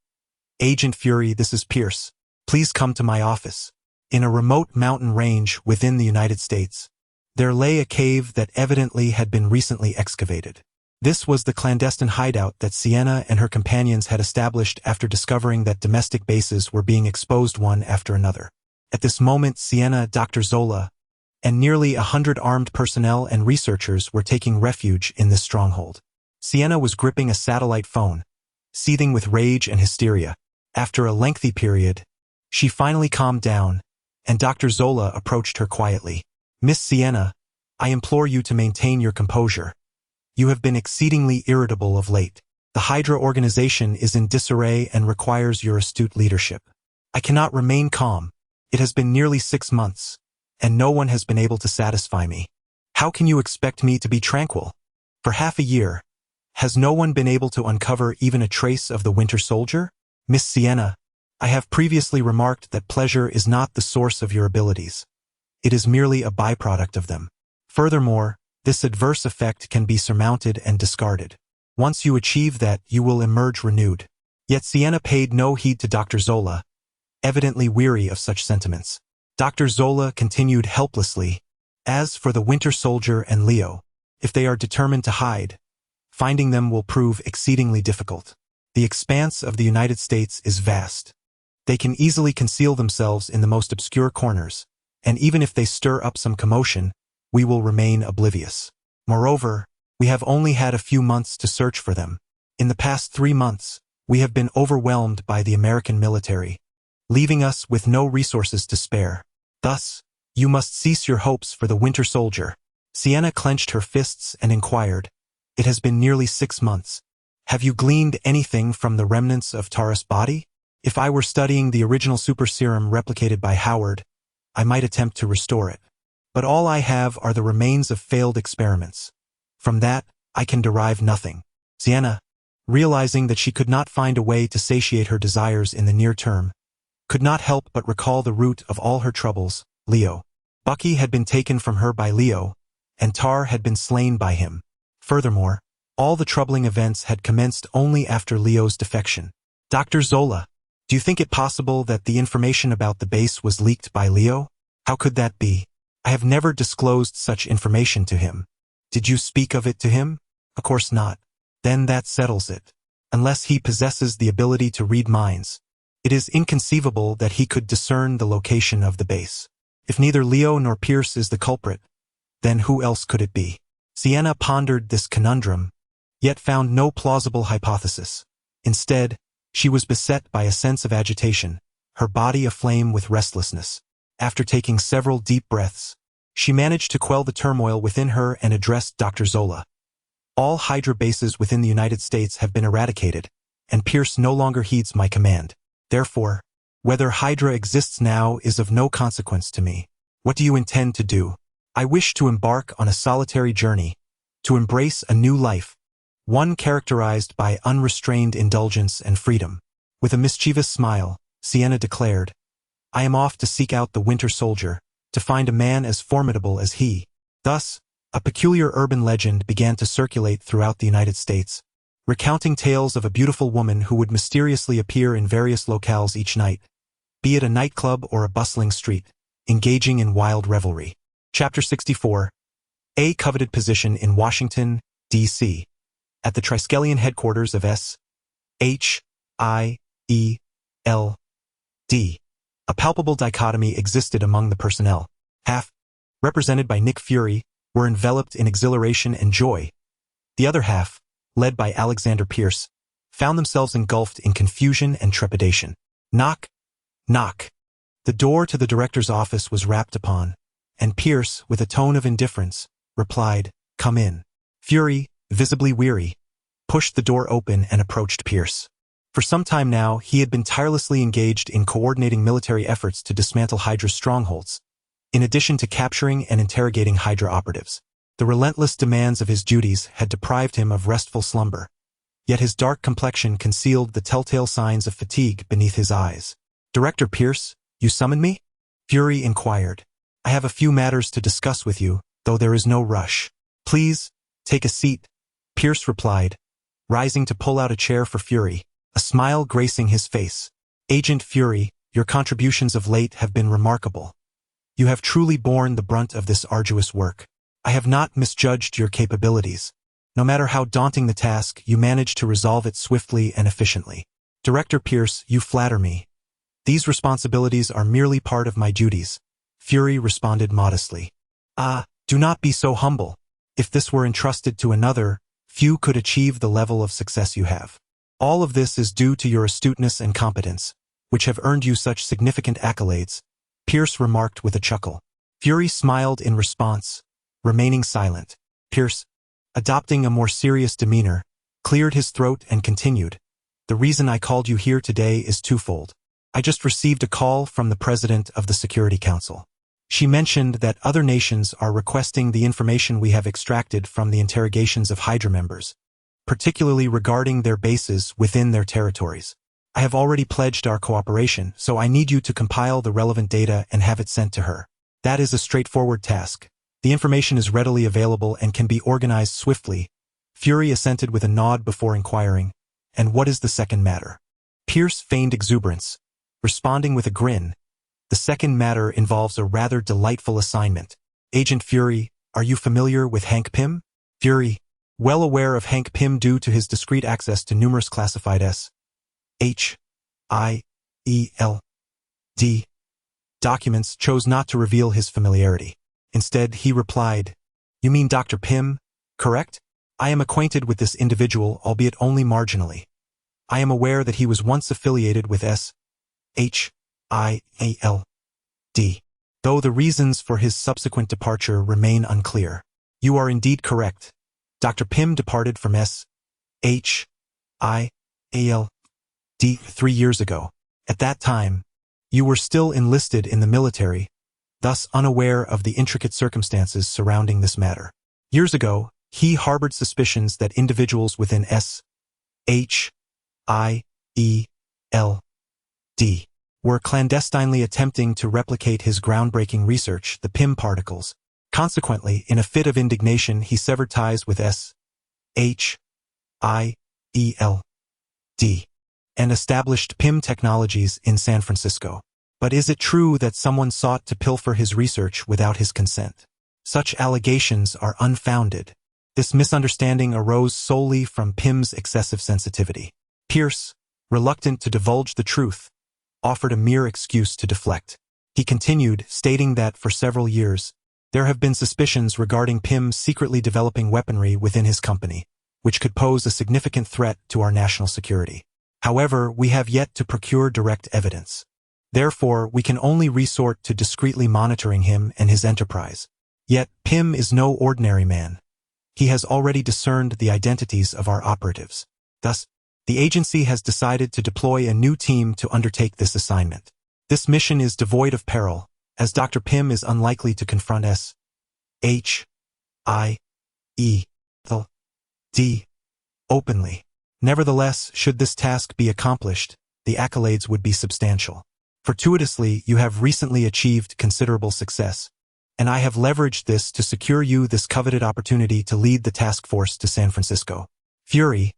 Agent Fury, this is Pierce. Please come to my office. In a remote mountain range within the United States, there lay a cave that evidently had been recently excavated. This was the clandestine hideout that Sienna and her companions had established after discovering that domestic bases were being exposed one after another. At this moment, Sienna, Dr. Zola, and nearly 100 armed personnel and researchers were taking refuge in this stronghold. Sienna was gripping a satellite phone, seething with rage and hysteria. After a lengthy period, she finally calmed down, and Dr. Zola approached her quietly. Miss Sienna, I implore you to maintain your composure. You have been exceedingly irritable of late. The Hydra organization is in disarray and requires your astute leadership. I cannot remain calm. It has been nearly 6 months, and no one has been able to satisfy me. How can you expect me to be tranquil? For half a year, has no one been able to uncover even a trace of the Winter Soldier? Miss Sienna, I have previously remarked that pleasure is not the source of your abilities. It is merely a byproduct of them. Furthermore, this adverse effect can be surmounted and discarded. Once you achieve that, you will emerge renewed. Yet Sienna paid no heed to Dr. Zola, evidently weary of such sentiments. Dr. Zola continued helplessly. As for the Winter Soldier and Leo, if they are determined to hide, finding them will prove exceedingly difficult. The expanse of the United States is vast. They can easily conceal themselves in the most obscure corners, and even if they stir up some commotion, we will remain oblivious. Moreover, we have only had a few months to search for them. In the past 3 months, We have been overwhelmed by the American military, leaving us with no resources to spare. Thus, you must cease your hopes for the Winter Soldier." Sienna clenched her fists and inquired, "It has been nearly 6 months. Have you gleaned anything from the remnants of Tara's body? If I were studying the original super serum replicated by Howard, I might attempt to restore it. But all I have are the remains of failed experiments. From that, I can derive nothing." Sienna, realizing that she could not find a way to satiate her desires in the near term, could not help but recall the root of all her troubles, Leo. Bucky had been taken from her by Leo, and Tar had been slain by him. Furthermore, all the troubling events had commenced only after Leo's defection. "Dr. Zola, do you think it possible that the information about the base was leaked by Leo? How could that be? I have never disclosed such information to him. Did you speak of it to him? Of course not. Then that settles it. Unless he possesses the ability to read minds, it is inconceivable that he could discern the location of the base. If neither Leo nor Pierce is the culprit, then who else could it be?" Sienna pondered this conundrum, yet found no plausible hypothesis. Instead, she was beset by a sense of agitation, her body aflame with restlessness. After taking several deep breaths, she managed to quell the turmoil within her and addressed Dr. Zola. "All Hydra bases within the United States have been eradicated, and Pierce no longer heeds my command. Therefore, whether Hydra exists now is of no consequence to me. What do you intend to do?" "I wish to embark on a solitary journey, to embrace a new life, one characterized by unrestrained indulgence and freedom." With a mischievous smile, Sienna declared, "I am off to seek out the Winter Soldier, to find a man as formidable as he." Thus, a peculiar urban legend began to circulate throughout the United States, recounting tales of a beautiful woman who would mysteriously appear in various locales each night, be it a nightclub or a bustling street, engaging in wild revelry. Chapter 64. A coveted position in Washington, D.C. At the Triskelion headquarters of S.H.I.E.L.D., a palpable dichotomy existed among the personnel. Half, represented by Nick Fury, were enveloped in exhilaration and joy. The other half, led by Alexander Pierce, found themselves engulfed in confusion and trepidation. Knock, knock. The door to the director's office was rapped upon, and Pierce, with a tone of indifference, replied, "Come in." Fury, visibly weary, pushed the door open and approached Pierce. For some time now, he had been tirelessly engaged in coordinating military efforts to dismantle Hydra's strongholds, in addition to capturing and interrogating Hydra operatives. The relentless demands of his duties had deprived him of restful slumber, yet his dark complexion concealed the telltale signs of fatigue beneath his eyes. "Director Pierce, you summoned me?" Fury inquired. "I have a few matters to discuss with you, though there is no rush." "Please, take a seat," Pierce replied, rising to pull out a chair for Fury, a smile gracing his face. "Agent Fury, your contributions of late have been remarkable. You have truly borne the brunt of this arduous work. I have not misjudged your capabilities. No matter how daunting the task, you managed to resolve it swiftly and efficiently. Director Pierce, you flatter me. These responsibilities are merely part of my duties," Fury responded modestly. "Ah, do not be so humble. If this were entrusted to another, few could achieve the level of success you have. All of this is due to your astuteness and competence, which have earned you such significant accolades," Pierce remarked with a chuckle. Fury smiled in response, remaining silent. Pierce, adopting a more serious demeanor, cleared his throat and continued, "The reason I called you here today is twofold. I just received a call from the President of the Security Council. She mentioned that other nations are requesting the information we have extracted from the interrogations of Hydra members, particularly regarding their bases within their territories. I have already pledged our cooperation, so I need you to compile the relevant data and have it sent to her. That is a straightforward task. The information is readily available and can be organized swiftly." Fury assented with a nod before inquiring, "And what is the second matter?" Pierce feigned exuberance, responding with a grin, "The second matter involves a rather delightful assignment. Agent Fury, are you familiar with Hank Pym?" Fury, well aware of Hank Pym due to his discreet access to numerous classified S.H.I.E.L.D. documents, chose not to reveal his familiarity. Instead, he replied, "You mean Dr. Pym, correct? I am acquainted with this individual, albeit only marginally. I am aware that he was once affiliated with S.H.I.A.L.D., though the reasons for his subsequent departure remain unclear. You are indeed correct. Dr. Pym departed from S.H.I.A.L.D. 3 years ago. At that time, you were still enlisted in the military, thus unaware of the intricate circumstances surrounding this matter. Years ago, he harbored suspicions that individuals within S.H.I.E.L.D. were clandestinely attempting to replicate his groundbreaking research, the Pym particles. Consequently, in a fit of indignation, he severed ties with S.H.I.E.L.D. and established Pym Technologies in San Francisco. But is it true that someone sought to pilfer his research without his consent? Such allegations are unfounded. This misunderstanding arose solely from Pym's excessive sensitivity. Pierce, reluctant to divulge the truth, offered a mere excuse to deflect. He continued, stating that for several years, there have been suspicions regarding Pym secretly developing weaponry within his company, which could pose a significant threat to our national security. However, we have yet to procure direct evidence. Therefore, we can only resort to discreetly monitoring him and his enterprise. Yet, Pym is no ordinary man. He has already discerned the identities of our operatives. Thus, the agency has decided to deploy a new team to undertake this assignment. This mission is devoid of peril, as Dr. Pym is unlikely to confront S.H.I.E.L.D. openly. Nevertheless, should this task be accomplished, the accolades would be substantial. Fortuitously, you have recently achieved considerable success, and I have leveraged this to secure you this coveted opportunity to lead the task force to San Francisco. Fury,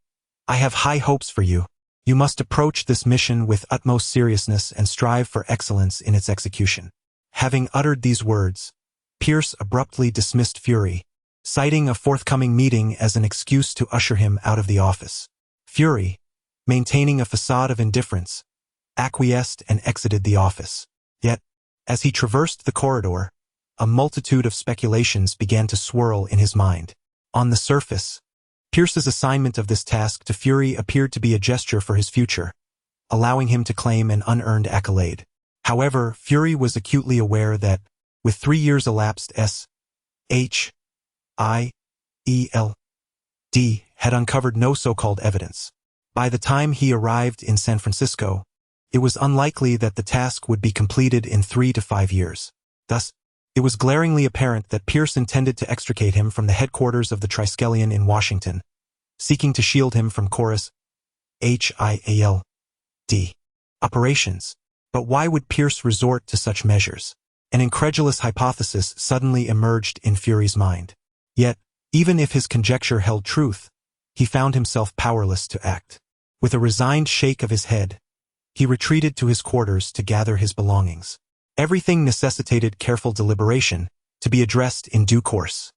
I have high hopes for you. You must approach this mission with utmost seriousness and strive for excellence in its execution. Having uttered these words, Pierce abruptly dismissed Fury, citing a forthcoming meeting as an excuse to usher him out of the office. Fury, maintaining a facade of indifference, acquiesced and exited the office. Yet, as he traversed the corridor, a multitude of speculations began to swirl in his mind. On the surface, Pierce's assignment of this task to Fury appeared to be a gesture for his future, allowing him to claim an unearned accolade. However, Fury was acutely aware that, with 3 years elapsed, S.H.I.E.L.D. had uncovered no so-called evidence. By the time he arrived in San Francisco, it was unlikely that the task would be completed in 3 to 5 years. Thus, it was glaringly apparent that Pierce intended to extricate him from the headquarters of the Triskelion in Washington, seeking to shield him from Chorus H.I.A.L.D. operations. But why would Pierce resort to such measures? An incredulous hypothesis suddenly emerged in Fury's mind. Yet, even if his conjecture held truth, he found himself powerless to act. With a resigned shake of his head, he retreated to his quarters to gather his belongings. Everything necessitated careful deliberation, to be addressed in due course.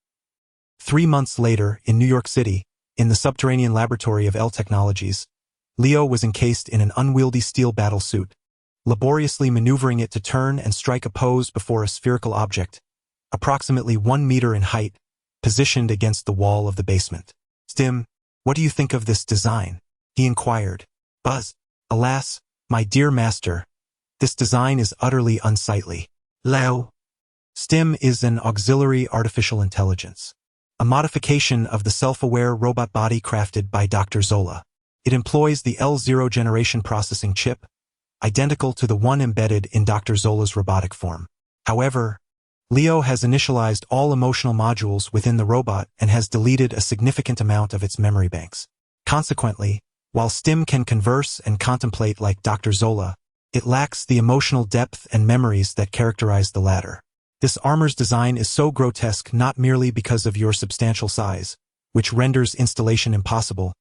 3 months later, in New York City, in the subterranean laboratory of L Technologies, Leo was encased in an unwieldy steel battle suit, laboriously maneuvering it to turn and strike a pose before a spherical object, approximately 1 meter in height, positioned against the wall of the basement. "Stim, what do you think of this design?" he inquired. "Buzz, alas, my dear master, this design is utterly unsightly." Leo. STIM is an auxiliary artificial intelligence, a modification of the self-aware robot body crafted by Dr. Zola. It employs the L0 generation processing chip, identical to the one embedded in Dr. Zola's robotic form. However, Leo has initialized all emotional modules within the robot and has deleted a significant amount of its memory banks. Consequently, while STIM can converse and contemplate like Dr. Zola, it lacks the emotional depth and memories that characterize the latter. This armor's design is so grotesque not merely because of your substantial size, which renders installation impossible,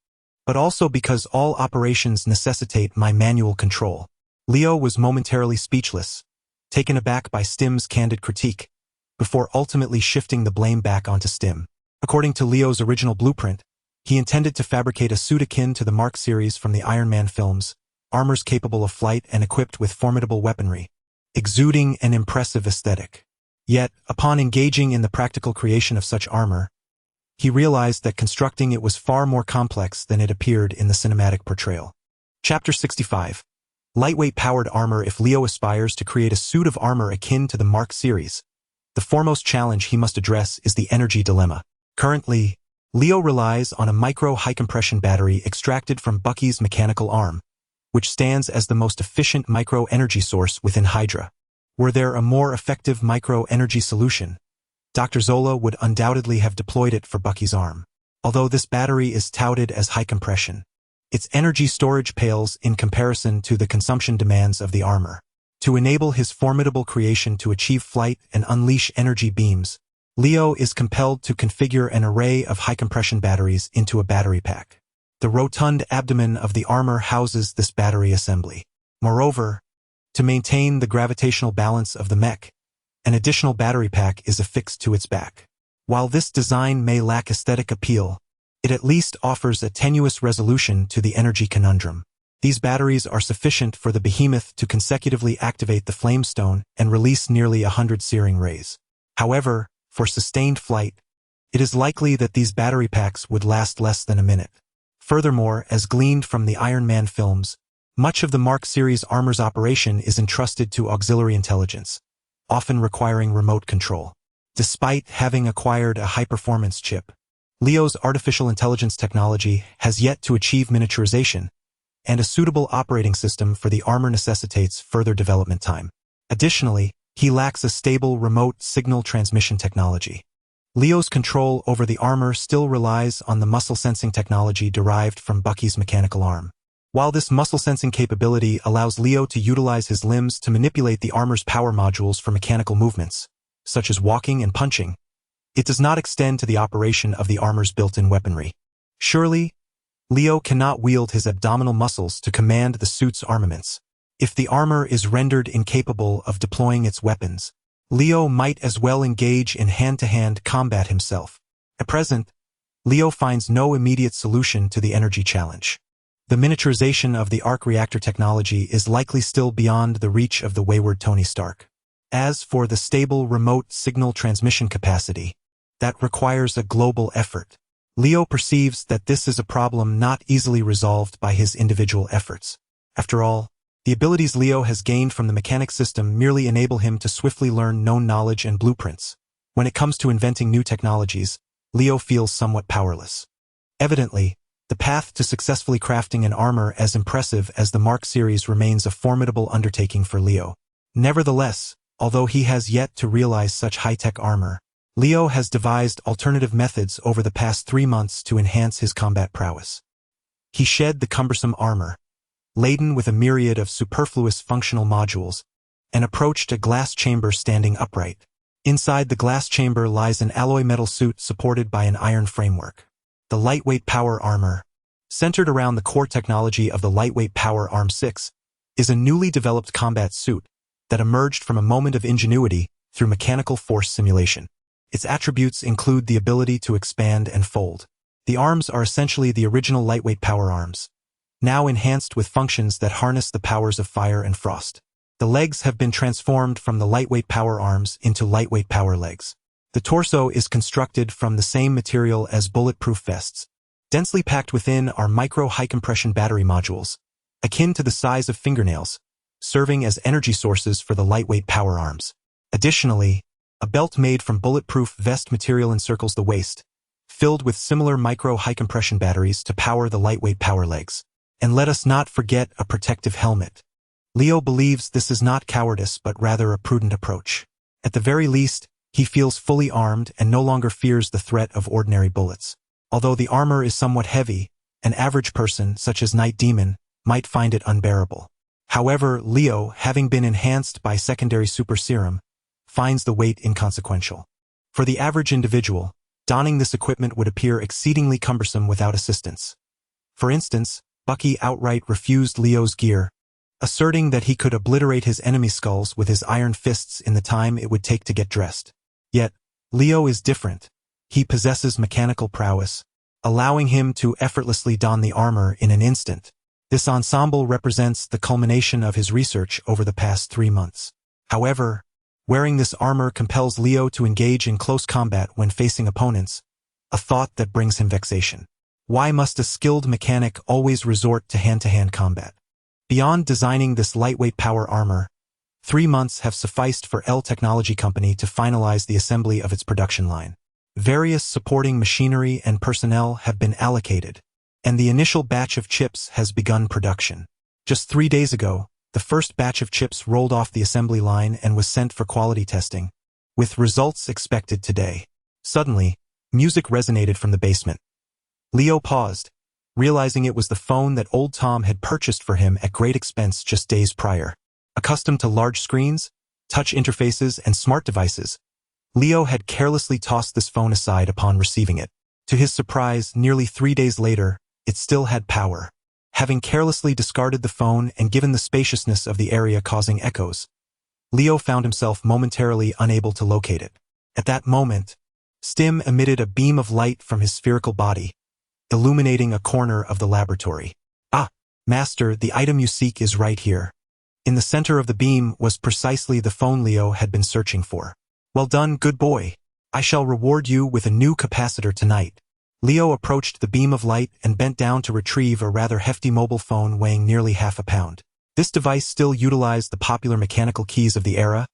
but also because all operations necessitate my manual control. Leo was momentarily speechless, taken aback by STIM's candid critique, before ultimately shifting the blame back onto STIM. According to Leo's original blueprint, he intended to fabricate a suit akin to the Mark series from the Iron Man films, armors capable of flight and equipped with formidable weaponry, exuding an impressive aesthetic. Yet, upon engaging in the practical creation of such armor, he realized that constructing it was far more complex than it appeared in the cinematic portrayal. Chapter 65. Lightweight powered armor. If Leo aspires to create a suit of armor akin to the Mark series, the foremost challenge he must address is the energy dilemma. Currently, Leo relies on a micro high-compression battery extracted from Bucky's mechanical arm, which stands as the most efficient micro-energy source within Hydra. Were there a more effective micro-energy solution, Dr. Zola would undoubtedly have deployed it for Bucky's arm. Although this battery is touted as high compression, its energy storage pales in comparison to the consumption demands of the armor. To enable his formidable creation to achieve flight and unleash energy beams, Leo is compelled to configure an array of high-compression batteries into a battery pack. The rotund abdomen of the armor houses this battery assembly. Moreover, to maintain the gravitational balance of the mech, an additional battery pack is affixed to its back. While this design may lack aesthetic appeal, it at least offers a tenuous resolution to the energy conundrum. These batteries are sufficient for the behemoth to consecutively activate the flamestone and release nearly 100 searing rays. However, for sustained flight, it is likely that these battery packs would last less than a minute. Furthermore, as gleaned from the Iron Man films, much of the Mark series armor's operation is entrusted to auxiliary intelligence, often requiring remote control. Despite having acquired a high-performance chip, Leo's artificial intelligence technology has yet to achieve miniaturization, and a suitable operating system for the armor necessitates further development time. Additionally, he lacks a stable remote signal transmission technology. Leo's control over the armor still relies on the muscle sensing technology derived from Bucky's mechanical arm. While this muscle sensing capability allows Leo to utilize his limbs to manipulate the armor's power modules for mechanical movements, such as walking and punching, it does not extend to the operation of the armor's built-in weaponry. Surely, Leo cannot wield his abdominal muscles to command the suit's armaments. If the armor is rendered incapable of deploying its weapons, Leo might as well engage in hand-to-hand combat himself. At present, Leo finds no immediate solution to the energy challenge. The miniaturization of the arc reactor technology is likely still beyond the reach of the wayward Tony Stark. As for the stable remote signal transmission capacity, that requires a global effort. Leo perceives that this is a problem not easily resolved by his individual efforts. After all, the abilities Leo has gained from the mechanic system merely enable him to swiftly learn known knowledge and blueprints. When it comes to inventing new technologies, Leo feels somewhat powerless. Evidently, the path to successfully crafting an armor as impressive as the Mark series remains a formidable undertaking for Leo. Nevertheless, although he has yet to realize such high-tech armor, Leo has devised alternative methods over the past 3 months to enhance his combat prowess. He shed the cumbersome armor, laden with a myriad of superfluous functional modules, and approached a glass chamber standing upright. Inside the glass chamber lies an alloy metal suit supported by an iron framework. The lightweight power armor, centered around the core technology of the lightweight power Arm 6, is a newly developed combat suit that emerged from a moment of ingenuity through mechanical force simulation. Its attributes include the ability to expand and fold. The arms are essentially the original lightweight power arms, now enhanced with functions that harness the powers of fire and frost. The legs have been transformed from the lightweight power arms into lightweight power legs. The torso is constructed from the same material as bulletproof vests. Densely packed within are micro high-compression battery modules, akin to the size of fingernails, serving as energy sources for the lightweight power arms. Additionally, a belt made from bulletproof vest material encircles the waist, filled with similar micro high-compression batteries to power the lightweight power legs. And let us not forget a protective helmet. Leo believes this is not cowardice but rather a prudent approach. At the very least, he feels fully armed and no longer fears the threat of ordinary bullets. Although the armor is somewhat heavy, an average person, such as Night Demon, might find it unbearable. However, Leo, having been enhanced by secondary super serum, finds the weight inconsequential. For the average individual, donning this equipment would appear exceedingly cumbersome without assistance. For instance, Bucky outright refused Leo's gear, asserting that he could obliterate his enemy's skulls with his iron fists in the time it would take to get dressed. Yet, Leo is different. He possesses mechanical prowess, allowing him to effortlessly don the armor in an instant. This ensemble represents the culmination of his research over the past 3 months. However, wearing this armor compels Leo to engage in close combat when facing opponents, a thought that brings him vexation. Why must a skilled mechanic always resort to hand-to-hand combat? Beyond designing this lightweight power armor, 3 months have sufficed for L Technology Company to finalize the assembly of its production line. Various supporting machinery and personnel have been allocated, and the initial batch of chips has begun production. Just 3 days ago, the first batch of chips rolled off the assembly line and was sent for quality testing, with results expected today. Suddenly, music resonated from the basement. Leo paused, realizing it was the phone that old Tom had purchased for him at great expense just days prior. Accustomed to large screens, touch interfaces, and smart devices, Leo had carelessly tossed this phone aside upon receiving it. To his surprise, nearly 3 days later, it still had power. Having carelessly discarded the phone and given the spaciousness of the area causing echoes, Leo found himself momentarily unable to locate it. At that moment, Stim emitted a beam of light from his spherical body, illuminating a corner of the laboratory. Ah, Master, the item you seek is right here. In the center of the beam was precisely the phone Leo had been searching for. Well done, good boy. I shall reward you with a new capacitor tonight. Leo approached the beam of light and bent down to retrieve a rather hefty mobile phone weighing nearly half a pound. This device still utilized the popular mechanical keys of the era,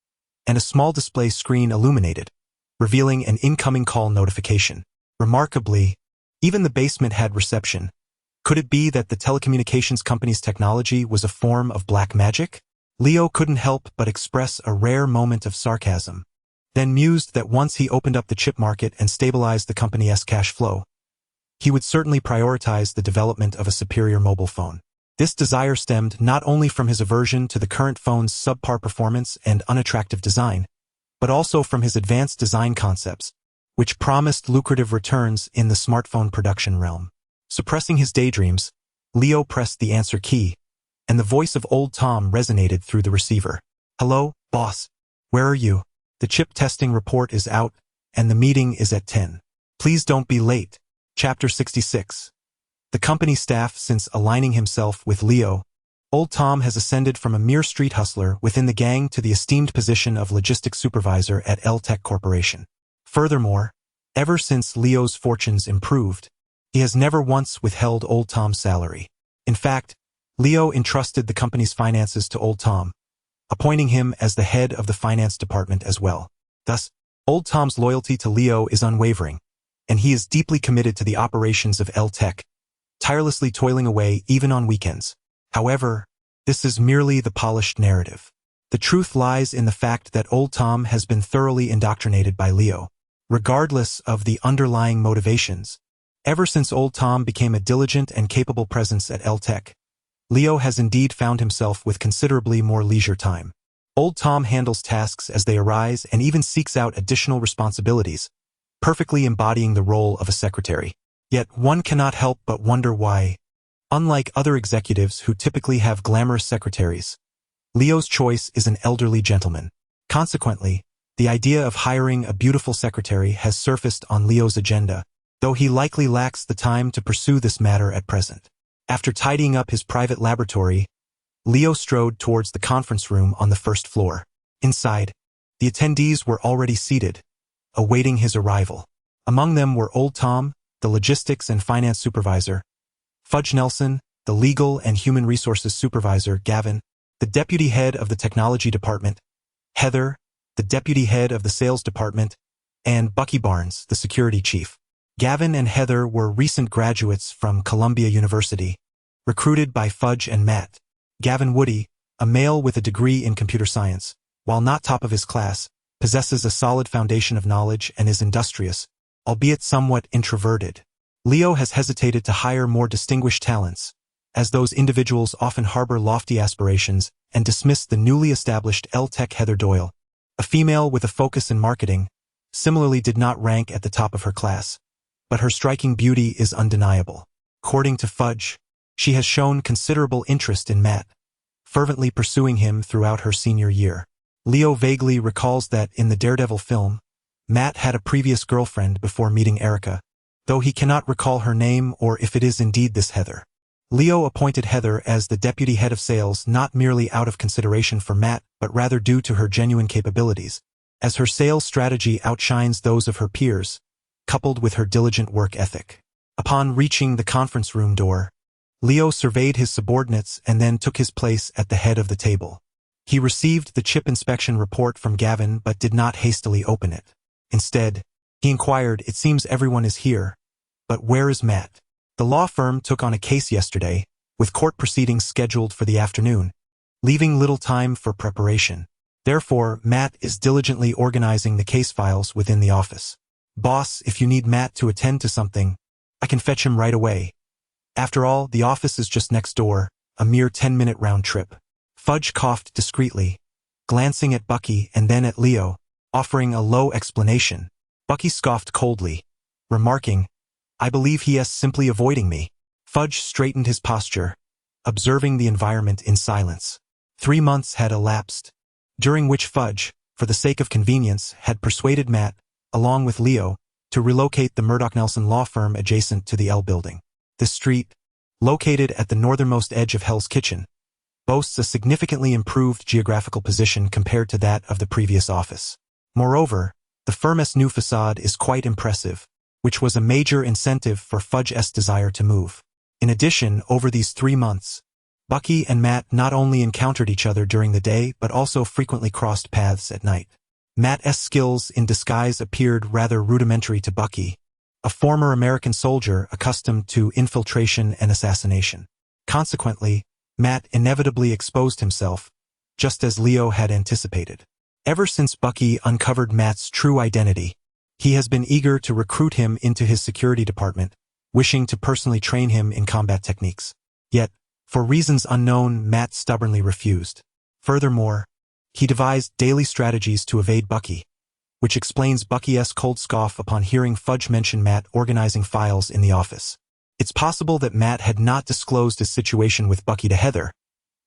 and a small display screen illuminated, revealing an incoming call notification. Remarkably, even the basement had reception. Could it be that the telecommunications company's technology was a form of black magic? Leo couldn't help but express a rare moment of sarcasm, then mused that once he opened up the chip market and stabilized the company's cash flow, he would certainly prioritize the development of a superior mobile phone. This desire stemmed not only from his aversion to the current phone's subpar performance and unattractive design, but also from his advanced design concepts, which promised lucrative returns in the smartphone production realm. Suppressing his daydreams, Leo pressed the answer key, and the voice of old Tom resonated through the receiver. Hello, boss. Where are you? The chip testing report is out, and the meeting is at 10. Please don't be late. Chapter 66. The company staff. Since aligning himself with Leo, old Tom has ascended from a mere street hustler within the gang to the esteemed position of logistics supervisor at L Tech Corporation. Furthermore, ever since Leo's fortunes improved, he has never once withheld old Tom's salary. In fact, Leo entrusted the company's finances to old Tom, appointing him as the head of the finance department as well. Thus, old Tom's loyalty to Leo is unwavering, and he is deeply committed to the operations of L Tech, tirelessly toiling away even on weekends. However, this is merely the polished narrative. The truth lies in the fact that old Tom has been thoroughly indoctrinated by Leo, regardless of the underlying motivations. Ever since old Tom became a diligent and capable presence at L Tech, Leo has indeed found himself with considerably more leisure time. Old Tom handles tasks as they arise and even seeks out additional responsibilities, perfectly embodying the role of a secretary. Yet one cannot help but wonder why, unlike other executives who typically have glamorous secretaries, Leo's choice is an elderly gentleman. Consequently, the idea of hiring a beautiful secretary has surfaced on Leo's agenda, though he likely lacks the time to pursue this matter at present. After tidying up his private laboratory, Leo strode towards the conference room on the first floor. Inside, the attendees were already seated, awaiting his arrival. Among them were old Tom, the logistics and finance supervisor, Fudge Nelson, the legal and human resources supervisor, Gavin, the deputy head of the technology department, Heather, the deputy head of the sales department, and Bucky Barnes, the security chief. Gavin and Heather were recent graduates from Columbia University, recruited by Fudge and Matt. Gavin Woody, a male with a degree in computer science, while not top of his class, possesses a solid foundation of knowledge and is industrious, albeit somewhat introverted. Leo has hesitated to hire more distinguished talents, as those individuals often harbor lofty aspirations, and dismiss the newly established L Tech Heather Doyle, a female with a focus in marketing, similarly did not rank at the top of her class. But her striking beauty is undeniable. According to Fudge, she has shown considerable interest in Matt, fervently pursuing him throughout her senior year. Leo vaguely recalls that in the Daredevil film, Matt had a previous girlfriend before meeting Erica, though he cannot recall her name or if it is indeed this Heather. Leo appointed Heather as the deputy head of sales not merely out of consideration for Matt, but rather due to her genuine capabilities, as her sales strategy outshines those of her peers, coupled with her diligent work ethic. Upon reaching the conference room door, Leo surveyed his subordinates and then took his place at the head of the table. He received the chip inspection report from Gavin but did not hastily open it. Instead, he inquired, "It seems everyone is here, but where is Matt?" The law firm took on a case yesterday, with court proceedings scheduled for the afternoon, leaving little time for preparation. Therefore, Matt is diligently organizing the case files within the office. "Boss, if you need Matt to attend to something, I can fetch him right away. After all, the office is just next door, a mere 10-minute round trip." Fudge coughed discreetly, glancing at Bucky and then at Leo, offering a low explanation. Bucky scoffed coldly, remarking, "I believe he is simply avoiding me." Fudge straightened his posture, observing the environment in silence. 3 months had elapsed, during which Fudge, for the sake of convenience, had persuaded Matt, along with Leo, to relocate the Murdoch-Nelson law firm adjacent to the L building. The street, located at the northernmost edge of Hell's Kitchen, boasts a significantly improved geographical position compared to that of the previous office. Moreover, the firm's new facade is quite impressive, which was a major incentive for Fudge's desire to move. In addition, over these 3 months, Bucky and Matt not only encountered each other during the day but also frequently crossed paths at night. Matt's skills in disguise appeared rather rudimentary to Bucky, a former American soldier accustomed to infiltration and assassination. Consequently, Matt inevitably exposed himself, just as Leo had anticipated. Ever since Bucky uncovered Matt's true identity, he has been eager to recruit him into his security department, wishing to personally train him in combat techniques. Yet, for reasons unknown, Matt stubbornly refused. Furthermore, he devised daily strategies to evade Bucky, which explains Bucky's cold scoff upon hearing Fudge mention Matt organizing files in the office. It's possible that Matt had not disclosed his situation with Bucky to Heather,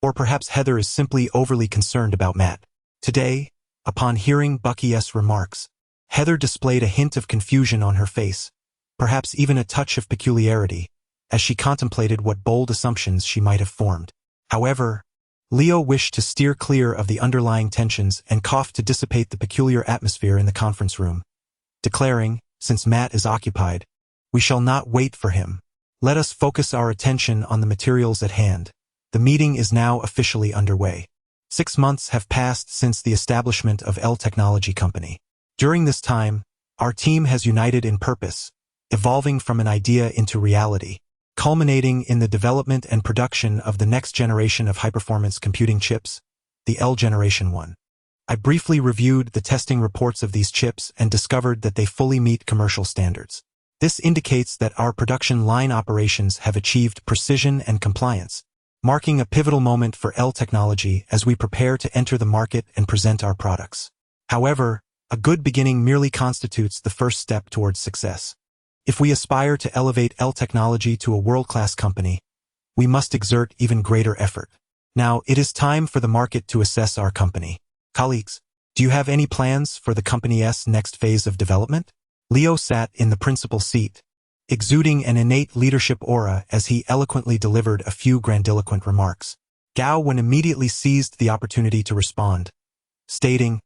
or perhaps Heather is simply overly concerned about Matt. Today, upon hearing Bucky's remarks, Heather displayed a hint of confusion on her face, perhaps even a touch of peculiarity, as she contemplated what bold assumptions she might have formed. However, Leo wished to steer clear of the underlying tensions and coughed to dissipate the peculiar atmosphere in the conference room, declaring, "Since Matt is occupied, we shall not wait for him. Let us focus our attention on the materials at hand. The meeting is now officially underway." 6 months have passed since the establishment of L Technology Company. During this time, our team has united in purpose, evolving from an idea into reality, culminating in the development and production of the next generation of high-performance computing chips, the L Generation 1. I briefly reviewed the testing reports of these chips and discovered that they fully meet commercial standards. This indicates that our production line operations have achieved precision and compliance, marking a pivotal moment for L Technology as we prepare to enter the market and present our products. However, a good beginning merely constitutes the first step towards success. If we aspire to elevate L Technology to a world-class company, we must exert even greater effort. Now, it is time for the market to assess our company. Colleagues, do you have any plans for the company's next phase of development? Leo sat in the principal seat, exuding an innate leadership aura as he eloquently delivered a few grandiloquent remarks. Gao immediately seized the opportunity to respond, stating,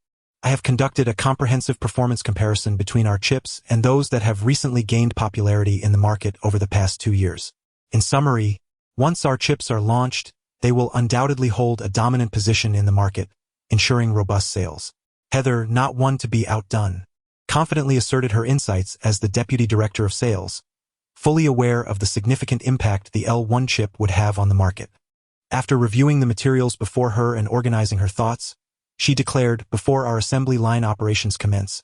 "I have conducted a comprehensive performance comparison between our chips and those that have recently gained popularity in the market over the past 2 years. In summary, once our chips are launched, they will undoubtedly hold a dominant position in the market, ensuring robust sales." Heather, not one to be outdone, confidently asserted her insights as the Deputy Director of Sales, fully aware of the significant impact the L1 chip would have on the market. After reviewing the materials before her and organizing her thoughts, she declared, "Before our assembly line operations commence,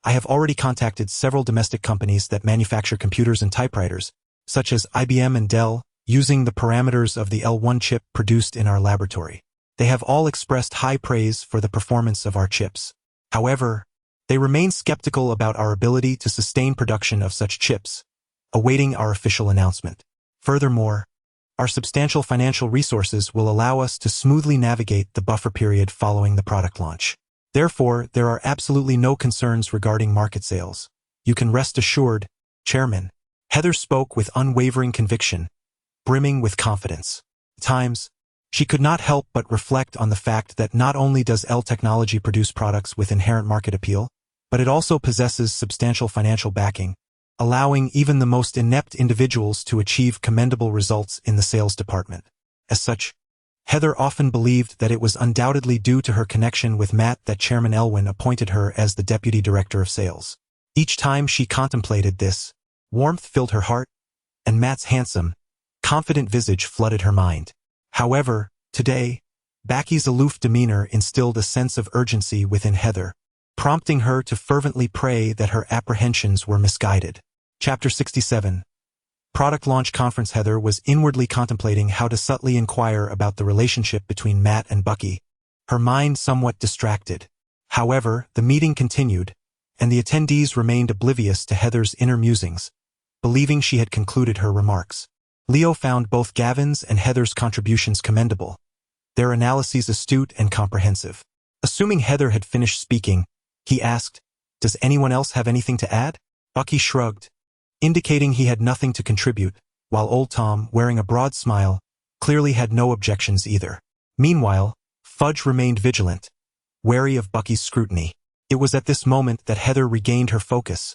I have already contacted several domestic companies that manufacture computers and typewriters, such as IBM and Dell, using the parameters of the L1 chip produced in our laboratory. They have all expressed high praise for the performance of our chips. However, they remain skeptical about our ability to sustain production of such chips, awaiting our official announcement. Furthermore, our substantial financial resources will allow us to smoothly navigate the buffer period following the product launch. Therefore, there are absolutely no concerns regarding market sales. You can rest assured, Chairman." Heather spoke with unwavering conviction, brimming with confidence. At times, she could not help but reflect on the fact that not only does L Technology produce products with inherent market appeal, but it also possesses substantial financial backing, allowing even the most inept individuals to achieve commendable results in the sales department. As such, Heather often believed that it was undoubtedly due to her connection with Matt that Chairman Elwin appointed her as the Deputy Director of Sales. Each time she contemplated this, warmth filled her heart, and Matt's handsome, confident visage flooded her mind. However, today, Backy's aloof demeanor instilled a sense of urgency within Heather, prompting her to fervently pray that her apprehensions were misguided. Chapter 67. Product Launch Conference. Heather was inwardly contemplating how to subtly inquire about the relationship between Matt and Bucky, her mind somewhat distracted. However, the meeting continued, and the attendees remained oblivious to Heather's inner musings, believing she had concluded her remarks. Leo found both Gavin's and Heather's contributions commendable, their analyses astute and comprehensive. Assuming Heather had finished speaking, he asked, "Does anyone else have anything to add?" Bucky shrugged, indicating he had nothing to contribute, while old Tom, wearing a broad smile, clearly had no objections either. Meanwhile, Fudge remained vigilant, wary of Bucky's scrutiny. It was at this moment that Heather regained her focus,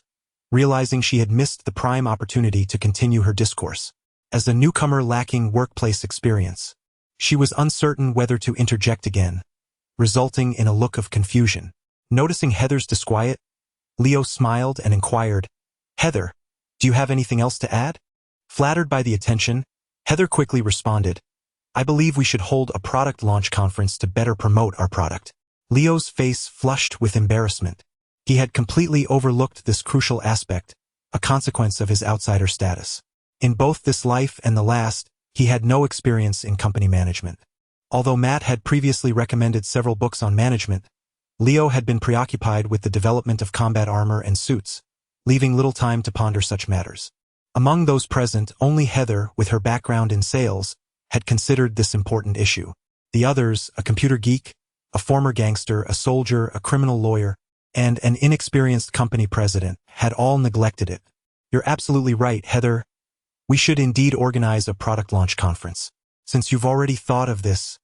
realizing she had missed the prime opportunity to continue her discourse. As a newcomer lacking workplace experience, she was uncertain whether to interject again, resulting in a look of confusion. Noticing Heather's disquiet, Leo smiled and inquired, "Heather, do you have anything else to add?" Flattered by the attention, Heather quickly responded, "I believe we should hold a product launch conference to better promote our product." Leo's face flushed with embarrassment. He had completely overlooked this crucial aspect, a consequence of his outsider status. In both this life and the last, he had no experience in company management. Although Matt had previously recommended several books on management, Leo had been preoccupied with the development of combat armor and suits, leaving little time to ponder such matters. Among those present, only Heather, with her background in sales, had considered this important issue. The others, a computer geek, a former gangster, a soldier, a criminal lawyer, and an inexperienced company president, had all neglected it. "You're absolutely right, Heather. We should indeed organize a product launch conference. Since you've already thought of this,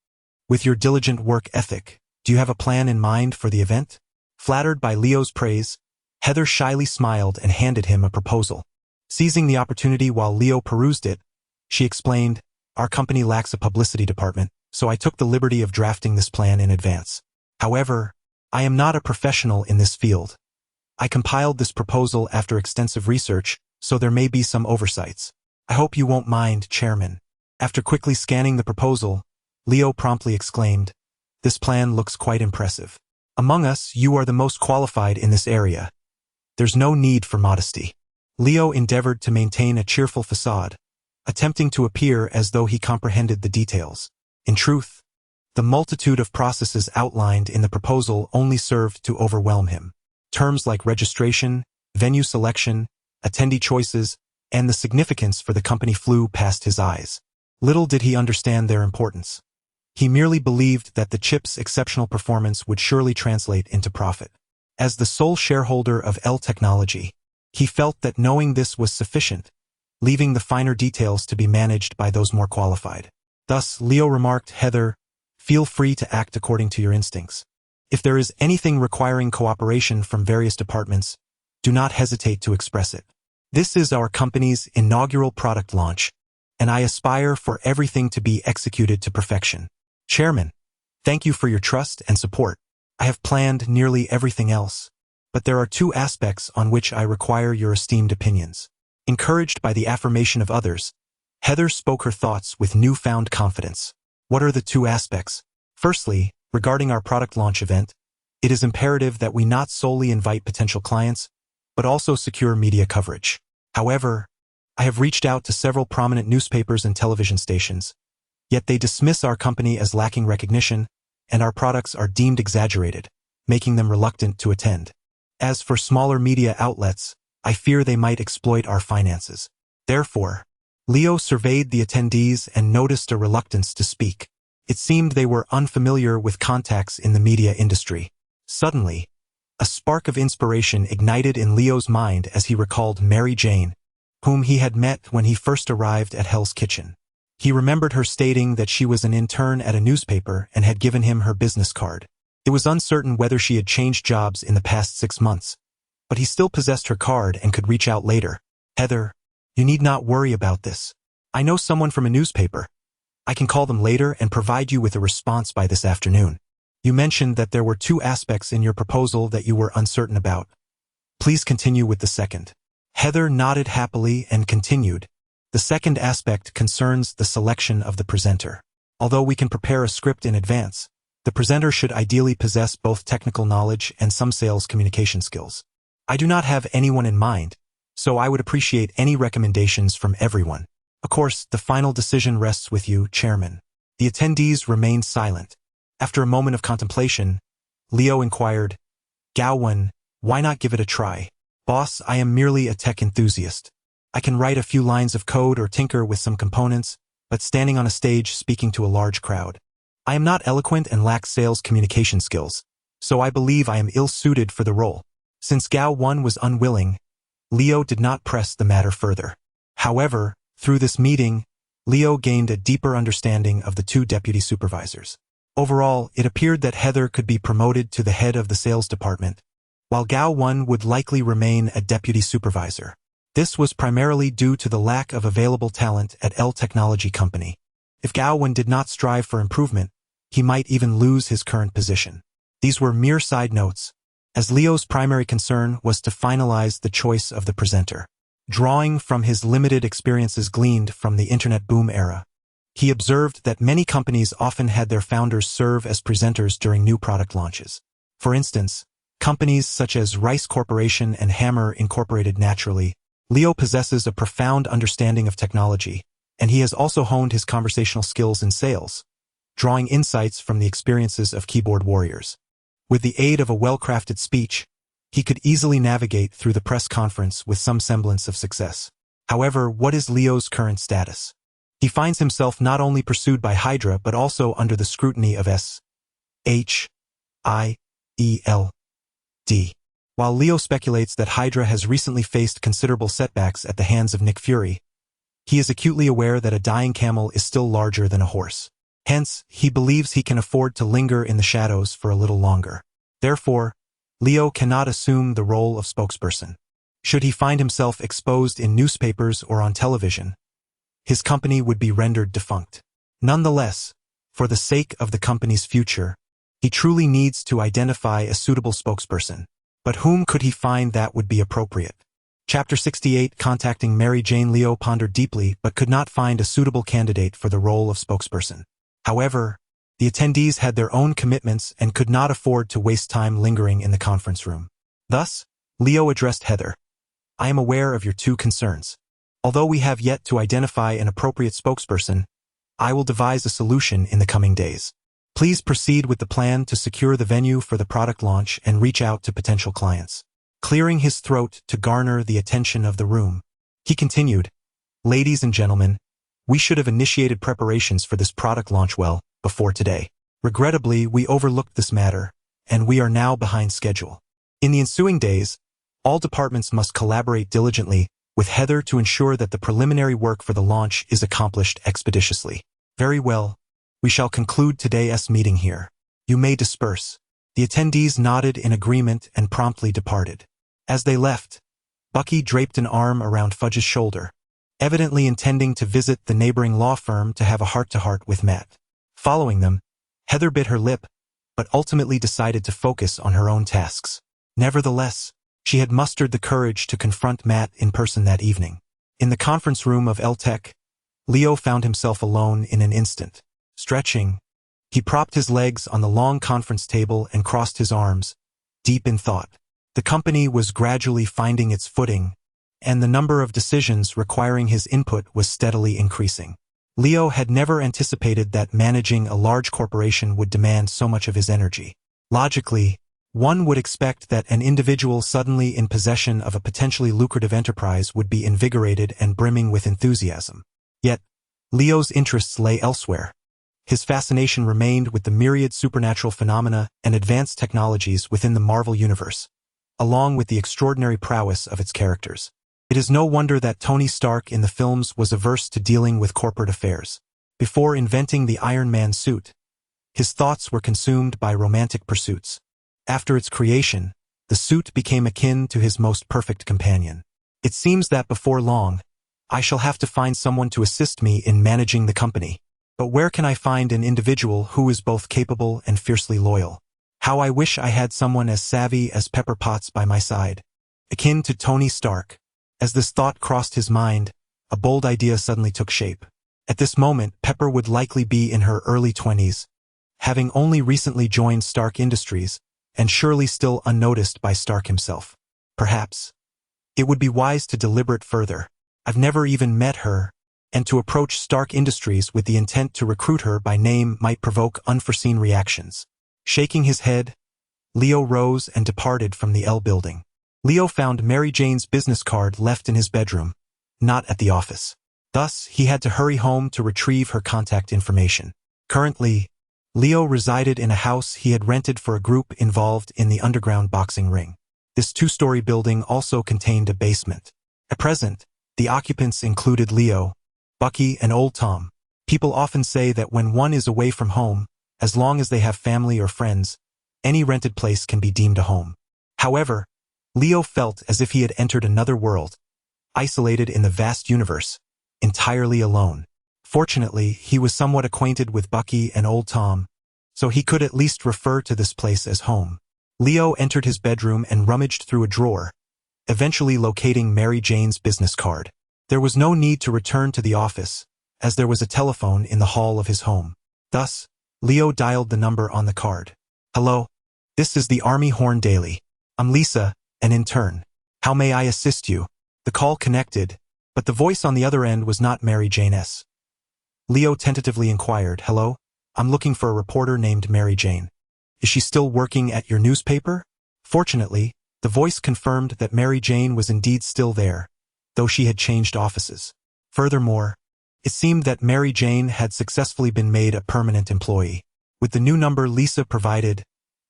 with your diligent work ethic, do you have a plan in mind for the event?" Flattered by Leo's praise, Heather shyly smiled and handed him a proposal. Seizing the opportunity while Leo perused it, she explained, "Our company lacks a publicity department, so I took the liberty of drafting this plan in advance. However, I am not a professional in this field. I compiled this proposal after extensive research, so there may be some oversights. I hope you won't mind, Chairman." After quickly scanning the proposal, Leo promptly exclaimed, "This plan looks quite impressive. Among us, you are the most qualified in this area. There's no need for modesty." Leo endeavored to maintain a cheerful facade, attempting to appear as though he comprehended the details. In truth, the multitude of processes outlined in the proposal only served to overwhelm him. Terms like registration, venue selection, attendee choices, and the significance for the company flew past his eyes. Little did he understand their importance. He merely believed that the chip's exceptional performance would surely translate into profit. As the sole shareholder of L Technology, he felt that knowing this was sufficient, leaving the finer details to be managed by those more qualified. Thus, Leo remarked, "Heather, feel free to act according to your instincts. If there is anything requiring cooperation from various departments, do not hesitate to express it. This is our company's inaugural product launch, and I aspire for everything to be executed to perfection. Chairman, thank you for your trust and support. I have planned nearly everything else, but there are two aspects on which I require your esteemed opinions." Encouraged by the affirmation of others, Heather spoke her thoughts with newfound confidence. "What are the two aspects?" "Firstly, regarding our product launch event, it is imperative that we not solely invite potential clients, but also secure media coverage. However, I have reached out to several prominent newspapers and television stations, yet they dismiss our company as lacking recognition, and our products are deemed exaggerated, making them reluctant to attend. As for smaller media outlets, I fear they might exploit our finances. Therefore, Leo surveyed the attendees and noticed a reluctance to speak. It seemed they were unfamiliar with contacts in the media industry. Suddenly, a spark of inspiration ignited in Leo's mind as he recalled Mary Jane, whom he had met when he first arrived at Hell's Kitchen. He remembered her stating that she was an intern at a newspaper and had given him her business card. It was uncertain whether she had changed jobs in the past 6 months, but he still possessed her card and could reach out later. Heather, you need not worry about this. I know someone from a newspaper. I can call them later and provide you with a response by this afternoon. You mentioned that there were 2 aspects in your proposal that you were uncertain about. Please continue with the second. Heather nodded happily and continued. The second aspect concerns the selection of the presenter. Although we can prepare a script in advance, the presenter should ideally possess both technical knowledge and some sales communication skills. I do not have anyone in mind, so I would appreciate any recommendations from everyone. Of course, the final decision rests with you, Chairman. The attendees remained silent. After a moment of contemplation, Leo inquired, Gao-wen, why not give it a try? Boss, I am merely a tech enthusiast. I can write a few lines of code or tinker with some components, but standing on a stage speaking to a large crowd. I am not eloquent and lack sales communication skills, so I believe I am ill-suited for the role. Since Gao-wen was unwilling, Leo did not press the matter further. However, through this meeting, Leo gained a deeper understanding of the 2 deputy supervisors. Overall, it appeared that Heather could be promoted to the head of the sales department, while Gao-wen would likely remain a deputy supervisor. This was primarily due to the lack of available talent at L Technology Company. If Gao-wen did not strive for improvement, he might even lose his current position. These were mere side notes, as Leo's primary concern was to finalize the choice of the presenter. Drawing from his limited experiences gleaned from the internet boom era, he observed that many companies often had their founders serve as presenters during new product launches. For instance, companies such as Rice Corporation and Hammer Incorporated. Naturally, Leo possesses a profound understanding of technology, and he has also honed his conversational skills in sales, drawing insights from the experiences of keyboard warriors. With the aid of a well-crafted speech, he could easily navigate through the press conference with some semblance of success. However, what is Leo's current status? He finds himself not only pursued by Hydra but also under the scrutiny of SHIELD. While Leo speculates that Hydra has recently faced considerable setbacks at the hands of Nick Fury, he is acutely aware that a dying camel is still larger than a horse. Hence, he believes he can afford to linger in the shadows for a little longer. Therefore, Leo cannot assume the role of spokesperson. Should he find himself exposed in newspapers or on television, his company would be rendered defunct. Nonetheless, for the sake of the company's future, he truly needs to identify a suitable spokesperson. But whom could he find that would be appropriate? Chapter 68. Contacting Mary Jane. Leo pondered deeply but could not find a suitable candidate for the role of spokesperson. However, the attendees had their own commitments and could not afford to waste time lingering in the conference room. Thus, Leo addressed Heather. I am aware of your 2 concerns. Although we have yet to identify an appropriate spokesperson, I will devise a solution in the coming days. Please proceed with the plan to secure the venue for the product launch and reach out to potential clients. Clearing his throat to garner the attention of the room, he continued, Ladies and gentlemen, we should have initiated preparations for this product launch well before today. Regrettably, we overlooked this matter, and we are now behind schedule. In the ensuing days, all departments must collaborate diligently with Heather to ensure that the preliminary work for the launch is accomplished expeditiously. Very well. We shall conclude today's meeting here. You may disperse. The attendees nodded in agreement and promptly departed. As they left, Bucky draped an arm around Fudge's shoulder, evidently intending to visit the neighboring law firm to have a heart-to-heart with Matt. Following them, Heather bit her lip, but ultimately decided to focus on her own tasks. Nevertheless, she had mustered the courage to confront Matt in person that evening. In the conference room of L-Tech, Leo found himself alone in an instant. Stretching, he propped his legs on the long conference table and crossed his arms, deep in thought. The company was gradually finding its footing, and the number of decisions requiring his input was steadily increasing. Leo had never anticipated that managing a large corporation would demand so much of his energy. Logically, one would expect that an individual suddenly in possession of a potentially lucrative enterprise would be invigorated and brimming with enthusiasm. Yet, Leo's interests lay elsewhere. His fascination remained with the myriad supernatural phenomena and advanced technologies within the Marvel Universe, along with the extraordinary prowess of its characters. It is no wonder that Tony Stark in the films was averse to dealing with corporate affairs. Before inventing the Iron Man suit, his thoughts were consumed by romantic pursuits. After its creation, the suit became akin to his most perfect companion. It seems that before long, I shall have to find someone to assist me in managing the company. But where can I find an individual who is both capable and fiercely loyal? How I wish I had someone as savvy as Pepper Potts by my side. Akin to Tony Stark. As this thought crossed his mind, a bold idea suddenly took shape. At this moment, Pepper would likely be in her early 20s, having only recently joined Stark Industries, and surely still unnoticed by Stark himself. Perhaps it would be wise to deliberate further. I've never even met her, and to approach Stark Industries with the intent to recruit her by name might provoke unforeseen reactions. Shaking his head, Leo rose and departed from the L building. Leo found Mary Jane's business card left in his bedroom, not at the office. Thus, he had to hurry home to retrieve her contact information. Currently, Leo resided in a house he had rented for a group involved in the underground boxing ring. This two-story building also contained a basement. At present, the occupants included Leo, Bucky, and Old Tom. People often say that when one is away from home, as long as they have family or friends, any rented place can be deemed a home. However, Leo felt as if he had entered another world, isolated in the vast universe, entirely alone. Fortunately, he was somewhat acquainted with Bucky and Old Tom, so he could at least refer to this place as home. Leo entered his bedroom and rummaged through a drawer, eventually locating Mary Jane's business card. There was no need to return to the office, as there was a telephone in the hall of his home. Thus, Leo dialed the number on the card. Hello, this is the Army Horn Daily. I'm Lisa, an intern. How may I assist you? The call connected, but the voice on the other end was not Mary Jane S. Leo tentatively inquired, Hello, I'm looking for a reporter named Mary Jane. Is she still working at your newspaper? Fortunately, the voice confirmed that Mary Jane was indeed still there, though she had changed offices. Furthermore, it seemed that Mary Jane had successfully been made a permanent employee. With the new number Lisa provided,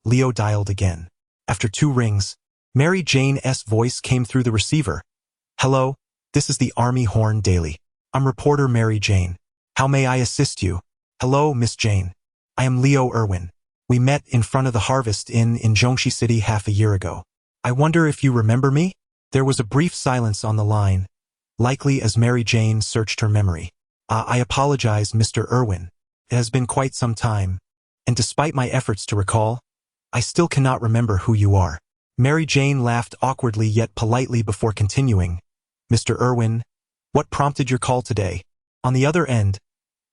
Leo dialed again. After 2 rings, Mary Jane's voice came through the receiver. Hello, this is the Army Horn Daily. I'm reporter Mary Jane. How may I assist you? Hello, Miss Jane. I am Leo Irwin. We met in front of the Harvest Inn in Jongshi City half a year ago. I wonder if you remember me? There was a brief silence on the line, likely as Mary Jane searched her memory. I apologize, Mr. Irwin. It has been quite some time, and despite my efforts to recall, I still cannot remember who you are. Mary Jane laughed awkwardly yet politely before continuing. Mr. Irwin, what prompted your call today? On the other end,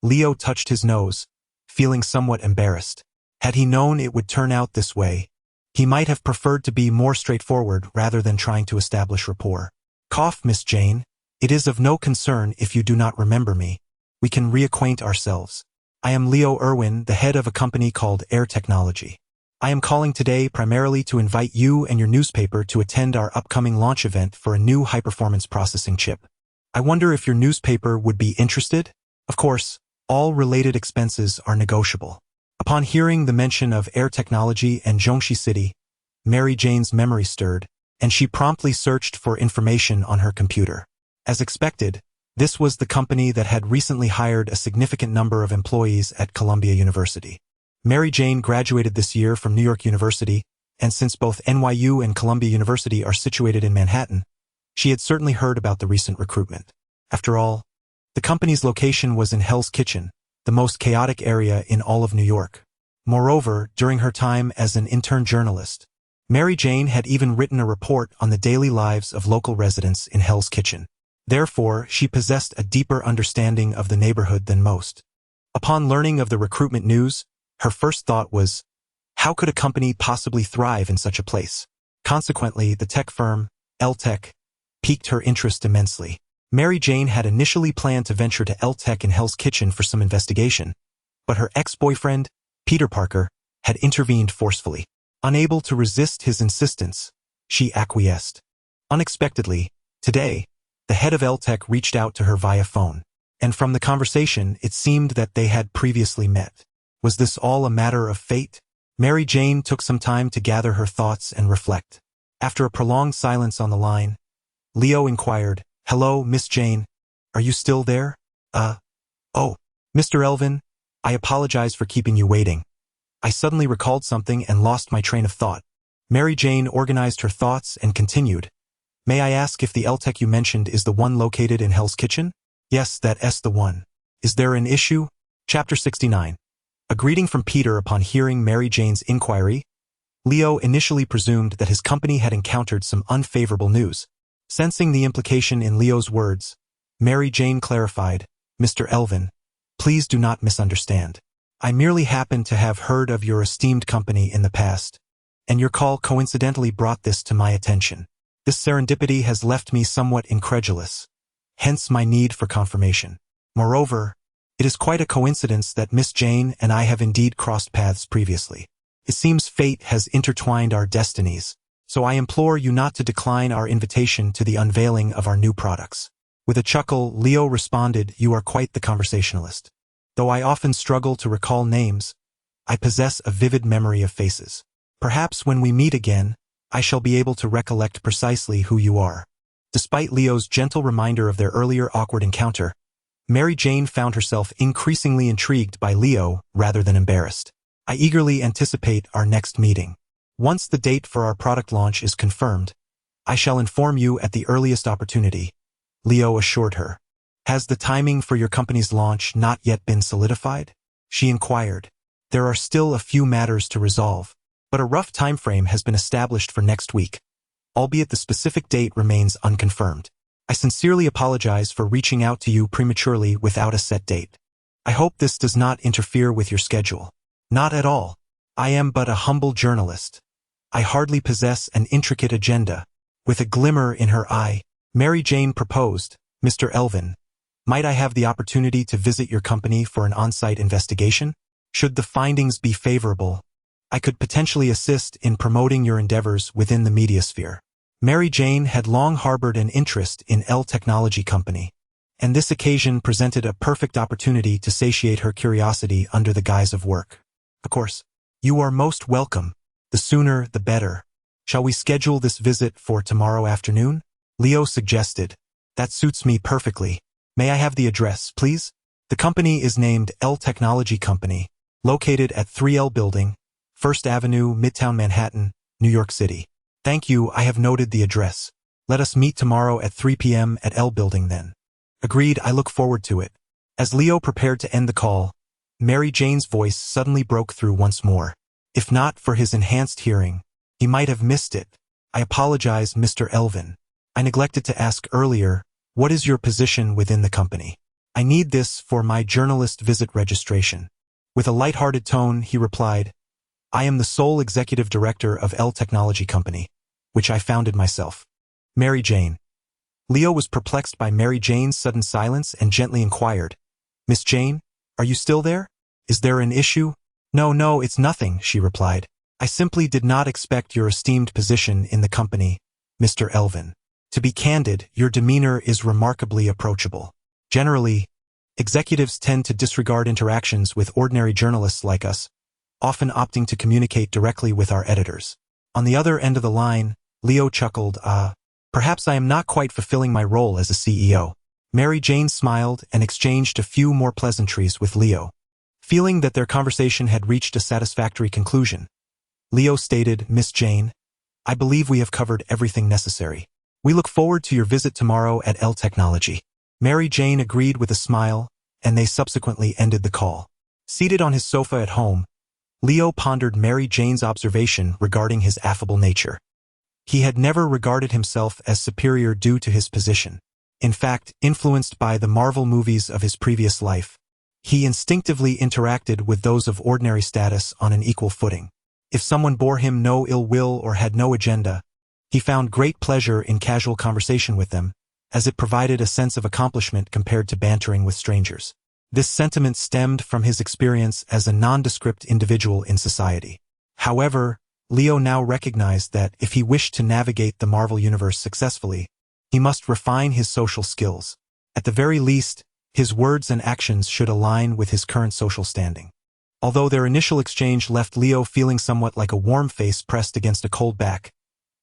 Leo touched his nose, feeling somewhat embarrassed. Had he known it would turn out this way, he might have preferred to be more straightforward rather than trying to establish rapport. Cough, Miss Jane. It is of no concern if you do not remember me. We can reacquaint ourselves. I am Leo Irwin, the head of a company called Air Technology. I am calling today primarily to invite you and your newspaper to attend our upcoming launch event for a new high-performance processing chip. I wonder if your newspaper would be interested? Of course, all related expenses are negotiable. Upon hearing the mention of Air Technology and Jongshi City, Mary Jane's memory stirred, and she promptly searched for information on her computer. As expected, this was the company that had recently hired a significant number of employees at Columbia University. Mary Jane graduated this year from New York University, and since both NYU and Columbia University are situated in Manhattan, she had certainly heard about the recent recruitment. After all, the company's location was in Hell's Kitchen, the most chaotic area in all of New York. Moreover, during her time as an intern journalist, Mary Jane had even written a report on the daily lives of local residents in Hell's Kitchen. Therefore, she possessed a deeper understanding of the neighborhood than most. Upon learning of the recruitment news, her first thought was, how could a company possibly thrive in such a place? Consequently, the tech firm, L-Tech, piqued her interest immensely. Mary Jane had initially planned to venture to L-Tech in Hell's Kitchen for some investigation, but her ex-boyfriend, Peter Parker, had intervened forcefully. Unable to resist his insistence, she acquiesced. Unexpectedly, today, the head of L-Tech reached out to her via phone, and from the conversation it seemed that they had previously met. Was this all a matter of fate? Mary Jane took some time to gather her thoughts and reflect. After a prolonged silence on the line, Leo inquired, Hello, Miss Jane. Are you still there? Oh, Mr. Elvin, I apologize for keeping you waiting. I suddenly recalled something and lost my train of thought. Mary Jane organized her thoughts and continued, May I ask if the LTech you mentioned is the one located in Hell's Kitchen? Yes, that's the one. Is there an issue? Chapter 69. A greeting from Peter upon hearing Mary Jane's inquiry. Leo initially presumed that his company had encountered some unfavorable news. Sensing the implication in Leo's words, Mary Jane clarified, Mr. Elvin, please do not misunderstand. I merely happen to have heard of your esteemed company in the past, and your call coincidentally brought this to my attention. This serendipity has left me somewhat incredulous, hence my need for confirmation. Moreover, it is quite a coincidence that Miss Jane and I have indeed crossed paths previously. It seems fate has intertwined our destinies, so I implore you not to decline our invitation to the unveiling of our new products. With a chuckle, Leo responded, you are quite the conversationalist. Though I often struggle to recall names, I possess a vivid memory of faces. Perhaps when we meet again, I shall be able to recollect precisely who you are. Despite Leo's gentle reminder of their earlier awkward encounter, Mary Jane found herself increasingly intrigued by Leo rather than embarrassed. I eagerly anticipate our next meeting. Once the date for our product launch is confirmed, I shall inform you at the earliest opportunity, Leo assured her. Has the timing for your company's launch not yet been solidified? She inquired. There are still a few matters to resolve, but a rough time frame has been established for next week, albeit the specific date remains unconfirmed. I sincerely apologize for reaching out to you prematurely without a set date. I hope this does not interfere with your schedule. Not at all. I am but a humble journalist. I hardly possess an intricate agenda. With a glimmer in her eye, Mary Jane proposed, Mr. Elvin, might I have the opportunity to visit your company for an on-site investigation? Should the findings be favorable, I could potentially assist in promoting your endeavors within the media sphere. Mary Jane had long harbored an interest in L Technology Company, and this occasion presented a perfect opportunity to satiate her curiosity under the guise of work. Of course, you are most welcome. The sooner, the better. Shall we schedule this visit for tomorrow afternoon? Leo suggested. That suits me perfectly. May I have the address, please? The company is named L Technology Company, located at 3L Building, 1st Avenue, Midtown Manhattan, New York City. Thank you, I have noted the address. Let us meet tomorrow at 3 p.m. at L Building then. Agreed, I look forward to it. As Leo prepared to end the call, Mary Jane's voice suddenly broke through once more. If not for his enhanced hearing, he might have missed it. I apologize, Mr. Elvin. I neglected to ask earlier, what is your position within the company? I need this for my journalist visit registration. With a light-hearted tone, he replied, I am the sole executive director of L Technology Company, which I founded myself. Mary Jane. Leo was perplexed by Mary Jane's sudden silence and gently inquired, Miss Jane, are you still there? Is there an issue? No, it's nothing, she replied. I simply did not expect your esteemed position in the company, Mr. Elvin. To be candid, your demeanor is remarkably approachable. Generally, executives tend to disregard interactions with ordinary journalists like us, often opting to communicate directly with our editors. On the other end of the line, Leo chuckled, perhaps I am not quite fulfilling my role as a CEO. Mary Jane smiled and exchanged a few more pleasantries with Leo. Feeling that their conversation had reached a satisfactory conclusion, Leo stated, Miss Jane, I believe we have covered everything necessary. We look forward to your visit tomorrow at L Technology. Mary Jane agreed with a smile, and they subsequently ended the call. Seated on his sofa at home, Leo pondered Mary Jane's observation regarding his affable nature. He had never regarded himself as superior due to his position. In fact, influenced by the Marvel movies of his previous life, he instinctively interacted with those of ordinary status on an equal footing. If someone bore him no ill will or had no agenda, he found great pleasure in casual conversation with them, as it provided a sense of accomplishment compared to bantering with strangers. This sentiment stemmed from his experience as a nondescript individual in society. However, Leo now recognized that if he wished to navigate the Marvel universe successfully, he must refine his social skills. At the very least, his words and actions should align with his current social standing. Although their initial exchange left Leo feeling somewhat like a warm face pressed against a cold back,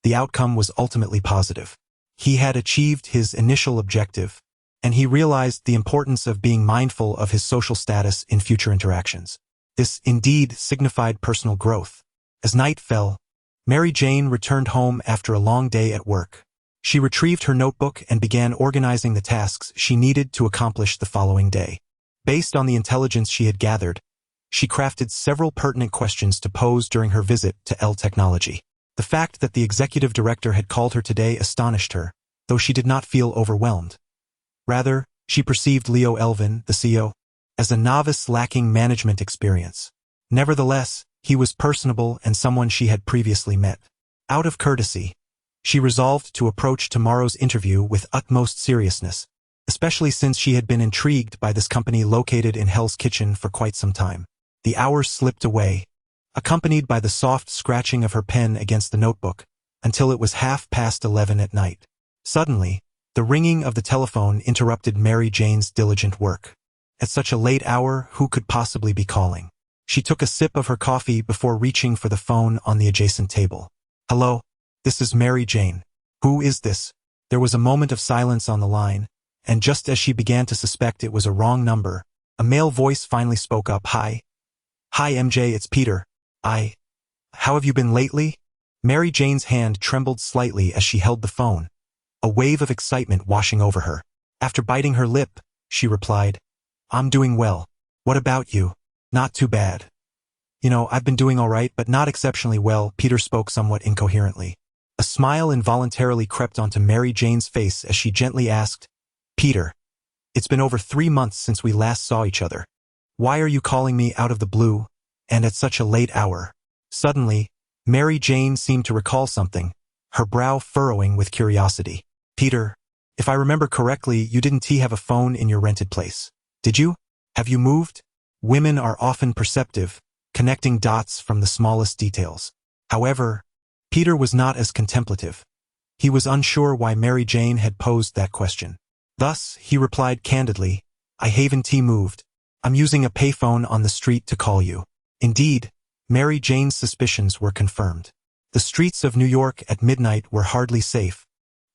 the outcome was ultimately positive. He had achieved his initial objective, and he realized the importance of being mindful of his social status in future interactions. This indeed signified personal growth. As night fell, Mary Jane returned home after a long day at work. She retrieved her notebook and began organizing the tasks she needed to accomplish the following day. Based on the intelligence she had gathered, she crafted several pertinent questions to pose during her visit to L Technology. The fact that the executive director had called her today astonished her, though she did not feel overwhelmed. Rather, she perceived Leo Elvin, the CEO, as a novice lacking management experience. Nevertheless, he was personable and someone she had previously met. Out of courtesy, she resolved to approach tomorrow's interview with utmost seriousness, especially since she had been intrigued by this company located in Hell's Kitchen for quite some time. The hours slipped away, accompanied by the soft scratching of her pen against the notebook, until it was 11:30 at night. Suddenly, the ringing of the telephone interrupted Mary Jane's diligent work. At such a late hour, who could possibly be calling? She took a sip of her coffee before reaching for the phone on the adjacent table. Hello? This is Mary Jane. Who is this? There was a moment of silence on the line, and just as she began to suspect it was a wrong number, a male voice finally spoke up. Hi. Hi MJ, it's Peter. How have you been lately? Mary Jane's hand trembled slightly as she held the phone, a wave of excitement washing over her. After biting her lip, she replied, I'm doing well. What about you? Not too bad. I've been doing all right, but not exceptionally well. Peter spoke somewhat incoherently. A smile involuntarily crept onto Mary Jane's face as she gently asked, Peter, it's been over 3 months since we last saw each other. Why are you calling me out of the blue, and at such a late hour? Suddenly, Mary Jane seemed to recall something, her brow furrowing with curiosity. Peter, if I remember correctly, you didn't have a phone in your rented place, did you? Have you moved? Women are often perceptive, connecting dots from the smallest details. However, Peter was not as contemplative. He was unsure why Mary Jane had posed that question. Thus, he replied candidly, I haven't moved. I'm using a payphone on the street to call you. Indeed, Mary Jane's suspicions were confirmed. The streets of New York at midnight were hardly safe,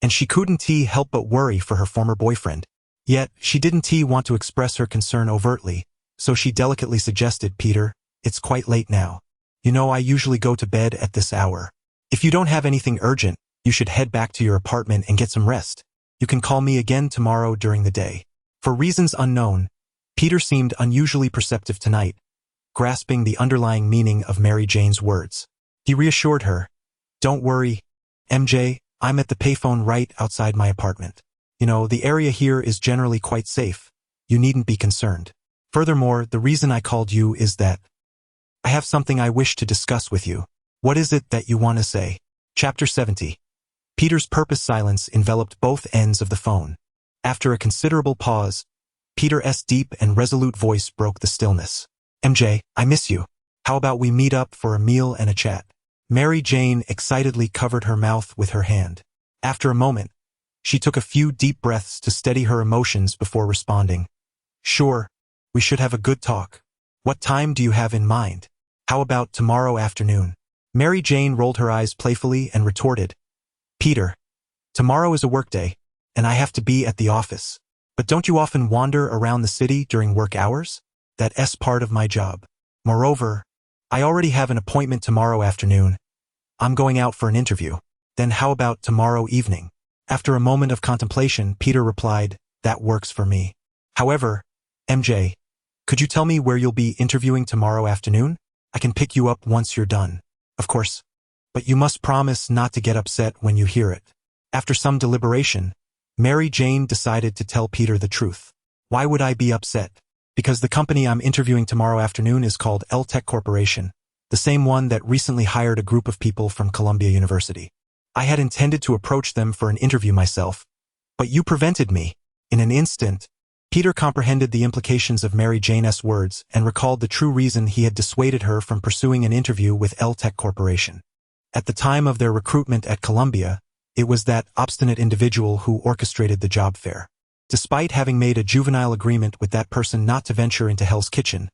and she couldn't help but worry for her former boyfriend. Yet, she didn't want to express her concern overtly, so she delicately suggested, Peter, it's quite late now. I usually go to bed at this hour. If you don't have anything urgent, you should head back to your apartment and get some rest. You can call me again tomorrow during the day. For reasons unknown, Peter seemed unusually perceptive tonight, grasping the underlying meaning of Mary Jane's words. He reassured her, Don't worry, MJ, I'm at the payphone right outside my apartment. The area here is generally quite safe. You needn't be concerned. Furthermore, the reason I called you is that I have something I wish to discuss with you. What is it that you want to say? Chapter 70. Peter's purpose silence enveloped both ends of the phone. After a considerable pause, Peter's deep and resolute voice broke the stillness. MJ, I miss you. How about we meet up for a meal and a chat? Mary Jane excitedly covered her mouth with her hand. After a moment, she took a few deep breaths to steady her emotions before responding. Sure, we should have a good talk. What time do you have in mind? How about tomorrow afternoon? Mary Jane rolled her eyes playfully and retorted, Peter, tomorrow is a workday, and I have to be at the office. But don't you often wander around the city during work hours? That's part of my job. Moreover, I already have an appointment tomorrow afternoon. I'm going out for an interview. Then how about tomorrow evening? After a moment of contemplation, Peter replied, That works for me. However, MJ, could you tell me where you'll be interviewing tomorrow afternoon? I can pick you up once you're done. Of course. But you must promise not to get upset when you hear it. After some deliberation, Mary Jane decided to tell Peter the truth. Why would I be upset? Because the company I'm interviewing tomorrow afternoon is called L Tech Corporation, the same one that recently hired a group of people from Columbia University. I had intended to approach them for an interview myself, but you prevented me. In an instant, Peter comprehended the implications of Mary Jane's words and recalled the true reason he had dissuaded her from pursuing an interview with L Tech Corporation. At the time of their recruitment at Columbia, it was that obstinate individual who orchestrated the job fair. Despite having made a juvenile agreement with that person not to venture into Hell's Kitchen,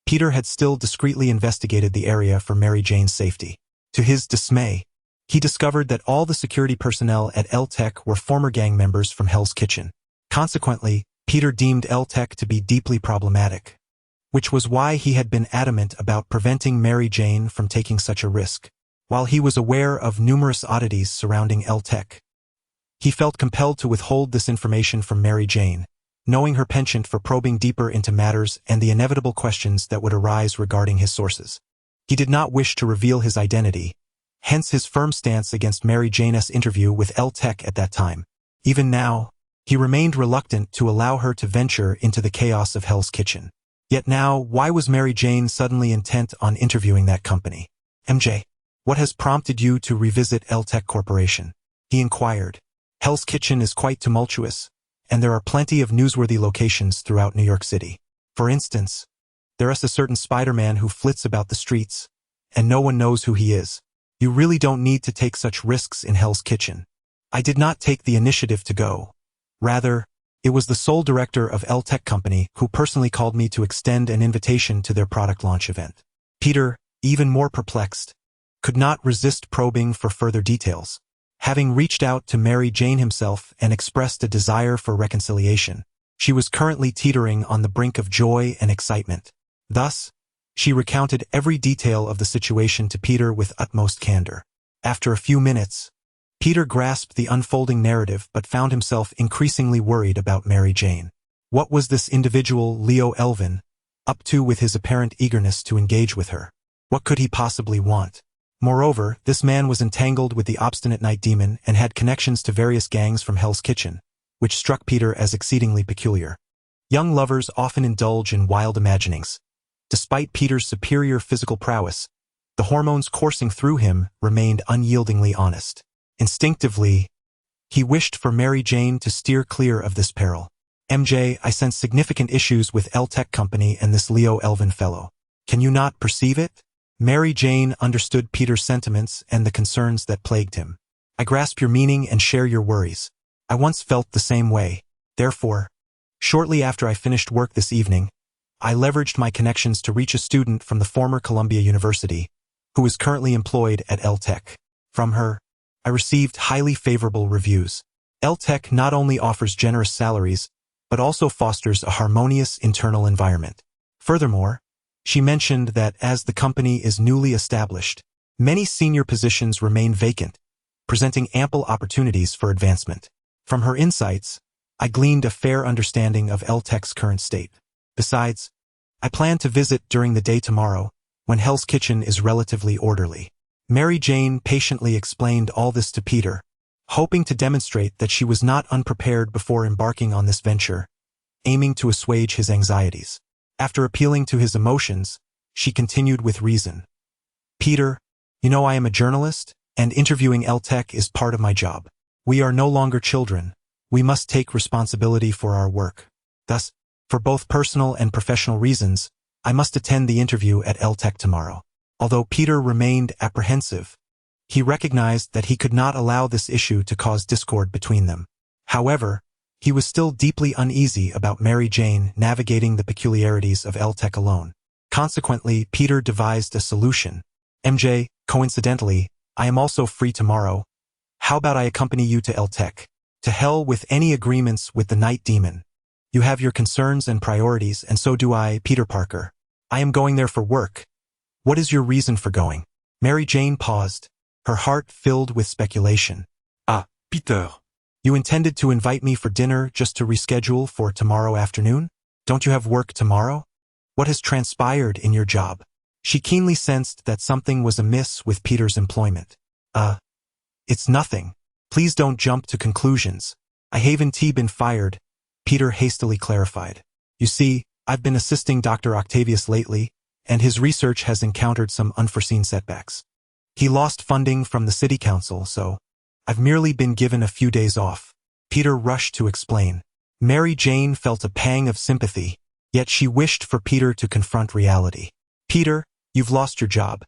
Peter had still discreetly investigated the area for Mary Jane's safety. To his dismay, he discovered that all the security personnel at L Tech were former gang members from Hell's Kitchen. Consequently, Peter deemed L Tech to be deeply problematic, which was why he had been adamant about preventing Mary Jane from taking such a risk. While he was aware of numerous oddities surrounding L Tech, He felt compelled to withhold this information from Mary Jane, knowing her penchant for probing deeper into matters and the inevitable questions that would arise regarding his sources. He did not wish to reveal his identity, hence his firm stance against Mary Jane's interview with Tech at that time. Even now, he remained reluctant to allow her to venture into the chaos of Hell's Kitchen. Yet now, why was Mary Jane suddenly intent on interviewing that company? MJ, what has prompted you to revisit Tech Corporation? He inquired. Hell's Kitchen is quite tumultuous, and there are plenty of newsworthy locations throughout New York City. For instance, there is a certain Spider-Man who flits about the streets, and no one knows who he is. You really don't need to take such risks in Hell's Kitchen. I did not take the initiative to go. Rather, it was the sole director of Tech Company who personally called me to extend an invitation to their product launch event. Peter, even more perplexed, could not resist probing for further details. Having reached out to Mary Jane himself and expressed a desire for reconciliation, she was currently teetering on the brink of joy and excitement. Thus, she recounted every detail of the situation to Peter with utmost candor. After a few minutes, Peter grasped the unfolding narrative but found himself increasingly worried about Mary Jane. What was this individual, Leo Elvin, up to with his apparent eagerness to engage with her? What could he possibly want? Moreover, this man was entangled with the obstinate night demon and had connections to various gangs from Hell's Kitchen, which struck Peter as exceedingly peculiar. Young lovers often indulge in wild imaginings. Despite Peter's superior physical prowess, the hormones coursing through him remained unyieldingly honest. Instinctively, he wished for Mary Jane to steer clear of this peril. MJ, I sense significant issues with Tech Company and this Leo Elvin fellow. Can you not perceive it? Mary Jane understood Peter's sentiments and the concerns that plagued him. I grasp your meaning and share your worries. I once felt the same way. Therefore, shortly after I finished work this evening, I leveraged my connections to reach a student from the former Columbia University, who is currently employed at Tech. From her, I received highly favorable reviews. Tech not only offers generous salaries, but also fosters a harmonious internal environment. Furthermore, she mentioned that as the company is newly established, many senior positions remain vacant, presenting ample opportunities for advancement. From her insights, I gleaned a fair understanding of Tech's current state. Besides, I plan to visit during the day tomorrow, when Hell's Kitchen is relatively orderly. Mary Jane patiently explained all this to Peter, hoping to demonstrate that she was not unprepared before embarking on this venture, aiming to assuage his anxieties. After appealing to his emotions, she continued with reason. Peter, you know I am a journalist, and interviewing Tech is part of my job. We are no longer children. We must take responsibility for our work. Thus, for both personal and professional reasons, I must attend the interview at Tech tomorrow. Although Peter remained apprehensive, he recognized that he could not allow this issue to cause discord between them. However, he was still deeply uneasy about Mary Jane navigating the peculiarities of Tech alone. Consequently, Peter devised a solution. MJ, coincidentally, I am also free tomorrow. How about I accompany you to Tech? To hell with any agreements with the night demon. You have your concerns and priorities, and so do I, Peter Parker. I am going there for work. What is your reason for going? Mary Jane paused, her heart filled with speculation. Peter. You intended to invite me for dinner just to reschedule for tomorrow afternoon? Don't you have work tomorrow? What has transpired in your job? She keenly sensed that something was amiss with Peter's employment. It's nothing. Please don't jump to conclusions. I haven't been fired, Peter hastily clarified. You see, I've been assisting Dr. Octavius lately, and his research has encountered some unforeseen setbacks. He lost funding from the city council, so I've merely been given a few days off. Peter rushed to explain. Mary Jane felt a pang of sympathy, yet she wished for Peter to confront reality. Peter, you've lost your job.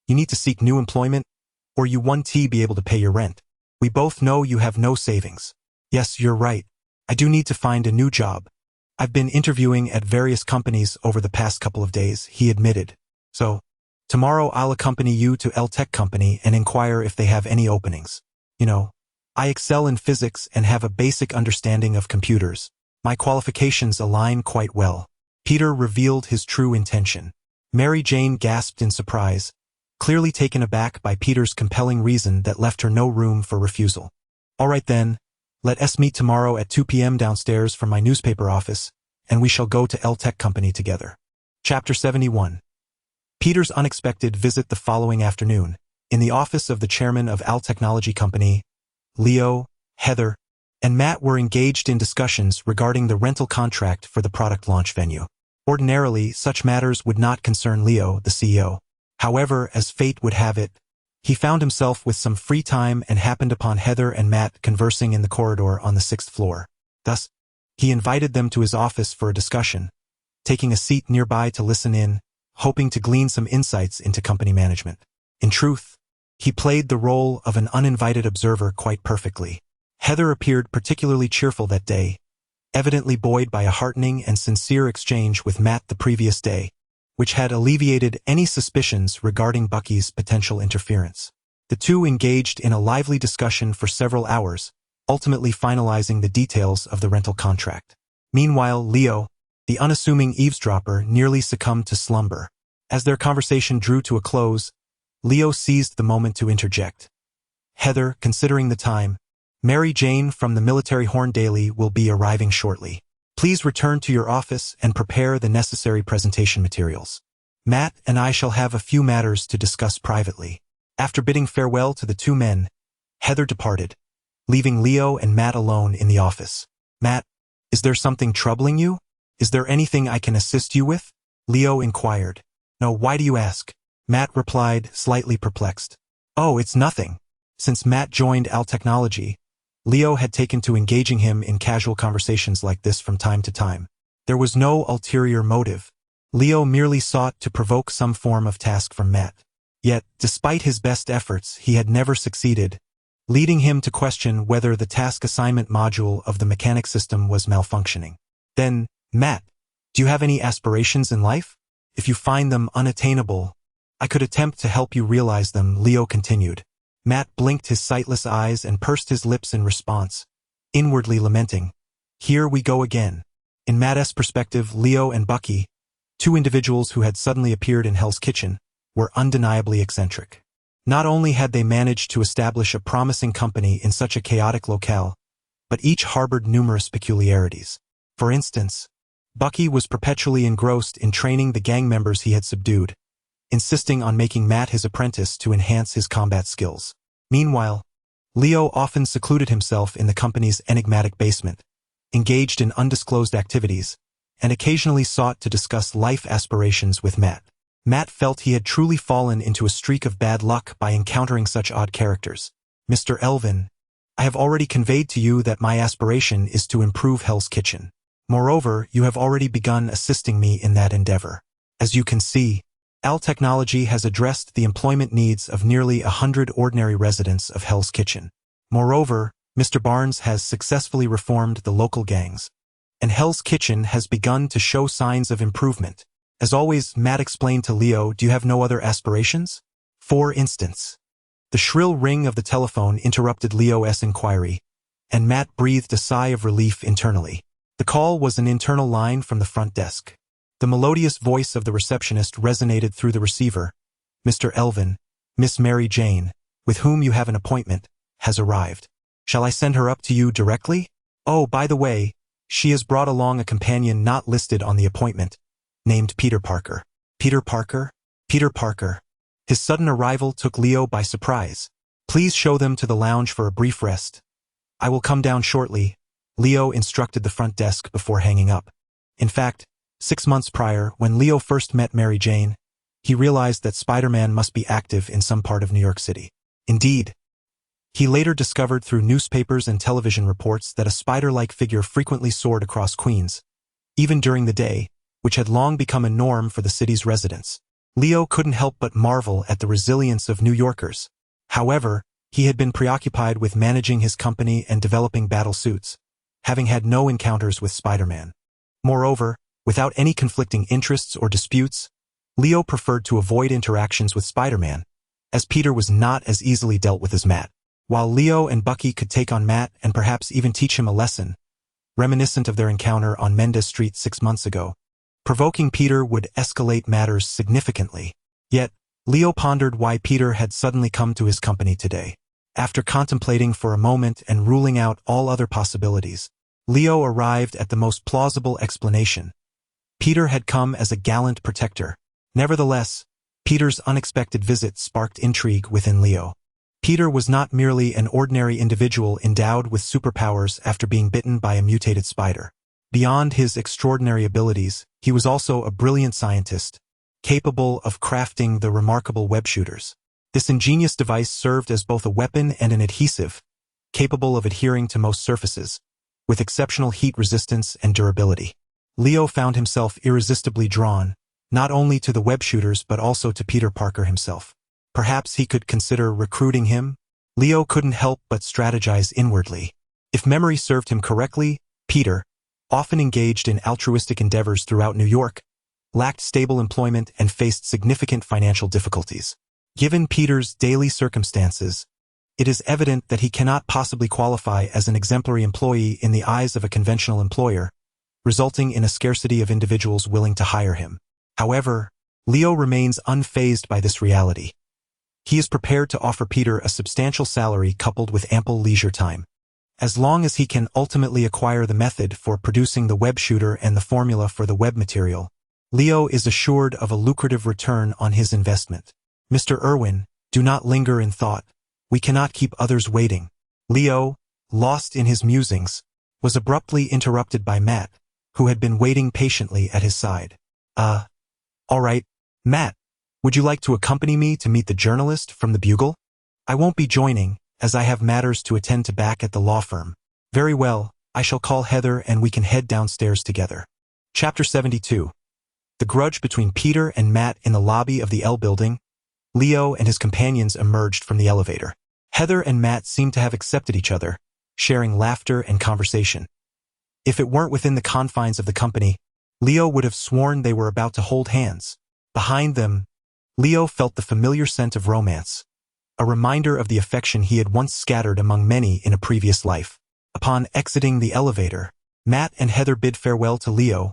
You need to seek new employment, or you won't be able to pay your rent. We both know you have no savings. Yes, you're right. I do need to find a new job. I've been interviewing at various companies over the past couple of days, he admitted. So, tomorrow I'll accompany you to Tech Company and inquire if they have any openings. You know, I excel in physics and have a basic understanding of computers. My qualifications align quite well. Peter revealed his true intention. Mary Jane gasped in surprise, clearly taken aback by Peter's compelling reason that left her no room for refusal. All right then, Let us meet tomorrow at 2 p.m. downstairs from my newspaper office, and we shall go to L Tech Company together. Chapter 71. Peter's unexpected visit the following afternoon, in the office of the chairman of Al Technology Company. Leo, Heather, and Matt were engaged in discussions regarding the rental contract for the product launch venue. Ordinarily, such matters would not concern Leo, the CEO. However, as fate would have it, he found himself with some free time and happened upon Heather and Matt conversing in the corridor on the 6th floor. Thus, he invited them to his office for a discussion, taking a seat nearby to listen in, hoping to glean some insights into company management. In truth, he played the role of an uninvited observer quite perfectly. Heather appeared particularly cheerful that day, evidently buoyed by a heartening and sincere exchange with Matt the previous day, which had alleviated any suspicions regarding Bucky's potential interference. The two engaged in a lively discussion for several hours, ultimately finalizing the details of the rental contract. Meanwhile, Leo, the unassuming eavesdropper, nearly succumbed to slumber. As their conversation drew to a close, Leo seized the moment to interject. Heather, considering the time, Mary Jane from the Military Horn Daily will be arriving shortly. Please return to your office and prepare the necessary presentation materials. Matt and I shall have a few matters to discuss privately. After bidding farewell to the two men, Heather departed, leaving Leo and Matt alone in the office. Matt, is there something troubling you? Is there anything I can assist you with? Leo inquired. No, why do you ask? Matt replied, slightly perplexed. Oh, it's nothing. Since Matt joined Al Technology, Leo had taken to engaging him in casual conversations like this from time to time. There was no ulterior motive. Leo merely sought to provoke some form of task from Matt. Yet, despite his best efforts, he had never succeeded, leading him to question whether the task assignment module of the mechanic system was malfunctioning. Then, Matt, do you have any aspirations in life? If you find them unattainable, I could attempt to help you realize them, Leo continued. Matt blinked his sightless eyes and pursed his lips in response, inwardly lamenting. Here we go again. In Matt's perspective, Leo and Bucky, two individuals who had suddenly appeared in Hell's Kitchen, were undeniably eccentric. Not only had they managed to establish a promising company in such a chaotic locale, but each harbored numerous peculiarities. For instance, Bucky was perpetually engrossed in training the gang members he had subdued, insisting on making Matt his apprentice to enhance his combat skills. Meanwhile, Leo often secluded himself in the company's enigmatic basement, engaged in undisclosed activities, and occasionally sought to discuss life aspirations with Matt. Matt felt he had truly fallen into a streak of bad luck by encountering such odd characters. Mr. Elvin, I have already conveyed to you that my aspiration is to improve Hell's Kitchen. Moreover, you have already begun assisting me in that endeavor. As you can see, Al Technology has addressed the employment needs of nearly 100 ordinary residents of Hell's Kitchen. Moreover, Mr. Barnes has successfully reformed the local gangs, and Hell's Kitchen has begun to show signs of improvement. As always, Matt explained to Leo, do you have no other aspirations? For instance. The shrill ring of the telephone interrupted Leo's inquiry, and Matt breathed a sigh of relief internally. The call was an internal line from the front desk. The melodious voice of the receptionist resonated through the receiver. Mr. Elvin, Miss Mary Jane, with whom you have an appointment, has arrived. Shall I send her up to you directly? Oh, by the way, she has brought along a companion not listed on the appointment, named Peter Parker. Peter Parker? Peter Parker. His sudden arrival took Leo by surprise. Please show them to the lounge for a brief rest. I will come down shortly, Leo instructed the front desk before hanging up. In fact, 6 months prior, when Leo first met Mary Jane, he realized that Spider-Man must be active in some part of New York City. Indeed, he later discovered through newspapers and television reports that a spider-like figure frequently soared across Queens, even during the day, which had long become a norm for the city's residents. Leo couldn't help but marvel at the resilience of New Yorkers. However, he had been preoccupied with managing his company and developing battle suits, having had no encounters with Spider-Man. Moreover, without any conflicting interests or disputes, Leo preferred to avoid interactions with Spider-Man, as Peter was not as easily dealt with as Matt. While Leo and Bucky could take on Matt and perhaps even teach him a lesson, reminiscent of their encounter on Mendez Street 6 months ago, provoking Peter would escalate matters significantly. Yet, Leo pondered why Peter had suddenly come to his company today. After contemplating for a moment and ruling out all other possibilities, Leo arrived at the most plausible explanation. Peter had come as a gallant protector. Nevertheless, Peter's unexpected visit sparked intrigue within Leo. Peter was not merely an ordinary individual endowed with superpowers after being bitten by a mutated spider. Beyond his extraordinary abilities, he was also a brilliant scientist, capable of crafting the remarkable web shooters. This ingenious device served as both a weapon and an adhesive, capable of adhering to most surfaces, with exceptional heat resistance and durability. Leo found himself irresistibly drawn, not only to the web shooters but also to Peter Parker himself. Perhaps he could consider recruiting him? Leo couldn't help but strategize inwardly. If memory served him correctly, Peter, often engaged in altruistic endeavors throughout New York, lacked stable employment and faced significant financial difficulties. Given Peter's daily circumstances, it is evident that he cannot possibly qualify as an exemplary employee in the eyes of a conventional employer, resulting in a scarcity of individuals willing to hire him. However, Leo remains unfazed by this reality. He is prepared to offer Peter a substantial salary coupled with ample leisure time. As long as he can ultimately acquire the method for producing the web shooter and the formula for the web material, Leo is assured of a lucrative return on his investment. Mr. Irwin, do not linger in thought. We cannot keep others waiting. Leo, lost in his musings, was abruptly interrupted by Matt, who had been waiting patiently at his side. All right, Matt, would you like to accompany me to meet the journalist from the Bugle? I won't be joining, as I have matters to attend to back at the law firm. Very well, I shall call Heather and we can head downstairs together. Chapter 72. The grudge between Peter and Matt in the lobby of the L building. Leo and his companions emerged from the elevator. Heather and Matt seemed to have accepted each other, sharing laughter and conversation. If it weren't within the confines of the company, Leo would have sworn they were about to hold hands. Behind them, Leo felt the familiar scent of romance, a reminder of the affection he had once scattered among many in a previous life. Upon exiting the elevator, Matt and Heather bid farewell to Leo,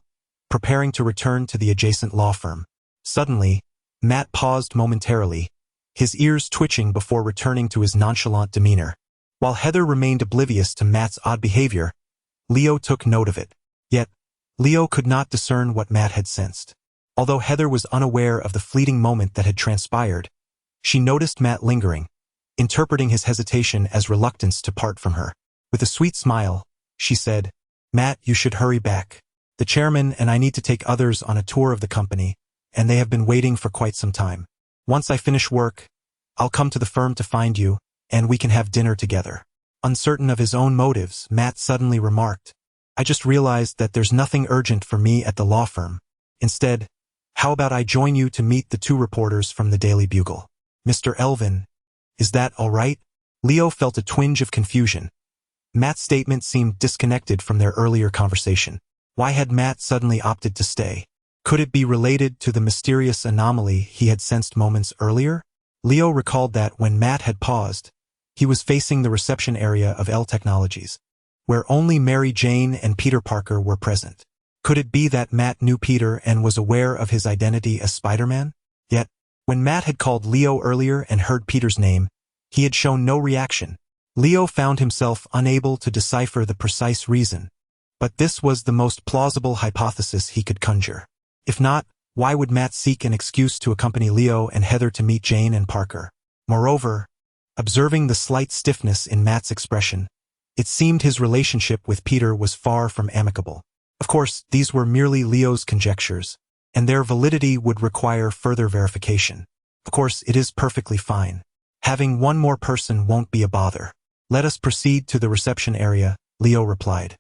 preparing to return to the adjacent law firm. Suddenly, Matt paused momentarily, his ears twitching before returning to his nonchalant demeanor. While Heather remained oblivious to Matt's odd behavior, Leo took note of it. Yet, Leo could not discern what Matt had sensed. Although Heather was unaware of the fleeting moment that had transpired, she noticed Matt lingering, interpreting his hesitation as reluctance to part from her. With a sweet smile, she said, "Matt, you should hurry back. The chairman and I need to take others on a tour of the company, and they have been waiting for quite some time. Once I finish work, I'll come to the firm to find you, and we can have dinner together." Uncertain of his own motives, Matt suddenly remarked, "I just realized that there's nothing urgent for me at the law firm. Instead, how about I join you to meet the two reporters from the Daily Bugle? Mr. Elvin, is that all right?" Leo felt a twinge of confusion. Matt's statement seemed disconnected from their earlier conversation. Why had Matt suddenly opted to stay? Could it be related to the mysterious anomaly he had sensed moments earlier? Leo recalled that when Matt had paused, he was facing the reception area of L Technologies, where only Mary Jane and Peter Parker were present. Could it be that Matt knew Peter and was aware of his identity as Spider-Man? Yet, when Matt had called Leo earlier and heard Peter's name, he had shown no reaction. Leo found himself unable to decipher the precise reason, but this was the most plausible hypothesis he could conjure. If not, why would Matt seek an excuse to accompany Leo and Heather to meet Jane and Parker? Moreover, observing the slight stiffness in Matt's expression, it seemed his relationship with Peter was far from amicable. Of course, these were merely Leo's conjectures, and their validity would require further verification. Of course, it is perfectly fine. Having one more person won't be a bother. Let us proceed to the reception area, Leo replied.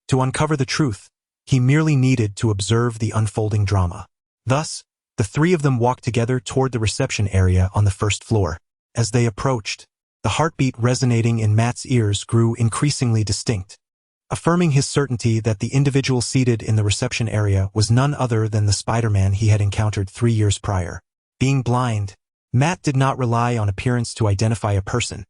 To uncover the truth, he merely needed to observe the unfolding drama. Thus, the three of them walked together toward the reception area on the first floor. As they approached, the heartbeat resonating in Matt's ears grew increasingly distinct, affirming his certainty that the individual seated in the reception area was none other than the Spider-Man he had encountered 3 years prior. Being blind, Matt did not rely on appearance to identify a person.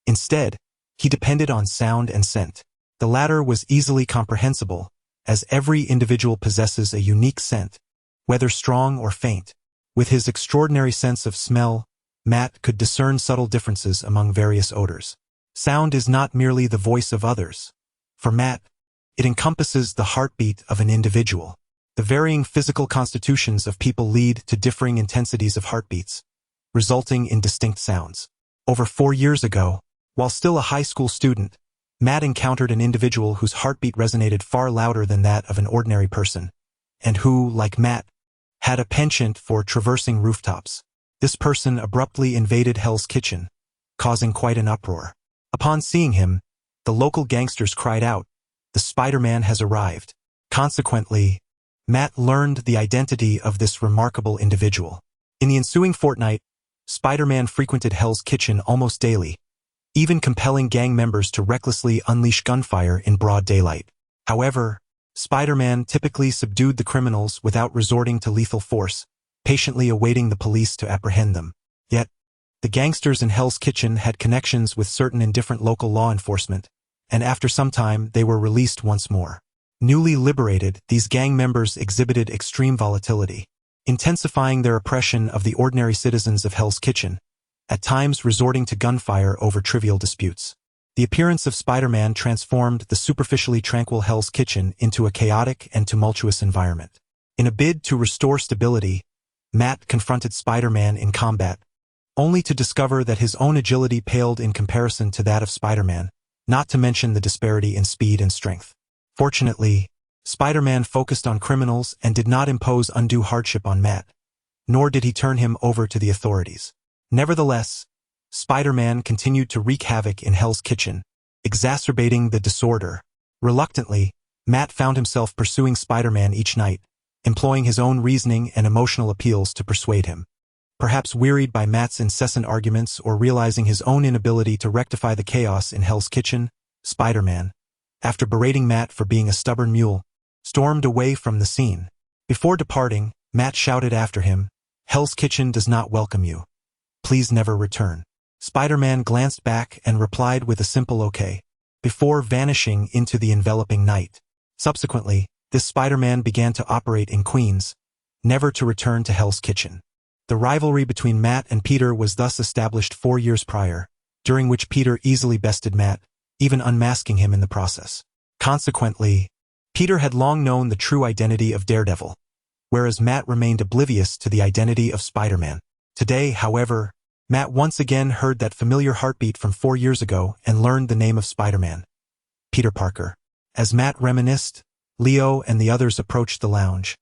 Instead, he depended on sound and scent. The latter was easily comprehensible, as every individual possesses a unique scent, whether strong or faint. With his extraordinary sense of smell, Matt could discern subtle differences among various odors. Sound is not merely the voice of others. For Matt, it encompasses the heartbeat of an individual. The varying physical constitutions of people lead to differing intensities of heartbeats, resulting in distinct sounds. Over 4 years ago, while still a high school student, Matt encountered an individual whose heartbeat resonated far louder than that of an ordinary person, and who, like Matt, had a penchant for traversing rooftops. This person abruptly invaded Hell's Kitchen, causing quite an uproar. Upon seeing him, the local gangsters cried out, "The Spider-Man has arrived." Consequently, Matt learned the identity of this remarkable individual. In the ensuing fortnight, Spider-Man frequented Hell's Kitchen almost daily, even compelling gang members to recklessly unleash gunfire in broad daylight. However, Spider-Man typically subdued the criminals without resorting to lethal force, patiently awaiting the police to apprehend them. Yet, the gangsters in Hell's Kitchen had connections with certain indifferent local law enforcement, and after some time they were released once more. Newly liberated, these gang members exhibited extreme volatility, intensifying their oppression of the ordinary citizens of Hell's Kitchen, at times resorting to gunfire over trivial disputes. The appearance of Spider-Man transformed the superficially tranquil Hell's Kitchen into a chaotic and tumultuous environment. In a bid to restore stability, Matt confronted Spider-Man in combat, only to discover that his own agility paled in comparison to that of Spider-Man, not to mention the disparity in speed and strength. Fortunately, Spider-Man focused on criminals and did not impose undue hardship on Matt, nor did he turn him over to the authorities. Nevertheless, Spider-Man continued to wreak havoc in Hell's Kitchen, exacerbating the disorder. Reluctantly, Matt found himself pursuing Spider-Man each night, employing his own reasoning and emotional appeals to persuade him. Perhaps wearied by Matt's incessant arguments or realizing his own inability to rectify the chaos in Hell's Kitchen, Spider-Man, after berating Matt for being a stubborn mule, stormed away from the scene. Before departing, Matt shouted after him, "Hell's Kitchen does not welcome you. Please never return." Spider-Man glanced back and replied with a simple okay, before vanishing into the enveloping night. Subsequently, this Spider-Man began to operate in Queens, never to return to Hell's Kitchen. The rivalry between Matt and Peter was thus established 4 years prior, during which Peter easily bested Matt, even unmasking him in the process. Consequently, Peter had long known the true identity of Daredevil, whereas Matt remained oblivious to the identity of Spider-Man. Today, however, Matt once again heard that familiar heartbeat from 4 years ago and learned the name of Spider-Man, Peter Parker. As Matt reminisced, Leo and the others approached the lounge,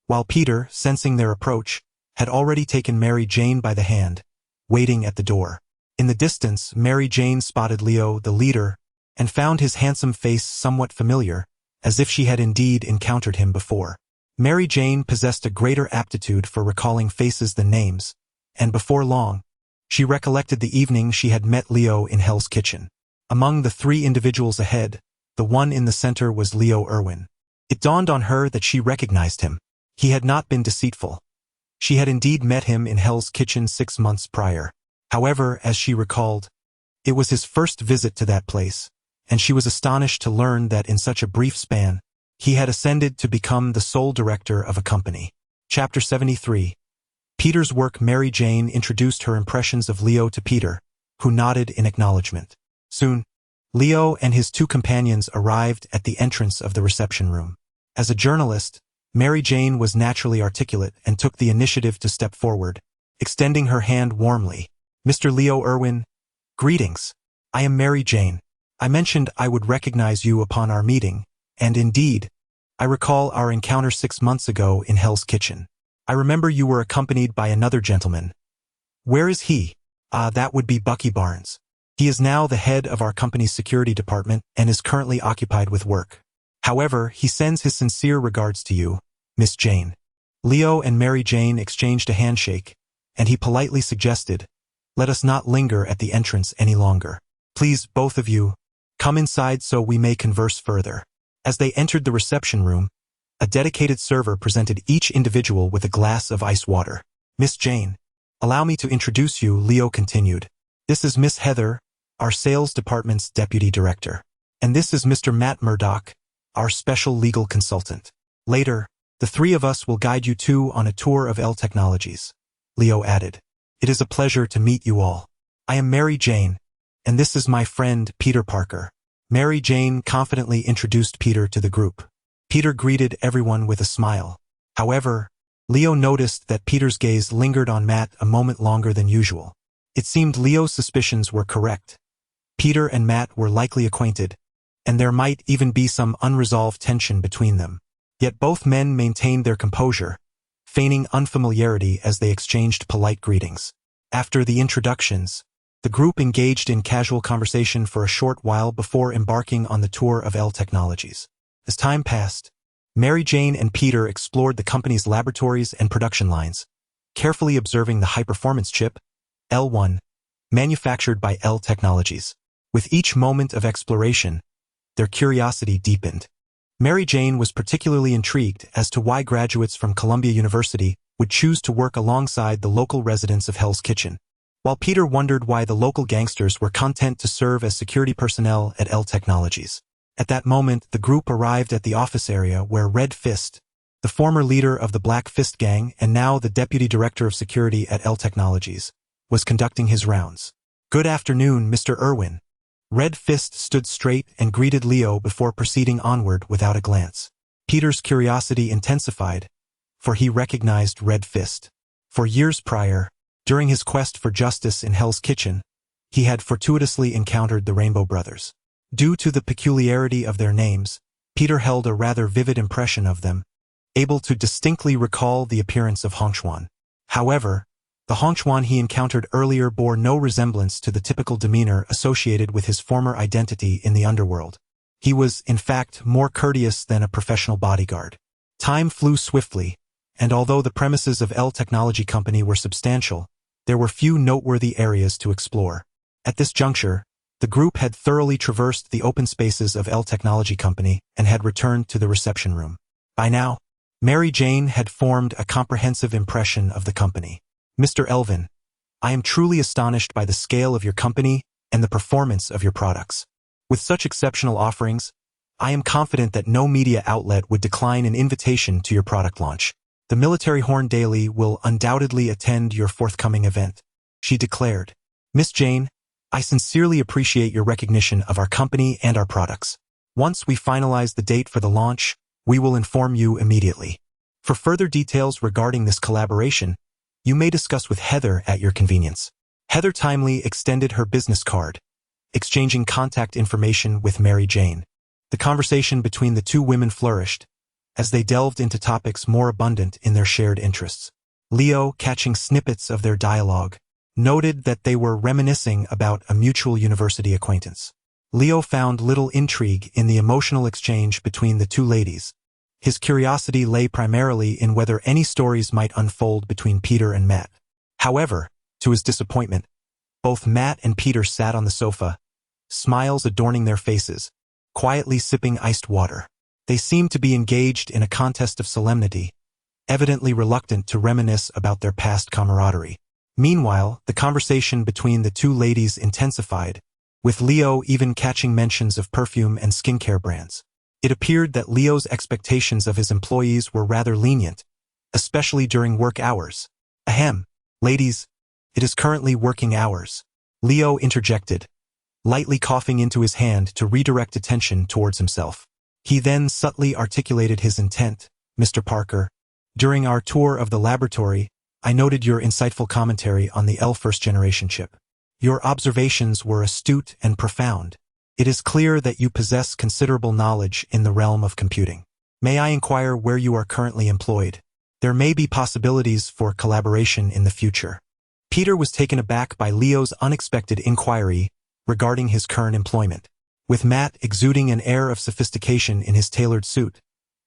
while Peter, sensing their approach, had already taken Mary Jane by the hand, waiting at the door. In the distance, Mary Jane spotted Leo, the leader, and found his handsome face somewhat familiar, as if she had indeed encountered him before. Mary Jane possessed a greater aptitude for recalling faces than names, and before long, she recollected the evening she had met Leo in Hell's Kitchen. Among the 3 individuals ahead, the one in the center was Leo Irwin. It dawned on her that she recognized him. He had not been deceitful. She had indeed met him in Hell's Kitchen 6 months prior. However, as she recalled, it was his first visit to that place, and she was astonished to learn that in such a brief span, he had ascended to become the sole director of a company. Chapter 73. Peter's work. Mary Jane introduced her impressions of Leo to Peter, who nodded in acknowledgement. Soon, Leo and his 2 companions arrived at the entrance of the reception room. As a journalist, Mary Jane was naturally articulate and took the initiative to step forward, extending her hand warmly. "Mr. Leo Irwin, greetings. I am Mary Jane. I mentioned I would recognize you upon our meeting, and indeed, I recall our encounter 6 months ago in Hell's Kitchen. I remember you were accompanied by another gentleman. Where is he?" That would be Bucky Barnes. He is now the head of our company's security department and is currently occupied with work. However, he sends his sincere regards to you, Miss Jane." Leo and Mary Jane exchanged a handshake, and he politely suggested, "Let us not linger at the entrance any longer. Please, both of you, come inside so we may converse further." As they entered the reception room, a dedicated server presented each individual with a glass of ice water. "Miss Jane, allow me to introduce you," Leo continued. "This is Miss Heather, our sales department's deputy director. And this is Mr. Matt Murdock, our special legal consultant. Later, the 3 of us will guide you 2 on a tour of L Technologies," Leo added. It is a pleasure to meet you all. I am Mary Jane, and this is my friend Peter Parker. Mary Jane confidently introduced Peter to the group. Peter greeted everyone with a smile. However, Leo noticed that Peter's gaze lingered on Matt a moment longer than usual. It seemed Leo's suspicions were correct. Peter and Matt were likely acquainted, and there might even be some unresolved tension between them. Yet both men maintained their composure, feigning unfamiliarity as they exchanged polite greetings. After the introductions, the group engaged in casual conversation for a short while before embarking on the tour of L Technologies. As time passed, Mary Jane and Peter explored the company's laboratories and production lines, carefully observing the high-performance chip, L1, manufactured by L Technologies. With each moment of exploration, their curiosity deepened. Mary Jane was particularly intrigued as to why graduates from Columbia University would choose to work alongside the local residents of Hell's Kitchen, while Peter wondered why the local gangsters were content to serve as security personnel at L Technologies. At that moment, the group arrived at the office area where Red Fist, the former leader of the Black Fist Gang and now the deputy director of security at L Technologies, was conducting his rounds. "Good afternoon, Mr. Irwin." Red Fist stood straight and greeted Leo before proceeding onward without a glance. Peter's curiosity intensified, for he recognized Red Fist. For years prior, during his quest for justice in Hell's Kitchen, he had fortuitously encountered the Rainbow Brothers. Due to the peculiarity of their names, Peter held a rather vivid impression of them, able to distinctly recall the appearance of Hongchuan. However, the Hongchuan he encountered earlier bore no resemblance to the typical demeanor associated with his former identity in the underworld. He was, in fact, more courteous than a professional bodyguard. Time flew swiftly, and although the premises of L Technology Company were substantial, there were few noteworthy areas to explore. At this juncture, the group had thoroughly traversed the open spaces of L Technology Company and had returned to the reception room. By now, Mary Jane had formed a comprehensive impression of the company. "Mr. Elvin, I am truly astonished by the scale of your company and the performance of your products. With such exceptional offerings, I am confident that no media outlet would decline an invitation to your product launch. The Military Horn Daily will undoubtedly attend your forthcoming event," she declared. "Miss Jane, I sincerely appreciate your recognition of our company and our products. Once we finalize the date for the launch, we will inform you immediately. For further details regarding this collaboration, you may discuss with Heather at your convenience." Heather timely extended her business card, exchanging contact information with Mary Jane. The conversation between the two women flourished, as they delved into topics more abundant in their shared interests. Leo, catching snippets of their dialogue, noted that they were reminiscing about a mutual university acquaintance. Leo found little intrigue in the emotional exchange between the two ladies. His curiosity lay primarily in whether any stories might unfold between Peter and Matt. However, to his disappointment, both Matt and Peter sat on the sofa, smiles adorning their faces, quietly sipping iced water. They seemed to be engaged in a contest of solemnity, evidently reluctant to reminisce about their past camaraderie. Meanwhile, the conversation between the two ladies intensified, with Leo even catching mentions of perfume and skincare brands. It appeared that Leo's expectations of his employees were rather lenient, especially during work hours. "Ahem, ladies, it is currently working hours," Leo interjected, lightly coughing into his hand to redirect attention towards himself. He then subtly articulated his intent. "Mr. Parker, during our tour of the laboratory, I noted your insightful commentary on the L first-generation chip. Your observations were astute and profound. It is clear that you possess considerable knowledge in the realm of computing. May I inquire where you are currently employed? There may be possibilities for collaboration in the future." Peter was taken aback by Leo's unexpected inquiry regarding his current employment. With Matt exuding an air of sophistication in his tailored suit,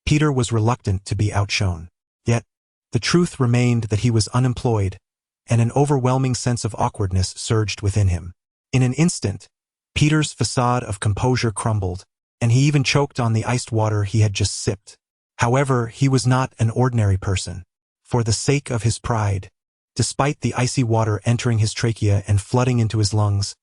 Peter was reluctant to be outshone. Yet, the truth remained that he was unemployed, and an overwhelming sense of awkwardness surged within him. In an instant, Peter's facade of composure crumbled, and he even choked on the iced water he had just sipped. However, he was not an ordinary person. For the sake of his pride, despite the icy water entering his trachea and flooding into his lungs,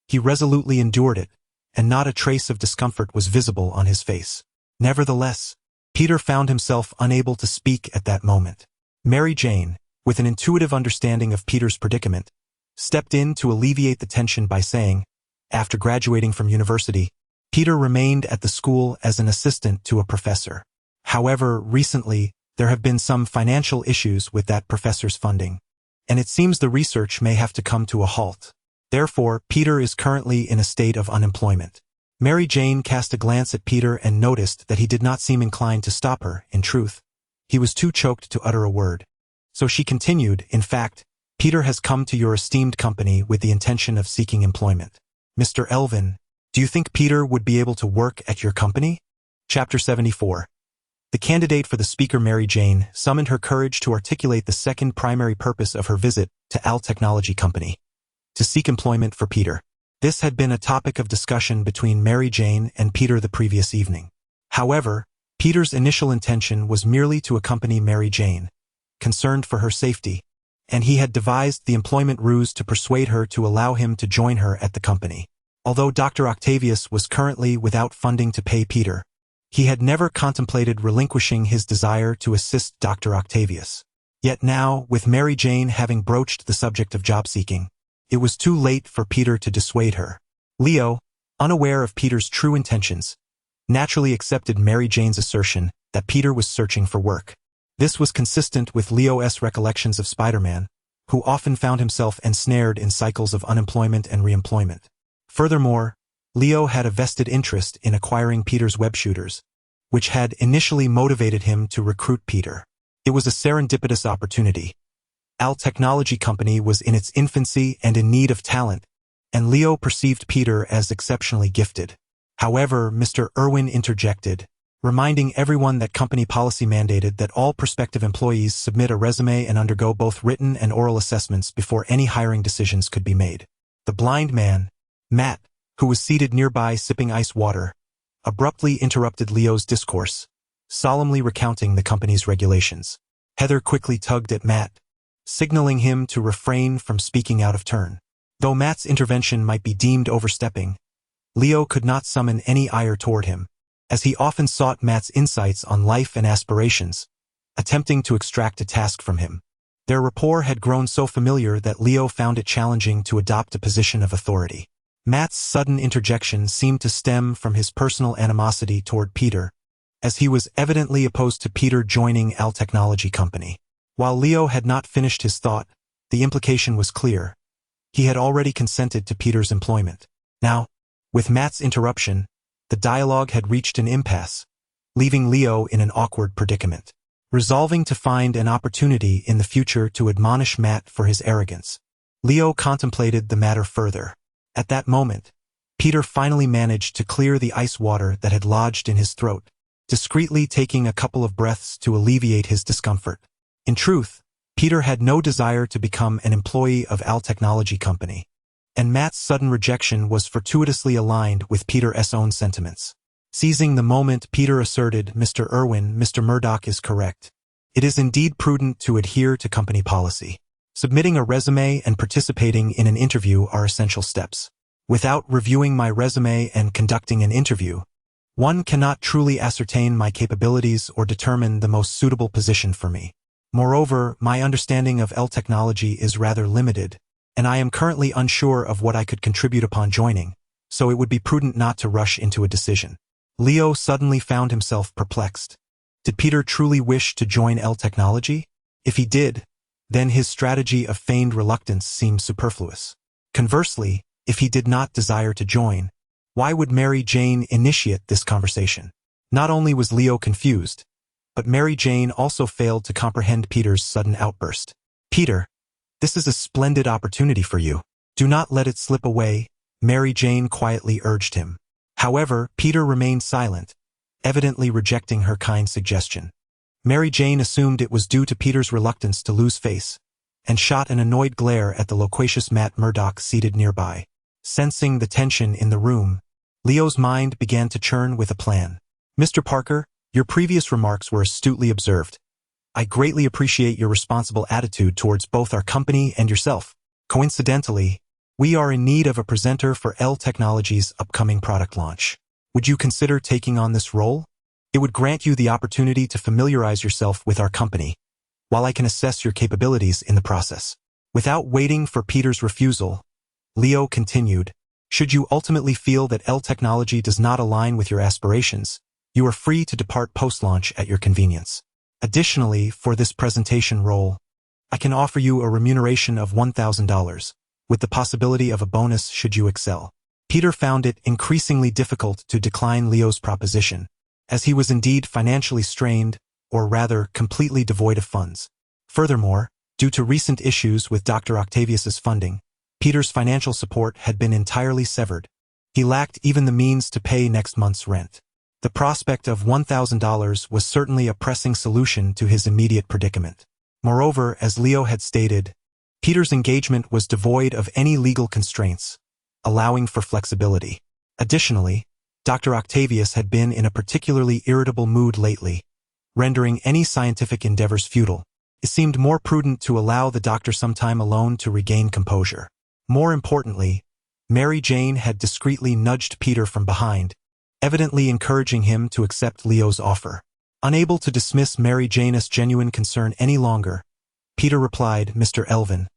he resolutely endured it, and not a trace of discomfort was visible on his face. Nevertheless, Peter found himself unable to speak at that moment. Mary Jane, with an intuitive understanding of Peter's predicament, stepped in to alleviate the tension by saying, after graduating from university, Peter remained at the school as an assistant to a professor. However, recently, there have been some financial issues with that professor's funding, and it seems the research may have to come to a halt. Therefore, Peter is currently in a state of unemployment. Mary Jane cast a glance at Peter and noticed that he did not seem inclined to stop her. In truth, he was too choked to utter a word. So she continued, in fact, Peter has come to your esteemed company with the intention of seeking employment. Mr. Elvin, do you think Peter would be able to work at your company? Chapter 74. The candidate for the speaker, Mary Jane, summoned her courage to articulate the second primary purpose of her visit to Al Technology Company, to seek employment for Peter. This had been a topic of discussion between Mary Jane and Peter the previous evening. However, Peter's initial intention was merely to accompany Mary Jane, concerned for her safety, and he had devised the employment ruse to persuade her to allow him to join her at the company. Although Dr. Octavius was currently without funding to pay Peter, he had never contemplated relinquishing his desire to assist Dr. Octavius. Yet now, with Mary Jane having broached the subject of job seeking, it was too late for Peter to dissuade her. Leo, unaware of Peter's true intentions, naturally accepted Mary Jane's assertion that Peter was searching for work. This was consistent with Leo's recollections of Spider-Man, who often found himself ensnared in cycles of unemployment and reemployment. Furthermore, Leo had a vested interest in acquiring Peter's web shooters, which had initially motivated him to recruit Peter. It was a serendipitous opportunity. Al Technology Company was in its infancy and in need of talent, and Leo perceived Peter as exceptionally gifted. However, Mr. Irwin interjected, reminding everyone that company policy mandated that all prospective employees submit a resume and undergo both written and oral assessments before any hiring decisions could be made. The blind man, Matt, who was seated nearby sipping ice water, abruptly interrupted Leo's discourse, solemnly recounting the company's regulations. Heather quickly tugged at Matt, signaling him to refrain from speaking out of turn. Though Matt's intervention might be deemed overstepping, Leo could not summon any ire toward him, as he often sought Matt's insights on life and aspirations, attempting to extract a task from him. Their rapport had grown so familiar that Leo found it challenging to adopt a position of authority. Matt's sudden interjection seemed to stem from his personal animosity toward Peter, as he was evidently opposed to Peter joining Al Technology Company. While Leo had not finished his thought, the implication was clear. He had already consented to Peter's employment. Now, with Matt's interruption, the dialogue had reached an impasse, leaving Leo in an awkward predicament. Resolving to find an opportunity in the future to admonish Matt for his arrogance, Leo contemplated the matter further. At that moment, Peter finally managed to clear the ice water that had lodged in his throat, discreetly taking a couple of breaths to alleviate his discomfort. In truth, Peter had no desire to become an employee of Al Technology Company, and Matt's sudden rejection was fortuitously aligned with Peter's own sentiments. Seizing the moment, Peter asserted, "Mr. Irwin, Mr. Murdoch is correct. It is indeed prudent to adhere to company policy. Submitting a resume and participating in an interview are essential steps. Without reviewing my resume and conducting an interview, one cannot truly ascertain my capabilities or determine the most suitable position for me. Moreover, my understanding of L technology is rather limited, and I am currently unsure of what I could contribute upon joining, so it would be prudent not to rush into a decision." Leo suddenly found himself perplexed. Did Peter truly wish to join L Technology? If he did, then his strategy of feigned reluctance seemed superfluous. Conversely, if he did not desire to join, why would Mary Jane initiate this conversation? Not only was Leo confused, but Mary Jane also failed to comprehend Peter's sudden outburst. "Peter, this is a splendid opportunity for you. Do not let it slip away," Mary Jane quietly urged him. However, Peter remained silent, evidently rejecting her kind suggestion. Mary Jane assumed it was due to Peter's reluctance to lose face, and shot an annoyed glare at the loquacious Matt Murdoch seated nearby. Sensing the tension in the room, Leo's mind began to churn with a plan. "Mr. Parker, your previous remarks were astutely observed. I greatly appreciate your responsible attitude towards both our company and yourself. Coincidentally, we are in need of a presenter for L Technology's upcoming product launch. Would you consider taking on this role? It would grant you the opportunity to familiarize yourself with our company, while I can assess your capabilities in the process. Without waiting for Peter's refusal, Leo continued, should you ultimately feel that L technology does not align with your aspirations, you are free to depart post-launch at your convenience. Additionally, for this presentation role, I can offer you a remuneration of $1,000, with the possibility of a bonus should you excel. Peter found it increasingly difficult to decline Leo's proposition, as he was indeed financially strained, or rather completely devoid of funds. Furthermore, due to recent issues with Dr. Octavius's funding, Peter's financial support had been entirely severed. He lacked even the means to pay next month's rent. The prospect of $1,000 was certainly a pressing solution to his immediate predicament. Moreover, as Leo had stated, Peter's engagement was devoid of any legal constraints, allowing for flexibility. Additionally, Dr. Octavius had been in a particularly irritable mood lately, rendering any scientific endeavors futile. It seemed more prudent to allow the doctor some time alone to regain composure. More importantly, Mary Jane had discreetly nudged Peter from behind, evidently encouraging him to accept Leo's offer. Unable to dismiss Mary Jane's genuine concern any longer, Peter replied, Mr. Elvin,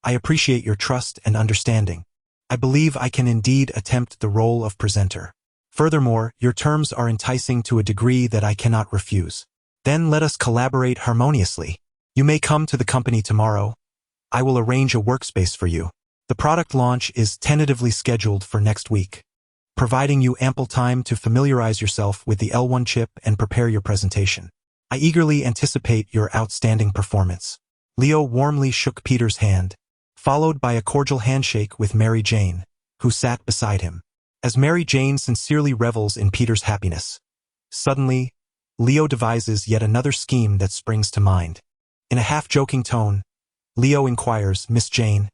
I appreciate your trust and understanding. I believe I can indeed attempt the role of presenter. Furthermore, your terms are enticing to a degree that I cannot refuse. Then let us collaborate harmoniously. You may come to the company tomorrow. I will arrange a workspace for you. The product launch is tentatively scheduled for next week, providing you ample time to familiarize yourself with the L1 chip and prepare your presentation. I eagerly anticipate your outstanding performance. Leo warmly shook Peter's hand, followed by a cordial handshake with Mary Jane, who sat beside him. As Mary Jane sincerely revels in Peter's happiness, suddenly, Leo devises yet another scheme that springs to mind. In a half-joking tone, Leo inquires, Miss Jane,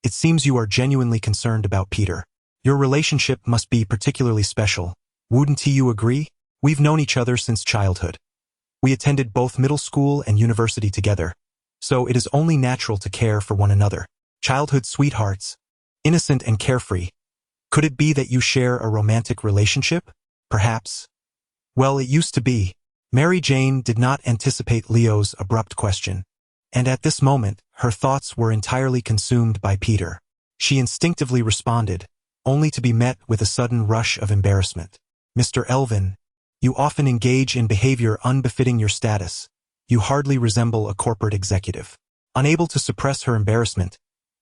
it seems you are genuinely concerned about Peter. Your relationship must be particularly special. Wouldn't you agree? We've known each other since childhood. We attended both middle school and university together, so it is only natural to care for one another. Childhood sweethearts, innocent and carefree. Could it be that you share a romantic relationship? Perhaps. Well, it used to be. Mary Jane did not anticipate Leo's abrupt question, and at this moment, her thoughts were entirely consumed by Peter. She instinctively responded, only to be met with a sudden rush of embarrassment. Mr. Elvin, you often engage in behavior unbefitting your status. You hardly resemble a corporate executive. Unable to suppress her embarrassment,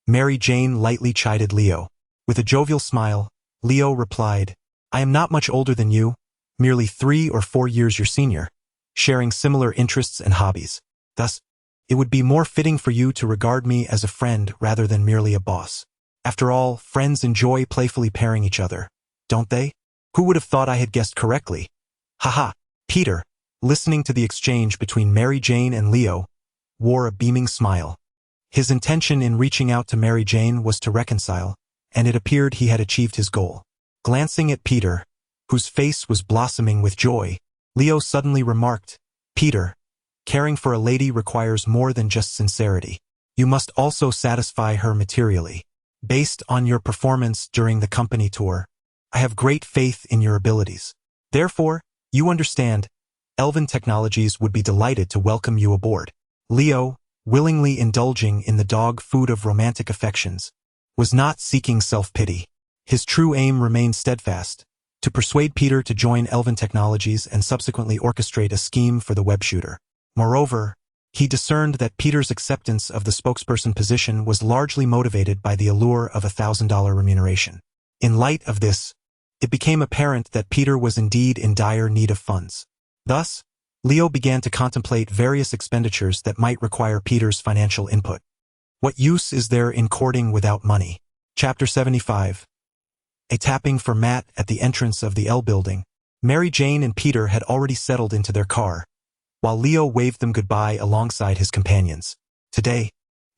Mary Jane lightly chided Leo. With a jovial smile, Leo replied, I am not much older than you, merely 3 or 4 years your senior, sharing similar interests and hobbies. Thus, it would be more fitting for you to regard me as a friend rather than merely a boss. After all, friends enjoy playfully pairing each other, don't they? Who would have thought I had guessed correctly? Haha. Peter, listening to the exchange between Mary Jane and Leo, wore a beaming smile. His intention in reaching out to Mary Jane was to reconcile, and it appeared he had achieved his goal. Glancing at Peter, whose face was blossoming with joy, Leo suddenly remarked, Peter, caring for a lady requires more than just sincerity. You must also satisfy her materially. Based on your performance during the company tour, I have great faith in your abilities. Therefore, you understand, Elvin Technologies would be delighted to welcome you aboard. Leo, willingly indulging in the dog food of romantic affections, was not seeking self-pity. His true aim remained steadfast, to persuade Peter to join Elvin Technologies and subsequently orchestrate a scheme for the web shooter. Moreover, he discerned that Peter's acceptance of the spokesperson position was largely motivated by the allure of a $1,000 remuneration. In light of this, it became apparent that Peter was indeed in dire need of funds. Thus, Leo began to contemplate various expenditures that might require Peter's financial input. What use is there in courting without money? Chapter 75. A tapping for Matt at the entrance of the L building. Mary Jane and Peter had already settled into their car, while Leo waved them goodbye alongside his companions. Today,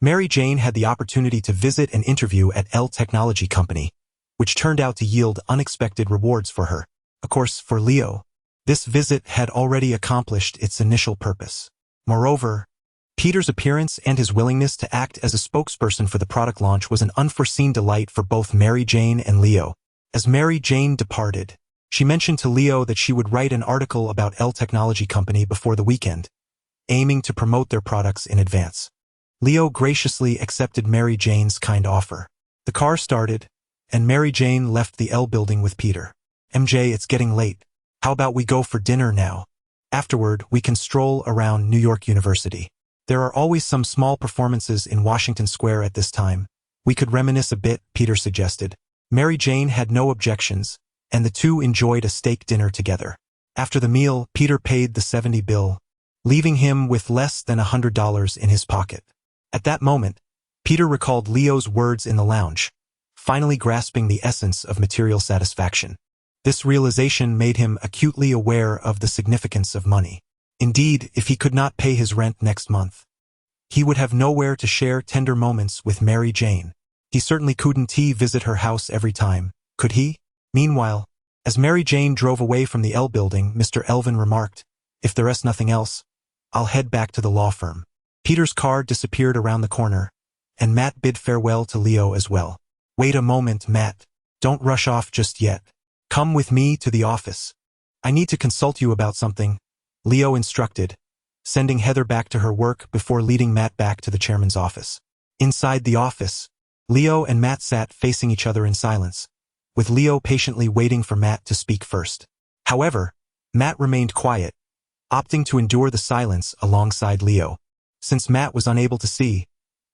Mary Jane had the opportunity to visit an interview at L Technology Company, which turned out to yield unexpected rewards for her. Of course, for Leo, this visit had already accomplished its initial purpose. Moreover, Peter's appearance and his willingness to act as a spokesperson for the product launch was an unforeseen delight for both Mary Jane and Leo. As Mary Jane departed, she mentioned to Leo that she would write an article about L Technology Company before the weekend, aiming to promote their products in advance. Leo graciously accepted Mary Jane's kind offer. The car started, and Mary Jane left the L building with Peter. MJ, it's getting late. How about we go for dinner now? Afterward, we can stroll around New York University. There are always some small performances in Washington Square at this time. We could reminisce a bit, Peter suggested. Mary Jane had no objections, and the two enjoyed a steak dinner together. After the meal, Peter paid the $70 bill, leaving him with less than $100 in his pocket. At that moment, Peter recalled Leo's words in the lounge, finally grasping the essence of material satisfaction. This realization made him acutely aware of the significance of money. Indeed, if he could not pay his rent next month, he would have nowhere to share tender moments with Mary Jane. He certainly couldn't visit her house every time, could he? Meanwhile, as Mary Jane drove away from the L building, Mr. Elvin remarked, "If there's nothing else, I'll head back to the law firm." Peter's car disappeared around the corner, and Matt bid farewell to Leo as well. "Wait a moment, Matt. Don't rush off just yet. Come with me to the office. I need to consult you about something," Leo instructed, sending Heather back to her work before leading Matt back to the chairman's office. Inside the office, Leo and Matt sat facing each other in silence, with Leo patiently waiting for Matt to speak first. However, Matt remained quiet, opting to endure the silence alongside Leo. Since Matt was unable to see,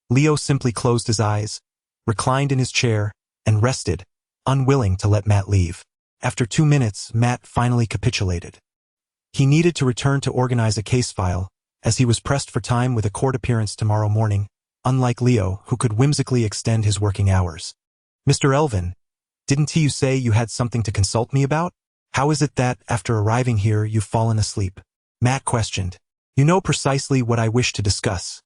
Leo simply closed his eyes, reclined in his chair, and rested, unwilling to let Matt leave. After 2 minutes, Matt finally capitulated. He needed to return to organize a case file, as he was pressed for time with a court appearance tomorrow morning, unlike Leo, who could whimsically extend his working hours. "Mr. Elvin, didn't you say you had something to consult me about? How is it that, after arriving here, you've fallen asleep?" Matt questioned. "You know precisely what I wish to discuss.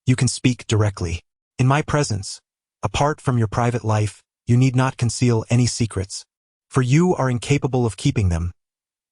You can speak directly. In my presence, apart from your private life, you need not conceal any secrets, for you are incapable of keeping them."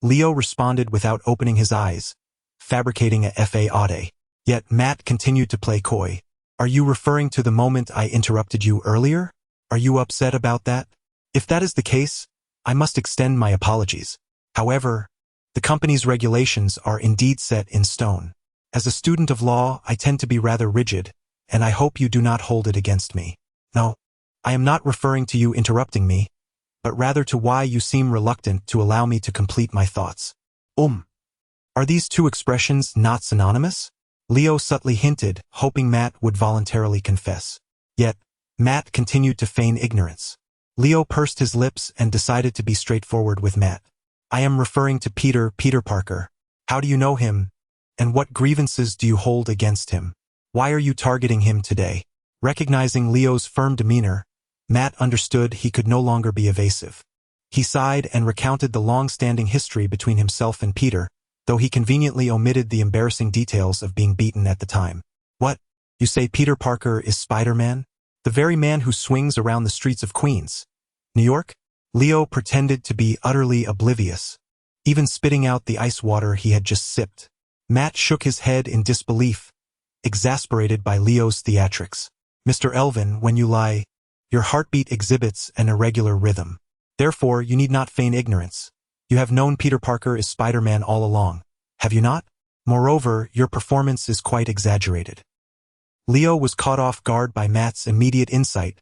Leo responded without opening his eyes, fabricating a fa. Yet Matt continued to play coy. "Are you referring to the moment I interrupted you earlier? Are you upset about that? If that is the case, I must extend my apologies. However, the company's regulations are indeed set in stone. As a student of law, I tend to be rather rigid, and I hope you do not hold it against me. No, I am not referring to you interrupting me, but rather to why you seem reluctant to allow me to complete my thoughts." Are these two expressions not synonymous? Leo subtly hinted, hoping Matt would voluntarily confess. Yet, Matt continued to feign ignorance. Leo pursed his lips and decided to be straightforward with Matt. "I am referring to Peter Parker. How do you know him? And what grievances do you hold against him? Why are you targeting him today?" Recognizing Leo's firm demeanor, Matt understood he could no longer be evasive. He sighed and recounted the long-standing history between himself and Peter, though he conveniently omitted the embarrassing details of being beaten at the time. "What? You say Peter Parker is Spider-Man? The very man who swings around the streets of Queens, New York?" Leo pretended to be utterly oblivious, even spitting out the ice water he had just sipped. Matt shook his head in disbelief, exasperated by Leo's theatrics. "Mr. Elvin, when you lie, your heartbeat exhibits an irregular rhythm. Therefore, you need not feign ignorance. You have known Peter Parker is Spider-Man all along, have you not? Moreover, your performance is quite exaggerated." Leo was caught off guard by Matt's immediate insight,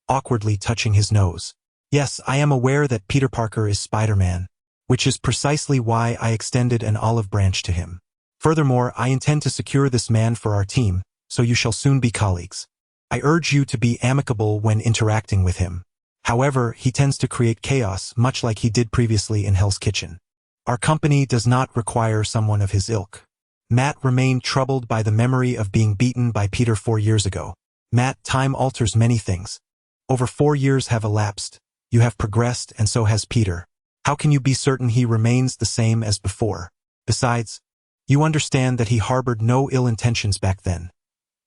awkwardly touching his nose. "Yes, I am aware that Peter Parker is Spider-Man, which is precisely why I extended an olive branch to him. Furthermore, I intend to secure this man for our team, so you shall soon be colleagues. I urge you to be amicable when interacting with him. However, he tends to create chaos, much like he did previously in Hell's Kitchen. Our company does not require someone of his ilk." Matt remained troubled by the memory of being beaten by Peter 4 years ago. "Matt, time alters many things. Over 4 years have elapsed. You have progressed, and so has Peter. How can you be certain he remains the same as before? Besides, you understand that he harbored no ill intentions back then.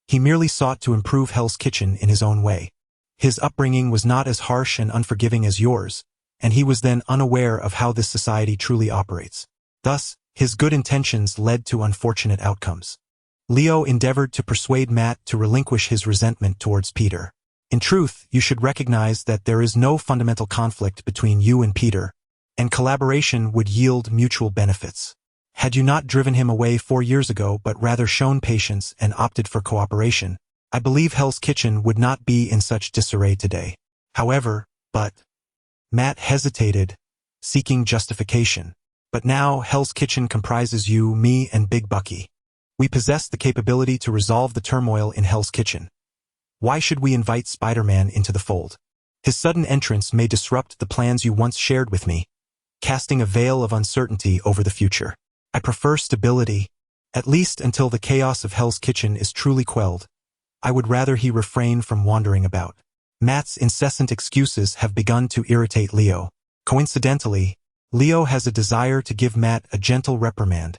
He merely sought to improve Hell's Kitchen in his own way. His upbringing was not as harsh and unforgiving as yours, and he was then unaware of how this society truly operates. Thus, his good intentions led to unfortunate outcomes." Leo endeavored to persuade Matt to relinquish his resentment towards Peter. "In truth, you should recognize that there is no fundamental conflict between you and Peter, and collaboration would yield mutual benefits. Had you not driven him away 4 years ago but rather shown patience and opted for cooperation, I believe Hell's Kitchen would not be in such disarray today. However, Matt hesitated, seeking justification. But now Hell's Kitchen comprises you, me, and Big Bucky. We possess the capability to resolve the turmoil in Hell's Kitchen. Why should we invite Spider-Man into the fold? His sudden entrance may disrupt the plans you once shared with me, casting a veil of uncertainty over the future. I prefer stability, at least until the chaos of Hell's Kitchen is truly quelled. I would rather he refrain from wandering about. Matt's incessant excuses have begun to irritate Leo. Coincidentally, Leo has a desire to give Matt a gentle reprimand,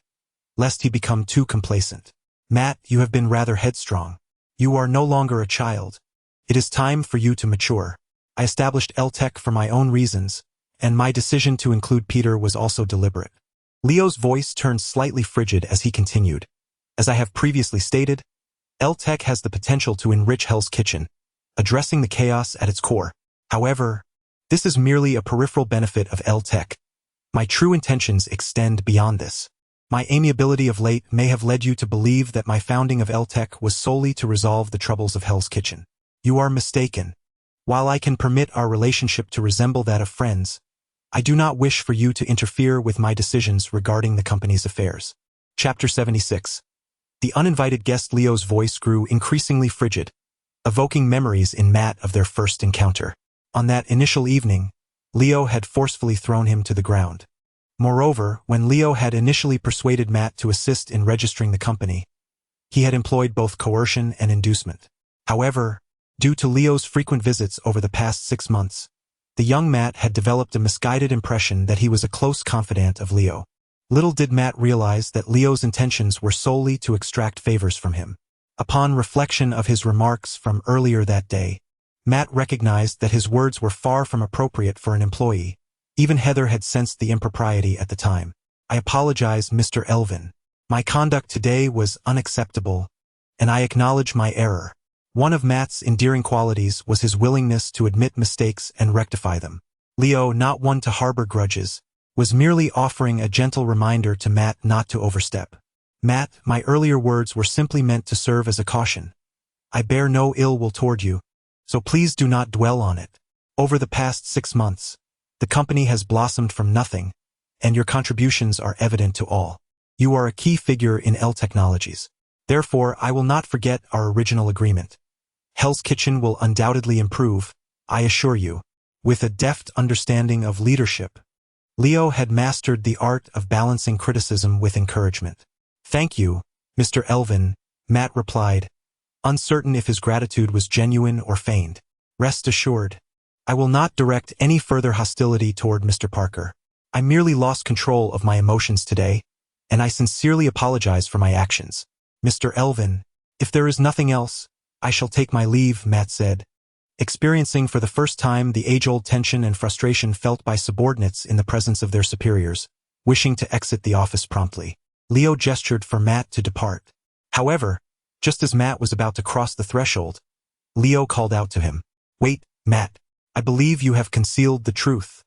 lest he become too complacent. Matt, you have been rather headstrong. You are no longer a child. It is time for you to mature. I established L-Tech for my own reasons, and my decision to include Peter was also deliberate. Leo's voice turned slightly frigid as he continued. As I have previously stated, L-Tech has the potential to enrich Hell's Kitchen, addressing the chaos at its core. However, this is merely a peripheral benefit of L-Tech. My true intentions extend beyond this. My amiability of late may have led you to believe that my founding of L-Tech was solely to resolve the troubles of Hell's Kitchen. You are mistaken. While I can permit our relationship to resemble that of friends, I do not wish for you to interfere with my decisions regarding the company's affairs. Chapter 76. The uninvited guest Leo's voice grew increasingly frigid, evoking memories in Matt of their first encounter. On that initial evening, Leo had forcefully thrown him to the ground. Moreover, when Leo had initially persuaded Matt to assist in registering the company, he had employed both coercion and inducement. However, due to Leo's frequent visits over the past 6 months, the young Matt had developed a misguided impression that he was a close confidant of Leo. Little did Matt realize that Leo's intentions were solely to extract favors from him. Upon reflection of his remarks from earlier that day, Matt recognized that his words were far from appropriate for an employee. Even Heather had sensed the impropriety at the time. I apologize, Mr. Elvin. My conduct today was unacceptable, and I acknowledge my error. One of Matt's endearing qualities was his willingness to admit mistakes and rectify them. Leo, not one to harbor grudges, was merely offering a gentle reminder to Matt not to overstep. Matt, my earlier words were simply meant to serve as a caution. I bear no ill will toward you, so please do not dwell on it. Over the past 6 months, the company has blossomed from nothing, and your contributions are evident to all. You are a key figure in L Technologies. Therefore, I will not forget our original agreement. Hell's Kitchen will undoubtedly improve, I assure you. With a deft understanding of leadership, Leo had mastered the art of balancing criticism with encouragement. Thank you, Mr. Elvin, Matt replied, uncertain if his gratitude was genuine or feigned. Rest assured, I will not direct any further hostility toward Mr. Parker. I merely lost control of my emotions today, and I sincerely apologize for my actions. Mr. Elvin, if there is nothing else, I shall take my leave, Matt said, experiencing for the first time the age-old tension and frustration felt by subordinates in the presence of their superiors, wishing to exit the office promptly. Leo gestured for Matt to depart. However, just as Matt was about to cross the threshold, Leo called out to him, Wait, Matt, I believe you have concealed the truth.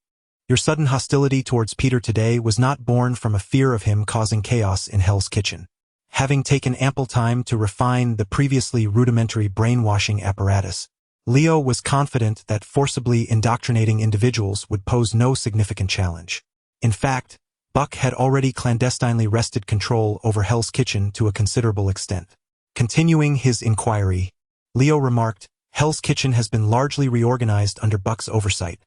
Your sudden hostility towards Peter today was not born from a fear of him causing chaos in Hell's Kitchen. Having taken ample time to refine the previously rudimentary brainwashing apparatus, Leo was confident that forcibly indoctrinating individuals would pose no significant challenge. In fact, Buck had already clandestinely wrested control over Hell's Kitchen to a considerable extent. Continuing his inquiry, Leo remarked, Hell's Kitchen has been largely reorganized under Buck's oversight.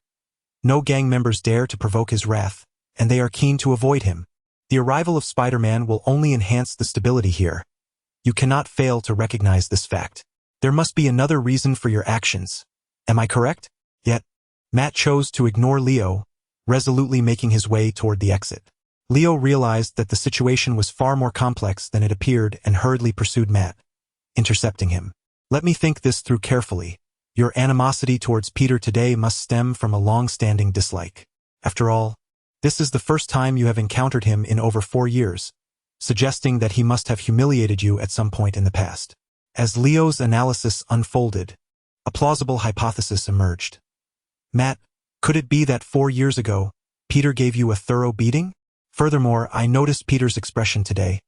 No gang members dare to provoke his wrath, and they are keen to avoid him. The arrival of Spider-Man will only enhance the stability here. You cannot fail to recognize this fact. There must be another reason for your actions. Am I correct? Yet, Matt chose to ignore Leo, resolutely making his way toward the exit. Leo realized that the situation was far more complex than it appeared and hurriedly pursued Matt, intercepting him. Let me think this through carefully. Your animosity towards Peter today must stem from a long-standing dislike. After all, this is the first time you have encountered him in over 4 years, suggesting that he must have humiliated you at some point in the past. As Leo's analysis unfolded, a plausible hypothesis emerged. Matt, could it be that 4 years ago, Peter gave you a thorough beating? Furthermore, I noticed Peter's expression today.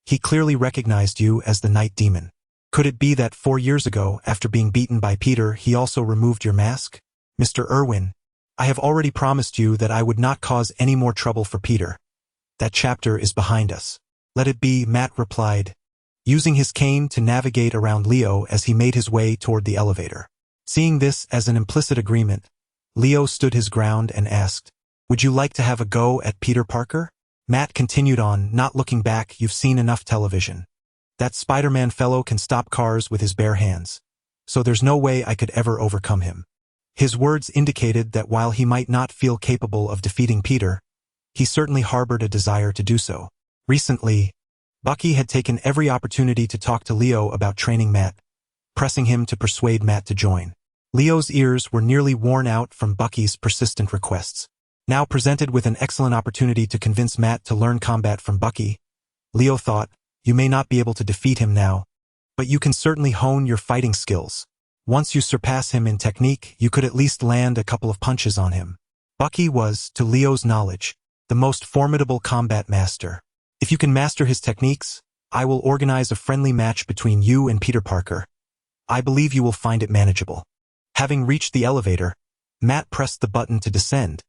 He clearly recognized you as the Night Demon. Could it be that 4 years ago, after being beaten by Peter, he also removed your mask? Mr. Irwin, I have already promised you that I would not cause any more trouble for Peter. That chapter is behind us. Let it be, Matt replied, using his cane to navigate around Leo as he made his way toward the elevator. Seeing this as an implicit agreement, Leo stood his ground and asked, "Would you like to have a go at Peter Parker?" Matt continued on, not looking back. "You've seen enough television. That Spider-Man fellow can stop cars with his bare hands, so there's no way I could ever overcome him." His words indicated that while he might not feel capable of defeating Peter, he certainly harbored a desire to do so. Recently, Bucky had taken every opportunity to talk to Leo about training Matt, pressing him to persuade Matt to join. Leo's ears were nearly worn out from Bucky's persistent requests. Now presented with an excellent opportunity to convince Matt to learn combat from Bucky, Leo thought, "You may not be able to defeat him now, but you can certainly hone your fighting skills. Once you surpass him in technique, you could at least land a couple of punches on him." Bucky was, to Leo's knowledge, the most formidable combat master. "If you can master his techniques, I will organize a friendly match between you and Peter Parker. I believe you will find it manageable." Having reached the elevator, Matt pressed the button to descend,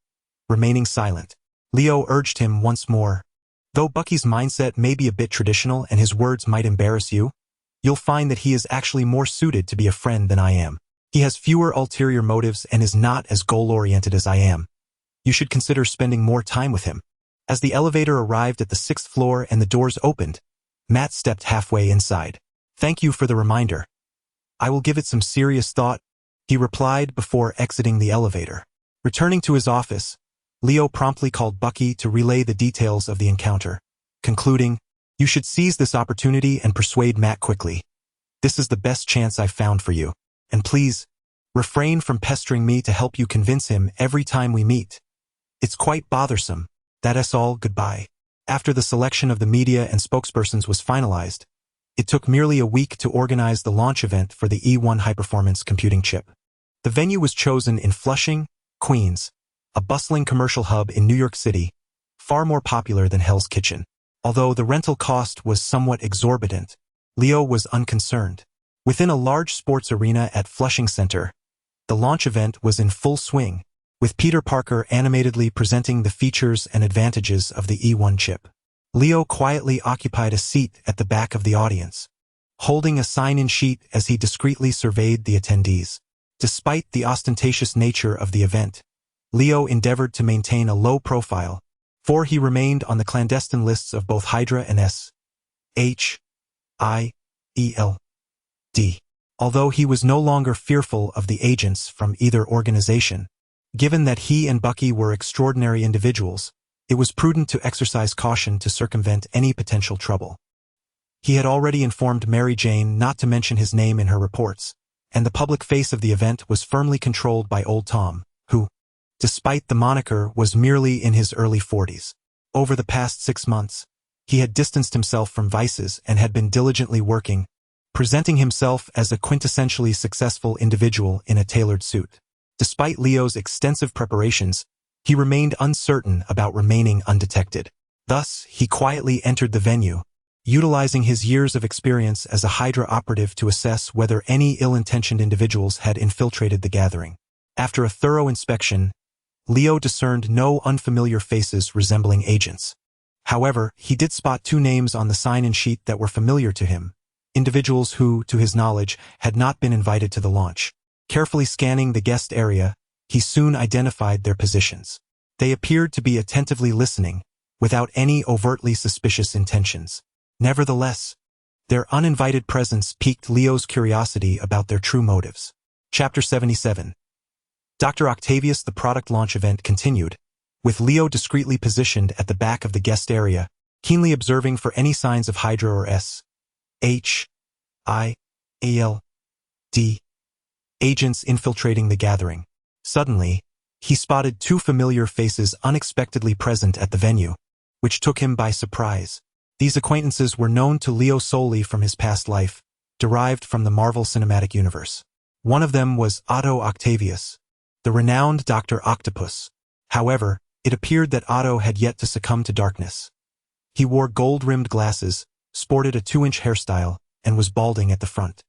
remaining silent. Leo urged him once more. "Though Bucky's mindset may be a bit traditional and his words might embarrass you, you'll find that he is actually more suited to be a friend than I am. He has fewer ulterior motives and is not as goal-oriented as I am. You should consider spending more time with him." As the elevator arrived at the 6th floor and the doors opened, Matt stepped halfway inside. "Thank you for the reminder. I will give it some serious thought," he replied before exiting the elevator. Returning to his office, Leo promptly called Bucky to relay the details of the encounter, concluding, "You should seize this opportunity and persuade Matt quickly. This is the best chance I've found for you. And please, refrain from pestering me to help you convince him every time we meet. It's quite bothersome. That's all, goodbye." After the selection of the media and spokespersons was finalized, it took merely a week to organize the launch event for the E1 high-performance computing chip. The venue was chosen in Flushing, Queens, a bustling commercial hub in New York City, far more popular than Hell's Kitchen. Although the rental cost was somewhat exorbitant, Leo was unconcerned. Within a large sports arena at Flushing Center, the launch event was in full swing, with Peter Parker animatedly presenting the features and advantages of the E1 chip. Leo quietly occupied a seat at the back of the audience, holding a sign-in sheet as he discreetly surveyed the attendees. Despite the ostentatious nature of the event, Leo endeavored to maintain a low profile, for he remained on the clandestine lists of both Hydra and SHIELD. Although he was no longer fearful of the agents from either organization, given that he and Bucky were extraordinary individuals, it was prudent to exercise caution to circumvent any potential trouble. He had already informed Mary Jane not to mention his name in her reports, and the public face of the event was firmly controlled by Old Tom, who, despite the moniker, was merely in his early 40s. Over the past 6 months, he had distanced himself from vices and had been diligently working, presenting himself as a quintessentially successful individual in a tailored suit. Despite Leo's extensive preparations, he remained uncertain about remaining undetected. Thus, he quietly entered the venue, utilizing his years of experience as a Hydra operative to assess whether any ill-intentioned individuals had infiltrated the gathering. After a thorough inspection, Leo discerned no unfamiliar faces resembling agents. However, he did spot 2 names on the sign-in sheet that were familiar to him, individuals who, to his knowledge, had not been invited to the launch. Carefully scanning the guest area, he soon identified their positions. They appeared to be attentively listening, without any overtly suspicious intentions. Nevertheless, their uninvited presence piqued Leo's curiosity about their true motives. Chapter 77. Dr. Octavius. The product launch event continued, with Leo discreetly positioned at the back of the guest area, keenly observing for any signs of Hydra or SHIELD agents infiltrating the gathering. Suddenly, he spotted 2 familiar faces unexpectedly present at the venue, which took him by surprise. These acquaintances were known to Leo solely from his past life, derived from the Marvel Cinematic Universe. One of them was Otto Octavius, the renowned Dr. Octopus. However, It appeared that Otto had yet to succumb to darkness. He wore gold-rimmed glasses, sported a 2-inch hairstyle, and was balding at the front.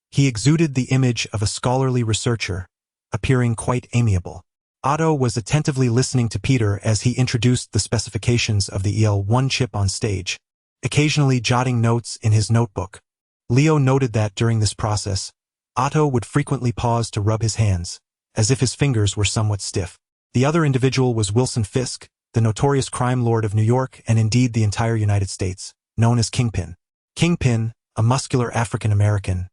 He exuded the image of a scholarly researcher, appearing quite amiable. Otto was attentively listening to Peter as he introduced the specifications of the EL-1 chip on stage, occasionally jotting notes in his notebook. Leo noted that during this process, Otto would frequently pause to rub his hands, as if his fingers were somewhat stiff. The other individual was Wilson Fisk, the notorious crime lord of New York and indeed the entire United States, known as Kingpin. Kingpin, a muscular African-American,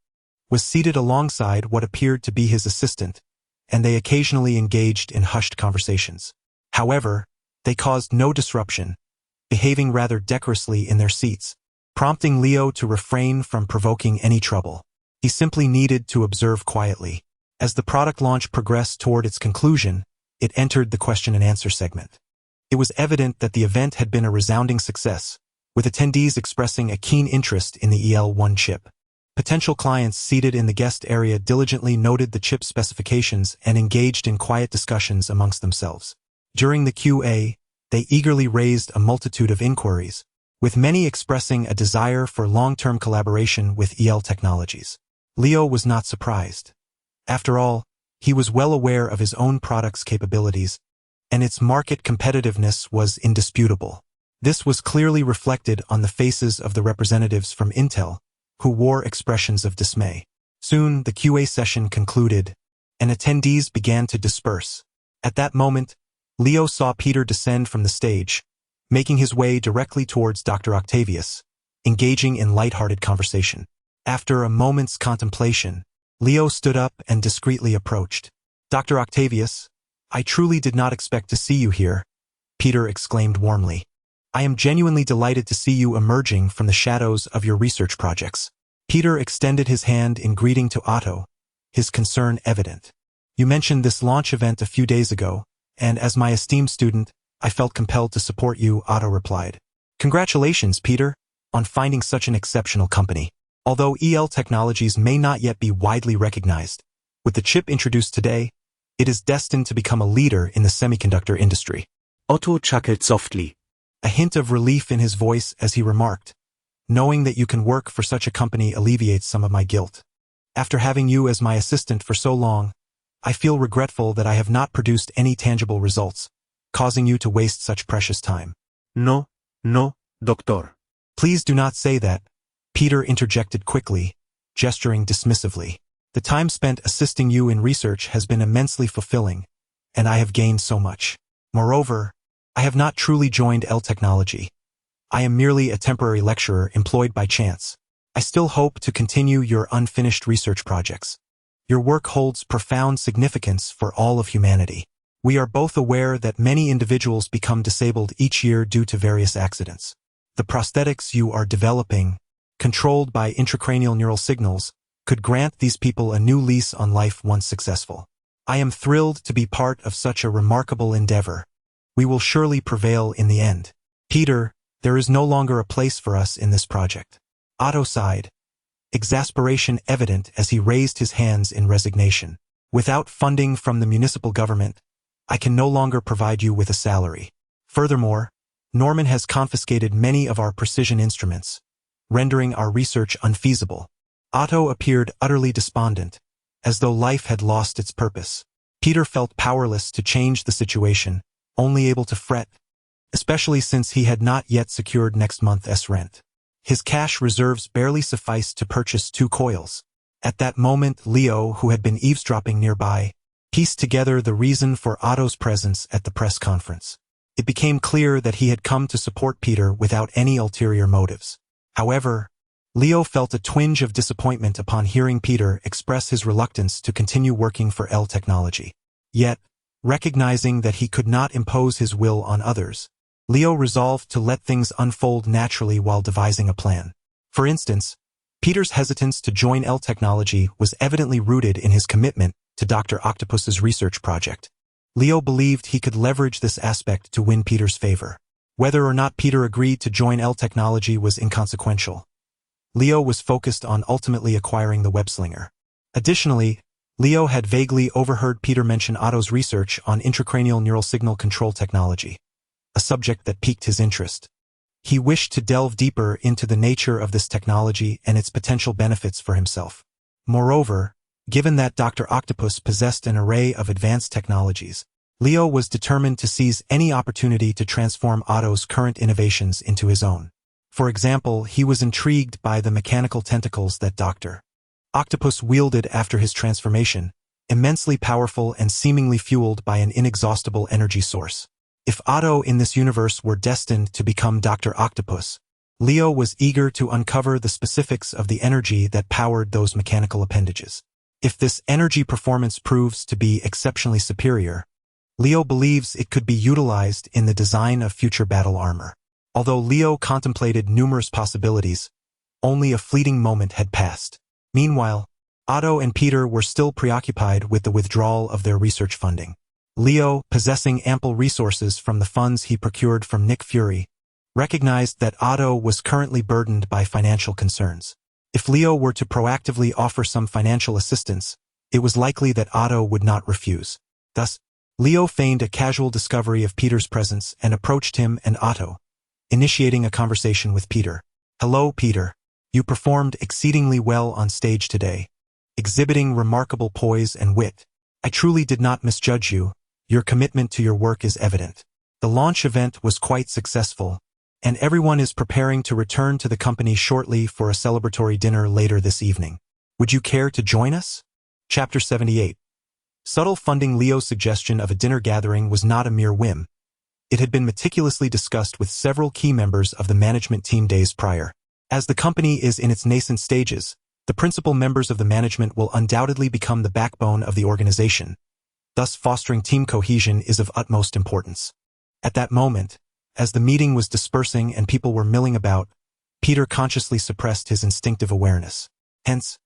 was seated alongside what appeared to be his assistant, and they occasionally engaged in hushed conversations. However, they caused no disruption, behaving rather decorously in their seats, prompting Leo to refrain from provoking any trouble. He simply needed to observe quietly. As the product launch progressed toward its conclusion, it entered the question-and-answer segment. It was evident that the event had been a resounding success, with attendees expressing a keen interest in the EL-1 chip. Potential clients seated in the guest area diligently noted the chip's specifications and engaged in quiet discussions amongst themselves. During the QA, they eagerly raised a multitude of inquiries, with many expressing a desire for long-term collaboration with EL Technologies. Leo was not surprised. After all, he was well aware of his own product's capabilities, and its market competitiveness was indisputable. This was clearly reflected on the faces of the representatives from Intel, who wore expressions of dismay. Soon, the QA session concluded, and attendees began to disperse. At that moment, Leo saw Peter descend from the stage, making his way directly towards Dr. Octavius, engaging in light-hearted conversation. After a moment's contemplation, Leo stood up and discreetly approached. "Dr. Octavius, I truly did not expect to see you here," Peter exclaimed warmly. "I am genuinely delighted to see you emerging from the shadows of your research projects." Peter extended his hand in greeting to Otto, his concern evident. "You mentioned this launch event a few days ago, and as my esteemed student, I felt compelled to support you," Otto replied. "Congratulations, Peter, on finding such an exceptional company. Although EL Technologies may not yet be widely recognized, with the chip introduced today, it is destined to become a leader in the semiconductor industry." Otto chuckled softly. A hint of relief in his voice as he remarked, "Knowing that you can work for such a company alleviates some of my guilt. After having you as my assistant for so long, I feel regretful that I have not produced any tangible results, causing you to waste such precious time." No, doctor. "Please do not say that," Peter interjected quickly, gesturing dismissively. "The time spent assisting you in research has been immensely fulfilling, and I have gained so much. Moreover, I have not truly joined EL Technology. I am merely a temporary lecturer employed by chance. I still hope to continue your unfinished research projects. Your work holds profound significance for all of humanity. We are both aware that many individuals become disabled each year due to various accidents. The prosthetics you are developing, controlled by intracranial neural signals, could grant these people a new lease on life once successful. I am thrilled to be part of such a remarkable endeavor. We will surely prevail in the end. Peter, there is no longer a place for us in this project." Otto sighed, exasperation evident as he raised his hands in resignation. "Without funding from the municipal government, I can no longer provide you with a salary. Furthermore, Norman has confiscated many of our precision instruments, rendering our research unfeasible." Otto appeared utterly despondent, as though life had lost its purpose. Peter felt powerless to change the situation, only able to fret, especially since he had not yet secured next month's rent. His cash reserves barely sufficed to purchase 2 coils. At that moment, Leo, who had been eavesdropping nearby, pieced together the reason for Otto's presence at the press conference. It became clear that he had come to support Peter without any ulterior motives. However, Leo felt a twinge of disappointment upon hearing Peter express his reluctance to continue working for EL Technology. Yet, recognizing that he could not impose his will on others, Leo resolved to let things unfold naturally while devising a plan. For instance, Peter's hesitance to join EL Technology was evidently rooted in his commitment to Dr. Octopus's research project. Leo believed he could leverage this aspect to win Peter's favor. Whether or not Peter agreed to join EL Technology was inconsequential. Leo was focused on ultimately acquiring the web-slinger. Additionally, Leo had vaguely overheard Peter mention Otto's research on intracranial neural signal control technology, a subject that piqued his interest. He wished to delve deeper into the nature of this technology and its potential benefits for himself. Moreover, given that Dr. Octopus possessed an array of advanced technologies, Leo was determined to seize any opportunity to transform Otto's current innovations into his own. For example, he was intrigued by the mechanical tentacles that Dr. Octopus wielded after his transformation, immensely powerful and seemingly fueled by an inexhaustible energy source. If Otto in this universe were destined to become Dr. Octopus, Leo was eager to uncover the specifics of the energy that powered those mechanical appendages. If this energy performance proves to be exceptionally superior, Leo believes it could be utilized in the design of future battle armor. Although Leo contemplated numerous possibilities, only a fleeting moment had passed. Meanwhile, Otto and Peter were still preoccupied with the withdrawal of their research funding. Leo, possessing ample resources from the funds he procured from Nick Fury, recognized that Otto was currently burdened by financial concerns. If Leo were to proactively offer some financial assistance, it was likely that Otto would not refuse. Thus, Leo feigned a casual discovery of Peter's presence and approached him and Otto, initiating a conversation with Peter. "Hello, Peter. You performed exceedingly well on stage today, exhibiting remarkable poise and wit. I truly did not misjudge you. Your commitment to your work is evident. The launch event was quite successful, and everyone is preparing to return to the company shortly for a celebratory dinner later this evening. Would you care to join us?" Chapter 78. Subtle funding. Leo's suggestion of a dinner gathering was not a mere whim. It had been meticulously discussed with several key members of the management team days prior. As the company is in its nascent stages, the principal members of the management will undoubtedly become the backbone of the organization. Thus, fostering team cohesion is of utmost importance. At that moment, as the meeting was dispersing and people were milling about, Peter consciously suppressed his instinctive awareness. Hence,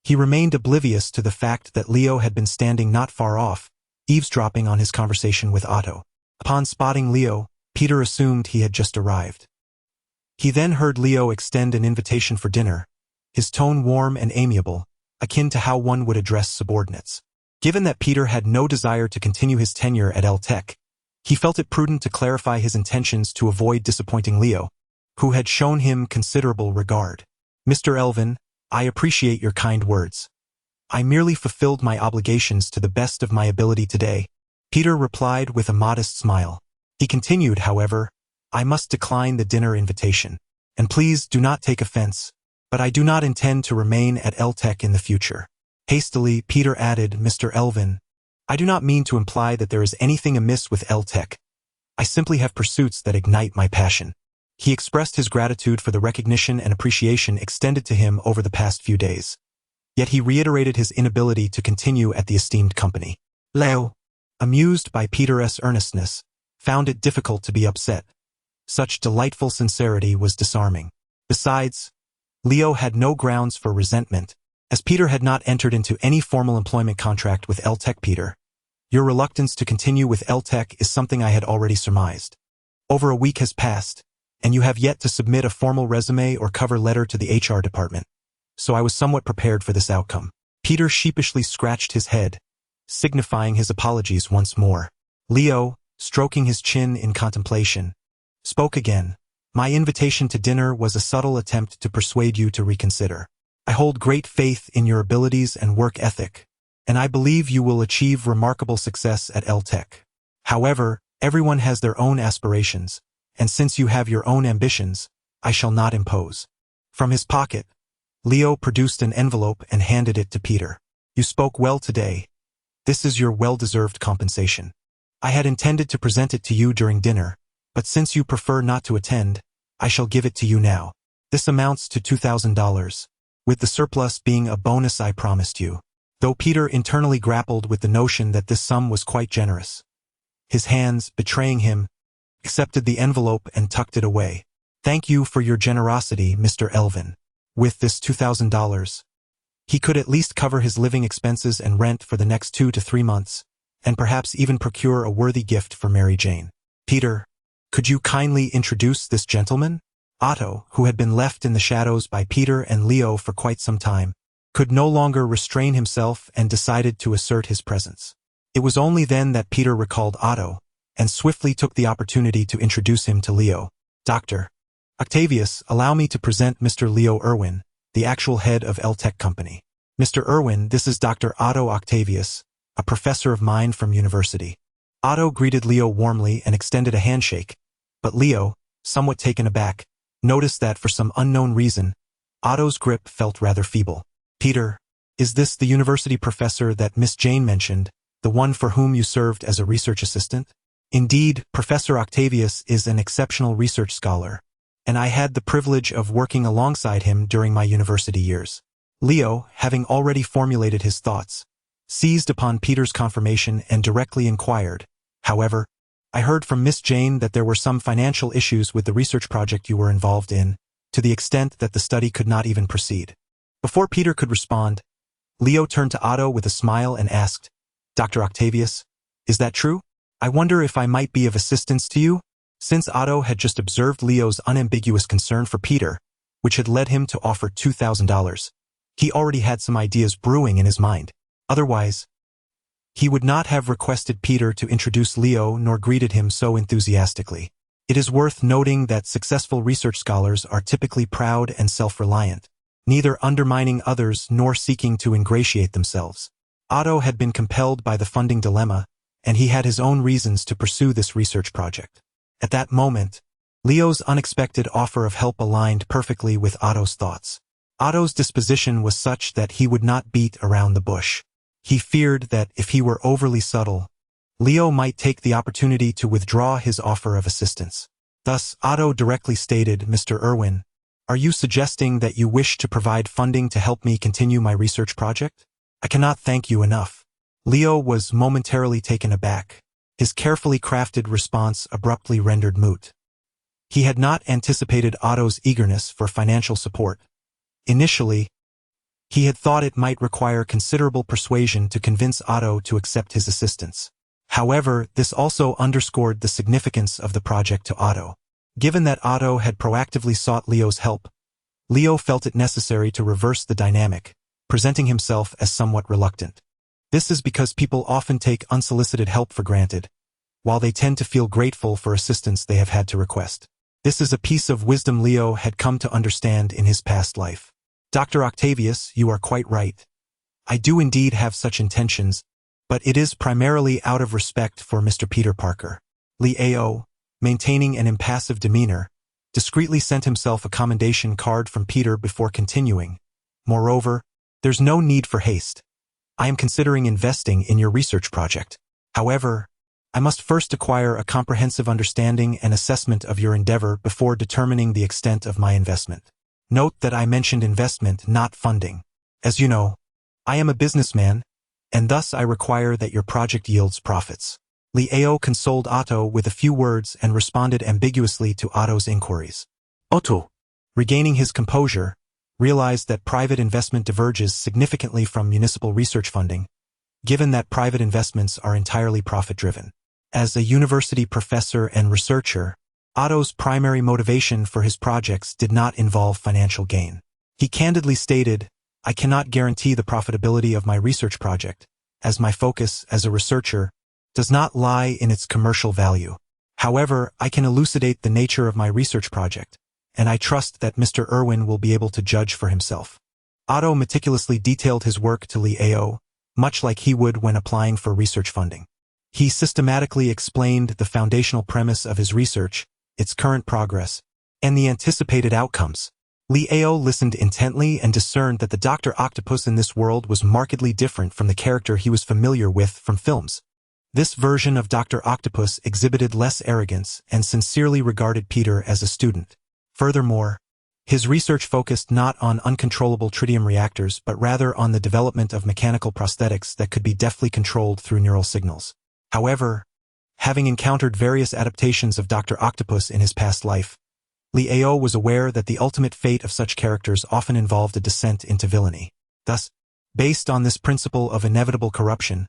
he remained oblivious to the fact that Leo had been standing not far off, eavesdropping on his conversation with Otto. Upon spotting Leo, Peter assumed he had just arrived. He then heard Leo extend an invitation for dinner, his tone warm and amiable, akin to how one would address subordinates. Given that Peter had no desire to continue his tenure at Tech, he felt it prudent to clarify his intentions to avoid disappointing Leo, who had shown him considerable regard. "Mr. Elvin, I appreciate your kind words. I merely fulfilled my obligations to the best of my ability today," Peter replied with a modest smile. He continued, however, "I must decline the dinner invitation. And please do not take offense, but I do not intend to remain at Tech in the future." Hastily, Peter added, "Mr. Elvin, I do not mean to imply that there is anything amiss with Tech. I simply have pursuits that ignite my passion." He expressed his gratitude for the recognition and appreciation extended to him over the past few days. Yet he reiterated his inability to continue at the esteemed company. Leo, amused by Peter's earnestness, found it difficult to be upset. Such delightful sincerity was disarming. Besides, Leo had no grounds for resentment, as Peter had not entered into any formal employment contract with Tech. "Peter, your reluctance to continue with Tech is something I had already surmised. Over a week has passed, and you have yet to submit a formal resume or cover letter to the HR department, so I was somewhat prepared for this outcome." Peter sheepishly scratched his head, signifying his apologies once more. Leo, stroking his chin in contemplation, spoke again. "My invitation to dinner was a subtle attempt to persuade you to reconsider. I hold great faith in your abilities and work ethic, and I believe you will achieve remarkable success at Tech. However, everyone has their own aspirations, and since you have your own ambitions, I shall not impose." From his pocket, Leo produced an envelope and handed it to Peter. "You spoke well today. This is your well-deserved compensation. I had intended to present it to you during dinner, but since you prefer not to attend, I shall give it to you now. This amounts to $2,000, with the surplus being a bonus I promised you." Though Peter internally grappled with the notion that this sum was quite generous, his hands, betraying him, accepted the envelope and tucked it away. "Thank you for your generosity, Mr. Elvin. With this $2,000, he could at least cover his living expenses and rent for the next 2 to 3 months, and perhaps even procure a worthy gift for Mary Jane. Peter, could you kindly introduce this gentleman?" Otto, who had been left in the shadows by Peter and Leo for quite some time, could no longer restrain himself and decided to assert his presence. It was only then that Peter recalled Otto, and swiftly took the opportunity to introduce him to Leo. Dr. Octavius, allow me to present Mr. Leo Irwin, the actual head of L-Tech Company. Mr. Irwin, this is Dr. Otto Octavius, a professor of mine from university. Otto greeted Leo warmly and extended a handshake, but Leo, somewhat taken aback, noticed that for some unknown reason, Otto's grip felt rather feeble. Peter, is this the university professor that Miss Jane mentioned, the one for whom you served as a research assistant? Indeed, Professor Octavius is an exceptional research scholar, and I had the privilege of working alongside him during my university years. Leo, having already formulated his thoughts, seized upon Peter's confirmation and directly inquired, however, I heard from Miss Jane that there were some financial issues with the research project you were involved in, to the extent that the study could not even proceed. Before Peter could respond, Leo turned to Otto with a smile and asked, Dr. Octavius, is that true? I wonder if I might be of assistance to you? Since Otto had just observed Leo's unambiguous concern for Peter, which had led him to offer $2,000, he already had some ideas brewing in his mind. Otherwise, he would not have requested Peter to introduce Leo nor greeted him so enthusiastically. It is worth noting that successful research scholars are typically proud and self-reliant, neither undermining others nor seeking to ingratiate themselves. Otto had been compelled by the funding dilemma, and he had his own reasons to pursue this research project. At that moment, Leo's unexpected offer of help aligned perfectly with Otto's thoughts. Otto's disposition was such that he would not beat around the bush. He feared that if he were overly subtle, Leo might take the opportunity to withdraw his offer of assistance. Thus, Otto directly stated, Mr. Irwin, are you suggesting that you wish to provide funding to help me continue my research project? I cannot thank you enough. Leo was momentarily taken aback. His carefully crafted response abruptly rendered moot. He had not anticipated Otto's eagerness for financial support. Initially, he had thought it might require considerable persuasion to convince Otto to accept his assistance. However, this also underscored the significance of the project to Otto. Given that Otto had proactively sought Leo's help, Leo felt it necessary to reverse the dynamic, presenting himself as somewhat reluctant. This is because people often take unsolicited help for granted, while they tend to feel grateful for assistance they have had to request. This is a piece of wisdom Leo had come to understand in his past life. Dr. Octavius, you are quite right. I do indeed have such intentions, but it is primarily out of respect for Mr. Peter Parker. Leo, maintaining an impassive demeanor, discreetly sent himself a commendation card from Peter before continuing. Moreover, there's no need for haste. I am considering investing in your research project. However, I must first acquire a comprehensive understanding and assessment of your endeavor before determining the extent of my investment. Note that I mentioned investment, not funding. As you know, I am a businessman, and thus I require that your project yields profits. Leo consoled Otto with a few words and responded ambiguously to Otto's inquiries. Otto, regaining his composure, realized that private investment diverges significantly from municipal research funding, given that private investments are entirely profit-driven. As a university professor and researcher, Otto's primary motivation for his projects did not involve financial gain. He candidly stated, I cannot guarantee the profitability of my research project, as my focus as a researcher does not lie in its commercial value. However, I can elucidate the nature of my research project, and I trust that Mr. Irwin will be able to judge for himself. Otto meticulously detailed his work to Leo, much like he would when applying for research funding. He systematically explained the foundational premise of his research, its current progress, and the anticipated outcomes. Leo listened intently and discerned that the Dr. Octopus in this world was markedly different from the character he was familiar with from films. This version of Dr. Octopus exhibited less arrogance and sincerely regarded Peter as a student. Furthermore, his research focused not on uncontrollable tritium reactors but rather on the development of mechanical prosthetics that could be deftly controlled through neural signals. However, having encountered various adaptations of Dr. Octopus in his past life, Leo was aware that the ultimate fate of such characters often involved a descent into villainy. Thus, based on this principle of inevitable corruption,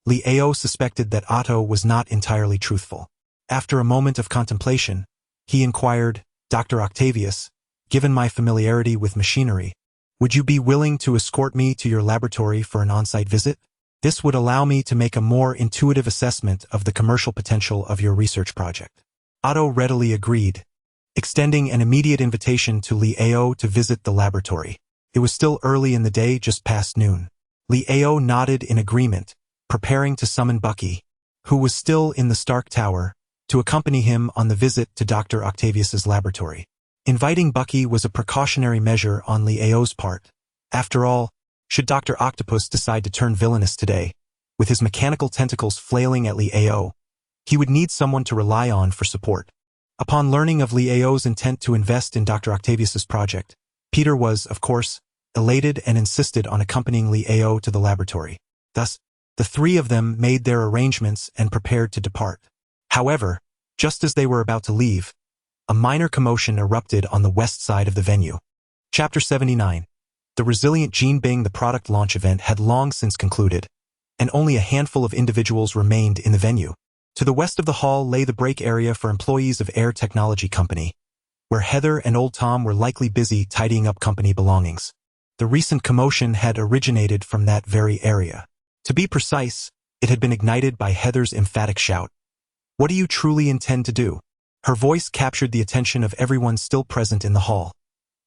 Leo suspected that Otto was not entirely truthful. After a moment of contemplation, he inquired, Dr. Octavius, given my familiarity with machinery, Would you be willing to escort me to your laboratory for an on-site visit? This would allow me to make a more intuitive assessment of the commercial potential of your research project. Otto readily agreed, extending an immediate invitation to Li Ao to visit the laboratory. It was still early in the day, just past noon. Li Ao nodded in agreement, preparing to summon Bucky, who was still in the Stark Tower, to accompany him on the visit to Dr. Octavius's laboratory. Inviting Bucky was a precautionary measure on Li Ao's part. After all, should Dr. Octopus decide to turn villainous today, with his mechanical tentacles flailing at Li Ao, he would need someone to rely on for support. Upon learning of Li Ao's intent to invest in Dr. Octavius's project, Peter was, of course, elated and insisted on accompanying Li Ao to the laboratory. Thus, the three of them made their arrangements and prepared to depart. However, just as they were about to leave, a minor commotion erupted on the west side of the venue. Chapter 79. The resilient Gene Bing. The product launch event had long since concluded, and only a handful of individuals remained in the venue. To the west of the hall lay the break area for employees of Air Technology Company, where Heather and Old Tom were likely busy tidying up company belongings. The recent commotion had originated from that very area. To be precise, it had been ignited by Heather's emphatic shout. "What do you truly intend to do?" Her voice captured the attention of everyone still present in the hall,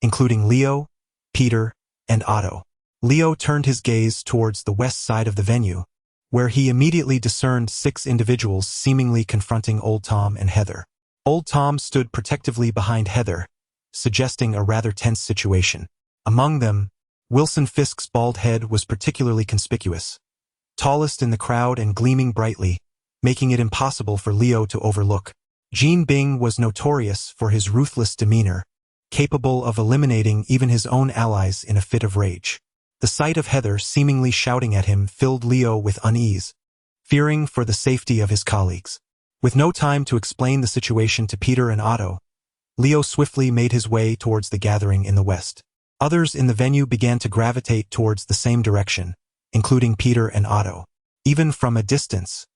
including Leo, Peter, and Otto. Leo turned his gaze towards the west side of the venue, where he immediately discerned 6 individuals seemingly confronting Old Tom and Heather. Old Tom stood protectively behind Heather, suggesting a rather tense situation. Among them, Wilson Fisk's bald head was particularly conspicuous, tallest in the crowd and gleaming brightly, making it impossible for Leo to overlook. Gene Bing was notorious for his ruthless demeanor, capable of eliminating even his own allies in a fit of rage. The sight of Heather seemingly shouting at him filled Leo with unease, fearing for the safety of his colleagues. With no time to explain the situation to Peter and Otto, Leo swiftly made his way towards the gathering in the west. Others in the venue began to gravitate towards the same direction, including Peter and Otto. Even from a distance,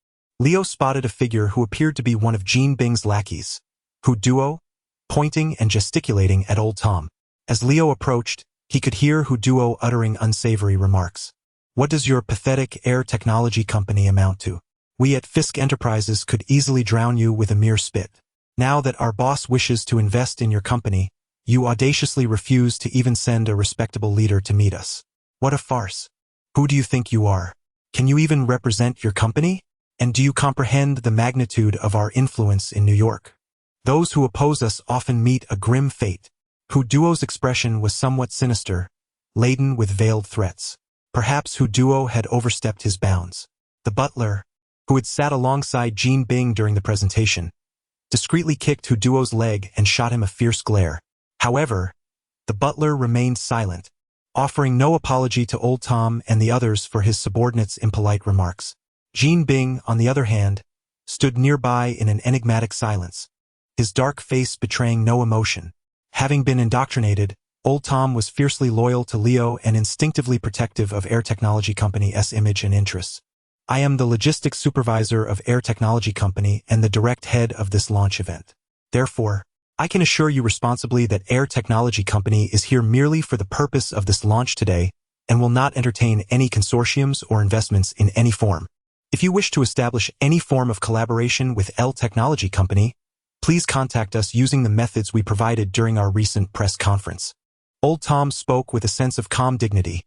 Leo spotted a figure who appeared to be one of Gene Bing's lackeys, Hu Duo, pointing and gesticulating at Old Tom. As Leo approached, he could hear Hu Duo uttering unsavory remarks. "What does your pathetic Air Technology Company amount to? We at Fisk Enterprises could easily drown you with a mere spit. Now that our boss wishes to invest in your company, you audaciously refuse to even send a respectable leader to meet us. What a farce. Who do you think you are? Can you even represent your company? And do you comprehend the magnitude of our influence in New York? Those who oppose us often meet a grim fate." Hu Duo's expression was somewhat sinister, laden with veiled threats. Perhaps Hu Duo had overstepped his bounds. The butler, who had sat alongside Gene Bing during the presentation, discreetly kicked Hu Duo's leg and shot him a fierce glare. However, the butler remained silent, offering no apology to Old Tom and the others for his subordinate's impolite remarks. Gene Bing, on the other hand, stood nearby in an enigmatic silence, his dark face betraying no emotion. Having been indoctrinated, Old Tom was fiercely loyal to Leo and instinctively protective of Air Technology Company's image and interests. "I am the logistics supervisor of Air Technology Company and the direct head of this launch event. Therefore, I can assure you responsibly that Air Technology Company is here merely for the purpose of this launch today and will not entertain any consortiums or investments in any form. If you wish to establish any form of collaboration with L Technology Company, please contact us using the methods we provided during our recent press conference." Old Tom spoke with a sense of calm dignity,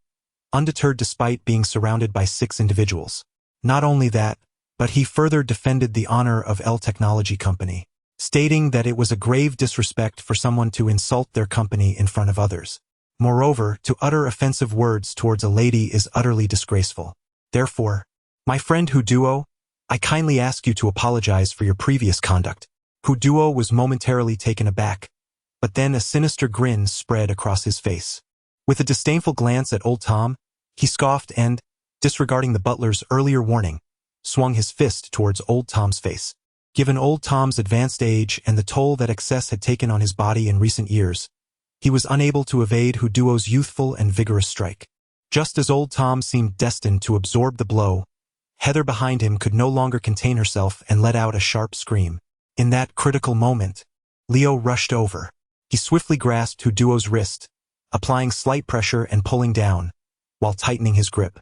undeterred despite being surrounded by 6 individuals. Not only that, but he further defended the honor of L Technology Company, stating that it was a grave disrespect for someone to insult their company in front of others. Moreover, to utter offensive words towards a lady is utterly disgraceful. Therefore, my friend Hu Duo, I kindly ask you to apologize for your previous conduct. Hu Duo was momentarily taken aback, but then a sinister grin spread across his face. With a disdainful glance at Old Tom, he scoffed and, disregarding the butler's earlier warning, swung his fist towards Old Tom's face. Given Old Tom's advanced age and the toll that excess had taken on his body in recent years, he was unable to evade Hu Duo's youthful and vigorous strike. Just as Old Tom seemed destined to absorb the blow, Heather behind him could no longer contain herself and let out a sharp scream. In that critical moment, Leo rushed over. He swiftly grasped Hu Duo's wrist, applying slight pressure and pulling down, while tightening his grip.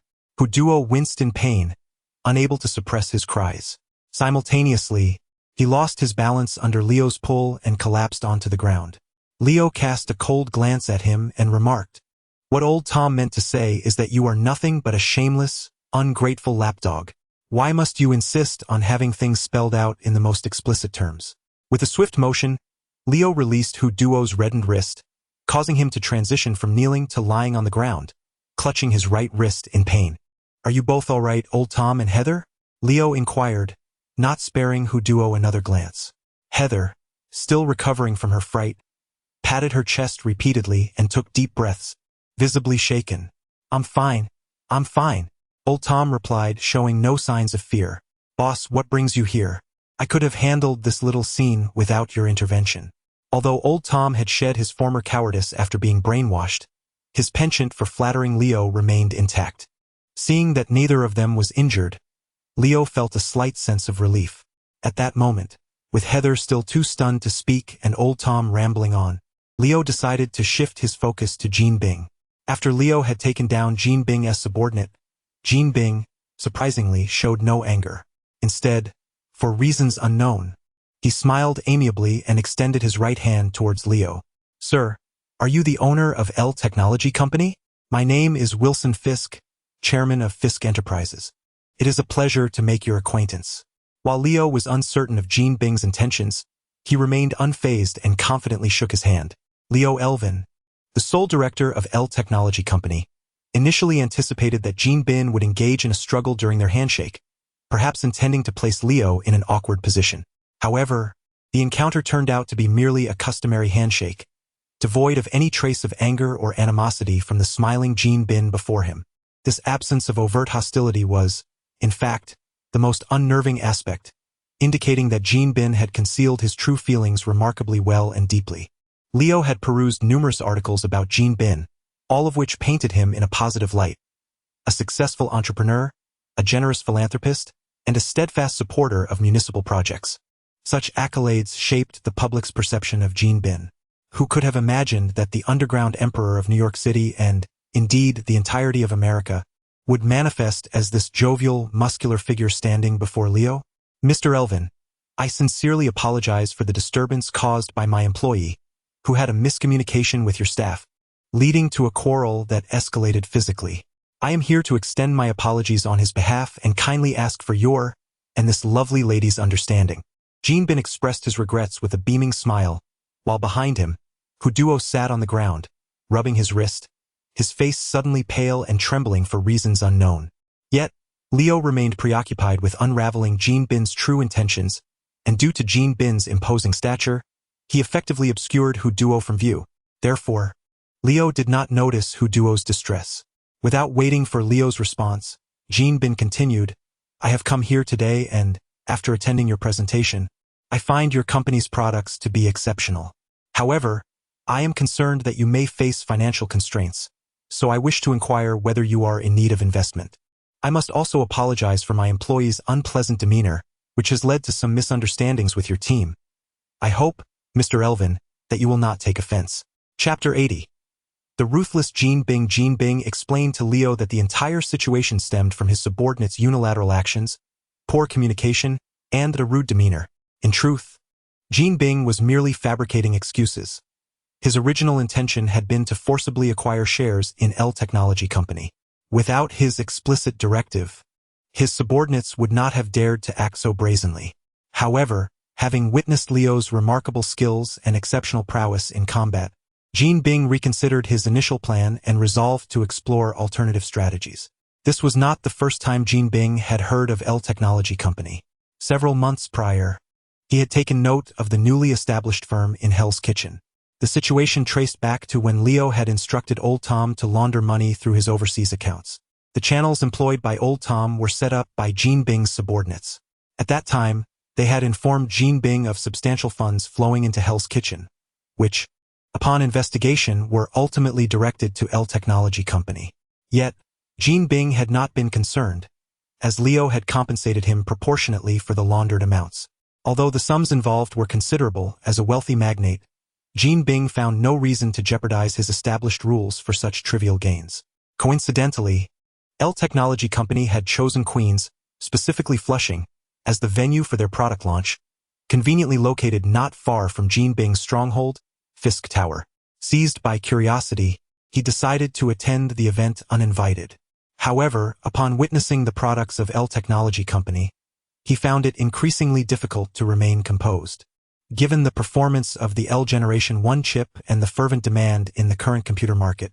Duo winced in pain, unable to suppress his cries. Simultaneously, he lost his balance under Leo's pull and collapsed onto the ground. Leo cast a cold glance at him and remarked, "What old Tom meant to say is that you are nothing but a shameless, ungrateful lapdog. Why must you insist on having things spelled out in the most explicit terms?" With a swift motion, Leo released Duo's reddened wrist, causing him to transition from kneeling to lying on the ground, clutching his right wrist in pain. "Are you both all right, old Tom and Heather?" Leo inquired, not sparing Duo another glance. Heather, still recovering from her fright, patted her chest repeatedly and took deep breaths, visibly shaken. I'm fine, old Tom replied, showing no signs of fear. "Boss, what brings you here? I could have handled this little scene without your intervention." Although old Tom had shed his former cowardice after being brainwashed, his penchant for flattering Leo remained intact. Seeing that neither of them was injured, Leo felt a slight sense of relief. At that moment, with Heather still too stunned to speak and old Tom rambling on, Leo decided to shift his focus to Jean Bing. After Leo had taken down Jean Bing as subordinate, Jean Bing, surprisingly, showed no anger. Instead, for reasons unknown, he smiled amiably and extended his right hand towards Leo. "Sir, are you the owner of L Technology Company? My name is Wilson Fisk, chairman of Fisk Enterprises. It is a pleasure to make your acquaintance." While Leo was uncertain of Jean Bing's intentions, he remained unfazed and confidently shook his hand. Leo Elvin, the sole director of L Technology Company, initially anticipated that Jean Bing would engage in a struggle during their handshake, perhaps intending to place Leo in an awkward position. However, the encounter turned out to be merely a customary handshake, devoid of any trace of anger or animosity from the smiling Jean Bing before him. This absence of overt hostility was, in fact, the most unnerving aspect, indicating that Jean Bing had concealed his true feelings remarkably well and deeply. Leo had perused numerous articles about Jean Bing, all of which painted him in a positive light. A successful entrepreneur, a generous philanthropist, and a steadfast supporter of municipal projects. Such accolades shaped the public's perception of Jean Bing. Who could have imagined that the underground emperor of New York City and, indeed, the entirety of America, would manifest as this jovial, muscular figure standing before Leo? "Mr. Elvin, I sincerely apologize for the disturbance caused by my employee, who had a miscommunication with your staff, leading to a quarrel that escalated physically. I am here to extend my apologies on his behalf and kindly ask for your and this lovely lady's understanding." Jean Bing expressed his regrets with a beaming smile, while behind him, Duo sat on the ground, rubbing his wrist, his face suddenly pale and trembling for reasons unknown. Yet, Leo remained preoccupied with unraveling Jean Bing's true intentions, and due to Jean Bing's imposing stature, he effectively obscured Duo from view. Therefore, Leo did not notice Duo's distress. Without waiting for Leo's response, Jean Bing continued, "I have come here today and, after attending your presentation, I find your company's products to be exceptional. However, I am concerned that you may face financial constraints, so I wish to inquire whether you are in need of investment. I must also apologize for my employee's unpleasant demeanor, which has led to some misunderstandings with your team. I hope, Mr. Elvin, that you will not take offense." Chapter 80. The ruthless Jean Bing explained to Leo that the entire situation stemmed from his subordinate's unilateral actions, poor communication, and a rude demeanor. In truth, Jean Bing was merely fabricating excuses. His original intention had been to forcibly acquire shares in L Technology Company. Without his explicit directive, his subordinates would not have dared to act so brazenly. However, having witnessed Leo's remarkable skills and exceptional prowess in combat, Jean Bing reconsidered his initial plan and resolved to explore alternative strategies. This was not the first time Jean Bing had heard of L Technology Company. Several months prior, he had taken note of the newly established firm in Hell's Kitchen. The situation traced back to when Leo had instructed Old Tom to launder money through his overseas accounts. The channels employed by Old Tom were set up by Jean Bing's subordinates. At that time, they had informed Jean Bing of substantial funds flowing into Hell's Kitchen, which, upon investigation, were ultimately directed to L Technology Company. Yet, Jean Bing had not been concerned, as Leo had compensated him proportionately for the laundered amounts. Although the sums involved were considerable, as a wealthy magnate, Jean Bing found no reason to jeopardize his established rules for such trivial gains. Coincidentally, L Technology Company had chosen Queens, specifically Flushing, as the venue for their product launch, conveniently located not far from Jean Bing's stronghold, Fisk Tower. Seized by curiosity, he decided to attend the event uninvited. However, upon witnessing the products of L Technology Company, he found it increasingly difficult to remain composed. Given the performance of the L Generation 1 chip and the fervent demand in the current computer market,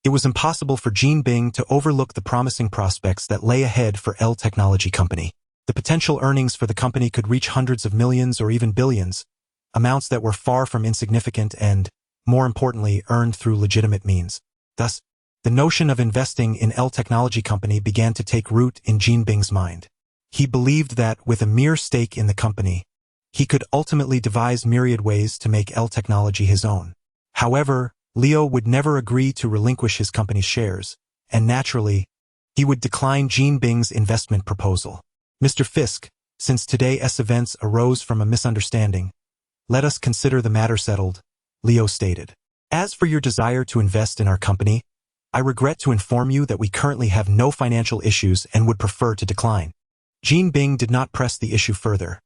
it was impossible for Jean Bing to overlook the promising prospects that lay ahead for L Technology Company. The potential earnings for the company could reach hundreds of millions or even billions, amounts that were far from insignificant and, more importantly, earned through legitimate means. Thus, the notion of investing in L Technology Company began to take root in Jean Bing's mind. He believed that, with a mere stake in the company, he could ultimately devise myriad ways to make L Technology his own. However, Leo would never agree to relinquish his company's shares, and naturally, he would decline Jean Bing's investment proposal. Mr. Fisk, since today's events arose from a misunderstanding, let us consider the matter settled, Leo stated. As for your desire to invest in our company, I regret to inform you that we currently have no financial issues and would prefer to decline. Jean Bing did not press the issue further.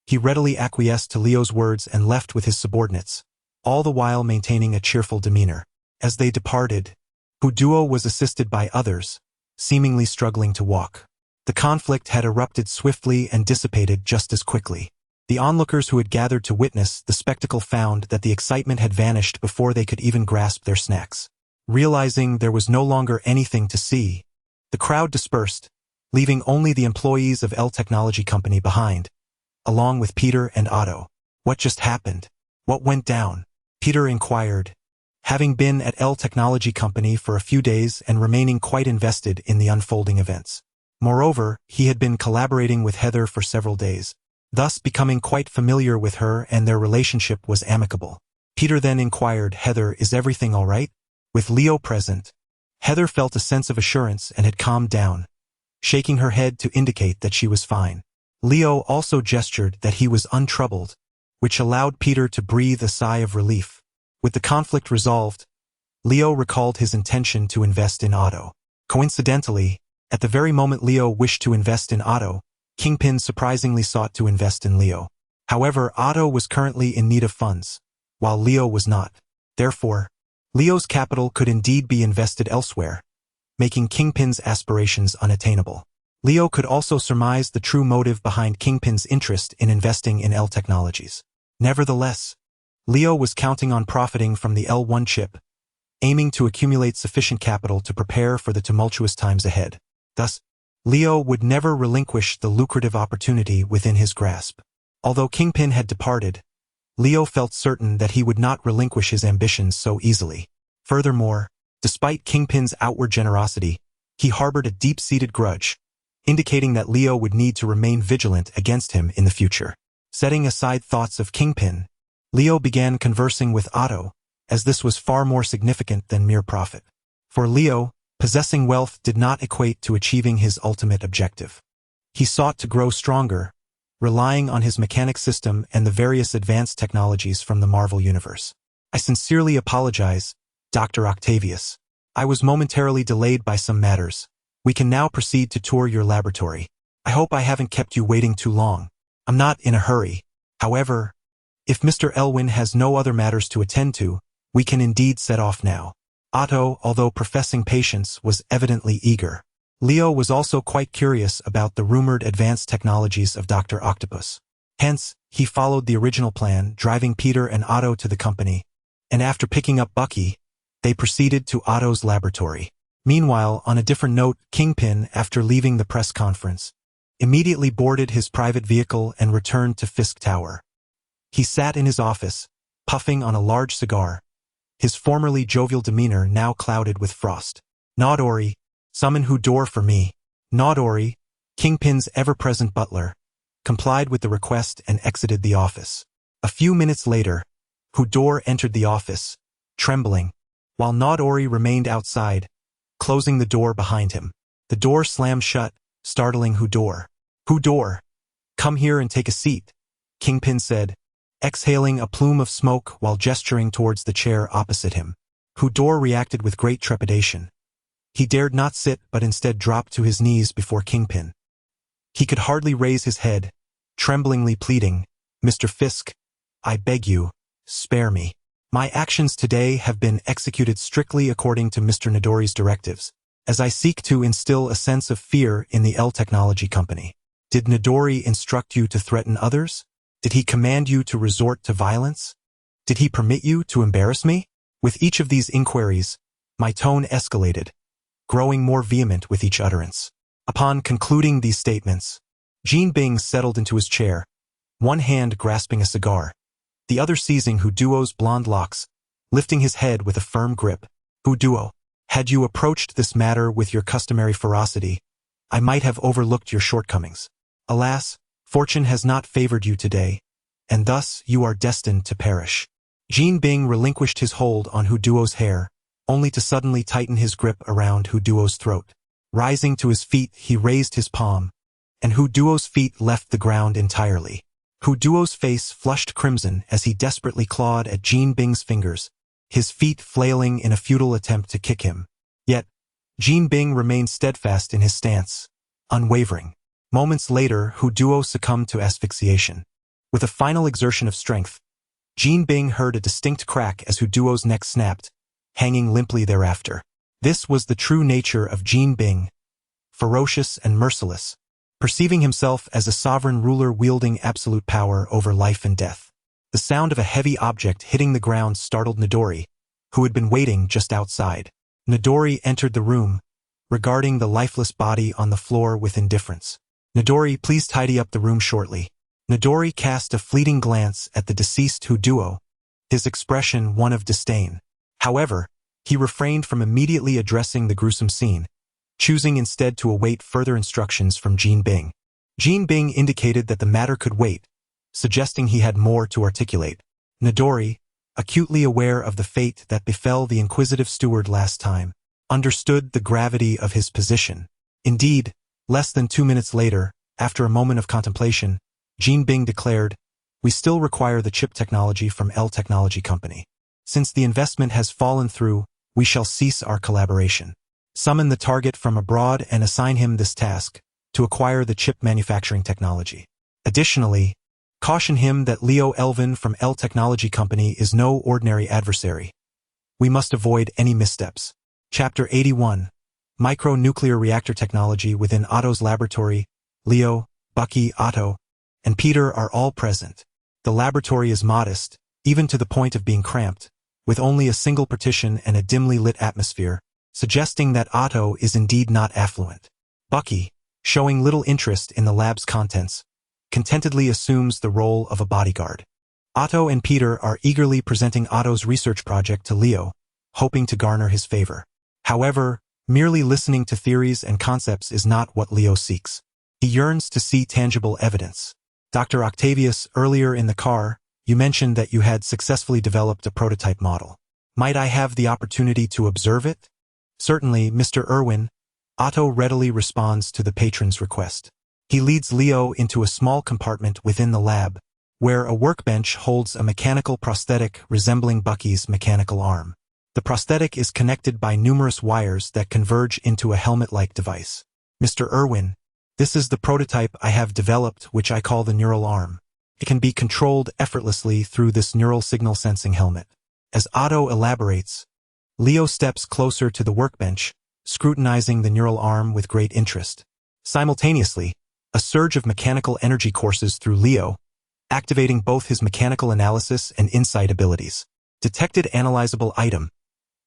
He readily acquiesced to Leo's words and left with his subordinates, all the while maintaining a cheerful demeanor. As they departed, Hu Duo was assisted by others, seemingly struggling to walk. The conflict had erupted swiftly and dissipated just as quickly. The onlookers who had gathered to witness the spectacle found that the excitement had vanished before they could even grasp their snacks. Realizing there was no longer anything to see, the crowd dispersed, leaving only the employees of L Technology Company behind, along with Peter and Otto. What just happened? What went down? Peter inquired, having been at L Technology Company for a few days and remaining quite invested in the unfolding events. Moreover, he had been collaborating with Heather for several days, thus becoming quite familiar with her, and their relationship was amicable. Peter then inquired, Heather, is everything all right? With Leo present, Heather felt a sense of assurance and had calmed down, shaking her head to indicate that she was fine. Leo also gestured that he was untroubled, which allowed Peter to breathe a sigh of relief. With the conflict resolved, Leo recalled his intention to invest in Otto. Coincidentally, at the very moment Leo wished to invest in Otto, Kingpin surprisingly sought to invest in Leo. However, Otto was currently in need of funds, while Leo was not. Therefore, Leo's capital could indeed be invested elsewhere, making Kingpin's aspirations unattainable. Leo could also surmise the true motive behind Kingpin's interest in investing in L Technologies. Nevertheless, Leo was counting on profiting from the L1 chip, aiming to accumulate sufficient capital to prepare for the tumultuous times ahead. Thus, Leo would never relinquish the lucrative opportunity within his grasp. Although Kingpin had departed, Leo felt certain that he would not relinquish his ambitions so easily. Furthermore, despite Kingpin's outward generosity, he harbored a deep-seated grudge, indicating that Leo would need to remain vigilant against him in the future. Setting aside thoughts of Kingpin, Leo began conversing with Otto, as this was far more significant than mere profit. For Leo, possessing wealth did not equate to achieving his ultimate objective. He sought to grow stronger, relying on his mechanic system and the various advanced technologies from the Marvel Universe. I sincerely apologize, Dr. Octavius. I was momentarily delayed by some matters. We can now proceed to tour your laboratory. I hope I haven't kept you waiting too long. I'm not in a hurry. However, if Mr. Elwin has no other matters to attend to, we can indeed set off now. Otto, although professing patience, was evidently eager. Leo was also quite curious about the rumored advanced technologies of Dr. Octopus. Hence, he followed the original plan, driving Peter and Otto to the company, and after picking up Bucky, they proceeded to Otto's laboratory. Meanwhile, on a different note, Kingpin, after leaving the press conference, immediately boarded his private vehicle and returned to Fisk Tower. He sat in his office, puffing on a large cigar, his formerly jovial demeanor now clouded with frost. Nodori, summon Hudor for me. Nodori, Kingpin's ever-present butler, complied with the request and exited the office. A few minutes later, Hudor entered the office, trembling, while Nodori remained outside, closing the door behind him. The door slammed shut, startling Hudor. Hudor, come here and take a seat, Kingpin said, exhaling a plume of smoke while gesturing towards the chair opposite him. Hudor reacted with great trepidation. He dared not sit but instead dropped to his knees before Kingpin. He could hardly raise his head, tremblingly pleading, "Mr. Fisk, I beg you, spare me. My actions today have been executed strictly according to Mr. Nidori's directives, as I seek to instill a sense of fear in the L Technology Company. Did Nidori instruct you to threaten others? Did he command you to resort to violence? Did he permit you to embarrass me?" With each of these inquiries, my tone escalated, growing more vehement with each utterance. Upon concluding these statements, Jean Bing settled into his chair, one hand grasping a cigar, the other seizing Huduo's blonde locks, lifting his head with a firm grip. "Huduo, had you approached this matter with your customary ferocity, I might have overlooked your shortcomings. Alas, fortune has not favored you today, and thus you are destined to perish." Jean Bing relinquished his hold on Huduo's hair, only to suddenly tighten his grip around Huduo's throat. Rising to his feet, he raised his palm, and Huduo's feet left the ground entirely. Huduo's face flushed crimson as he desperately clawed at Jean Bing's fingers, his feet flailing in a futile attempt to kick him. Yet, Jean Bing remained steadfast in his stance, unwavering. Moments later, Huduo succumbed to asphyxiation. With a final exertion of strength, Jean Bing heard a distinct crack as Huduo's neck snapped, hanging limply thereafter. This was the true nature of Jean Bing, ferocious and merciless, perceiving himself as a sovereign ruler wielding absolute power over life and death. The sound of a heavy object hitting the ground startled Nidori, who had been waiting just outside. Nidori entered the room, regarding the lifeless body on the floor with indifference. "Nidori, please tidy up the room shortly." Nidori cast a fleeting glance at the deceased Huduo, his expression one of disdain. However, he refrained from immediately addressing the gruesome scene, choosing instead to await further instructions from Jean Bing. Jean Bing indicated that the matter could wait, suggesting he had more to articulate. Nidori, acutely aware of the fate that befell the inquisitive steward last time, understood the gravity of his position. Indeed, less than 2 minutes later, after a moment of contemplation, Jean Bing declared, "We still require the chip technology from L Technology Company. Since the investment has fallen through, we shall cease our collaboration. Summon the target from abroad and assign him this task, to acquire the chip manufacturing technology. Additionally, caution him that Leo Elvin from L Technology Company is no ordinary adversary. We must avoid any missteps." Chapter 81. Micro-nuclear reactor technology within Otto's laboratory. Leo, Bucky, Otto, and Peter are all present. The laboratory is modest, even to the point of being cramped, with only a single partition and a dimly lit atmosphere, suggesting that Otto is indeed not affluent. Bucky, showing little interest in the lab's contents, contentedly assumes the role of a bodyguard. Otto and Peter are eagerly presenting Otto's research project to Leo, hoping to garner his favor. However, merely listening to theories and concepts is not what Leo seeks. He yearns to see tangible evidence. "Dr. Octavius, earlier in the car, you mentioned that you had successfully developed a prototype model. Might I have the opportunity to observe it?" "Certainly, Mr. Irwin." Otto readily responds to the patron's request. He leads Leo into a small compartment within the lab, where a workbench holds a mechanical prosthetic resembling Bucky's mechanical arm. The prosthetic is connected by numerous wires that converge into a helmet-like device. "Mr. Irwin, this is the prototype I have developed, which I call the neural arm. It can be controlled effortlessly through this neural signal sensing helmet." As Otto elaborates, Leo steps closer to the workbench, scrutinizing the neural arm with great interest. Simultaneously, a surge of mechanical energy courses through Leo, activating both his mechanical analysis and insight abilities. Detected analyzable item.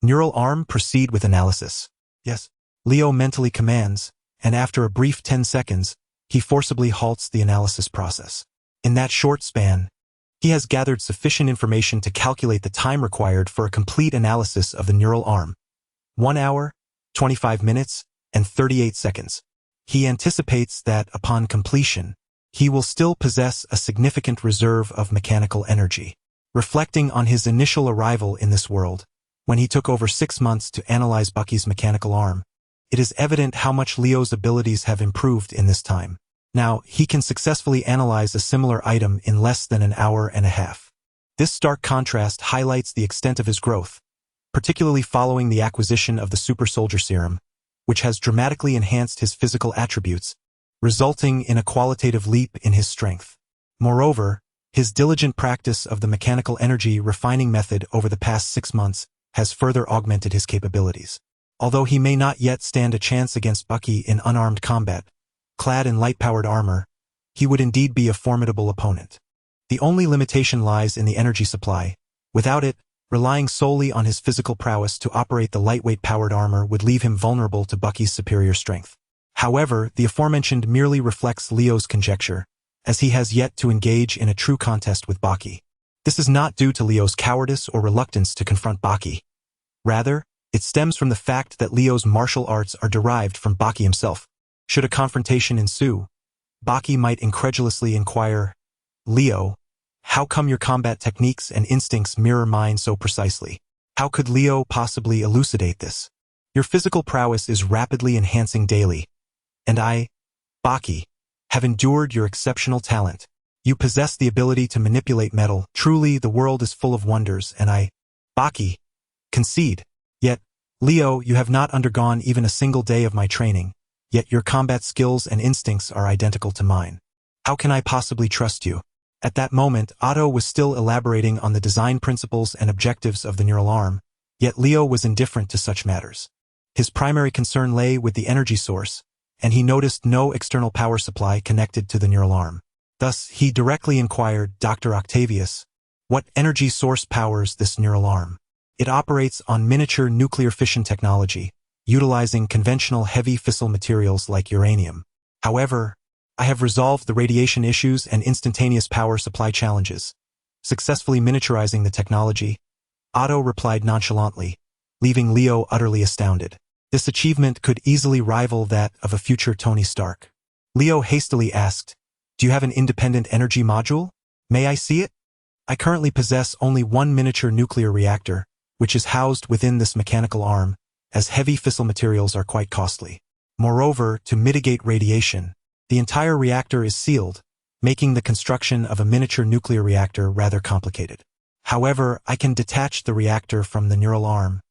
Neural arm, proceed with analysis. "Yes." Leo mentally commands, and after a brief 10 seconds, he forcibly halts the analysis process. In that short span, he has gathered sufficient information to calculate the time required for a complete analysis of the neural arm. 1 hour, 25 minutes, and 38 seconds. He anticipates that, upon completion, he will still possess a significant reserve of mechanical energy. Reflecting on his initial arrival in this world, when he took over 6 months to analyze Bucky's mechanical arm, it is evident how much Leo's abilities have improved in this time. Now, he can successfully analyze a similar item in less than an hour and a half. This stark contrast highlights the extent of his growth, particularly following the acquisition of the Super Soldier Serum, which has dramatically enhanced his physical attributes, resulting in a qualitative leap in his strength. Moreover, his diligent practice of the mechanical energy refining method over the past 6 months has further augmented his capabilities. Although he may not yet stand a chance against Bucky in unarmed combat, clad in light-powered armor, he would indeed be a formidable opponent. The only limitation lies in the energy supply. Without it, relying solely on his physical prowess to operate the lightweight powered armor would leave him vulnerable to Bucky's superior strength. However, the aforementioned merely reflects Leo's conjecture, as he has yet to engage in a true contest with Bucky. This is not due to Leo's cowardice or reluctance to confront Bucky. Rather, it stems from the fact that Leo's martial arts are derived from Bucky himself. Should a confrontation ensue, Bucky might incredulously inquire, "Leo, how come your combat techniques and instincts mirror mine so precisely? How could Leo possibly elucidate this? Your physical prowess is rapidly enhancing daily, and I, Bucky, have endured your exceptional talent. You possess the ability to manipulate metal. Truly, the world is full of wonders, and I, Bucky, concede. Yet, Leo, you have not undergone even a single day of my training, yet your combat skills and instincts are identical to mine. How can I possibly trust you?" At that moment, Otto was still elaborating on the design principles and objectives of the neural arm, yet Leo was indifferent to such matters. His primary concern lay with the energy source, and he noticed no external power supply connected to the neural arm. Thus, he directly inquired, "Dr. Octavius, what energy source powers this neural arm?" "It operates on miniature nuclear fission technology, utilizing conventional heavy fissile materials like uranium. However, I have resolved the radiation issues and instantaneous power supply challenges, successfully miniaturizing the technology," Otto replied nonchalantly, leaving Leo utterly astounded. This achievement could easily rival that of a future Tony Stark. Leo hastily asked, "Do you have an independent energy module? May I see it? I currently possess only one miniature nuclear reactor, which is housed within this mechanical arm, as heavy fissile materials are quite costly. Moreover, to mitigate radiation, the entire reactor is sealed, making the construction of a miniature nuclear reactor rather complicated. However, I can detach the reactor from the neural arm,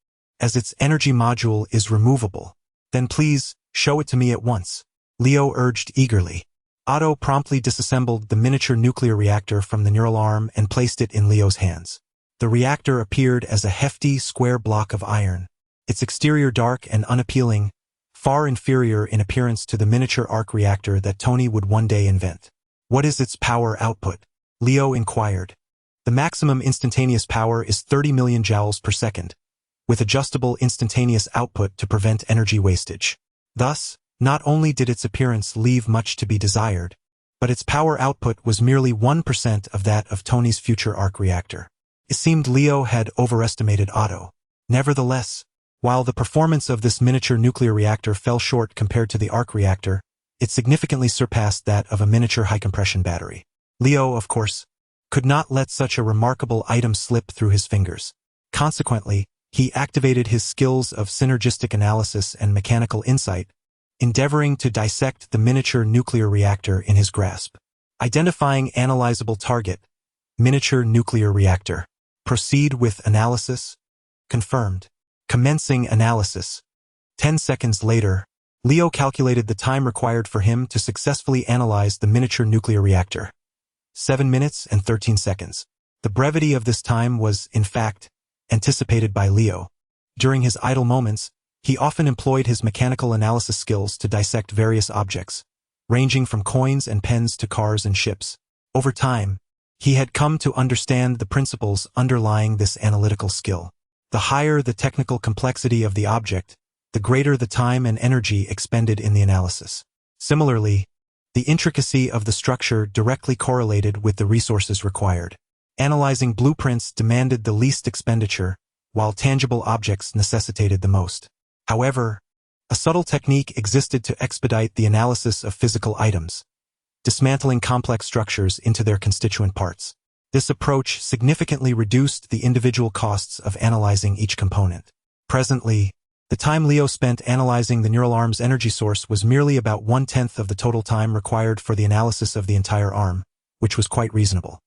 as its energy module is removable. Then please, show it to me at once," Leo urged eagerly. Otto promptly disassembled the miniature nuclear reactor from the neural arm and placed it in Leo's hands. The reactor appeared as a hefty, square block of iron, its exterior dark and unappealing, far inferior in appearance to the miniature arc reactor that Tony would one day invent. "What is its power output?" Leo inquired. "The maximum instantaneous power is 30 million joules per second, with adjustable instantaneous output to prevent energy wastage." Thus, not only did its appearance leave much to be desired, but its power output was merely 1% of that of Tony's future arc reactor. It seemed Leo had overestimated Otto. Nevertheless, while the performance of this miniature nuclear reactor fell short compared to the arc reactor, it significantly surpassed that of a miniature high-compression battery. Leo, of course, could not let such a remarkable item slip through his fingers. Consequently, he activated his skills of synergistic analysis and mechanical insight, endeavoring to dissect the miniature nuclear reactor in his grasp. Identifying analyzable target, miniature nuclear reactor. Proceed with analysis. Confirmed. Commencing analysis. 10 seconds later, Leo calculated the time required for him to successfully analyze the miniature nuclear reactor. 7 minutes and 13 seconds. The brevity of this time was, in fact, anticipated by Leo. During his idle moments, he often employed his mechanical analysis skills to dissect various objects, ranging from coins and pens to cars and ships. Over time, he had come to understand the principles underlying this analytical skill. The higher the technical complexity of the object, the greater the time and energy expended in the analysis. Similarly, the intricacy of the structure directly correlated with the resources required. Analyzing blueprints demanded the least expenditure, while tangible objects necessitated the most. However, a subtle technique existed to expedite the analysis of physical items, dismantling complex structures into their constituent parts. This approach significantly reduced the individual costs of analyzing each component. Presently, The time Leo spent analyzing the neural arm's energy source was merely about 1/10 of the total time required for the analysis of the entire arm, which was quite reasonable.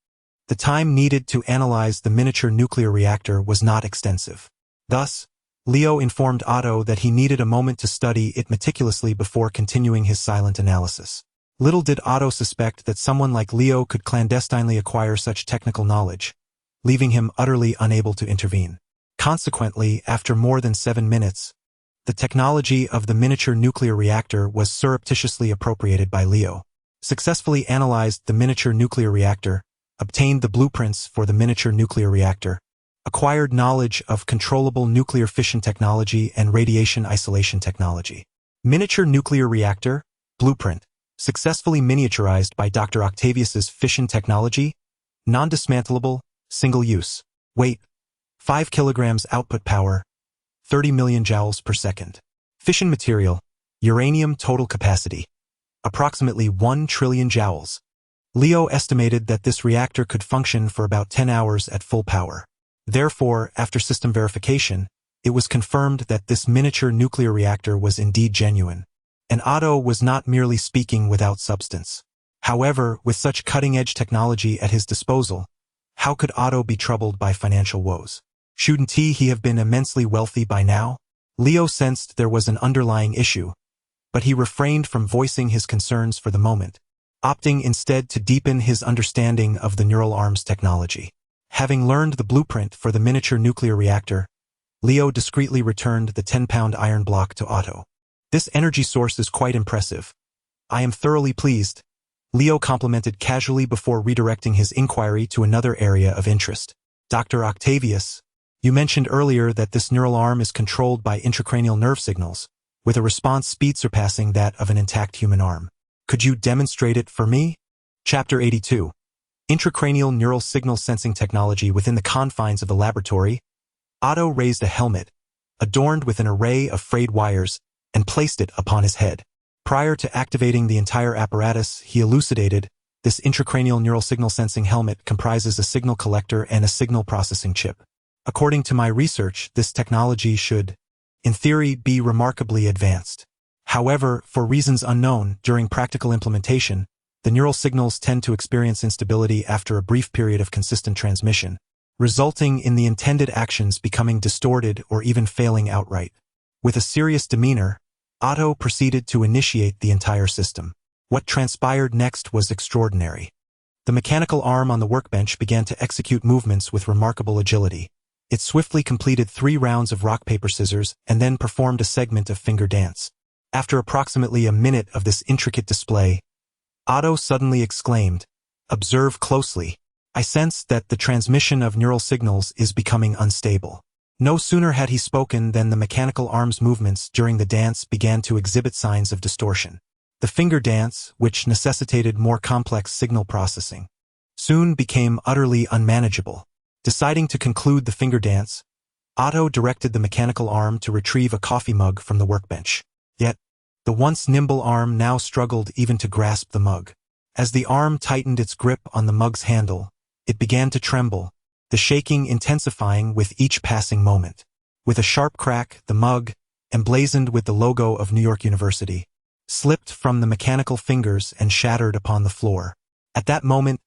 The time needed to analyze the miniature nuclear reactor was not extensive. Thus, Leo informed Otto that he needed a moment to study it meticulously before continuing his silent analysis. Little did Otto suspect that someone like Leo could clandestinely acquire such technical knowledge, leaving him utterly unable to intervene. Consequently, after more than 7 minutes, the technology of the miniature nuclear reactor was surreptitiously appropriated by Leo. Successfully analyzed the miniature nuclear reactor, obtained the blueprints for the miniature nuclear reactor, acquired knowledge of controllable nuclear fission technology and radiation isolation technology. Miniature nuclear reactor, blueprint, successfully miniaturized by Dr. Octavius's fission technology, non-dismantlable, single-use, weight, 5 kilograms output power, 30 million joules per second. Fission material, uranium total capacity, approximately 1 trillion joules. Leo estimated that this reactor could function for about 10 hours at full power. Therefore, after system verification, it was confirmed that this miniature nuclear reactor was indeed genuine, and Otto was not merely speaking without substance. However, with such cutting-edge technology at his disposal, how could Otto be troubled by financial woes? Shouldn't he have been immensely wealthy by now? Leo sensed there was an underlying issue, but he refrained from voicing his concerns for the moment, opting instead to deepen his understanding of the neural arms technology. Having learned the blueprint for the miniature nuclear reactor, Leo discreetly returned the 10-pound iron block to Otto. This energy source is quite impressive. I am thoroughly pleased, Leo complimented casually before redirecting his inquiry to another area of interest. Dr. Octavius, you mentioned earlier that this neural arm is controlled by intracranial nerve signals, with a response speed surpassing that of an intact human arm. Could you demonstrate it for me? Chapter 82. Intracranial neural signal sensing technology within the confines of the laboratory. Otto raised a helmet, adorned with an array of frayed wires, and placed it upon his head. Prior to activating the entire apparatus, he elucidated, this intracranial neural signal sensing helmet comprises a signal collector and a signal processing chip. According to my research, this technology should, in theory, be remarkably advanced. However, for reasons unknown, during practical implementation, the neural signals tend to experience instability after a brief period of consistent transmission, resulting in the intended actions becoming distorted or even failing outright. With a serious demeanor, Otto proceeded to initiate the entire system. What transpired next was extraordinary. The mechanical arm on the workbench began to execute movements with remarkable agility. It swiftly completed 3 rounds of rock, paper, scissors, and then performed a segment of finger dance. After approximately a minute of this intricate display, Otto suddenly exclaimed, "Observe closely. I sense that the transmission of neural signals is becoming unstable." No sooner had he spoken than the mechanical arm's movements during the dance began to exhibit signs of distortion. The finger dance, which necessitated more complex signal processing, soon became utterly unmanageable. Deciding to conclude the finger dance, Otto directed the mechanical arm to retrieve a coffee mug from the workbench. Yet, the once nimble arm now struggled even to grasp the mug. As the arm tightened its grip on the mug's handle, it began to tremble, the shaking intensifying with each passing moment. With a sharp crack, the mug, emblazoned with the logo of New York University, slipped from the mechanical fingers and shattered upon the floor. At that moment,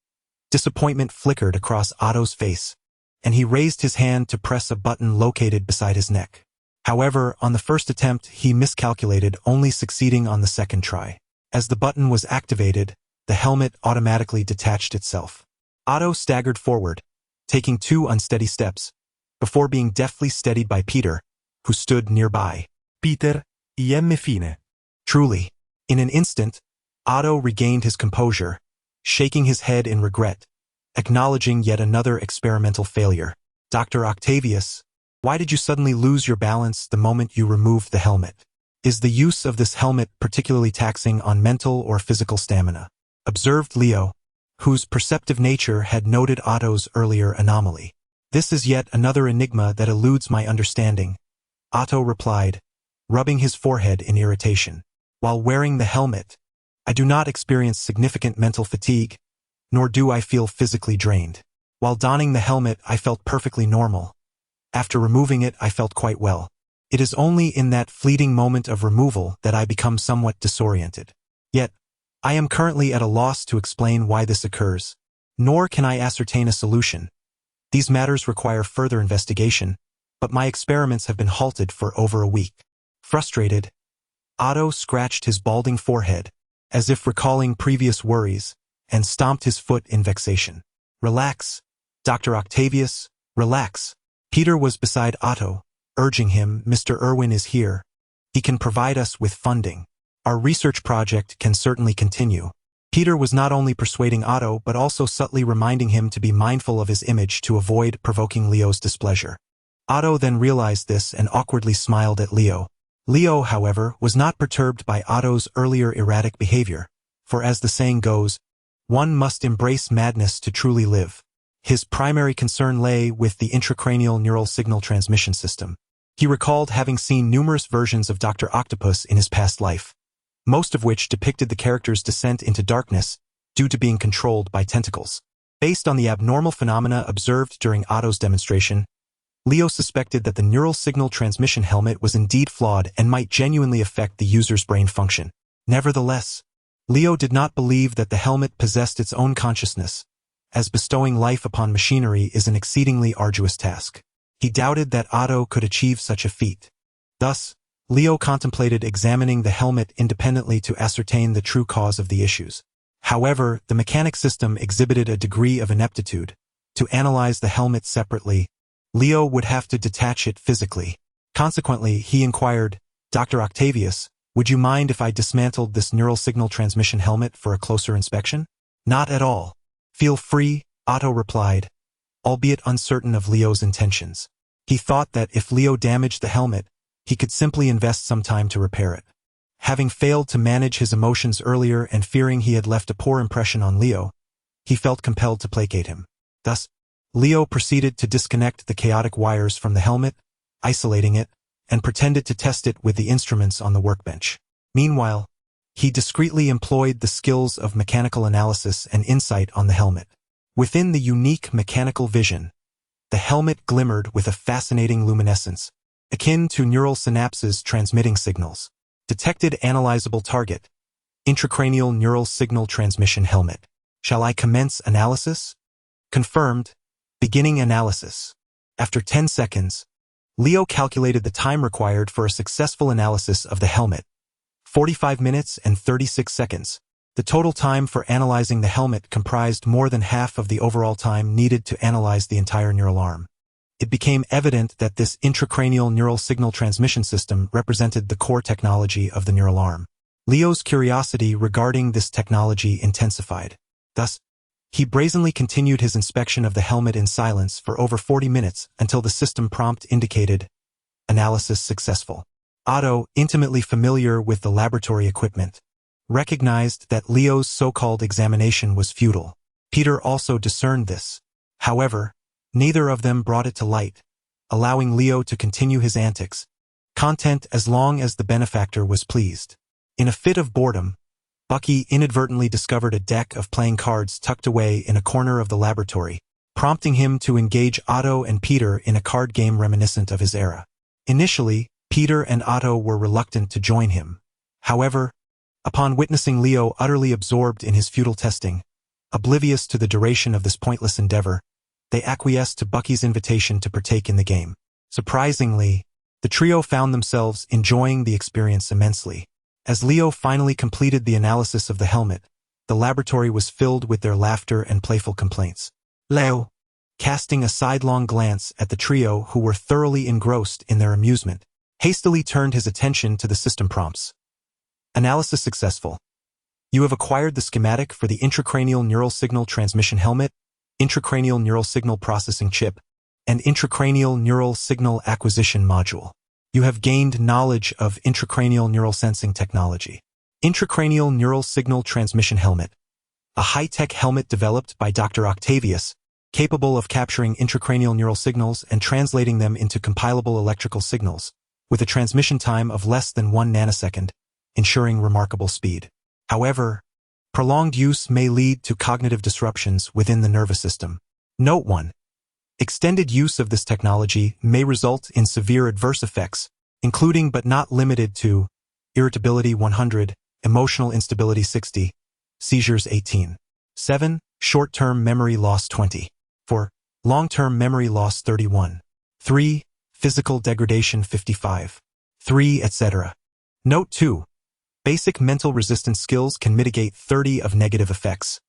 disappointment flickered across Otto's face, and he raised his hand to press a button located beside his neck. However, on the first attempt, he miscalculated, only succeeding on the second try. As the button was activated, the helmet automatically detached itself. Otto staggered forward, taking 2 unsteady steps, before being deftly steadied by Peter, who stood nearby. Peter, IM fine. Truly, in an instant, Otto regained his composure, shaking his head in regret, acknowledging yet another experimental failure. Dr. Octavius, why did you suddenly lose your balance the moment you removed the helmet? Is the use of this helmet particularly taxing on mental or physical stamina? Observed Leo, whose perceptive nature had noted Otto's earlier anomaly. This is yet another enigma that eludes my understanding, Otto replied, rubbing his forehead in irritation. While wearing the helmet, I do not experience significant mental fatigue, nor do I feel physically drained. While donning the helmet, I felt perfectly normal. After removing it, I felt quite well. It is only in that fleeting moment of removal that I become somewhat disoriented. Yet, I am currently at a loss to explain why this occurs, nor can I ascertain a solution. These matters require further investigation, but my experiments have been halted for over a week. Frustrated, Otto scratched his balding forehead, as if recalling previous worries, and stomped his foot in vexation. Relax, Dr. Octavius, relax. Peter was beside Otto, urging him, Mr. Irwin is here. He can provide us with funding. Our research project can certainly continue. Peter was not only persuading Otto but also subtly reminding him to be mindful of his image to avoid provoking Leo's displeasure. Otto then realized this and awkwardly smiled at Leo. Leo, however, was not perturbed by Otto's earlier erratic behavior, for as the saying goes, one must embrace madness to truly live. His primary concern lay with the intracranial neural signal transmission system. He recalled having seen numerous versions of Dr. Octopus in his past life, most of which depicted the character's descent into darkness due to being controlled by tentacles. Based on the abnormal phenomena observed during Otto's demonstration, Leo suspected that the neural signal transmission helmet was indeed flawed and might genuinely affect the user's brain function. Nevertheless, Leo did not believe that the helmet possessed its own consciousness, as bestowing life upon machinery is an exceedingly arduous task. He doubted that Otto could achieve such a feat. Thus, Leo contemplated examining the helmet independently to ascertain the true cause of the issues. However, the mechanic system exhibited a degree of ineptitude. To analyze the helmet separately, Leo would have to detach it physically. Consequently, he inquired, Dr. Octavius, would you mind if I dismantled this neural signal transmission helmet for a closer inspection? Not at all. Feel free, Otto replied, albeit uncertain of Leo's intentions. He thought that if Leo damaged the helmet, he could simply invest some time to repair it. Having failed to manage his emotions earlier and fearing he had left a poor impression on Leo, he felt compelled to placate him. Thus, Leo proceeded to disconnect the chaotic wires from the helmet, isolating it, and pretended to test it with the instruments on the workbench. Meanwhile, he discreetly employed the skills of mechanical analysis and insight on the helmet. Within the unique mechanical vision, the helmet glimmered with a fascinating luminescence, akin to neural synapses transmitting signals. Detected analyzable target, intracranial neural signal transmission helmet. Shall I commence analysis? Confirmed. Beginning analysis. After 10 seconds, Leo calculated the time required for a successful analysis of the helmet. 45 minutes and 36 seconds. The total time for analyzing the helmet comprised more than half of the overall time needed to analyze the entire neural arm. It became evident that this intracranial neural signal transmission system represented the core technology of the neural arm. Leo's curiosity regarding this technology intensified. Thus, he brazenly continued his inspection of the helmet in silence for over 40 minutes until the system prompt indicated, analysis successful. Otto, intimately familiar with the laboratory equipment, recognized that Leo's so-called examination was futile. Peter also discerned this. However, neither of them brought it to light, allowing Leo to continue his antics, content as long as the benefactor was pleased. In a fit of boredom, Bucky inadvertently discovered a deck of playing cards tucked away in a corner of the laboratory, prompting him to engage Otto and Peter in a card game reminiscent of his era. Initially, Peter and Otto were reluctant to join him. However, upon witnessing Leo utterly absorbed in his futile testing, oblivious to the duration of this pointless endeavor, they acquiesced to Bucky's invitation to partake in the game. Surprisingly, the trio found themselves enjoying the experience immensely. As Leo finally completed the analysis of the helmet, the laboratory was filled with their laughter and playful complaints. Leo, casting a sidelong glance at the trio who were thoroughly engrossed in their amusement, hastily turned his attention to the system prompts. Analysis successful. You have acquired the schematic for the intracranial neural signal transmission helmet, intracranial neural signal processing chip, and intracranial neural signal acquisition module. You have gained knowledge of intracranial neural sensing technology. Intracranial neural signal transmission helmet. A high-tech helmet developed by Dr. Octavius, capable of capturing intracranial neural signals and translating them into compilable electrical signals, with a transmission time of less than 1 nanosecond, ensuring remarkable speed. However, prolonged use may lead to cognitive disruptions within the nervous system. Note 1. Extended use of this technology may result in severe adverse effects, including but not limited to irritability 100, emotional instability 60, seizures 18. 7. Short-term memory loss 20. 4. Long-term memory loss 31. 3. Physical degradation 55. 3. Etc. Note 2. Basic mental resistance skills can mitigate 30 of negative effects.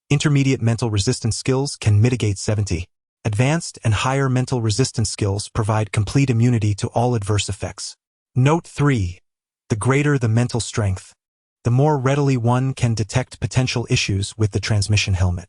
Intermediate mental resistance skills can mitigate 70. Advanced and higher mental resistance skills provide complete immunity to all adverse effects. Note 3. The greater the mental strength, the more readily one can detect potential issues with the transmission helmet.